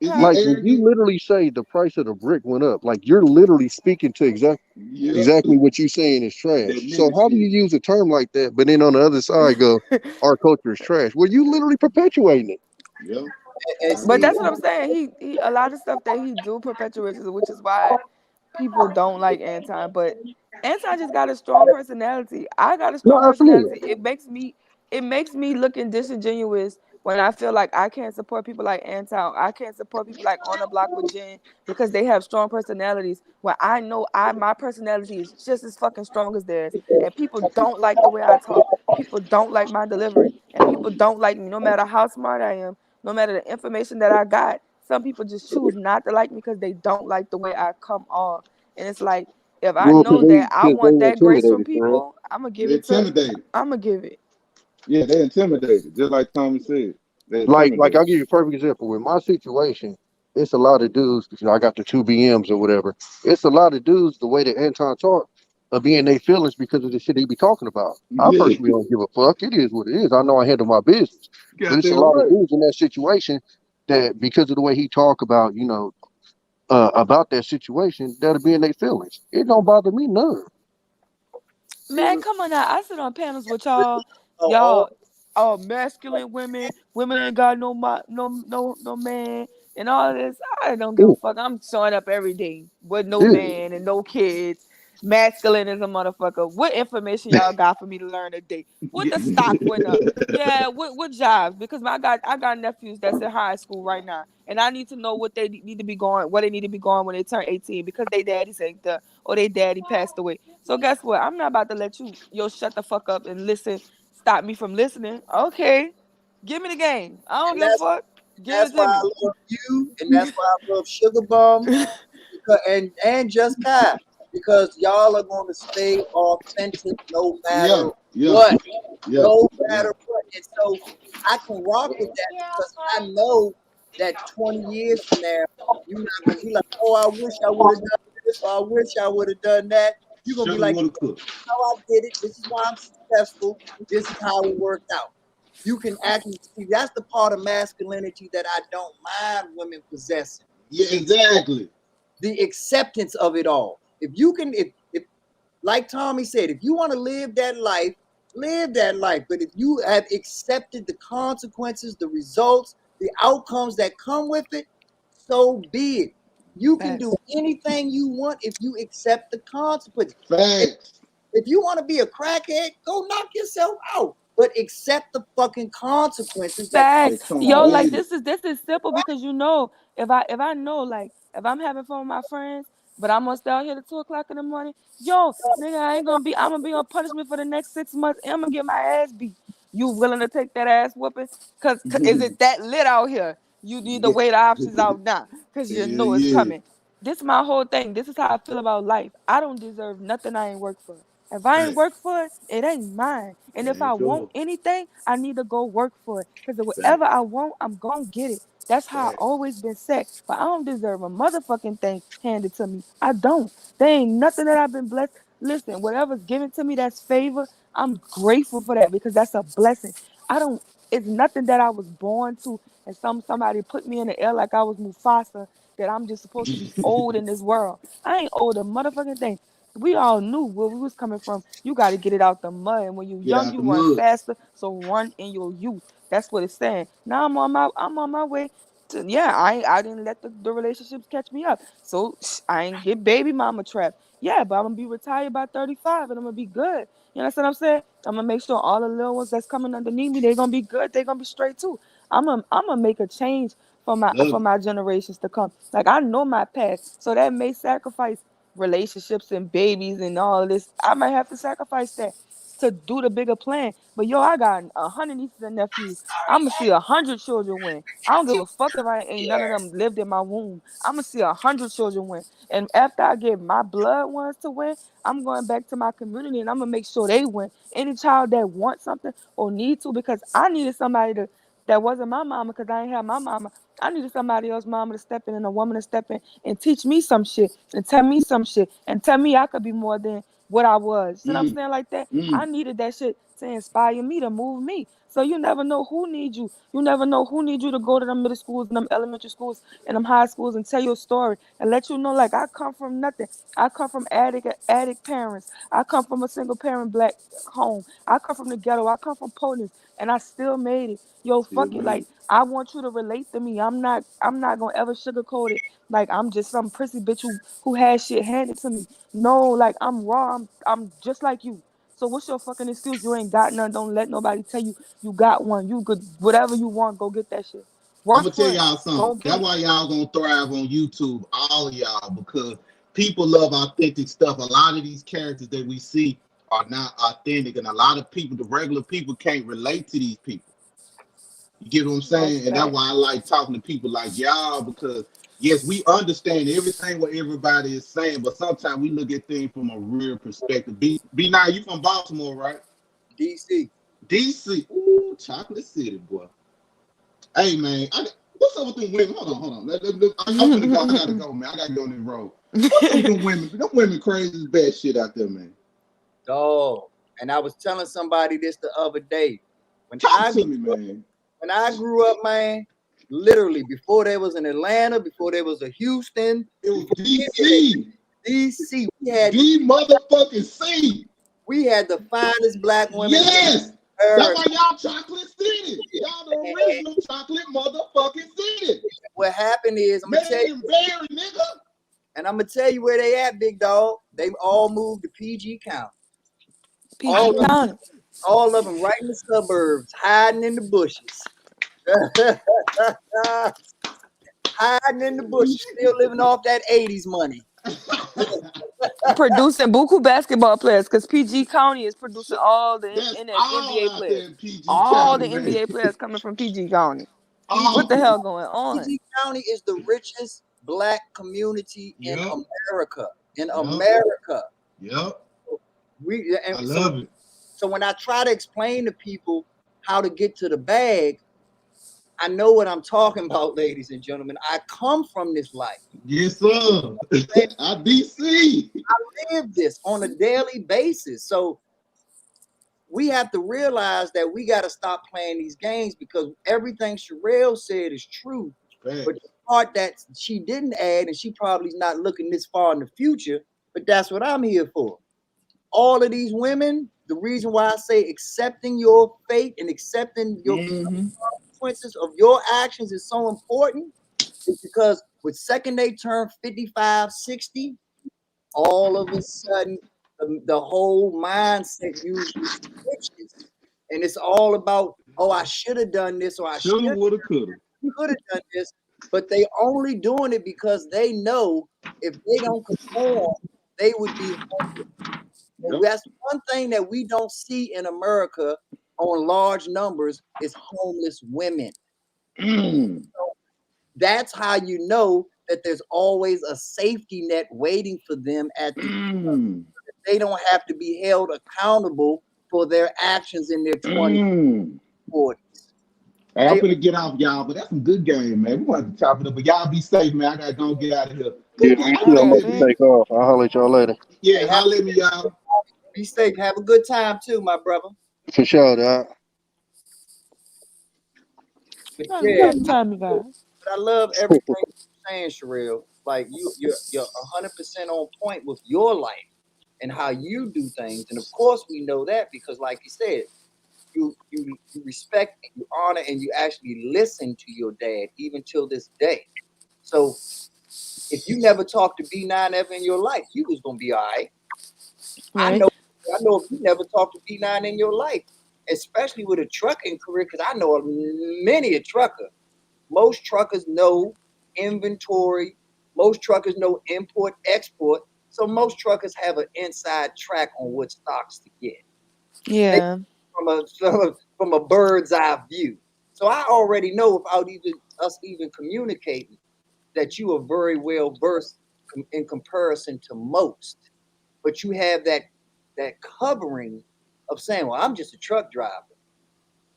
Like when you literally say the price of the brick went up, like you're literally speaking to exactly what you're saying is trash. So how do you use a term like that, but then on the other side go, our culture is trash? Well, you literally perpetuating it. Yeah. But that's what I'm saying. He a lot of stuff that he do perpetuates, which is why people don't like Anton. But Anton just got a strong personality. I got a strong personality. It makes me looking disingenuous when I feel like I can't support people like Anton, I can't support people like On the Block with Jen because they have strong personalities. Where I know my personality is just as fucking strong as theirs, and people don't like the way I talk. People don't like my delivery, and people don't like me no matter how smart I am, no matter the information that I got. Some people just choose not to like me because they don't like the way I come off, and it's like if I Well, know that I Cause want they that grace from intimidated, friend. people, I'm gonna give they it to. intimidated. I'm gonna give it. Yeah, they intimidated, just like Tommy said. They Like I'll intimidated. give you a perfect example. With my situation, it's a lot of dudes. I got the two BMs or whatever. It's a lot of dudes. The way that Anton talk, of being their feelings because of the shit he be talking about. I Yeah, personally don't give a fuck. It is what it is. I know I handle my business, but it's a goddamn lot of right. dudes in that situation that because of the way he talk about, about that situation, that'll be in their feelings. It don't bother me none. Man, come on now. I sit on panels with y'all. Oh, Y'all, masculine women. Women ain't got no man, and all this. I don't give a Ooh, fuck. I'm showing up every day with no yeah. man and no kids. Masculine as a motherfucker. What information y'all got for me to learn today? What the stock went up? Yeah, what jobs? Because I got nephews that's in high school right now, and I need to know what they need to be going, where they need to be going when they turn 18, because they daddies ain't there or they daddy passed away. So guess what? I'm not about to let you shut the fuck up and listen. Stop me from listening. Okay, give me the game. I don't and give a fuck. Give that's it why to I me. love you, and that's why I love Sugar Bum and Just Kai, because y'all are going to stay authentic no matter Yeah, yeah, what, yeah, no yeah. matter what. And so I can rock with that because I know that 20 years from now, you're not gonna be like, oh, I wish I would have done this, or I wish I would have done that. You're gonna be Sugar like, woulda cook. how I did it. This is why I'm successful. This is how it worked out. You can actually see that's the part of masculinity that I don't mind women possessing. Yeah, exactly. The acceptance of it all. If you can, if like Tommy said, if you want to live that life, live that life. But if you have accepted the consequences, the results, the outcomes that come with it, so be it. You can do Facts. anything you want if you accept the consequences. Facts. If you want to be a crackhead, go knock yourself out. But accept the fucking consequences that come They Facts. come Yo, like with it. this is simple because if I know, like, if I'm having fun with my friends, but I'm gonna stay out here till 2 o'clock in the morning, yo, nigga, I'm gonna be on punishment for the next 6 months and I'm gonna get my ass beat. You willing to take that ass whooping? Cause is it that lit out here? You need to Yeah, weigh the options out now because you hell know it's yeah. coming. This is my whole thing. This is how I feel about life. I don't deserve nothing I ain't worked for. If I ain't Facts. work for it, it ain't mine. And It if I ain't want yours. anything, I need to go work for it. Because whatever Facts. I want, I'm going to get it. That's how I Facts. always been set. But I don't deserve a motherfucking thing handed to me. I don't. There ain't nothing that I've been blessed. Listen, whatever's given to me that's favor, I'm grateful for that because that's a blessing. I don't, it's nothing that I was born to and somebody put me in the air like I was Mufasa that I'm just supposed to be old in this world. I ain't old a motherfucking thing. We all knew where we was coming from. You got to get it out the mud. And when you're Get young, out you the run mud. faster. So run in your youth. That's what it's saying. Now I'm on my way to, yeah. I didn't let the relationships catch me up. So I ain't get baby mama trapped. Yeah, but I'm gonna be retired by 35 and I'm gonna be good. You understand what I'm saying? I'm gonna make sure all the little ones that's coming underneath me, they're gonna be good. They're gonna be straight too. I'm gonna make a change Love for it. my generations to come. Like I know my past, so that may sacrifice relationships and babies and all of this. I might have to sacrifice that to do the bigger plan. But yo, I got 100 nieces and nephews. I'm gonna see 100 children win. I don't give a fuck if I ain't none of them lived in my womb. I'm gonna see 100 children win. And after I get my blood ones to win, I'm going back to my community and I'm gonna make sure they win. Any child that wants something or need to, because I needed somebody to that wasn't my mama because I ain't have my mama. I needed somebody else's mama to step in and a woman to step in and teach me some shit and tell me some shit and tell me I could be more than what I was. See what I'm Mm, saying like that? I mm. needed that shit to inspire me to move me. So you never know who needs you. You never know who needs you to go to them middle schools and them elementary schools and them high schools and tell your story and let you know like I come from nothing. I come from addict parents. I come from a single parent black home. I come from the ghetto. I come from Poland and I still made it. Yo, Still fuck it. made Like it. I want you to relate to me. I'm not gonna ever sugarcoat it. Like I'm just some prissy bitch who has shit handed to me. No, like I'm raw. I'm just like you. So what's your fucking excuse? You ain't got none. Don't let nobody tell you you got one. You could whatever you want, go get that shit. I'm Work gonna for tell it. y'all Go something. get That's it. why y'all gonna thrive on YouTube, all of y'all, because people love authentic stuff. A lot of these characters that we see are not authentic, and a lot of people, the regular people, can't relate to these people. You get what I'm That's saying? And that's fact. why I like talking to people like y'all, because yes, we understand everything what everybody is saying, but sometimes we look at things from a real perspective. Be now, you from Baltimore, right? DC. DC. Ooh, Chocolate City, boy. Hey man, what's up with them women? Hold on. I'm gonna go. I gotta go, man. I gotta go on this road. What's up with them women? Them women crazy as bad shit out there, man. Dog. And I was telling somebody this the other day. Talk to me, man. When I grew up, man, literally before there was an Atlanta, before there was a Houston, it was DC. DC. We had the motherfucking C. We had the finest black women. Yes. That's why y'all Chocolate City. Y'all the original chocolate motherfucking city. What happened is, I'm gonna tell you, nigga. And I'm gonna tell you where they at, big dog. They all moved to PG County. PG County. All of them right in the suburbs, hiding in the bushes. Hiding in the bushes, still living off that 80s money. Producing buku basketball players, because PG County is producing all the NBA players. All the NBA players coming from PG County. What the hell going on? PG County is the richest black community in America. In America. Yep. I love it. So when I try to explain to people how to get to the bag, I know what I'm talking about, ladies and gentlemen. I come from this life. Yes, sir. I DC. I live this on a daily basis. So we have to realize that we got to stop playing these games, because everything Sherelle said is true. Right. But the part that she didn't add, and she probably is not looking this far in the future, but that's what I'm here for. All of these women, the reason why I say accepting your fate and accepting your consequences of your actions is so important is because with second they turn 55, 60, all of a sudden the whole mindset usually switches. And it's all about, oh, I should have done this, or I should have, woulda, coulda. Could have done this, but they only doing it because they know if they don't conform, they would be homeless. And that's one thing that we don't see in America on large numbers is homeless women. So that's how you know that there's always a safety net waiting for them at the they don't have to be held accountable for their actions in their 20s, 40s. Hey, I'm gonna get off, y'all, but that's some good game, man. We want to chop it up, but y'all be safe, man. I gotta go get out of here. Yeah, me too. I'm about to take off. I'll holler at y'all later. Yeah, holler at me, y'all. Be safe. Have a good time too, my brother. For sure, dog. But Have yeah, a good time, you guys. but I love everything you're saying, Sherelle. Like you're 100% on point with your life and how you do things. And of course, we know that because, like you said, you respect, you honor, and you actually listen to your dad even till this day. So if you never talked to B9 ever in your life, you was gonna be all right. I know if you never talked to B9 in your life, especially with a trucking career, because I know many a trucker. Most truckers know inventory. Most truckers know import, export. So most truckers have an inside track on what stocks to get. Yeah. From a bird's eye view. So I already know without us even communicating that you are very well versed in comparison to most. But you have that covering of saying, well, I'm just a truck driver.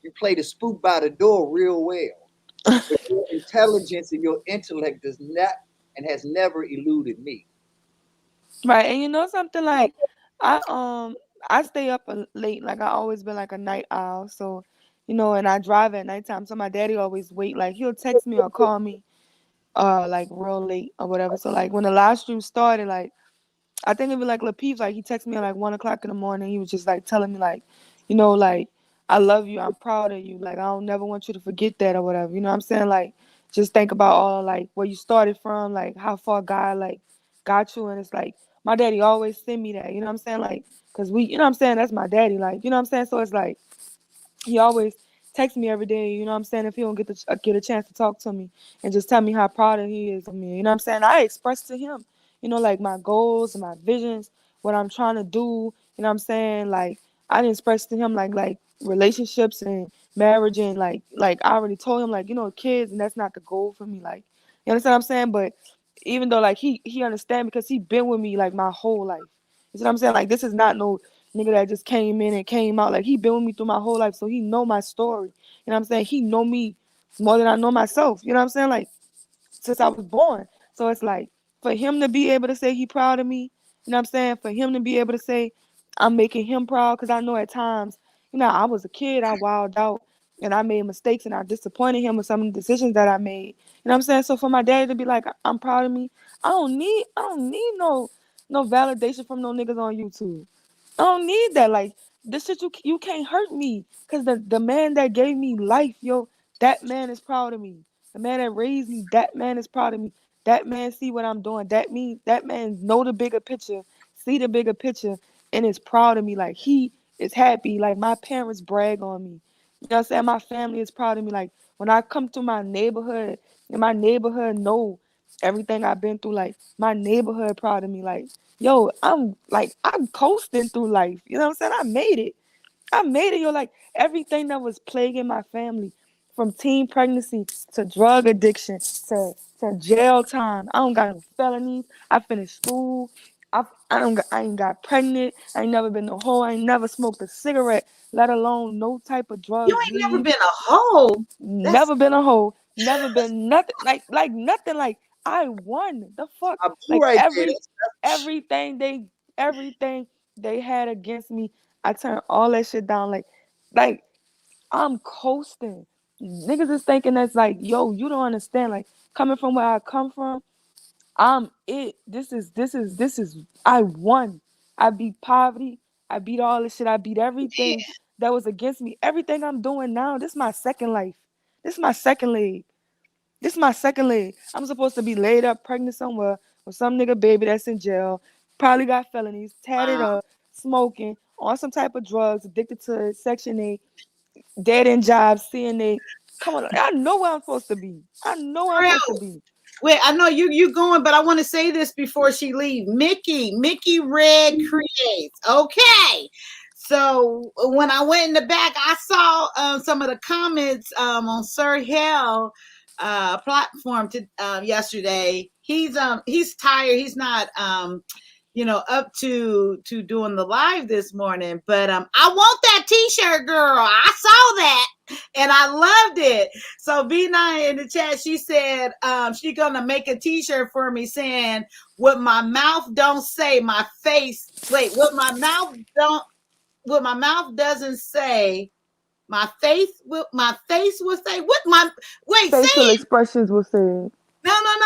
You play the spook by the door real well. But your intelligence and your intellect does not and has never eluded me. Right, and you know something, like I stay up late, like I always been like a night owl, so and I drive at nighttime, so my daddy always wait, like he'll text me or call me like real late or whatever. So like when the live stream started, like I think it'd be like Lapeef, like he texted me at like 1 o'clock in the morning. He was just like telling me like, like I love you, I'm proud of you, like I don't never want you to forget that or whatever. You know what I'm saying? Like just think about all like where you started from, like how far God like got you, and it's like my daddy always send me that. You know what I'm saying? Like because we, you know what I'm saying, that's my daddy, like, you know what I'm saying. So it's like he always texts me every day, you know what I'm saying, if he don't get a chance to talk to me and just tell me how proud he is of me, you know what I'm saying. I express to him, you know, like my goals and my visions, what I'm trying to do, you know what I'm saying. Like I didn't express to him like relationships and marriage and like I already told him, like, you know, kids, and that's not the goal for me, like, you understand what I'm saying. But even though like he understand because he been with me like my whole life, you see what I'm saying. Like this is not no nigga that just came in and came out. Like he been with me through my whole life, so he know my story. You know what I'm saying? He know me more than I know myself. You know what I'm saying? Like since I was born. So it's like for him to be able to say he proud of me, you know what I'm saying? For him to be able to say I'm making him proud, because I know at times, you know, I was a kid, I wilded out and I made mistakes and I disappointed him with some of the decisions that I made. You know what I'm saying? So for my daddy to be like, I'm proud of me, I don't need no validation from no niggas on YouTube. I don't need that. Like this shit, you can't hurt me, because the man that gave me life, yo, that man is proud of me. The man that raised me, that man is proud of me. That man see what I'm doing. That man know the bigger picture, see the bigger picture, and is proud of me. Like he is happy. Like my parents brag on me. You know what I'm saying? My family is proud of me. Like when I come to my neighborhood, and my neighborhood know everything I've been through, like my neighborhood proud of me. Like, yo, I'm coasting through life. You know what I'm saying? I made it, yo. Like everything that was plaguing my family, from teen pregnancy to drug addiction to jail time. I don't got no felonies. I finished school. I ain't got pregnant. I ain't never been no hoe. I ain't never smoked a cigarette, let alone no type of drugs. You ain't never been a hoe. Never been a hoe. Never been nothing like nothing. Like I won. The fuck. Like right there. everything they had against me, I turned all that shit down. Like I'm coasting. Niggas is thinking that's like, yo, you don't understand. Like coming from where I come from, I'm it. This is I won. I beat poverty. I beat all this shit. I beat everything that was against me. Everything I'm doing now, this is my second life. This is my second leg. This is my second leg. I'm supposed to be laid up pregnant somewhere with some nigga baby that's in jail, probably got felonies, tatted up, smoking, on some type of drugs, addicted to Section 8, dead end jobs, CNA. Come on, I know where I'm supposed to be. I know where I'm supposed to be. Wait, I know you going, but I want to say this before she leaves. Mickey Red Creates. Okay. So when I went in the back, I saw some of the comments on Sir Hell platform yesterday. He's tired. He's not up to doing the live this morning. But I want that t-shirt, girl. I saw that and I loved it. So B9 in the chat, she said she's gonna make a t-shirt for me saying, what my mouth don't say, my face. Wait, what my mouth doesn't say, my face will say. What my facial expressions will say. No.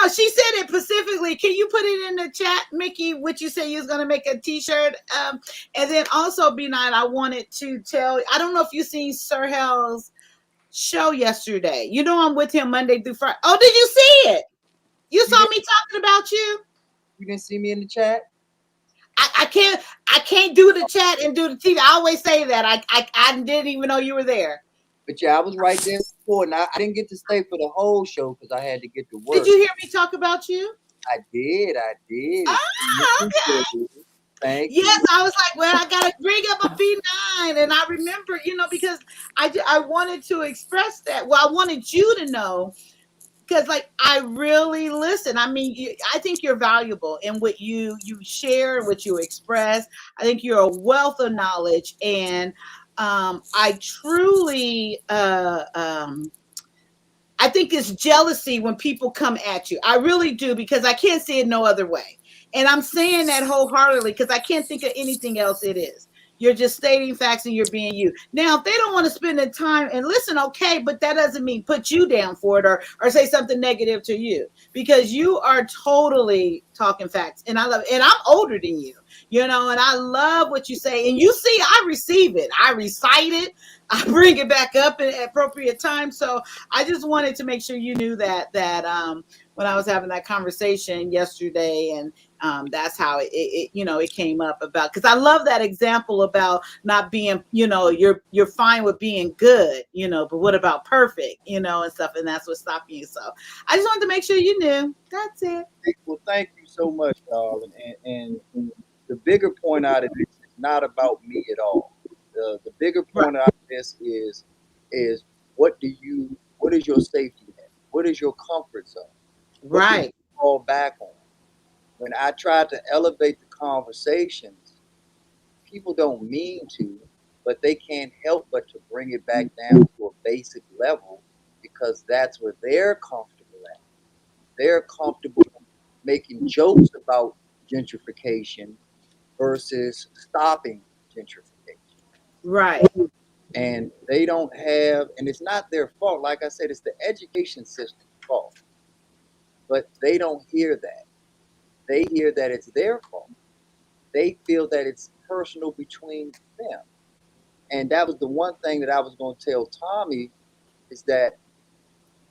She said it specifically. Can you put it in the chat, Mickey? What you say you was gonna make a t-shirt? And then also B9, I wanted to tell. I don't know if you seen Sir Hell's show yesterday. You know I'm with him Monday through Friday. Oh, did you see it? You saw me talking about you? You didn't see me in the chat? I can't do the chat and do the TV. I always say that. I didn't even know you were there. But yeah, I was right there before. Now I didn't get to stay for the whole show because I had to get to work. Did you hear me talk about you? I did. Ah, okay. Thank you. Yes, I was like, well, I gotta bring up a B9, and I remember, because I wanted to express that. Well, I wanted you to know, because like I really listen. I mean, I think you're valuable in what you share and what you express. I think you're a wealth of knowledge, and I truly I think it's jealousy when people come at you. I really do, because I can't see it no other way. And I'm saying that wholeheartedly because I can't think of anything else it is. You're just stating facts and you're being you. Now, if they don't want to spend the time and listen, okay, but that doesn't mean put you down for it or say something negative to you, because you are totally talking facts. And I love it. And I'm older than you, and I love what you say. And you see, I receive it. I recite it. I bring it back up at appropriate times. So I just wanted to make sure you knew that when I was having that conversation yesterday, and That's how it you know, it came up about, because I love that example about not being, you know, you're fine with being good, you know, but what about perfect, you know, and stuff, and that's what's stopping you. So I just wanted to make sure you knew. That's it. Well, thank you so much, darling. And the bigger point out of this is not about me at all. The bigger point out of this is what is your safety net? What is your comfort zone? What can you fall back on? When I try to elevate the conversations, people don't mean to, but they can't help but to bring it back down to a basic level because that's where they're comfortable at. They're comfortable making jokes about gentrification versus stopping gentrification. Right. And they don't have, and it's not their fault. Like I said, it's the education system's fault. But they don't hear that. They hear that it's their fault. They feel that it's personal between them. And that was the one thing that I was going to tell Tommy is that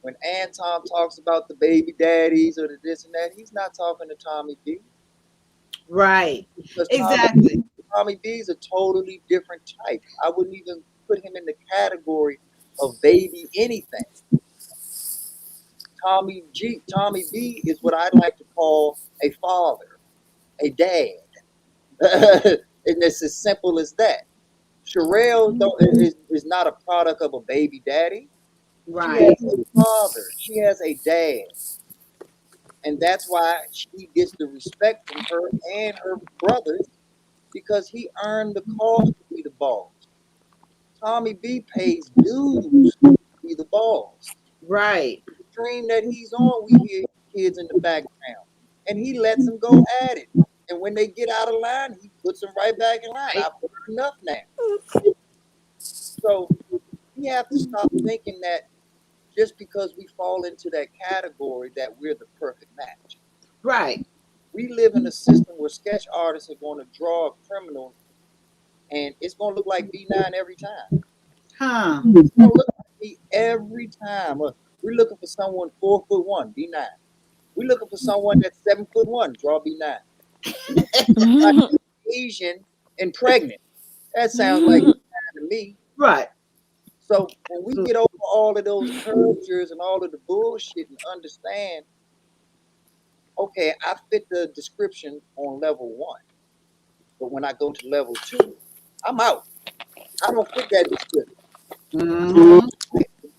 when Anton talks about the baby daddies or the this and that, he's not talking to Tommy B. Right. Because Exactly. Tommy B is a totally different type. I wouldn't even put him in the category of baby anything. Tommy B is what I like to call a father, a dad. And it's as simple as that. Sherelle is not a product of a baby daddy. Right. She has a father. She has a dad. And that's why she gets the respect from her and her brothers because he earned the cause to be the boss. Tommy B pays dues to be the boss. Right. The stream that he's on, we hear kids in the background. And he lets them go at it. And when they get out of line, he puts them right back in line. I've heard enough now. So we have to stop thinking that just because we fall into that category that we're the perfect match. Right. We live in a system where sketch artists are going to draw a criminal and it's going to look like B9 every time. Huh. It's going to look like me every time. We're looking for someone 4'1", B9. We're looking for someone that's 7'1", draw B9. Asian and pregnant. That sounds like B9 to me. Right. So when we get over all of those curvatures and all of the bullshit and understand, okay, I fit the description on level 1. But when I go to level 2, I'm out. I don't fit that description.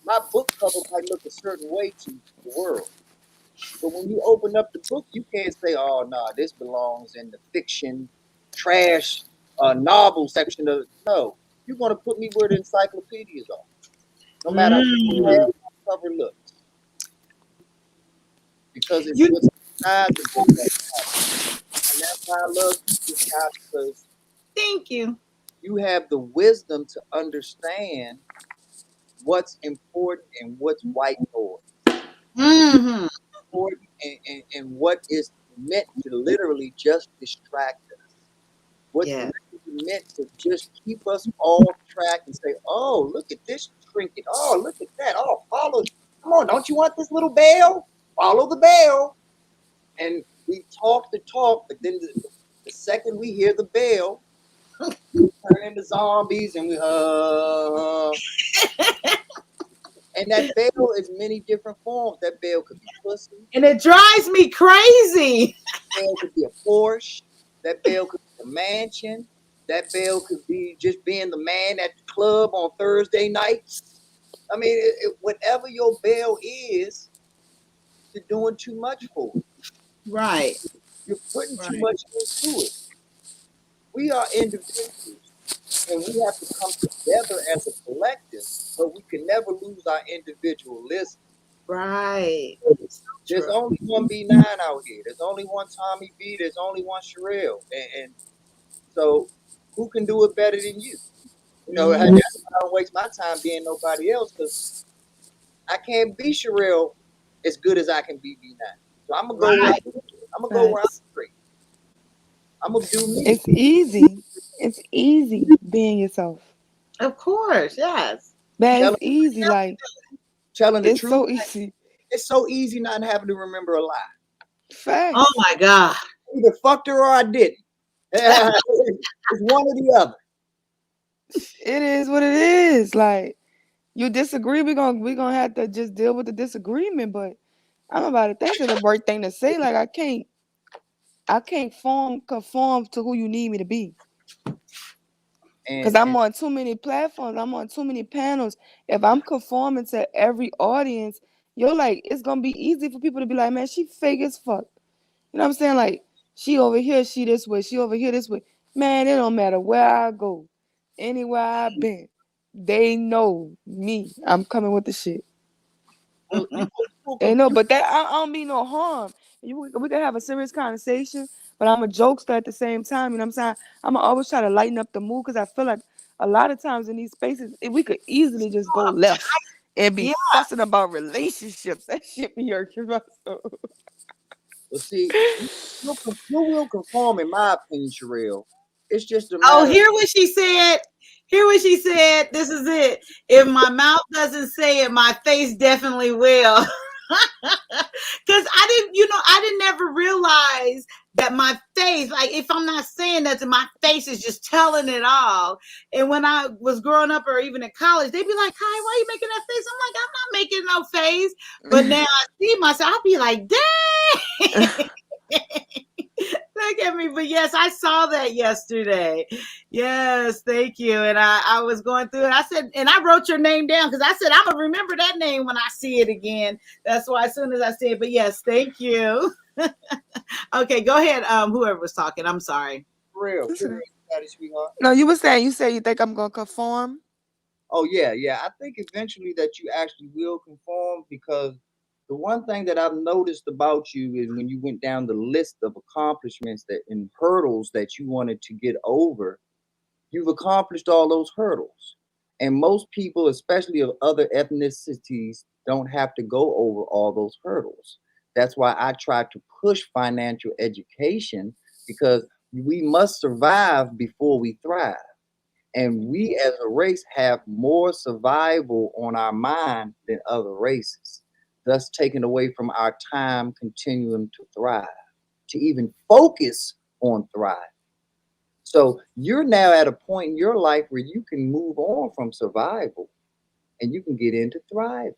My book cover might look a certain way to the world. But when you open up the book, you can't say, oh, no, this belongs in the fiction, trash, novel section of it. No, you're going to put me where the encyclopedias are. No matter how the cover looks. Because it's what's inside the book that matters. And that's why I love you, Scott, because thank you. You have the wisdom to understand what's important and what's white noise. Mm-hmm. Important and what is meant to literally just distract us. What's meant to just keep us off track and say, oh, look at this trinket. Oh, look at that. Oh, follow. Come on, don't you want this little bell? Follow the bell. And we talk the talk, but then the second we hear the bell, we turn into zombies and we and that bell is many different forms. That bell could be pussy. And it drives me crazy. That bell could be a Porsche. That bell could be a mansion. That bell could be just being the man at the club on Thursday nights. I mean, whatever your bell is, you're doing too much for it. Right. You're putting too much into it. We are individuals, and we have to come together as a collective, but we can never lose our individualism. Right. There's only one B9 out here. There's only one Tommy B. There's only one Sherelle. And so who can do it better than you? You know, that's why I don't waste my time being nobody else, because I can't be Sherelle as good as I can be B9. So I'm gonna go where I'm straight. I'm gonna do me. It's easy. It's easy being yourself. Of course, yes. Man, it's easy. Like telling the it's truth. so easy. It's so easy not having to remember a lie. Facts. Oh my God. either fucked her or I didn't. It's one or the other. It is what it is. Like, you disagree, we're gonna have to just deal with the disagreement. But I'm about to think of the right thing to say. Like, I can't conform to who you need me to be. Because I'm on too many platforms, I'm on too many panels. If I'm conforming to every audience, you're like, it's gonna be easy for people to be like, man, she fake as fuck. You know what I'm saying? Like, she over here, she this way, she over here this way. Man, it don't matter where I go, anywhere I've been. They know me. I'm coming with the shit. And no, but that I don't mean no harm. We can have a serious conversation, but I'm a jokester at the same time. You know what I'm saying? I'm gonna always try to lighten up the mood because I feel like a lot of times in these spaces, we could easily just go left and be fussing about relationships. That shit be irking me. Well, see, you will conform, in my opinion, Sherelle. It's just a matter. Oh, hear what she said. Hear what she said. This is it. If my mouth doesn't say it, my face definitely will. Because I didn't ever realize that my face, like if I'm not saying nothing, my face is just telling it all. And when I was growing up or even in college, they'd be like, Kai, why are you making that face? I'm like, I'm not making no face. But now I see myself, I'll be like, dang. Look at me. But yes, I saw that yesterday. Yes, thank you. And I was going through it. I said, and I wrote your name down because I said, I'm going to remember that name when I see it again. That's why as soon as I see it, but yes, thank you. Okay, go ahead. Whoever was talking, I'm sorry. Real, sweetheart. No, you said you think I'm going to conform? Oh, yeah. I think eventually that you actually will conform, because the one thing that I've noticed about you is when you went down the list of accomplishments and hurdles that you wanted to get over, you've accomplished all those hurdles. And most people, especially of other ethnicities, don't have to go over all those hurdles. That's why I try to push financial education, because we must survive before we thrive. And we as a race have more survival on our mind than other races, thus taking away from our time continuing to thrive, to even focus on thriving. So you're now at a point in your life where you can move on from survival and you can get into thriving.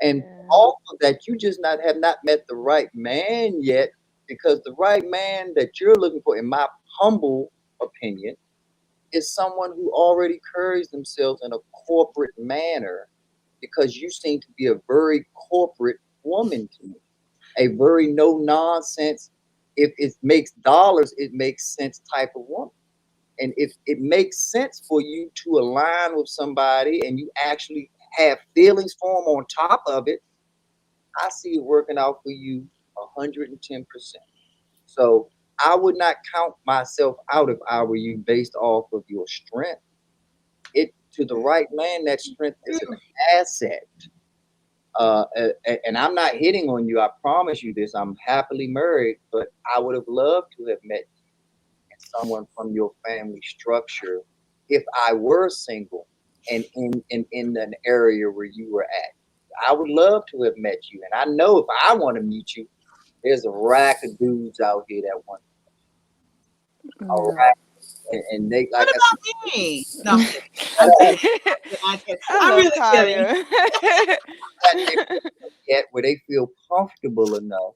And all of that, you just have not met the right man yet, because the right man that you're looking for, in my humble opinion, is someone who already carries themselves in a corporate manner, because you seem to be a very corporate woman to me, a very no nonsense. If it makes dollars, it makes sense type of woman. And if it makes sense for you to align with somebody and you actually have feelings for them on top of it, I see it working out for you 110%. So I would not count myself out if I were you based off of your strength. To the right man, that strength is an asset. And I'm not hitting on you. I promise you this. I'm happily married, but I would have loved to have met you and someone from your family structure if I were single and in an area where you were at. I would love to have met you. And I know if I want to meet you, there's a rack of dudes out here that want a rack. And they, like, what about me? No, I'm kidding. I'm really kidding. Yet where they feel comfortable enough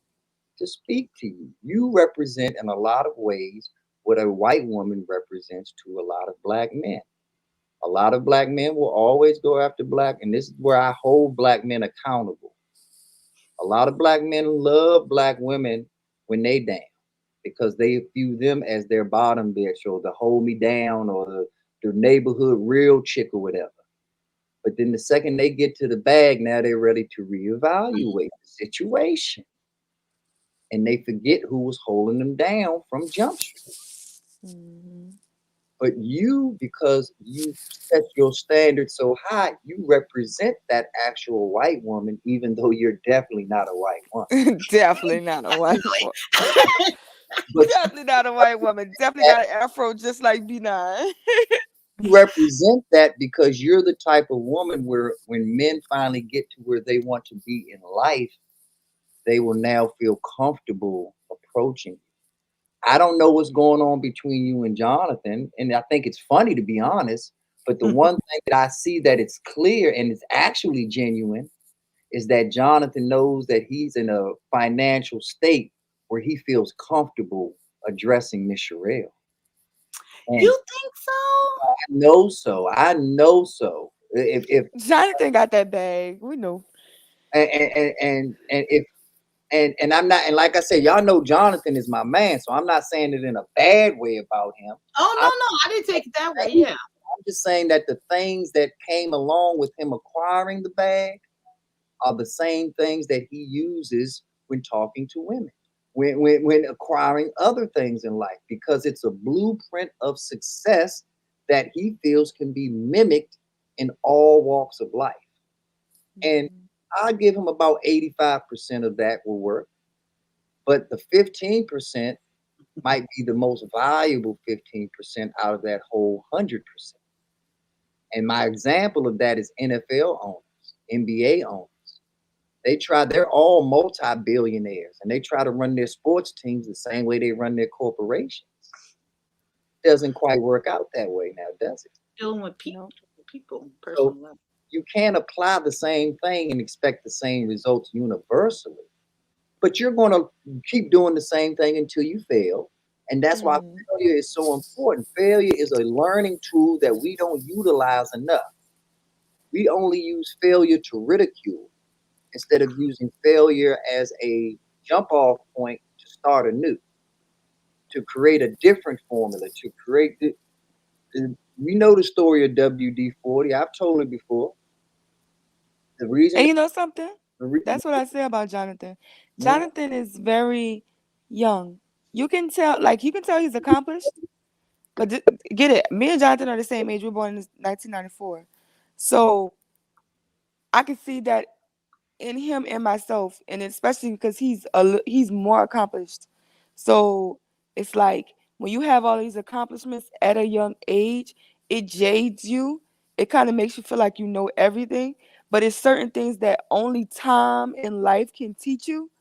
to speak to you. You represent in a lot of ways what a white woman represents to a lot of black men. A lot of black men will always go after black, and this is where I hold black men accountable. A lot of black men love black women when they down, because they view them as their bottom bitch, or the hold me down, or the neighborhood real chick or whatever. But then the second they get to the bag, now they're ready to reevaluate the situation. And they forget who was holding them down from Jump Street. Mm-hmm. But you, because you set your standard so high, you represent that actual white woman, even though you're definitely not a white woman. Definitely not a white woman. Definitely not a white woman. Definitely got an afro just like B9. You represent that because you're the type of woman where when men finally get to where they want to be in life, they will now feel comfortable approaching you. I don't know what's going on between you and Jonathan, and I think it's funny, to be honest. But the one thing that I see that it's clear and it's actually genuine is that Jonathan knows that he's in a financial state where he feels comfortable addressing Miss Sherelle. And You think so? I know so. I know so. If Jonathan got that bag, we know. and if and I'm not, and like I said, y'all know Jonathan is my man, so I'm not saying it in a bad way about him. Oh no, I didn't take it that way. Yeah. I'm just saying that the things that came along with him acquiring the bag are the same things that he uses when talking to women, when acquiring other things in life, because it's a blueprint of success that he feels can be mimicked in all walks of life. And I give him about 85% of that will work, but the 15% might be the most valuable 15% out of that whole 100%. And my example of that is NFL owners, NBA owners. They're all multi-billionaires, and they try to run their sports teams the same way they run their corporations. Doesn't quite work out that way now, does it? Dealing with people, So personal level. you can't apply the same thing and expect the same results universally. But you're going to keep doing the same thing until you fail. And that's why failure is so important. Failure is a learning tool that we don't utilize enough. We only use failure to ridicule instead of using failure as a jump off point to start anew, to create a different formula, to create we know the story of WD-40. I've told it before. The reason, And you know something? That's what I say about Jonathan. Yeah. Jonathan is very young. You can tell he's accomplished. But get it, me and Jonathan are the same age. We were born in 1994. So I can see that in him and myself, and especially because he's more accomplished. So it's like when you have all these accomplishments at a young age, it jades you. It kind of makes you feel like you know everything. But it's certain things that only time in life can teach you,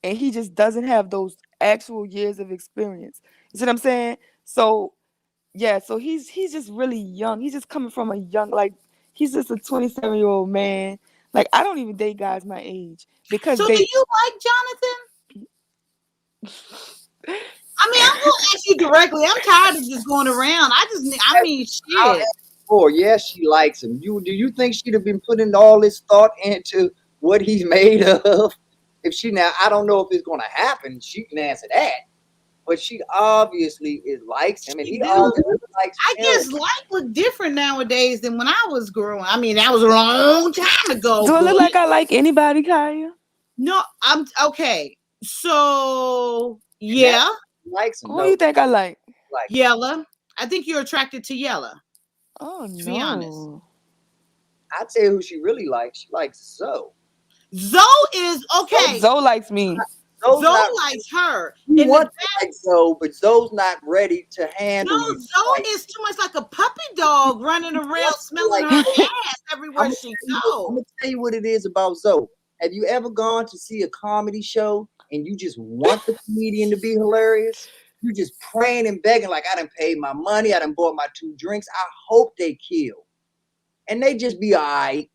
and he just doesn't have those actual years of experience. You see what I'm saying? So yeah, so he's just really young. He's just coming from a young, like he's just a 27-year-old man. Like I don't even date guys my age because So do you like Jonathan? I mean, I'm gonna ask you directly. I'm tired of just going around. I mean, shit. Yes, she likes him. Do you think she'd have been putting all this thought into what he's made of? If she now, I don't know if it's gonna happen. She can answer that. But she obviously likes him, and he obviously likes I guess life look different nowadays than when I was growing. I mean, that was a long time ago. Do I look but- like I like anybody, Kaya? No, I'm okay. So yeah, likes him. Who do you think I like? Yella. I think you're attracted to Yella. Oh To be honest. no. I tell you who she really likes. She likes Zoe. Zoe is okay. Zoe likes me. Zoe not- likes her. He And wants to like Zoe, but Zoe's not ready to handle no, you. Zoe is too much like a puppy dog running around smelling her ass everywhere she I'm goes. gonna tell you what it is about Zoe. Have you ever gone to see a comedy show and you just want the comedian to be hilarious? You just praying and begging, like, I done paid my money, I done bought my 2 drinks. I hope they kill. And they just be all right.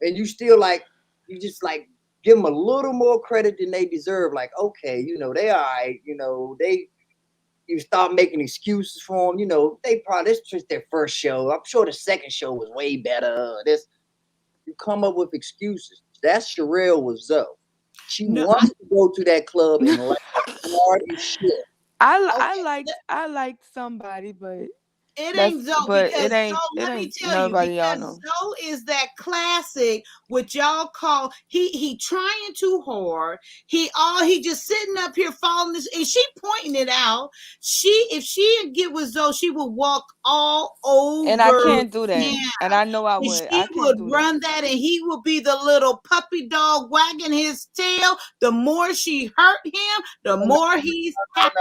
And you still like, you just like give them a little more credit than they deserve. Like, okay, they all right, you start making excuses for them. This is just their first show. I'm sure the second show was way better. You come up with excuses. That's Sherelle with Zoe. She wants to go to that club and laugh hard as shit. I liked somebody, but It ain't Zoe because it ain't Zoe, let me tell you, nobody y'all because know. Zoe is that classic what y'all call he trying too hard. He just sitting up here following this, and she pointing it out. If she get with Zoe, she would walk all over. And I can't do that. him. And I know I And would. she I can't would do run that, and he would be the little puppy dog wagging his tail. The more she hurt him, the more he's happy.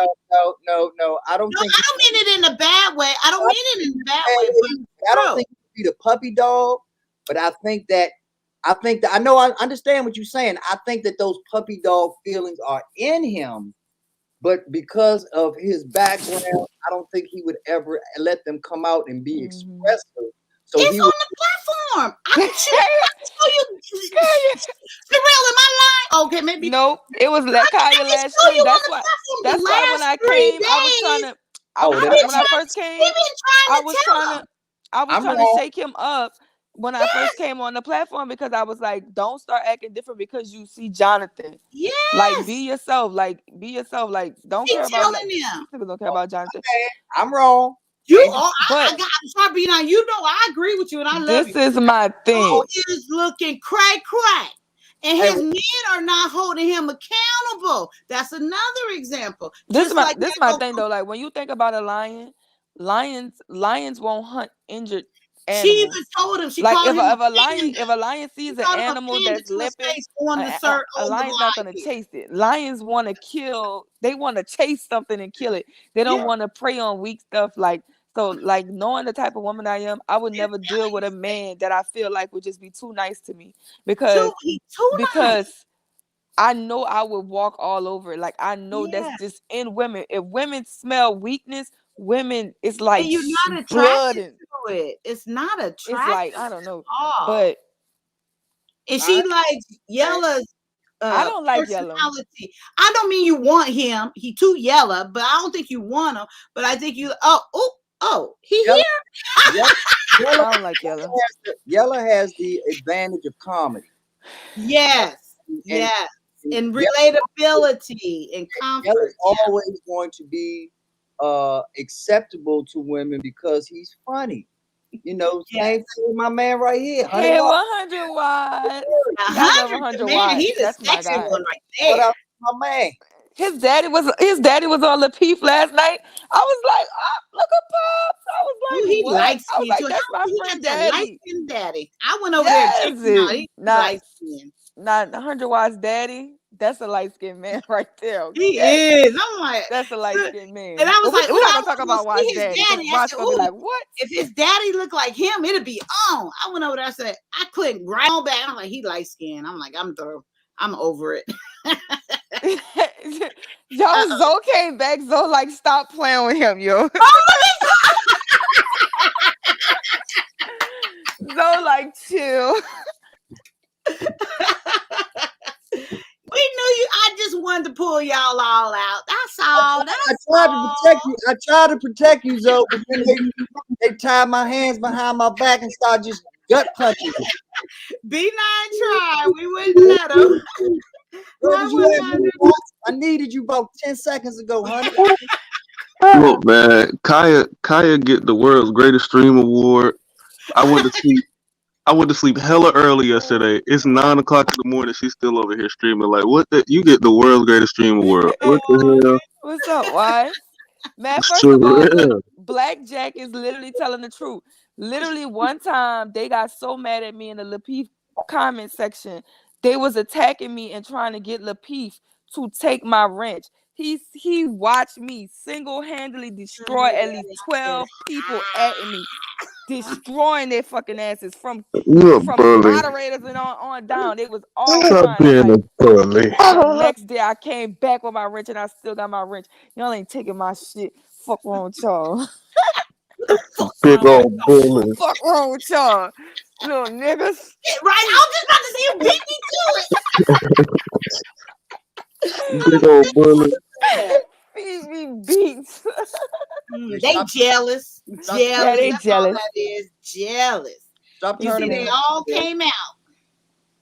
No. I don't think. I don't mean it in a bad way. I don't mean it in a bad way. I don't think he'd be the puppy dog, but I think that I know I understand what you're saying. I think that those puppy dog feelings are in him, But because of his background, I don't think he would ever let them come out and be expressive. So It's he on would, the platform. I can show you. Sherelle, am I lying? Okay, maybe. Nope, it was I Kaya can last show you stream. on That's the why. platform That's the why when last I 3 came, days. I was trying to. When I first came, We've been trying I to was tell trying them. to. I was I'm trying to wrong. shake him up when I first came on the platform because I was like, don't start acting different because you see Jonathan. Yes. Like be yourself. Like be yourself. Like don't Keep care about. telling Like, them. these niggas don't care about Jonathan. I'm wrong. You are. But I'm sorry, B9. You know I agree with you, and I love you. this is my thing. Joe is looking crack, and Hey, his men are not holding him accountable. That's another example. This Just is my like this is my thing though. Like when you think about a lion, lions won't hunt injured she even animals. told him. She Like called if him a a lion panda. sees She an called him a animal panda that's to his limping, face on the a on the lion's not live gonna here. chase it. Lions want to kill. They want to chase something and kill it. They don't Yeah. want to prey on weak stuff. Like so, like knowing the type of woman I am, I would never deal with a man that I feel like would just be too nice to me because nice. I know I would walk all over it. Like I know that's just in women. If women smell weakness, women it's like And you're not blood attracted and to it. It's not attractive. it's like I don't know. at all. But And she likes Yella's I don't like Yella. personality. I don't mean you want him. He too Yella, but I don't think you want him. But I think you. He Yella- here. Yella, I don't like Yella. Yella has the advantage of comedy. Yes. Yes. And relatability and comfort. Yella's always going to be acceptable to women because he's funny. You know, same thing with my man right here. Hey, 100 watts. I love 100 watts. He's a That's my sexy guy. one right there. What up, my man? His daddy was on Lapeef last night. I was like, oh, look at Pops. I was like, He what? likes I was me like, too. that's my He friend got that daddy. light-skinned daddy. I went over there and checked him out. He's light-skinned. Not 100 watts daddy. That's a light skinned man right there. Okay? He is. I'm like, that's a light skinned man. And I was like, we're not I gonna talk about wanna Watts see his daddy. 'Cause daddy. I Watts said, gonna be "Ooh, like, what? If his daddy looked like him, it'd be on." I went over there. I said, I clicked right on back. I'm like, he light skinned. I'm like, I'm through. I'm over it. Yo, Zoe came back. Zoe like, stop playing with him, yo. Zoe like, chill. We knew you. I just wanted to pull y'all all out. That's all. I tried to protect you. I tried to protect you, Zoe, but then they tied my hands behind my back and started just gut punching me. B9 tried. We wouldn't let him. Where was you at, man? I needed you about 10 seconds ago, honey. Look, man, Kaya get the world's greatest stream award. I went to sleep hella early yesterday. It's 9 o'clock in the morning. She's still over here streaming. Like, what? You get the world's greatest stream award. What the hell? What's up, why? Man, first Sure of all, is. look, Black Jack is literally telling the truth. Literally, one time they got so mad at me in the Lapeef comment section. They was attacking me and trying to get Lapeef to take my wrench. He watched me single-handedly destroy at least 12 people at me, destroying their fucking asses from bully. moderators and on down. They was all Stop trying. I'm being like, a bully. the next day I came back with my wrench and I still got my wrench. Y'all ain't taking my shit. Fuck wrong with y'all. Big old bully. Fuck wrong with y'all. Little niggas. Right? I was just about to say you beat me to Big old bully. Beat me beats. it. They jealous. Jealous. Yeah, they That's jealous. all that is. Jealous. Stop You see, turning me they on. all came out.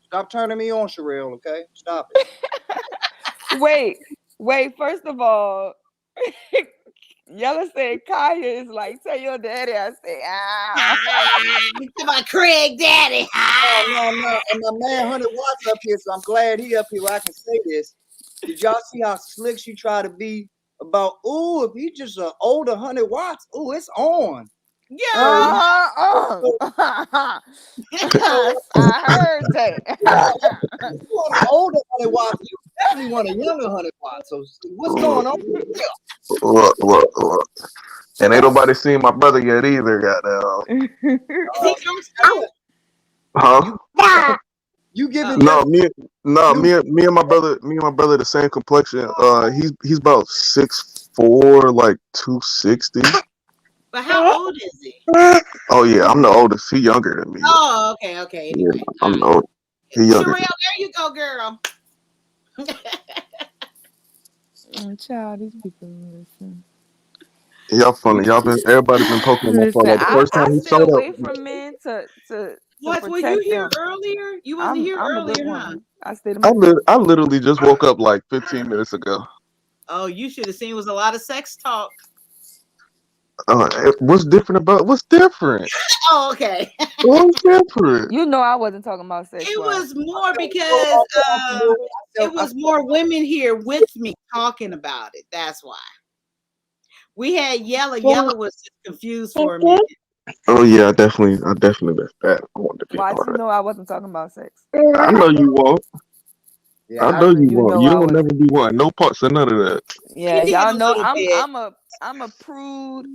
Stop turning me on, Sherelle, okay? Stop it. Wait. First of all, Yella said Kaya is like, tell your daddy. I say, To my Craig daddy. No. And my man 100 Watts up here, so I'm glad he up here where I can say this. Did y'all see how slick she tried to be about, ooh, if he just an older 100 Watts, ooh, it's on. Yeah. I heard that. You want an older 100 Watts, you definitely want a younger 100 Watts. So what's going on here? Look. And ain't nobody seen my brother yet either, goddamn. Huh? You giving No, them me and my brother the same complexion. He's about 6'4", like 260. But how old is he? Oh yeah, I'm the oldest. He younger than me. Oh, okay. Yeah, Anyway, I'm the oldest. He Sherelle, younger. there you go, girl. Child, these people listen. Y'all funny. Everybody been poking my Listen, phone. Like the first I time he stay showed up. away from men to What were you protect here them. earlier? You wasn't here I'm a good earlier, huh? woman. I stay to myself. I literally just woke up like 15 minutes ago. Oh, you should have seen. It was a lot of sex talk. What's different? Oh, okay. What's different? You know I wasn't talking about sex. It wives. was more because it was more women here with me talking about it. That's why. We had Yella. Yella was just confused for a minute. Oh yeah, I definitely missed that. I wanted to be Why'd part you of know I wasn't talking about sex? it. I know you won't. Yeah, I know you won't. know You I will wasn't. never be one. No parts of none of that. Yeah, did y'all a know little bit. I'm a prude.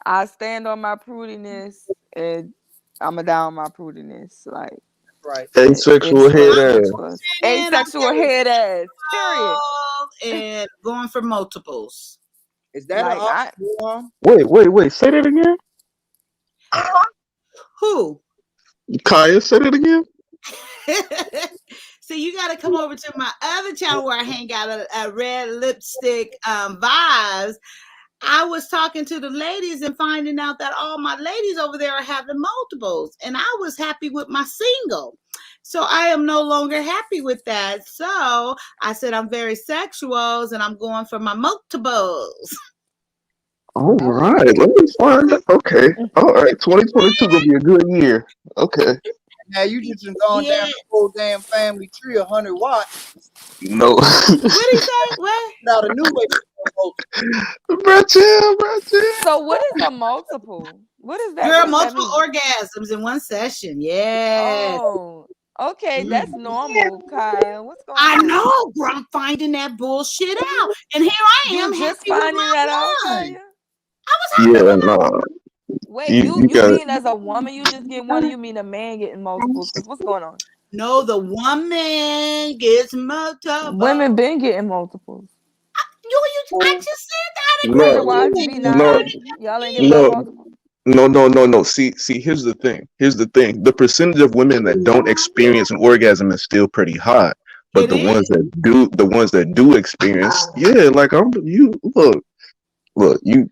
I stand on my prudiness, and I'm a down my prudiness. Like right. Asexual head ass. Asexual head ass. Period. And going for multiples. Is that Like an oxymoron? Wait. Say that again. Who? Kaya, say that again. So you got to come over to my other channel where I hang out at Red Lipstick Vibes. I was talking to the ladies and finding out that all my ladies over there are having multiples, and I was happy with my single. So I am no longer happy with that. So I said I'm very sexual and I'm going for my multiples. All right, let me find it. Okay, all right. 2022 gonna be a good year. Okay. Now you just gone down the whole damn family tree 100 watts. No. What did he say? What? Not a new way. Bro, chill. So what is a multiple? What is that? Girl, What does that multiple mean? orgasms in one session. Yes. Oh, okay, that's normal, Kaya. What's going I on? know, bro. I'm finding that bullshit out. And here I am You just happy with finding that out, my one. Kaya? Yeah, no. Wait, You you got mean as a woman you just get one, or you mean a man getting multiples? Because what's going on? No, the woman gets multiple. Women been getting multiples. I just said that. Hundred watts, V9. Y'all ain't getting no multiples. No. See, here's the thing. The percentage of women that don't experience an orgasm is still pretty high. But the ones that do experience, yeah, like you look, you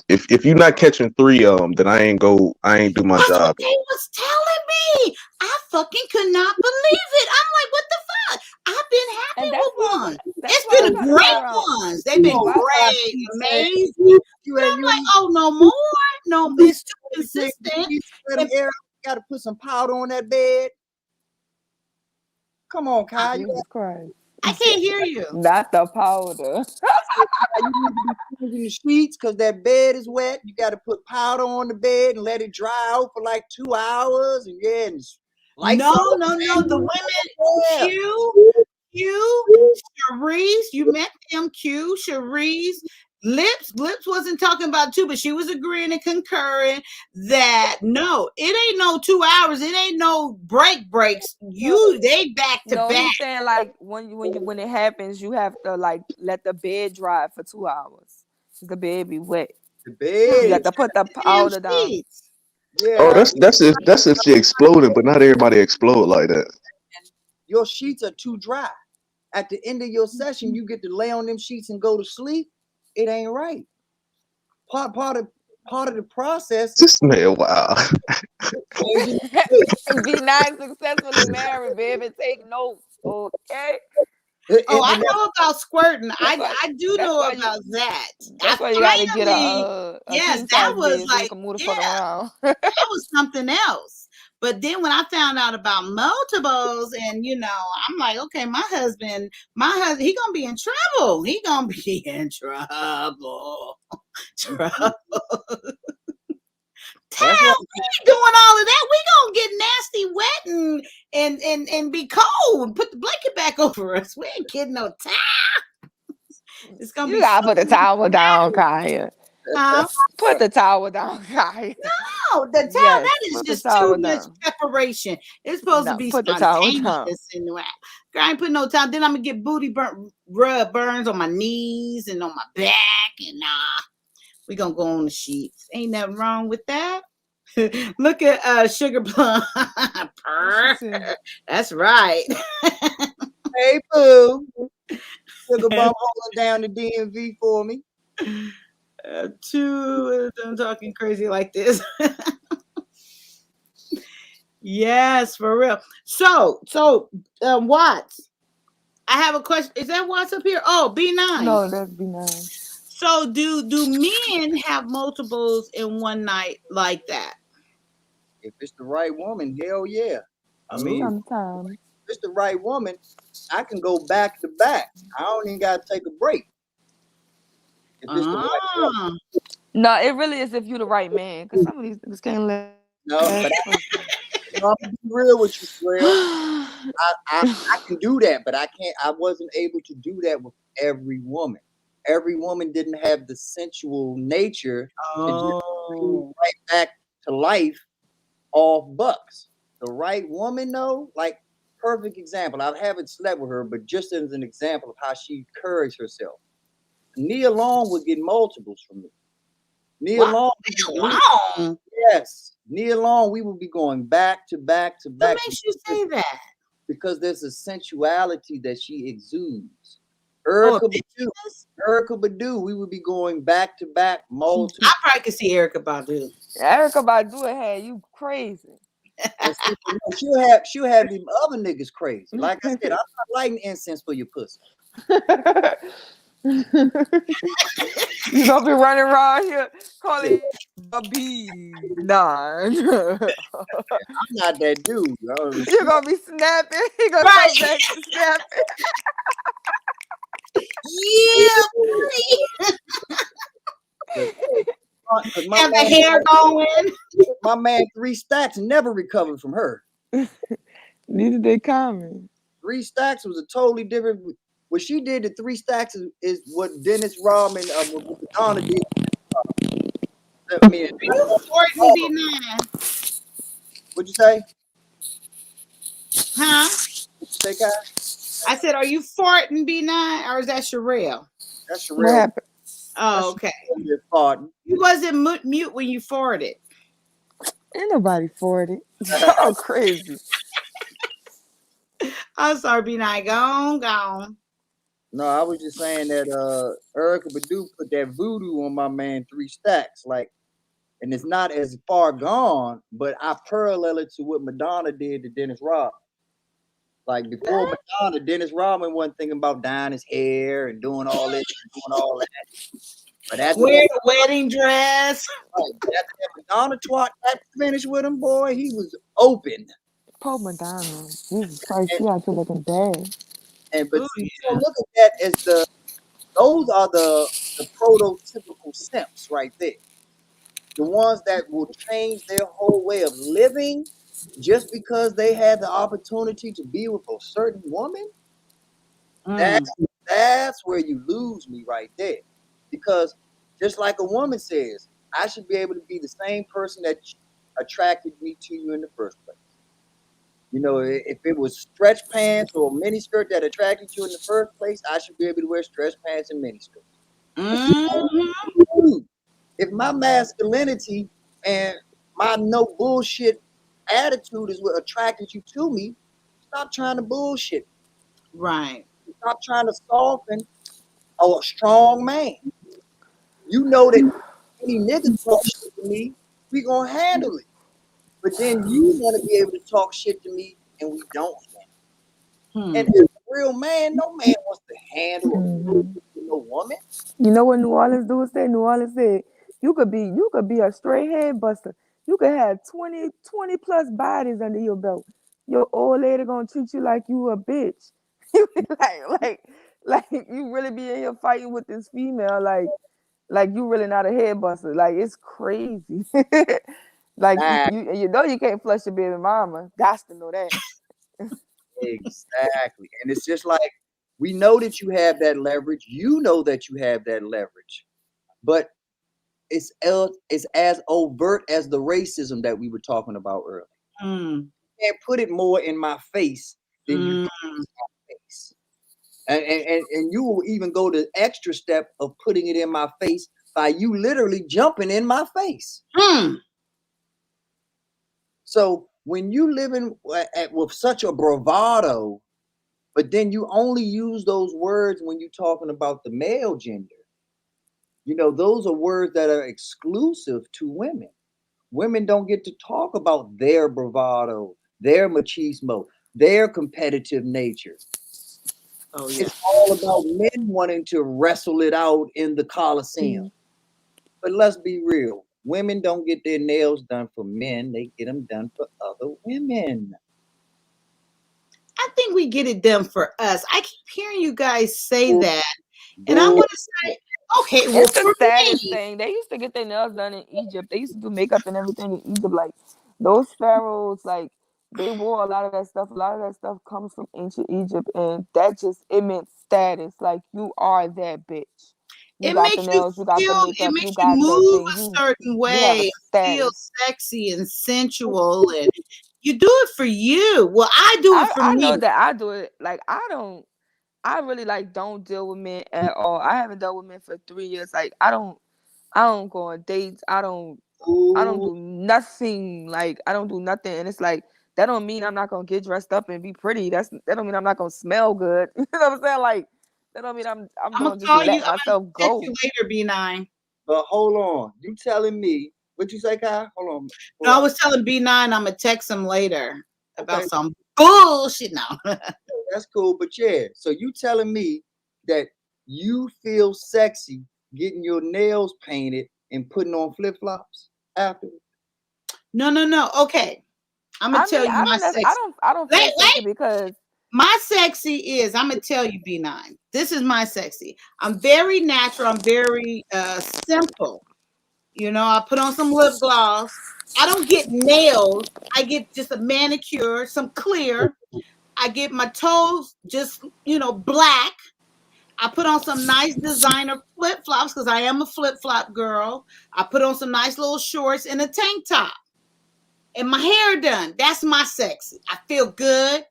if you're not catching 3 of them, then I ain't do my That's job. what they was telling me. I fucking could not believe it. I'm like, what the fuck? I've been happy with one. It's been great ones. They've been great, amazing. But I'm like, oh, no more. No, it's too consistent. You got to put some powder on that bed. Come on, Kyle. Jesus Christ. I can't hear you. Not the powder. You need to be changing the sheets because that bed is wet. You got to put powder on the bed and let it dry out for like 2 hours. And No. The women, Q, Cherise, you met them, Q, Cherise. Lips wasn't talking about 2, but she was agreeing and concurring that no, it ain't no 2 hours. It ain't no breaks. They back to No, back. he's saying like when it happens, you have to like let the bed dry for 2 hours. The bed be wet. The bed. You have to put the powder down. Yeah. Oh, that's if she exploded, but not everybody explode like that. Your sheets are too dry. At the end of your session, you get to lay on them sheets and go to sleep. It ain't right. Part of the process. This man, wow. Be nice, successfully married, baby. Take notes, okay? Oh, I know about squirting. I do know about that. That's why you gotta get a yes, king that size was bed so you like can move the fuck around. that was something else. But then when I found out about multiples, and I'm like, okay, my husband, he gonna be in trouble. He gonna be in trouble. Tell we ain't doing all of that. We gonna get nasty, wet, and be cold. Put the blanket back over us. We ain't getting no towel. It's gonna You gotta put the towel down, Kaya. Huh? Put the towel down, Kaya. No, the towel, Yes, that is put the just too towel much down. preparation. It's supposed to No, be put the towel down. spontaneous in the way. Girl, I ain't putting no towel. Then I'm gonna get booty rub burns on my knees and on my back, and we gonna go on the sheets. Ain't nothing wrong with that. Look at Sugar Plum. That's right. Hey, boo. Sugar Bum holding down the DMV for me. Two of them talking crazy like this. Yes, for real. So, Watts, I have a question. Is that Watts up here? Oh, B9. No, that's B9. So, do men have multiples in one night like that? If it's the right woman, hell yeah. I mean, Sometimes. if it's the right woman, I can go back to back. I don't even gotta take a break. If it's the right woman. No, it really is if you the right man. Because some of these niggas can't let. No, but I'm gonna be real with you, Squirrel. I can do that, but I can't. I wasn't able to do that with every woman. Every woman didn't have the sensual nature to just bring right back to life off bucks. The right woman, though, like perfect example. I haven't slept with her, but just as an example of how she carries herself. Nia Long would get multiples from me. Nia Long. Yes. Nia Long, we would be going back to back to back. What makes you say that? Because there's a sensuality that she exudes. Erykah Badu, we would be going back to back multiple. I probably could see Erykah Badu. Erykah Badu had you crazy. She'll have them other niggas crazy. Like I said, I'm not lighting incense for your pussy. You gonna be running around here calling a B9. I'm not that dude. You're gonna be snapping. He gonna come back to snapping. My Have the hair going. My man 3 Stacks never recovered from her. Neither they coming. 3 Stacks was a totally different. What she did to 3 Stacks is what Dennis Rodman what Madonna did. I mean, what'd you say? Huh? Say, Kai? I said, are you farting, B9, or is that Sherelle? That's What Sherelle. happened? Oh, okay. Farting. You wasn't mute when you farted. Ain't nobody for it. Oh, crazy. I'm sorry, B9. Gone. No, I was just saying that Erykah Badu put that voodoo on my man 3 Stacks. Like, and it's not as far gone, but I parallel it to what Madonna did to Dennis Rodman. Like before Madonna, Dennis Rodman wasn't thinking about dyeing his hair and doing all this and doing all that. But that's wearing a wedding dress. That Madonna twat that finished with him, boy, he was open. Poor Madonna. Jesus Christ, she out here looking bad. And but see, you don't look at that as those are the prototypical simps right there. The ones that will change their whole way of living just because they had the opportunity to be with a certain woman. That's where you lose me right there. Because just like a woman says, I should be able to be the same person that attracted me to you in the first place. You know, if it was stretch pants or mini skirt that attracted you in the first place, I should be able to wear stretch pants and mini skirts. If my masculinity and my no bullshit attitude is what attracted you to me, stop trying to bullshit. Right. Stop trying to soften a strong man. You know that any nigga talk shit to me, we gonna handle it. But then you want to be able to talk shit to me, and we don't. And as a real man, no man wants to handle no woman. You know what New Orleans dude said? New Orleans said, you could be a straight head buster. You could have 20 plus bodies under your belt. Your old lady gonna treat you like you a bitch. like you really be in here fighting with this female, like you really not a head buster. Like it's crazy. Like you know you can't flush your baby mama. Got to know that. Exactly. And it's just like we know that you have that leverage. You know that you have that leverage. But it's as overt as the racism that we were talking about earlier. Mm. You can't put it more in my face than you put it in my face. And you will even go the extra step of putting it in my face by you literally jumping in my face. So when you living with such a bravado, but then you only use those words when you're talking about the male gender, those are words that are exclusive to women. Women don't get to talk about their bravado, their machismo, their competitive nature. Oh, yeah. It's all about men wanting to wrestle it out in the Coliseum. But let's be real. Women don't get their nails done for men. They get them done for other women. I think we get it done for us. I keep hearing you guys say that. And I want to say, okay, well, It's the for status me, thing. They used to get their nails done in Egypt. They used to do makeup and everything in Egypt. Like those pharaohs, like they wore a lot of that stuff. A lot of that stuff comes from ancient Egypt, and that it meant status. Like you are that bitch. You it got the makes you nails, you got the feel, it makeup, you makes you got that move thing. a certain You have a way, feel status. sexy and sensual, and you do it for you. Well, I do it for I me. know that I do it. Like I really don't deal with men at all. I haven't dealt with men for 3 years. Like I don't go on dates. I don't do nothing. Like I don't do nothing. And it's like that don't mean I'm not gonna get dressed up and be pretty. That don't mean I'm not gonna smell good. You know what I'm saying? Like that don't mean I'm gonna just let myself Text go. you later, B9. But hold on. You telling me what you say, Kai? Hold on. No, I was telling B9 I'm gonna text him later about Okay. some bullshit now. That's cool, but yeah. So you telling me that you feel sexy getting your nails painted and putting on flip-flops afterwards? No. Okay. I'm gonna tell you my sexy. I don't feel sexy because my sexy is, I'm gonna tell you, B9. This is my sexy. I'm very natural. I'm very simple. I put on some lip gloss. I don't get nails. I get just a manicure, some clear. I get my toes just, black. I put on some nice designer flip-flops because I am a flip-flop girl. I put on some nice little shorts and a tank top. And my hair done. That's my sexy. I feel good.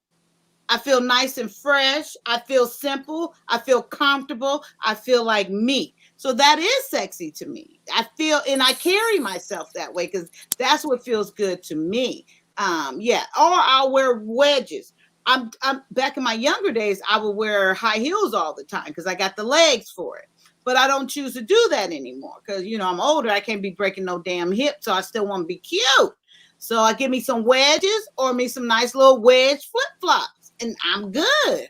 I feel nice and fresh. I feel simple. I feel comfortable. I feel like me. So that is sexy to me. I feel, and I carry myself that way because that's what feels good to me. Yeah. Or I'll wear wedges. I'm back in my younger days, I would wear high heels all the time because I got the legs for it. But I don't choose to do that anymore because I'm older. I can't be breaking no damn hip, so I still want to be cute. So I give me some wedges or me some nice little wedge flip-flops, and I'm good.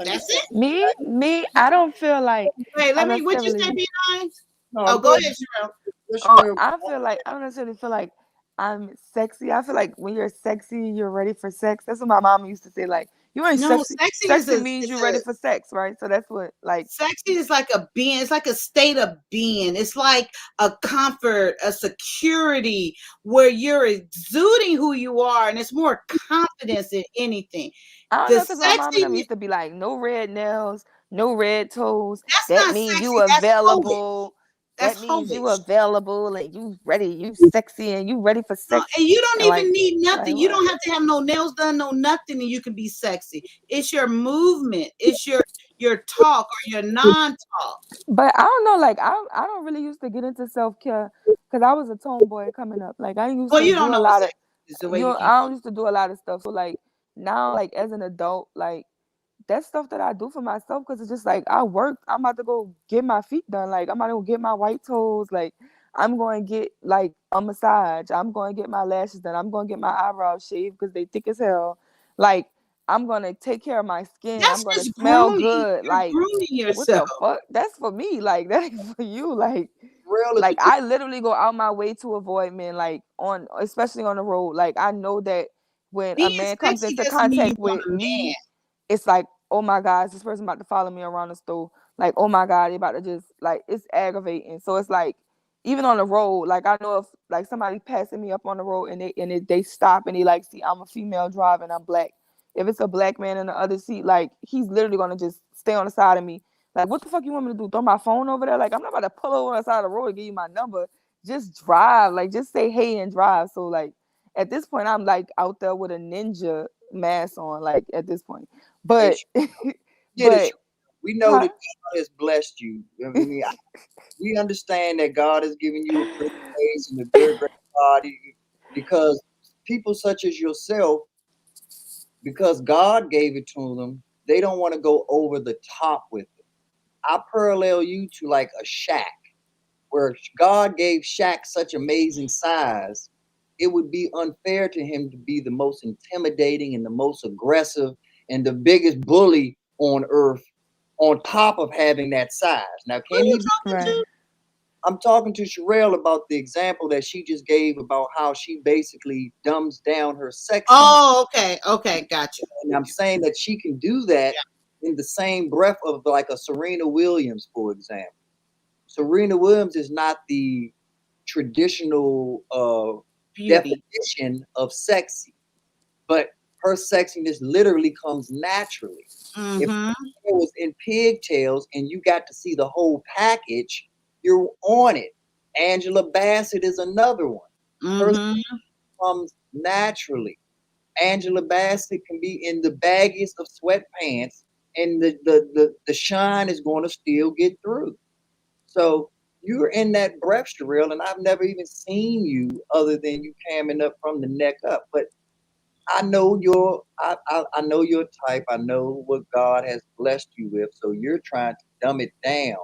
That's it. Me, I don't feel like Wait, I what you say, necessarily- B9? No, Oh, go ahead, Cheryl. I feel like I don't necessarily feel like I'm sexy. I feel like when you're sexy, you're ready for sex. That's what my mom used to say. Like you ain't No, sexy. sexy Sexy is means you're ready for sex, right? So that's what like sexy is like a being. It's like a state of being. It's like a comfort, a security where you're exuding who you are, and it's more confidence than anything. I don't The know because my mom and them sexy, used to be like, no red nails, no red toes. that's That not means sexy. you That's available. That's That means you hoish. available and you ready, you sexy and you ready for sex. And you don't And even like, need nothing. like You what? don't have to have no nails done, no nothing, and you can be sexy. It's your movement. It's your talk or your non-talk. But I don't know, like I don't really used to get into self-care because I was a tomboy coming up. Like I used Well, to you do don't a know lot what of sex is the way you keep I don't used to do a lot of stuff. So like now, like as an adult, like that's stuff that I do for myself because it's just like I work. I'm about to go get my feet done. Like I'm about to go get my white toes. Like I'm going to get like a massage. I'm going to get my lashes done. I'm going to get my eyebrows shaved because they thick as hell. Like I'm going to take care of my skin. That's I'm going to just smell grooming. good. You're Like grooming what the yourself. fuck? That's for me. Like that ain't for you. Like Real like I literally go out my way to avoid men. Like especially on the road. Like I know that when a Being man comes sexy into doesn't mean you contact want with a man. me, it's like, oh my God, is this person about to follow me around the store? Like, oh my God, they about to just like it's aggravating. So it's like even on the road, like I know if like somebody passing me up on the road and they stop and they like see I'm a female driving, I'm black. If it's a black man in the other seat, like he's literally gonna just stay on the side of me. Like, what the fuck you want me to do? Throw my phone over there? Like, I'm not about to pull over on the side of the road and give you my number. Just drive. Like, just say hey and drive. So, like, at this point, I'm like out there with a ninja mask on. Like, at this point, but but we know huh? that God has blessed you. I mean, we understand that God has given you a great face and a very great body because people such as yourself, because God gave it to them, they don't want to go over the top with it. I parallel you to like a Shaq, where God gave Shaq such amazing size. It would be unfair to him to be the most intimidating and the most aggressive and the biggest bully on earth on top of having that size. Now, can he? I'm talking to Sherelle about the example that she just gave about how she basically dumbs down her sex. Oh, okay, gotcha. And I'm saying that she can do that in the same breath of like a Serena Williams, for example. Serena Williams is not the traditional definition of sexy, but her sexiness literally comes naturally. If it was in pigtails and you got to see the whole package, you're on it. Angela Bassett is another one. Her comes naturally. Angela Bassett can be in the baggiest of sweatpants, and the shine is going to still get through. So you're in that breath, Sherelle, and I've never even seen you other than you camming up from the neck up. But I know I know your type. I know what God has blessed you with. So you're trying to dumb it down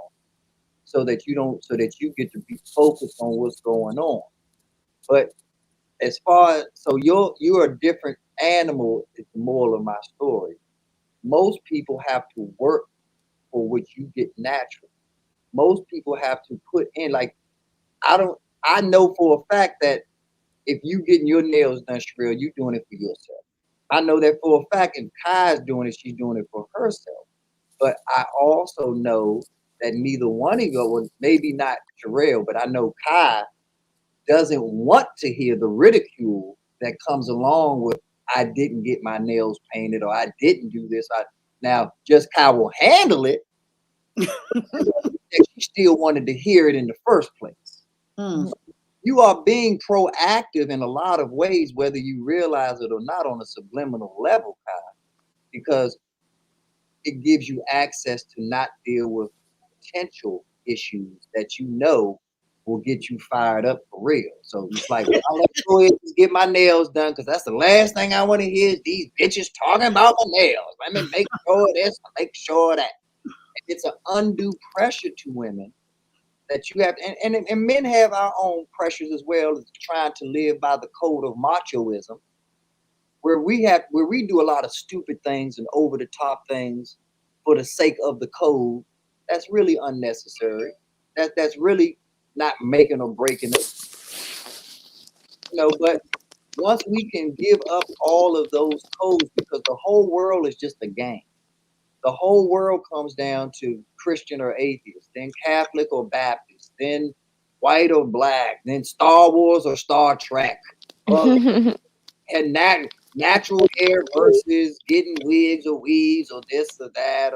so that you get to be focused on what's going on. But as far as you're a different animal is the moral of my story. Most people have to work for what you get naturally. Most people have to put in, like, I know for a fact that if you getting your nails done, Sherelle, you're doing it for yourself. I know that for a fact if Kai's doing it, she's doing it for herself. But I also know that neither one of you, well, maybe not Sherelle, but I know Kai doesn't want to hear the ridicule that comes along with I didn't get my nails painted or I didn't do this. Now, just Kai will handle it. She still wanted to hear it in the first place. You are being proactive in a lot of ways, whether you realize it or not, on a subliminal level, Kai, because it gives you access to not deal with potential issues that you know will get you fired up for real. So it's like, I'll let go ahead and get my nails done because that's the last thing I want to hear is these bitches talking about my nails. Let me make sure of this, make sure of that. It's an undue pressure to women that you have, and men have our own pressures as well as trying to live by the code of machoism, where we do a lot of stupid things and over the top things for the sake of the code. That's really unnecessary. That's really not making or breaking it. But once we can give up all of those codes, because the whole world is just a game. The whole world comes down to Christian or atheist, then Catholic or Baptist, then white or black, then Star Wars or Star Trek. And natural hair versus getting wigs or weaves or this or that.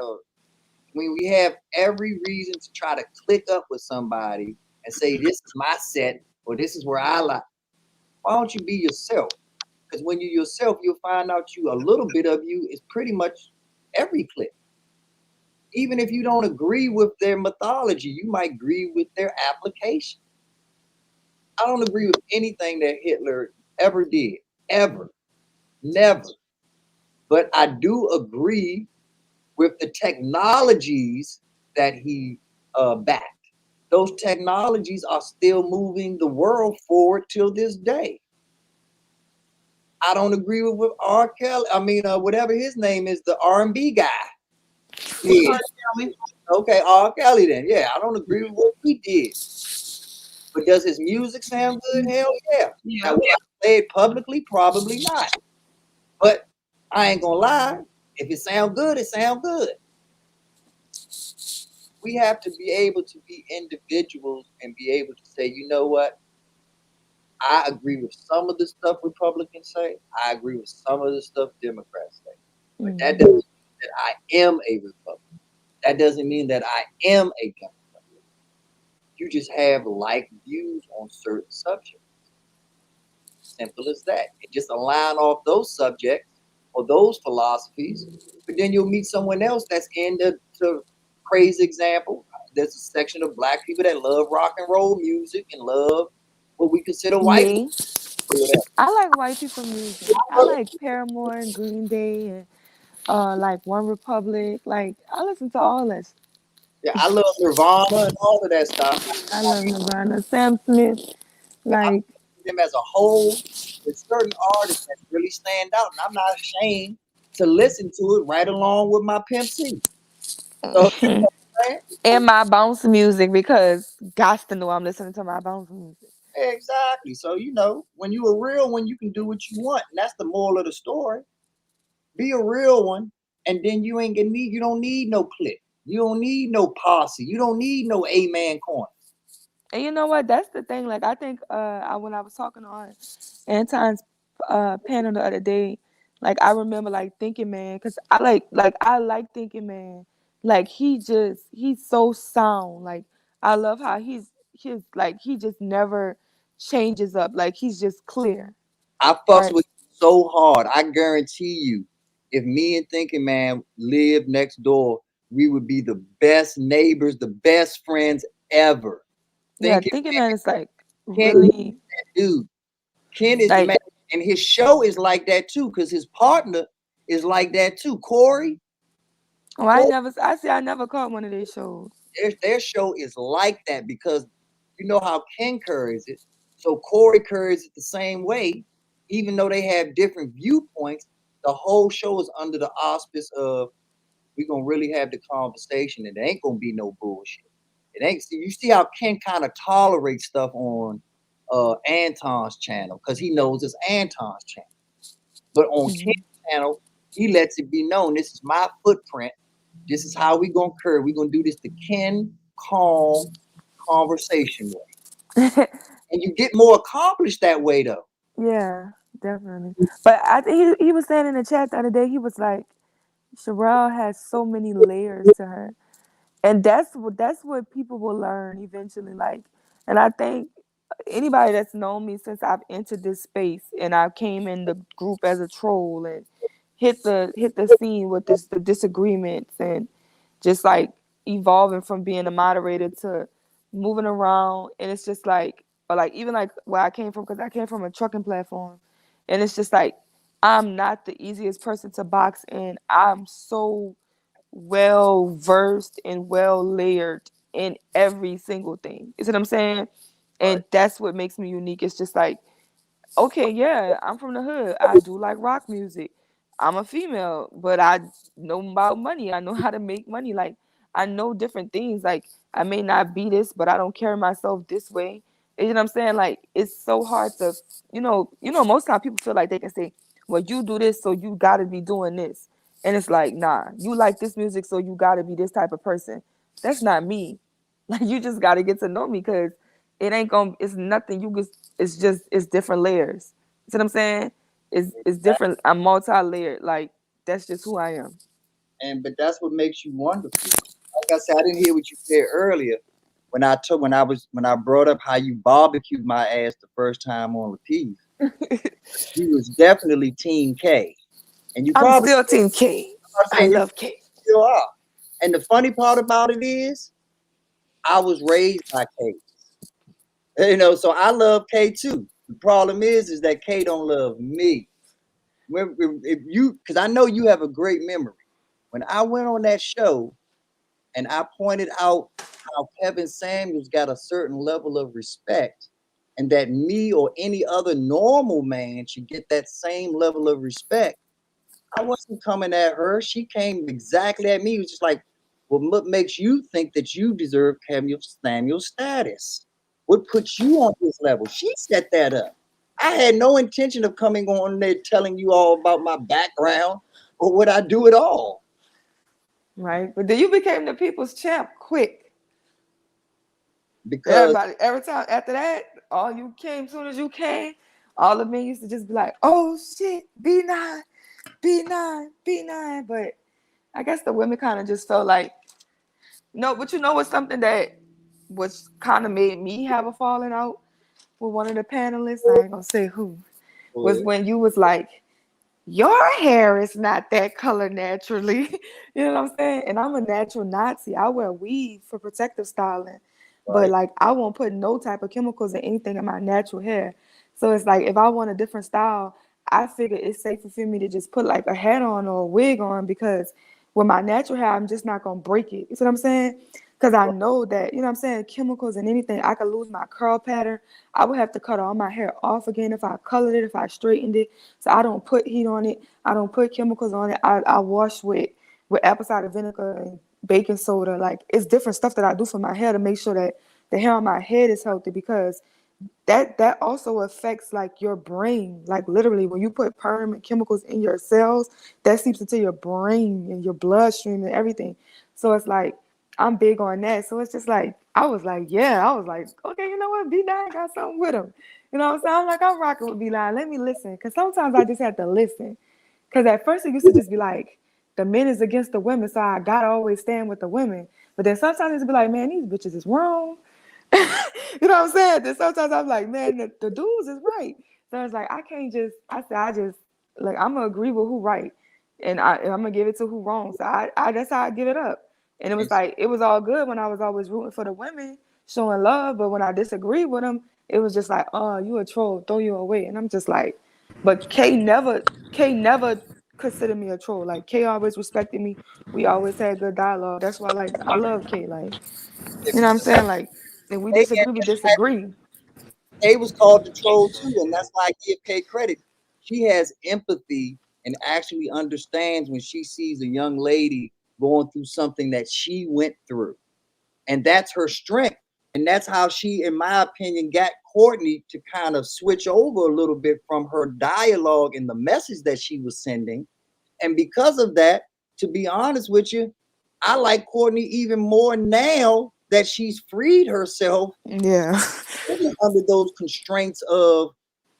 We have every reason to try to click up with somebody and say, this is my set or this is where I like. Why don't you be yourself? Because when you're yourself, you'll find out a little bit of you is pretty much every clique. Even if you don't agree with their mythology, you might agree with their application. I don't agree with anything that Hitler ever did, ever, never. But I do agree with the technologies that he backed. Those technologies are still moving the world forward till this day. I don't agree with R. Kelly. I mean, whatever his name is, the R&B guy. Yeah. Okay, R. Kelly then. Yeah, I don't agree with what he did. But does his music sound good? Hell yeah. Now, will I play it publicly? Probably not. But I ain't gonna lie. If it sound good, it sound good. We have to be able to be individuals and be able to say, you know what? I agree with some of the stuff Republicans say. I agree with some of the stuff Democrats say. But that doesn't mean that I am a Republican. That doesn't mean that I am a Democrat. You just have like views on certain subjects. Simple as that. And just align off those subjects or those philosophies, but then you'll meet someone else that's in the crazy example. There's a section of black people that love rock and roll music and love what we consider white Me, people. I like white people music. I like Paramore and Green Day and like One Republic. Like I listen to all this. Yeah, I love Nirvana and all of that stuff. I love Nirvana, Sam Smith. Like Them as a whole, there's certain artists that really stand out, and I'm not ashamed to listen to it right along with my Pimp C. So, and my bounce music because gots to know I'm listening to my bounce music. exactly. So when you a real one, you can do what you want, and that's the moral of the story. Be a real one, and then you don't need no clique. You don't need no posse. You don't need no A-man corner. And you know what? That's the thing. Like I think when I was talking on Anton's panel the other day, like I remember like Thinking Man, because I like Thinking Man. Like he's so sound. Like I love how he just never changes up. Like he's just clear. I fucks with you so hard. I guarantee you, if me and Thinking Man lived next door, we would be the best neighbors, the best friends ever. Thinking Man is like Ken, really dude. Ken is the man, and his show is like that too, because his partner is like that too. Corey. Oh, I never caught one of their shows. Their show is like that because you know how Ken carries it. So Corey carries it the same way, even though they have different viewpoints. The whole show is under the auspice of we're gonna really have the conversation, and there ain't gonna be no bullshit. It ain't. You see how Ken kind of tolerates stuff on Anton's channel because he knows it's Anton's channel. But on Ken's channel, he lets it be known this is my footprint. This is how we gonna curve. We're gonna do this the Ken calm conversation way. And you get more accomplished that way though. Yeah, definitely. But I think he was saying in the chat the other day, he was like, Sherelle has so many layers to her. And that's what people will learn eventually. Like, and I think anybody that's known me since I've entered this space and I came in the group as a troll and hit the scene with the disagreements and just like evolving from being a moderator to moving around, and it's just like, or like even like where I came from, because I came from a trucking platform, and it's just like I'm not the easiest person to box in. I'm so well versed and well layered in every single thing. You see what I'm saying? And that's what makes me unique. It's just like, okay, yeah, I'm from the hood. I do like rock music. I'm a female, but I know about money. I know how to make money. Like I know different things. Like I may not be this, but I don't carry myself this way. You know what I'm saying? Like it's so hard to, most time people feel like they can say, well, you do this, so you gotta be doing this. And it's like, nah, you like this music, so you gotta be this type of person. That's not me. Like you just gotta get to know me, because it's nothing. It's different layers. You see what I'm saying? It's different. I'm multi-layered. Like that's just who I am. But that's what makes you wonderful. Like I said, I didn't hear what you said earlier when I brought up how you barbecued my ass the first time on Latif. You was definitely Team K, and I'm still Team K. I love K. Still are. And the funny part about it is, I was raised by K. So I love K too. The problem is that K don't love me. Because I know you have a great memory. When I went on that show and I pointed out how Kevin Samuels got a certain level of respect, and that me or any other normal man should get that same level of respect, I wasn't coming at her. She came exactly at me. It was just like, well, what makes you think that you deserve Kevin Samuels status? What puts you on this level? She set that up. I had no intention of coming on there telling you all about my background or what I do at all. Right. But then you became the people's champ quick. Because every time after that, all you came, as soon as you came, all of me used to just be like, oh shit, B9. But I guess the women kind of just felt like No, but you know what's something that was kind of made me have a falling out with one of the panelists? I ain't gonna say who. Was when you was like, your hair is not that color naturally. You know what I'm saying? And I'm a natural Nazi. I wear weave for protective styling. But Right. like I won't put no type of chemicals or anything in my natural hair. So it's like if I want a different style, I figure it's safer for me to just put like a hat on or a wig on because with my natural hair, I'm just not gonna break it. You see what I'm saying? Because I know that, you know what I'm saying, chemicals and anything, I could lose my curl pattern. I would have to cut all my hair off again if I colored it, if I straightened it. So I don't put heat on it. I don't put chemicals on it. I wash with apple cider vinegar and baking soda. Like it's different stuff that I do for my hair to make sure that the hair on my head is healthy because that also affects like your brain. Like literally when you put permanent chemicals in your cells, that seeps into your brain and your bloodstream and everything. So it's like I'm big on that. So it's just like I was like, okay, you know what? B9 got something with him. You know what I'm saying? I'm like, I'm rocking with B9. Let me listen. Because sometimes I just have to listen. Because at first it used to just be like, the men is against the women, so I gotta always stand with the women. But then sometimes it's be like, man, these bitches is wrong. You know what I'm saying? Then sometimes I'm like, man, the dudes is right. So it's like I just like I'm gonna agree with who right, and I'm gonna give it to who wrong. So I that's how I give it up. And it was like it was all good when I was always rooting for the women, showing love. But when I disagree with them, it was just like, oh, you a troll, throw you away. And I'm just like, but K never considered me a troll. Like K always respected me. We always had good dialogue. That's why I love K. Like, you know what I'm saying? Like, if we disagree, we disagree. Kay was called the troll too, and that's why I give Kay credit. She has empathy and actually understands when she sees a young lady going through something that she went through. And that's her strength. And that's how she, in my opinion, got Courtney to kind of switch over a little bit from her dialogue and the message that she was sending. And because of that, to be honest with you, I like Courtney even more now that she's freed herself. Yeah. Under those constraints of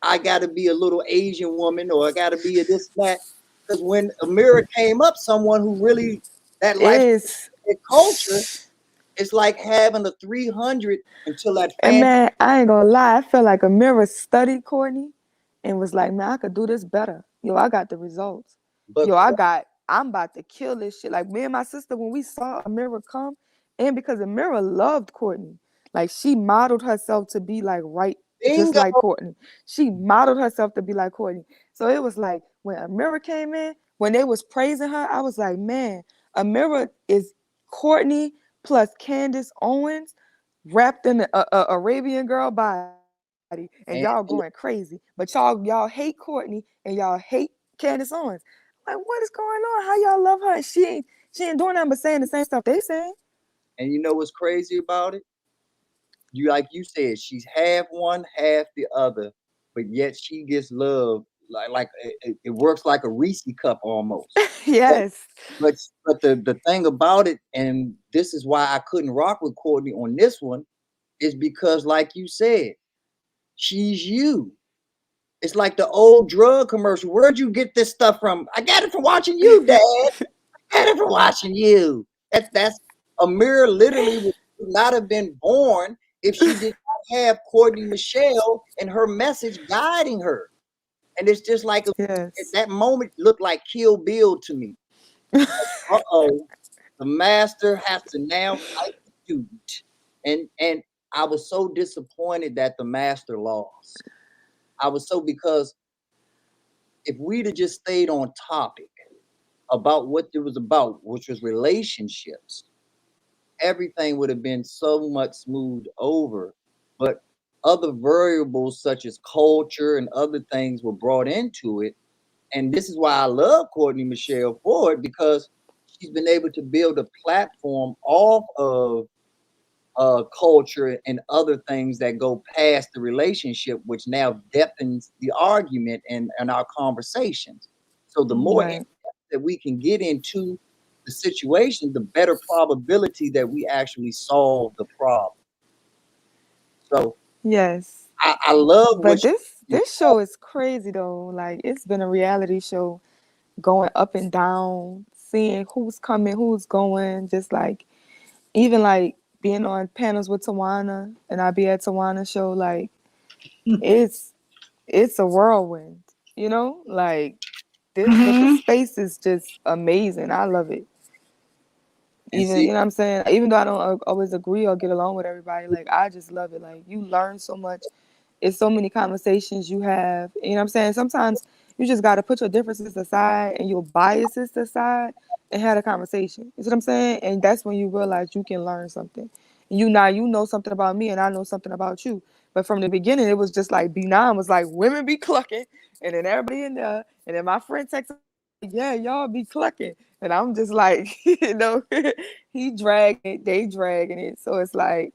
I got to be a little Asian woman or I got to be a this that. Because when Amira came up, someone who really that life culture, it's like having a 300 until that. And man, I ain't gonna lie, I feel like Amira studied Courtney and was like, man, I could do this better. Yo, I got the results. But I'm about to kill this shit. Like me and my sister, when we saw Amira come, and because Amira loved Courtney, like she modeled herself to be like just like Courtney. She modeled herself to be like Courtney. So it was like when Amira came in, when they was praising her, I was like, man, Amira is Courtney plus Candace Owens wrapped in a Arabian girl body, and y'all going crazy. But y'all hate Courtney and y'all hate Candace Owens. Like, what is going on? How y'all love her? She ain't doing nothing but saying the same stuff they saying. And you know what's crazy about it? Like you said, she's half one, half the other, but yet she gets love like it works like a Reese cup almost. Yes. But the thing about it, and this is why I couldn't rock with Courtney on this one, is because like you said, she's you. It's like the old drug commercial. Where'd you get this stuff from? I got it from watching you, Dad. I got it from watching you. That's Amira literally would not have been born if she did not have Courtney Michelle and her message guiding her. And it's just like that moment looked like Kill Bill to me. Uh-oh, the master has to now fight the student. And I was so disappointed that the master lost. I was so, because if we'd have just stayed on topic about what it was about, which was relationships, everything would have been so much smoothed over. But other variables such as culture and other things were brought into it. And this is why I love Courtney Michelle for it, because she's been able to build a platform off of culture and other things that go past the relationship, which now depthens the argument and our conversations. So the more that we can get into the situation, the better probability that we actually solve the problem. So yes, I love. But this show is crazy though. Like it's been a reality show, going up and down, seeing who's coming, who's going, just like. even like being on panels with Tawana, and I be at Tawana's show, like it's a whirlwind, you know, like the space is just amazing. I love it. And Even, see, you know what I'm saying? Even though I don't always agree or get along with everybody, like I just love it. Like you learn so much. It's so many conversations you have. You know what I'm saying? Sometimes you just got to put your differences aside and your biases aside and have a conversation. You see what I'm saying? And that's when you realize you can learn something. You know something about me and I know something about you. But from the beginning, it was just like B9 was like, women be clucking. And then everybody in there. And then my friend texted, yeah, y'all be clucking. And I'm just like, you know, he dragging it, they dragging it. So it's like,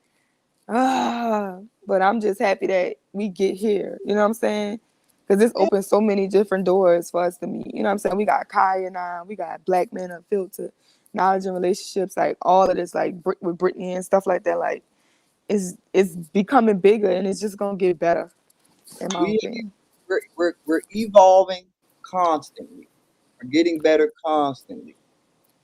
but I'm just happy that we get here. You know what I'm saying? Because this opens so many different doors for us to meet. You know what I'm saying? We got Kaya now. We got Black Men Unfiltered, Knowledge and Relationships, like all of this, like with Brittany and stuff like that. Like, it's becoming bigger and it's just gonna get better, in my opinion. We're evolving constantly. We're getting better constantly.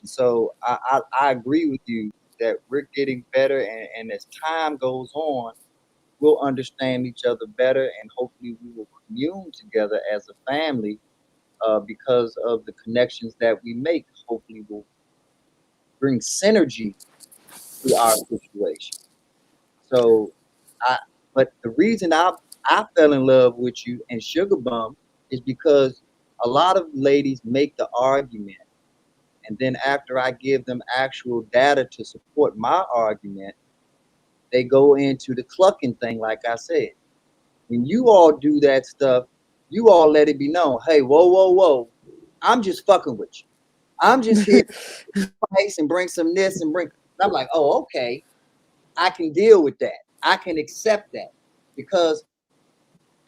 So I agree with you that we're getting better, and as time goes on, we'll understand each other better, and hopefully we will commune together as a family because of the connections that we make. Hopefully we'll bring synergy to our situation. So but the reason I fell in love with you and Sugar Bum is because a lot of ladies make the argument, and then after I give them actual data to support my argument, they go into the clucking thing, like I said. When you all do that stuff, you all let it be known, hey, whoa, I'm just fucking with you. I'm just here to spice and bring some this and bring. I'm like, oh, okay. I can deal with that. I can accept that because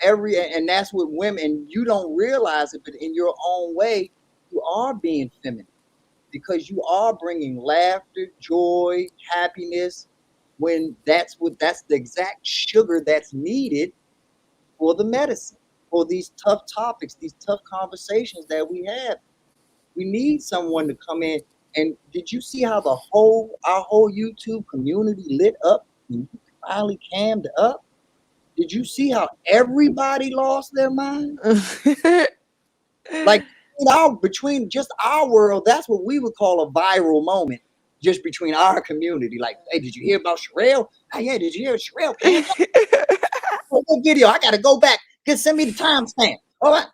and that's what women, you don't realize it, but in your own way, you are being feminine because you are bringing laughter, joy, happiness, when that's the exact sugar that's needed for the medicine, for these tough topics, these tough conversations that we have. We need someone to come in. And did you see how our whole YouTube community lit up when you finally cammed up? Did you see how everybody lost their mind? Like between just our world, that's what we would call a viral moment, just between our community. Like, hey, did you hear about Sherelle? Oh, yeah, did you hear Sherelle? What video? I gotta go back. Just send me the timestamp. All right.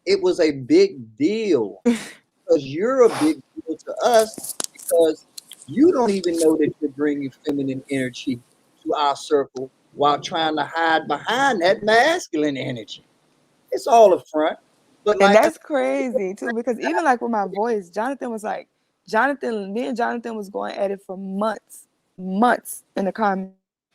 It was a big deal because you're a big deal to us because you don't even know that you're bringing feminine energy to our circle while trying to hide behind that masculine energy. It's all a front. But and that's crazy too, because even like with my voice, me and Jonathan was going at it for months in the comments,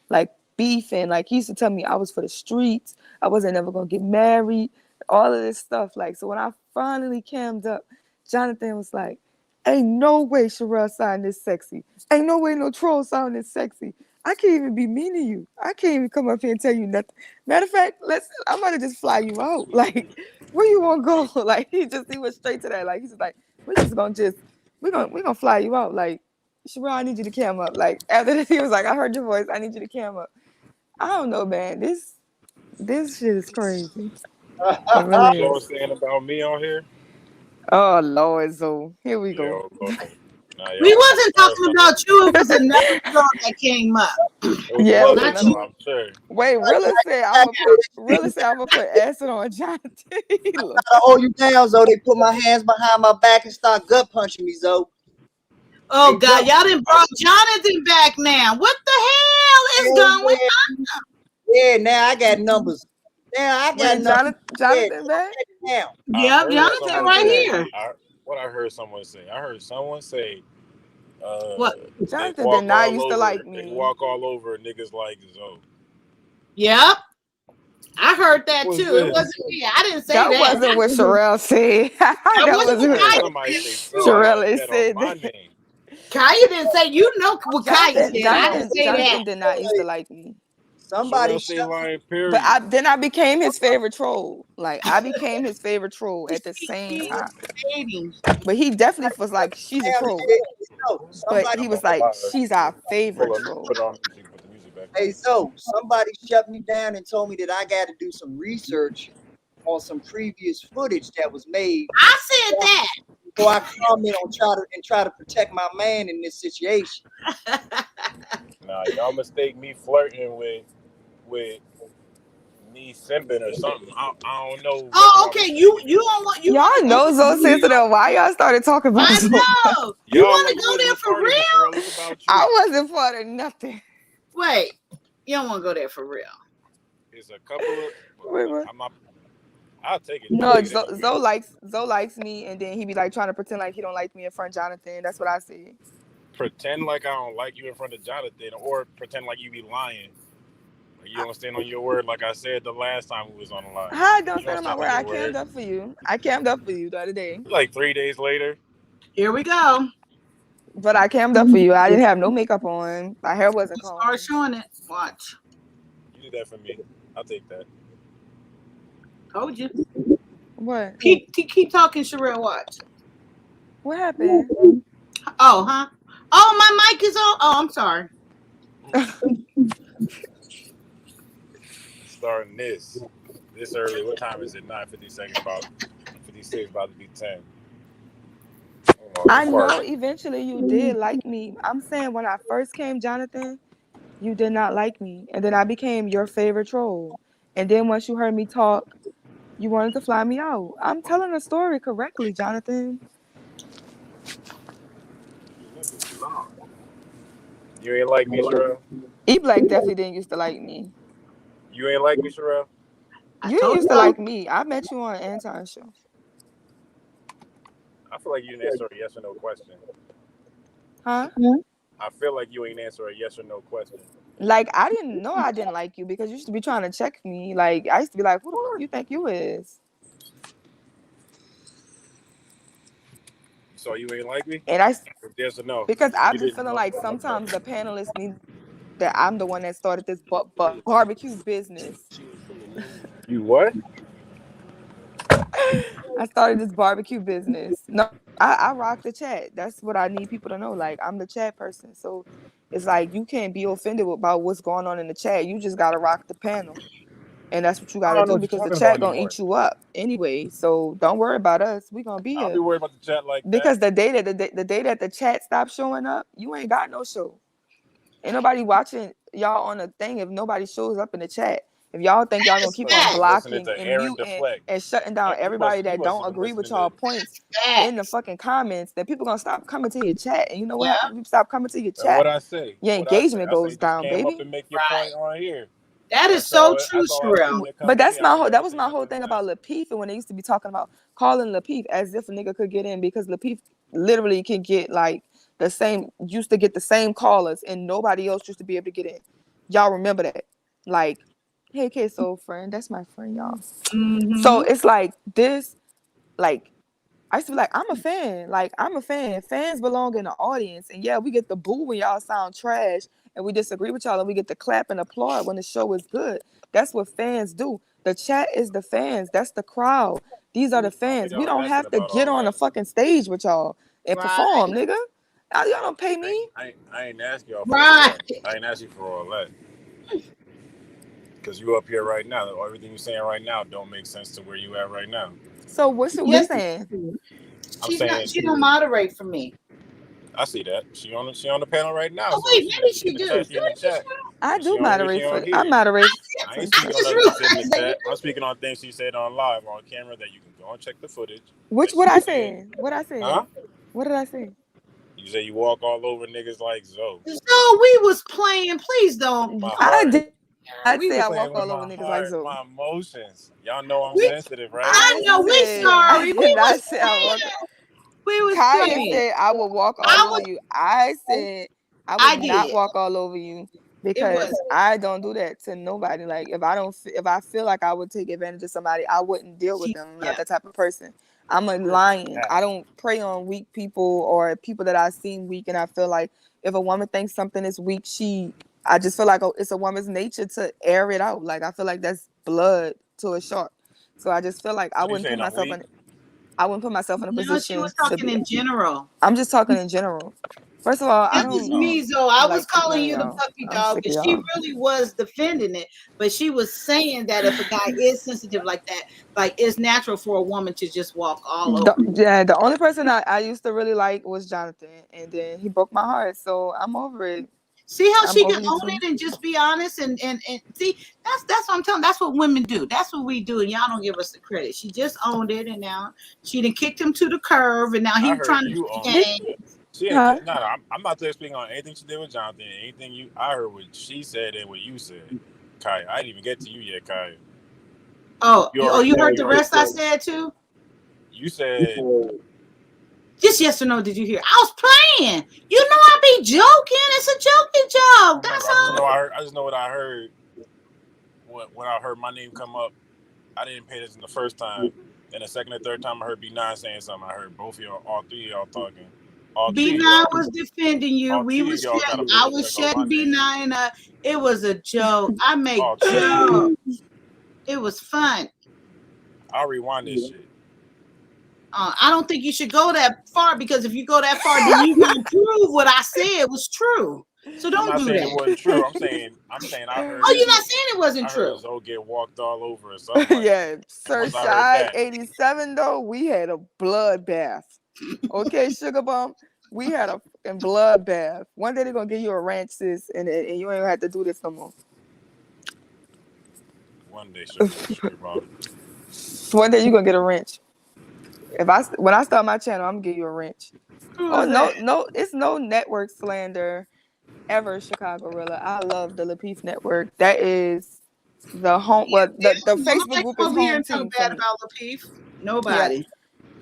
like beefing. Like he used to tell me I was for the streets, I wasn't ever gonna get married, all of this stuff. Like, so when I finally cammed up, Jonathan was like, ain't no way Sherelle sound this sexy. Ain't no way no troll sound this sexy. I can't even be mean to you. I can't even come up here and tell you nothing. Matter of fact, I'm gonna just fly you out. Like, where you wanna go? Like he went straight to that. Like he's just like, we're gonna fly you out. Like, Sherelle, I need you to cam up. Like after that, he was like, I heard your voice, I need you to cam up. I don't know, man. This shit is crazy. It really Y'all is. saying about me on here? Oh Lord, so here we go. We wasn't talking about you. It was another girl that came up. Yeah, not you. I'm sure. Wait, Rilla said I'm gonna put acid on Jonathan. I gotta hold you down, Zoe. They put my hands behind my back and start gut punching me, Zoe. Oh God, y'all done brought Jonathan back now. What the hell is going on? Yeah, now I got numbers. Now I got numbers. Jonathan back? Now. Yep, Jonathan right here. What I heard someone say. I heard someone say what? Jonathan did not used to like me. They walk all over niggas like Zoe. Yep. I heard that What's too. this? It wasn't me. I didn't say That that. wasn't what Sherelle said. That wasn't what Somebody say Sherelle said. my name. Kaya didn't say, you know what Kaya said. I didn't say Jonathan that. did not used to like me. Somebody Sherelle say shut lying, But period. then I became his favorite troll. Like I became his favorite troll at the same time. But he definitely was like, she's a troll. So But somebody, he was like, she's our favorite troll. Put on music, put the music back. hey, so somebody shut me down and told me that I got to do some research on some previous footage that was made. I said that. So I comment on try to protect my man in this situation. Nah, y'all mistake me flirting with me simping or something. I don't know. Oh, okay. You don't want you. Y'all know Zoe sensitive. Why y'all started talking about I Zoe? know. You want to go there for real? It's about you. I wasn't part of nothing. Wait, you don't want to go there for real? It's a couple of. Wait, what? I'll take it. No, Zoe likes me, and then he be like trying to pretend like he don't like me in front of Jonathan. That's what I said. Pretend like I don't like you in front of Jonathan, or pretend like you be lying. Like you don't stand on your word, like I said the last time we was on the line. How I don't You stand on my word? I cammed up for you. I cammed up for you the other day. Like 3 days later. Here we go. But I cammed up for you. I didn't have no makeup on. My hair wasn't combed. Start showing it. Watch. You did that for me. I'll take that. Told you. What? Keep talking, Sherelle. Watch. What happened? Oh, huh? Oh, my mic is on. Oh, I'm sorry. Starting this early. What time is it? 9:50 about 56, about to be 10. I know eventually you did like me. I'm saying when I first came, Jonathan, you did not like me. And then I became your favorite troll. And then once you heard me talk, you wanted to fly me out. I'm telling the story correctly, Jonathan. You ain't like me, Sherelle? E-Black definitely didn't used to like me. You ain't like me, Sherelle? You didn't used to like me. I met you on Anton show. I feel like you didn't answer a yes or no question. Huh? I feel like you ain't answer a yes or no question. Like, I didn't know I didn't like you because you used to be trying to check me. Like, I used to be like, who the fuck you think you is? So you ain't like me? And Yes or no? because I've You been didn't. feeling like sometimes the panelists need that I'm the one that started this barbecue business. You what? I started this barbecue business. No, I rock the chat. That's what I need people to know. Like, I'm the chat person. So it's like you can't be offended about what's going on in the chat. You just gotta rock the panel. And that's what you I gotta don't know do what you're because the talking chat about gonna anymore. eat you up anyway. So don't worry about us. We gonna be I'll here. be worried about the chat like that. Because the day that the chat stops showing up, you ain't got no show. Ain't nobody watching y'all on a thing if nobody shows up in the chat. If y'all think y'all gonna keep on Listening blocking to and Aaron muting deflect. and shutting down everybody that don't agree with y'all points in the fucking comments, then people gonna stop coming to your chat. And you know what happens? People stop coming to your And what chat. I say? Your What I say? engagement I say goes just down, came up baby. and make your point on here. That is so true, That's all I say Sherelle. when it comes But to that's me. my I whole. say That was my everything whole else thing is about Lapeef, and when they used to be talking about calling Lapeef as if a nigga could get in because Lapeef literally can get like used to get the same callers, and nobody else used to be able to get in. Y'all remember that? Like, hey, kid, soul friend, that's my friend, y'all. So it's like this, like. I used to be like, I'm a fan. Like, I'm a fan. Fans belong in the audience. And yeah, we get the boo when y'all sound trash and we disagree with y'all, and we get the clap and applaud when the show is good. That's what fans do. The chat is the fans. That's the crowd. These are the fans. We don't have to get on the fucking stage with y'all and perform, nigga. Y'all don't pay me. I ain't ask y'all for that. I ain't ask you for all that. Because you up here right now. Everything you're saying right now don't make sense to where you at right now. So what you saying? She don't moderate for me. I see that. She on the panel right now. Oh So wait, maybe she do. She in the chat. I do She on here, moderate she on for. here. I moderate. I ain't speaking on nothing she said in the chat. I'm speaking on things she said on live on camera that you can go and check the footage. What I said? What I said? Huh? What did I say? You say you walk all over niggas like Zoe. So we was playing. Please don't. My I heart. did. I'd We say was I playing walk with all over my niggas heart, like Zoe. my emotions. Y'all know I'm sensitive, right? I know. We sorry. We was playing. We was Kaya playing. said I would walk all over you. I said I would not did. walk all over you because I don't do that to nobody. Like if I feel like I would take advantage of somebody, I wouldn't deal with them. I'm not that type of person. I'm a lion. I don't prey on weak people or people that I've seen weak, and I feel like if a woman thinks something is weak, she I just feel like it's a woman's nature to air it out. Like I feel like that's blood to a shark. So I just feel like I So you wouldn't put saying I'm myself weak? in. I wouldn't put myself in a No, she position was to talking be. in general. I'm just talking in general. First of all, I It was don't me, Zoe. I was like calling none of you the y'all. puppy I'm dog sick of because she y'all. really was defending it, but she was saying that if a guy is sensitive like that, like it's natural for a woman to just walk all over. The only person I used to really like was Jonathan, and then he broke my heart, so I'm over it. See how I'm she over can you own too. it and just be honest and see that's what I'm telling. That's what women do. That's what we do, and y'all don't give us the credit. She just owned it, and now she done kicked him to the curb, and now I he's heard trying to you play own it. games. She Huh? ain't. No, I'm not speaking on anything she did with Jonathan. Anything I heard what she said and what you said, Kai. I didn't even get to you yet, Kai. Oh, You you already heard the you rest I already- said too? You said Just yes or no, did you hear? I was playing. You know I be joking. It's a joking joke. That's all. I just know what I heard when I heard my name come up. I didn't pay attention the first time. Then the second and third time I heard B9 saying something. I heard both of y'all, all three of y'all talking. All three of B9 y'all. was defending you. All We three of was y'all got a I put was respect on my shutting name. B9 up. It was a joke. I make All three of jokes. you. It was fun. I'll rewind this shit. I don't think you should go that far because if you go that far, then you can prove what I said was true. So I'm don't not do saying that. it wasn't true. I'm saying I heard. Oh, you're not saying it wasn't I true. heard Zoe get walked all over or something. Like Yeah, Sir once I heard Shy that. 87 though, we had a bloodbath. Okay, Sugar Bum, we had a fucking bloodbath. One day they're gonna give you a ranch, sis, and you ain't gonna have to do this no more. One day, sugar bomb. One day you're gonna get a wrench. When I start my channel, I'm gonna give you a wrench. Oh no, it's no network slander ever, Chicago-rilla. I love the Lapeef Network. That is the home. Well, the Facebook group is Over here home and talk team for bad me. about Lapeef. Yeah, Nobody.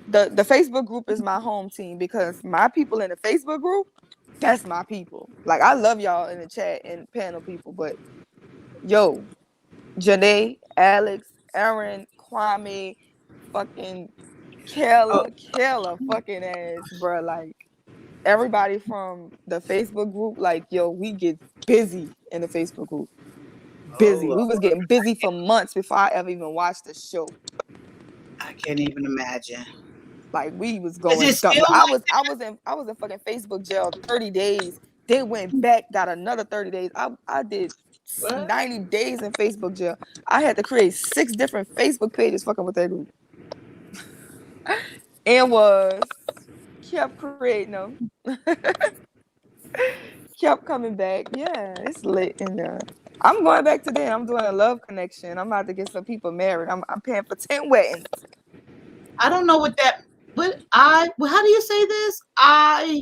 the Facebook group is my home team because my people in the Facebook group, that's my people. Like I love y'all in the chat and panel people, but yo, Janae, Alex, Aaron, Kwame, fucking Kayla fucking ass, bro. Like everybody from the Facebook group, like yo, we get busy in the Facebook group. Busy. We was getting busy for months before I ever even watched the show. I can't even imagine. Like we was Is going it dumb. still I like was in fucking Facebook jail 30 days. Then went back, got another 30 days. I did 90 days in Facebook jail. I had to create 6 different Facebook pages fucking with that group. And kept creating them. Kept coming back. Yeah, it's lit in there. I'm going back today. I'm doing a love connection. I'm about to get some people married. I'm paying for 10 weddings. I don't know what that. How do you say this? How do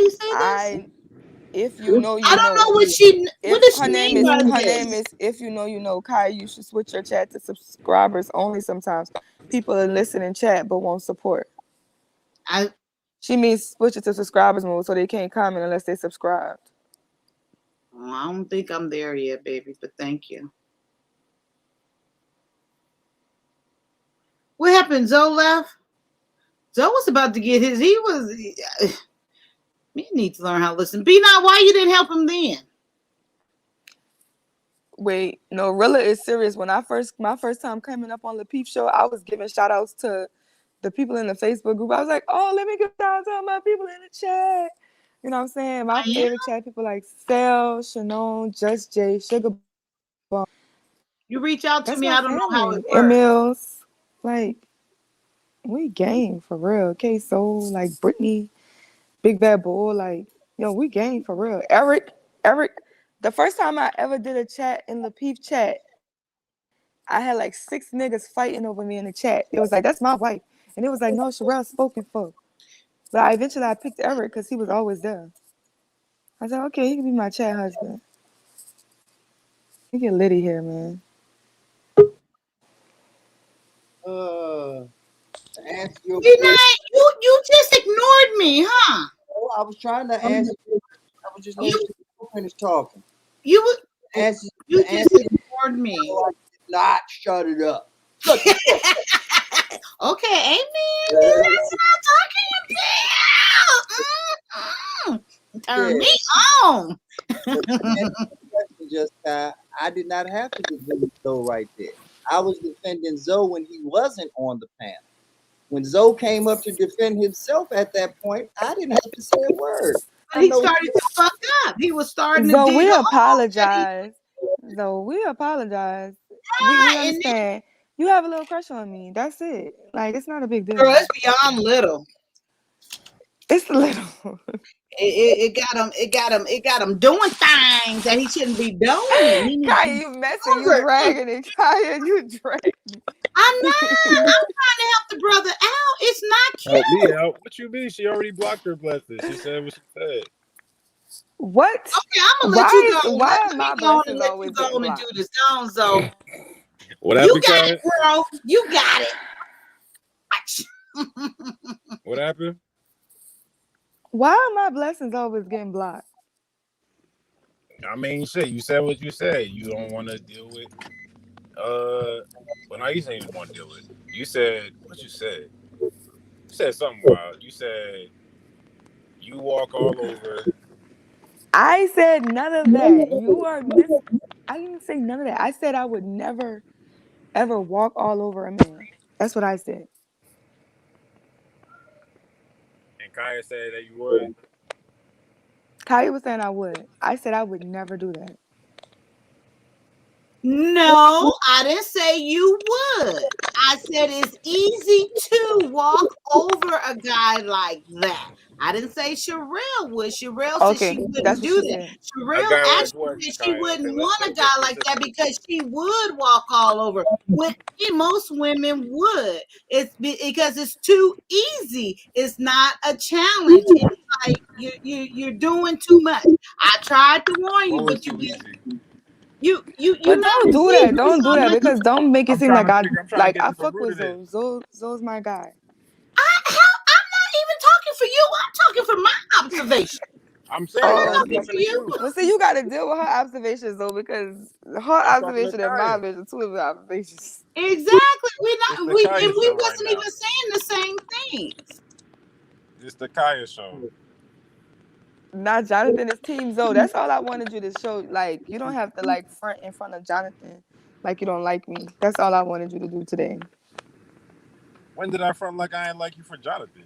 you say this? If you know, you I don't know what If does her she name mean is by her this? name is if you know, you know, Kai, you should switch your chat to subscribers only. Sometimes people are listening chat but won't support. She means switch it to subscribers mode so they can't comment unless they subscribed. Well, I don't think I'm there yet, baby, but thank you. What happened? Zoe left? Zoe was about to get his. Me need to learn how to listen. B9, why you didn't help him then? Wait, no, Rilla is serious. When my first time coming up on the Peep Show, I was giving shout outs to the people in the Facebook group. I was like, oh, let me give shout outs to my people in the chat. You know what I'm saying? My favorite chat people like Sel, Shannon, Just Jay, Sugar Bomb. You reach out to That's me. my I don't know how family. it works. Emils, like we gang for real. K Soul, like Brittany, Big Bad Bull, like yo, we gang for real. Eric. The first time I ever did a chat in the Peep chat, I had like 6 niggas fighting over me in the chat. It was like, that's my wife. And it was like, no, Sherelle spoken for. But eventually I picked Eric because he was always there. I said, okay, he can be my chat husband. He get litty here, man. Ask you. You just ignored me, huh? Oh, I was trying to ask you. I was just letting you finish talking. You just ignored me. I did not shut it up. Okay, amen. That's what I'm talking about. Turn me on. Just I did not have to defend Zoe right there. I was defending Zoe when he wasn't on the panel. When Zoe came up to defend himself at that point, I didn't have to say a word. But he started to fuck up. He was starting So to dig we a hole. apologize. So we apologize. We and then- understand. You have a little crush on me. That's it. Like, it's not a big deal. Girl, it's beyond little. It's little. It got him doing things that he shouldn't be doing. Kaya, you messing, you dragging it. Kaya, you dragging it. I'm not. I'm trying to help the brother out. It's not cute. Help me out. What you mean? She already blocked her blessings. She said what she said. What? Okay, I'm gonna let you go. Why Let am me my go blessings and let always you go getting and blocked? do this. So What you happened, got Kaya? it, girl. You got it. What happened? Why are my blessings always getting blocked? I mean, shit. You said what you said. You don't want to deal with. Well, now you saying you want to deal with. You said what you said. You said something wild. You said you walk all over. I said none of that. You are I didn't say none of that. I said I would never, ever walk all over a man. That's what I said. And Kaya said that you would. Kaya was saying I would. I said I would never do that. No, I didn't say you would. I said it's easy to walk over a guy like that. I didn't say Sherelle would. Sherelle said Okay, she wouldn't that's what do she that. said. A Sherelle guy like actually what, said she Kaya? wouldn't Okay, want a let's guy get like that specific. because she would walk all over. Most women would. Because it's too easy. It's not a challenge. It's like you're doing too much. I tried to warn you, What was but you too get easy? you But not don't do that. Don't do that receiving because don't make it I'm seem trying like to figure. I'm trying to get I to the fuck root with of this. Zoe's my guy. I'm not even talking for you. I'm talking for my observation. I'm saying I'm I'm not talking talking for to you. you. Well, see, you got to deal with her observations though, because her I'm talking to observation and Kaya. mine are two different observations. Exactly. It's the Kaya We show right wasn't now. even saying the same things. It's the Kaya show. Not Jonathan is Team Zoe. That's all I wanted you to show. Like, you don't have to like front in front of Jonathan like you don't like me. That's all I wanted you to do today. When did I front like I ain't like you for Jonathan?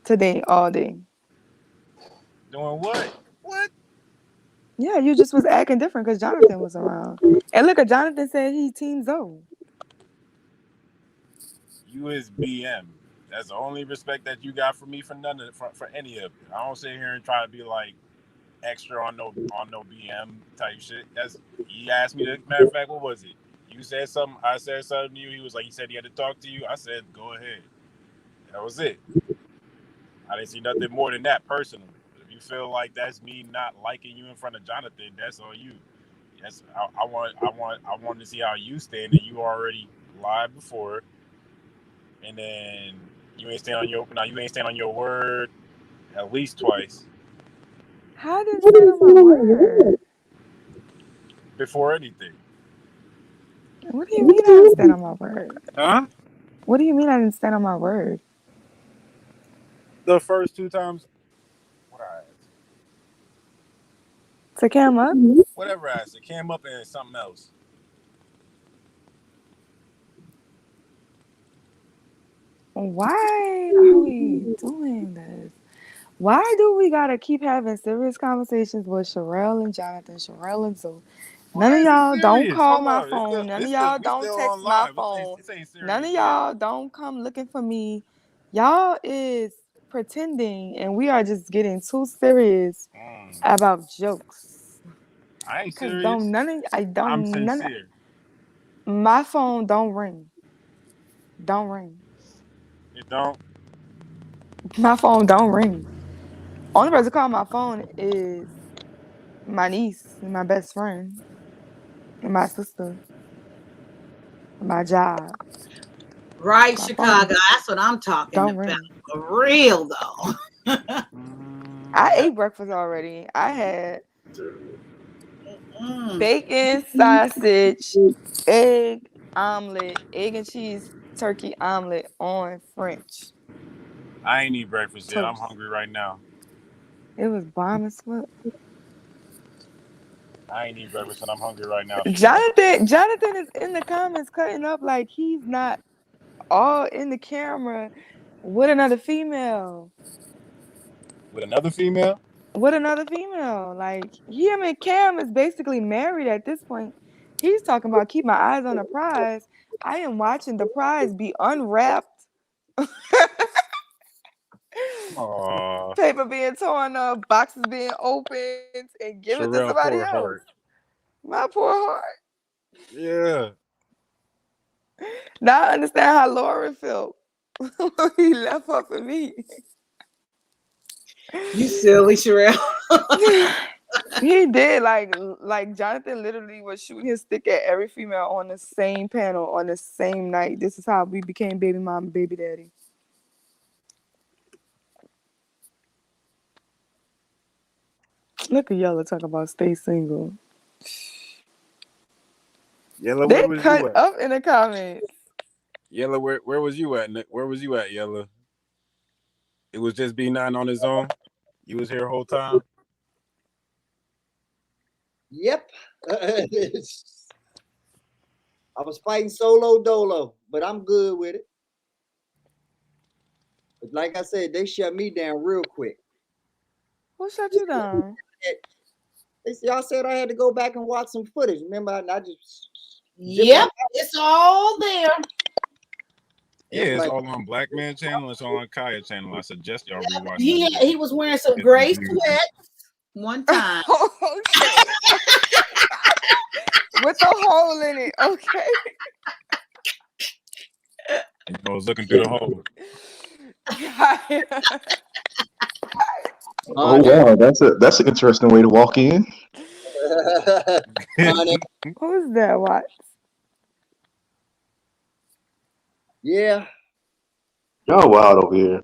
Today, all day. Doing what? What? Yeah, you just was acting different because Jonathan was around. And look, Jonathan said he's Team Zoe. You is BM. That's the only respect that you got for me for none of for any of it. I don't sit here and try to be like extra on no BM type shit. That's he asked me to. Matter of fact, what was it? You said something. I said something to you. He was like, he said he had to talk to you. I said, go ahead. That was it. I didn't see nothing more than that personally. If you feel like that's me not liking you in front of Jonathan, that's on you. Yes, I want to see how you stand, and you already lied before, and then you ain't stand on your word at least twice How did you stand on my word? before anything. What do you mean I didn't stand on my word? Huh? What do you mean I didn't stand on my word? The first two times, what I asked, To come up? whatever I asked, it came up and something else. Why are we doing this? Why do we gotta keep having serious conversations with Sherelle and Jonathan, Sherelle and Zoe? None of y'all don't call my phone. None of y'all don't text my phone. None of y'all don't come looking for me. Y'all is pretending, and we are just getting too serious about jokes. I ain't Cause serious. I'm sincere. My phone don't ring. Don't ring. It don't. My phone don't ring. Only person call my phone is my niece and my best friend and my sister and my job. Right, My Chicago. phone That's what I'm talking don't about. ring. For real though. I ate breakfast already. I had bacon, sausage, egg omelet, egg and cheese turkey omelet on French I ain't eat breakfast yet. I'm toast. hungry right now. It was bomb as fuck. I ain't eating breakfast and I'm hungry right now. Jonathan is in the comments cutting up like he's not all in the camera with another female. With another female? With another female. Like him and Cam is basically married at this point. He's talking about keep my eyes on the prize. I am watching the prize be unwrapped. Aww. Paper being torn up, boxes being opened, and given to Sherelle, somebody poor else. heart. My poor heart. Yeah. Now I understand how Lauren felt when he left her for me. You silly, Sherelle. He did. Like Jonathan literally was shooting his stick at every female on the same panel on the same night. This is how we became baby mom and baby daddy. Look at Yella talking about stay single. Yella, They where was cut you at? up in the comments. Yella, where was you at? Where was you at, Yella? It was just B9 on his own? You was here the whole time? Yep. I was fighting solo dolo, but I'm good with it. But like I said, they shut me down real quick. Who shut you down? Y'all said I had to go back and watch some footage. Remember, I just Yep, it's all there. Yeah, it's like- all on Black Man channel. It's all on Kaya channel. I suggest y'all rewatch it. He was wearing some gray sweats one time. Oh, shit. With a hole in it, okay. I was looking through the hole. Oh wow, that's an interesting way to walk in. Who's that? What? Yeah. Y'all wild over here.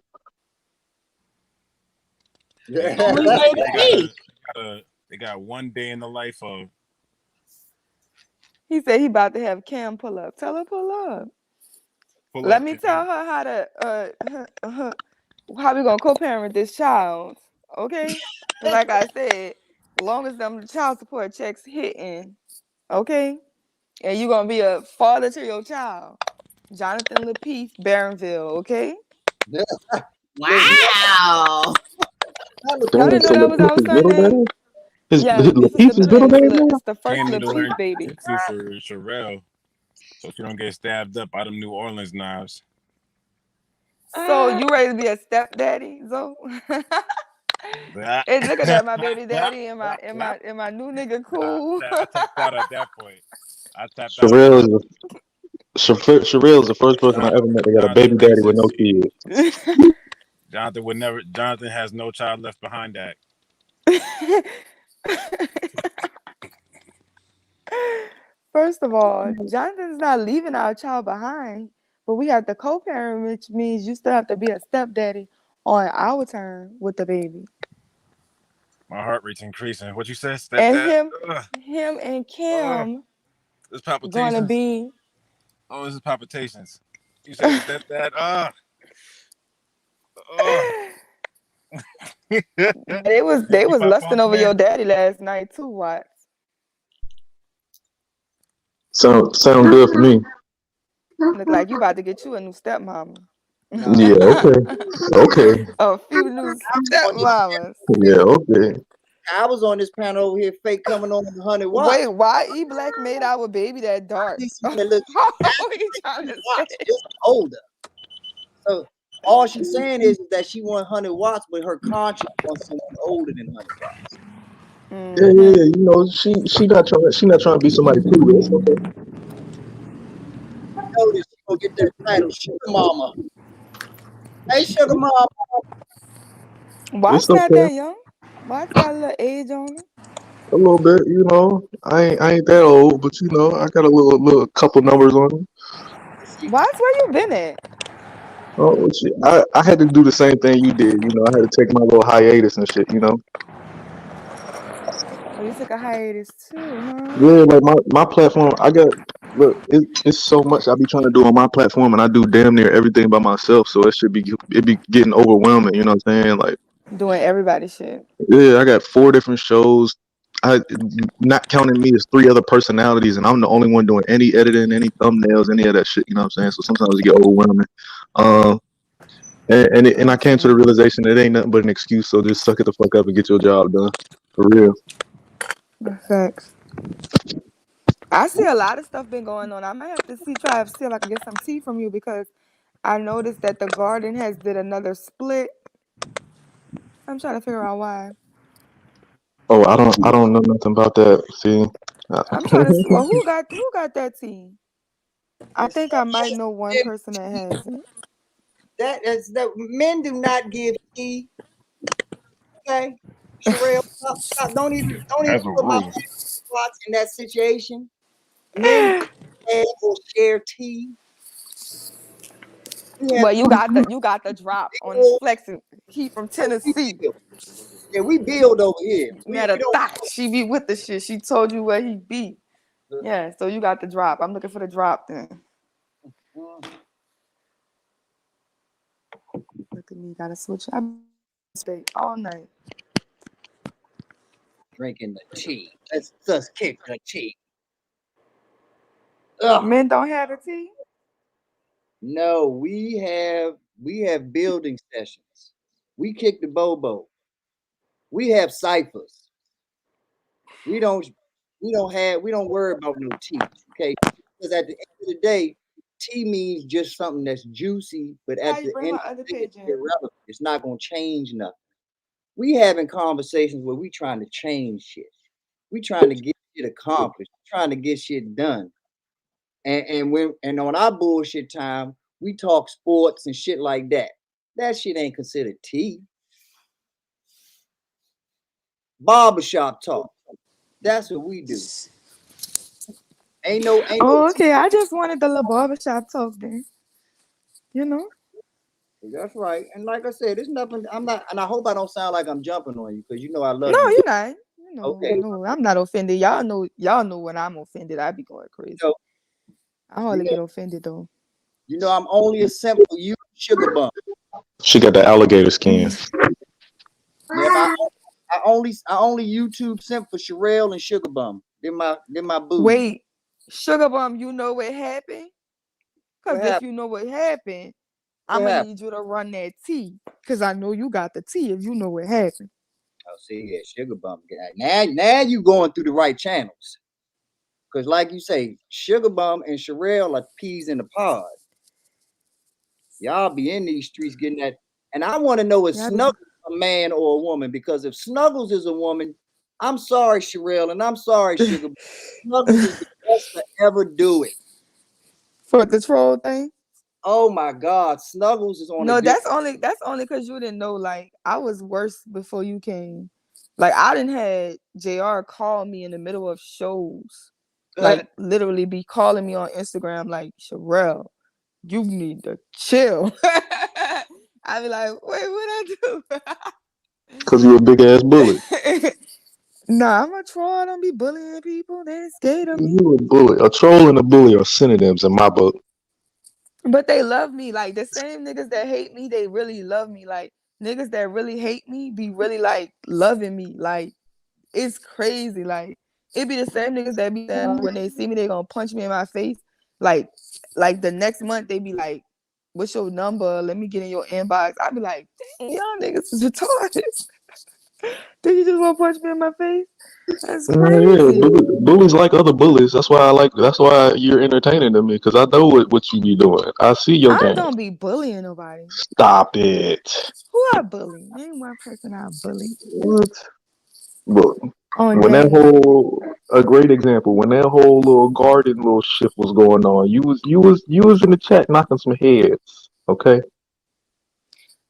They got one day in the life of. He said he about to have Cam pull up. Tell her pull up. Let me tell her how to how we gonna co-parent this child. Okay? Like I said, as long as them child support checks hitting, okay? And you gonna be a father to your child. Jonathan Lapeef, Barronville, okay? Wow. Y'all didn't know that was our son name? Yeah, Lapeef is middle name now? it's the first Came to learn Lapeef baby. for Sherelle, so she don't get stabbed up by them New Orleans knives. So you ready to be a stepdaddy, Zoe? And look at that, my baby daddy and my new nigga cool. I tapped out at that point. I tapped Sherelle is the first person I ever met that got a baby daddy with no kids. Jonathan has no child left behind that. First of all, Jonathan's not leaving our child behind, but we have to co-parent, which means you still have to be a stepdaddy on our turn with the baby. My heart rate's increasing. What you said? And him and Kim This palpitations. gonna be. Oh, this is palpitations. You said stepdad. They was lusting over your daddy last night too, Watts. Sound good for me. Look like you about to get you a new stepmama. Yeah, okay. A few new stepmamas. Yeah, okay. I was on this panel over here, fake coming on 100 watts. Wait, why E Black made our baby that dark? Just older. So all she's saying is that she wants 100 watts, but her conscience wants someone older than 100 watts. Yeah. You know, she not trying to be somebody cool. It's okay. I know this. She gonna get that title, Sugar Mama. Hey, Sugar Mama. Watch not that young. Watch got a little age on it. A little bit, you know. I ain't that old, but you know, I got a little couple numbers on it. Watch where you been at? Oh, shit. I had to do the same thing you did, you know. I had to take my little hiatus and shit, you know. Oh, you took a hiatus too, huh? Yeah, like my platform, it's so much I be trying to do on my platform, and I do damn near everything by myself, so it be getting overwhelming, you know what I'm saying? Like, Doing everybody's shit. Yeah, I got 4 different shows. I not counting me as 3 other personalities, and I'm the only one doing any editing, any thumbnails, any of that shit. You know what I'm saying? So sometimes it get overwhelming. And I came to the realization that it ain't nothing but an excuse. So just suck it the fuck up and get your job done, for real. Facts. I see a lot of stuff been going on. I might have to try to see if I can get some tea from you because I noticed that the Garden has did another split. I'm trying to figure out why. Oh, I don't know nothing about that. See, I'm trying to see. Well, who got that tea? I think I might know one person that has it. That men do not give tea. Okay, Sherelle, don't even As a put my rule. spots in that situation. Men have or share tea. Well, you got the drop on his flexing. He from Tennessee. Yeah, we build over here. Matter of fact, she be with the shit. She told you where he be. Yeah, so you got the drop. I'm looking for the drop then. Look at me, gotta switch. I stay all night. Drinking the tea. Let's just kick the tea. Men don't have a tea? No, we have building sessions. We kick the bobo. We have ciphers. We don't worry about no tea. Okay, because at the end of the day, tea means just something that's juicy, but at the end of the day, it's irrelevant. It's not gonna change nothing. We having conversations where we trying to change shit. We trying to get shit accomplished. Trying to get shit done. And on our bullshit time, we talk sports and shit like that. That shit ain't considered tea. Barbershop talk. That's what we do. Ain't no okay. I just wanted the little barbershop talk then. You know? That's right. And like I said, there's nothing. I'm not, and I hope I don't sound like I'm jumping on you because you know I love you. No, you're not. You know, okay. No, I'm not offended. Y'all know when I'm offended, I be going crazy. I hardly get offended though. You know, I'm only a simp for you, Sugar Bum. She got the alligator skin. Yeah, I only YouTube simp for Sherelle and Sugar Bum. They're my boo. Wait, Sugar Bum, you know what happened? Because if you know what happened, I'm gonna need you to run that tea. Because I know you got the tea if you know what happened. Oh, see, yeah, Sugar Bum. Now you going through the right channels. Because like you say, Sugar Bum and Sherelle are peas in the pod. Y'all be in these streets getting that. And I want to know if Snuggles is a man or a woman. Because if Snuggles is a woman, I'm sorry, Sherelle, and I'm sorry, Sugar Bum. Snuggles is the best to ever do it. For the troll thing? Oh my God, Snuggles is on. No, that's only because you didn't know. Like I was worse before you came. Like I didn't had JR call me in the middle of shows, like literally be calling me on Instagram like Sherelle, you need to chill. I be like, wait, what I do? Because you're a big ass bully. Nah, I'm a troll. I don't be bullying people. They're scared of me. You're a bully. A troll and a bully are synonyms in my book. But they love me. Like the same niggas that hate me, they really love me. Like niggas that really hate me be really like loving me. Like it's crazy. Like it be the same niggas that be saying when they see me, they gonna punch me in my face. Like the next month they be like, what's your number? Let me get in your inbox. I be like, dang, y'all niggas is retarded. Did you just want to punch me in my face? That's crazy. Yeah, bullies like other bullies. That's why you're entertaining to me because I know what you be doing. I see your game. I don't be bullying nobody. Stop it. Who I bully? Name one person I bully. What? Look, On when that game. a great example, when that whole little garden little shift was going on, you was in the chat knocking some heads, okay?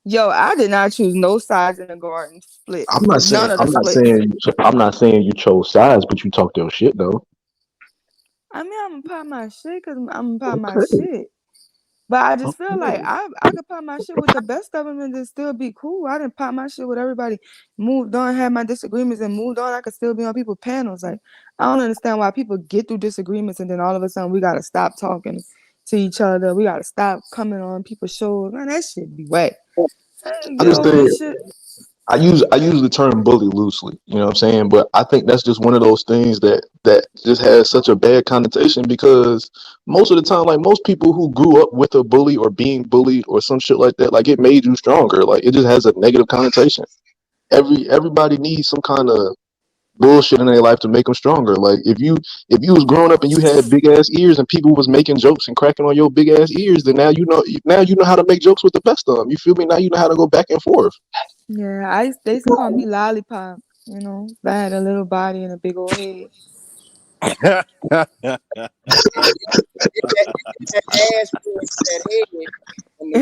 Yo, I did not choose no sides in the garden split. I'm not saying you chose sides, but you talked your shit though. I mean, I'm gonna pop my shit because I'm gonna pop my shit. But I just feel like I could pop my shit with the best of them and then still be cool. I didn't pop my shit with everybody, moved on, had my disagreements and moved on. I could still be on people's panels. Like I don't understand why people get through disagreements and then all of a sudden we gotta stop talking to each other. We gotta stop coming on people's shows. Man, that shit be whack. I just think I use the term bully loosely, you know what I'm saying? But I think that's just one of those things that just has such a bad connotation because most of the time, like most people who grew up with a bully or being bullied or some shit like that, like it made you stronger. Like it just has a negative connotation. Everybody needs some kind of bullshit in their life to make them stronger. Like if you was growing up and you had big ass ears and people was making jokes and cracking on your big ass ears, then now you know how to make jokes with the best of them. You feel me? Now you know how to go back and forth. Yeah, they used to call me Lollipop. You know, I had a little body and a big old head. That ass that head, and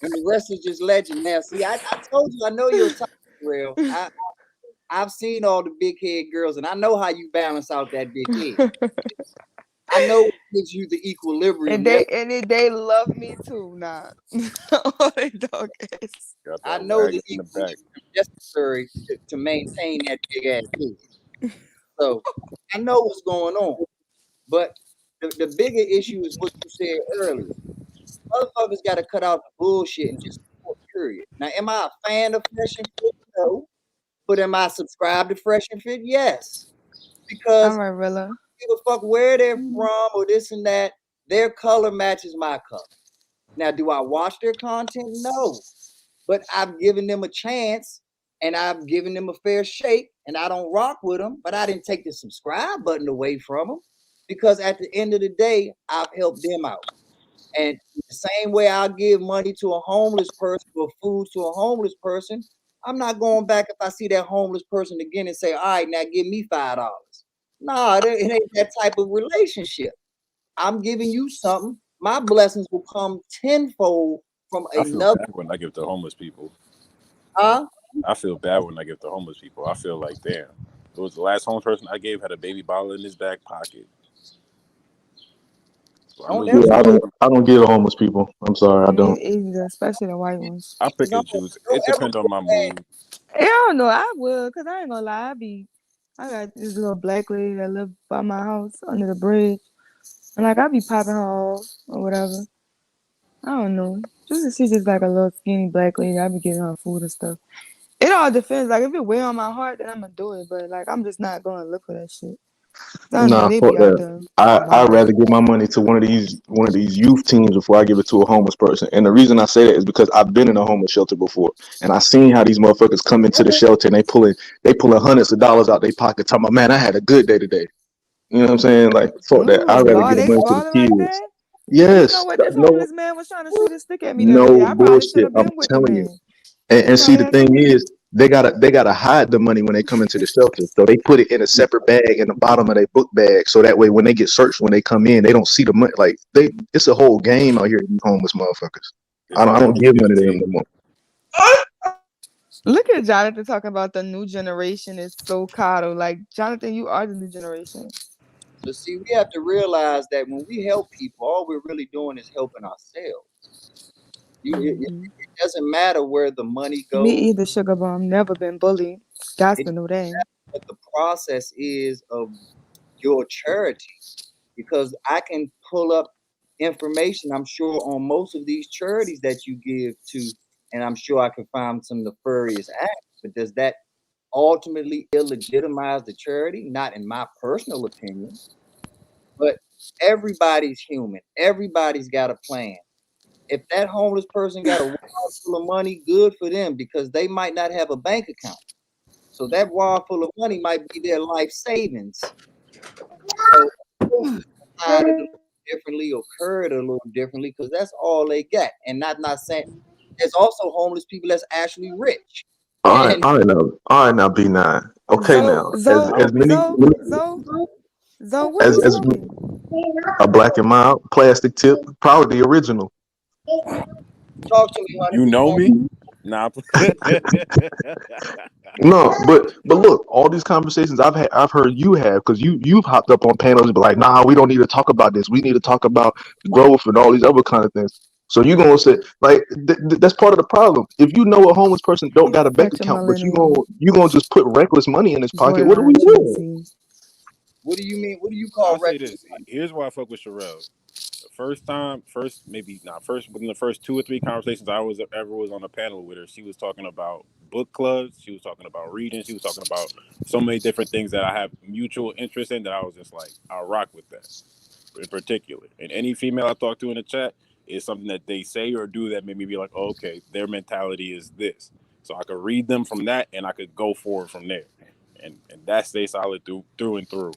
the rest is just legend. Now, see, I told you I know you're talking real. I've seen all the big head girls, and I know how you balance out that big head. I know it gives you the equilibrium. And they love me too. Nah, all they dog is. I know the equilibrium necessary to maintain that big ass head. So I know what's going on. But the bigger issue is what you said earlier. Motherfuckers got to cut out the bullshit and just support, period. Now, am I a fan of Fresh and Fit? No. But am I subscribed to Fresh and Fit? Yes. Because all right, Rilla. give a fuck where they're from or this and that. Their color matches my color. Now, do I watch their content? No. But I've given them a chance and I've given them a fair shake and I don't rock with them, but I didn't take the subscribe button away from them because at the end of the day, I've helped them out. And the same way I'll give money to a homeless person or food to a homeless person, I'm not going back if I see that homeless person again and say, all right, now give me $5. No, it ain't that type of relationship. I'm giving you something. My blessings will come tenfold from I feel another. bad when I give to homeless people. Huh? I feel bad when I give to homeless people. I feel like, damn, it was the last homeless person I gave had a baby bottle in his back pocket. So I don't give homeless people. I'm sorry, I don't. Either, especially the white ones. I pick and choose. It depends on my mood. Yeah, I don't know. I will, cause I ain't gonna lie. I got this little black lady that live by my house under the bridge, and like I be popping her off or whatever. I don't know. She's just like a little skinny black lady. I be giving her food and stuff. It all depends. Like if it weigh on my heart, then I'm gonna do it. But like I'm just not gonna look for that shit. Nah, fuck that. I'd rather give my money to one of these youth teams before I give it to a homeless person. And the reason I say that is because I've been in a homeless shelter before, and I seen how these motherfuckers come into the shelter and they pulling hundreds of dollars out their pocket, talking about, man, I had a good day today. You know what I'm saying? Like fuck that. I'd rather give the money to the kids. Yes. You know what? This homeless man was trying to shoot his stick at me. No bullshit. I'm telling you. And see, the thing is, they gotta hide the money when they come into the shelter. So they put it in a separate bag in the bottom of their book bag. So that way when they get searched, when they come in, they don't see the money. Like it's a whole game out here, these homeless motherfuckers. I don't give money to them no more. Look at Jonathan talking about the new generation is so coddled. Like Jonathan, you are the new generation. So see, we have to realize that when we help people, all we're really doing is helping ourselves. It doesn't matter where the money goes. Me either, Sugar Bomb. Never been bullied. Got to know that. What the process is of your charity, because I can pull up information, I'm sure, on most of these charities that you give to, and I'm sure I can find some nefarious acts. But does that ultimately illegitimize the charity? Not in my personal opinion. But everybody's human. Everybody's got a plan. If that homeless person got a wallet full of money, good for them, because they might not have a bank account. So that wallet full of money might be their life savings. So a little differently or curd a little differently, because that's all they got. And not saying there's also homeless people that's actually rich. All right, now B9. Okay, now as many as a black and mild plastic tip, probably the original. Talk to me, honey. You know me? Nah. No, but look, all these conversations I've heard you have, because you've hopped up on panels and be like, nah, we don't need to talk about this. We need to talk about growth and all these other kind of things. So you're gonna say, like, that's part of the problem. If you know a homeless person don't got a bank account, but you gonna just put reckless money in his pocket, what are we doing? What do you mean? What do you call reckless? Here's why I fuck with Sherelle. within the first 2 or 3 conversations I ever was on a panel with her, she was talking about book clubs, she was talking about reading, she was talking about so many different things that I have mutual interest in that I was just like, I'll rock with that in particular. And any female I talk to in the chat is something that they say or do that made me be like, oh, okay, their mentality is this. So I could read them from that and I could go forward from there. And that stays solid through and through.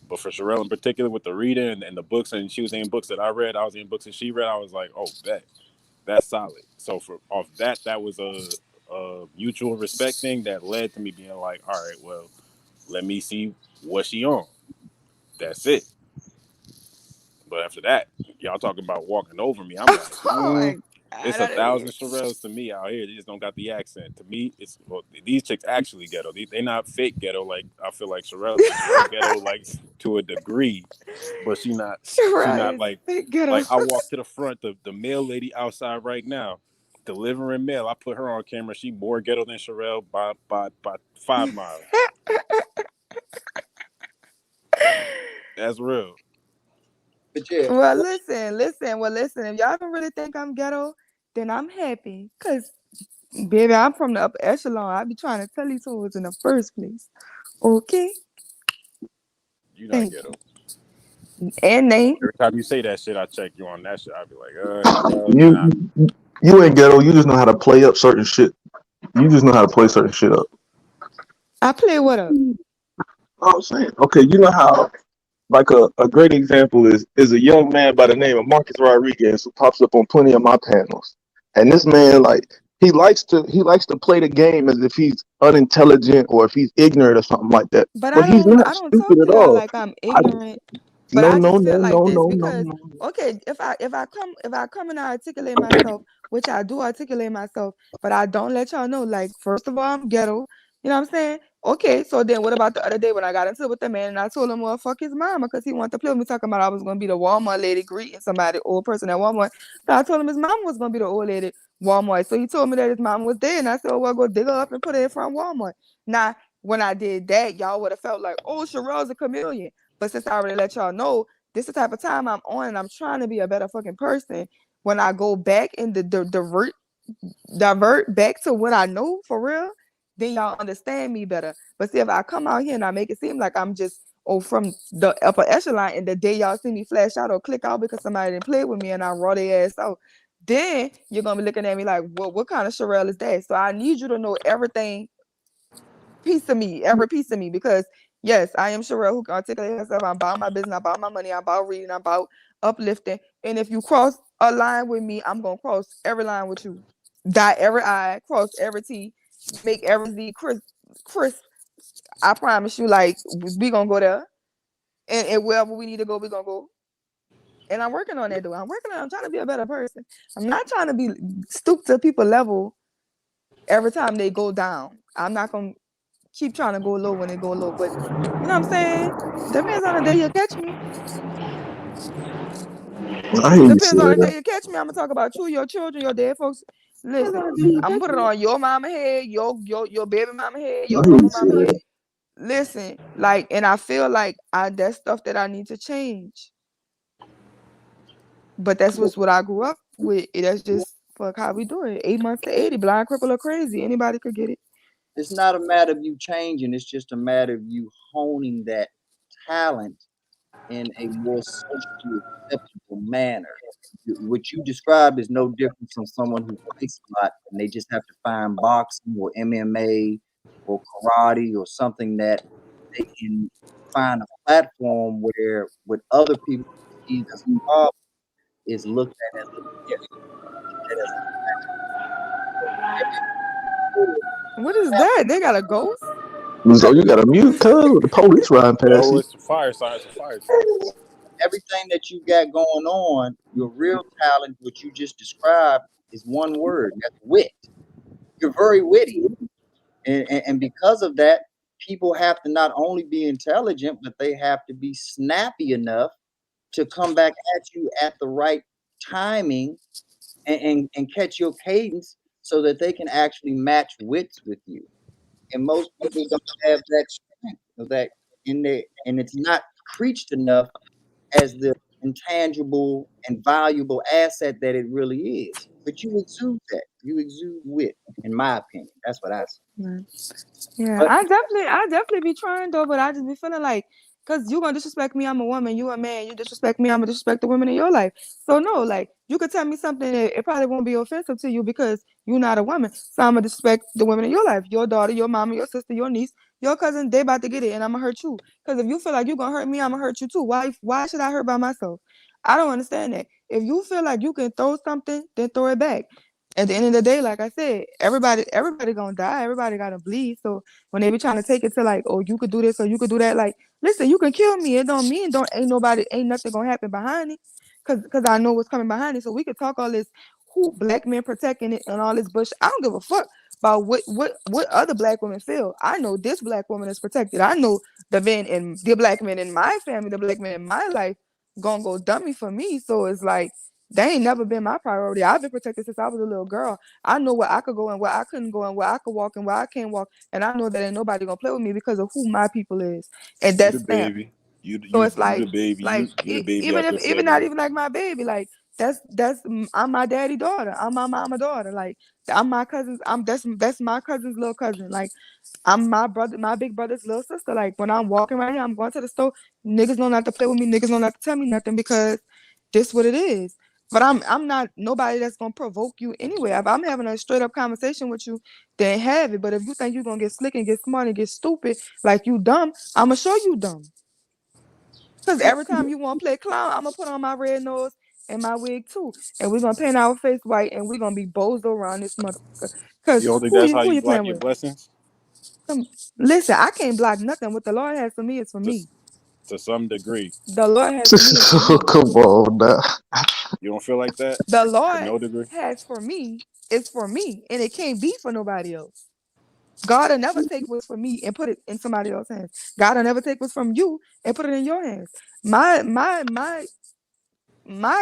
But for Sherelle in particular, with the reading and the books, and she was in books that I read, I was in books that she read, I was like, oh, that's solid. So off that was a mutual respect thing that led to me being like, all right, well, let me see what she on. That's it. But after that, y'all talking about walking over me. I'm like, Oh my it's God, 1,000 Sherelles to me out here. They just don't got the accent. To me, these chicks actually ghetto. They not fake ghetto. Like I feel like Sherelle ghetto like to a degree, but she not like I walk to the front. The mail lady outside right now delivering mail. I put her on camera. She more ghetto than Sherelle by 5 miles. That's real. Well, listen. If y'all don't really think I'm ghetto, then I'm happy. Cause, baby, I'm from the upper echelon. I be trying to tell these hoes in the first place. Okay? You not ghetto. And name. Every time you say that shit, I check you on that shit. I be like, You ain't ghetto. You just know how to play up certain shit. You just know how to play certain shit up. I play what up? I'm saying, okay, you know how, like a great example is a young man by the name of Marcus Rodriguez who pops up on plenty of my panels, and this man he likes to play the game as if he's unintelligent or if he's ignorant or something like that. But he's I not don't talk stupid to at y'all all. like I'm ignorant. But I just feel like this because okay, if I come and I articulate myself, which I do articulate myself, but I don't let y'all know. Like, first of all, I'm ghetto. You know what I'm saying? Okay, so then what about the other day when I got into it with the man and I told him, well, fuck his mama, because he wanted to play with me talking about I was gonna be the Walmart lady greeting somebody, old person at Walmart. So I told him his mama was gonna be the old lady Walmart. So he told me that his mama was dead, and I said, oh, well, go dig her up and put her in front of Walmart. Now, when I did that, y'all would have felt like, oh, Sherelle's a chameleon. But since I already let y'all know, this is the type of time I'm on, and I'm trying to be a better fucking person. When I go back and divert back to what I know for real, then y'all understand me better. But see, if I come out here and I make it seem like I'm just from the upper echelon, and the day y'all see me flash out or click out because somebody didn't play with me and I raw their ass out, then you're gonna be looking at me like, well, what kind of Sherelle is that? So I need you to know every piece of me, because yes, I am Sherelle who can articulate herself. I'm about my business, I'm about my money, I'm about reading, I'm about uplifting. And if you cross a line with me, I'm gonna cross every line with you. Dot every I, cross every T, make every Z crisp. I promise you, like, we gonna go there. And wherever we need to go, we gonna go. And I'm working on that, though. I'm trying to be a better person. I'm not trying to be stoop to people level every time they go down. I'm not gonna keep trying to go low when they go low. But you know what I'm saying? Depends on the day you catch me. Depends on the day you catch me. I'm gonna talk about you, your children, your dead folks. Listen, I'm gonna put it on your mama head, your baby mama head, your grandma mama head. Listen, like, and I feel like that's stuff that I need to change. But that's what I grew up with. That's just fuck how we do it. 8 months to 80, blind, cripple, or crazy. Anybody could get it. It's not a matter of you changing. It's just a matter of you honing that talent in a more socially acceptable manner. What you described is no different from someone who fights a lot and they just have to find boxing or MMA or karate or something that they can find a platform where what other people see as a problem is looked at as a gift. What is that? They got a ghost? So you got a mute, cuz, with the police riding past Oh, you. it's fire science, fire truck. Everything that you got going on, your real talent, what you just described, is one word. That's wit. You're very witty. And because of that, people have to not only be intelligent, but they have to be snappy enough to come back at you at the right timing and catch your cadence so that they can actually match wits with you. And most people don't have that strength of that in there, and it's not preached enough as the intangible and valuable asset that it really is. But you exude that. You exude wit, in my opinion. That's what I say. Yeah, But I definitely be trying though, but I just be feeling like, cause you gonna disrespect me, I'm a woman, you a man, you disrespect me, I'm gonna disrespect the women in your life. So no, like you could tell me something that it probably won't be offensive to you because you're not a woman. So I'm gonna disrespect the women in your life, your daughter, your mama, your sister, your niece, your cousin. They about to get it, and I'm gonna hurt you. Cause if you feel like you gonna hurt me, I'm gonna hurt you too. Why should I hurt by myself? I don't understand that. If you feel like you can throw something, then throw it back. At the end of the day, like I said, everybody gonna die. Everybody gotta bleed. So when they be trying to take it to like, oh, you could do this or you could do that, like, listen, you can kill me. It don't mean ain't nothing gonna happen behind it. Cause I know what's coming behind it. So we could talk all this who black men protecting it and all this bush. I don't give a fuck about what other black women feel. I know this black woman is protected. I know the black men in my family, the black men in my life gonna go dummy for me. So it's like they ain't never been my priority. I've been protected since I was a little girl. I know where I could go and where I couldn't go and where I could walk and where I can't walk. And I know that ain't nobody gonna play with me because of who my people is. And You that's the stamped. baby. So it's You the like baby. You the baby even out if there even not flagrant. even like my baby, like I'm my daddy daughter. I'm my mama daughter. Like I'm my cousin's. That's my cousin's little cousin. Like I'm my big brother's little sister. Like when I'm walking right here, I'm going to the store. Niggas don't have to play with me. Niggas don't have to tell me nothing because this what it is. But I'm not nobody that's gonna provoke you anyway. If I'm having a straight up conversation with you, then have it. But if you think you're gonna get slick and get smart and get stupid, like you dumb, I'ma show you dumb. Cause every time you want to play clown, I'm gonna put on my red nose and my wig too, and we're gonna paint our face white, and we're gonna be bozo around this motherfucker. Cause You don't think that's how who you you block playing your with? blessings? Listen, I can't block nothing. What the Lord has for me is for To, me. to some degree. The Lord has for me is for me. Come on now. You don't feel like that? The To Lord no degree? has for me is for me, and it can't be for nobody else. God will never take what's for me and put it in somebody else's hands. God will never take what's from you and put it in your hands. My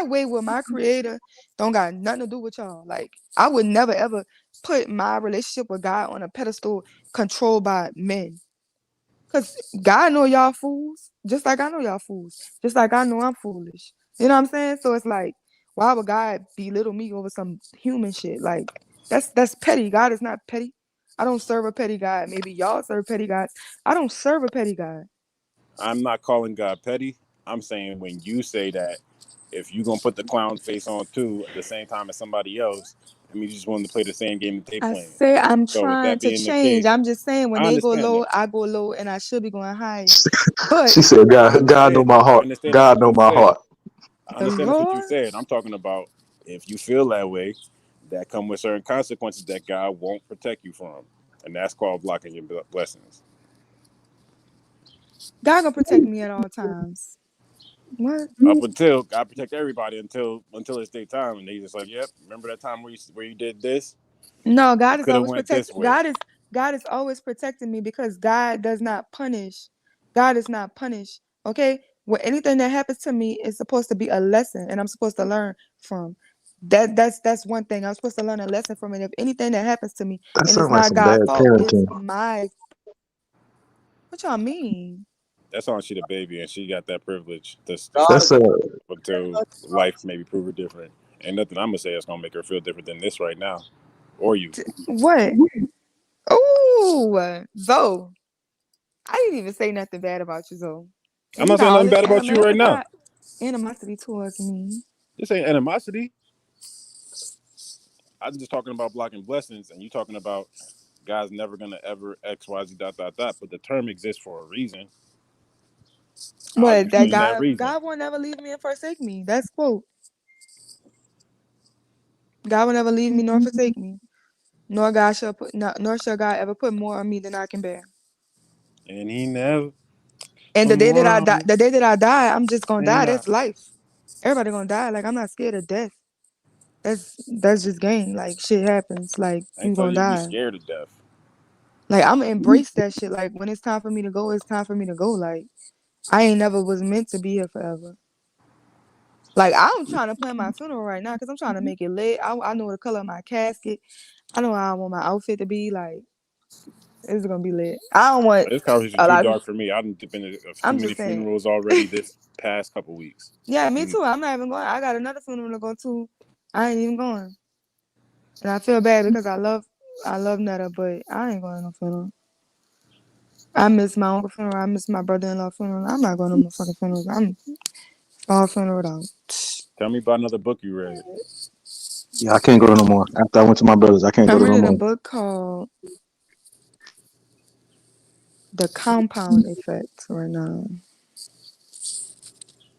way with my creator don't got nothing to do with y'all. Like I would never ever put my relationship with God on a pedestal controlled by men. Cause God know y'all fools, just like I know y'all fools, just like I know I'm foolish. You know what I'm saying? So it's like, why would God belittle me over some human shit? Like that's petty. God is not petty. I don't serve a petty God. Maybe y'all serve petty gods. I don't serve a petty God. I'm not calling God petty. I'm saying when you say that, if you gonna put the clown face on too at the same time as somebody else, I mean you just want to play the same game that they I playing. say I'm So with trying that to being the change. case, I'm just saying when I they go understand low, that. I go low, and I should be going higher. But She said, God know my I heart. understand that's God what know you my said. heart. I the understand that's what you Lord, said. I'm talking about if you feel that way, that come with certain consequences that God won't protect you from, and that's called blocking your blessings. God gonna protect me at all times. What? Up until God protect everybody until it's their time, and they just like, yep, remember that time where you did this? No, You God is could have always went this protecting. way. God is always protecting me because God does not punish. God is not punished. Okay, well, anything that happens to me is supposed to be a lesson, and I'm supposed to learn from. That's one thing. I'm supposed to learn a lesson from it. If anything that happens to me That and it's sounds like not some bad God's fault, it's parenting. my. What y'all mean? That's on she the baby, and she got that privilege to God That's stay a until life maybe prove her different. Ain't nothing I'm gonna say that's gonna make her feel different than this right now, or you. What? Ooh, Zoe. I didn't even say nothing bad about you, Zoe. I'm And you not saying got all nothing this bad about you right you now. got animosity towards me. This ain't animosity. I'm just talking about blocking blessings, and you talking about God's never gonna ever X Y Z dot dot dot. But the term exists for a reason. How are you But that using that reason? God will never leave me and forsake me. That's quote. God will never leave me nor forsake me. Nor shall God ever put more on me than I can bear. And he never. And the day that I die, Wrong. the day that I die, I'm just gonna die. And I That's life. Everybody gonna die. Like I'm not scared of death. That's just game. Like shit happens. Like ain't you telling gonna you to be die. scared of death. Like I'm gonna embrace that shit. Like when it's time for me to go, it's time for me to go. Like I ain't never was meant to be here forever. Like I'm trying to plan my funeral right now because I'm trying to make it lit. I know the color of my casket. I know how I want my outfit to be. Like It's gonna be lit. I don't want This conversation a too lot of. dark for me. I've been to too I'm many just saying. funerals already this past couple weeks. Yeah, me too. I'm not even going. I got another funeral to go to. I ain't even going. And I feel bad because I love Netta, but I ain't going to no funeral. I miss my uncle funeral. I miss my brother-in-law funeral. I'm not going to no fucking funerals. I'm all funeral out. Tell me about another book you read. Yeah, I can't go to no more. After I went to my brother's, I can't go I'm to no reading a more. book called The Compound Effect right now.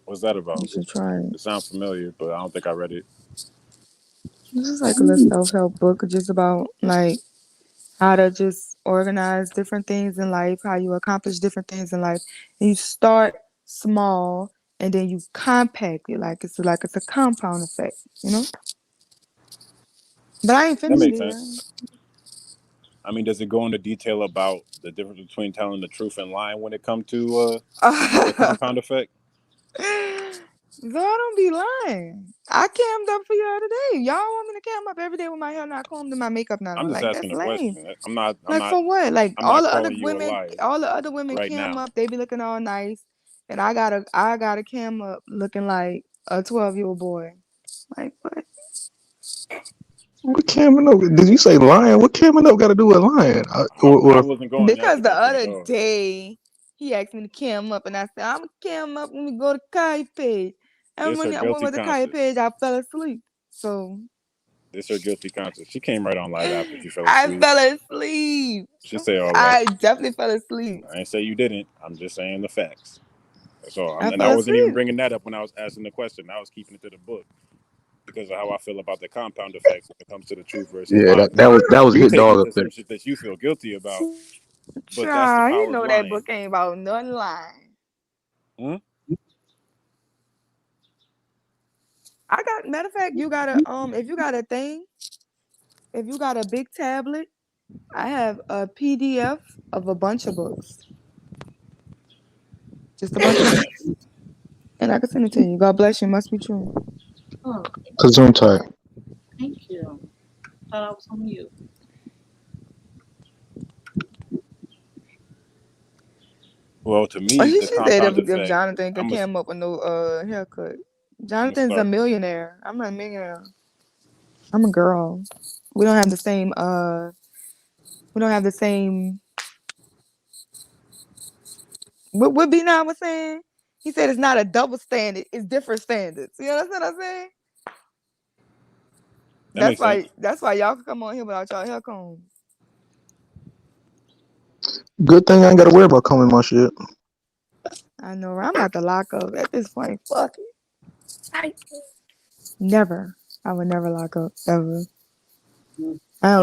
What's that about? You should try it. It sounds familiar, but I don't think I read it. This is like a little self-help book just about like how to just organize different things in life, how you accomplish different things in life. And you start small and then you compact it like it's a compound effect, you know? But I ain't That finished makes it sense. I mean, does it go into detail about the difference between telling the truth and lying when it comes to the compound effect? Girl, don't be lying. I cammed up for y'all today. Y'all want me to cam up every day with my hair not combed and my makeup not I'm on. just Like, asking that's a lame. question. I'm not For what? Like I'm all not the other calling you a liar right cam now. up, they be looking all nice. And I gotta cam up looking like a 12-year-old boy. Like what? What camming up? Did you say lying? What camming up got to do with lying? I wasn't going that Because the direction at other all. day he asked me to cam up and I said, I'm cam up when we go to Kai page. And This when her I went guilty with the Kai conscience. page, I fell asleep. So This her guilty conscience. She came right on live after she fell I asleep. fell asleep. She say all I that. definitely fell asleep. I ain't say you didn't. I'm just saying the facts. That's all. I And I fell wasn't even asleep. bringing that up when I was asking the question. I was keeping it to the book because of how I feel about the compound effect when it comes to the truth versus Yeah, lying. that was You hit take it dog to up some there. shit that you feel guilty about, but that's the Child, you power of know that lying. book ain't about nothing lying. Hmm? I got matter of fact, you gotta if you got a thing, if you got a big tablet, I have a PDF of a bunch of books. Just a bunch of books. And I can send it to you. God bless you. Must be true. Oh, Zoom tight. thank you. Thought I was on mute. Well, to me, She the said compound if effect. Jonathan could came up with no haircut. Jonathan's a millionaire. I'm not a millionaire. I'm a girl. We don't have the same what B9 was saying? He said it's not a double standard, it's different standards. You understand what I'm saying? That makes sense. That's why y'all can come on here without y'all hair combs. Good thing I ain't got to worry about combing my shit. I know, right? I'm about to lock up at this point. Fuck it. Never. I would never lock up ever. I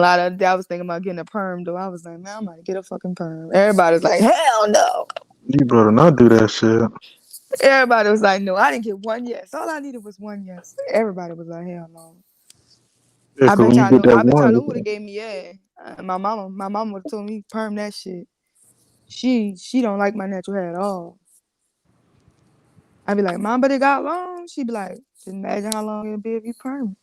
was thinking about getting a perm though. I was like, man, I'm gonna get a fucking perm. Everybody's like, hell no. You better not do that shit. Everybody was like, no, I didn't get one yes. All I needed was one yes. Everybody was like, hell no. Yeah, I because bet when you get that y'all one, know who would have gave me yeah. My mama would have told me perm that shit. She don't like my natural hair at all. I'd be like, Mom, but it got long. She'd be like, just imagine how long it'd be if you perm.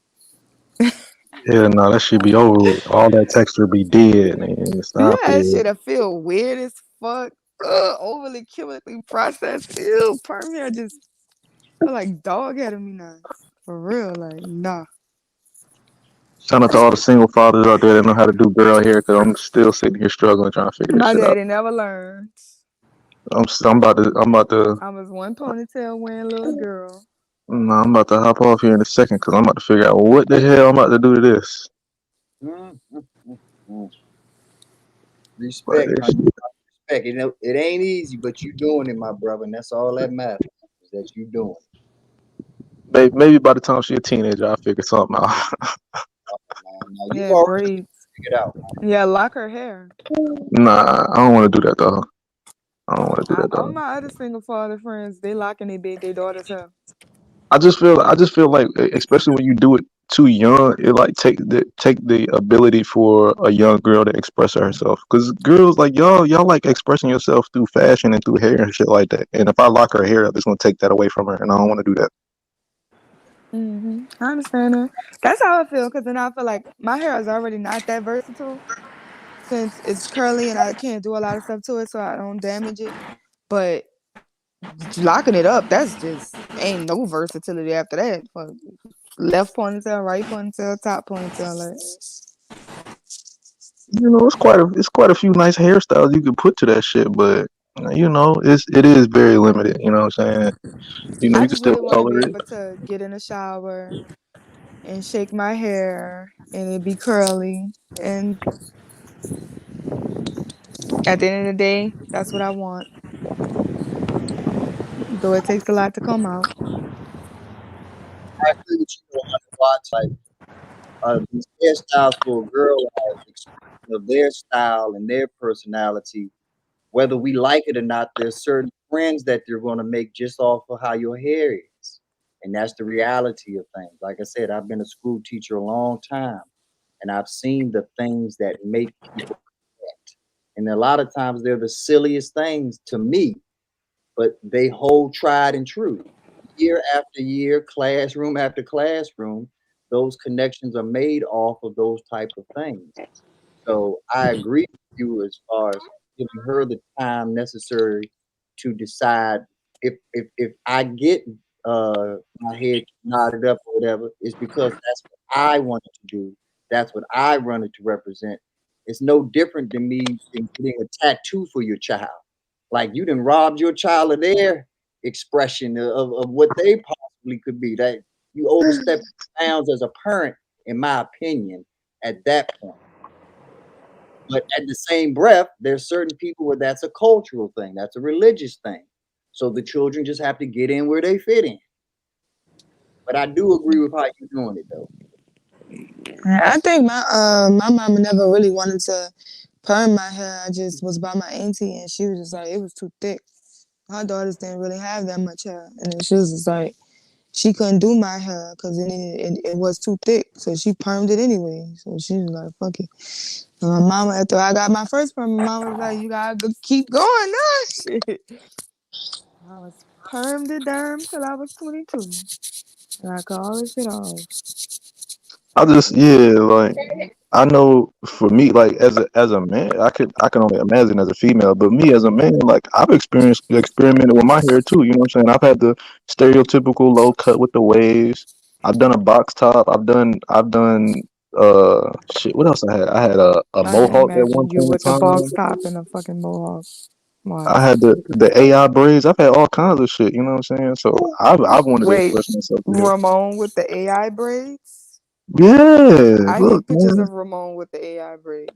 yeah, no, that should be over with. All that texture be dead, and stop Yeah, it. shit'll feel weird as fuck. Overly chemically processed. Ew, perm hair just feel like dog head to me now. For real, like, nah. Shout out to all the single fathers out there that know how to do girl hair, because I'm still sitting here struggling trying to figure this My shit out. daddy never learned. I'm about to. I was one ponytail wearing little girl. No, I'm about to hop off here in a second because I'm about to figure out what the hell I'm about to do to this. Respect, my respect. You know, it ain't easy, but you doing it, my brother, and that's all that matters. Is that you doing it. Maybe by the time she's a teenager, I'll figure something out. Now, you Yeah, already braids. figured out. Yeah, lock her hair. Nah, I don't want to do that though. I don't want to do that All though. my other single father friends, they locking their daughter's hair. I just feel like, especially when you do it too young, it like take the ability for a young girl to express herself. Because girls like y'all like expressing yourself through fashion and through hair and shit like that. And if I lock her hair up, it's gonna take that away from her, and I don't want to do that. I understand that. That's how I feel. Because then I feel like my hair is already not that versatile. since it's curly and I can't do a lot of stuff to it, so I don't damage it. But locking it up, that's just ain't no versatility after that. Fuck. Left ponytail, right ponytail, top ponytail. Like, You know, it's quite a few nice hairstyles you can put to that shit, but you know, it is very limited. You know what I'm saying? You know, I you can just still really want to color be it. able to get in the shower and shake my hair and it be curly. And at the end of the day, that's what I want. Though it takes a lot to come out. I agree with you 100 watts. Like these hairstyles for a girl are an expression of their style and their personality. Whether we like it or not, there's certain friends that you're going to make just off of how your hair is. And that's the reality of things. Like I said, I've been a school teacher a long time, and I've seen the things that make people connect. And a lot of times they're the silliest things to me, but they hold tried and true. Year after year, classroom after classroom, those connections are made off of those type of things. So I agree with you as far as giving her the time necessary to decide if I get my head knotted up or whatever, it's because that's what I wanted to do. That's what I wanted to represent. It's no different than me getting a tattoo for your child. Like you done robbed your child of their expression of what they possibly could be. That you overstep bounds as a parent, in my opinion, at that point. But at the same breath, there's certain people where that's a cultural thing, that's a religious thing. So the children just have to get in where they fit in. But I do agree with how you're doing it though. I think my mama never really wanted to perm my hair. I just was by my auntie and she was just like, it was too thick. Her daughters didn't really have that much hair. And then she was just like, she couldn't do my hair because it was too thick. So she permed it anyway. So she was like, fuck it. And my mama, after I got my first perm, my mama was like, you gotta keep going now. Shit. I was permed to derm till I was 22. And I cut all this shit off. Like I know for me, like as a man, I can only imagine as a female, but me as a man, like I've experimented with my hair too. You know what I'm saying? I've had the stereotypical low cut with the waves. I've done a box top. I've done shit. What else I had? I had a I can mohawk at one imagine you point in with the box time. top and a fucking mohawk. I had the AI braids. I've had all kinds of shit. You know what I'm saying? So I've wanted to Wait, express myself here. Ramon with the AI braids? Yeah, I look, need pictures man. of Ramon with the AI braids.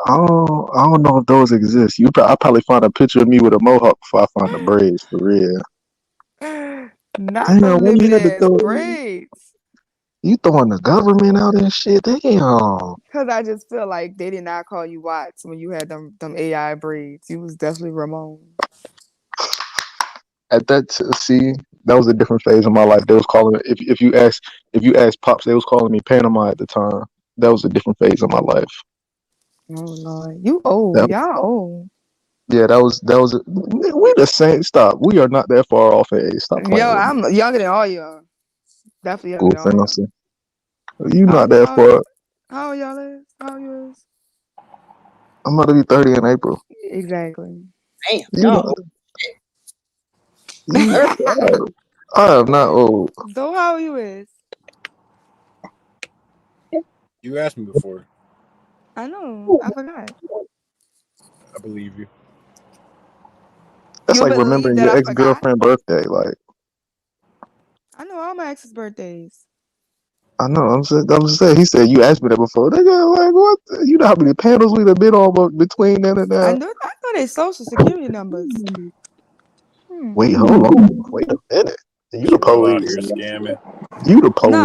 I don't know if those exist. I'll probably find a picture of me with a mohawk before I find the braids for real. Not Damn, them why you living had to ass throw? braids. You throwing the government out and shit? Damn. Cause I just feel like they did not call you Watts when you had them AI braids. You was definitely Ramon. At that see, that was a different phase of my life. They was calling if you ask pops, they was calling me Panama at the time. That was a different phase of my life. Oh Lord, you old. That, Y'all old. yeah, that was we the same. Stop. We are not that far off in age. Stop playing Yo, with me. I'm younger than all y'all. Definitely younger Cool than all thing. y'all. You not that far. How old y'all is? How old you is? I'm about to be 30 in April. Exactly. Damn, You y'all. I am not old. So how old you is? You asked me before. I know. I forgot. I believe you. That's You like believe remembering that your I ex forgot? girlfriend birthday. Like I know all my ex's birthdays. I know. I'm just saying. He said you asked me that before. Nigga, like what? You know how many panels we've been on between then and I now? know they social security numbers. Wait, hold on. Wait a minute. You the Sherelle out police. here scamming. You the No,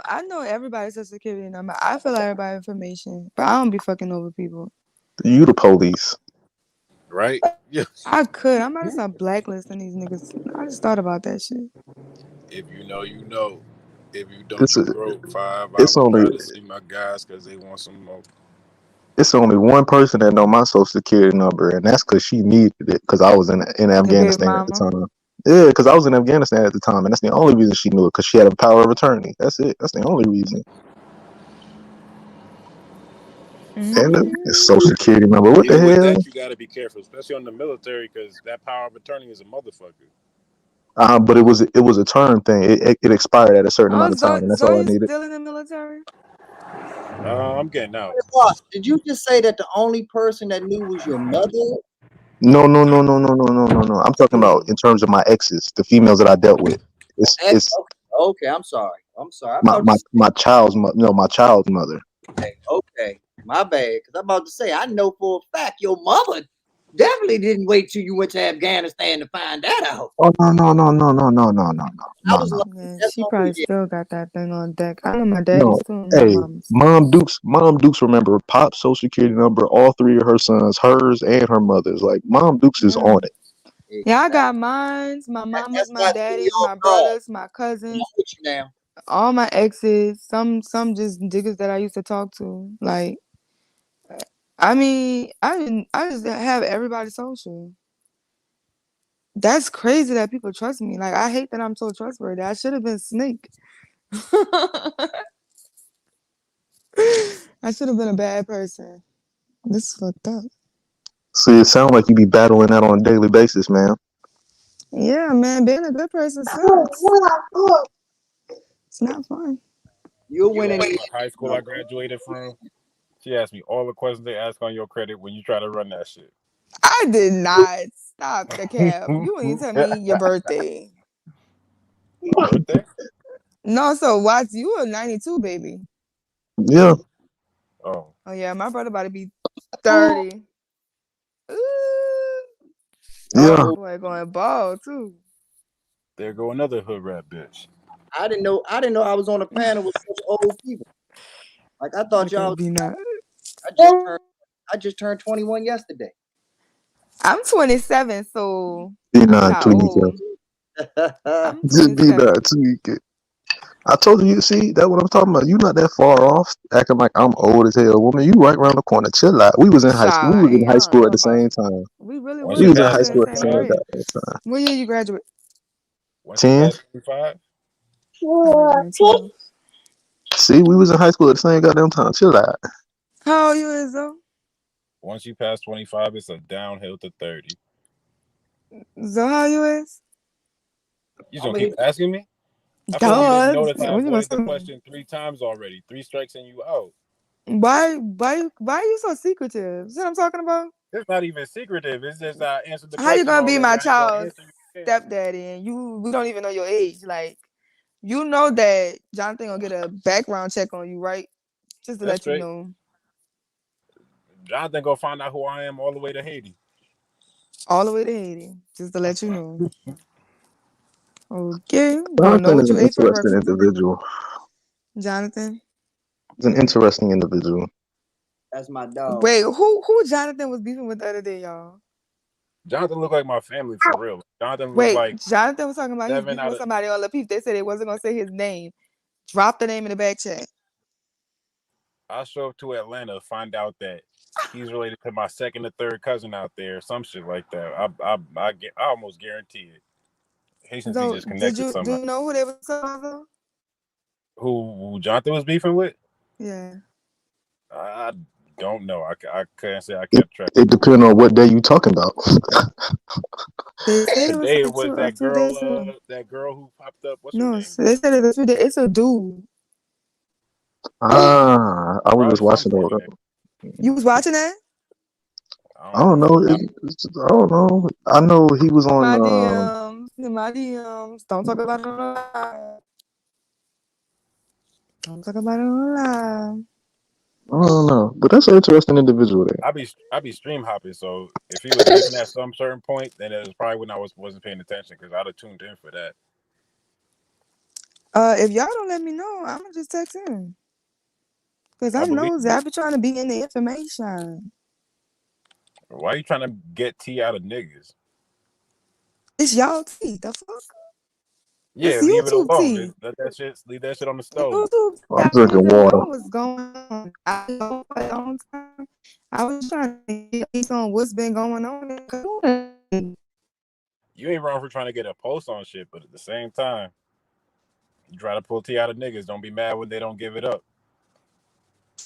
I police. know everybody's social security number. I feel like everybody information, but I don't be fucking over people. You the police. Right? Yeah. I could. I'm about to start blacklisting these niggas. I just thought about that shit. If you know, you know. If you don't, It's you a, broke. I it's would only rather see my guys because they want some more. it's only one person that know my social security number, and that's because she needed it because I was in The big Afghanistan at the mama. time. Yeah, because I was in Afghanistan at the time, and that's the only reason she knew it because she had a power of attorney. That's it. That's the only reason. And it's Social Security number. What the Even with hell? that, you got to be careful, especially on the military, because that power of attorney is a motherfucker. But it was a term thing. It expired at a certain amount of time, and that's all I Zoe's needed. still in the military? I'm getting out. Boss, did you just say that the only person that knew was your mother? No. I'm talking about in terms of my exes, the females that I dealt with. It's Okay, I'm sorry. I'm sorry. I'm my about to my child's my child's mother. say, okay, my bad. Because I'm about to say, I know for a fact your mother definitely didn't wait till you went to Afghanistan to find that out. Oh no. I was like, Yeah, that's she on probably me. still got that thing on deck. I know my No, daddy's too. My hey, mom's. Mom Dukes remember Pop's Social Security number, all three of her sons, hers and her mother's. Like Mom Dukes is Yeah. on it. Yeah, I got mines, my mama's, That's my not daddy's, your my dog. brothers, my I'm cousins, with you now. all my exes, some just niggas that I used to talk to. Like, I mean, I just have everybody's social. That's crazy that people trust me. Like, I hate that I'm so trustworthy. I should have been Snake. I should have been a bad person. This is fucked up. See, it sounds like you be battling that on a daily basis, man. Yeah, man, being a good person sucks. It's not fun. You're You winning. asked what high school I graduated from. She asked me all the questions they ask on your credit when you try to run that shit. I did not. Stop the cap. You ain't tell me your birthday. Birthday? No, so Watts, you a 92 baby. Yeah. Oh. Oh yeah, my brother about to be 30. Ooh. Yeah. Boy, going ball too. There go another hood rat bitch. I didn't know I was on a panel with such old people. Like I thought y'all. Be not. I just turned 21 yesterday. I'm 27, so Be I'm not not tweaking. old. I'm Just be 27. not tweaking. I told you, see, that's what I'm talking about. You not that far off, acting like I'm old as hell. Woman, you right around the corner. Chill out. We was in high school. We was in high school at the same time. We really Once was. you We was in pass high school at the 25, same goddamn time. What year you graduate? once you 10. pass 25, See, we was in high school at the same goddamn time. Chill out. How old you is though? once you pass 25, it's a downhill to 30. So how you is? You gonna keep asking me? I feel like you didn't notice I avoided the question 3 times already. 3 strikes and you out. Why are you so secretive? See what I'm talking about? It's not even secretive. It's just I answered the How you question gonna be already. my I ain't gonna child's answer you again. stepdaddy and we don't even know your age? Like, you know that Jonathan gonna get a background check on you, right? Just to That's let you straight. know. Jonathan gonna find out who I am all the way to Haiti. All the way to Haiti. Just to let you know. Okay. Wanna know Jonathan what is you an ate for interesting breakfast? individual. Jonathan. He's an interesting individual. That's my dog. Wait, who Jonathan was beefing with the other day, y'all? Jonathan looked like my family for real. Jonathan was Wait, like Jonathan was talking about he's 7 beefing out with of. somebody on Lapeef. They said they wasn't gonna say his name. Drop the name in the back chat. I show up to Atlanta, find out that he's related to my second or third cousin out there, some shit like that. I almost guarantee it. Haitians be So just connected do somehow. you know who they was talking about? Who Jonathan was beefing with? Yeah. I don't know. I couldn't say I kept track. It depends on what day you talking about. They said it was Today like it was a few days ago. that girl who popped up. What's her No, name? so they said it was a few days. It's a dude. I was Probably just watching some it. You was watching that? I don't know. I don't know. I know he was on. My DMs. Don't talk about it on live. Don't talk about it on live. I don't know, but that's an interesting individual there. I be stream hopping, so if he was beefing at some certain point, then it was probably when I wasn't paying attention because I'd have tuned in for that. If y'all don't let me know, I'm gonna just text him. Cause I I'm believe nosy. I be trying to be in the information. Why are you trying to get tea out of niggas? It's y'all tea. The fuck? Yeah, It's leave it YouTube alone. tea. Leave that shit on the stove. YouTube. I'm I drinking didn't water. know what's going on. I know for a long time. I was trying to get on what's been going on in the community. You ain't wrong for trying to get a post on shit, but at the same time, you try to pull tea out of niggas. Don't be mad when they don't give it up.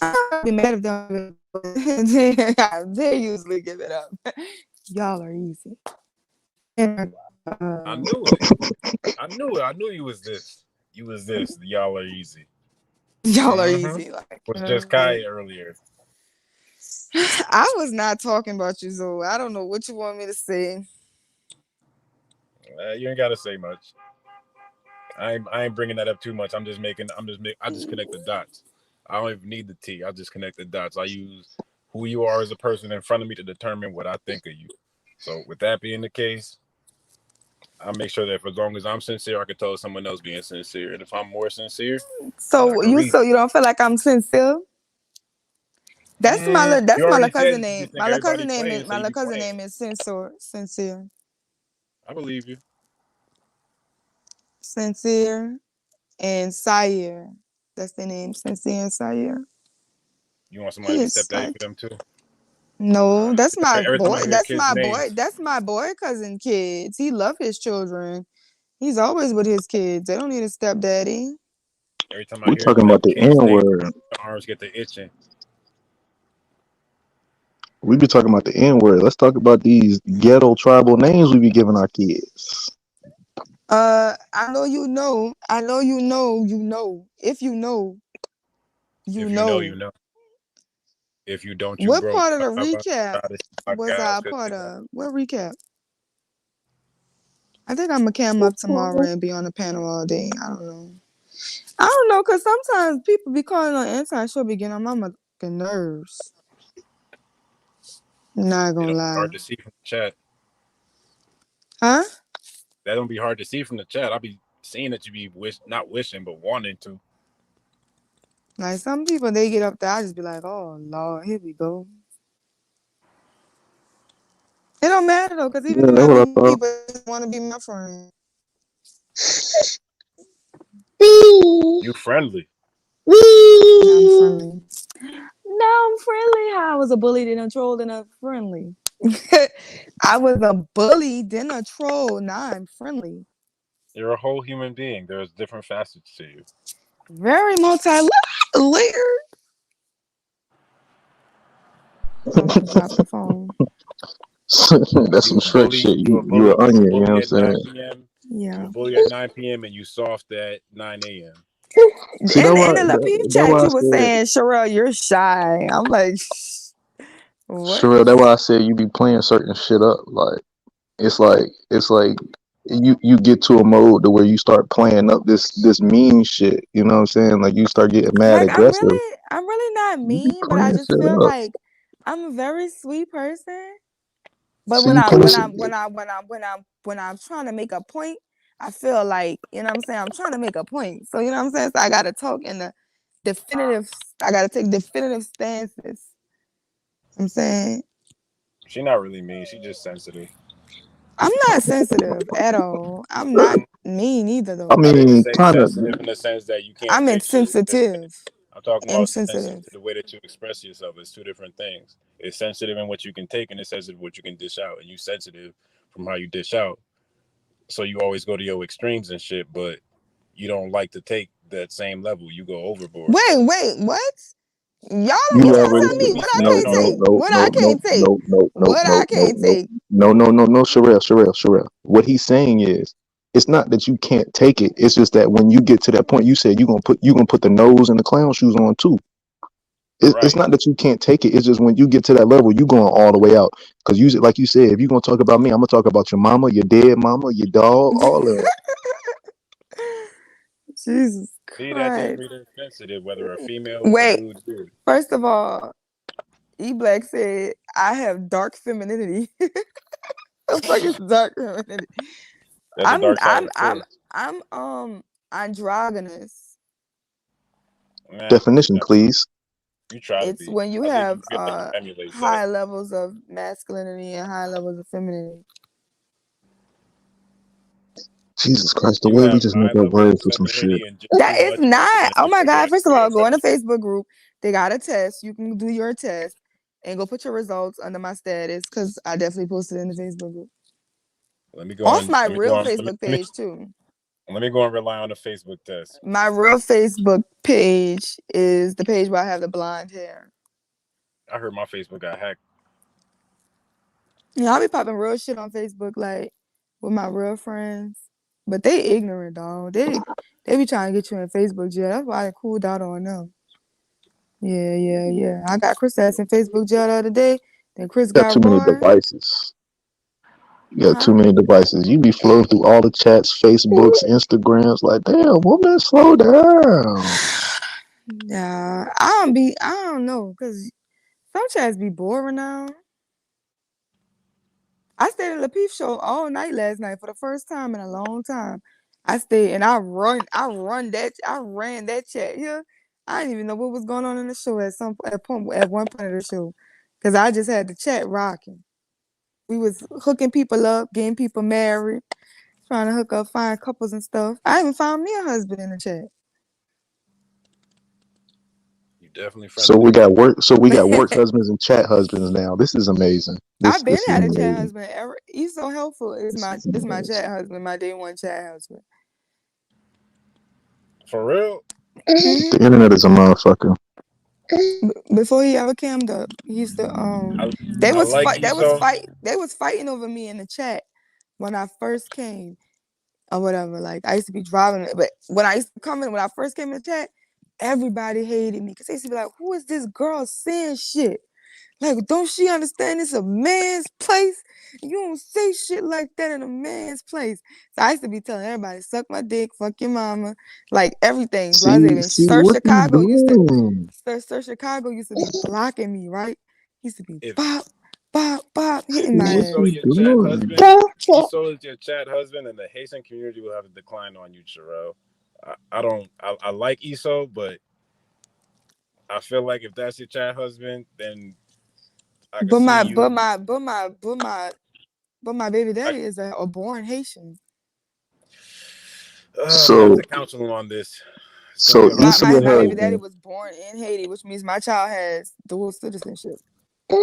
I'd be mad if they usually give it up. Y'all are easy. I knew it. I knew it. I knew you was this. You was this. Y'all are easy. Y'all are easy. Like, Was just Kai earlier. I was not talking about you, Zoe. I don't know what you want me to say. You ain't gotta say much. I ain't bringing that up too much. I just connect the dots. I don't even need the T. I just connect the dots. I use who you are as a person in front of me to determine what I think of you. So with that being the case, I make sure that for as long as I'm sincere, I can tell someone else being sincere. And if I'm more sincere, so you don't feel like I'm sincere? That's my little cousin name. My little cousin name is Sincere. I believe you. Sincere and Sire. That's the name, Sincere and Sire. You want somebody to step that for them too? No, that's my boy. Names. That's my boy cousin kids. He love his children. He's always with his kids. They don't need a stepdaddy. Every time We're talking about the N word. The arms get the itching. We be talking about the N word. Let's talk about these ghetto tribal names we be giving our kids. I know you know. I know you know. You know. If you know, you know. You know. If you don't, you what broke. part of the recap was I part of? What recap? I think I'm gonna cam up tomorrow and be on the panel all day. I don't know, cause sometimes people be calling on Anti show be getting on my fucking nerves. Not gonna lie. Hard to see from the chat. Huh? That don't be hard to see from the chat. I'll be seeing that you be not wishing, but wanting to. Like some people, they get up there, I just be like, oh Lord, here we go. It don't matter though, cause even people want to be my friend. You friendly. I'm friendly. No, I'm friendly. I was a bully, then a troll, then a friendly. I was a bully, then a troll. Now I'm friendly. You're a whole human being. There's different facets to you. Very multi-layered. Drop the phone. That's some Shrek shit. You an onion, you know what I'm saying? Yeah. You a bully at 9 p.m. and you soft at 9 a.m. See, in the peep chat, you were saying, Sherelle, you're shy. I'm like, what? Sherelle, that's why I said you be playing certain shit up. Like it's like you get to a mode to where you start playing up this mean shit. You know what I'm saying? Like you start getting mad, like, aggressive. I'm really not mean, but I just feel like I'm a very sweet person. But See, when I'm trying to make a point, I feel like, you know what I'm saying, I'm trying to make a point. So you know what I'm saying? So I gotta talk in the definitive, I gotta take definitive stances. I'm saying She's not really mean, she's just sensitive. I'm not sensitive at all. I'm not mean either though. I mean, kind of sensitive in the sense that you can't. I'm insensitive. I'm talking about insensitive. The way that you express yourself is two different things. It's sensitive in what you can take, and it's sensitive what you can dish out. And you sensitive from how you dish out. So you always go to your extremes and shit, but you don't like to take that same level. You go overboard. Wait, what? Y'all don't be telling me what I can't take. What I can't take. What I can't take. No, Sherelle. What he's saying is, it's not that you can't take it. It's just that when you get to that point, you said you're gonna put the nose and the clown shoes on too. It's not that you can't take it. It's just when you get to that level, you going all the way out. Because you, like you said, if you're gonna talk about me, I'm gonna talk about your mama, your dead mama, your dog, all of it. Jesus See, Christ. that just made her sensitive, whether a female Wait, or a dude. First of all, E-Black said, I have dark femininity. The fuck is dark femininity? I'm androgynous. Definition, please. You try it's to be. When you have high levels of masculinity and high levels of femininity. Jesus Christ, the way we just make up words for some shit. That is not. Oh my God. First of all, go in the Facebook group. They got a test. You can do your test and go put your results under my status because I definitely posted it in the Facebook group. Let me go off my real Facebook page too. Let me go and rely on the Facebook test. My real Facebook page is the page where I have the blonde hair. I heard my Facebook got hacked. Yeah, I be popping real shit on Facebook, like with my real friends. But they ignorant, dog. They be trying to get you in Facebook jail. That's why I cooled out on them. Yeah. I got Chris ass in Facebook jail the other day. Then Chris Got got too many Roy. devices. You got too Huh? many devices. You be flowing through all the chats, Facebooks, Instagrams. Like, damn, woman, slow down. Yeah, I don't know, cause some chats be boring now. I stayed at the Peep Show all night last night for the first time in a long time. I stayed and I ran that chat here. I didn't even know what was going on in the show at one point of the show, cause I just had the chat rocking. We was hooking people up, getting people married, trying to hook up, find couples and stuff. I even found me a husband in the chat. You definitely So we got work. So we got work husbands and chat husbands now. This is amazing. I've been This is had a chat amazing. husband. He's so helpful. It's my chat husband, my day one chat husband. For real? The internet is a motherfucker. Before he ever cammed up, he used to they I was like they was fighting over me in the chat when I first came or whatever. Like I used to be driving it, but when I first came in the chat, everybody hated me because they used to be like, "Who is this girl saying shit? Like, don't she understand it's a man's place? You don't say shit like that in a man's place." So I used to be telling everybody, "Suck my dick, fuck your mama," like everything. See Sir what you Chicago doing? Sir Chicago used to be blocking me, right? He used to be If bop, bop, bop, if hitting my ass. Esau your chat husband, Esau is your chat husband, and the Haitian community will have a decline on you, Sherelle. I like Esau, but I feel like if that's your chat husband, then I can see you. But my baby daddy is a born Haitian. I'm So gonna have to counsel him on this. So Esau My your baby daddy husband. was born in Haiti, which means my child has dual citizenship.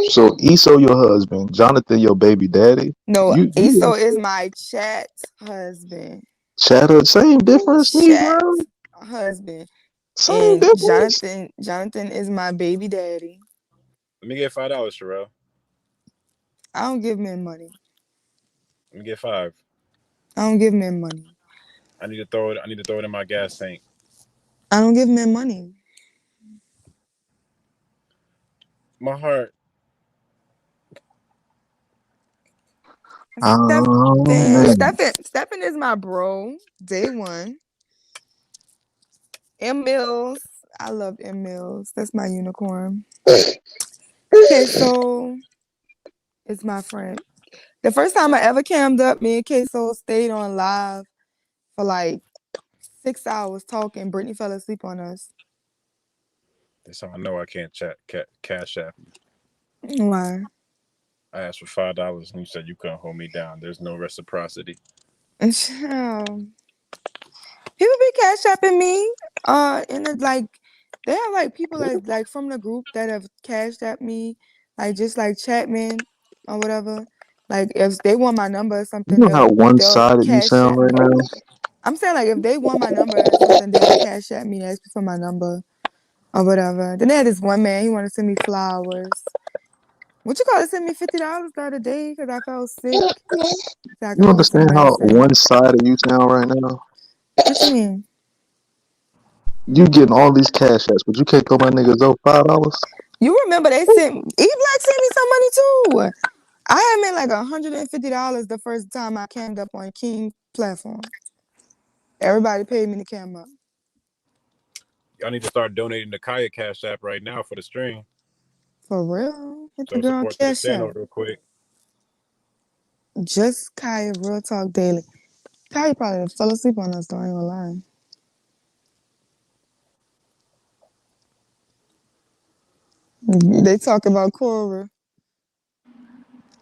So Esau your husband. Jonathan your baby daddy. No, You Esau is my chat husband. chatter. Same difference, Chat Negro. husband. Same And difference. Jonathan is my baby daddy. Let me get $5, Sherelle. I don't give men money. Let me get $5. I don't give men money. I need to throw it in my gas tank. I don't give men money. My heart. Stephen is my bro. Day one. M Mills. I love M Mills. That's my unicorn. Queso is my friend. The first time I ever cammed up, me and Queso stayed on live for like 6 hours talking. Brittany fell asleep on us. That's how I know I can't cash app. Why? I asked for $5 and you said you couldn't hold me down. There's no reciprocity. People be cash apping me. They have like people like from the group that have cashed at me, like just like Chapman or whatever. Like if they want my number or something, You know how they'll one-sided you cash sound at right me. now. I'm saying like if they want my number or something, they'll cash at me, ask me for my number or whatever. Then they had this one man, he wanted to send me flowers. What you call it? Send me $50 the other day because I felt sick. So I You could hold some understand how medicine. one-sided you sound right now? What you mean? You getting all these cash apps, but you can't throw my niggas up $5. You remember they sent E-Black sent me some money too. I had made like $150 the first time I camed up on King platform. Everybody paid me to cam up. Y'all need to start donating to Kaya Cash App right now for the stream. For real? Hit the So girl support to the cash channel up. real quick. Just Kaya Real Talk Daily. Kaya probably fell asleep on us though, I ain't gonna lie. They talk about Cora.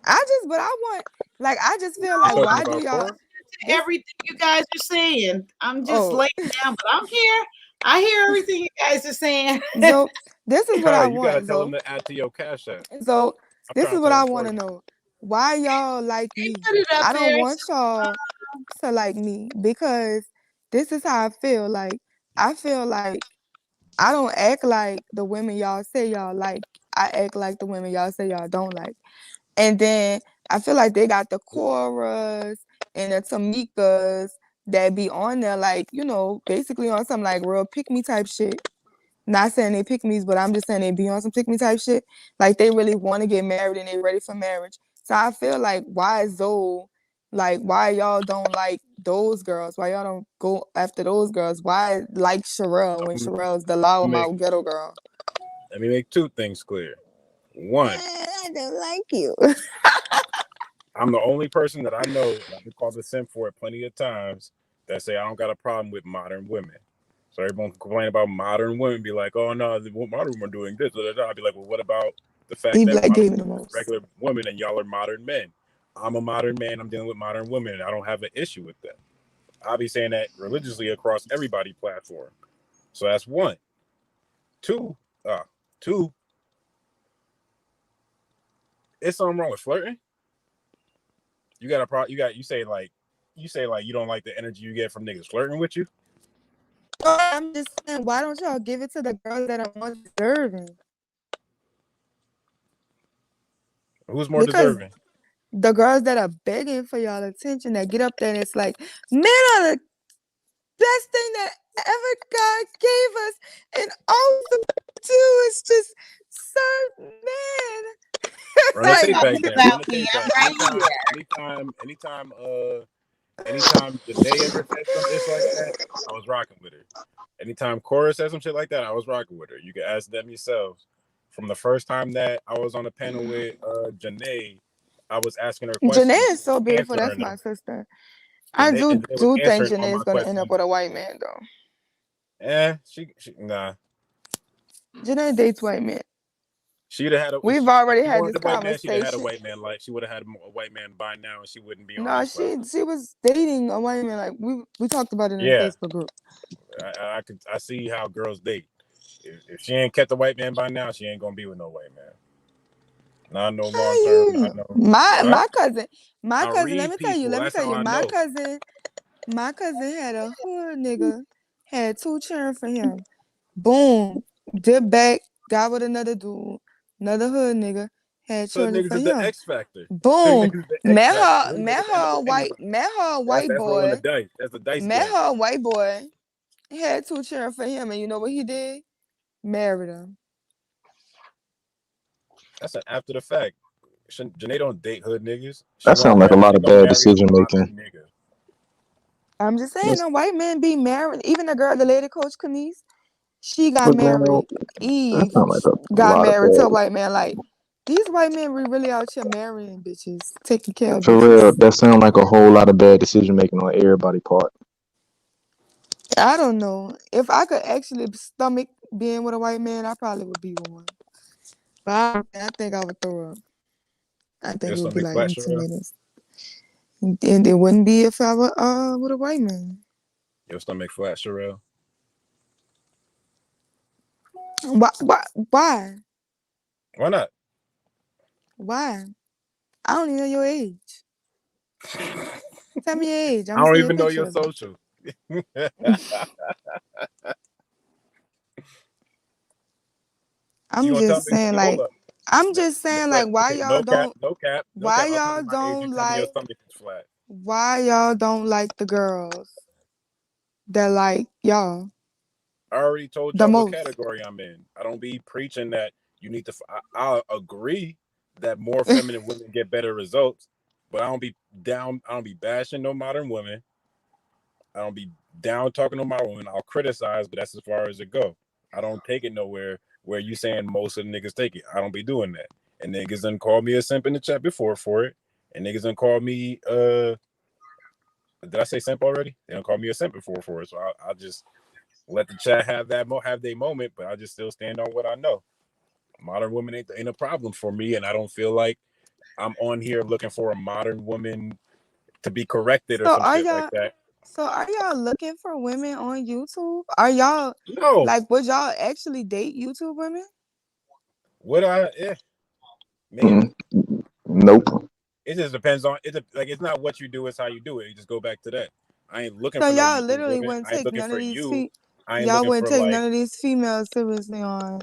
I just feel like, why do y'all everything you guys are saying? I'm just laying down, but I'm here. I hear everything you guys are saying. So this is what I You gotta want. tell them to add to your Cash App. So this trying is to what tell I them want to for you. know. Why y'all like me? Put it up I don't there. want y'all to like me because this is how I feel. Like, I feel like I don't act like the women y'all say y'all like. I act like the women y'all say y'all don't like. And then I feel like they got the Coras and the Tamikas that be on there, like, you know, basically on some like real pick me type shit. Not saying they pick me's, but I'm just saying they be on some pick me type shit. Like they really want to get married and they ready for marriage. So I feel like why y'all don't like those girls? Why y'all don't go after those girls? Why like Sherelle when Sherelle's the loudmouth ghetto girl? Let me make two things clear. One, I don't like you. I'm the only person that I know that I've been called a simp for it plenty of times that say I don't got a problem with modern women. So everyone can complain about modern women, be like, oh no, the modern women are doing this. I'll be like, well, what about the fact He that like gave me the modern women most. are regular women and y'all are modern men? I'm a modern man. I'm dealing with modern women, and I don't have an issue with that. I'll be saying that religiously across everybody's platform. So that's one. Two, it's something wrong with flirting. You got a problem. You say like you don't like the energy you get from niggas flirting with you. I'm just saying, why don't y'all give it to the girls that are more deserving? Who's more Because deserving? the girls that are begging for y'all attention, that get up there and it's like, men are the best thing that ever God gave us, and all we do is just serve men. Run the tape Like, back then. Run the tape back. Anytime Janae ever said something like that, I was rocking with her. Anytime Cora said some shit like that, I was rocking with her. You can ask them yourselves. From the first time that I was on the panel with Janae, I was asking her questions. Janae is so beautiful. That's answering my them. sister. I Janae was do think answering all Janae my is gonna end up questions. with a white man though. She nah. Janae dates white men. She'd have had a. We've If already she had wanted this a white man, she'd have had a conversation. white man. Like she would have had a white man by now, and she wouldn't be on No, this platform. she was dating a white man. Like we talked about it in the Yeah, Facebook group. I see how girls date. If she ain't kept a white man by now, she ain't gonna be with no white man. Not no long term. Not no. My cousin. I Let read me tell you. people. That's how I My know. cousin had a hood nigga, had 2 cheering for him. Boom, dip back, got with another dude, another hood nigga, had So children niggas for is the him. X factor. Boom, Niggas is the X factor. met her a white That's rolling the boy. dice. That's the dice Met game. her a white boy, had 2 cheering for him, and you know what he did? Married him. That's an after the fact. Janae don't date hood niggas. That sounds like a lot of bad decision making. Nigga. I'm just saying, the white men be married. Even the lady coach Kenise, she got But man, married. that Eve sounds like a got lot of married to a bad. white man. Like, these white men really out here marrying bitches, taking care of For bitches. real, that sounds like a whole lot of bad decision making on everybody's part. I don't know. If I could actually stomach being with a white man, I probably would be with one. But I think I would throw up. I think it would be like in 2 minutes. And it wouldn't be if I were with a white man. Your stomach flat, Sherelle? Why? Why not? Why? I don't even know your age. Tell me your age. I don't even know your social. I'm just saying, like, why y'all don't? Why y'all don't like? Why y'all don't like the girls that like y'all? I already told y'all what category I'm in. I don't be preaching that you need to. I agree that more feminine women get better results, but I don't be down. I don't be bashing no modern women. I don't be down talking to modern women. I'll criticize, but that's as far as it go. I don't take it nowhere where you saying most of the niggas take it. I don't be doing that. And niggas done called me a simp in the chat before for it. And niggas done called me did I say simp already? They don't call me a simp before for it. So I'll just let the chat have their moment, but I just still stand on what I know. Modern women ain't a problem for me, and I don't feel like I'm on here looking for a modern woman to be corrected or some shit like that. So are y'all looking for women on YouTube? Are y'all would y'all actually date YouTube women? Would I? Maybe. Nope. It just depends on it. Like, it's not what you do, it's how you do it. You just go back to that. I ain't looking So for no y'all man literally driven. wouldn't I ain't take looking none for of these you. I ain't y'all looking wouldn't for take like none of these females seriously on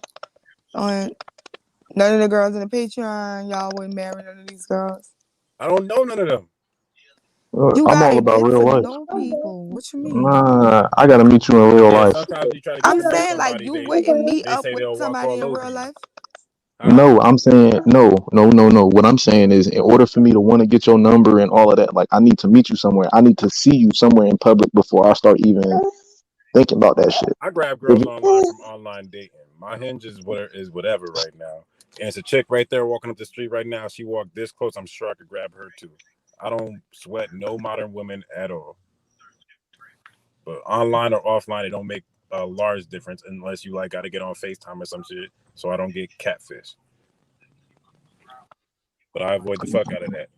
none of the girls in the Patreon. Y'all wouldn't marry none of these girls. I don't know none of them. You I'm all gotta about get real to life. know people. What you mean? Nah, I gotta meet you in real Yeah, life. sometimes you try to get I'm to know saying like somebody, you they wouldn't meet they up say with they'll walk somebody all in over real you. life. Huh? No, I'm saying no. What I'm saying is, in order for me to want to get your number and all of that, like I need to meet you somewhere. I need to see you somewhere in public before I start even thinking about that shit. I grab girls online from online dating. My hinge is whatever right now. And it's a chick right there walking up the street right now. She walked this close. I'm sure I could grab her too. I don't sweat no modern women at all. But online or offline, it don't make a large difference unless you like got to get on FaceTime or some shit. So I don't get catfish. But I avoid the fuck out of that.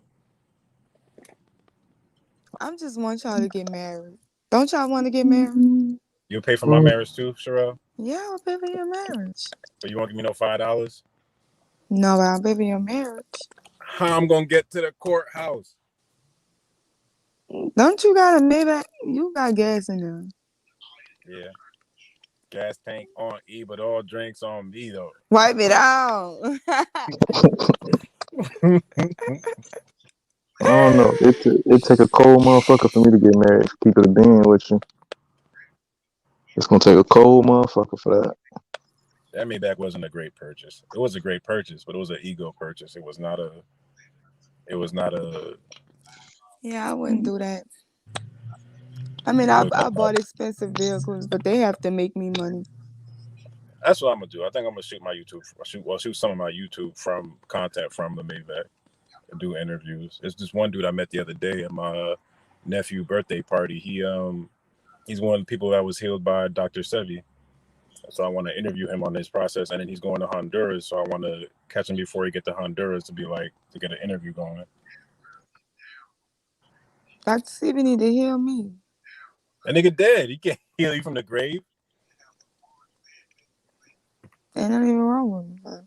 I just want y'all to get married. Don't y'all want to get married? You pay for my marriage too, Sherelle? Yeah, I'll pay for your marriage. But you won't give me no $5? No, but I'll pay for your marriage. How I'm gonna get to the courthouse? Don't you got a Maybach? You got gas in there. Yeah. Gas tank on E, but all drinks on me though. Wipe it out. I don't know. It take a cold motherfucker for me to get married. Keep it a being with you. It's gonna take a cold motherfucker for that. That Maybach wasn't a great purchase. It was a great purchase, but it was an ego purchase. It was not a. Yeah, I wouldn't do that. I mean, I bought expensive vehicles, but they have to make me money. That's what I'm gonna do. I think I'm gonna shoot my YouTube. Shoot some of my YouTube from content from the Maybach and do interviews. It's just one dude I met the other day at my nephew birthday party. He's one of the people that was healed by Dr. Sevi. So I want to interview him on this process, and then he's going to Honduras. So I want to catch him before he get to Honduras to get an interview going. Dr. Sebi need to heal me. That nigga dead. He can't heal you from the grave. Ain't nothing even wrong with me.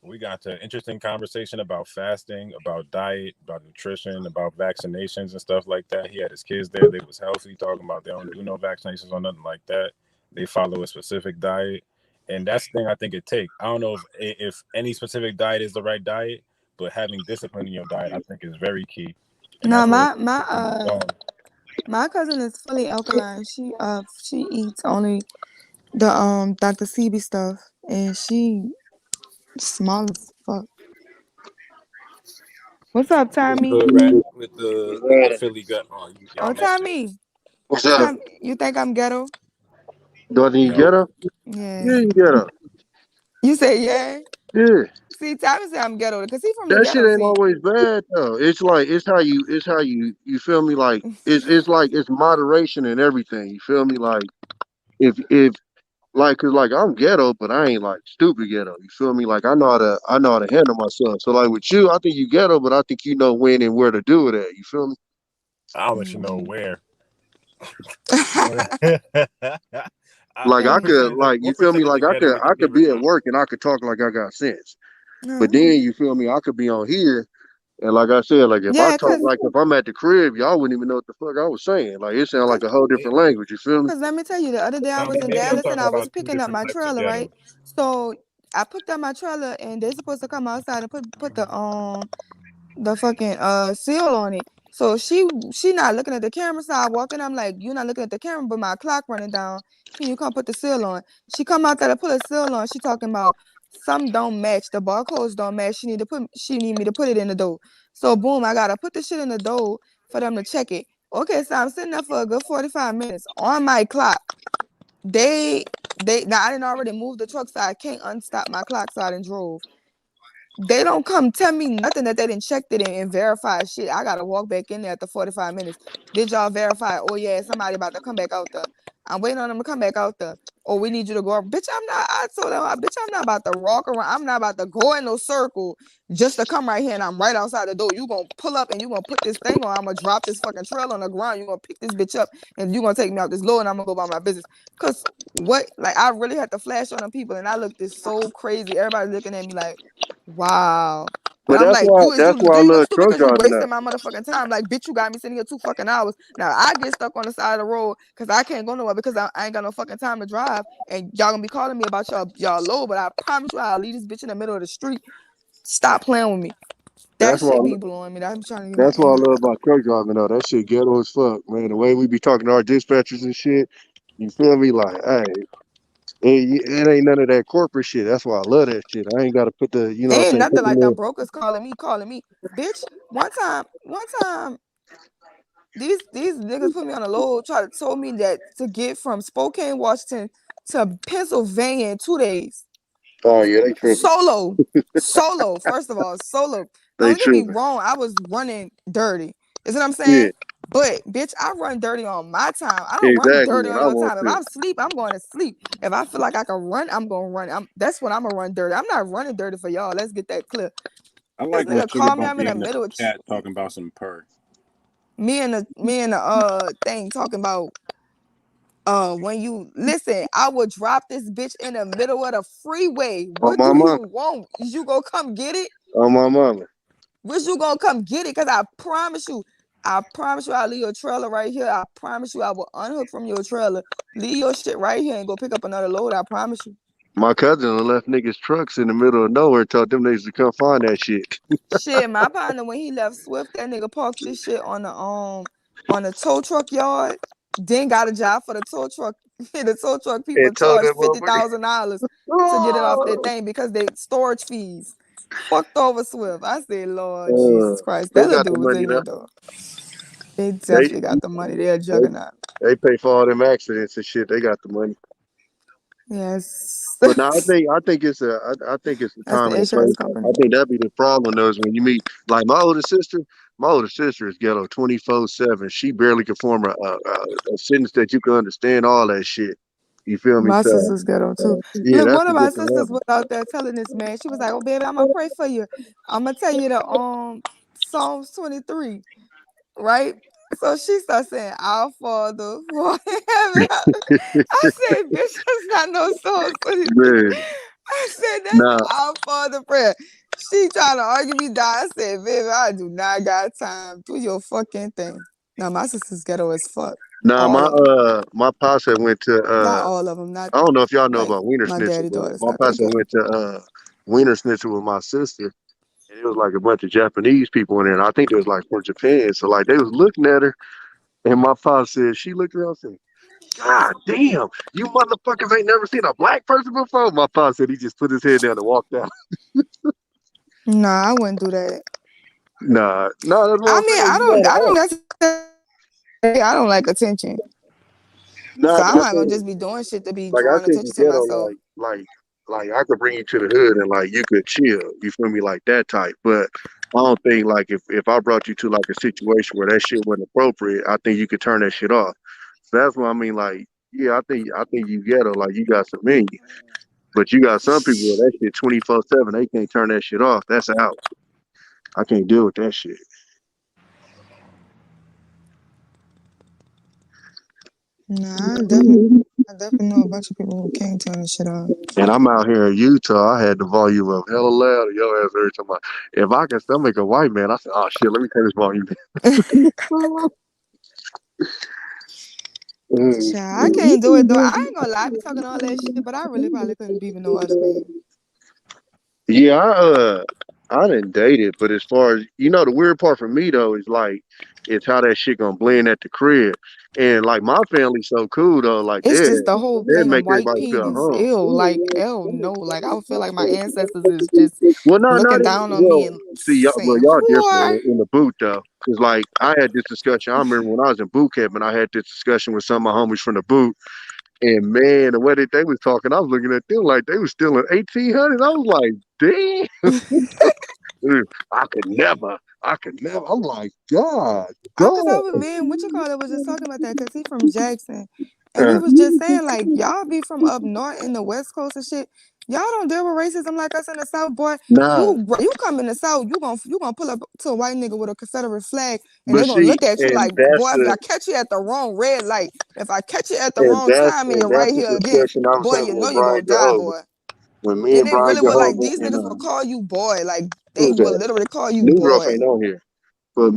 We got to interesting conversation about fasting, about diet, about nutrition, about vaccinations and stuff like that. He had his kids there. They was healthy, talking about they don't do no vaccinations or nothing like that. They follow a specific diet. And that's the thing I think it takes. I don't know if any specific diet is the right diet, but having discipline in your diet, I think, is very key. And No, that's my cousin is fully alkaline. She eats only the Dr. Sebi stuff, and she small as fuck. What's up, Tommy? Good, right? With the Philly gut on. Oh, Tommy. What's up? You think I'm ghetto? Do I need ghetto? Yeah. Yeah, you ghetto. You say yeah? Yeah. See, Tommy said I'm ghetto because he from the That shit ghetto. ain't always bad though. It's like it's how you feel me? Like it's like it's moderation and everything. You feel me? Like if like cause like I'm ghetto, but I ain't like stupid ghetto. You feel me? Like I know how to handle myself. So like with you, I think you ghetto, but I think you know when and where to do it at. You feel me? I'll let you know where. Like I could like you feel me? Like I could be at work and I could talk like I got sense. But then you feel me? I could be on here. And like I said, like if I talk like if I'm at the crib, y'all wouldn't even know what the fuck I was saying. Like it sounds like a whole different language. You feel me? Because let me tell you, the other day I was in Dallas and I was picking up my trailer, right? So I picked up my trailer and they're supposed to come outside and put the fucking seal on it. So she not looking at the camera, so I walk in, I'm like, you're not looking at the camera, but my clock running down. Can you come put the seal on? She come out there to put a seal on. She talking about some don't match. The barcodes don't match. She need me to put it in the door. So boom, I gotta put the shit in the door for them to check it. Okay, so I'm sitting there for a good 45 minutes on my clock. Now I didn't already move the truck, so I can't unstop my clock, so I didn't drove. They don't come tell me nothing that they didn't check it and verify shit. I gotta walk back in there after 45 minutes. Did y'all verify? Oh yeah, somebody about to come back out there. I'm waiting on them to come back out there. Oh, we need you to go up. Bitch, I told them, bitch, I'm not about to rock around. I'm not about to go in no circle just to come right here and I'm right outside the door. You gonna pull up and you gonna put this thing on. I'm gonna drop this fucking trail on the ground. You gonna pick this bitch up and you gonna take me out this low and I'm gonna go about my business. Cause I really had to flash on them people and I looked this so crazy. Everybody looking at me like, wow. But I'm like, do that's why I you look love stupid truck because you driving now. wasting my motherfucking time? Like, bitch, you got me sitting here 2 fucking hours. Now I get stuck on the side of the road because I can't go nowhere because I ain't got no fucking time to drive. And y'all gonna be calling me about y'all low, but I promise you I'll leave this bitch in the middle of the street. Stop playing with me. That That's why shit be blowing me. I'm trying to get my that's what I anger. love about truck driving though. That shit ghetto as fuck, man. The way we be talking to our dispatchers and shit, you feel me? Like, hey, it ain't none of that corporate shit. That's why I love that shit. I ain't got to put the, you know what Ain't I'm saying, nothing put like the them brokers calling me. Bitch, one time, these niggas put me on a load, told me that to get from Spokane, Washington to Pennsylvania in 2 days. Oh yeah, they tripping. Solo. First of all, solo. They Don't get me tripping. wrong. I was running dirty. Is what I'm Yeah, saying? But bitch, I run dirty on my time. I don't run exactly. dirty When on I your want time. If to. I'm asleep, I'm going to sleep. If I feel like I can run, I'm gonna run. That's when I'm gonna run dirty. I'm not running dirty for y'all. Let's get that clear. I This like when nigga Sugar call me. Bump I'm in be the in the middle of chat talking about some purr. me and the thing talking about when you listen, I will drop this bitch in the middle of the freeway. On What my do you mama. want? Is you gonna come get it? On my mama. Wish you gonna come get it? Cause I promise you, I'll leave your trailer right here. I promise you, I will unhook from your trailer, leave your shit right here, and go pick up another load. I promise you. My cousin left niggas trucks in the middle of nowhere, told them niggas to come find that shit. Shit, my partner when he left Swift, that nigga parked this shit on the tow truck yard. Then got a job for the tow truck. The tow truck people And told charged that motherfucker. $50,000 to get it off their thing because they storage fees. Fucked over Swift. I said, Lord Jesus Christ, They that little got the dude was money now. ignorant though. They They definitely got the money. They're a juggernaut. they pay for all them accidents and shit. They got the money. Yes. But now I think it's a That's time the and a insurance place. company. I think that'd be the problem though is when you meet like my older sister. My older sister is ghetto 24/7. She barely can form a sentence that you can understand. All that shit. You feel me? My So sister's ghetto too. yeah, Look, that's one a of my different sisters level. was out there telling this man. She was like, "Oh, baby, I'm gonna pray for you. I'm gonna tell you the Psalms 23, right?" So she starts saying, "Our Father who art in heaven." I said, "Bitch, that's not no Psalms 23." Man, I said, "That's nah, Our Father prayer." She trying to argue me down. I said, "Baby, I do not got time. Do your fucking thing." Now my sister's ghetto as fuck. nah. All of them. My pops had went to Not all of them. Not I don't know if y'all know like about Wiener my Schnitzel, daddy but daughter's my not that pops had ghetto. went to Wiener Schnitzel with my sister. And it was like a bunch of Japanese people in there. And I think it was like from Japan. So like they was looking at her and my father said, she looked around and said, God damn, you motherfuckers ain't never seen a black person before. My father said he just put his head down and walked out. Nah, I wouldn't do that. Nah, that's what I I'm mean, saying. You I don't like attention. nah, So but I'm I'm not gonna saying, just be doing shit to be like I drawing think attention you to ghetto, myself. like I could bring you to the hood and like you could chill. You feel me, like that type. But I don't think like if I brought you to like a situation where that shit wasn't appropriate, I think you could turn that shit off. So that's what I mean. Like, yeah, I think you ghetto, like you got some in you. But you got some people where that shit 24/7, they can't turn that shit off. That's out. I can't deal with that shit. Nah, I definitely know a bunch of people who can't turn this shit off. And I'm out here in Utah. I had the volume up hella loud. Your ass every time. If I can stomach a white man, I said, "Oh shit, let me turn this volume down." Child, I can't do it though. I ain't gonna lie, I be talking all that shit, but I really probably couldn't be with no other man. Yeah, I didn't date it, but as far as the weird part for me though is like it's how that shit gonna blend at the crib. And like my family's so cool though, like It's just the whole they thing of make white everybody feel penis. home. Ew, like, ew, no. Like, I would feel like my ancestors is just Well, no, looking down on me well, and see, saying, y'all whore. different in the boot though, because like I had this discussion. I remember when I was in boot camp, and I had this discussion with some of my homies from the boot. And man, the way that they was talking, I was looking at them like they was still in 1800s. I was like, damn, I could never. I'm like, God, Cause I God. was man, what you call it was just talking about that because he from Jackson. And he was just saying, like, y'all be from up north in the West Coast and shit. Y'all don't deal with racism like us in the South, boy. Nah, You come in the South, you gonna pull up to a white nigga with a Confederate flag, and but they're gonna see, look at you and like, boy, if I catch you at the wrong red light, if I catch you at the wrong time and you're right that's the here again, discussion I was boy, having you know with you're Brian gonna die, Jehovah. boy. When me And and they Brian really were like, Jehovah these and niggas will call you boy. Like, They Who's will that? literally call you New Growth boy. ain't on here. But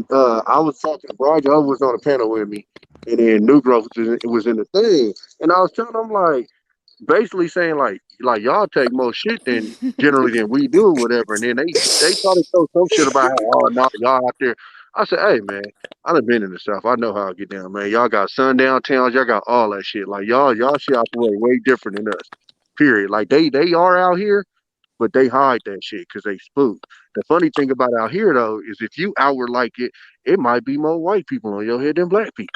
I was talking to Brian Joe was on the panel with me, and then New Growth was in the thing, and I was telling them like basically saying like y'all take more shit than generally than we do or whatever, and then they try to throw some shit about how no y'all out there. I said, hey man, I done been in the South. I know how I get down, man. Y'all got sundown towns, y'all got all that shit. Like y'all shit operate way different than us. Period. Like they are out here, but they hide that shit because they spook. The funny thing about out here though is if you outward like it might be more white people on your head than black people.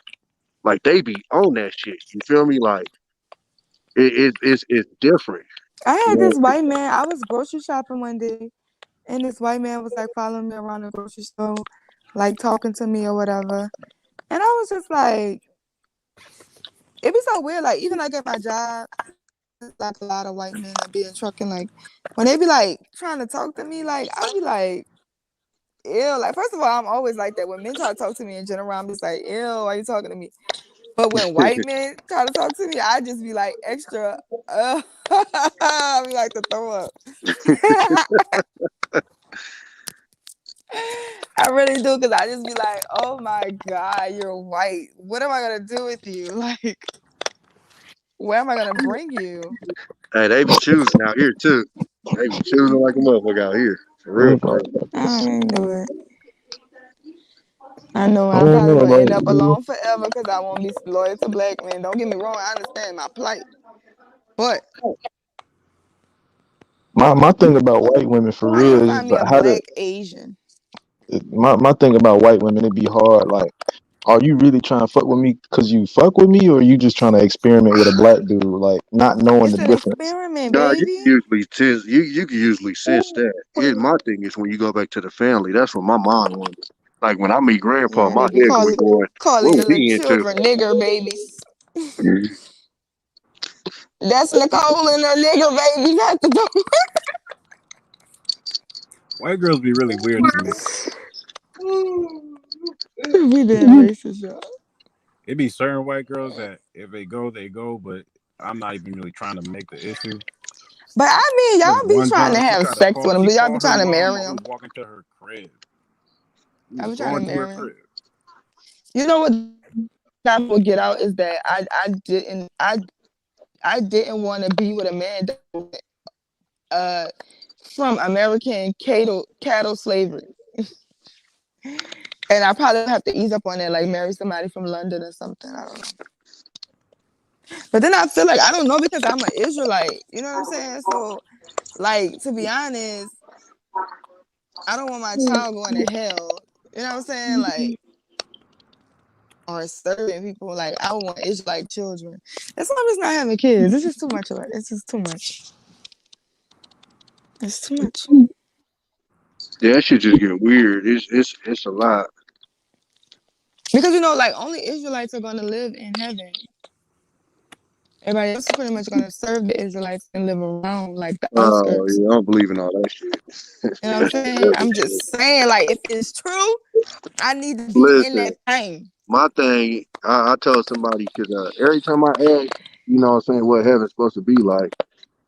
Like they be on that shit. You feel me? Like it's different. I You had know? this white man. I was grocery shopping one day, and this white man was like following me around the grocery store, like talking to me or whatever. And I was just like, it be so weird. Like even like at my job, like a lot of white men that be in trucking. Like when they be like trying to talk to me, like I'll be like, ew. Like first of all, I'm always like that. When men try to talk to me in general, I'm just like, ew, why are you talking to me? But when white men try to talk to me, I just be like extra. I be like to throw up. I really do, because I just be like, oh my God, you're white. What am I gonna do with you? Like, where am I gonna bring you? Hey, they be choosing out here too. They be choosing like a motherfucker out here. For real, for real. I don't even do it. I know I I'm don't probably know, gonna end like up alone forever because I won't be loyal to black men. Don't get me wrong, I understand my plight. But my thing about white women for I need real to is find me a how to black Asian. my thing about white women, it be hard. Like, are you really trying to fuck with me because you fuck with me, or are you just trying to experiment with a black dude, like not knowing It's the an difference? experiment, Nah, you baby. can usually sense you can usually sense that. My thing is when you go back to the family, that's what my mom wants. Like when I meet grandpa, Yeah, my they be head gonna be going, calling what your was little he into? children nigger babies. That's Nicole and her nigger babies at the door. White girls be really weird to me. We damn racist, y'all. It be certain white girls that if they go, they go, but I'm not even really trying to make the issue. But I mean, There's y'all be one trying to John, have sex with them. she Do y'all be called her trying to mom marry while we them? was walking to her crib. We I was be trying to going to her marry them. crib. You know what I will get out is that I didn't want to be with a man that was from American cattle slavery. And I probably have to ease up on that, like marry somebody from London or something. I don't know. But then I feel like I don't know because I'm an Israelite. You know what I'm saying? So, like, to be honest, I don't want my child going to hell. You know what I'm saying? Like, or serving people. Like, I want Israelite children. That's why I'm just not having kids. It's just too much of it. It's just too much. It's too much. Yeah, that shit just get weird. It's a lot. Because you know, like only Israelites are gonna live in heaven. Everybody else is pretty much gonna serve the Israelites and live around like the Oh outskirts. yeah, I don't believe in all that shit. You know what I'm That shit saying? devil I'm shit. just saying, like, if it's true, I need to be in Listen, that thing. my thing, I told somebody because every time I ask, you know what I'm saying, what heaven's supposed to be like,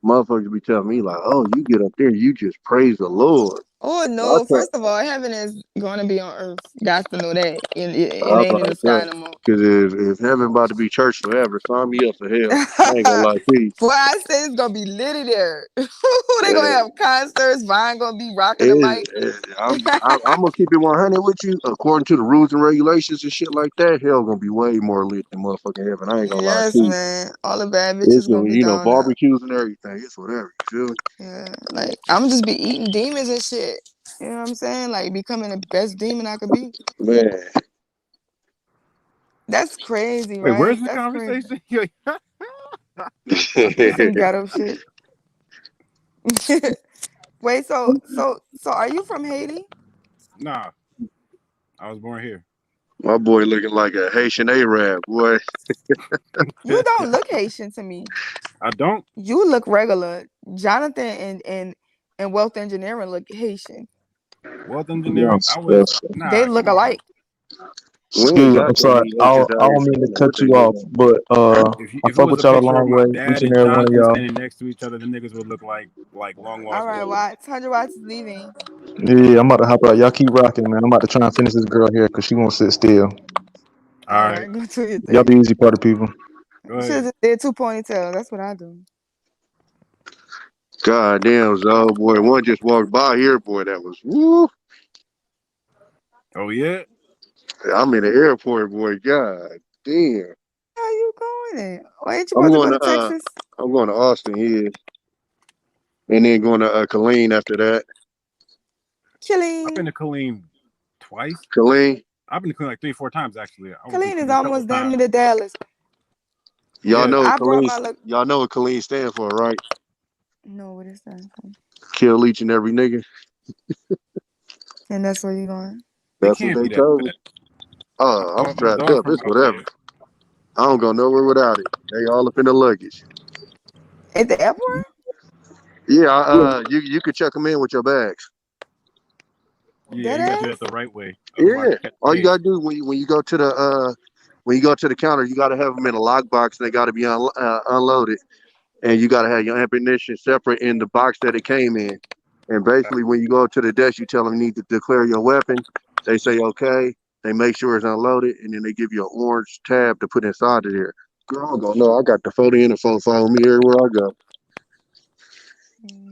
motherfuckers be telling me like, oh, you get up there, you just praise the Lord. Oh So I no! tell, First of all, heaven is gonna be on earth. Got to know that. It I'm ain't about in to the sky say, no more. because if heaven about to be church forever, sign me up for hell. I ain't gonna lie to you. Boy, I say it's gonna be litty there. They gonna have concerts. Vine gonna be rocking the mic. I'm gonna keep it 100 with you. According to the rules and regulations and shit like that, hell gonna be way more lit than motherfucking heaven. I ain't gonna lie to Yes, you. man. All the bad It's bitches gonna gonna, be down there. barbecues and everything. It's whatever. You feel me? Yeah, like I'm just be eating demons and shit. You know what I'm saying? Like becoming the best demon I could be. Man. That's crazy, Wait, right? where's the That's crazy. conversation? That's some ghetto shit. Wait, so are you from Haiti? Nah, I was born here. My boy looking like a Haitian Arab, boy. You don't look Haitian to me. I don't. You look regular. Jonathan and Wealth Engineering look Haitian. Wealth engineering. Yes, I was yes. They nah. look Come on. alike. We ain't Excuse, got I'm that sorry. many acres I out here. don't mean to What cut they you look off, like. but I If it fuck was with a y'all a picture of long my way. dad Each and and every one of Jonathan y'all. standing next to each other, the niggas would look like long All lost right, brothers. Watts. 100 Watts is leaving. Yeah, I'm about to hop out. Y'all keep rocking, man. I'm about to try and finish this girl here because she won't sit still. All All right, right, go do your Y'all thing. the easy party people. go You should ahead. have did 2 ponytails. That's what I do. God damn, Zoe, boy. One just walked by here, boy. That was woo. Oh yeah. I'm in the airport, boy. God damn. How you going in? Or ain't you I'm supposed to go going to to Texas? I'm going to Austin here, and then going to Killeen after that. I've Killeen. been to Killeen twice. Killeen, I've been to Killeen like 3-4 times actually. I was in Killeen is Killeen a couple almost damn times. near to Dallas. y'all Yeah. know what I brought Killeen, my look. y'all know what Killeen stand for, right? No, what is that? Kill each and every nigga. And that's where you going. It That's what can't they be that told me. bad. Oh, I'm My strapped dog up. from It's out whatever. there. I don't go nowhere without it. They all up in the luggage. At the airport? Yeah, you could check them in with your bags. Yeah, Dead you gotta do ass? it the right way. Otherwise, Yeah, you catch all a you case. gotta do when you go to the counter, you gotta have them in a lockbox. They gotta be unloaded, and you gotta have your ammunition separate in the box that it came in. And basically, when you go to the desk, you tell them you need to declare your weapon. They say okay. They make sure it's unloaded, and then they give you an orange tab to put inside of there. Girl, I'm gonna know I got the photo in the phone follow me everywhere I go.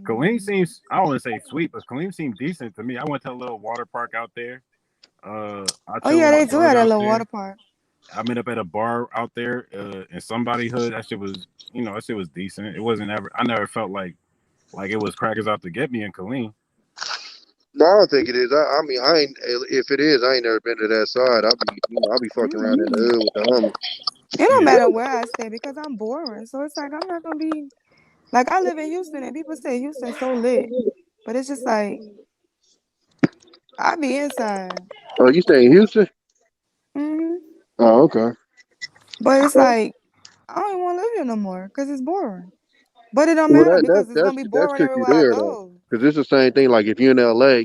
Killeen seems, I don't want to say sweet, but Killeen seemed decent to me. I went to a little water park out there. I Oh chilled yeah, with my they do dog have that out little there. water park. I met up at a bar out there in somebody hood. That shit was, that shit was decent. It wasn't ever. I never felt like it was crackers out to get me in Killeen. No, I don't think it is. I mean, I ain't. If it is, I ain't never been to that side. I'll be fucking around in the hood with the homies. It don't Yeah. matter where I stay because I'm boring. So it's like I'm not gonna be like I live in Houston and people say Houston's so lit. But it's just like I be inside. Oh, you stay in Houston? hmm Oh, okay. But it's like I don't even want to live here no more because it's boring. But it don't Well, matter because it's gonna be that's boring because you everywhere I there though. go. Because it's the same thing. Like if you're in LA,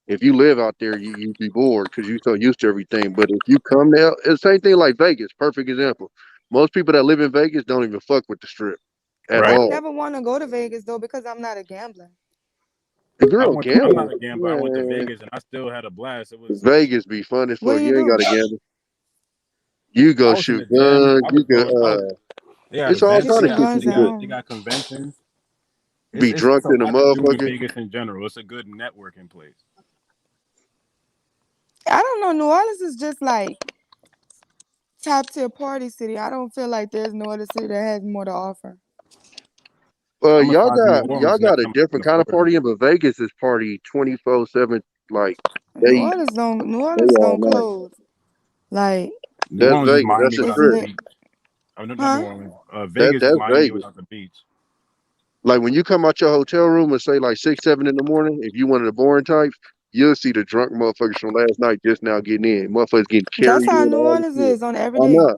if you live out there, you be bored because you're so used to everything. But if you come there, it's the same thing like Vegas. Perfect example. Most people that live in Vegas don't even fuck with the strip at Right. I all. never want to go to Vegas though because I'm not a gambler. The girl I'm gambling, not a gambler. I went to man. Vegas and I still had a blast. It was. Vegas be fun as What fuck. do you You ain't got to do? gamble. You I go was in shoot the gym. guns. I You was can. doing. They had It's all You can events. kind They of shoot got shit guns you they can at do. got they home. got conventions. Be drunk It's a in a lot to do with motherfucker. Vegas in general. It's a good networking place. I don't know. New Orleans is just like top tier party city. I don't feel like there's no other city that has more to offer. I'm gonna Y'all fly to New y'all Orleans next got a time I come different to kind of Florida. party, but Vegas is party 24/7. Like New they Orleans all don't night. close. Like New That's Orleans is Vegas. Miami That's a it's without the strip. lit. beach. Oh, no, not New Huh? Orleans. Vegas is That's Miami Vegas. without the beach. Like when you come out your hotel room and say like 6, 7 in the morning, if you one of the boring types, you'll see the drunk motherfuckers from last night just now getting in. Motherfuckers getting That's carried how in New all the Orleans shit. is on every I'm day. not.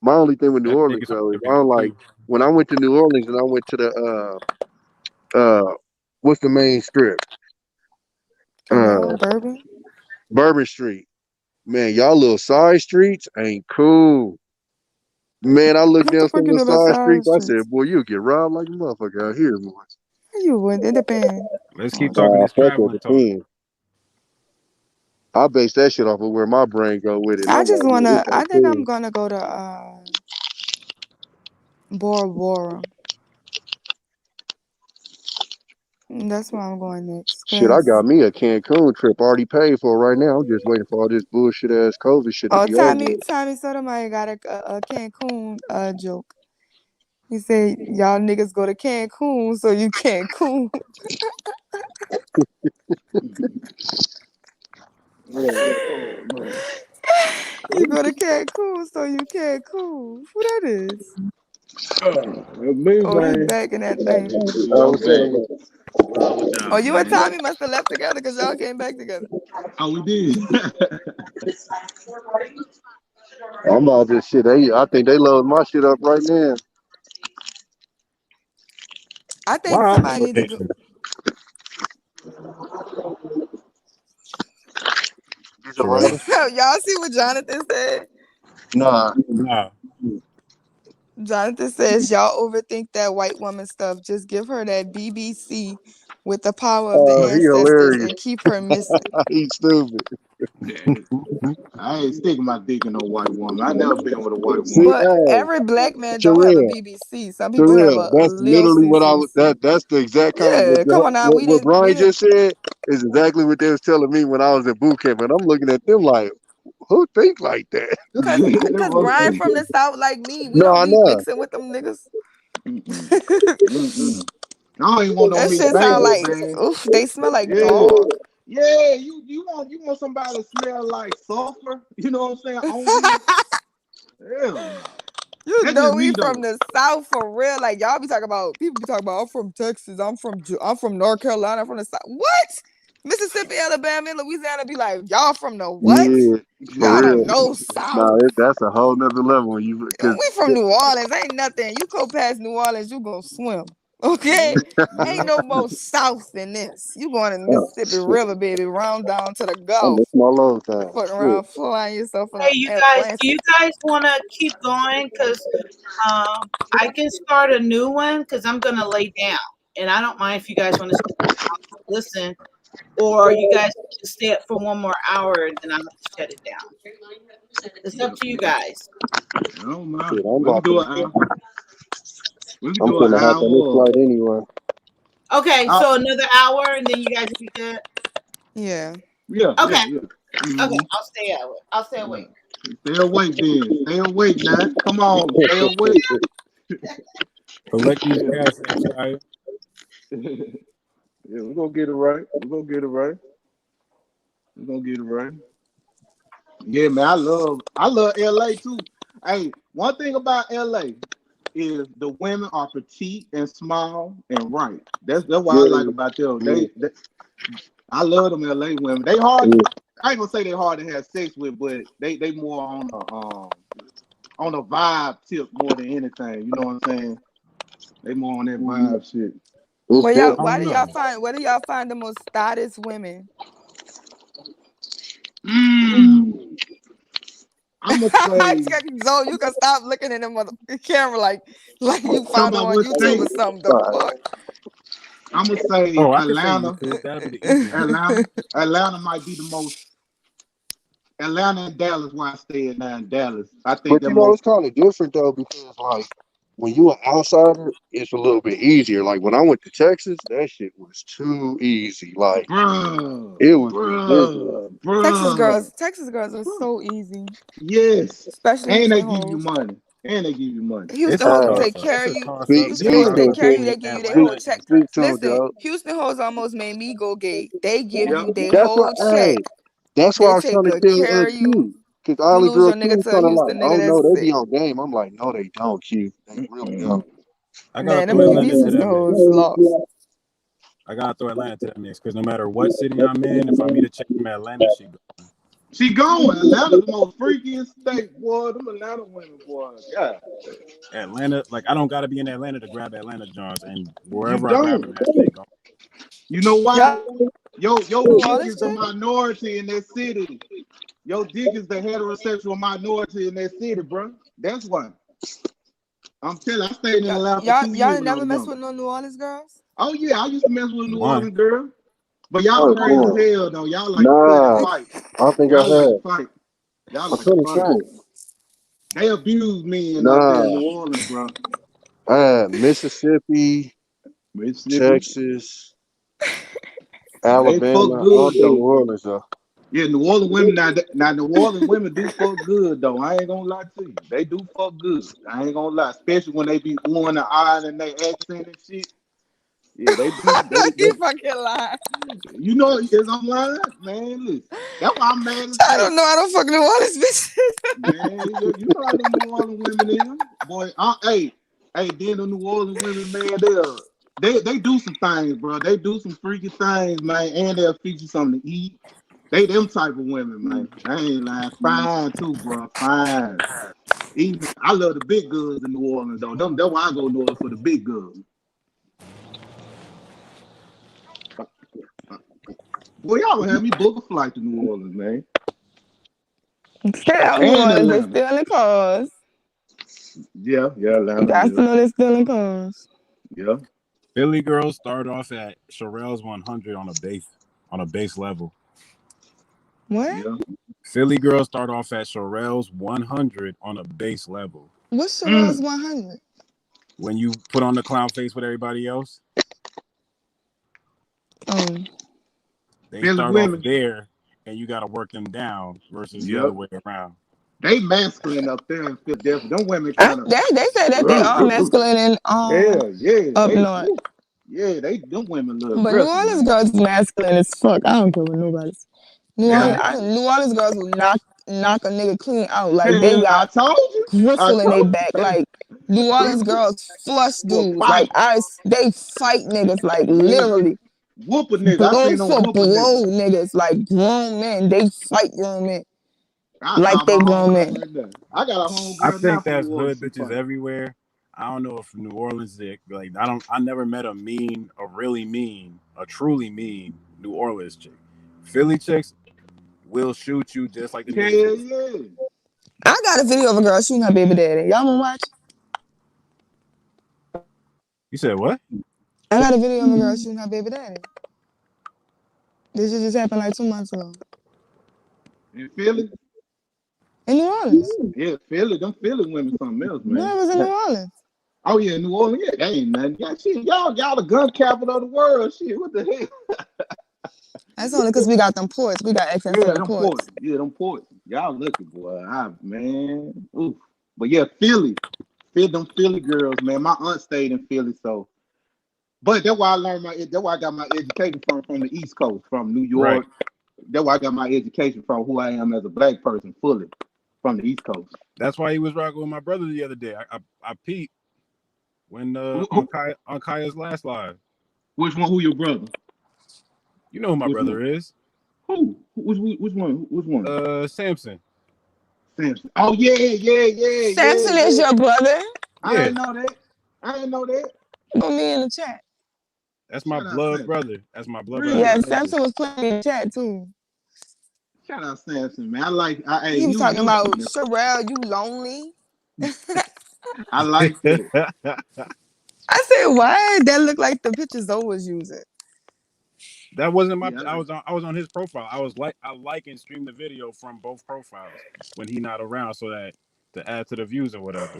My only thing with New That Orleans Vegas though is I every don't day like too. when I went to New Orleans and I went to the what's the main strip? Canal, Uh Bourbon. Bourbon Street. Man, y'all little side streets ain't cool. Man, I looked What the down some fuck of you the do about side side streets. I streets? said, boy, you'll get robbed like a motherfucker out here, boy. You would. It depends. Let's Oh, keep talking this Fuck it, traveling talk. depends. I base that shit off of where my brain go with it. And I I'm just like, man, this I ain't think I'm cool. gonna go to Bora Bora. That's where I'm going next. Shit, I got Cause me a Cancun trip already paid for right now. I'm just waiting for all this bullshit ass COVID shit to be over with. Tommy Sotomayor got a Cancun joke. He said y'all niggas go to Cancun so you Cancun. You go to Cancun so you Cancun. Who that is? Oh, he back in that thing. What's up? What Oh, y'all you and doing? Tommy must have left together because y'all came back together. Oh, we did. I'm all this shit. I think they load my shit up right now. I think Why I'm on somebody need to go. vacation? Atlanta? Y'all see what Jonathan said? Nah. Nah. Jonathan says y'all overthink that white woman stuff. Just give her that BBC with the power of the Oh, he ancestors hilarious. and keep her missing. He's stupid. I ain't sticking my dick in no white woman. I never been with a white See, woman. But hey, every black man don't have a Sherelle, BBC. Some people have a that's little literally what CCC. that's the exact comment Yeah, come on now. what Brian just said is exactly what they was telling me when I was at boot camp, and I'm looking at them like, who think like that? Cause Brian from the South like me. We No, I don't be know. mixing with them niggas. I don't even want no That mixed shit sound babies, like man. oof, they smell like Yeah. dog. Yeah, you want somebody to smell like sulfur? You know what I'm saying? On you? Hell no. You That's know just we me from though. the South for real. Like y'all be talking about people be talking about I'm from Texas, I'm from North Carolina, I'm from the South. What? Mississippi, Alabama, and Louisiana be like, y'all from the what? Yeah, for Y'all real. don't know South. Nah, that's a whole nother level. When you cause We from New Orleans. Ain't nothing. You go past New Orleans, you gonna swim. Okay? Ain't no more South than this. You going in the oh, Mississippi shit. River, baby, round down to the I Gulf. miss my low time. Fucking Shit. around, flying yourself in Hey, the you guys, do Atlantic. you guys want to keep going? Because I can start a new one because I'm going to lay down. And I don't mind if you guys want to listen, or you guys can stay up for one more hour and then I'll have to shut it down. It's up to you guys. I don't mind. Shit, I'm We can about do to. an hour. We can I'm do an finna hop on this hour. flight anyway. Okay, so another hour and then you guys will be good. Yeah. Yeah. Okay. Yeah. Yeah. Okay, I'll stay awake. I'll stay awake. Stay awake then. Stay awake now. Come on, stay awake. Collect these Yeah. cash apps, Kaya. Yeah, we're gonna get it right. We're gonna get it right. We're gonna get it right. Yeah, man, I love LA too. Hey, one thing about LA is the women are petite and small and right. That's what I like about them. I love them LA women. They hard. I ain't gonna say they hard to have sex with, but they more on a vibe tip more than anything. You know what I'm saying? They more on that vibe shit. Well, y'all, I don't know. where do y'all find the most hottest women? I'm gonna say. Zo, you can stop looking at the camera like you found them about on what YouTube state? or something. The fuck? I'm gonna say Oh, I can say Atlanta. you could. That'd be the easy one. Atlanta might be the most. Atlanta and Dallas, where I stay at now in Dallas. I think But the you know, most. it's kind of different though because like when you an outsider, it's a little bit easier. Like when I went to Texas, that shit was too easy. Like it was ridiculous. Texas girls are so easy. Yes, Especially and they Houston give you hoes. money. And they give you money. Houston It's a hoes will toss take up. care It's of a you. toss up Houston hoes because take care of you. They give you their whole Atlanta. check. Speak to 'em, Listen, Joe. Houston hoes almost made me go gay. They give you their That's why. whole Hey, check. that's why They I was take trying to good tell care of you. Q. Because You Ollie lose girl your Q nigga was to a kind of like, Houston oh nigga, no, that's they be it. on game. I'm like, no, they don't. Q. They really don't. I gotta Man, them throw Atlanta these to that Houston mix. hoes lost. I gotta throw Atlanta to that mix because no matter what city I'm in, if I meet a chick from Atlanta, she go. She going. Atlanta, the most freakiest state, boy. Them Atlanta women, boy. Yeah. Atlanta, like I don't gotta be in Atlanta to grab Atlanta Johns, and You wherever I grab them don't. at, they go. You know why? Your New dick Orleans is the minority in that city. Your dick is the heterosexual minority in that city, bro. That's why. I'm telling you, I stayed in Atlanta for 2 years Y'all when I never was mess young. with no New Orleans girls? Oh yeah, I used to mess with New One. Orleans girl. But y'all crazy as hell though. Y'all like Nah, to fight. I don't think Y'all I like have. to fight. Y'all I like to couldn't fight. say. They abused me out there Nah, in New Orleans, bro. I had Mississippi, Texas, They Alabama. fuck I don't good think New though. Orleans though. Yeah, New Orleans women now New Orleans women do fuck good though. I ain't gonna lie to you. They do fuck good. I ain't gonna lie, especially when they be on the eye and they accent and shit. Yeah, they do. You fucking lie. You know, is I'm lying, man. Listen, that's why I'm mad as I hell. don't know. I don't fuck New Orleans bitches. Man, you know how them New Orleans women is, boy. Hey, then the New Orleans women, man, they do some things, bro. They do some freaky things, man, and they'll feature something to eat. They them type of women, man. I ain't lying. Fine too, bro. Fine. Even I love the big girls in New Orleans though. That's why I go north for the big girls. Boy, y'all gonna have me book a flight to New Orleans, man. Stay out New And Orleans. They Atlanta. stealing cars. Yeah, You Atlanta. guys Yeah, to know they stealing cars. yeah. Philly girls start off at Sherelle's 100 on a base level. What? Yeah. Philly girls start off at Sherelle's 100 on a base level. What's Sherelle's 100? When you put on the clown face with everybody else, Um, they Philly start women. off there, and you got to work them down versus the other way around. They masculine up there in Philadelphia. Them women kind of. they say that they are masculine and Yeah. up They, north. yeah, them women look But New aggressive. Orleans girls is masculine as fuck. I don't care what nobody says. New Orleans girls will knock a nigga clean out. Like they I got told you. gristle in their back. Like New Orleans girls flush dudes. Like they fight niggas. Like literally. Whoop a nigga. Blow for blow niggas. Like grown men. They fight grown men. Like they grown men. I got a homegirl. I think that's hood bitches everywhere. I don't know if New Orleans like I never met a truly mean New Orleans chick. Philly chicks will shoot you just like the niggas. Yeah. I got a video of a girl shooting her baby daddy. Y'all wanna watch? You said what? I got a video of a girl shooting her baby daddy. This shit just happened like 2 months ago. In Philly? In New Orleans. Yeah, Philly. Them Philly women something else, man. No, it was in New Orleans. Oh yeah, New Orleans. Yeah, that ain't nothing. Yeah, shit, y'all the gun capital of the world. Shit, what the hell? That's only because we got them ports. We got access to the ports. Yeah, them ports. Y'all lucky, boy. Man. Oof. But yeah, Philly. Them Philly girls, man. My aunt stayed in Philly, so. But that's why I got my education from the East Coast, from New York. Right. That's why I got my education from who I am as a black person, fully from the East Coast. That's why he was rocking with my brother the other day. I peeped when on Kaya's last live. Which one? Who your brother? You know who my brother is. Who? Which one? Samson. Samson. Oh yeah. Samson is your brother? I didn't know that. Put me in the chat. That's my blood brother. That's my blood brother. Yeah, Samson was playing in the chat too. Shout out Samson, man. He was talking about Sherelle, you lonely. I like it. I said, why? That look like the picture Zoe was using. That wasn't my. I was on his profile. I like and stream the video from both profiles when he not around, so that to add to the views or whatever.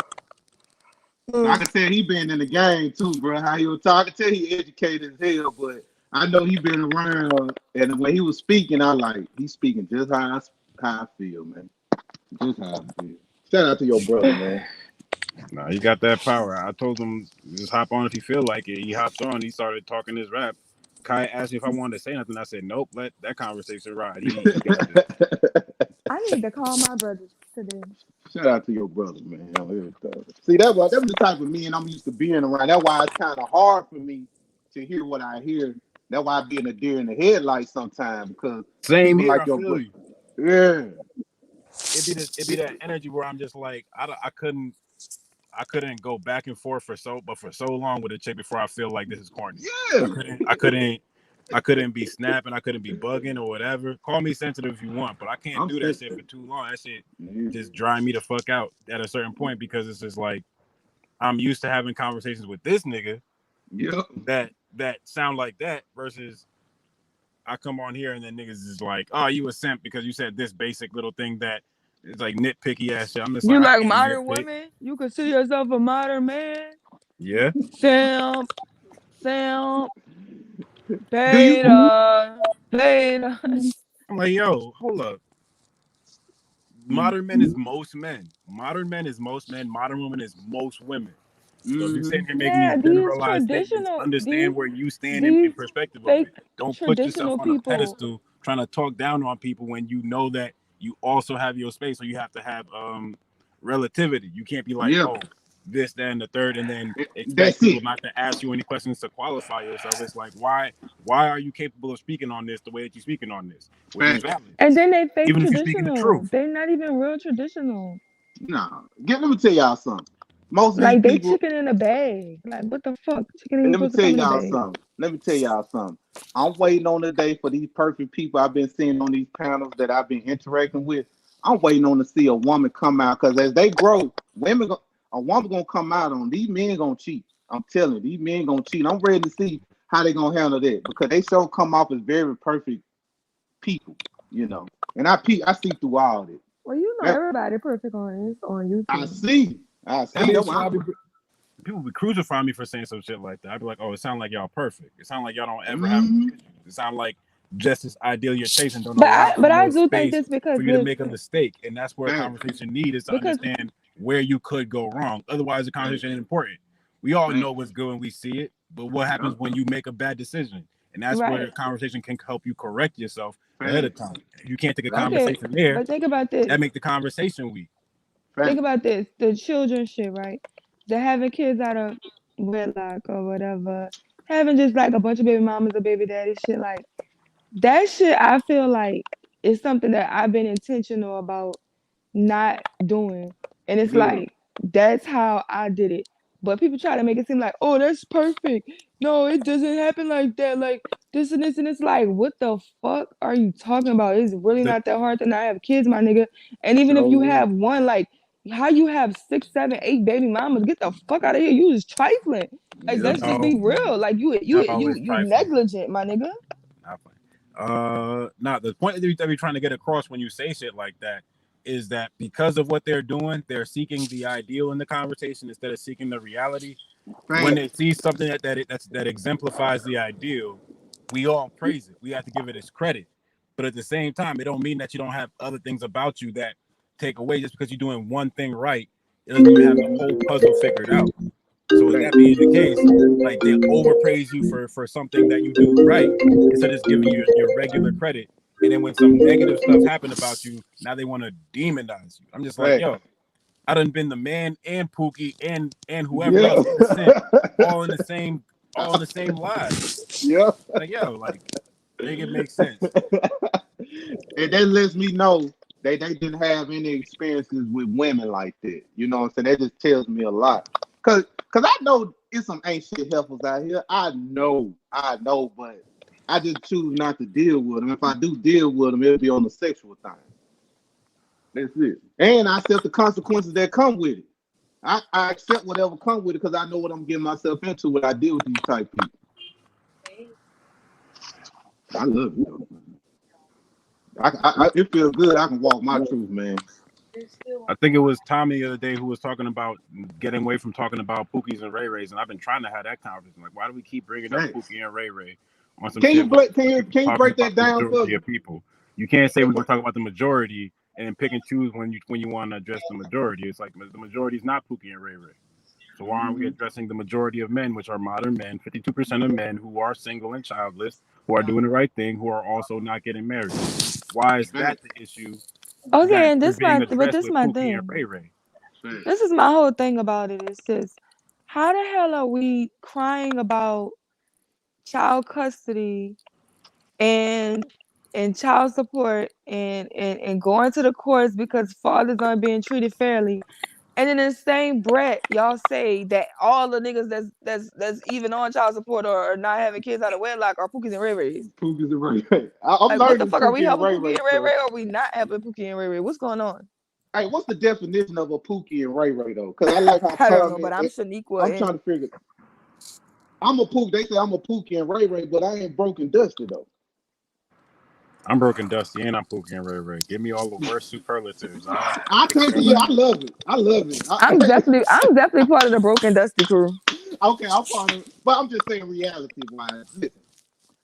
I can tell he been in the game too, bro. How he was talking, tell he educated as hell, but I know he been around, and when he was speaking, he's speaking just how I feel, man. Just how I feel. Shout out to your brother, man. No, he got that power. I told him just hop on if you feel like it. He hopped on. He started talking his rap. Kai asked me if I wanted to say nothing. I said nope. Let that conversation ride. I need to call my brother today. Shout out to your brother, man. See, that was the type of men I'm used to being around. That's why it's kind of hard for me to hear what I hear. That's why I be in a deer in the headlights sometimes, because same here. like I feel you. Yeah. It'd be that energy where I'm just like I couldn't go back and forth for so long with a chick before I feel like this is corny. Yeah. I couldn't be snapping. I couldn't be bugging or whatever. Call me sensitive if you want, but I can't do that shit for too long. That shit just drive me the fuck out at a certain point, because it's just like I'm used to having conversations with this nigga that sound like that versus I come on here and then niggas is like, oh, you a simp because you said this basic little thing that is like nitpicky ass shit. I'm just you like modern women? You consider yourself a modern man? Yeah. Simp. Beta. I'm like, yo, hold up. Modern men is most men. Modern men is most men. Modern women is most women. So if you're sitting here making these generalized statements, understand where you stand in perspective of it. Don't put yourself on a pedestal trying to talk down on people when you know that you also have your space. So you have to have relativity. You can't be like, oh, this, that, and the third, and then expect people not to ask you any questions to qualify yourself. It's like, why are you capable of speaking on this the way that you're speaking on this? Which is valid. And then they fake even if you're speaking the truth. They're not even real traditional. No. Let me tell y'all something. Most like they people, chicken in a bag. Like what the fuck? Chicken in a bag. Let me tell y'all something. I'm waiting on the day for these perfect people I've been seeing on these panels that I've been interacting with. I'm waiting on to see a woman come out because as they grow, a woman gonna come out on these men gonna cheat. I'm telling you, these men gonna cheat. I'm ready to see how they gonna handle that because they sure come off as very perfect people, you know. And I see through all of it. Well, you know, everybody perfect on YouTube. I see. I mean, people be crucifying me for saying some shit like that. I'd be like, oh, it sounds like y'all perfect. It sounds like y'all don't ever have issues. It sounds like just this ideal you're chasing don't allow But I do think this because for you to make a mistake, and that's where a conversation needs to understand where you could go wrong. Otherwise, the conversation ain't important. We all know what's good when we see it, but what happens when you make a bad decision? And that's where the conversation can help you correct yourself ahead of time. You can't take a conversation there. But think about this. That make the conversation weak. Think about this. The children shit, right? They're having kids out of wedlock or whatever. Having just like a bunch of baby mamas or baby daddy shit. Like that shit, I feel like is something that I've been intentional about not doing. And it's like, that's how I did it. But people try to make it seem like, oh, that's perfect. No, it doesn't happen like that. Like this and this. And it's like, what the fuck are you talking about? It's really not that hard to not have kids, my nigga. And even if you have one, like, how you have 6, 7, 8 baby mamas? Get the fuck out of here. You just trifling. Like, let's just be real. Like, you negligent, my nigga. Now the point that we're trying to get across when you say shit like that is that because of what they're doing, they're seeking the ideal in the conversation instead of seeking the reality. Right. When they see something that exemplifies the ideal, we all praise it. We have to give it its credit. But at the same time, it don't mean that you don't have other things about you that take away just because you're doing one thing right. It doesn't mean you have the whole puzzle figured out. So with that being the case, like they overpraise you for something that you do right instead of just giving you your regular credit. And then when some negative stuff happened about you, now they want to demonize you. I'm just like, yo, I done been the man and Pookie and whoever else all in the same lives. Yeah. Like, yo, like make it make sense. And that lets me know they didn't have any experiences with women like that. You know what I'm saying? That just tells me a lot. Cause I know it's some ain't shit heifers out here. I know, but I just choose not to deal with them. If I do deal with them, it'll be on the sexual thing. That's it. And I accept the consequences that come with it. I accept whatever comes with it because I know what I'm getting myself into when I deal with these type people. I love you. It feels good. I can walk my truth, man. I think it was Tommy the other day who was talking about getting away from talking about Pookies and Ray Rays, and I've been trying to have that conversation. Like, why do we keep bringing up Pookie and Ray Ray on some? Can you break that down for me? People, you can't say we're going to talk about the majority and then pick and choose when you want to address the majority. It's like the majority is not Pookie and Ray Ray. So why aren't we addressing the majority of men, which are modern men, 52% of men who are single and childless, who are doing the right thing, who are also not getting married? Why is that the issue? Okay, and this my thing. This is my whole thing about it. It's just, how the hell are we crying about child custody and child support and going to the courts because fathers aren't being treated fairly? And in the same breath, y'all say that all the niggas that's even on child support or not having kids out of wedlock are Pookies and Ray Rays. Pookies and Ray Ray. What the fuck are we helping Pookie and Ray Ray, or are we not helping Pookie and Ray Ray? What's going on? Hey, what's the definition of a Pookie and Ray Ray though? Because I like how I don't know, but I'm Shaniqua. I'm trying to figure. I'm a Pookie. They say I'm a Pookie and Ray Ray, but I ain't broken dusty though. I'm broken dusty and I'm Pookie and Ray Ray. Give me all the worst superlatives. I love it. I love it. I'm definitely part of the broken dusty crew. Okay, I'm part of it, but I'm just saying reality wise. Listen,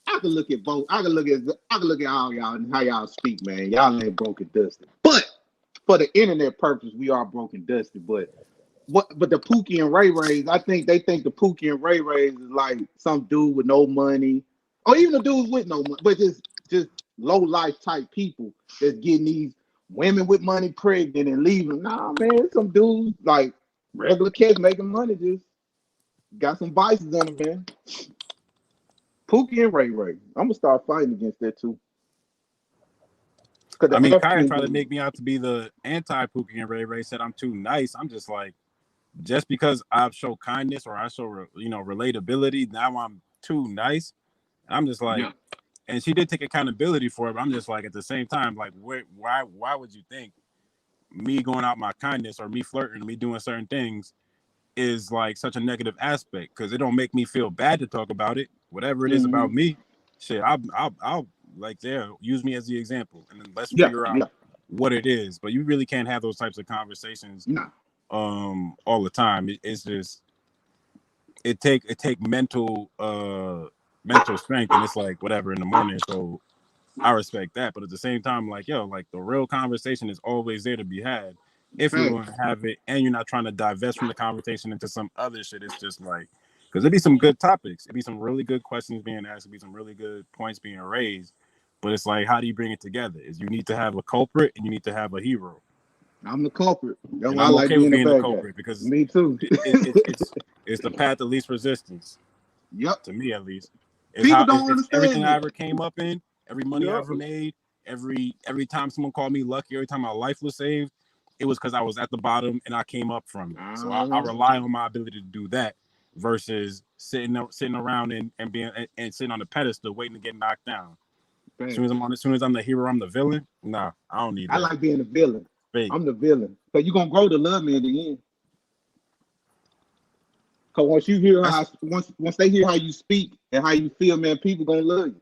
I can look at both. I can look at all y'all and how y'all speak, man. Y'all ain't broken dusty. But for the internet purpose, we are broken dusty. But the Pookie and Ray Rays, I think they think the Pookie and Ray Rays is like some dude with no money, or even a dude with no money, but just low life type people that's getting these women with money pregnant and leaving. Nah, man, some dudes like regular kids making money, just got some vices on them, man. Pookie and Ray Ray. I'm gonna start fighting against that too. I mean, Kaya tried to make me out to be the anti-Pookie and Ray Ray, said I'm too nice. I'm just like, just because I show kindness or I show relatability, now I'm too nice. I'm just like, and she did take accountability for it, but I'm just like, at the same time, like, why would you think me going out my kindness or me flirting, or me doing certain things is like such a negative aspect because it don't make me feel bad to talk about it. Whatever it is about me, shit, I'll like use me as the example, and then let's figure out what it is. But you really can't have those types of conversations all the time. It's just it take mental strength, and it's like whatever in the morning. So I respect that, but at the same time, like like the real conversation is always there to be had if you're going to have it, and you're not trying to divest from the conversation into some other shit. It's just like because it'd be some good topics, it'd be some really good questions being asked, it'd be some really good points being raised. But it's like, how do you bring it together? Is you need to have a culprit and you need to have a hero. I'm the culprit. That's And why I I'm like okay with being being the the bad guy. culprit because Me too. it's the path of least resistance. Yep. To me, at least. People don't understand everything I it. ever came up in, every money I ever made, every time someone called me lucky, every time my life was saved, it was because I was at the bottom and I came up from it. So I rely on my ability to do that versus sitting around and being and sitting on the pedestal waiting to get knocked down. As soon as I'm the hero, I'm the villain. Nah, I don't need that. I like being the villain. Fake. I'm the villain. So you're gonna grow to love me in the end. Cause once you hear once they hear how you speak and how you feel, man, people gonna love you.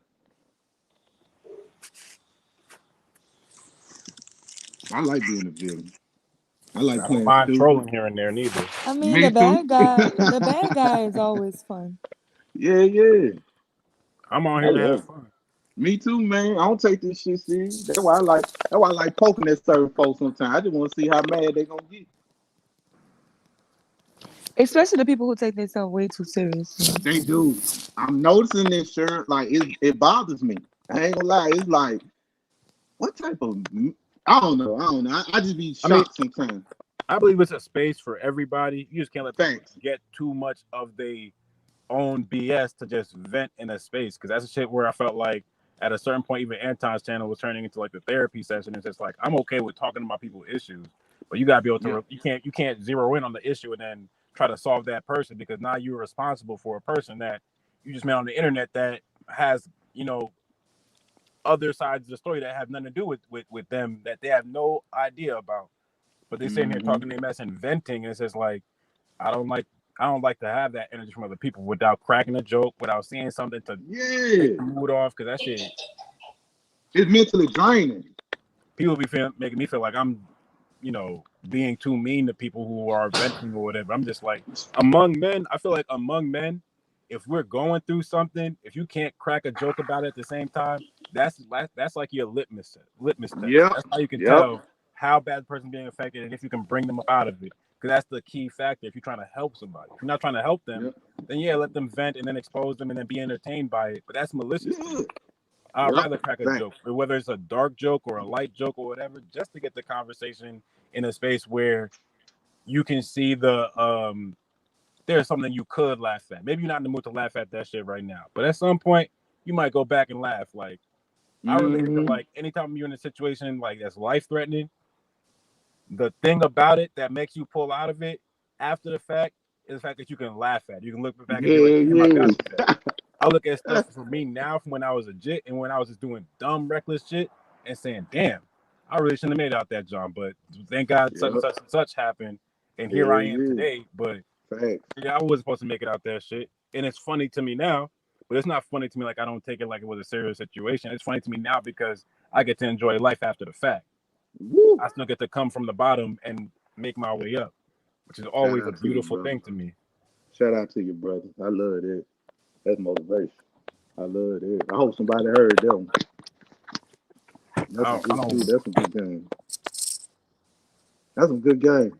I like being a villain. I like I don't playing mind stupid. trolling here and there neither. I mean, Me the too. bad guy is always fun. Yeah. I'm on I here to love have it. fun. Me too, man. I don't take this shit serious. That's why I like poking at certain folks sometimes. I just want to see how mad they gonna get. Especially the people who take themselves way too seriously. They do. I'm noticing this shirt. Like it bothers me. I ain't gonna lie. It's like, what type of? I don't know. I just be shocked sometimes. I believe it's a space for everybody. You just can't let people Thanks. get too much of their own BS to just vent in a space. Because that's the shit where I felt like at a certain point, even Anton's channel was turning into like the therapy session. It's just like, I'm okay with talking about people's issues, but you gotta be able to. You can't zero in on the issue and then try to solve that person, because now you're responsible for a person that you just met on the internet that has, other sides of the story that have nothing to do with them that they have no idea about. But they're sitting here talking their mess and venting, and it's just like, I don't like to have that energy from other people without cracking a joke, without seeing something to take the mood off, because that shit, it's mentally draining. People be making me feel like I'm, being too mean to people who are venting or whatever. I'm just like, among men, I feel like among men, if we're going through something, if you can't crack a joke about it at the same time, that's like your litmus test. Yep. That's how you can tell how bad the person being affected and if you can bring them up out of it. Because that's the key factor. If you're trying to help somebody, if you're not trying to help them, then let them vent and then expose them and then be entertained by it. But that's malicious. I'd rather crack a joke, whether it's a dark joke or a light joke or whatever, just to get the conversation in a space where you can see there's something you could laugh at. Maybe you're not in the mood to laugh at that shit right now, but at some point you might go back and laugh. Like I relate to like anytime you're in a situation like that's life threatening, the thing about it that makes you pull out of it after the fact is the fact that you can laugh at it. You can look back and be like, damn, I got that. I look at stuff for me now from when I was a jit and when I was just doing dumb, reckless shit and saying, damn, I really shouldn't have made out that John, but thank God such and such and such happened, and here I am today. But I wasn't supposed to make it out that shit, and it's funny to me now, but it's not funny to me like I don't take it like it was a serious situation. It's funny to me now because I get to enjoy life after the fact. I still get to come from the bottom and make my way up, which is always a beautiful thing to me. Shout out to you, brother. I love it. That's motivation. I love it. I hope somebody heard that one. That's some good game. That's some good game.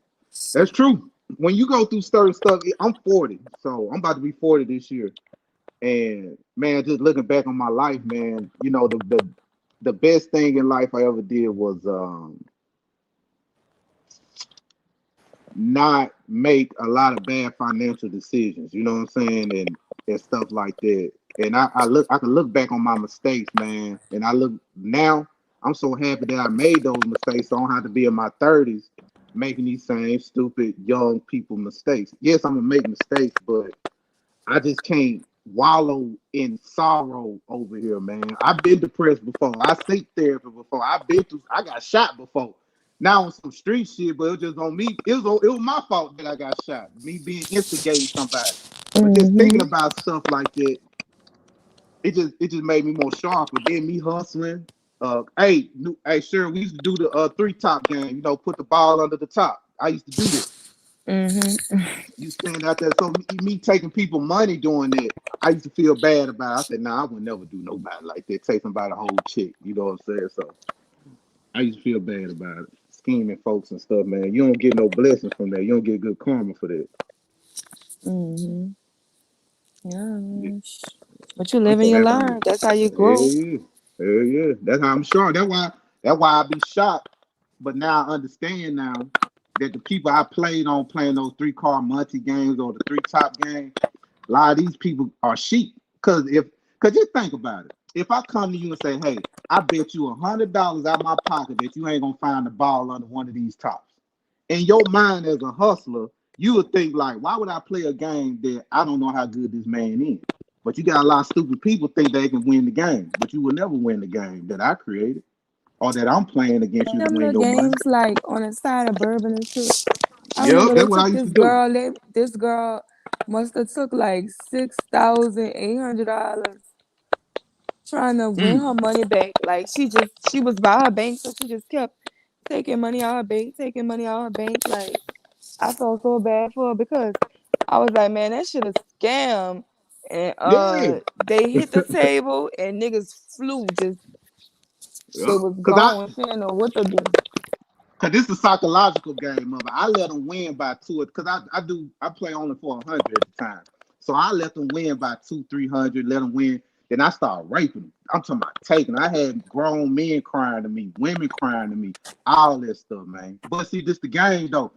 That's true. When you go through certain stuff, I'm 40, so I'm about to be 40 this year. And man, just looking back on my life, man, the best thing in life I ever did was not make a lot of bad financial decisions. You know what I'm saying? And stuff like that. And I can look back on my mistakes, man. And I look now, I'm so happy that I made those mistakes. So I don't have to be in my 30s making these same stupid young people mistakes. Yes, I'm gonna make mistakes, but I just can't wallow in sorrow over here, man. I've been depressed before. I seek therapy before. I got shot before. Now on some street shit, but it was just on me. It was my fault that I got shot. Me being instigating somebody. But just thinking about stuff like that, it just made me more sharper. Then me hustling. Hey, sure, we used to do the 3-top game. You know, put the ball under the top. I used to do that. You stand out there. So me taking people money doing that, I used to feel bad about it. I said, nah, I would never do nobody like that. Take somebody a whole chick. You know what I'm saying? So I used to feel bad about it. Scheming folks and stuff, man. You don't get no blessings from that. You don't get good karma for that. Yeah. But you live and you learn. That's how you grow. Yeah. That's how I'm sure. That's why I be shocked. But now I understand now that the people I played on playing those 3-card multi games or the 3-top game, a lot of these people are sheep. Cause just think about it. If I come to you and say, hey, I bet you $100 out my pocket that you ain't gonna find the ball under one of these tops. In your mind as a hustler, you would think like, why would I play a game that I don't know how good this man is? But you got a lot of stupid people think they can win the game, but you will never win the game that I created or that I'm playing against you to Them win little no money. games like on the side of bourbon and shit. I Yep, remember that's they what I took used this to do. girl. This girl must have took like $6,800 trying to win her money back. Like she was by her bank, so she just kept taking money out of her bank. Like I felt so bad for her because I was like, man, that shit is scam. And they hit the table and niggas flew just they was gone. She didn't know what to do. Cause this is a psychological game of it. I let them win by 2. Cause I play only for 100 at the time. So I let them win by 200-300, let them win. Then I start raping them. I'm talking about taking. I had grown men crying to me, women crying to me, all that stuff, man. But see, this the game though.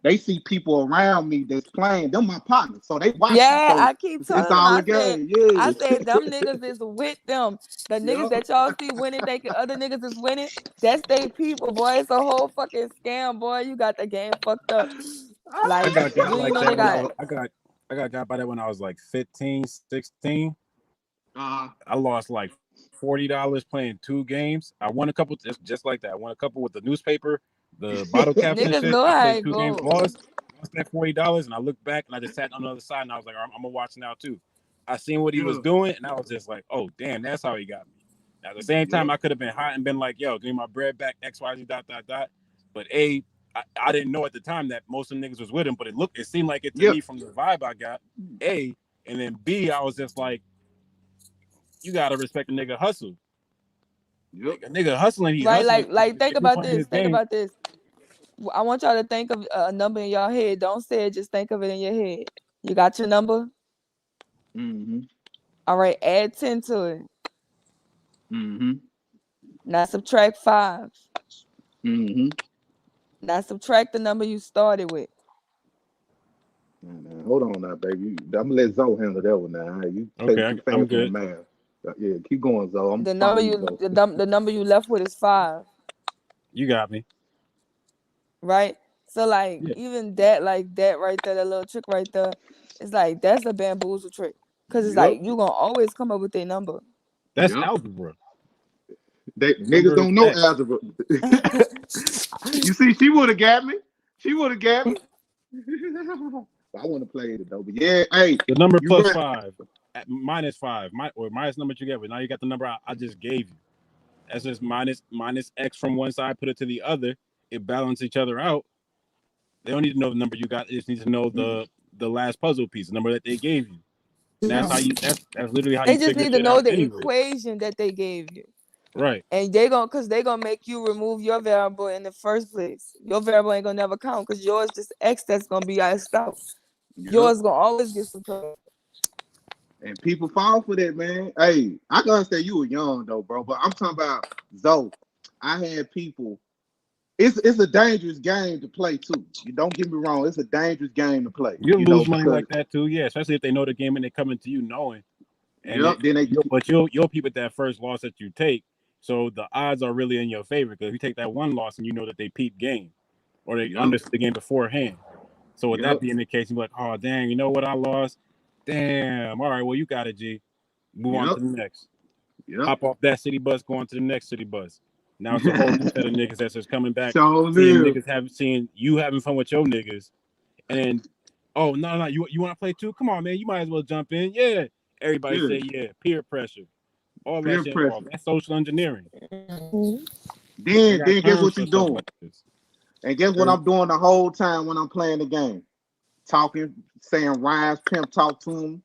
They see people around me that's playing. Them my partners, so they watching. Yeah, So I keep telling it's them. all I a game. Yeah. said them niggas is with them. The niggas that y'all see winning, thinking other niggas is winning. That's they people, boy. It's a whole fucking scam, boy. You got the game fucked up. Like I got got you like know that they when got. I got got by that when I was like 15, 16. I lost like $40 playing 2 games. I won a couple just like that. I won a couple with the newspaper, the bottle caps and Niggas shit. know I how played it 2 games, goes. lost that $40, and I looked back and I just sat on the other side and I was like, I'm gonna watch now too. I seen what he was doing and I was just like, oh damn, that's how he got me. Now, at the same time, I could have been hot and been like, yo, give me my bread back, XYZ, ... But I didn't know at the time that most of the niggas was with him, but it seemed like it to me from the vibe I got. A, and then B, I was just like, you gotta respect a nigga hustle. Like, a nigga hustling, he Right, hustling. like think about His this. Think game. about this. I want y'all to think of a number in your head. Don't say it, just think of it in your head. You got your number? All right, add 10 to it. Now subtract 5. Now subtract the number you started with. Hold on now, baby. I'm gonna let Zoe handle that one now. You taking too fast I'm on the good. math. Yeah, keep going, Zoe. I'm The following number you, Zoe. the number you left with is 5. You got me. Right? So like even that right there, that little trick right there, it's like that's a bamboozle trick. Cause it's like you gonna always come up with a number. That's algebra. Niggas don't know algebra. You see, she would have got me. She would have got me. I want to play it though, but yeah, hey, The number plus right. 5, minus 5, or minus number you get. But now you got the number I just gave you. That's just minus X from one side, put it to the other. It balances each other out. They don't need to know the number you got. They just need to know the last puzzle piece, the number that they gave you. And that's how you. That's literally how They you just figure need to shit know out the anyway. equation that they gave you. Right. And cause they gonna make you remove your variable in the first place. Your variable ain't gonna never count because yours just X that's gonna be iced out. Yours gonna always get subtracted. And people fall for that, man. Hey, I can understand you were young though, bro. But I'm talking about Zoe. I had people. It's a dangerous game to play too. You don't get me wrong. It's a dangerous game to play. You'll lose money because like that too, yeah. Especially if they know the game and they coming to you knowing. And then you'll peep at that first loss that you take. So the odds are really in your favor because if you take that one loss and you know that they peep game or they understood the game beforehand. So with that being the case, you're like, oh dang, you know what, I lost? Damn. All right, well you got it, G. Move on to the next. Hop off that city bus, go on to the next city bus. Now it's a whole new set of niggas that's just coming back, So seeing live. niggas seeing you having fun with your niggas, and then, oh no, you want to play too? Come on, man, you might as well jump in. Yeah, everybody Yeah. say yeah. Peer pressure, all Peer that shit. pressure. That's social engineering. Then got guess terms what for you stuff doing? like this. And guess what I'm doing the whole time when I'm playing the game? Talking, saying rhymes, pimp talk to him.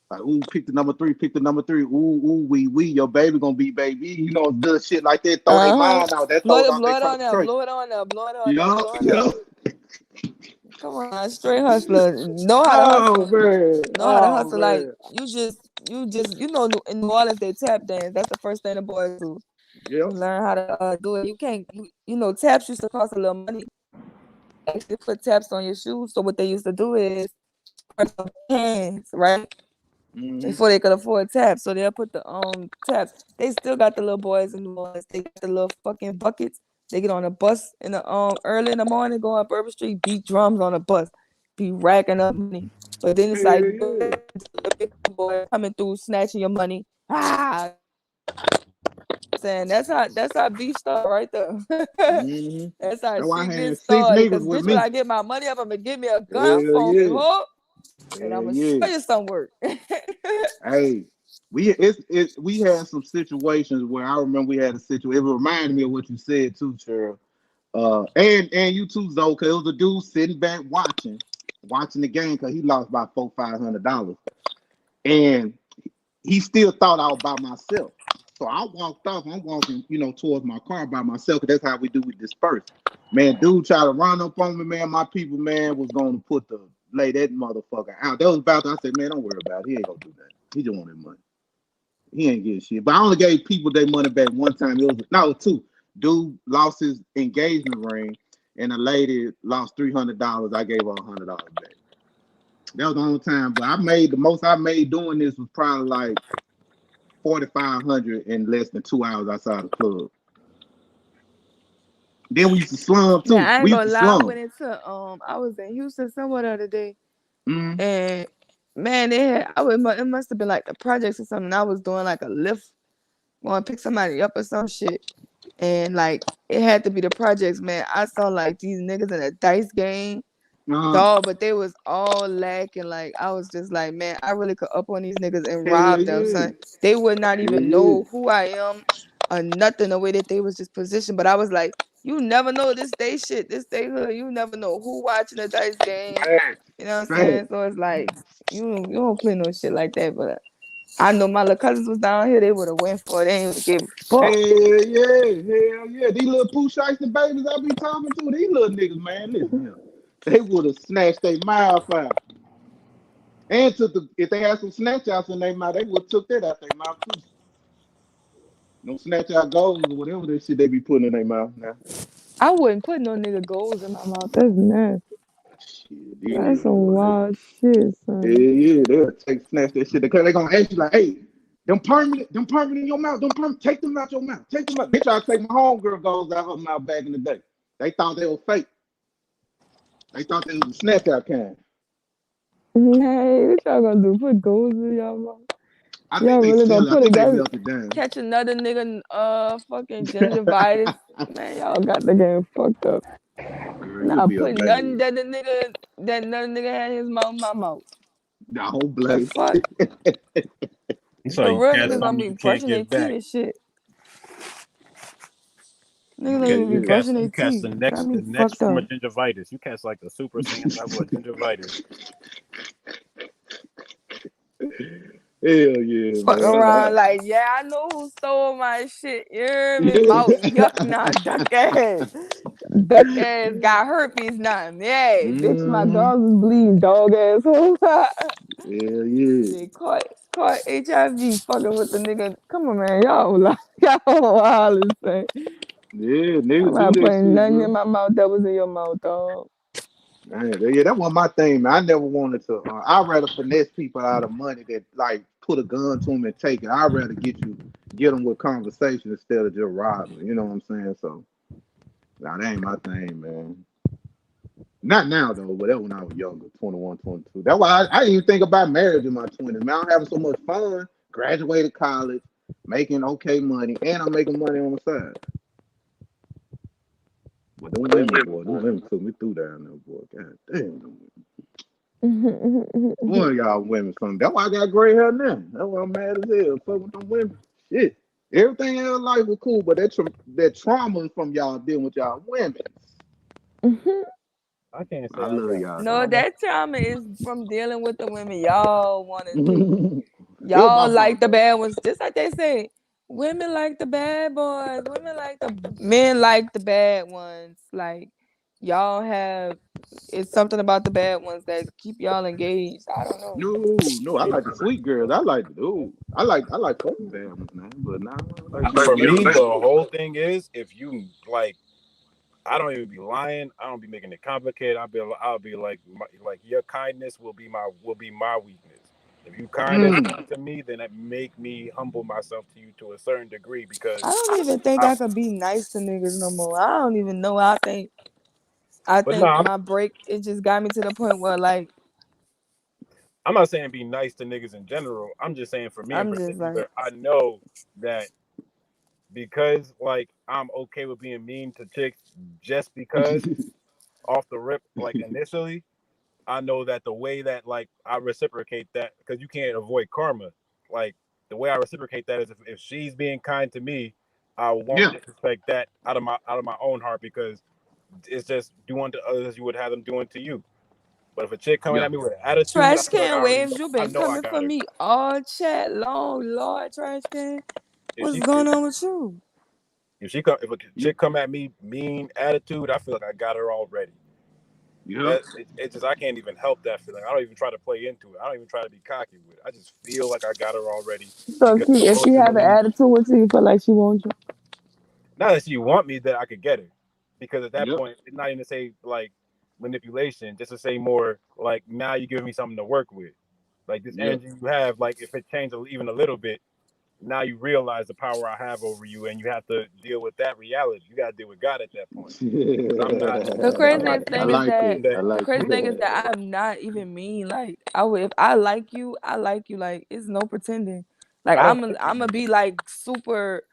Like, ooh, pick the number 3, pick the number 3. Ooh, wee, your baby gonna be baby. You know, good shit like that. Throw their mind out. That Blow throws it, off blow their it on there, concentration. blow it on there, blow it on there, blow it Yup. up. Come on, straight hustler. Know how to hustle. Man. Know how to Oh, hustle. Like man. you know, in New Orleans they tap dance. That's the first thing the boys do. Yep. You learn how to do it. You can't. You know, taps used to cost a little money. Actually, put taps on your shoes. So what they used to do is press the hands, right? Before they could afford taps, so they'll put the taps. They still got the little boys in New Orleans. They got the little fucking buckets. They get on a bus in the early in the morning, go up Bourbon Street, beat drums on a bus, be racking up money. But then it's like the big boy coming through, snatching your money. Ah, saying that's how beef start right there. That's how That's why I shit had gets 6 started. niggas Cause with bitch, when me. I get my money up, I'm gonna give me a gun Hell phone me, yeah. ho, and Hell I'm gonna yeah. show you some work. Hey, we had some situations where I remember we had a situation. It reminded me of what you said too, Cheryl. And you too, Zoe, because it was a dude sitting back watching the game because he lost by $400-500, and he still thought I was by myself. So I walked off. I'm walking, towards my car by myself, because that's how we do. We disperse. Man, dude tried to run up on me, man. My people, man, was going to lay that motherfucker out. That was about to, I said, man, don't worry about it. He ain't going to do that. He just wanted money. He ain't getting shit. But I only gave people their money back one time. It was 2. Dude lost his engagement ring, and a lady lost $300. I gave her $100 back. That was the only time. But the most I made doing this was probably like $4,500 in less than 2 hours outside the club. Then we used to slum too. Yeah, I ain't We used gonna to lie. I slum. went into I was in Houston somewhere the other day, Mhm. and man, it must have been like the projects or something. I was doing like a lift, going to pick somebody up or some shit, and like it had to be the projects, man. I saw like these niggas in a dice game, dog, but they was all lacking. Like I was just like, man, I really could up on these niggas and rob them, son. They would not even know who I am or nothing, the way that they was just positioned. But I was like, you never know this day shit, this day hood. You never know who watching the dice game. You know what I'm saying? So it's like you don't play no shit like that. But I know my little cousins was down here, they would have went for it. They ain't give a fuck. Hell yeah. These little Pooh Shiesty babies I be talking to, these little niggas, man, listen here. They would have snatched their mouth out. And if they had some snatch outs in their mouth, they would have took that out their mouth too. No snatch out goals or whatever that shit they be putting in their mouth now. I wouldn't put no nigga goals in my mouth. That's nasty. That's some wild shit, son. Yeah, they'll snatch that shit. Because they gonna ask you like, hey, them permanent in your mouth, take them out your mouth. Take them out. They try to take my homegirl goals out her mouth back in the day. They thought they were fake. They thought they was a snatch out kind. Hey, what y'all gonna do? Put goals in y'all mouth? I Y'all think they really sell gonna it. I put think it? they That's melt it down. catch another nigga fucking gingivitis. Man, y'all got the game fucked up. Girl, Nah, you'll be put a nothing that another nigga had in his mouth in my mouth. The whole The blaze. fuck? So The you real catch niggas gonna something be you can't brushing their give teeth back. and shit. Niggas You ain't catch, even be brushing you their catch teeth. the Got next me fucked form up. of gingivitis. You catch like the Super Saiyan level of gingivitis. Hell yeah, Fuck man. around like, yeah, I know who stole my shit. You hear me? Mouth yuck, nah, duck ass. Duck ass got herpes now. Yeah, bitch, my dogs is bleeding, dog asshole. Yeah. They caught HIV fucking with the nigga. Come on, man. Y'all wild as thing. Yeah, I'm niggas not do that putting shit, nothing bro. in my mouth that was in your mouth, dog. Man, yeah, that wasn't my thing, man. I never wanted to. I'd rather finesse people out of money that like put a gun to them and take it. I'd rather get them with conversation instead of just robbing. You know what I'm saying? So, nah, that ain't my thing, man. Not now though, but that when I was younger, 21, 22. That's why I didn't even think about marriage in my 20s. Man, I'm having so much fun. Graduated college, making okay money, and I'm making money on the side. But them women took me through down there, boy. God damn. Boy, y'all women, something. That's why I got gray hair now. That's why I'm mad as hell. Fuck with them women. Shit. Everything in her life was cool, but that trauma from y'all dealing with y'all women. I can't say I love y'all. No, Though. that trauma is from dealing with the women y'all want to do. It was Y'all my like fault, the though. bad ones, just like they say. Women like the bad boys. Women like the men like the bad ones. Like y'all have, it's something about the bad ones that keep y'all engaged. I don't know. No, I like the sweet girls. I like I like fucking bad ones, man. But nah, I like For good me, girls. the whole thing is if you like, I don't even be lying. I don't be making it complicated. I'll be like your kindness will be my weakness. If you kind to me, then it make me humble myself to you to a certain degree because I don't even think I could be nice to niggas no more. I don't even know. I think But no, my break, it just got me to the point where like I'm not saying be nice to niggas in general. I'm just saying for me in I'm just like, particular, I know that because like I'm okay with being mean to chicks just because off the rip, like initially, I know that the way that like I reciprocate that because you can't avoid karma. Like the way I reciprocate that is if she's being kind to me, I won't disrespect that out of my own heart because it's just doing to others as you would have them doing to you. But if a chick coming at me with an attitude, I trash feel like can waves, you I been know I coming got for her. me all chat long, Lord. Trash can, If what's going on with you? if a chick come at me mean attitude, I feel like I got her already. Yeah. It's just I can't even help that feeling. I don't even try to play into it. I don't even try to be cocky with it. I just feel like I got her already. So Key, if she have an attitude with you, you feel like she wants you. Not that she want me, that I could get her, because at that point, it's not even to say like manipulation, just to say more like now you're giving me something to work with. Like this energy you have, like if it changes even a little bit, now you realize the power I have over you, and you have to deal with that reality. You got to deal with God at that point. I'm not. The craziest thing is that I the crazy thing is that I'm not even mean. Like I would, if I like you, I like you. Like it's no pretending. Like I'm gonna be like super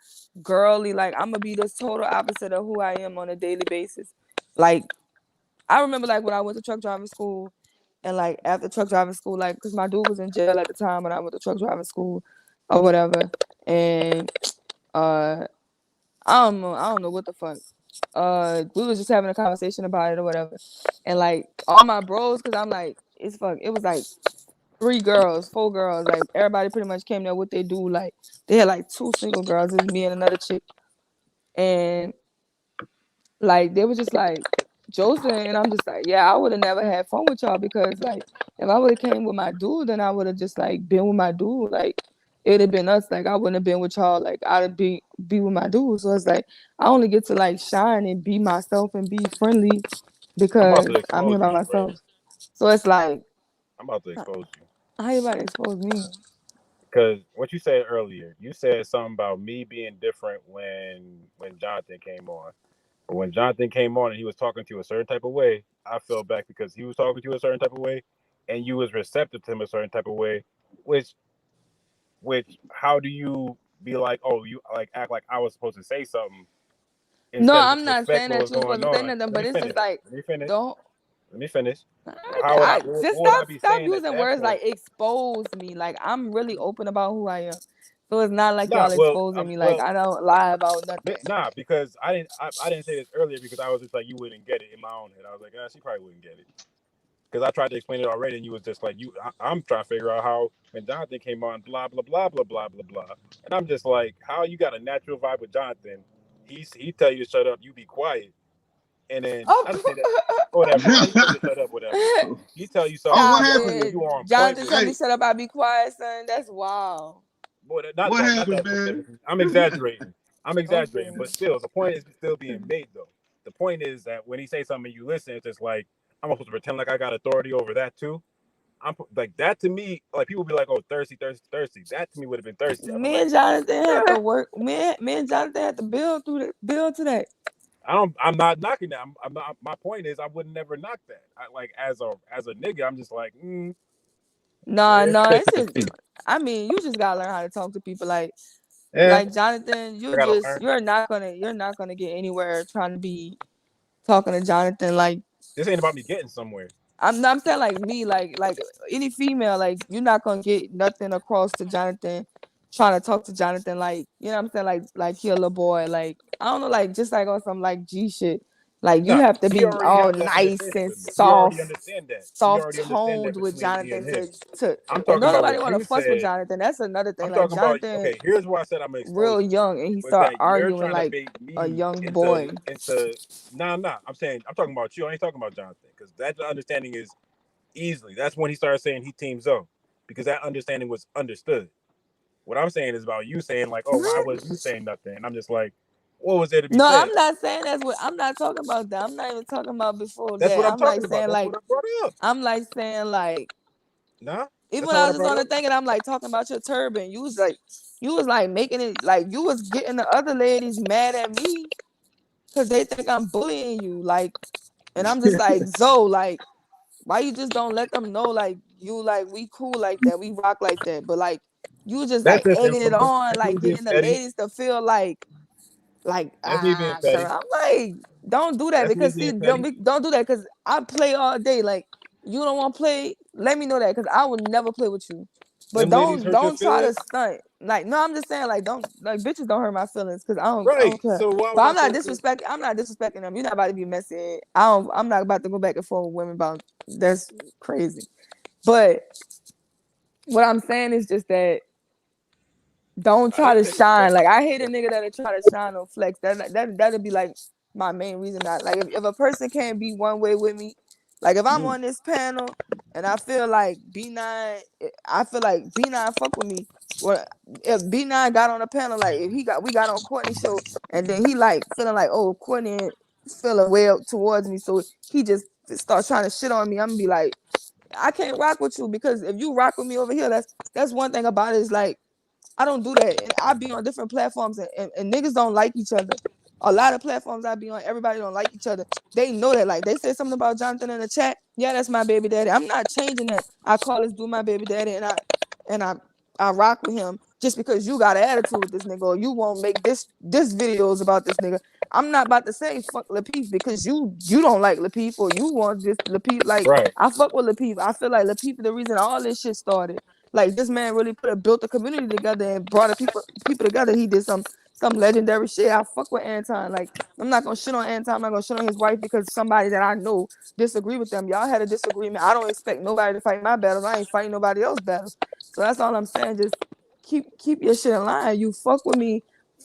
girly. Like I'm gonna be the total opposite of who I am on a daily basis. Like I remember like when I went to truck driving school, and like after truck driving school, like because my dude was in jail at the time when I went to truck driving school, or whatever, and I don't know what the fuck. We was just having a conversation about it or whatever, and like all my bros, cause I'm like, it was like 4 girls, like everybody pretty much came there with they do. Like they had like 2 single girls, it was me and another chick, and like they were just like Joseph, and I'm just like, yeah, I would have never had fun with y'all because like if I would have came with my dude, then I would have just like been with my dude, like it'd have been us, like I wouldn't have been with y'all, like I'd be with my dude. So it's like I only get to like shine and be myself and be friendly because I'm here by myself. So it's like I'm about to expose you. how you about to expose me? Because what you said earlier, you said something about me being different when Jonathan came on. But when Jonathan came on and he was talking to you a certain type of way, I fell back because he was talking to you a certain type of way, and you was receptive to him a certain type of way. Which how do you be like, oh, you like act like I was supposed to say something? No, Instead of I'm not saying that you supposed to say nothing, but it's just like don't. Let me finish. Just stop using words like expose me. Like I'm really open about who I am. So it's not like y'all exposing me. Like I don't lie about nothing. Nah, because I didn't say this earlier because I was just like you wouldn't get it in my own head. I was like, she probably wouldn't get it. Because I tried to explain it already, and you was just like, I'm trying to figure out how when Jonathan came on, blah blah blah blah blah blah blah, and I'm just like, how you got a natural vibe with Jonathan? He tell you to shut up, you be quiet, and then I just say that whatever. He tell you to shut up, whatever. He tell you something. Stop you it. on Jonathan tell me shut up, I be quiet, son. That's wild. Boy, not that specifically. I'm exaggerating. But still, the point is still being made though. The point is that when he say something, you listen. It's just like I'm supposed to pretend like I got authority over that too. I'm like that to me. Like people be like, "Oh, thirsty." That to me would have been thirsty. Me and Jonathan had to work. Me and Jonathan had to build today. I'm not knocking that. I'm not. My point is, I would never knock that. Like as a nigga, I'm just like, No, it's just. I mean, you just gotta learn how to talk to people. Like Jonathan, you're not gonna get anywhere trying to be talking to Jonathan. Like, this ain't about me getting somewhere. I'm saying like me, like any female, like you're not gonna get nothing across to Jonathan, trying to talk to Jonathan, like, you know what I'm saying, like he a little boy, like I don't know, like just like on some like G shit. Like you Nah, have to we be already all have that nice understanding and with me. We already soft understand that. We already understand that toned with between me Jonathan and him. to I'm and talking don't about nobody what want to you fuss with said. Jonathan. That's another thing. I'm Like talking about, Jonathan okay, here's why I said I'm gonna real expose you. young and he Was start that you're arguing trying to like bait a me young boy. into nah. I'm saying I'm talking about you. I ain't talking about Jonathan, because that understanding is easily. That's when he started saying he Team Zoe, because that understanding was understood. What I'm saying is about you saying like, oh, why was you saying nothing? And I'm just like, what was there to be No, said? I'm not saying that's what I'm not talking about that. I'm not even talking about before That's that. what I'm I'm like talking about. saying That's like what I brought up. I'm like saying like Nah, even that's when not I what I was just brought on the up. thing and I'm like talking about your turban, you was like making it like you was getting the other ladies mad at me because they think I'm bullying you. Like, and I'm just like, Zoe, like, why you just don't let them know like you like we cool like that, we rock like that. But like you just That's like just egging it information. on, That's me like being getting the petty. ladies to feel like That's me being sure. petty. I'm like, don't do that That's me because see, being petty. don't do that because I play all day. Like you don't want to play, let me know that because I will never play with you. But Them ladies hurt your don't try to feelings, stunt. Like no, I'm just saying like don't like bitches don't hurt my feelings because I right? don't care. So why But was I I'm not supposed to? disrespecting. I'm not disrespecting them. You're not about to be messy. I'm not about to go back and forth with women about that's crazy. But what I'm saying is just that don't try to shine. Like I hate a nigga that'll try to shine or flex. That'd be like my main reason. Like if a person can't be one way with me, like if I'm on this panel and I feel like B9, I feel like B9 fuck with me. Well, if B9 got on the panel, like if we got on Courtney's show and then he like feeling like, oh, Courtney feeling well towards me, so he just starts trying to shit on me, I'm gonna be like, I can't rock with you because if you rock with me over here, that's one thing about it is like I don't do that. And I be on different platforms and niggas don't like each other. A lot of platforms I be on, everybody don't like each other. They know that. Like they said something about Jonathan in the chat. Yeah, that's my baby daddy. I'm not changing that. I call this dude my baby daddy and I rock with him just because you got an attitude with this nigga or you won't make this videos about this nigga. I'm not about to say fuck Lapeef because you don't like Lapeef or you want this Lapeef. Like Right. I fuck with Lapeef. I feel like Lapeef is the reason all this shit started. Like this man really built a community together and brought the people together. He did some legendary shit. I fuck with Anton. Like I'm not gonna shit on Anton. I'm not gonna shit on his wife because somebody that I know disagree with them. Y'all had a disagreement. I don't expect nobody to fight my battles. I ain't fighting nobody else's battles. So that's all I'm saying. Just keep your shit in line. You fuck with me.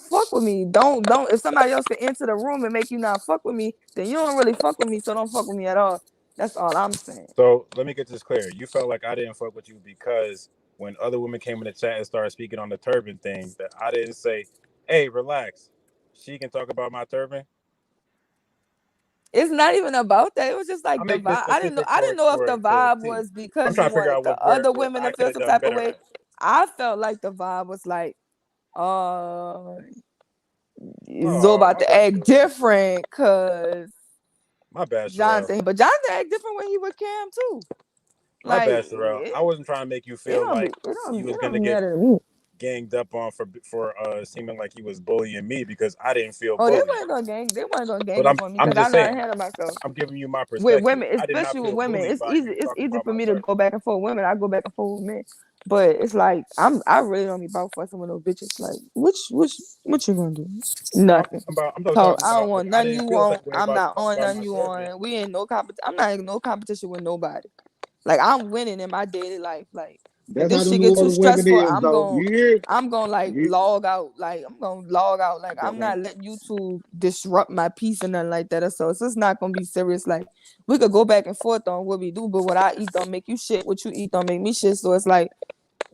Fuck with me. Don't if somebody else can enter the room and make you not fuck with me, then you don't really fuck with me. So don't fuck with me at all. That's all I'm saying. So let me get this clear. You felt like I didn't fuck with you because when other women came in the chat and started speaking on the turban thing, that I didn't say, hey, relax. She can talk about my turban. It's not even about that. It was just like I'm the making it vibe. I didn't know if the specific vibe T. was I'm because trying you to figure wanted out the other where women I to could feel have some done type of better way. at. I felt like the vibe was like, Zoe Oh, about my to bad, act Sherelle. different because My bad, Sherelle. Jonathan. But Jonathan act different when he with Cam too. My Like bad, Sherelle. I wasn't trying to make you it feel don't be like it you was don't gonna get matter to me. ganged up on for seeming like he was bullying me because I didn't feel Oh, they bullied. wasn't gonna gang But up on me I'm because I just know how to saying. handle myself. I'm giving you my With perspective. women, I did not especially with feel women, bullied it's by you easy talking about for my me to turban. go back and forth with women. I go back and forth with men. But it's like I really don't be about fussing with no bitches. Like what you gonna do? Nothing. I'm So talking I don't about like want I nothing you didn't feel want. that way I'm about you not talking on about nothing my you turban. on. We ain't no I'm not in no competition with nobody. Like I'm winning in my daily life. Like if That's how this them shit New get too Orleans women stressful, is, though. You hear? I'm gonna like You, log out. Like I'm gonna log out. Like I'm not letting you two disrupt my peace and nothing like that. So it's not gonna be serious. Like we could go back and forth on what we do, but what I eat don't make you shit. What you eat don't make me shit. So it's like,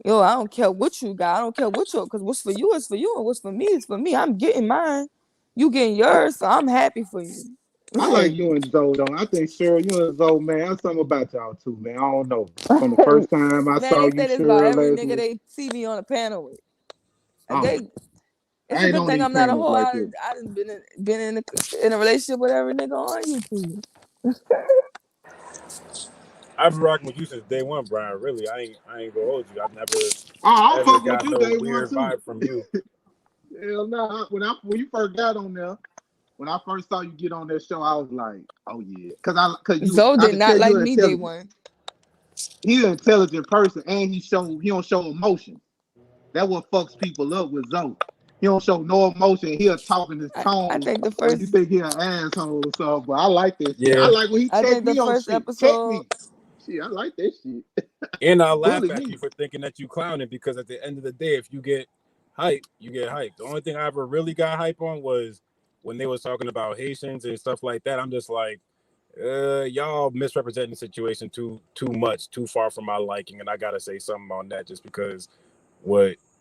yo, I don't care what you got. I don't care what you, because what's for you is for you, and what's for me is for me. I'm getting mine. You getting yours, so I'm happy for you. I like you and Zoe, though. I think, Cheryl, you and Zoe, man, that's something about y'all, too, man. I don't know. From the first time I Man, saw they you, say this about Cheryl, every last nigga week. they see me on a panel with. Oh, It's I a ain't good on thing these I'm not a panels whore. like I this. done been in a relationship with every nigga on YouTube. I've been rocking with you since day one, Brian. Really, I ain't gonna hold you. I've never I'll ever fuck with got you no day one, weird too. vibe from you. Hell no. When you first got on there, when I first saw you get on that show, I was like, oh yeah, because you, Zoe I did could not tell like you're me day intelligent. one. He's an intelligent person, and he don't show emotion. That's what fucks people up with Zoe. He don't show no emotion. He'll talk in his I tone, think the or you first think he an asshole or something. But I like that shit. I Yeah. like when he I check think the me on first shit. Check episode me. Shit, I like that shit. And I laugh Bully at me. you for thinking that you clowning, because at the end of the day, if you get hype, you get hype. The only thing I ever really got hype on was when they was talking about Haitians and stuff like that. I'm just like, y'all misrepresenting the situation too much, too far from my liking, and I gotta say something on that just because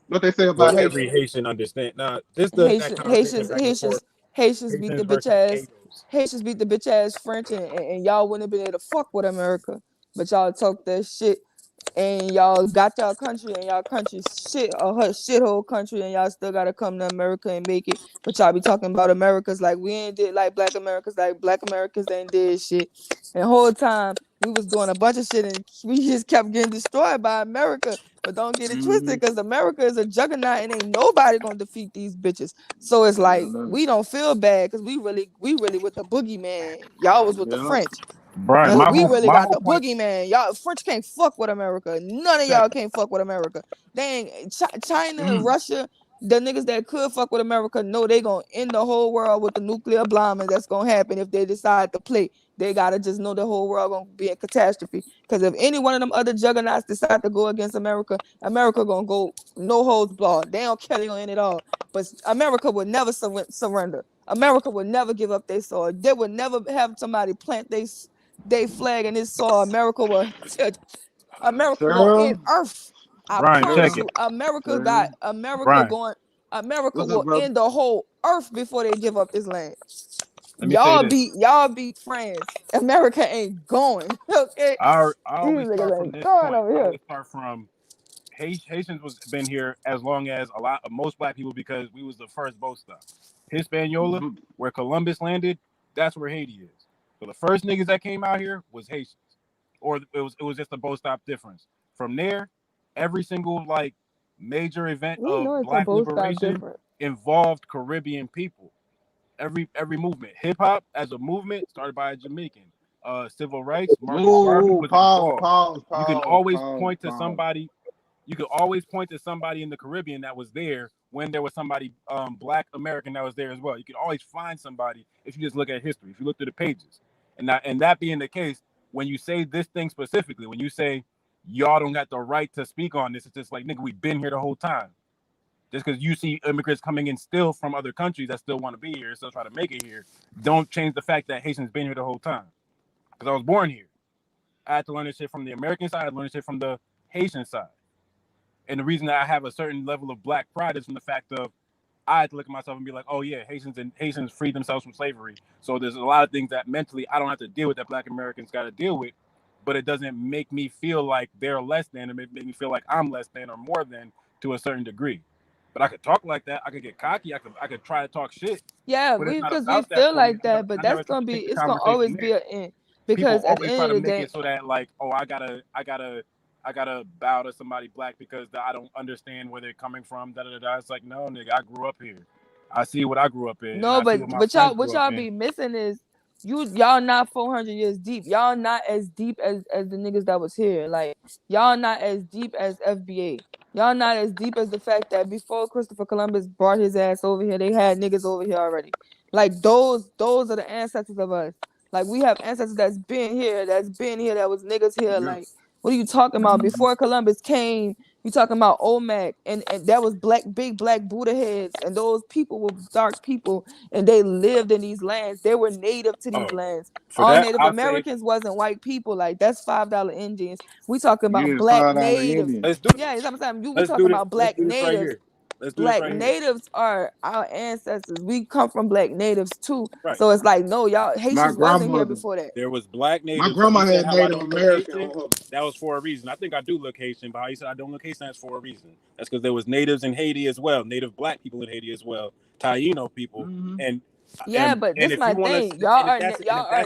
what they say about every Haitians? Haitian understand. Nah, just that conversation back and forth. Haitians beat the bitch versus ass. Haitians. Haitians beat the bitch ass French, and y'all wouldn't have been able to fuck with America, but y'all talk that shit, and y'all got y'all country, and y'all country shit a shithole country, and y'all still gotta come to America and make it. But y'all be talking about Americas like we ain't did, like Black Americans ain't did shit. And the whole time we was doing a bunch of shit, and we just kept getting destroyed by America. But don't get it twisted, because America is a juggernaut, and ain't nobody gonna defeat these bitches. So it's like we don't feel bad, because we really with the boogeyman. Y'all was with the French. Brian, Cause we really got whole the point. boogeyman. Y'all French can't fuck with America. None of y'all can't fuck with America. Dang, China, Russia, the niggas that could fuck with America know they gonna end the whole world with the nuclear bombing that's gonna happen if they decide to play. They gotta just know the whole world gonna be a catastrophe. Because if any one of them other juggernauts decide to go against America, America gonna go no holds barred. They don't care, they gonna end it all. But America would never surrender. America would never give up their sword. They would never have somebody plant they flag and it saw America will end Earth. I Brian, promise check you, it. America got America Brian. going. America What's will up, brother? end the whole Earth before they give up this land. Let me say this. Y'all beat France. America ain't going. Okay. I These always start niggas from ain't this going point. over I here. always start from Haitians been here as long as most black people, because we was the first boat stop. Hispaniola, where Columbus landed, that's where Haiti is. So the first niggas that came out here was Haitians, or it was just a boat stop difference. From there, every single major event We know of it's a black both stop liberation different. involved Caribbean people. Every movement, hip hop as a movement started by a Jamaican. Civil rights, Marcus Garvey was involved. You can always point to somebody. You could always point to somebody in the Caribbean that was there when there was somebody Black American that was there as well. You could always find somebody if you just look at history, if you look through the pages. And that being the case, when you say this thing specifically, when you say y'all don't got the right to speak on this, it's just like, nigga, we've been here the whole time. Just because you see immigrants coming in still from other countries that still want to be here, still try to make it here, don't change the fact that Haitians been here the whole time. Because I was born here. I had to learn this shit from the American side, I learned this shit from the Haitian side. And the reason that I have a certain level of black pride is from the fact of I had to look at myself and be like, oh yeah, Haitians freed themselves from slavery. So there's a lot of things that mentally I don't have to deal with that Black Americans got to deal with, but it doesn't make me feel like they're less than, or make me feel like I'm less than or more than to a certain degree. But I could talk like that. I could get cocky. I could try to talk shit. Yeah, because we feel like that, but that's gonna be it's gonna always be an end. Because people at the always try end to of the make day, it so that like, oh, I gotta bow to somebody black because I don't understand where they're coming from. It's like, no, nigga, I grew up here. I see what I grew up in. no, and I see but what my what friends y'all grew up in. be missing is y'all not 400 years deep. Y'all not as deep as the niggas that was here. Like y'all not as deep as FBA. Y'all not as deep as the fact that before Christopher Columbus brought his ass over here, they had niggas over here already. Like those are the ancestors of us. Like we have ancestors that's been here, that was niggas here. Like what are you talking about? Before Columbus came, you talking about Olmec, and that was big black Buddha heads, and those people were dark people, and they lived in these lands. They were native to these lands. All Native Americans wasn't white people. Like that's $5 Indians. We talking about black natives. Let's do Yeah, this. we talking about black Let's do this right natives. here. Let's do Black this right here. natives are our ancestors. We come from black natives too. Right. So it's like, no, y'all Haitians wasn't here before that. There was black natives. My grandma So you said had how I Native don't look American Haitian? on her. That was for a reason. I think I do look Haitian, but how you said I don't look Haitian, that's for a reason. That's because there was natives in Haiti as well, native black people in Haiti as well, Taino people, and Yeah, but this is if my you want thing. to, Y'all are that's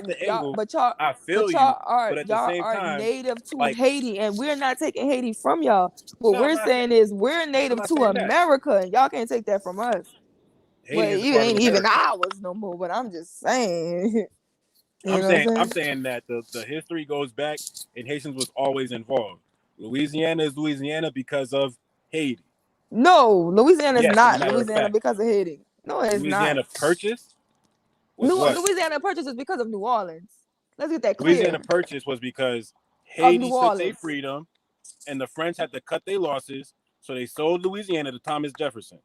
the angle, but I feel you. But at the y'all same are time, native to like, Haiti, and we're not taking Haiti from y'all. What No, I'm we're not saying is we're native not to saying that. America, and y'all can't take that from us. Well, Haiti is a it part of ain't even America. ours no more. But I'm just saying. You I'm know what saying I'm I'm saying? saying that the history goes back, and Haitians was always involved. Louisiana is Louisiana because of Haiti. No, Louisiana is Yes, as a not matter of Louisiana fact, because of Haiti. No, it's not. Louisiana Purchase was what? Louisiana Purchase is because of New Orleans. Let's get that clear. Louisiana Purchase was because Of New Haiti took their Orleans. freedom, and the French had to cut their losses, so they sold Louisiana to Thomas Jefferson.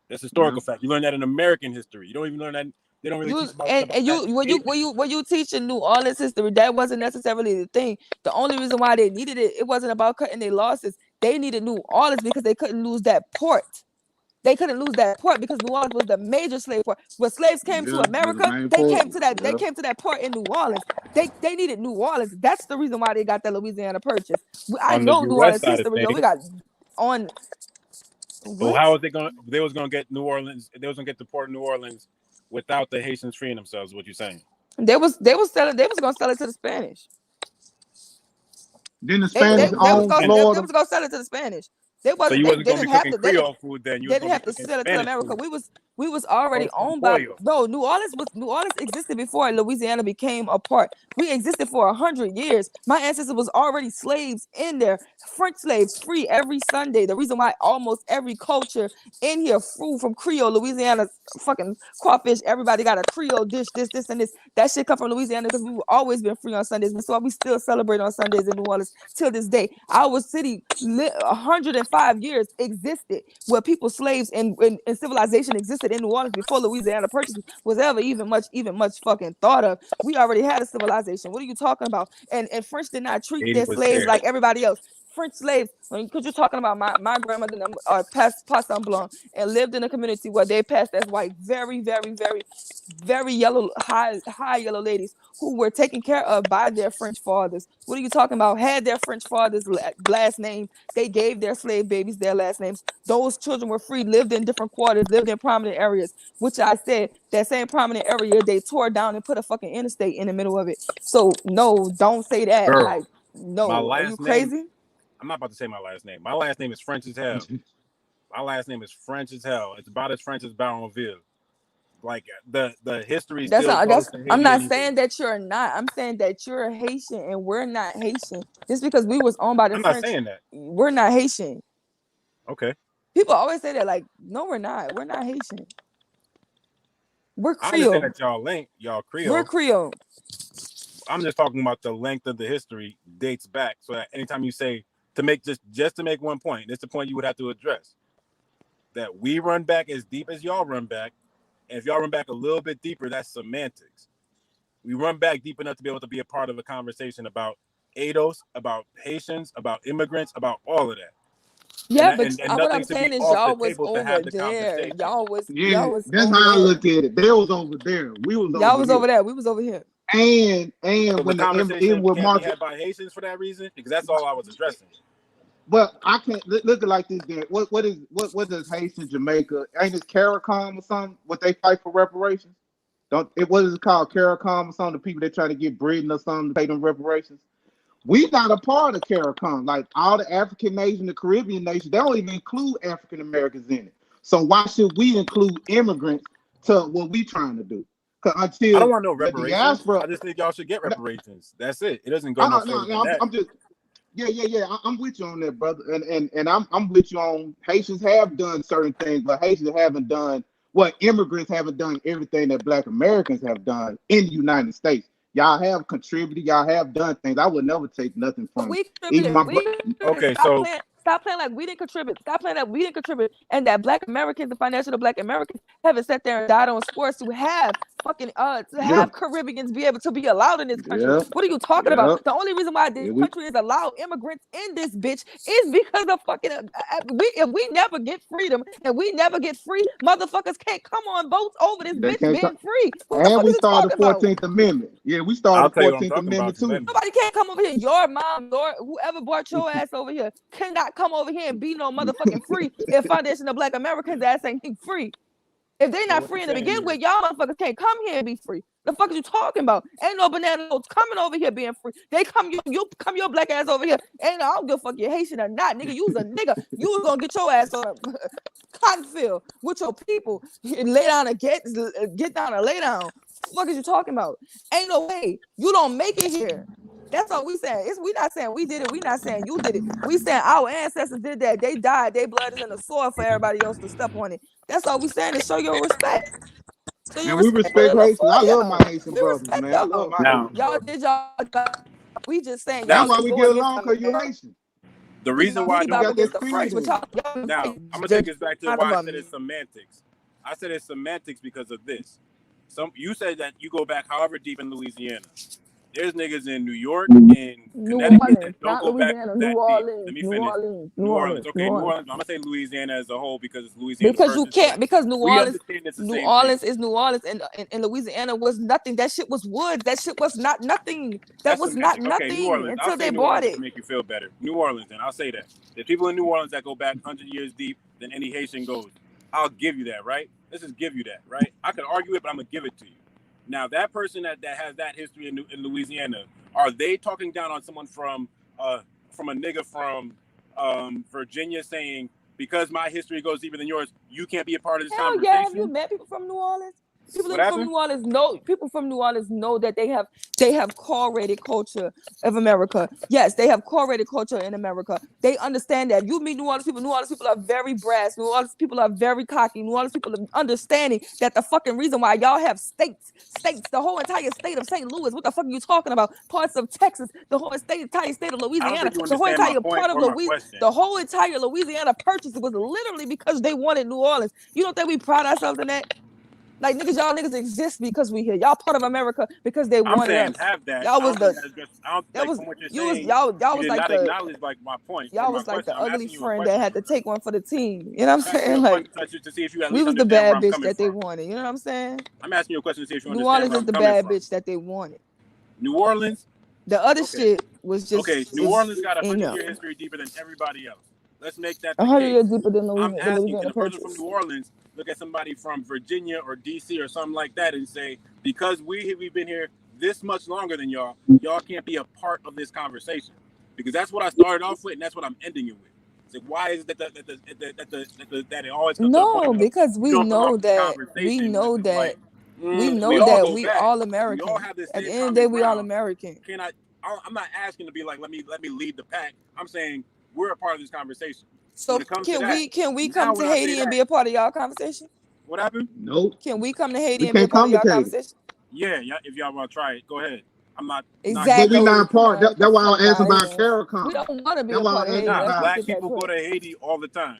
That's historical fact. You learn that in American history. You don't even learn that. They don't really You teach about and that. you when you teaching New Orleans history, that wasn't necessarily the thing. The only reason why they needed it wasn't about cutting their losses. They needed New Orleans because they couldn't lose that port. They couldn't lose that port because New Orleans was the major slave port. When slaves came to America, they came to that port in New Orleans. They needed New Orleans. That's the reason why they got that Louisiana Purchase. I On the know New U.S. Orleans side of history. Though. We things. got on. So how was they going? They was going to get New Orleans. They was going to get the port of New Orleans without the Haitians freeing themselves. What you saying? They was gonna sell it to the Spanish. Then the They Spanish owned Florida. was gonna sell it to the Spanish. They So wasn't. you They wasn't going to didn't be have cooking to. They Creole food then. You was didn't going to have be to cooking sell it to Spanish America. food. We was already Or owned by. pollo. No, New Orleans existed before Louisiana became a part. We existed for 100 years. My ancestors was already slaves in there. French slaves free every Sunday. The reason why almost every culture in here, food from Creole, Louisiana, fucking crawfish. Everybody got a Creole dish. This, and this. That shit come from Louisiana because we've always been free on Sundays. That's why we still celebrate on Sundays in New Orleans till this day. Our city, 105 years existed where people slaves and civilization existed in New Orleans before Louisiana Purchase was ever even much fucking thought of. We already had a civilization. What are you talking about? And French did not treat Haiti their was slaves there. like everybody else. French slaves, because you're talking about my grandmother Passant Blanc, and lived in a community where they passed as white, very, very, very, very yellow, high yellow ladies who were taken care of by their French fathers. What are you talking about? Had their French fathers' last name, they gave their slave babies their last names. Those children were free, lived in different quarters, lived in prominent areas, which I said that same prominent area they tore down and put a fucking interstate in the middle of it. So no, don't say that. Girl, Like, no, my are you last crazy? name. I'm not about to say my last name. My last name is French as hell. My last name is French as hell. It's about as French as Baronville. Like the history That's still not. goes That's. to Haiti. I'm not anyway. saying that you're not. I'm saying that you're Haitian and we're not Haitian. Just because we was owned by the I'm not French, saying that. we're not Haitian. Okay. People always say that. Like, no, we're not. We're not Haitian. We're I understand Creole. that y'all Creole. We're Creole. I'm just talking about the length of the history dates back. So that anytime you say to make just to make one point, that's the point you would have to address. That we run back as deep as y'all run back, and if y'all run back a little bit deeper, that's semantics. We run back deep enough to be able to be a part of a conversation about ADOS, about Haitians, about immigrants, about all of that. Yeah, and, but and what I'm nothing to saying be is off y'all the was table to over have the there. conversation. Y'all was That's over how I there. look at it. They was over there. We was Y'all over was here. over there. We was over here. And So when the conversation even with can't Marcus, be had by Haitians for that reason, because that's all I was addressing. but I can't look at like this. Then what does Haitian Jamaica? Ain't it CARICOM or something? What they fight for reparations? What is it called? CARICOM or something? The people that try to get Britain or something to pay them reparations. We not a part of CARICOM. Like all the African nations, the Caribbean nations, they don't even include African Americans in it. So why should we include immigrants to what we trying to do? I Until don't want no the reparations. diaspora, I just think y'all should get reparations. That's it. It doesn't go no further than that. I'm just I'm with you on that, brother, and I'm with you on Haitians have done certain things, but Haitians haven't done what immigrants haven't done everything that Black Americans have done in the United States. Y'all have contributed, y'all have done things. I would never take nothing from We even contributed. my Okay, Stop so playing. Stop playing like we didn't contribute. Stop playing like we didn't contribute. And that Black Americans, the financial Black Americans, haven't sat there and died on sports to have fucking to have Caribbeans be able to be allowed in this country. What are you talking about? The only reason why this country is allowed immigrants in this bitch is because of fucking if we never get freedom and we never get free, motherfuckers can't come on boats over this They bitch can't being come. free. What the And fuck we is you started talking the about? 14th Amendment. Yeah, we I'll started the tell you what I'm 14th talking Amendment about. too. Nobody can't come over here. Your mom, whoever brought your ass over here cannot come over here and be no motherfucking free if Foundation of Black Americans ass ain't free. If they not what free you're in the saying begin is, with, y'all motherfuckers can't come here and be free. The fuck is you talking about? Ain't no banana boats coming over here being free. They come, you come your black ass over here. Ain't I don't give a fuck you Haitian or not, nigga. You's a nigga. You was gonna get your ass on a cotton field with your people and lay down and get down and lay down. The fuck is you talking about? Ain't no way. You don't make it here. That's all we saying. We not saying we did it. We not saying you did it. We saying our ancestors did that. They died. Their blood is in the soil for everybody else to step on it. That's all we saying is show your respect. So your man, we respect respect Haitians. I love my y'all. Haitian We brothers, respect man. I love y'all. my Now, Haitian Y'all brothers. did y'all. We just saying now, That's y'all why just we go get against along, cause you Haitian. the reason why I You don't. got that the spirit French, but in you. y'all Now, I'm gonna just take this back to kind why of I said it's semantics. I said it's semantics because of this. You said that you go back however deep in Louisiana. There's niggas in New York and New Connecticut Orleans, that don't not go back Louisiana, New that deep. Orleans, Let me New finish. Orleans, New Orleans. New Okay, New Orleans. Orleans. I'm gonna say Louisiana as a whole because it's Louisiana's Because you first can't, enslavement. because New We Orleans, understand it's the New same Orleans thing. is New Orleans, and Louisiana was nothing. That shit was woods. That shit was not nothing. That That's was not semantic. Okay, New nothing Orleans. I'll until say they New bought Orleans it. to make you feel better. New Orleans, then I'll say that. There's people in New Orleans that go back 100 years deep than any Haitian goes. I'll give you that, right? Let's just give you that, right? I could argue it, but I'm gonna give it to you. Now, that person that has that history in Louisiana, are they talking down on someone from a nigga from Virginia saying, because my history goes deeper than yours, you can't be a part of this Hell yeah! Have conversation? you met people from New Orleans? People What from happened? New Orleans know. People from New Orleans know that they have core-rated culture of America. Yes, they have core-rated culture in America. They understand that. You meet New Orleans people. New Orleans people are very brass. New Orleans people are very cocky. New Orleans people are understanding that the fucking reason why y'all have states, the whole entire state of St. Louis. What the fuck are you talking about? Parts of Texas, the whole entire state of I don't Louisiana, think you the whole understand my entire point part of or my Louisiana, question. the whole entire Louisiana purchase was literally because they wanted New Orleans. You don't think we pride ourselves in that? Like niggas, y'all niggas exist because we here. Y'all part of America because they I'm wanted saying us. have that. Y'all I was don't think the that's just. I don't that like was from what you're you was saying. y'all You was did like not the acknowledge like my point or y'all my was like question. the I'm ugly asking you a friend that question. had to take one for the team. You know what I'm I'm asking you saying? a Like question to see if you at we least was the understand where bad I'm bitch coming that they from. wanted. You know what I'm saying? I'm asking you a question to see if you New understand Orleans where is I'm the coming bad from. bitch that they wanted. New Orleans. The other Okay. shit was just Okay. New is Orleans got a you know 100-year history deeper than everybody else. Let's make that the 100 case. years deeper than I'm the asking, can Louisiana a person from Purchase. New Orleans look at somebody from Virginia or DC or something like that and say, because we've been here this much longer than y'all can't be a part of this conversation? Because that's what I started off with, and that's what I'm ending it with. It's like, why is it that it always comes to a point No, of because you we don't know belong to the that conversation, when it's just like we we know all that go we back. all We American. all have the At the same end of the day, common we all ground. American. I'm not asking to be like, let me lead the pack. I'm saying we're a part of this conversation. So When it comes to can that, we now come to when I say Haiti and that, be a part of y'all conversation? what happened? Nope. Can we come to Haiti We and be a can't part of y'all complicate it. conversation? Yeah, if y'all want to try it, go ahead. I'm not But we Exactly. not Come part. on, That's why I fuck was asking out about here. We CARICOM. don't want to be That's a why part I of was Haiti. asking Nah, Let's just about. black get that people go clear. to Haiti all the time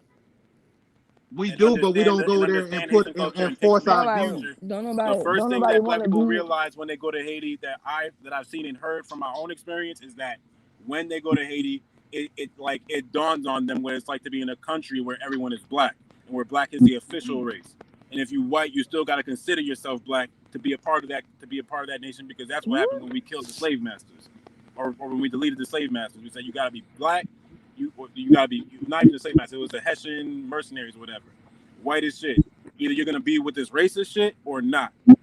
We and do, but we don't understand go there and put Haitian culture and take it enforce into our the Nobody, views. culture. don't The first thing nobody that black want to people be. realize when they go to Haiti that I've seen and heard from my own experience is that when they go to Haiti, it dawns on them what it's like to be in a country where everyone is black and where black is the official race. And if you white, you still got to consider yourself black to be a part of that nation, because that's what happened when we killed the slave masters, or when we deleted the slave masters. We said you got to be black. You got to be not even the slave masters. It was the Hessian mercenaries or whatever. White as shit. Either you're gonna be with this racist shit or not. Either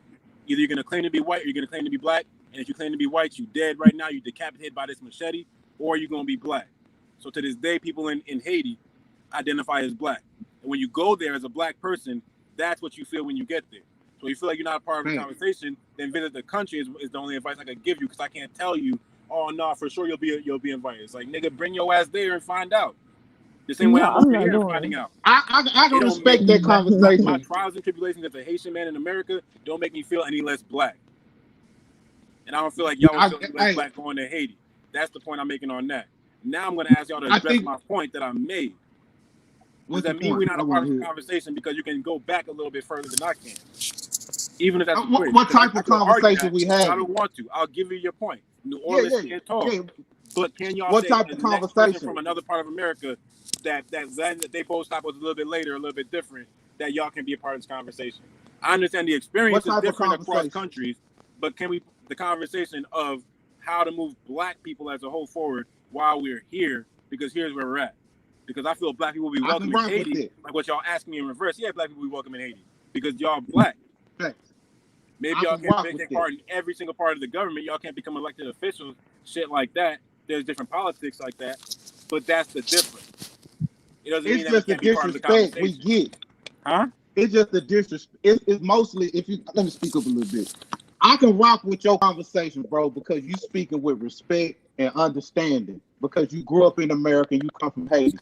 you're gonna claim to be white or you're gonna claim to be black. And if you claim to be white, you dead right now. You decapitated by this machete, or you're gonna be black. So to this day, people in Haiti identify as black. And when you go there as a black person, that's what you feel when you get there. So you feel like you're not a part of the conversation, then visit the country is the only advice I could give you, because I can't tell you, oh no, for sure you'll be invited. It's like, nigga, bring your ass there and find out. The same way No, I'm I'm over not here and doing finding it. out. I can It don't make respect that my conversation. trials and tribulations as a Haitian man in America don't make me feel any less black. And I don't feel like y'all would feel any less black going to Haiti. That's the point I'm making on that. Now I'm going to ask y'all to address my point that I made. Does What's that the mean point? we're not I a part want of to the hear. conversation because you can go back a little bit further than I can? Even if that's a twist. What Because type I of could argue conversation that, we but I having? don't want to. I'll give you your point. New Orleans can't talk. Yeah. But can y'all What say type the of next person conversation? from another part of America that they both stop was a little bit later, a little bit different, that y'all can be a part of this conversation? I understand the experience What is type of different across conversation? countries, but can we the conversation of how to move black people as a whole forward while we're here? Because here's where we're at. Because I feel black people will be I can welcome in rock with Haiti, it. like what y'all asking me in reverse. Yeah, black people will be welcome in Haiti. because y'all black. Facts. Maybe I y'all can rock can't with take that. part in every single part of the government. Y'all can't become elected officials, shit like that. There's different politics like that, but that's the difference. It doesn't mean It's that we just the can't be part of the disrespect we conversation. get. Huh? It's just the disrespect. It's mostly let me speak up a little bit. I can rock with your conversation, bro, because you speaking with respect and understanding. Because you grew up in America and you come from Haiti.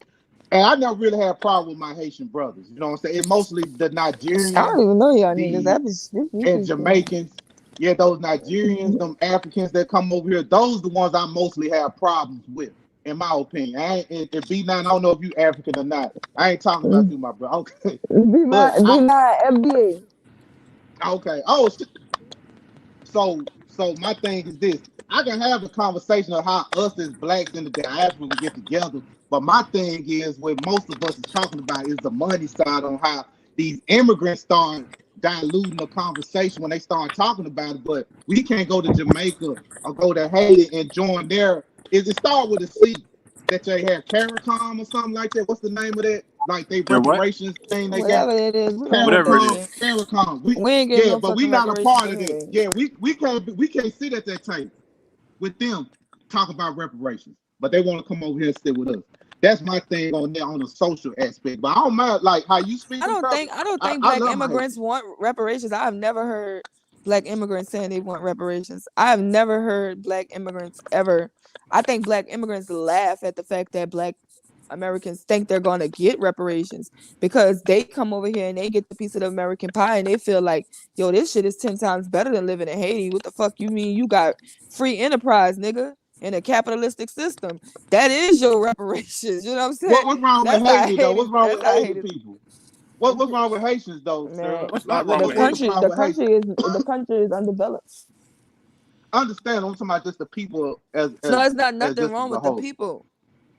And I never really had a problem with my Haitian brothers. You know what I'm saying? It's mostly the Nigerians. I don't even know y'all niggas. That was And Jamaicans. Yeah, those Nigerians, them Africans that come over here, those the ones I mostly have problems with, in my opinion. And B9, I don't know if you African or not. I ain't talking about you, my bro. Okay. But FBA. Okay. Oh, so my thing is this. I can have a conversation of how us as blacks in the diaspora can get together, but my thing is what most of us is talking about is the money side on how these immigrants start diluting the conversation when they start talking about it. But we can't go to Jamaica or go to Haiti and join there. Is it start with a C that they have CARICOM or something like that? What's the name of that? Like they They're what? reparations thing they Whatever got? it is, we don't want Whatever it that is. shit. CARICOM. We ain't getting no But we fucking not a reparations part of it. anyway. Yeah, we can't sit at that table with them talk about reparations, but they want to come over here and sit with us. That's my thing on there on the social aspect. But I don't mind like how you speak. I don't think I black love my immigrants want reparations. I've never heard black immigrants saying they want reparations. I have never heard black immigrants ever. I think black immigrants laugh at the fact that black Americans think they're gonna get reparations because they come over here and they get the piece of the American pie and they feel like, yo, this shit is 10 times better than living in Haiti. What the fuck you mean? You got free enterprise, nigga, in a capitalistic system. That is your reparations. You know what I'm saying? What's wrong with That's not Haiti though? What's wrong with That's not Haitian people? What's wrong with Haitians though, sir? What's Like, not wrong what's with the Haitians? problem with Haitians? The country is undeveloped. Understand? I'm talking about just the people as No, it's not as nothing just wrong as a with the whole. people.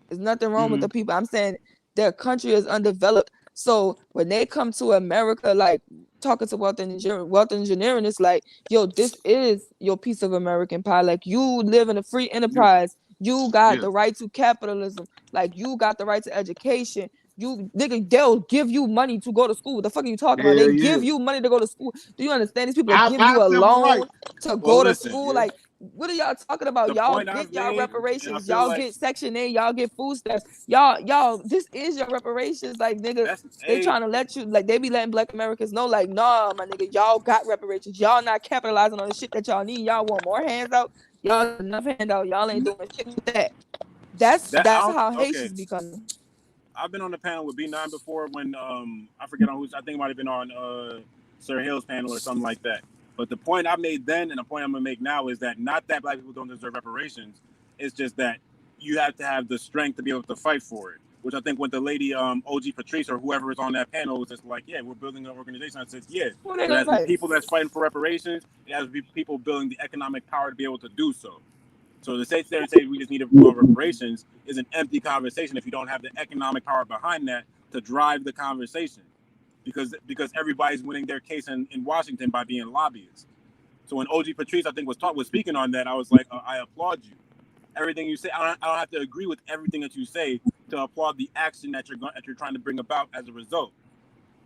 There's nothing wrong with Mhm. the people. I'm saying their country is undeveloped. So when they come to America, like talking to wealth engineering, it's like, yo, this is your piece of American pie. Like you live in a free enterprise. You got the right to capitalism. Like you got the right to education. You nigga, they'll give you money to go to school. What the fuck are you talking about? Yeah, They yeah. give you money to go to school. Do you understand? These people will give I you a civil loan rights. to Well, go to listen. school. Like, what are y'all talking about? The Y'all point get I've y'all made, and I reparations. feel Y'all like get Section 8. Y'all get food stamps. Y'all, this is your reparations. Like, nigga, that's they trying to let you, like, they be letting black Americans know, like, nah, my nigga, y'all got reparations. Y'all not capitalizing on the shit that y'all need. Y'all want more hands out. Y'all got enough handout. Y'all ain't doing shit with that. That's that I don't, how okay. Haitians become. I've been on the panel with B9 before when I forget on who's, I think it might have been on Sir Hill's panel or something like that. But the point I made then and the point I'm gonna make now is that not that black people don't deserve reparations, it's just that you have to have the strength to be able to fight for it. Which I think when the lady OG Patrice or whoever was on that panel was just like, yeah, we're building an organization. I said, yeah, Who they but gonna as the fight? people that's fighting for reparations, it has to be people building the economic power to be able to do so. So to sit there and say we just need to do reparations is an empty conversation if you don't have the economic power behind that to drive the conversation, because everybody's winning their case in Washington by being lobbyists. So when OG Patrice I think was speaking on that, I was like, I applaud you. Everything you say, I don't have to agree with everything that you say to applaud the action that you're trying to bring about as a result.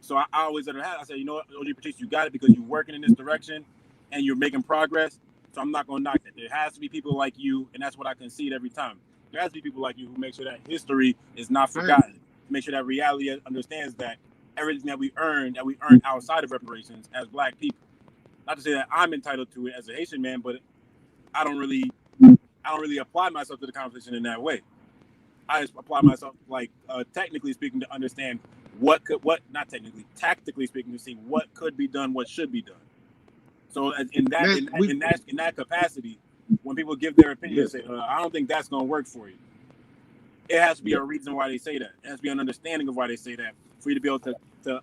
So I always let her have. I said, you know what, OG Patrice, you got it because you're working in this direction and you're making progress. So I'm not going to knock that. There has to be people like you, and that's what I concede every time. There has to be people like you who make sure that history is not forgotten. Make sure that reality understands that everything that we earn outside of reparations as black people. Not to say that I'm entitled to it as a Haitian man, but I don't really apply myself to the conversation in that way. I just apply myself, like technically speaking, to understand tactically speaking, to see what could be done, what should be done. So in that capacity, when people give their opinion, they say, I don't think that's going to work for you. It has to be a reason why they say that. It has to be an understanding of why they say that for you to be able to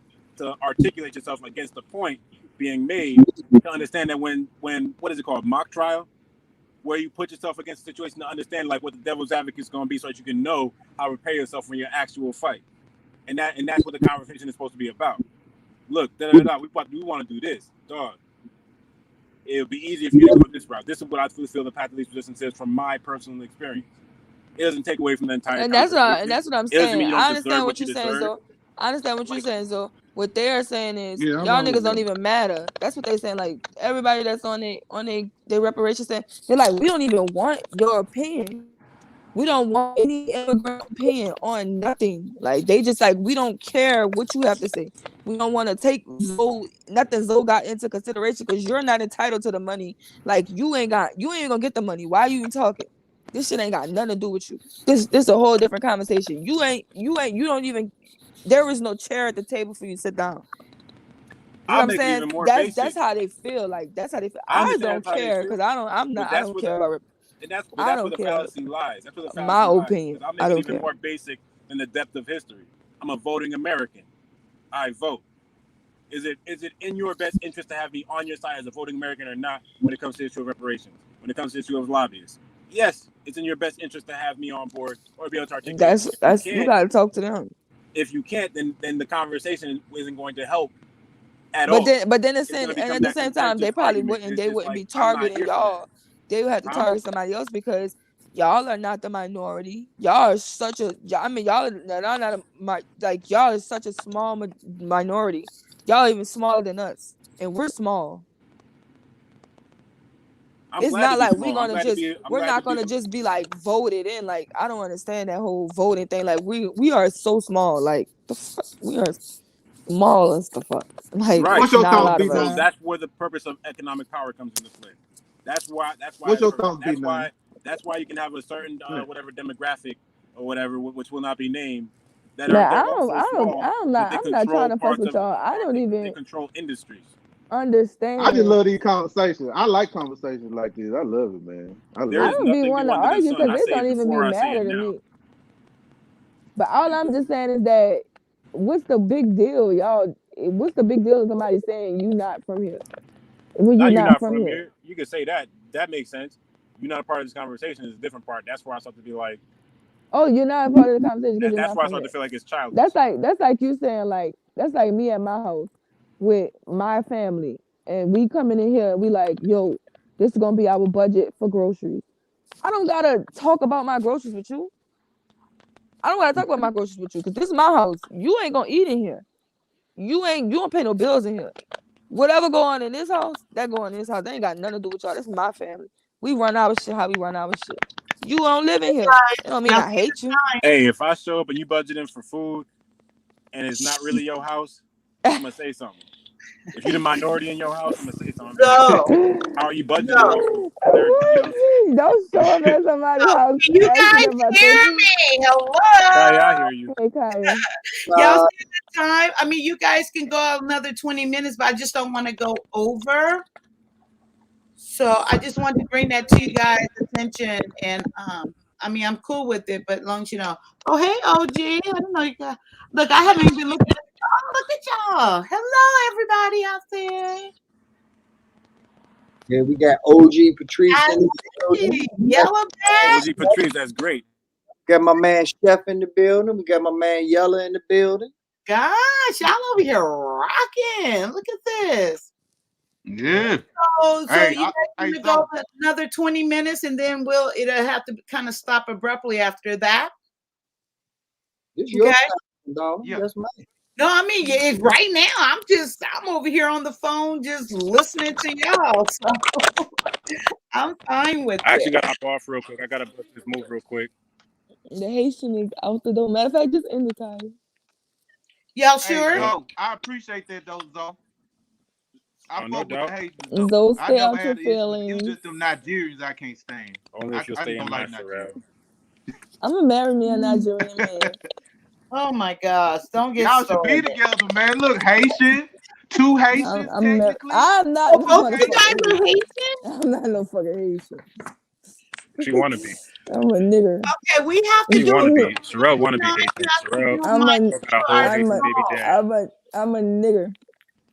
articulate yourself against the point being made, to understand that when what is it called, mock trial, where you put yourself against a situation to understand like what the devil's advocate is going to be, so that you can know how to prepare yourself for your actual fight. And that's what the conversation is supposed to be about. Look, we want to do this, dog. It would be easier for you to go this route. This is what I feel the path of least resistance is from my personal experience. It doesn't take away from the entire And conversation. that's what I'm It doesn't mean saying. you I don't understand deserve what what you you're saying, deserve. so I understand what you're saying, so What they're saying is Yeah, I'm y'all on niggas with don't that. even matter. That's what they saying. Like everybody that's on their reparations saying, they're like, we don't even want your opinion. We don't want any immigrant opinion on nothing. Like they just like, we don't care what you have to say. We don't want to take nothing Zoe got into consideration because you're not entitled to the money. Like you ain't gonna get the money. Why are you even talking? This shit ain't got nothing to do with you. This a whole different conversation. You don't even. There is no chair at the table for you to sit down. You know I'll what I'm make it saying? even more That's basic. how they feel. Like that's how they feel. I I understand don't that's how they care feel, because I that's don't where care about. that's I where don't the care. fallacy lies. That's where the My fallacy lies. opinion. Because I'll I make it don't even care. more basic than the depth of history. I'm a voting American. I vote. Is it in your best interest to have me on your side as a voting American or not when it comes to the issue of reparations? When it comes to the issue of lobbyists? Yes, it's in your best interest to have me on board or be able to articulate. That's you gotta talk to them. If you can't, then the conversation isn't going to help at But all. then It's going to and become at the that same time, they contentious probably argument. wouldn't. It's They just wouldn't like, be I'm not targeting here for y'all. They would have to Huh? target somebody else because y'all are not the minority. Y'all are such a. I mean, y'all are not like y'all is such a small minority. Y'all even smaller than us, and we're small. I'm It's glad to not be like small. I'm glad to be. I'm we're glad to not be. gonna just be like voted in. Like I don't understand that whole voting thing. Like we are so small. Like the fuck, we are small as the fuck. Like Right. it's not a lot of So us. that's where the purpose of economic power comes into play. That's why. What's your thoughts, B9? That's why you can have a certain whatever demographic or whatever, which will not be named, that Man, they're all so small, but they I'm not trying control to fuck parts with of. y'all. I don't They even control industries. I just understand. love these conversations. I like conversations like this. I love it, man. I There I love is it. don't be nothing wanting new to under the argue sun. because I it say don't it even be before, I say matter it to now. me. But all I'm just saying is that what's the big deal, y'all? What's the big deal of somebody saying you not from here? When you Now you're not not from from here? here. You can say that. That makes sense. You're not a part of this conversation. Is a different part. That's where I start to be like. Oh, you're not a part of the conversation because you're That's not where I from start here. to feel like it's childish. That's like you saying like that's like me at my house with my family and we coming in here and we like, yo, this is gonna be our budget for groceries. I don't gotta talk about my groceries with you. I don't gotta talk about my groceries with you because this is my house. You ain't gonna eat in here. You don't pay no bills in here. Whatever go on in this house, that go on in this house. They ain't got nothing to do with y'all. This is my family. We run our shit how we run our shit. You don't live in here. It don't mean Now, I hate you. Hey, if I show up and you budgeting for food and it's not really your house, I'm gonna say something. If you're the minority in your house, I'm gonna say something. Be like, how are you budgeting off of their, Don't show up at somebody's house can you asking guys them about hear this. me? Kaya, I Hello. hear you. Hey, Kaya. Y'all see the time? I mean, you guys can go another 20 minutes, but I just don't want to go over. So I just wanted to bring that to you guys' attention. And I mean, I'm cool with it, but as long as you know. Oh, hey, OG. I don't know you guys. Look, I haven't even looked at. Oh, look at y'all. Hello, everybody out there. Yeah, we got OG Patrice I in the building. see. Yellow OG Bag. Patrice, that's great. Got my man Chef in the building. We got my man Yella in the building. Gosh, y'all over here rocking. Look at this. Yeah. So Hey, you guys hey, gonna go for another 20 minutes and then it'll have to kind of stop abruptly after that. This your Okay. time, dog. Yes, ma'am. No, I mean, right now I'm over here on the phone just listening to y'all. So I'm fine with I actually it. gotta hop off real quick. I gotta bust this move real quick. The Haitian is out the door. Matter of fact, just end the time. Y'all Hey, sure? Zoe, I appreciate that though, Zoe. I Oh, no fuck with doubt. the Haitians though. Zoe, I stay never out your had an issue with feelings. you. Just them Nigerians I can't stand. Only if you'll I stay don't in like my Nigerians. I'm gonna marry me a Nigerian man. Oh my gosh! Don't get Y'all should be started. together, man. Look, Haitian, two Haitians technically. I'm not Oh, no both you motherfucking guys are Haitian. Haitian? I'm not no fucking Haitian. She wanna be. I'm a nigger. Okay, we have to She do wanna it. be. Sherelle wanna be You Haitian. have to Sherelle do I'm my a got a whole I'm Haitian a baby dad. I'm a nigger.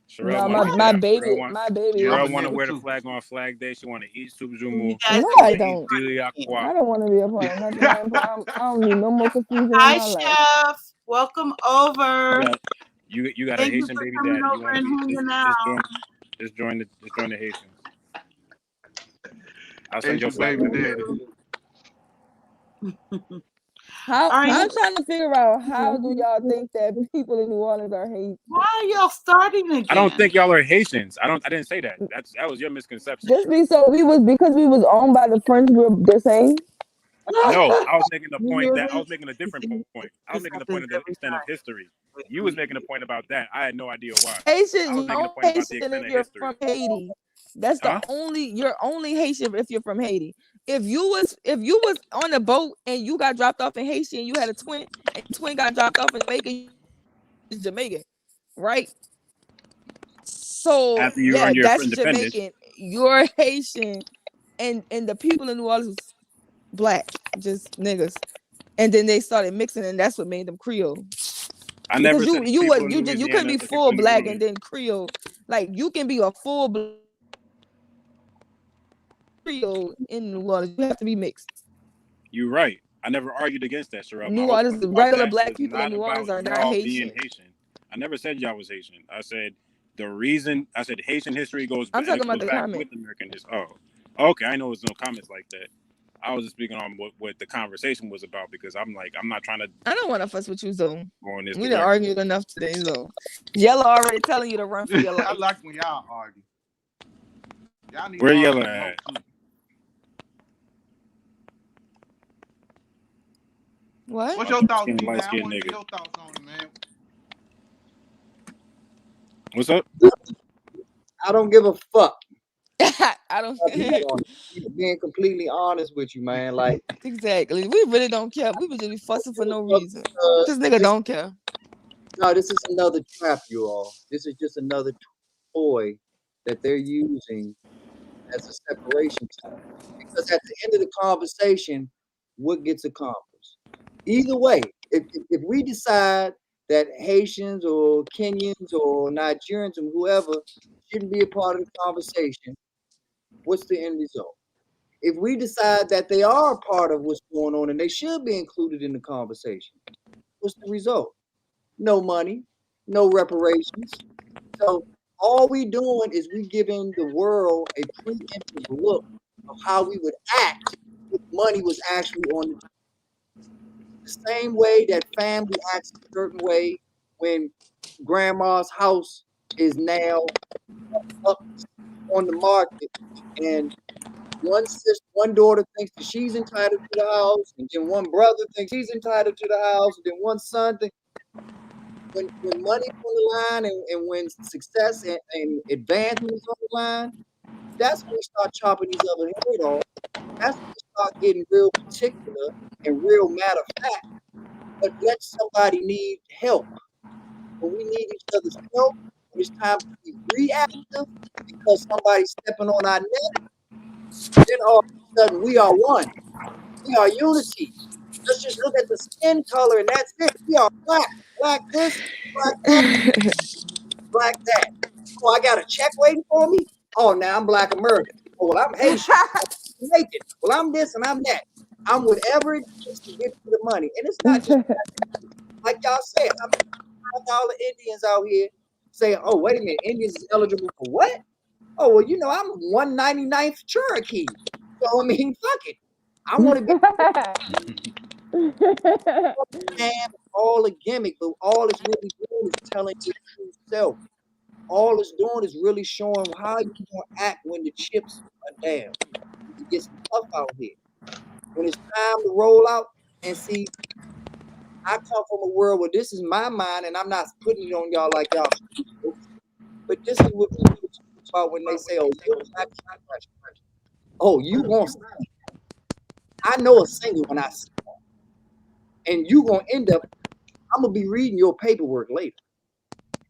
Sherelle No, wanna do my that. baby, Sherelle my baby. Yeah, I'm Sherelle a wanna nigga wear the too. flag on Flag Day. She wanna eat soup You jumu. guys No, She I wanna eat don't. Delia I Aqua. don't want to be a part of nothing. I don't need no more confusion in Hi, my life. Chef. Welcome over. You got a Thank you Haitian for baby coming daddy. You over wanna and be hanging out. just join the Haitians. I'll send your Haitian flag baby back. daddy. How Are I'm you? trying to figure out how do y'all think that people in New Orleans are hate? Why are y'all starting again? I don't think y'all are Haitians. I didn't say that. That was your misconception. Just because we was owned by the French group the same. No, I was making the You point hear that I me? was making a different See, point. I was this making the happens point of the every extent of time. history. You was making a point about that. I had no idea why. Haitian, I was you making a know point about the Haitian extent if of you're history. from Haiti. That's the Huh? you're only Haitian if you're from Haiti. If you was on a boat and you got dropped off in Haiti and you had a twin and twin got dropped off in Jamaica, it's Jamaican, right? So After you yeah, earn your that's independence, Jamaican. You're Haitian, and the people in New Orleans black, just niggas. And then they started mixing, and that's what made them Creole. I Because never said you people was in you couldn't Louisiana be or full people in New black and Orleans. then Creole. Like you can be a full Creole in New Orleans. You have to be mixed. You're right. I never argued against that, Sherelle. My New whole Orleans, point about regular that black was people in not New about Orleans are not y'all being Haitian. Haitian. I never said y'all was Haitian. I said Haitian history goes I'm back, and talking it about goes the back comment. with American history. Oh, okay. I know there's no comments like that. I was just speaking on what the conversation was about because I'm not trying to I don't want to fuss with you, Zoe. go in this We done direction. argued enough today, Zoe. Yellow already telling you to run for your I life. like when y'all argue. Y'all need Where to Yellow argue more at? too. What? What's your thoughts, Skinny, T, man? I light-skinned want to nigga. get your thoughts on it, man. What's up? I don't give a fuck. I don't Being completely honest with you, man. Like exactly. We really don't care. We would just be fussing for no reason. This nigga don't care. No, this is another trap, you all. This is just another toy that they're using as a separation tool. Because at the end of the conversation, what gets accomplished? Either way, if we decide that Haitians or Kenyans or Nigerians or whoever shouldn't be a part of the conversation, what's the end result? If we decide that they are a part of what's going on and they should be included in the conversation, what's the result? No money, no reparations. So all we doing is we giving the world a preemptive look of how we would act if money was actually on the same way that family acts a certain way when grandma's house is now up on the market and one daughter thinks that she's entitled to the house, and then one brother thinks he's entitled to the house, and then one son thinks when money's on the line and when success and advancement is on the line, that's when we start chopping each other head off. That's when we start getting real particular and real matter of fact. But let somebody need help. When we need each other's help, when it's time to be reactive because somebody's stepping on our neck, then all of a sudden we are one. We are unity. Let's just look at the skin color and that's it. We are black. Black this, black that, black that. Oh, I got a check waiting for me? Oh, now I'm Black American. Oh, well, I'm Haitian. I'm Jamaican. Well, I'm this and I'm that. I'm whatever it takes to get to the money. And it's not just like y'all said. I mean, all the Indians out here saying, oh, wait a minute, Indians is eligible for what? Oh, well, you know, I'm 199th Cherokee. So, I mean, fuck it. I want to be all a gimmick, but all it's really doing is telling your true self. All it's doing is really showing how you gonna act when the chips are down. It gets tough out here. When it's time to roll out and see, I come from a world where this is my mind, and I'm not putting it on y'all like y'all. But this is what people talk about when they say, "Oh, you're black, oh, you want something." I know a single when I see one, and you gonna end up. I'm gonna be reading your paperwork later,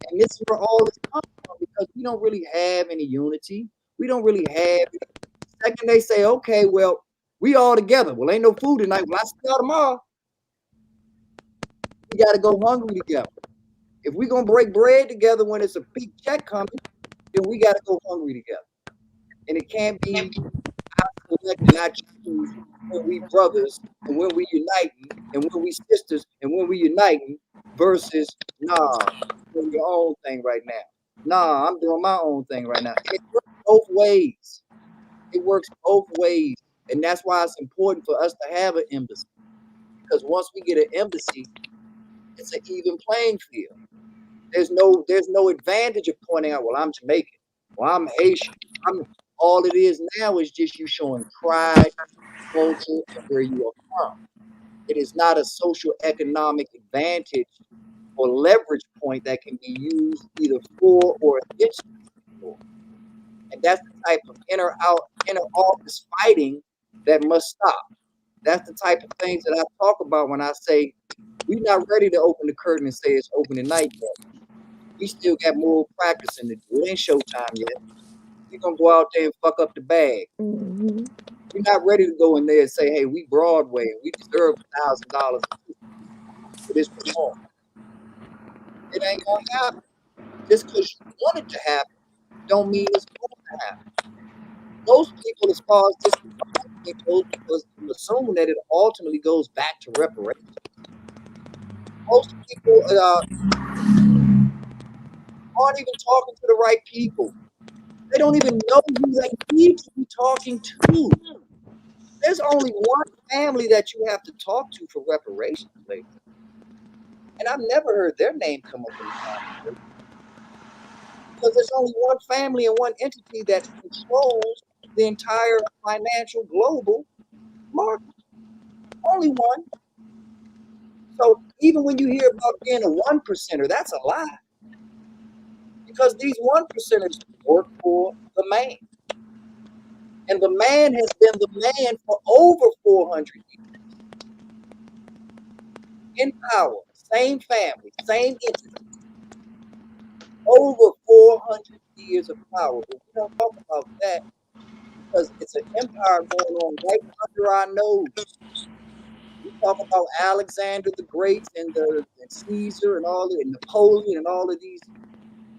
and this is where all this comes from because we don't really have any unity. We don't really have. Second, they say, "Okay, well, we all together. Well, ain't no food tonight. Well, I see y'all tomorrow. We gotta go hungry together. If we're gonna break bread together when it's a big check coming, then we gotta go hungry together. And it can't be I select and I choose when we brothers and when we uniting and when we sisters and when we uniting versus nah, you're doing your own thing right now. Nah, I'm doing my own thing right now. And it works both ways. It works both ways. And that's why it's important for us to have an embassy. because once we get an embassy, it's an even playing field. There's no advantage of pointing out, well, I'm Jamaican, well, I'm Haitian. All it is now is just you showing pride, culture, and where you are from. It is not a social economic advantage or leverage point that can be used either for or against you. And that's the type of inner office fighting that must stop. That's the type of things that I talk about when I say we're not ready to open the curtain and say it's open tonight yet. We still got more practicing to do. It ain't showtime yet. We're gonna go out there and fuck up the bag. Mm-hmm. We're not ready to go in there and say, hey, we Broadway and we deserve $1,000 for this performance. It ain't gonna happen. Just because you want it to happen, don't mean it's going to happen. Most people, as far as this goes, because I'm assuming that it ultimately goes back to reparations. Most people aren't even talking to the right people. They don't even know who they need to be talking to. There's only one family that you have to talk to for reparations, ladies. And I've never heard their name come up in the conversation. Because there's only one family and one entity that controls the entire financial global market. Only one. So even when you hear about being a 1%er, that's a lie. Because these 1%ers work for the man. And the man has been the man for over 400 years. In power, same family, same entity. Over 400 years of power. But we don't talk about that because it's an empire going on right under our nose. We talk about Alexander the Great and Caesar and all and Napoleon and all of these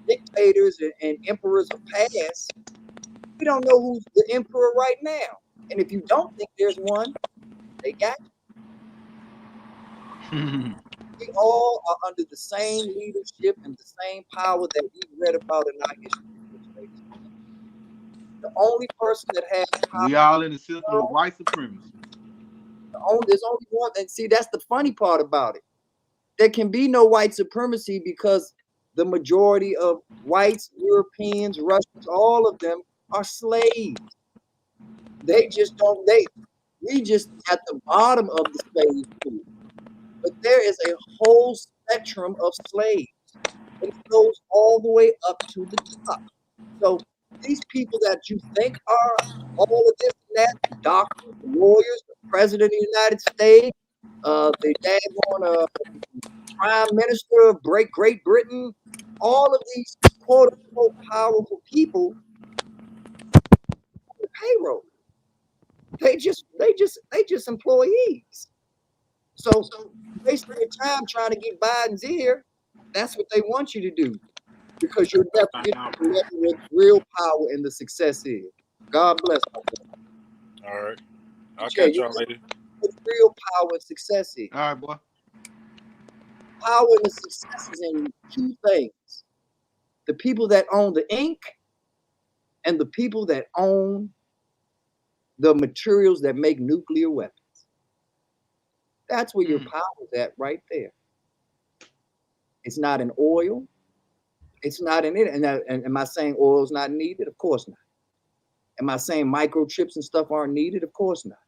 dictators and emperors of past. We don't know who's the emperor right now. And if you don't think there's one, they got you. We all are under the same leadership and the same power that we read about in our history. The only person that has power, we all in the system of white supremacy. There's only one, and see, that's the funny part about it. There can be no white supremacy because the majority of whites, Europeans, Russians, all of them are slaves. They just don't, we just at the bottom of the slave pool. But there is a whole spectrum of slaves. It goes all the way up to the top. So these people that you think are all of this and that, doctors, lawyers, the president of the United States, the daggone prime minister of Great Britain, all of these quote unquote powerful people on the payroll. They just employees. So wasting your time trying to get Biden's ear, that's what they want you to do. Because you're never getting what real power and the success is. God bless. All right. I'll catch y'all later. What real power and success is. All right, boy. Power and the success is in two things. The people that own the ink and the people that own the materials that make nuclear weapons. That's where your power is at right there. It's not in oil. It's not in it. And am I saying oil's not needed? Of course not. Am I saying microchips and stuff aren't needed? Of course not.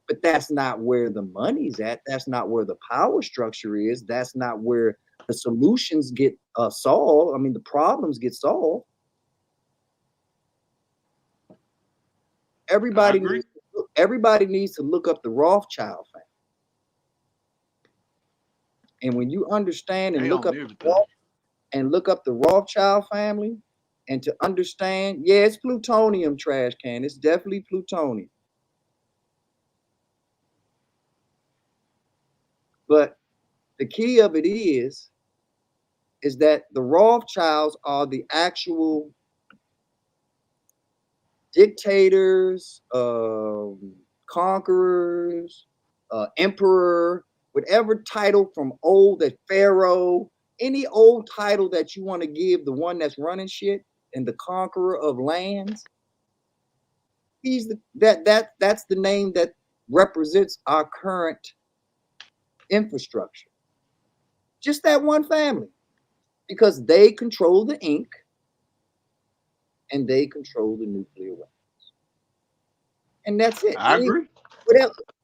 But that's not where the money's at. That's not where the power structure is. That's not where the solutions get solved. I mean, the problems get solved. Everybody needs to look up the Rothschild family. And when you understand and look up the Rothschild family, and to understand, yeah, it's plutonium, trash can. It's definitely plutonium. But the key of it is that the Rothschilds are the actual dictators, conquerors, emperor, whatever title from old, that Pharaoh, any old title that you want to give the one that's running shit and the conqueror of lands, he's that's the name that represents our current infrastructure. Just that one family, because they control the ink and they control the nuclear weapons. And that's it. I agree.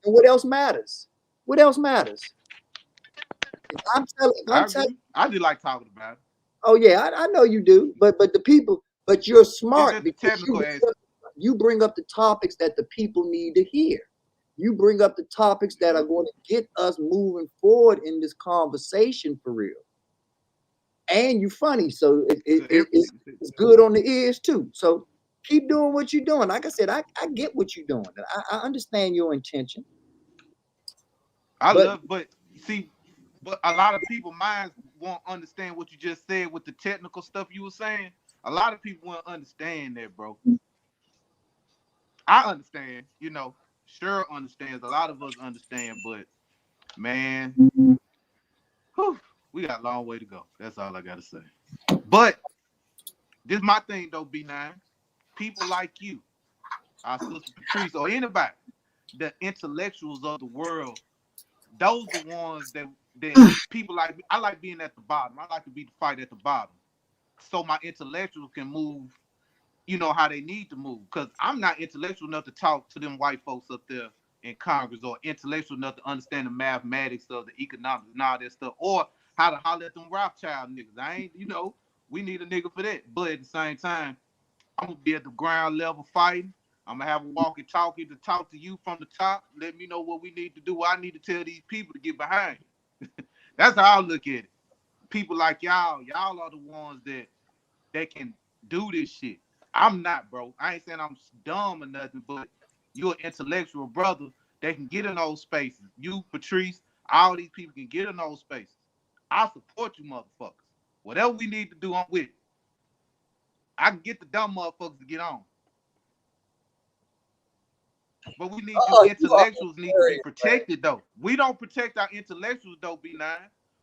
What else matters? What else matters? I'm telling. I do like talking about it. Oh yeah, I know you do. But the people, but you're smart because you bring up the topics that the people need to hear. You bring up the topics that are going to get us moving forward in this conversation for real. And you're funny, so it's good on the ears too. So keep doing what you're doing. Like I said, I get what you're doing. I understand your intention. But a lot of people minds won't understand what you just said with the technical stuff you were saying. A lot of people won't understand that, bro. I understand, sure understands. A lot of us understand, but man, we got a long way to go. That's all I gotta say. But this is my thing though, B9. People like you, our sister Patrice, or anybody, the intellectuals of the world, those are the ones that people like me. I like being at the bottom. I like to be the fight at the bottom, so my intellectuals can move, how they need to move. Because I'm not intellectual enough to talk to them white folks up there in Congress, or intellectual enough to understand the mathematics of the economics and all that stuff, or how to holler at them Rothschild niggas. I ain't, we need a nigga for that. But at the same time, I'm gonna be at the ground level fighting. I'm gonna have a walkie-talkie to talk to you from the top. Let me know what we need to do. What I need to tell these people to get behind. That's how I look at it. People like y'all are the ones that can do this shit. I'm not, bro. I ain't saying I'm dumb or nothing, but you're an intellectual brother that can get in those spaces. You, Patrice, all these people can get in those spaces. I support you motherfuckers. Whatever we need to do, I'm with it. I can get the dumb motherfuckers to get on. But we need you intellectuals need to be protected, though. We don't protect our intellectuals, though, B9.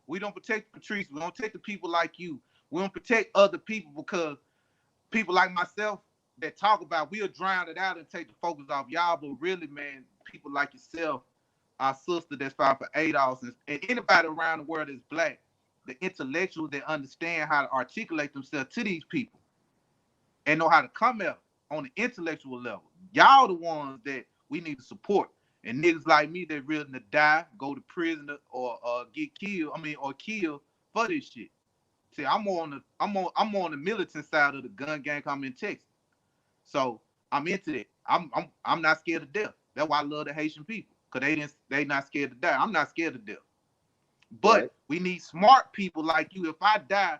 We don't protect Patrice. We don't protect the people like you. We don't protect other people because people like myself that talk about, we'll drown it out and take the focus off y'all. But really, man, people like yourself, our sister that's filed for ADOS, and anybody around the world that's black, the intellectuals that understand how to articulate themselves to these people and know how to come at them on the intellectual level. Y'all the ones that we need to support. And niggas like me that willing to die, go to prison, or get killed. Or killed for this shit. See, I'm on the militant side of the gun gang. I'm in Texas, so I'm into that. I'm not scared of death. That's why I love the Haitian people, because they not scared to die. I'm not scared of death. But we need smart people like you. If I die,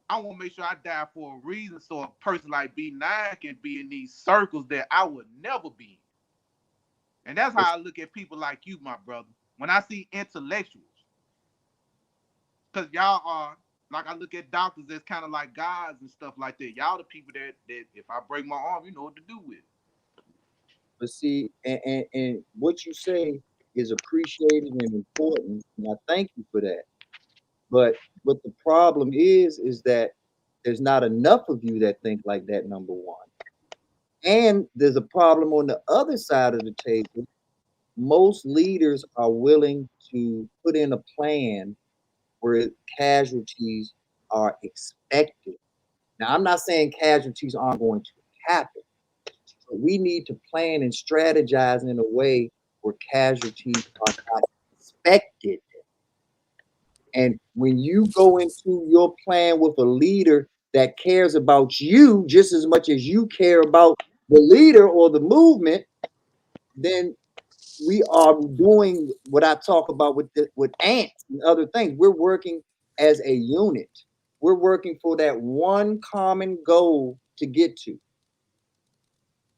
I want to make sure I die for a reason, so a person like B9 can be in these circles that I would never be in. And that's how I look at people like you, my brother. When I see intellectuals, because y'all are, like, I look at doctors as kind of like gods and stuff like that. Y'all the people that if I break my arm, you know what to do with. But see, and what you say is appreciated and important, and I thank you for that. But what the problem is that there's not enough of you that think like that, number one. And there's a problem on the other side of the table. Most leaders are willing to put in a plan where casualties are expected. Now, I'm not saying casualties aren't going to happen, but we need to plan and strategize in a way where casualties are not expected. And when you go into your plan with a leader that cares about you just as much as you care about the leader or the movement, then we are doing what I talk about with ants and other things. We're working as a unit. We're working for that one common goal to get to.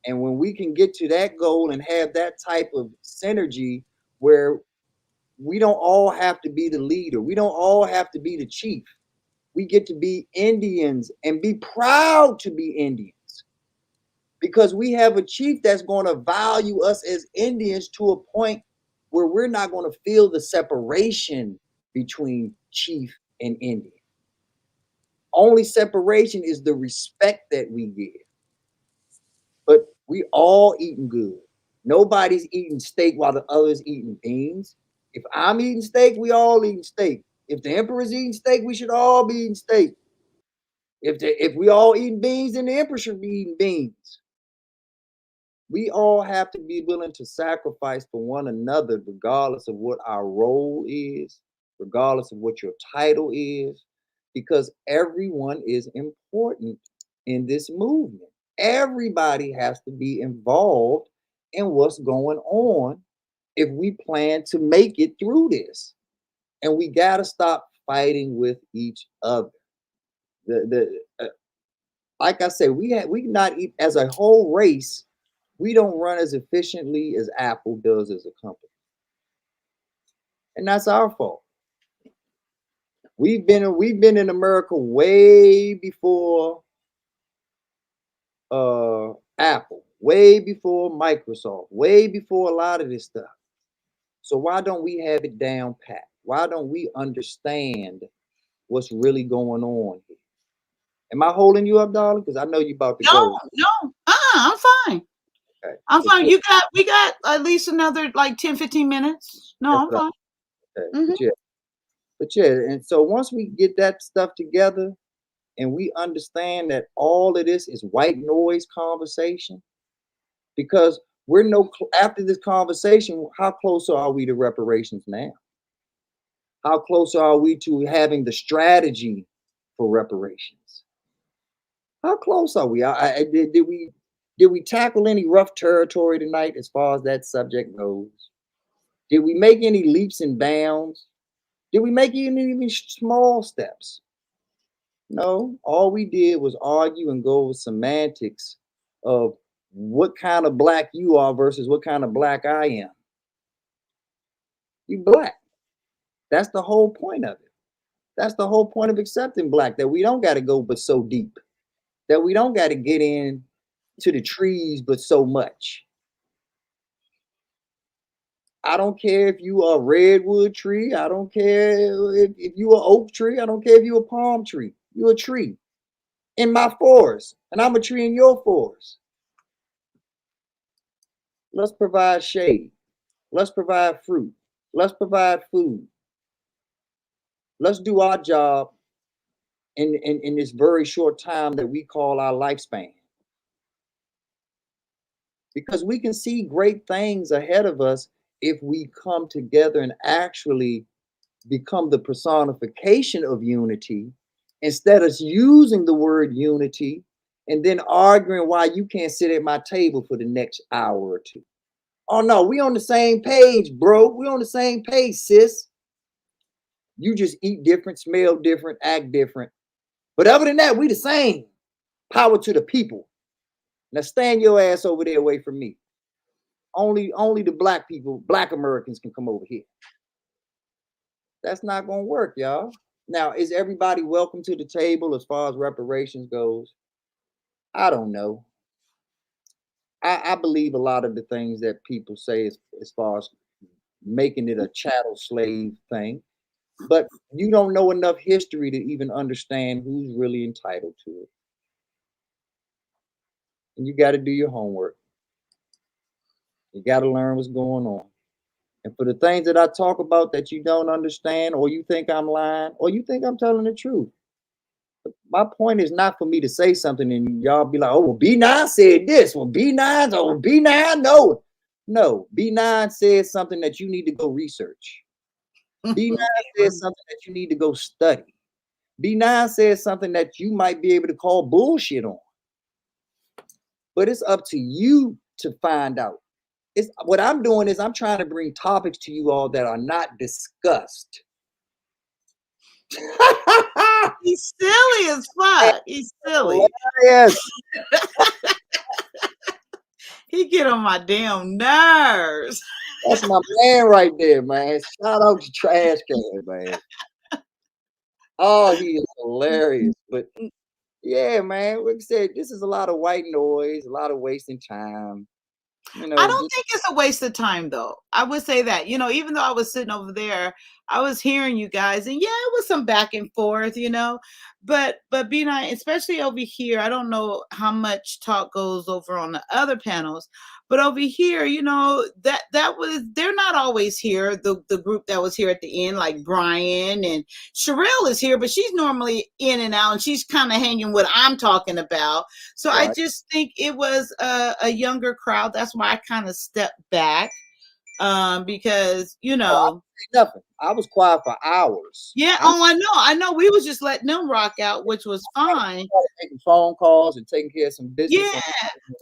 And when we can get to that goal and have that type of synergy where we don't all have to be the leader, we don't all have to be the chief. We get to be Indians and be proud to be Indians, because we have a chief that's going to value us as Indians to a point where we're not going to feel the separation between chief and Indian. Only separation is the respect that we give. But we all eating good. Nobody's eating steak while the other's eating beans. If I'm eating steak, we all eating steak. If the emperor's eating steak, we should all be eating steak. If we all eating beans, then the emperor should be eating beans. We all have to be willing to sacrifice for one another, regardless of what our role is, regardless of what your title is, because everyone is important in this movement. Everybody has to be involved in what's going on if we plan to make it through this. And we got to stop fighting with each other. Like I said, we not as a whole race, we don't run as efficiently as Apple does as a company. And that's our fault. We've been in America way before Apple, way before Microsoft, way before a lot of this stuff. So why don't we have it down pat? Why don't we understand what's really going on here? Am I holding you up, darling? Because I know you about to go. No. I'm fine. Okay. I'm fine. We got at least another like 10, 15 minutes. No, I'm fine. Okay. But yeah, and so once we get that stuff together and we understand that all of this is white noise conversation, because after this conversation, how close are we to reparations now? How close are we to having the strategy for reparations? How close are we? Did we tackle any rough territory tonight as far as that subject goes? Did we make any leaps and bounds? Did we make even small steps? No, all we did was argue and go with semantics of what kind of black you are versus what kind of black I am. You black. That's the whole point of it. That's the whole point of accepting black, that we don't got to go but so deep, that we don't got to get in to the trees but so much. I don't care if you are a redwood tree. I don't care if you are oak tree. I don't care if you a palm tree. You're a tree in my forest, and I'm a tree in your forest. Let's provide shade. Let's provide fruit. Let's provide food. Let's do our job in this very short time that we call our lifespan. Because we can see great things ahead of us if we come together and actually become the personification of unity, instead of using the word unity and then arguing why you can't sit at my table for the next hour or two. Oh no, we on the same page, bro. We on the same page, sis. You just eat different, smell different, act different. But other than that, we the same. Power to the people. Now stand your ass over there away from me. Only the black people, black Americans can come over here. That's not gonna work, y'all. Now, is everybody welcome to the table as far as reparations goes? I don't know. I believe a lot of the things that people say as far as making it a chattel slave thing, but you don't know enough history to even understand who's really entitled to it. And you got to do your homework. You got to learn what's going on. And for the things that I talk about that you don't understand, or you think I'm lying, or you think I'm telling the truth, my point is not for me to say something and y'all be like, oh, well, B9 said this. Well, B9, oh, B9, no. No, B9 said something that you need to go research. B9 said something that you need to go study. B9 said something that you might be able to call bullshit on. But it's up to you to find out. What I'm doing is I'm trying to bring topics to you all that are not discussed. He's silly as fuck. He's silly. Yes. He get on my damn nerves. That's my man right there, man. Shout out to Trash Can, man. Oh, he is hilarious. But yeah, man, like I said, this is a lot of white noise, a lot of wasting time. I don't think it's a waste of time, though. I would say that, even though I was sitting over there, I was hearing you guys, and yeah, it was some back and forth, but B9, especially over here, I don't know how much talk goes over on the other panels, but over here, they're not always here. The group that was here at the end, like Brian and Sherelle is here, but she's normally in and out, and she's kind of hanging what I'm talking about. So I just think it was a younger crowd. That's why I kind of stepped back, because nothing. I was quiet for hours. Yeah. I know. We was just letting them rock out, which was fine. Making phone calls and taking care of some business. Yeah,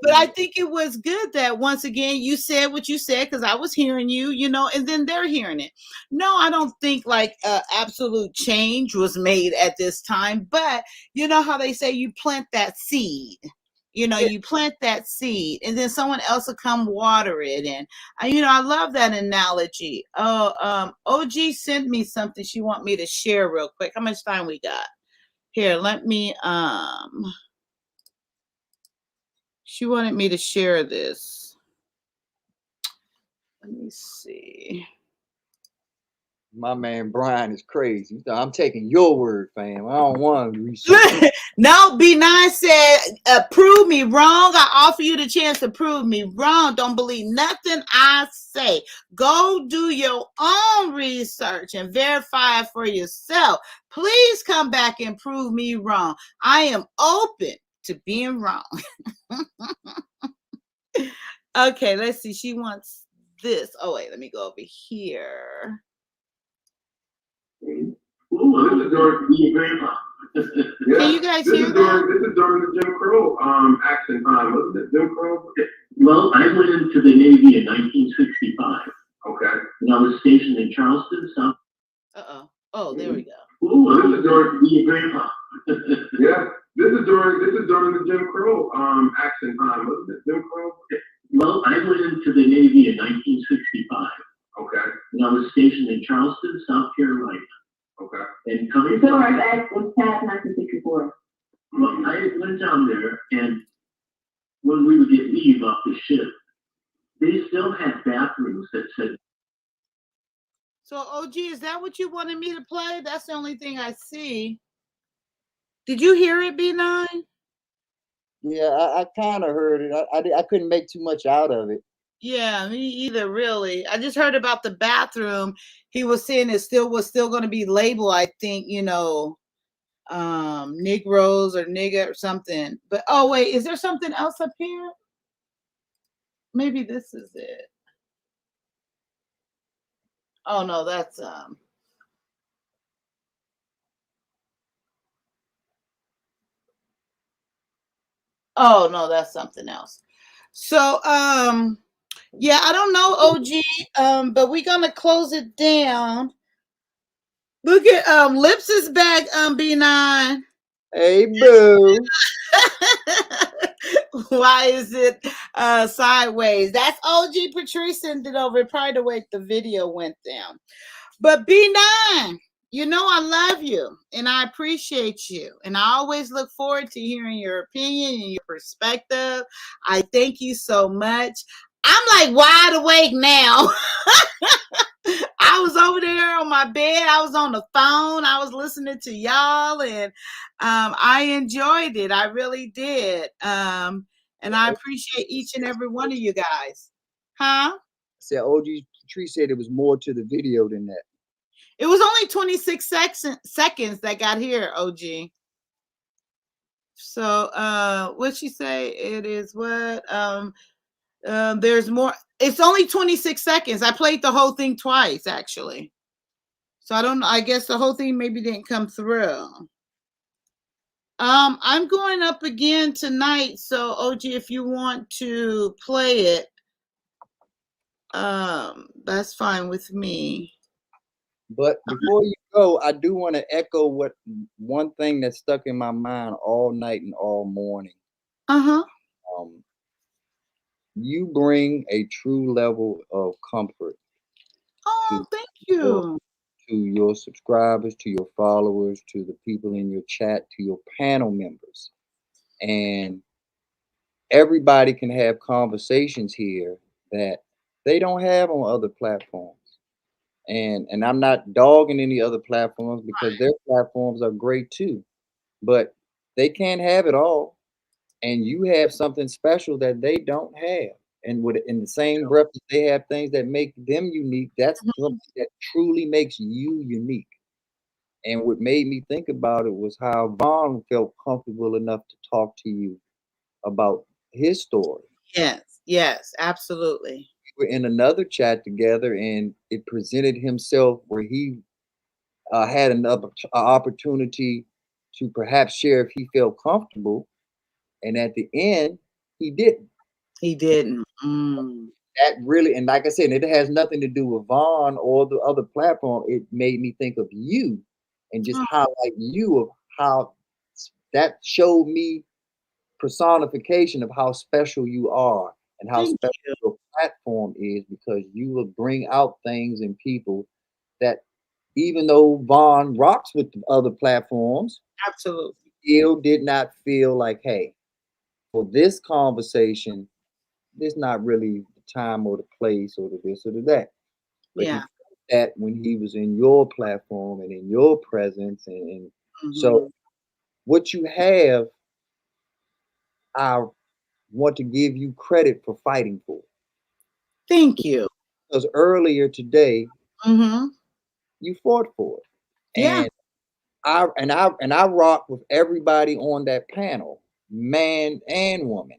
but I think it was good that once again you said what you said, because I was hearing you, and then they're hearing it. No, I don't think like absolute change was made at this time, but you know how they say you plant that seed. You plant that seed, and then someone else will come water it. And I love that analogy. OG sent me something she want me to share real quick. How much time we got? Here, let me. She wanted me to share this. Let me see. My man Brian is crazy. I'm taking your word, fam. I don't want to research. No, B9 said, prove me wrong. I offer you the chance to prove me wrong. Don't believe nothing I say. Go do your own research and verify it for yourself. Please come back and prove me wrong. I am open to being wrong. Okay, let's see. She wants this. Oh, wait, let me go over here. Ooh, this is during the grandpa. Can you guys hear that? This is during the Jim Crow action time, wasn't it? Jim Crow? Well, I went into the Navy in 1965. Okay. And I was stationed in Charleston, South. Oh, there we go. Ooh, this is during the grandpa. Yeah. This is during the Jim Crow action time, wasn't it? Jim Crow? Well, I went into the Navy in 1965. Okay. And I was stationed in Charleston, South Carolina. Okay. And coming So our back was past 1964. Well, I went down there, and when we would get leave off the ship, they still had bathrooms that said. So, OG, is that what you wanted me to play? That's the only thing I see. Did you hear it, B9? Yeah, I kind of heard it. I couldn't make too much out of it. Yeah, me either, really. I just heard about the bathroom. He was saying it was still going to be labeled, I think, Negroes or nigga or something. But, oh, wait, is there something else up here? Maybe this is it. Oh, no, that's, oh, no, that's something else. So, yeah, I don't know, OG, but we're gonna close it down. Look at Lips is back, B9. Hey, boo. Why is it sideways? That's OG Patrice sent it over. Probably the way the video went down. But B9, I love you and I appreciate you. And I always look forward to hearing your opinion and your perspective. I thank you so much. I'm like wide awake now. I was over there on my bed. I was on the phone. I was listening to y'all, and I enjoyed it. I really did. And I appreciate each and every one of you guys. Huh? I said, OG Patrice said it was more to the video than that. It was only 26 seconds that got here, OG. So what'd she say? It is what? There's more. It's only 26 seconds. I played the whole thing twice, actually. So I don't know. I guess the whole thing maybe didn't come through. I'm going up again tonight. So OG, if you want to play it, that's fine with me. But before you go, I do want to echo one thing that stuck in my mind all night and all morning. You bring a true level of comfort. Oh, thank you. To your subscribers, to your followers, to the people in your chat, to your panel members. And everybody can have conversations here that they don't have on other platforms. And I'm not dogging any other platforms because their platforms are great too, but they can't have it all. And you have something special that they don't have. And with in the same breath that they have things that make them unique, that's something that truly makes you unique. And what made me think about it was how Vaughn felt comfortable enough to talk to you about his story. Yes, absolutely. We were in another chat together, and it presented himself where he had another opportunity to perhaps share if he felt comfortable. And at the end, he didn't. He didn't. That really, and like I said, it has nothing to do with Vaughn or the other platform. It made me think of you and just highlight you of how that showed me personification of how special you are and how Thank special your platform is, because you will bring out things in people that even though Vaughn rocks with the other platforms, absolutely, still did not feel like, hey, for this conversation, there's not really the time or the place or the this or the that. But he Yeah. felt that when he was in your platform and in your presence, and so what you have, I want to give you credit for fighting for. Thank you. Because earlier today, you fought for it. Yeah. And I rock with everybody on that panel, man and woman.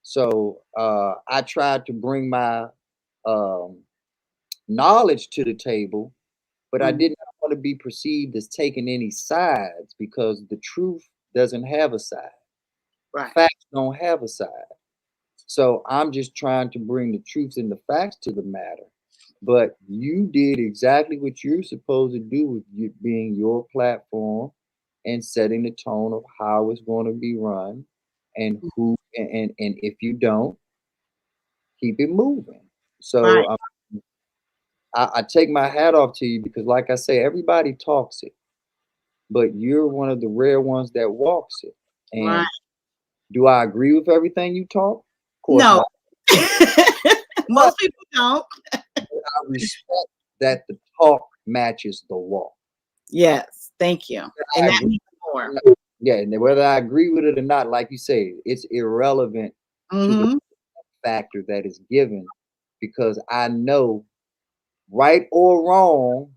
So I tried to bring my knowledge to the table, but I did not want to be perceived as taking any sides, because the truth doesn't have a side. Right. Facts don't have a side. So I'm just trying to bring the truth and the facts to the matter. But you did exactly what you're supposed to do with you being your platform and setting the tone of how it's going to be run and who, and if you don't, keep it moving. So I take my hat off to you, because like I say, everybody talks it, but you're one of the rare ones that walks it. And Right. do I agree with everything you talk? Of course No. not. Most people don't. I respect that the talk matches the walk. Yes, thank you. And that means more. Yeah, and whether I agree with it or not, like you say, it's irrelevant to the factor that is given, because I know, right or wrong,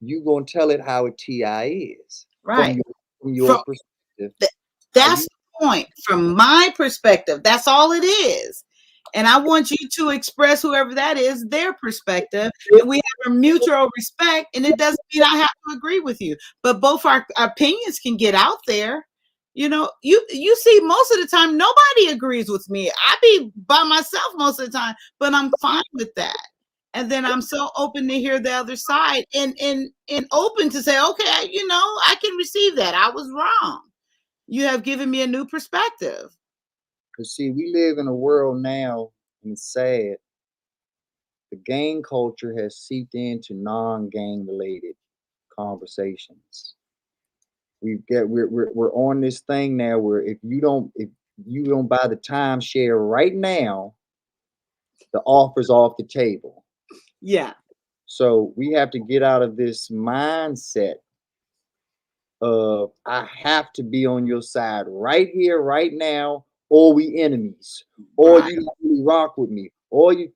you're gonna tell it how a TI is. Right. From your perspective. That's the point. From my perspective, that's all it is. And I want you to express, whoever that is, their perspective. And we have a mutual respect, and it doesn't mean I have to agree with you. But both our opinions can get out there. You know, you see, most of the time nobody agrees with me. I be by myself most of the time, but I'm fine with that. And then I'm so open to hear the other side, and open to say, okay, you know, I can receive that. I was wrong. You have given me a new perspective. Because see, we live in a world now, and it's sad, the gang culture has seeped into non-gang related conversations. We're on this thing now where if you don't buy the timeshare right now, the offer's off the table. Yeah. So we have to get out of this mindset of I have to be on your side right here, right now, or we enemies, or you don't really rock with me, or you.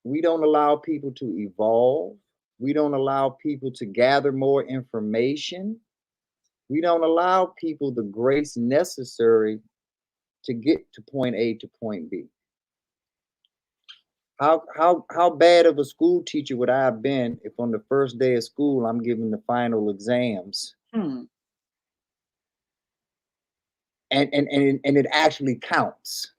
We don't allow people to evolve. We don't allow people to gather more information. We don't allow people the grace necessary to get to point A to point B. How bad of a school teacher would I have been if on the first day of school I'm giving the final exams and it actually counts?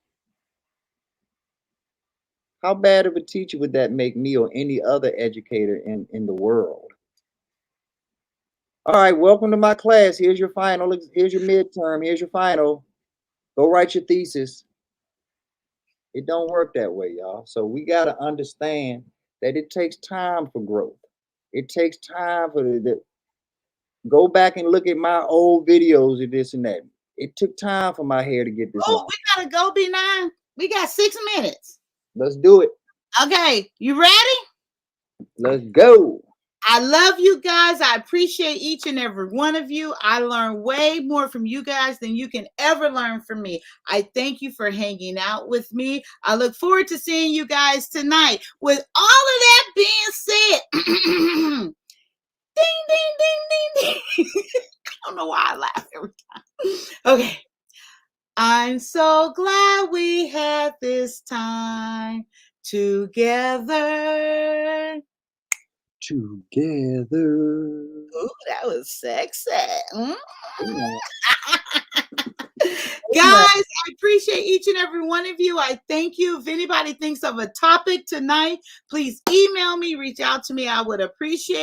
How bad of a teacher would that make me or any other educator in the world? All right, welcome to my class. Here's your final. Here's your midterm. Here's your final. Go write your thesis. It don't work that way, y'all. So we got to understand that it takes time for growth. It takes time for the go back and look at my old videos of this and that. It took time for my hair to get this Oh, long. we gotta go, B9. We got 6 minutes. Let's do it. Okay, you ready? Let's go. I love you guys. I appreciate each and every one of you. I learn way more from you guys than you can ever learn from me. I thank you for hanging out with me. I look forward to seeing you guys tonight. With all of that being said, ding, ding, ding, ding, ding. I don't know why I laugh every time. Okay. I'm so glad we had this time together. Together. Ooh, that was sexy. Guys, I appreciate each and every one of you. I thank you. If anybody thinks of a topic tonight, please email me, reach out to me. I would appreciate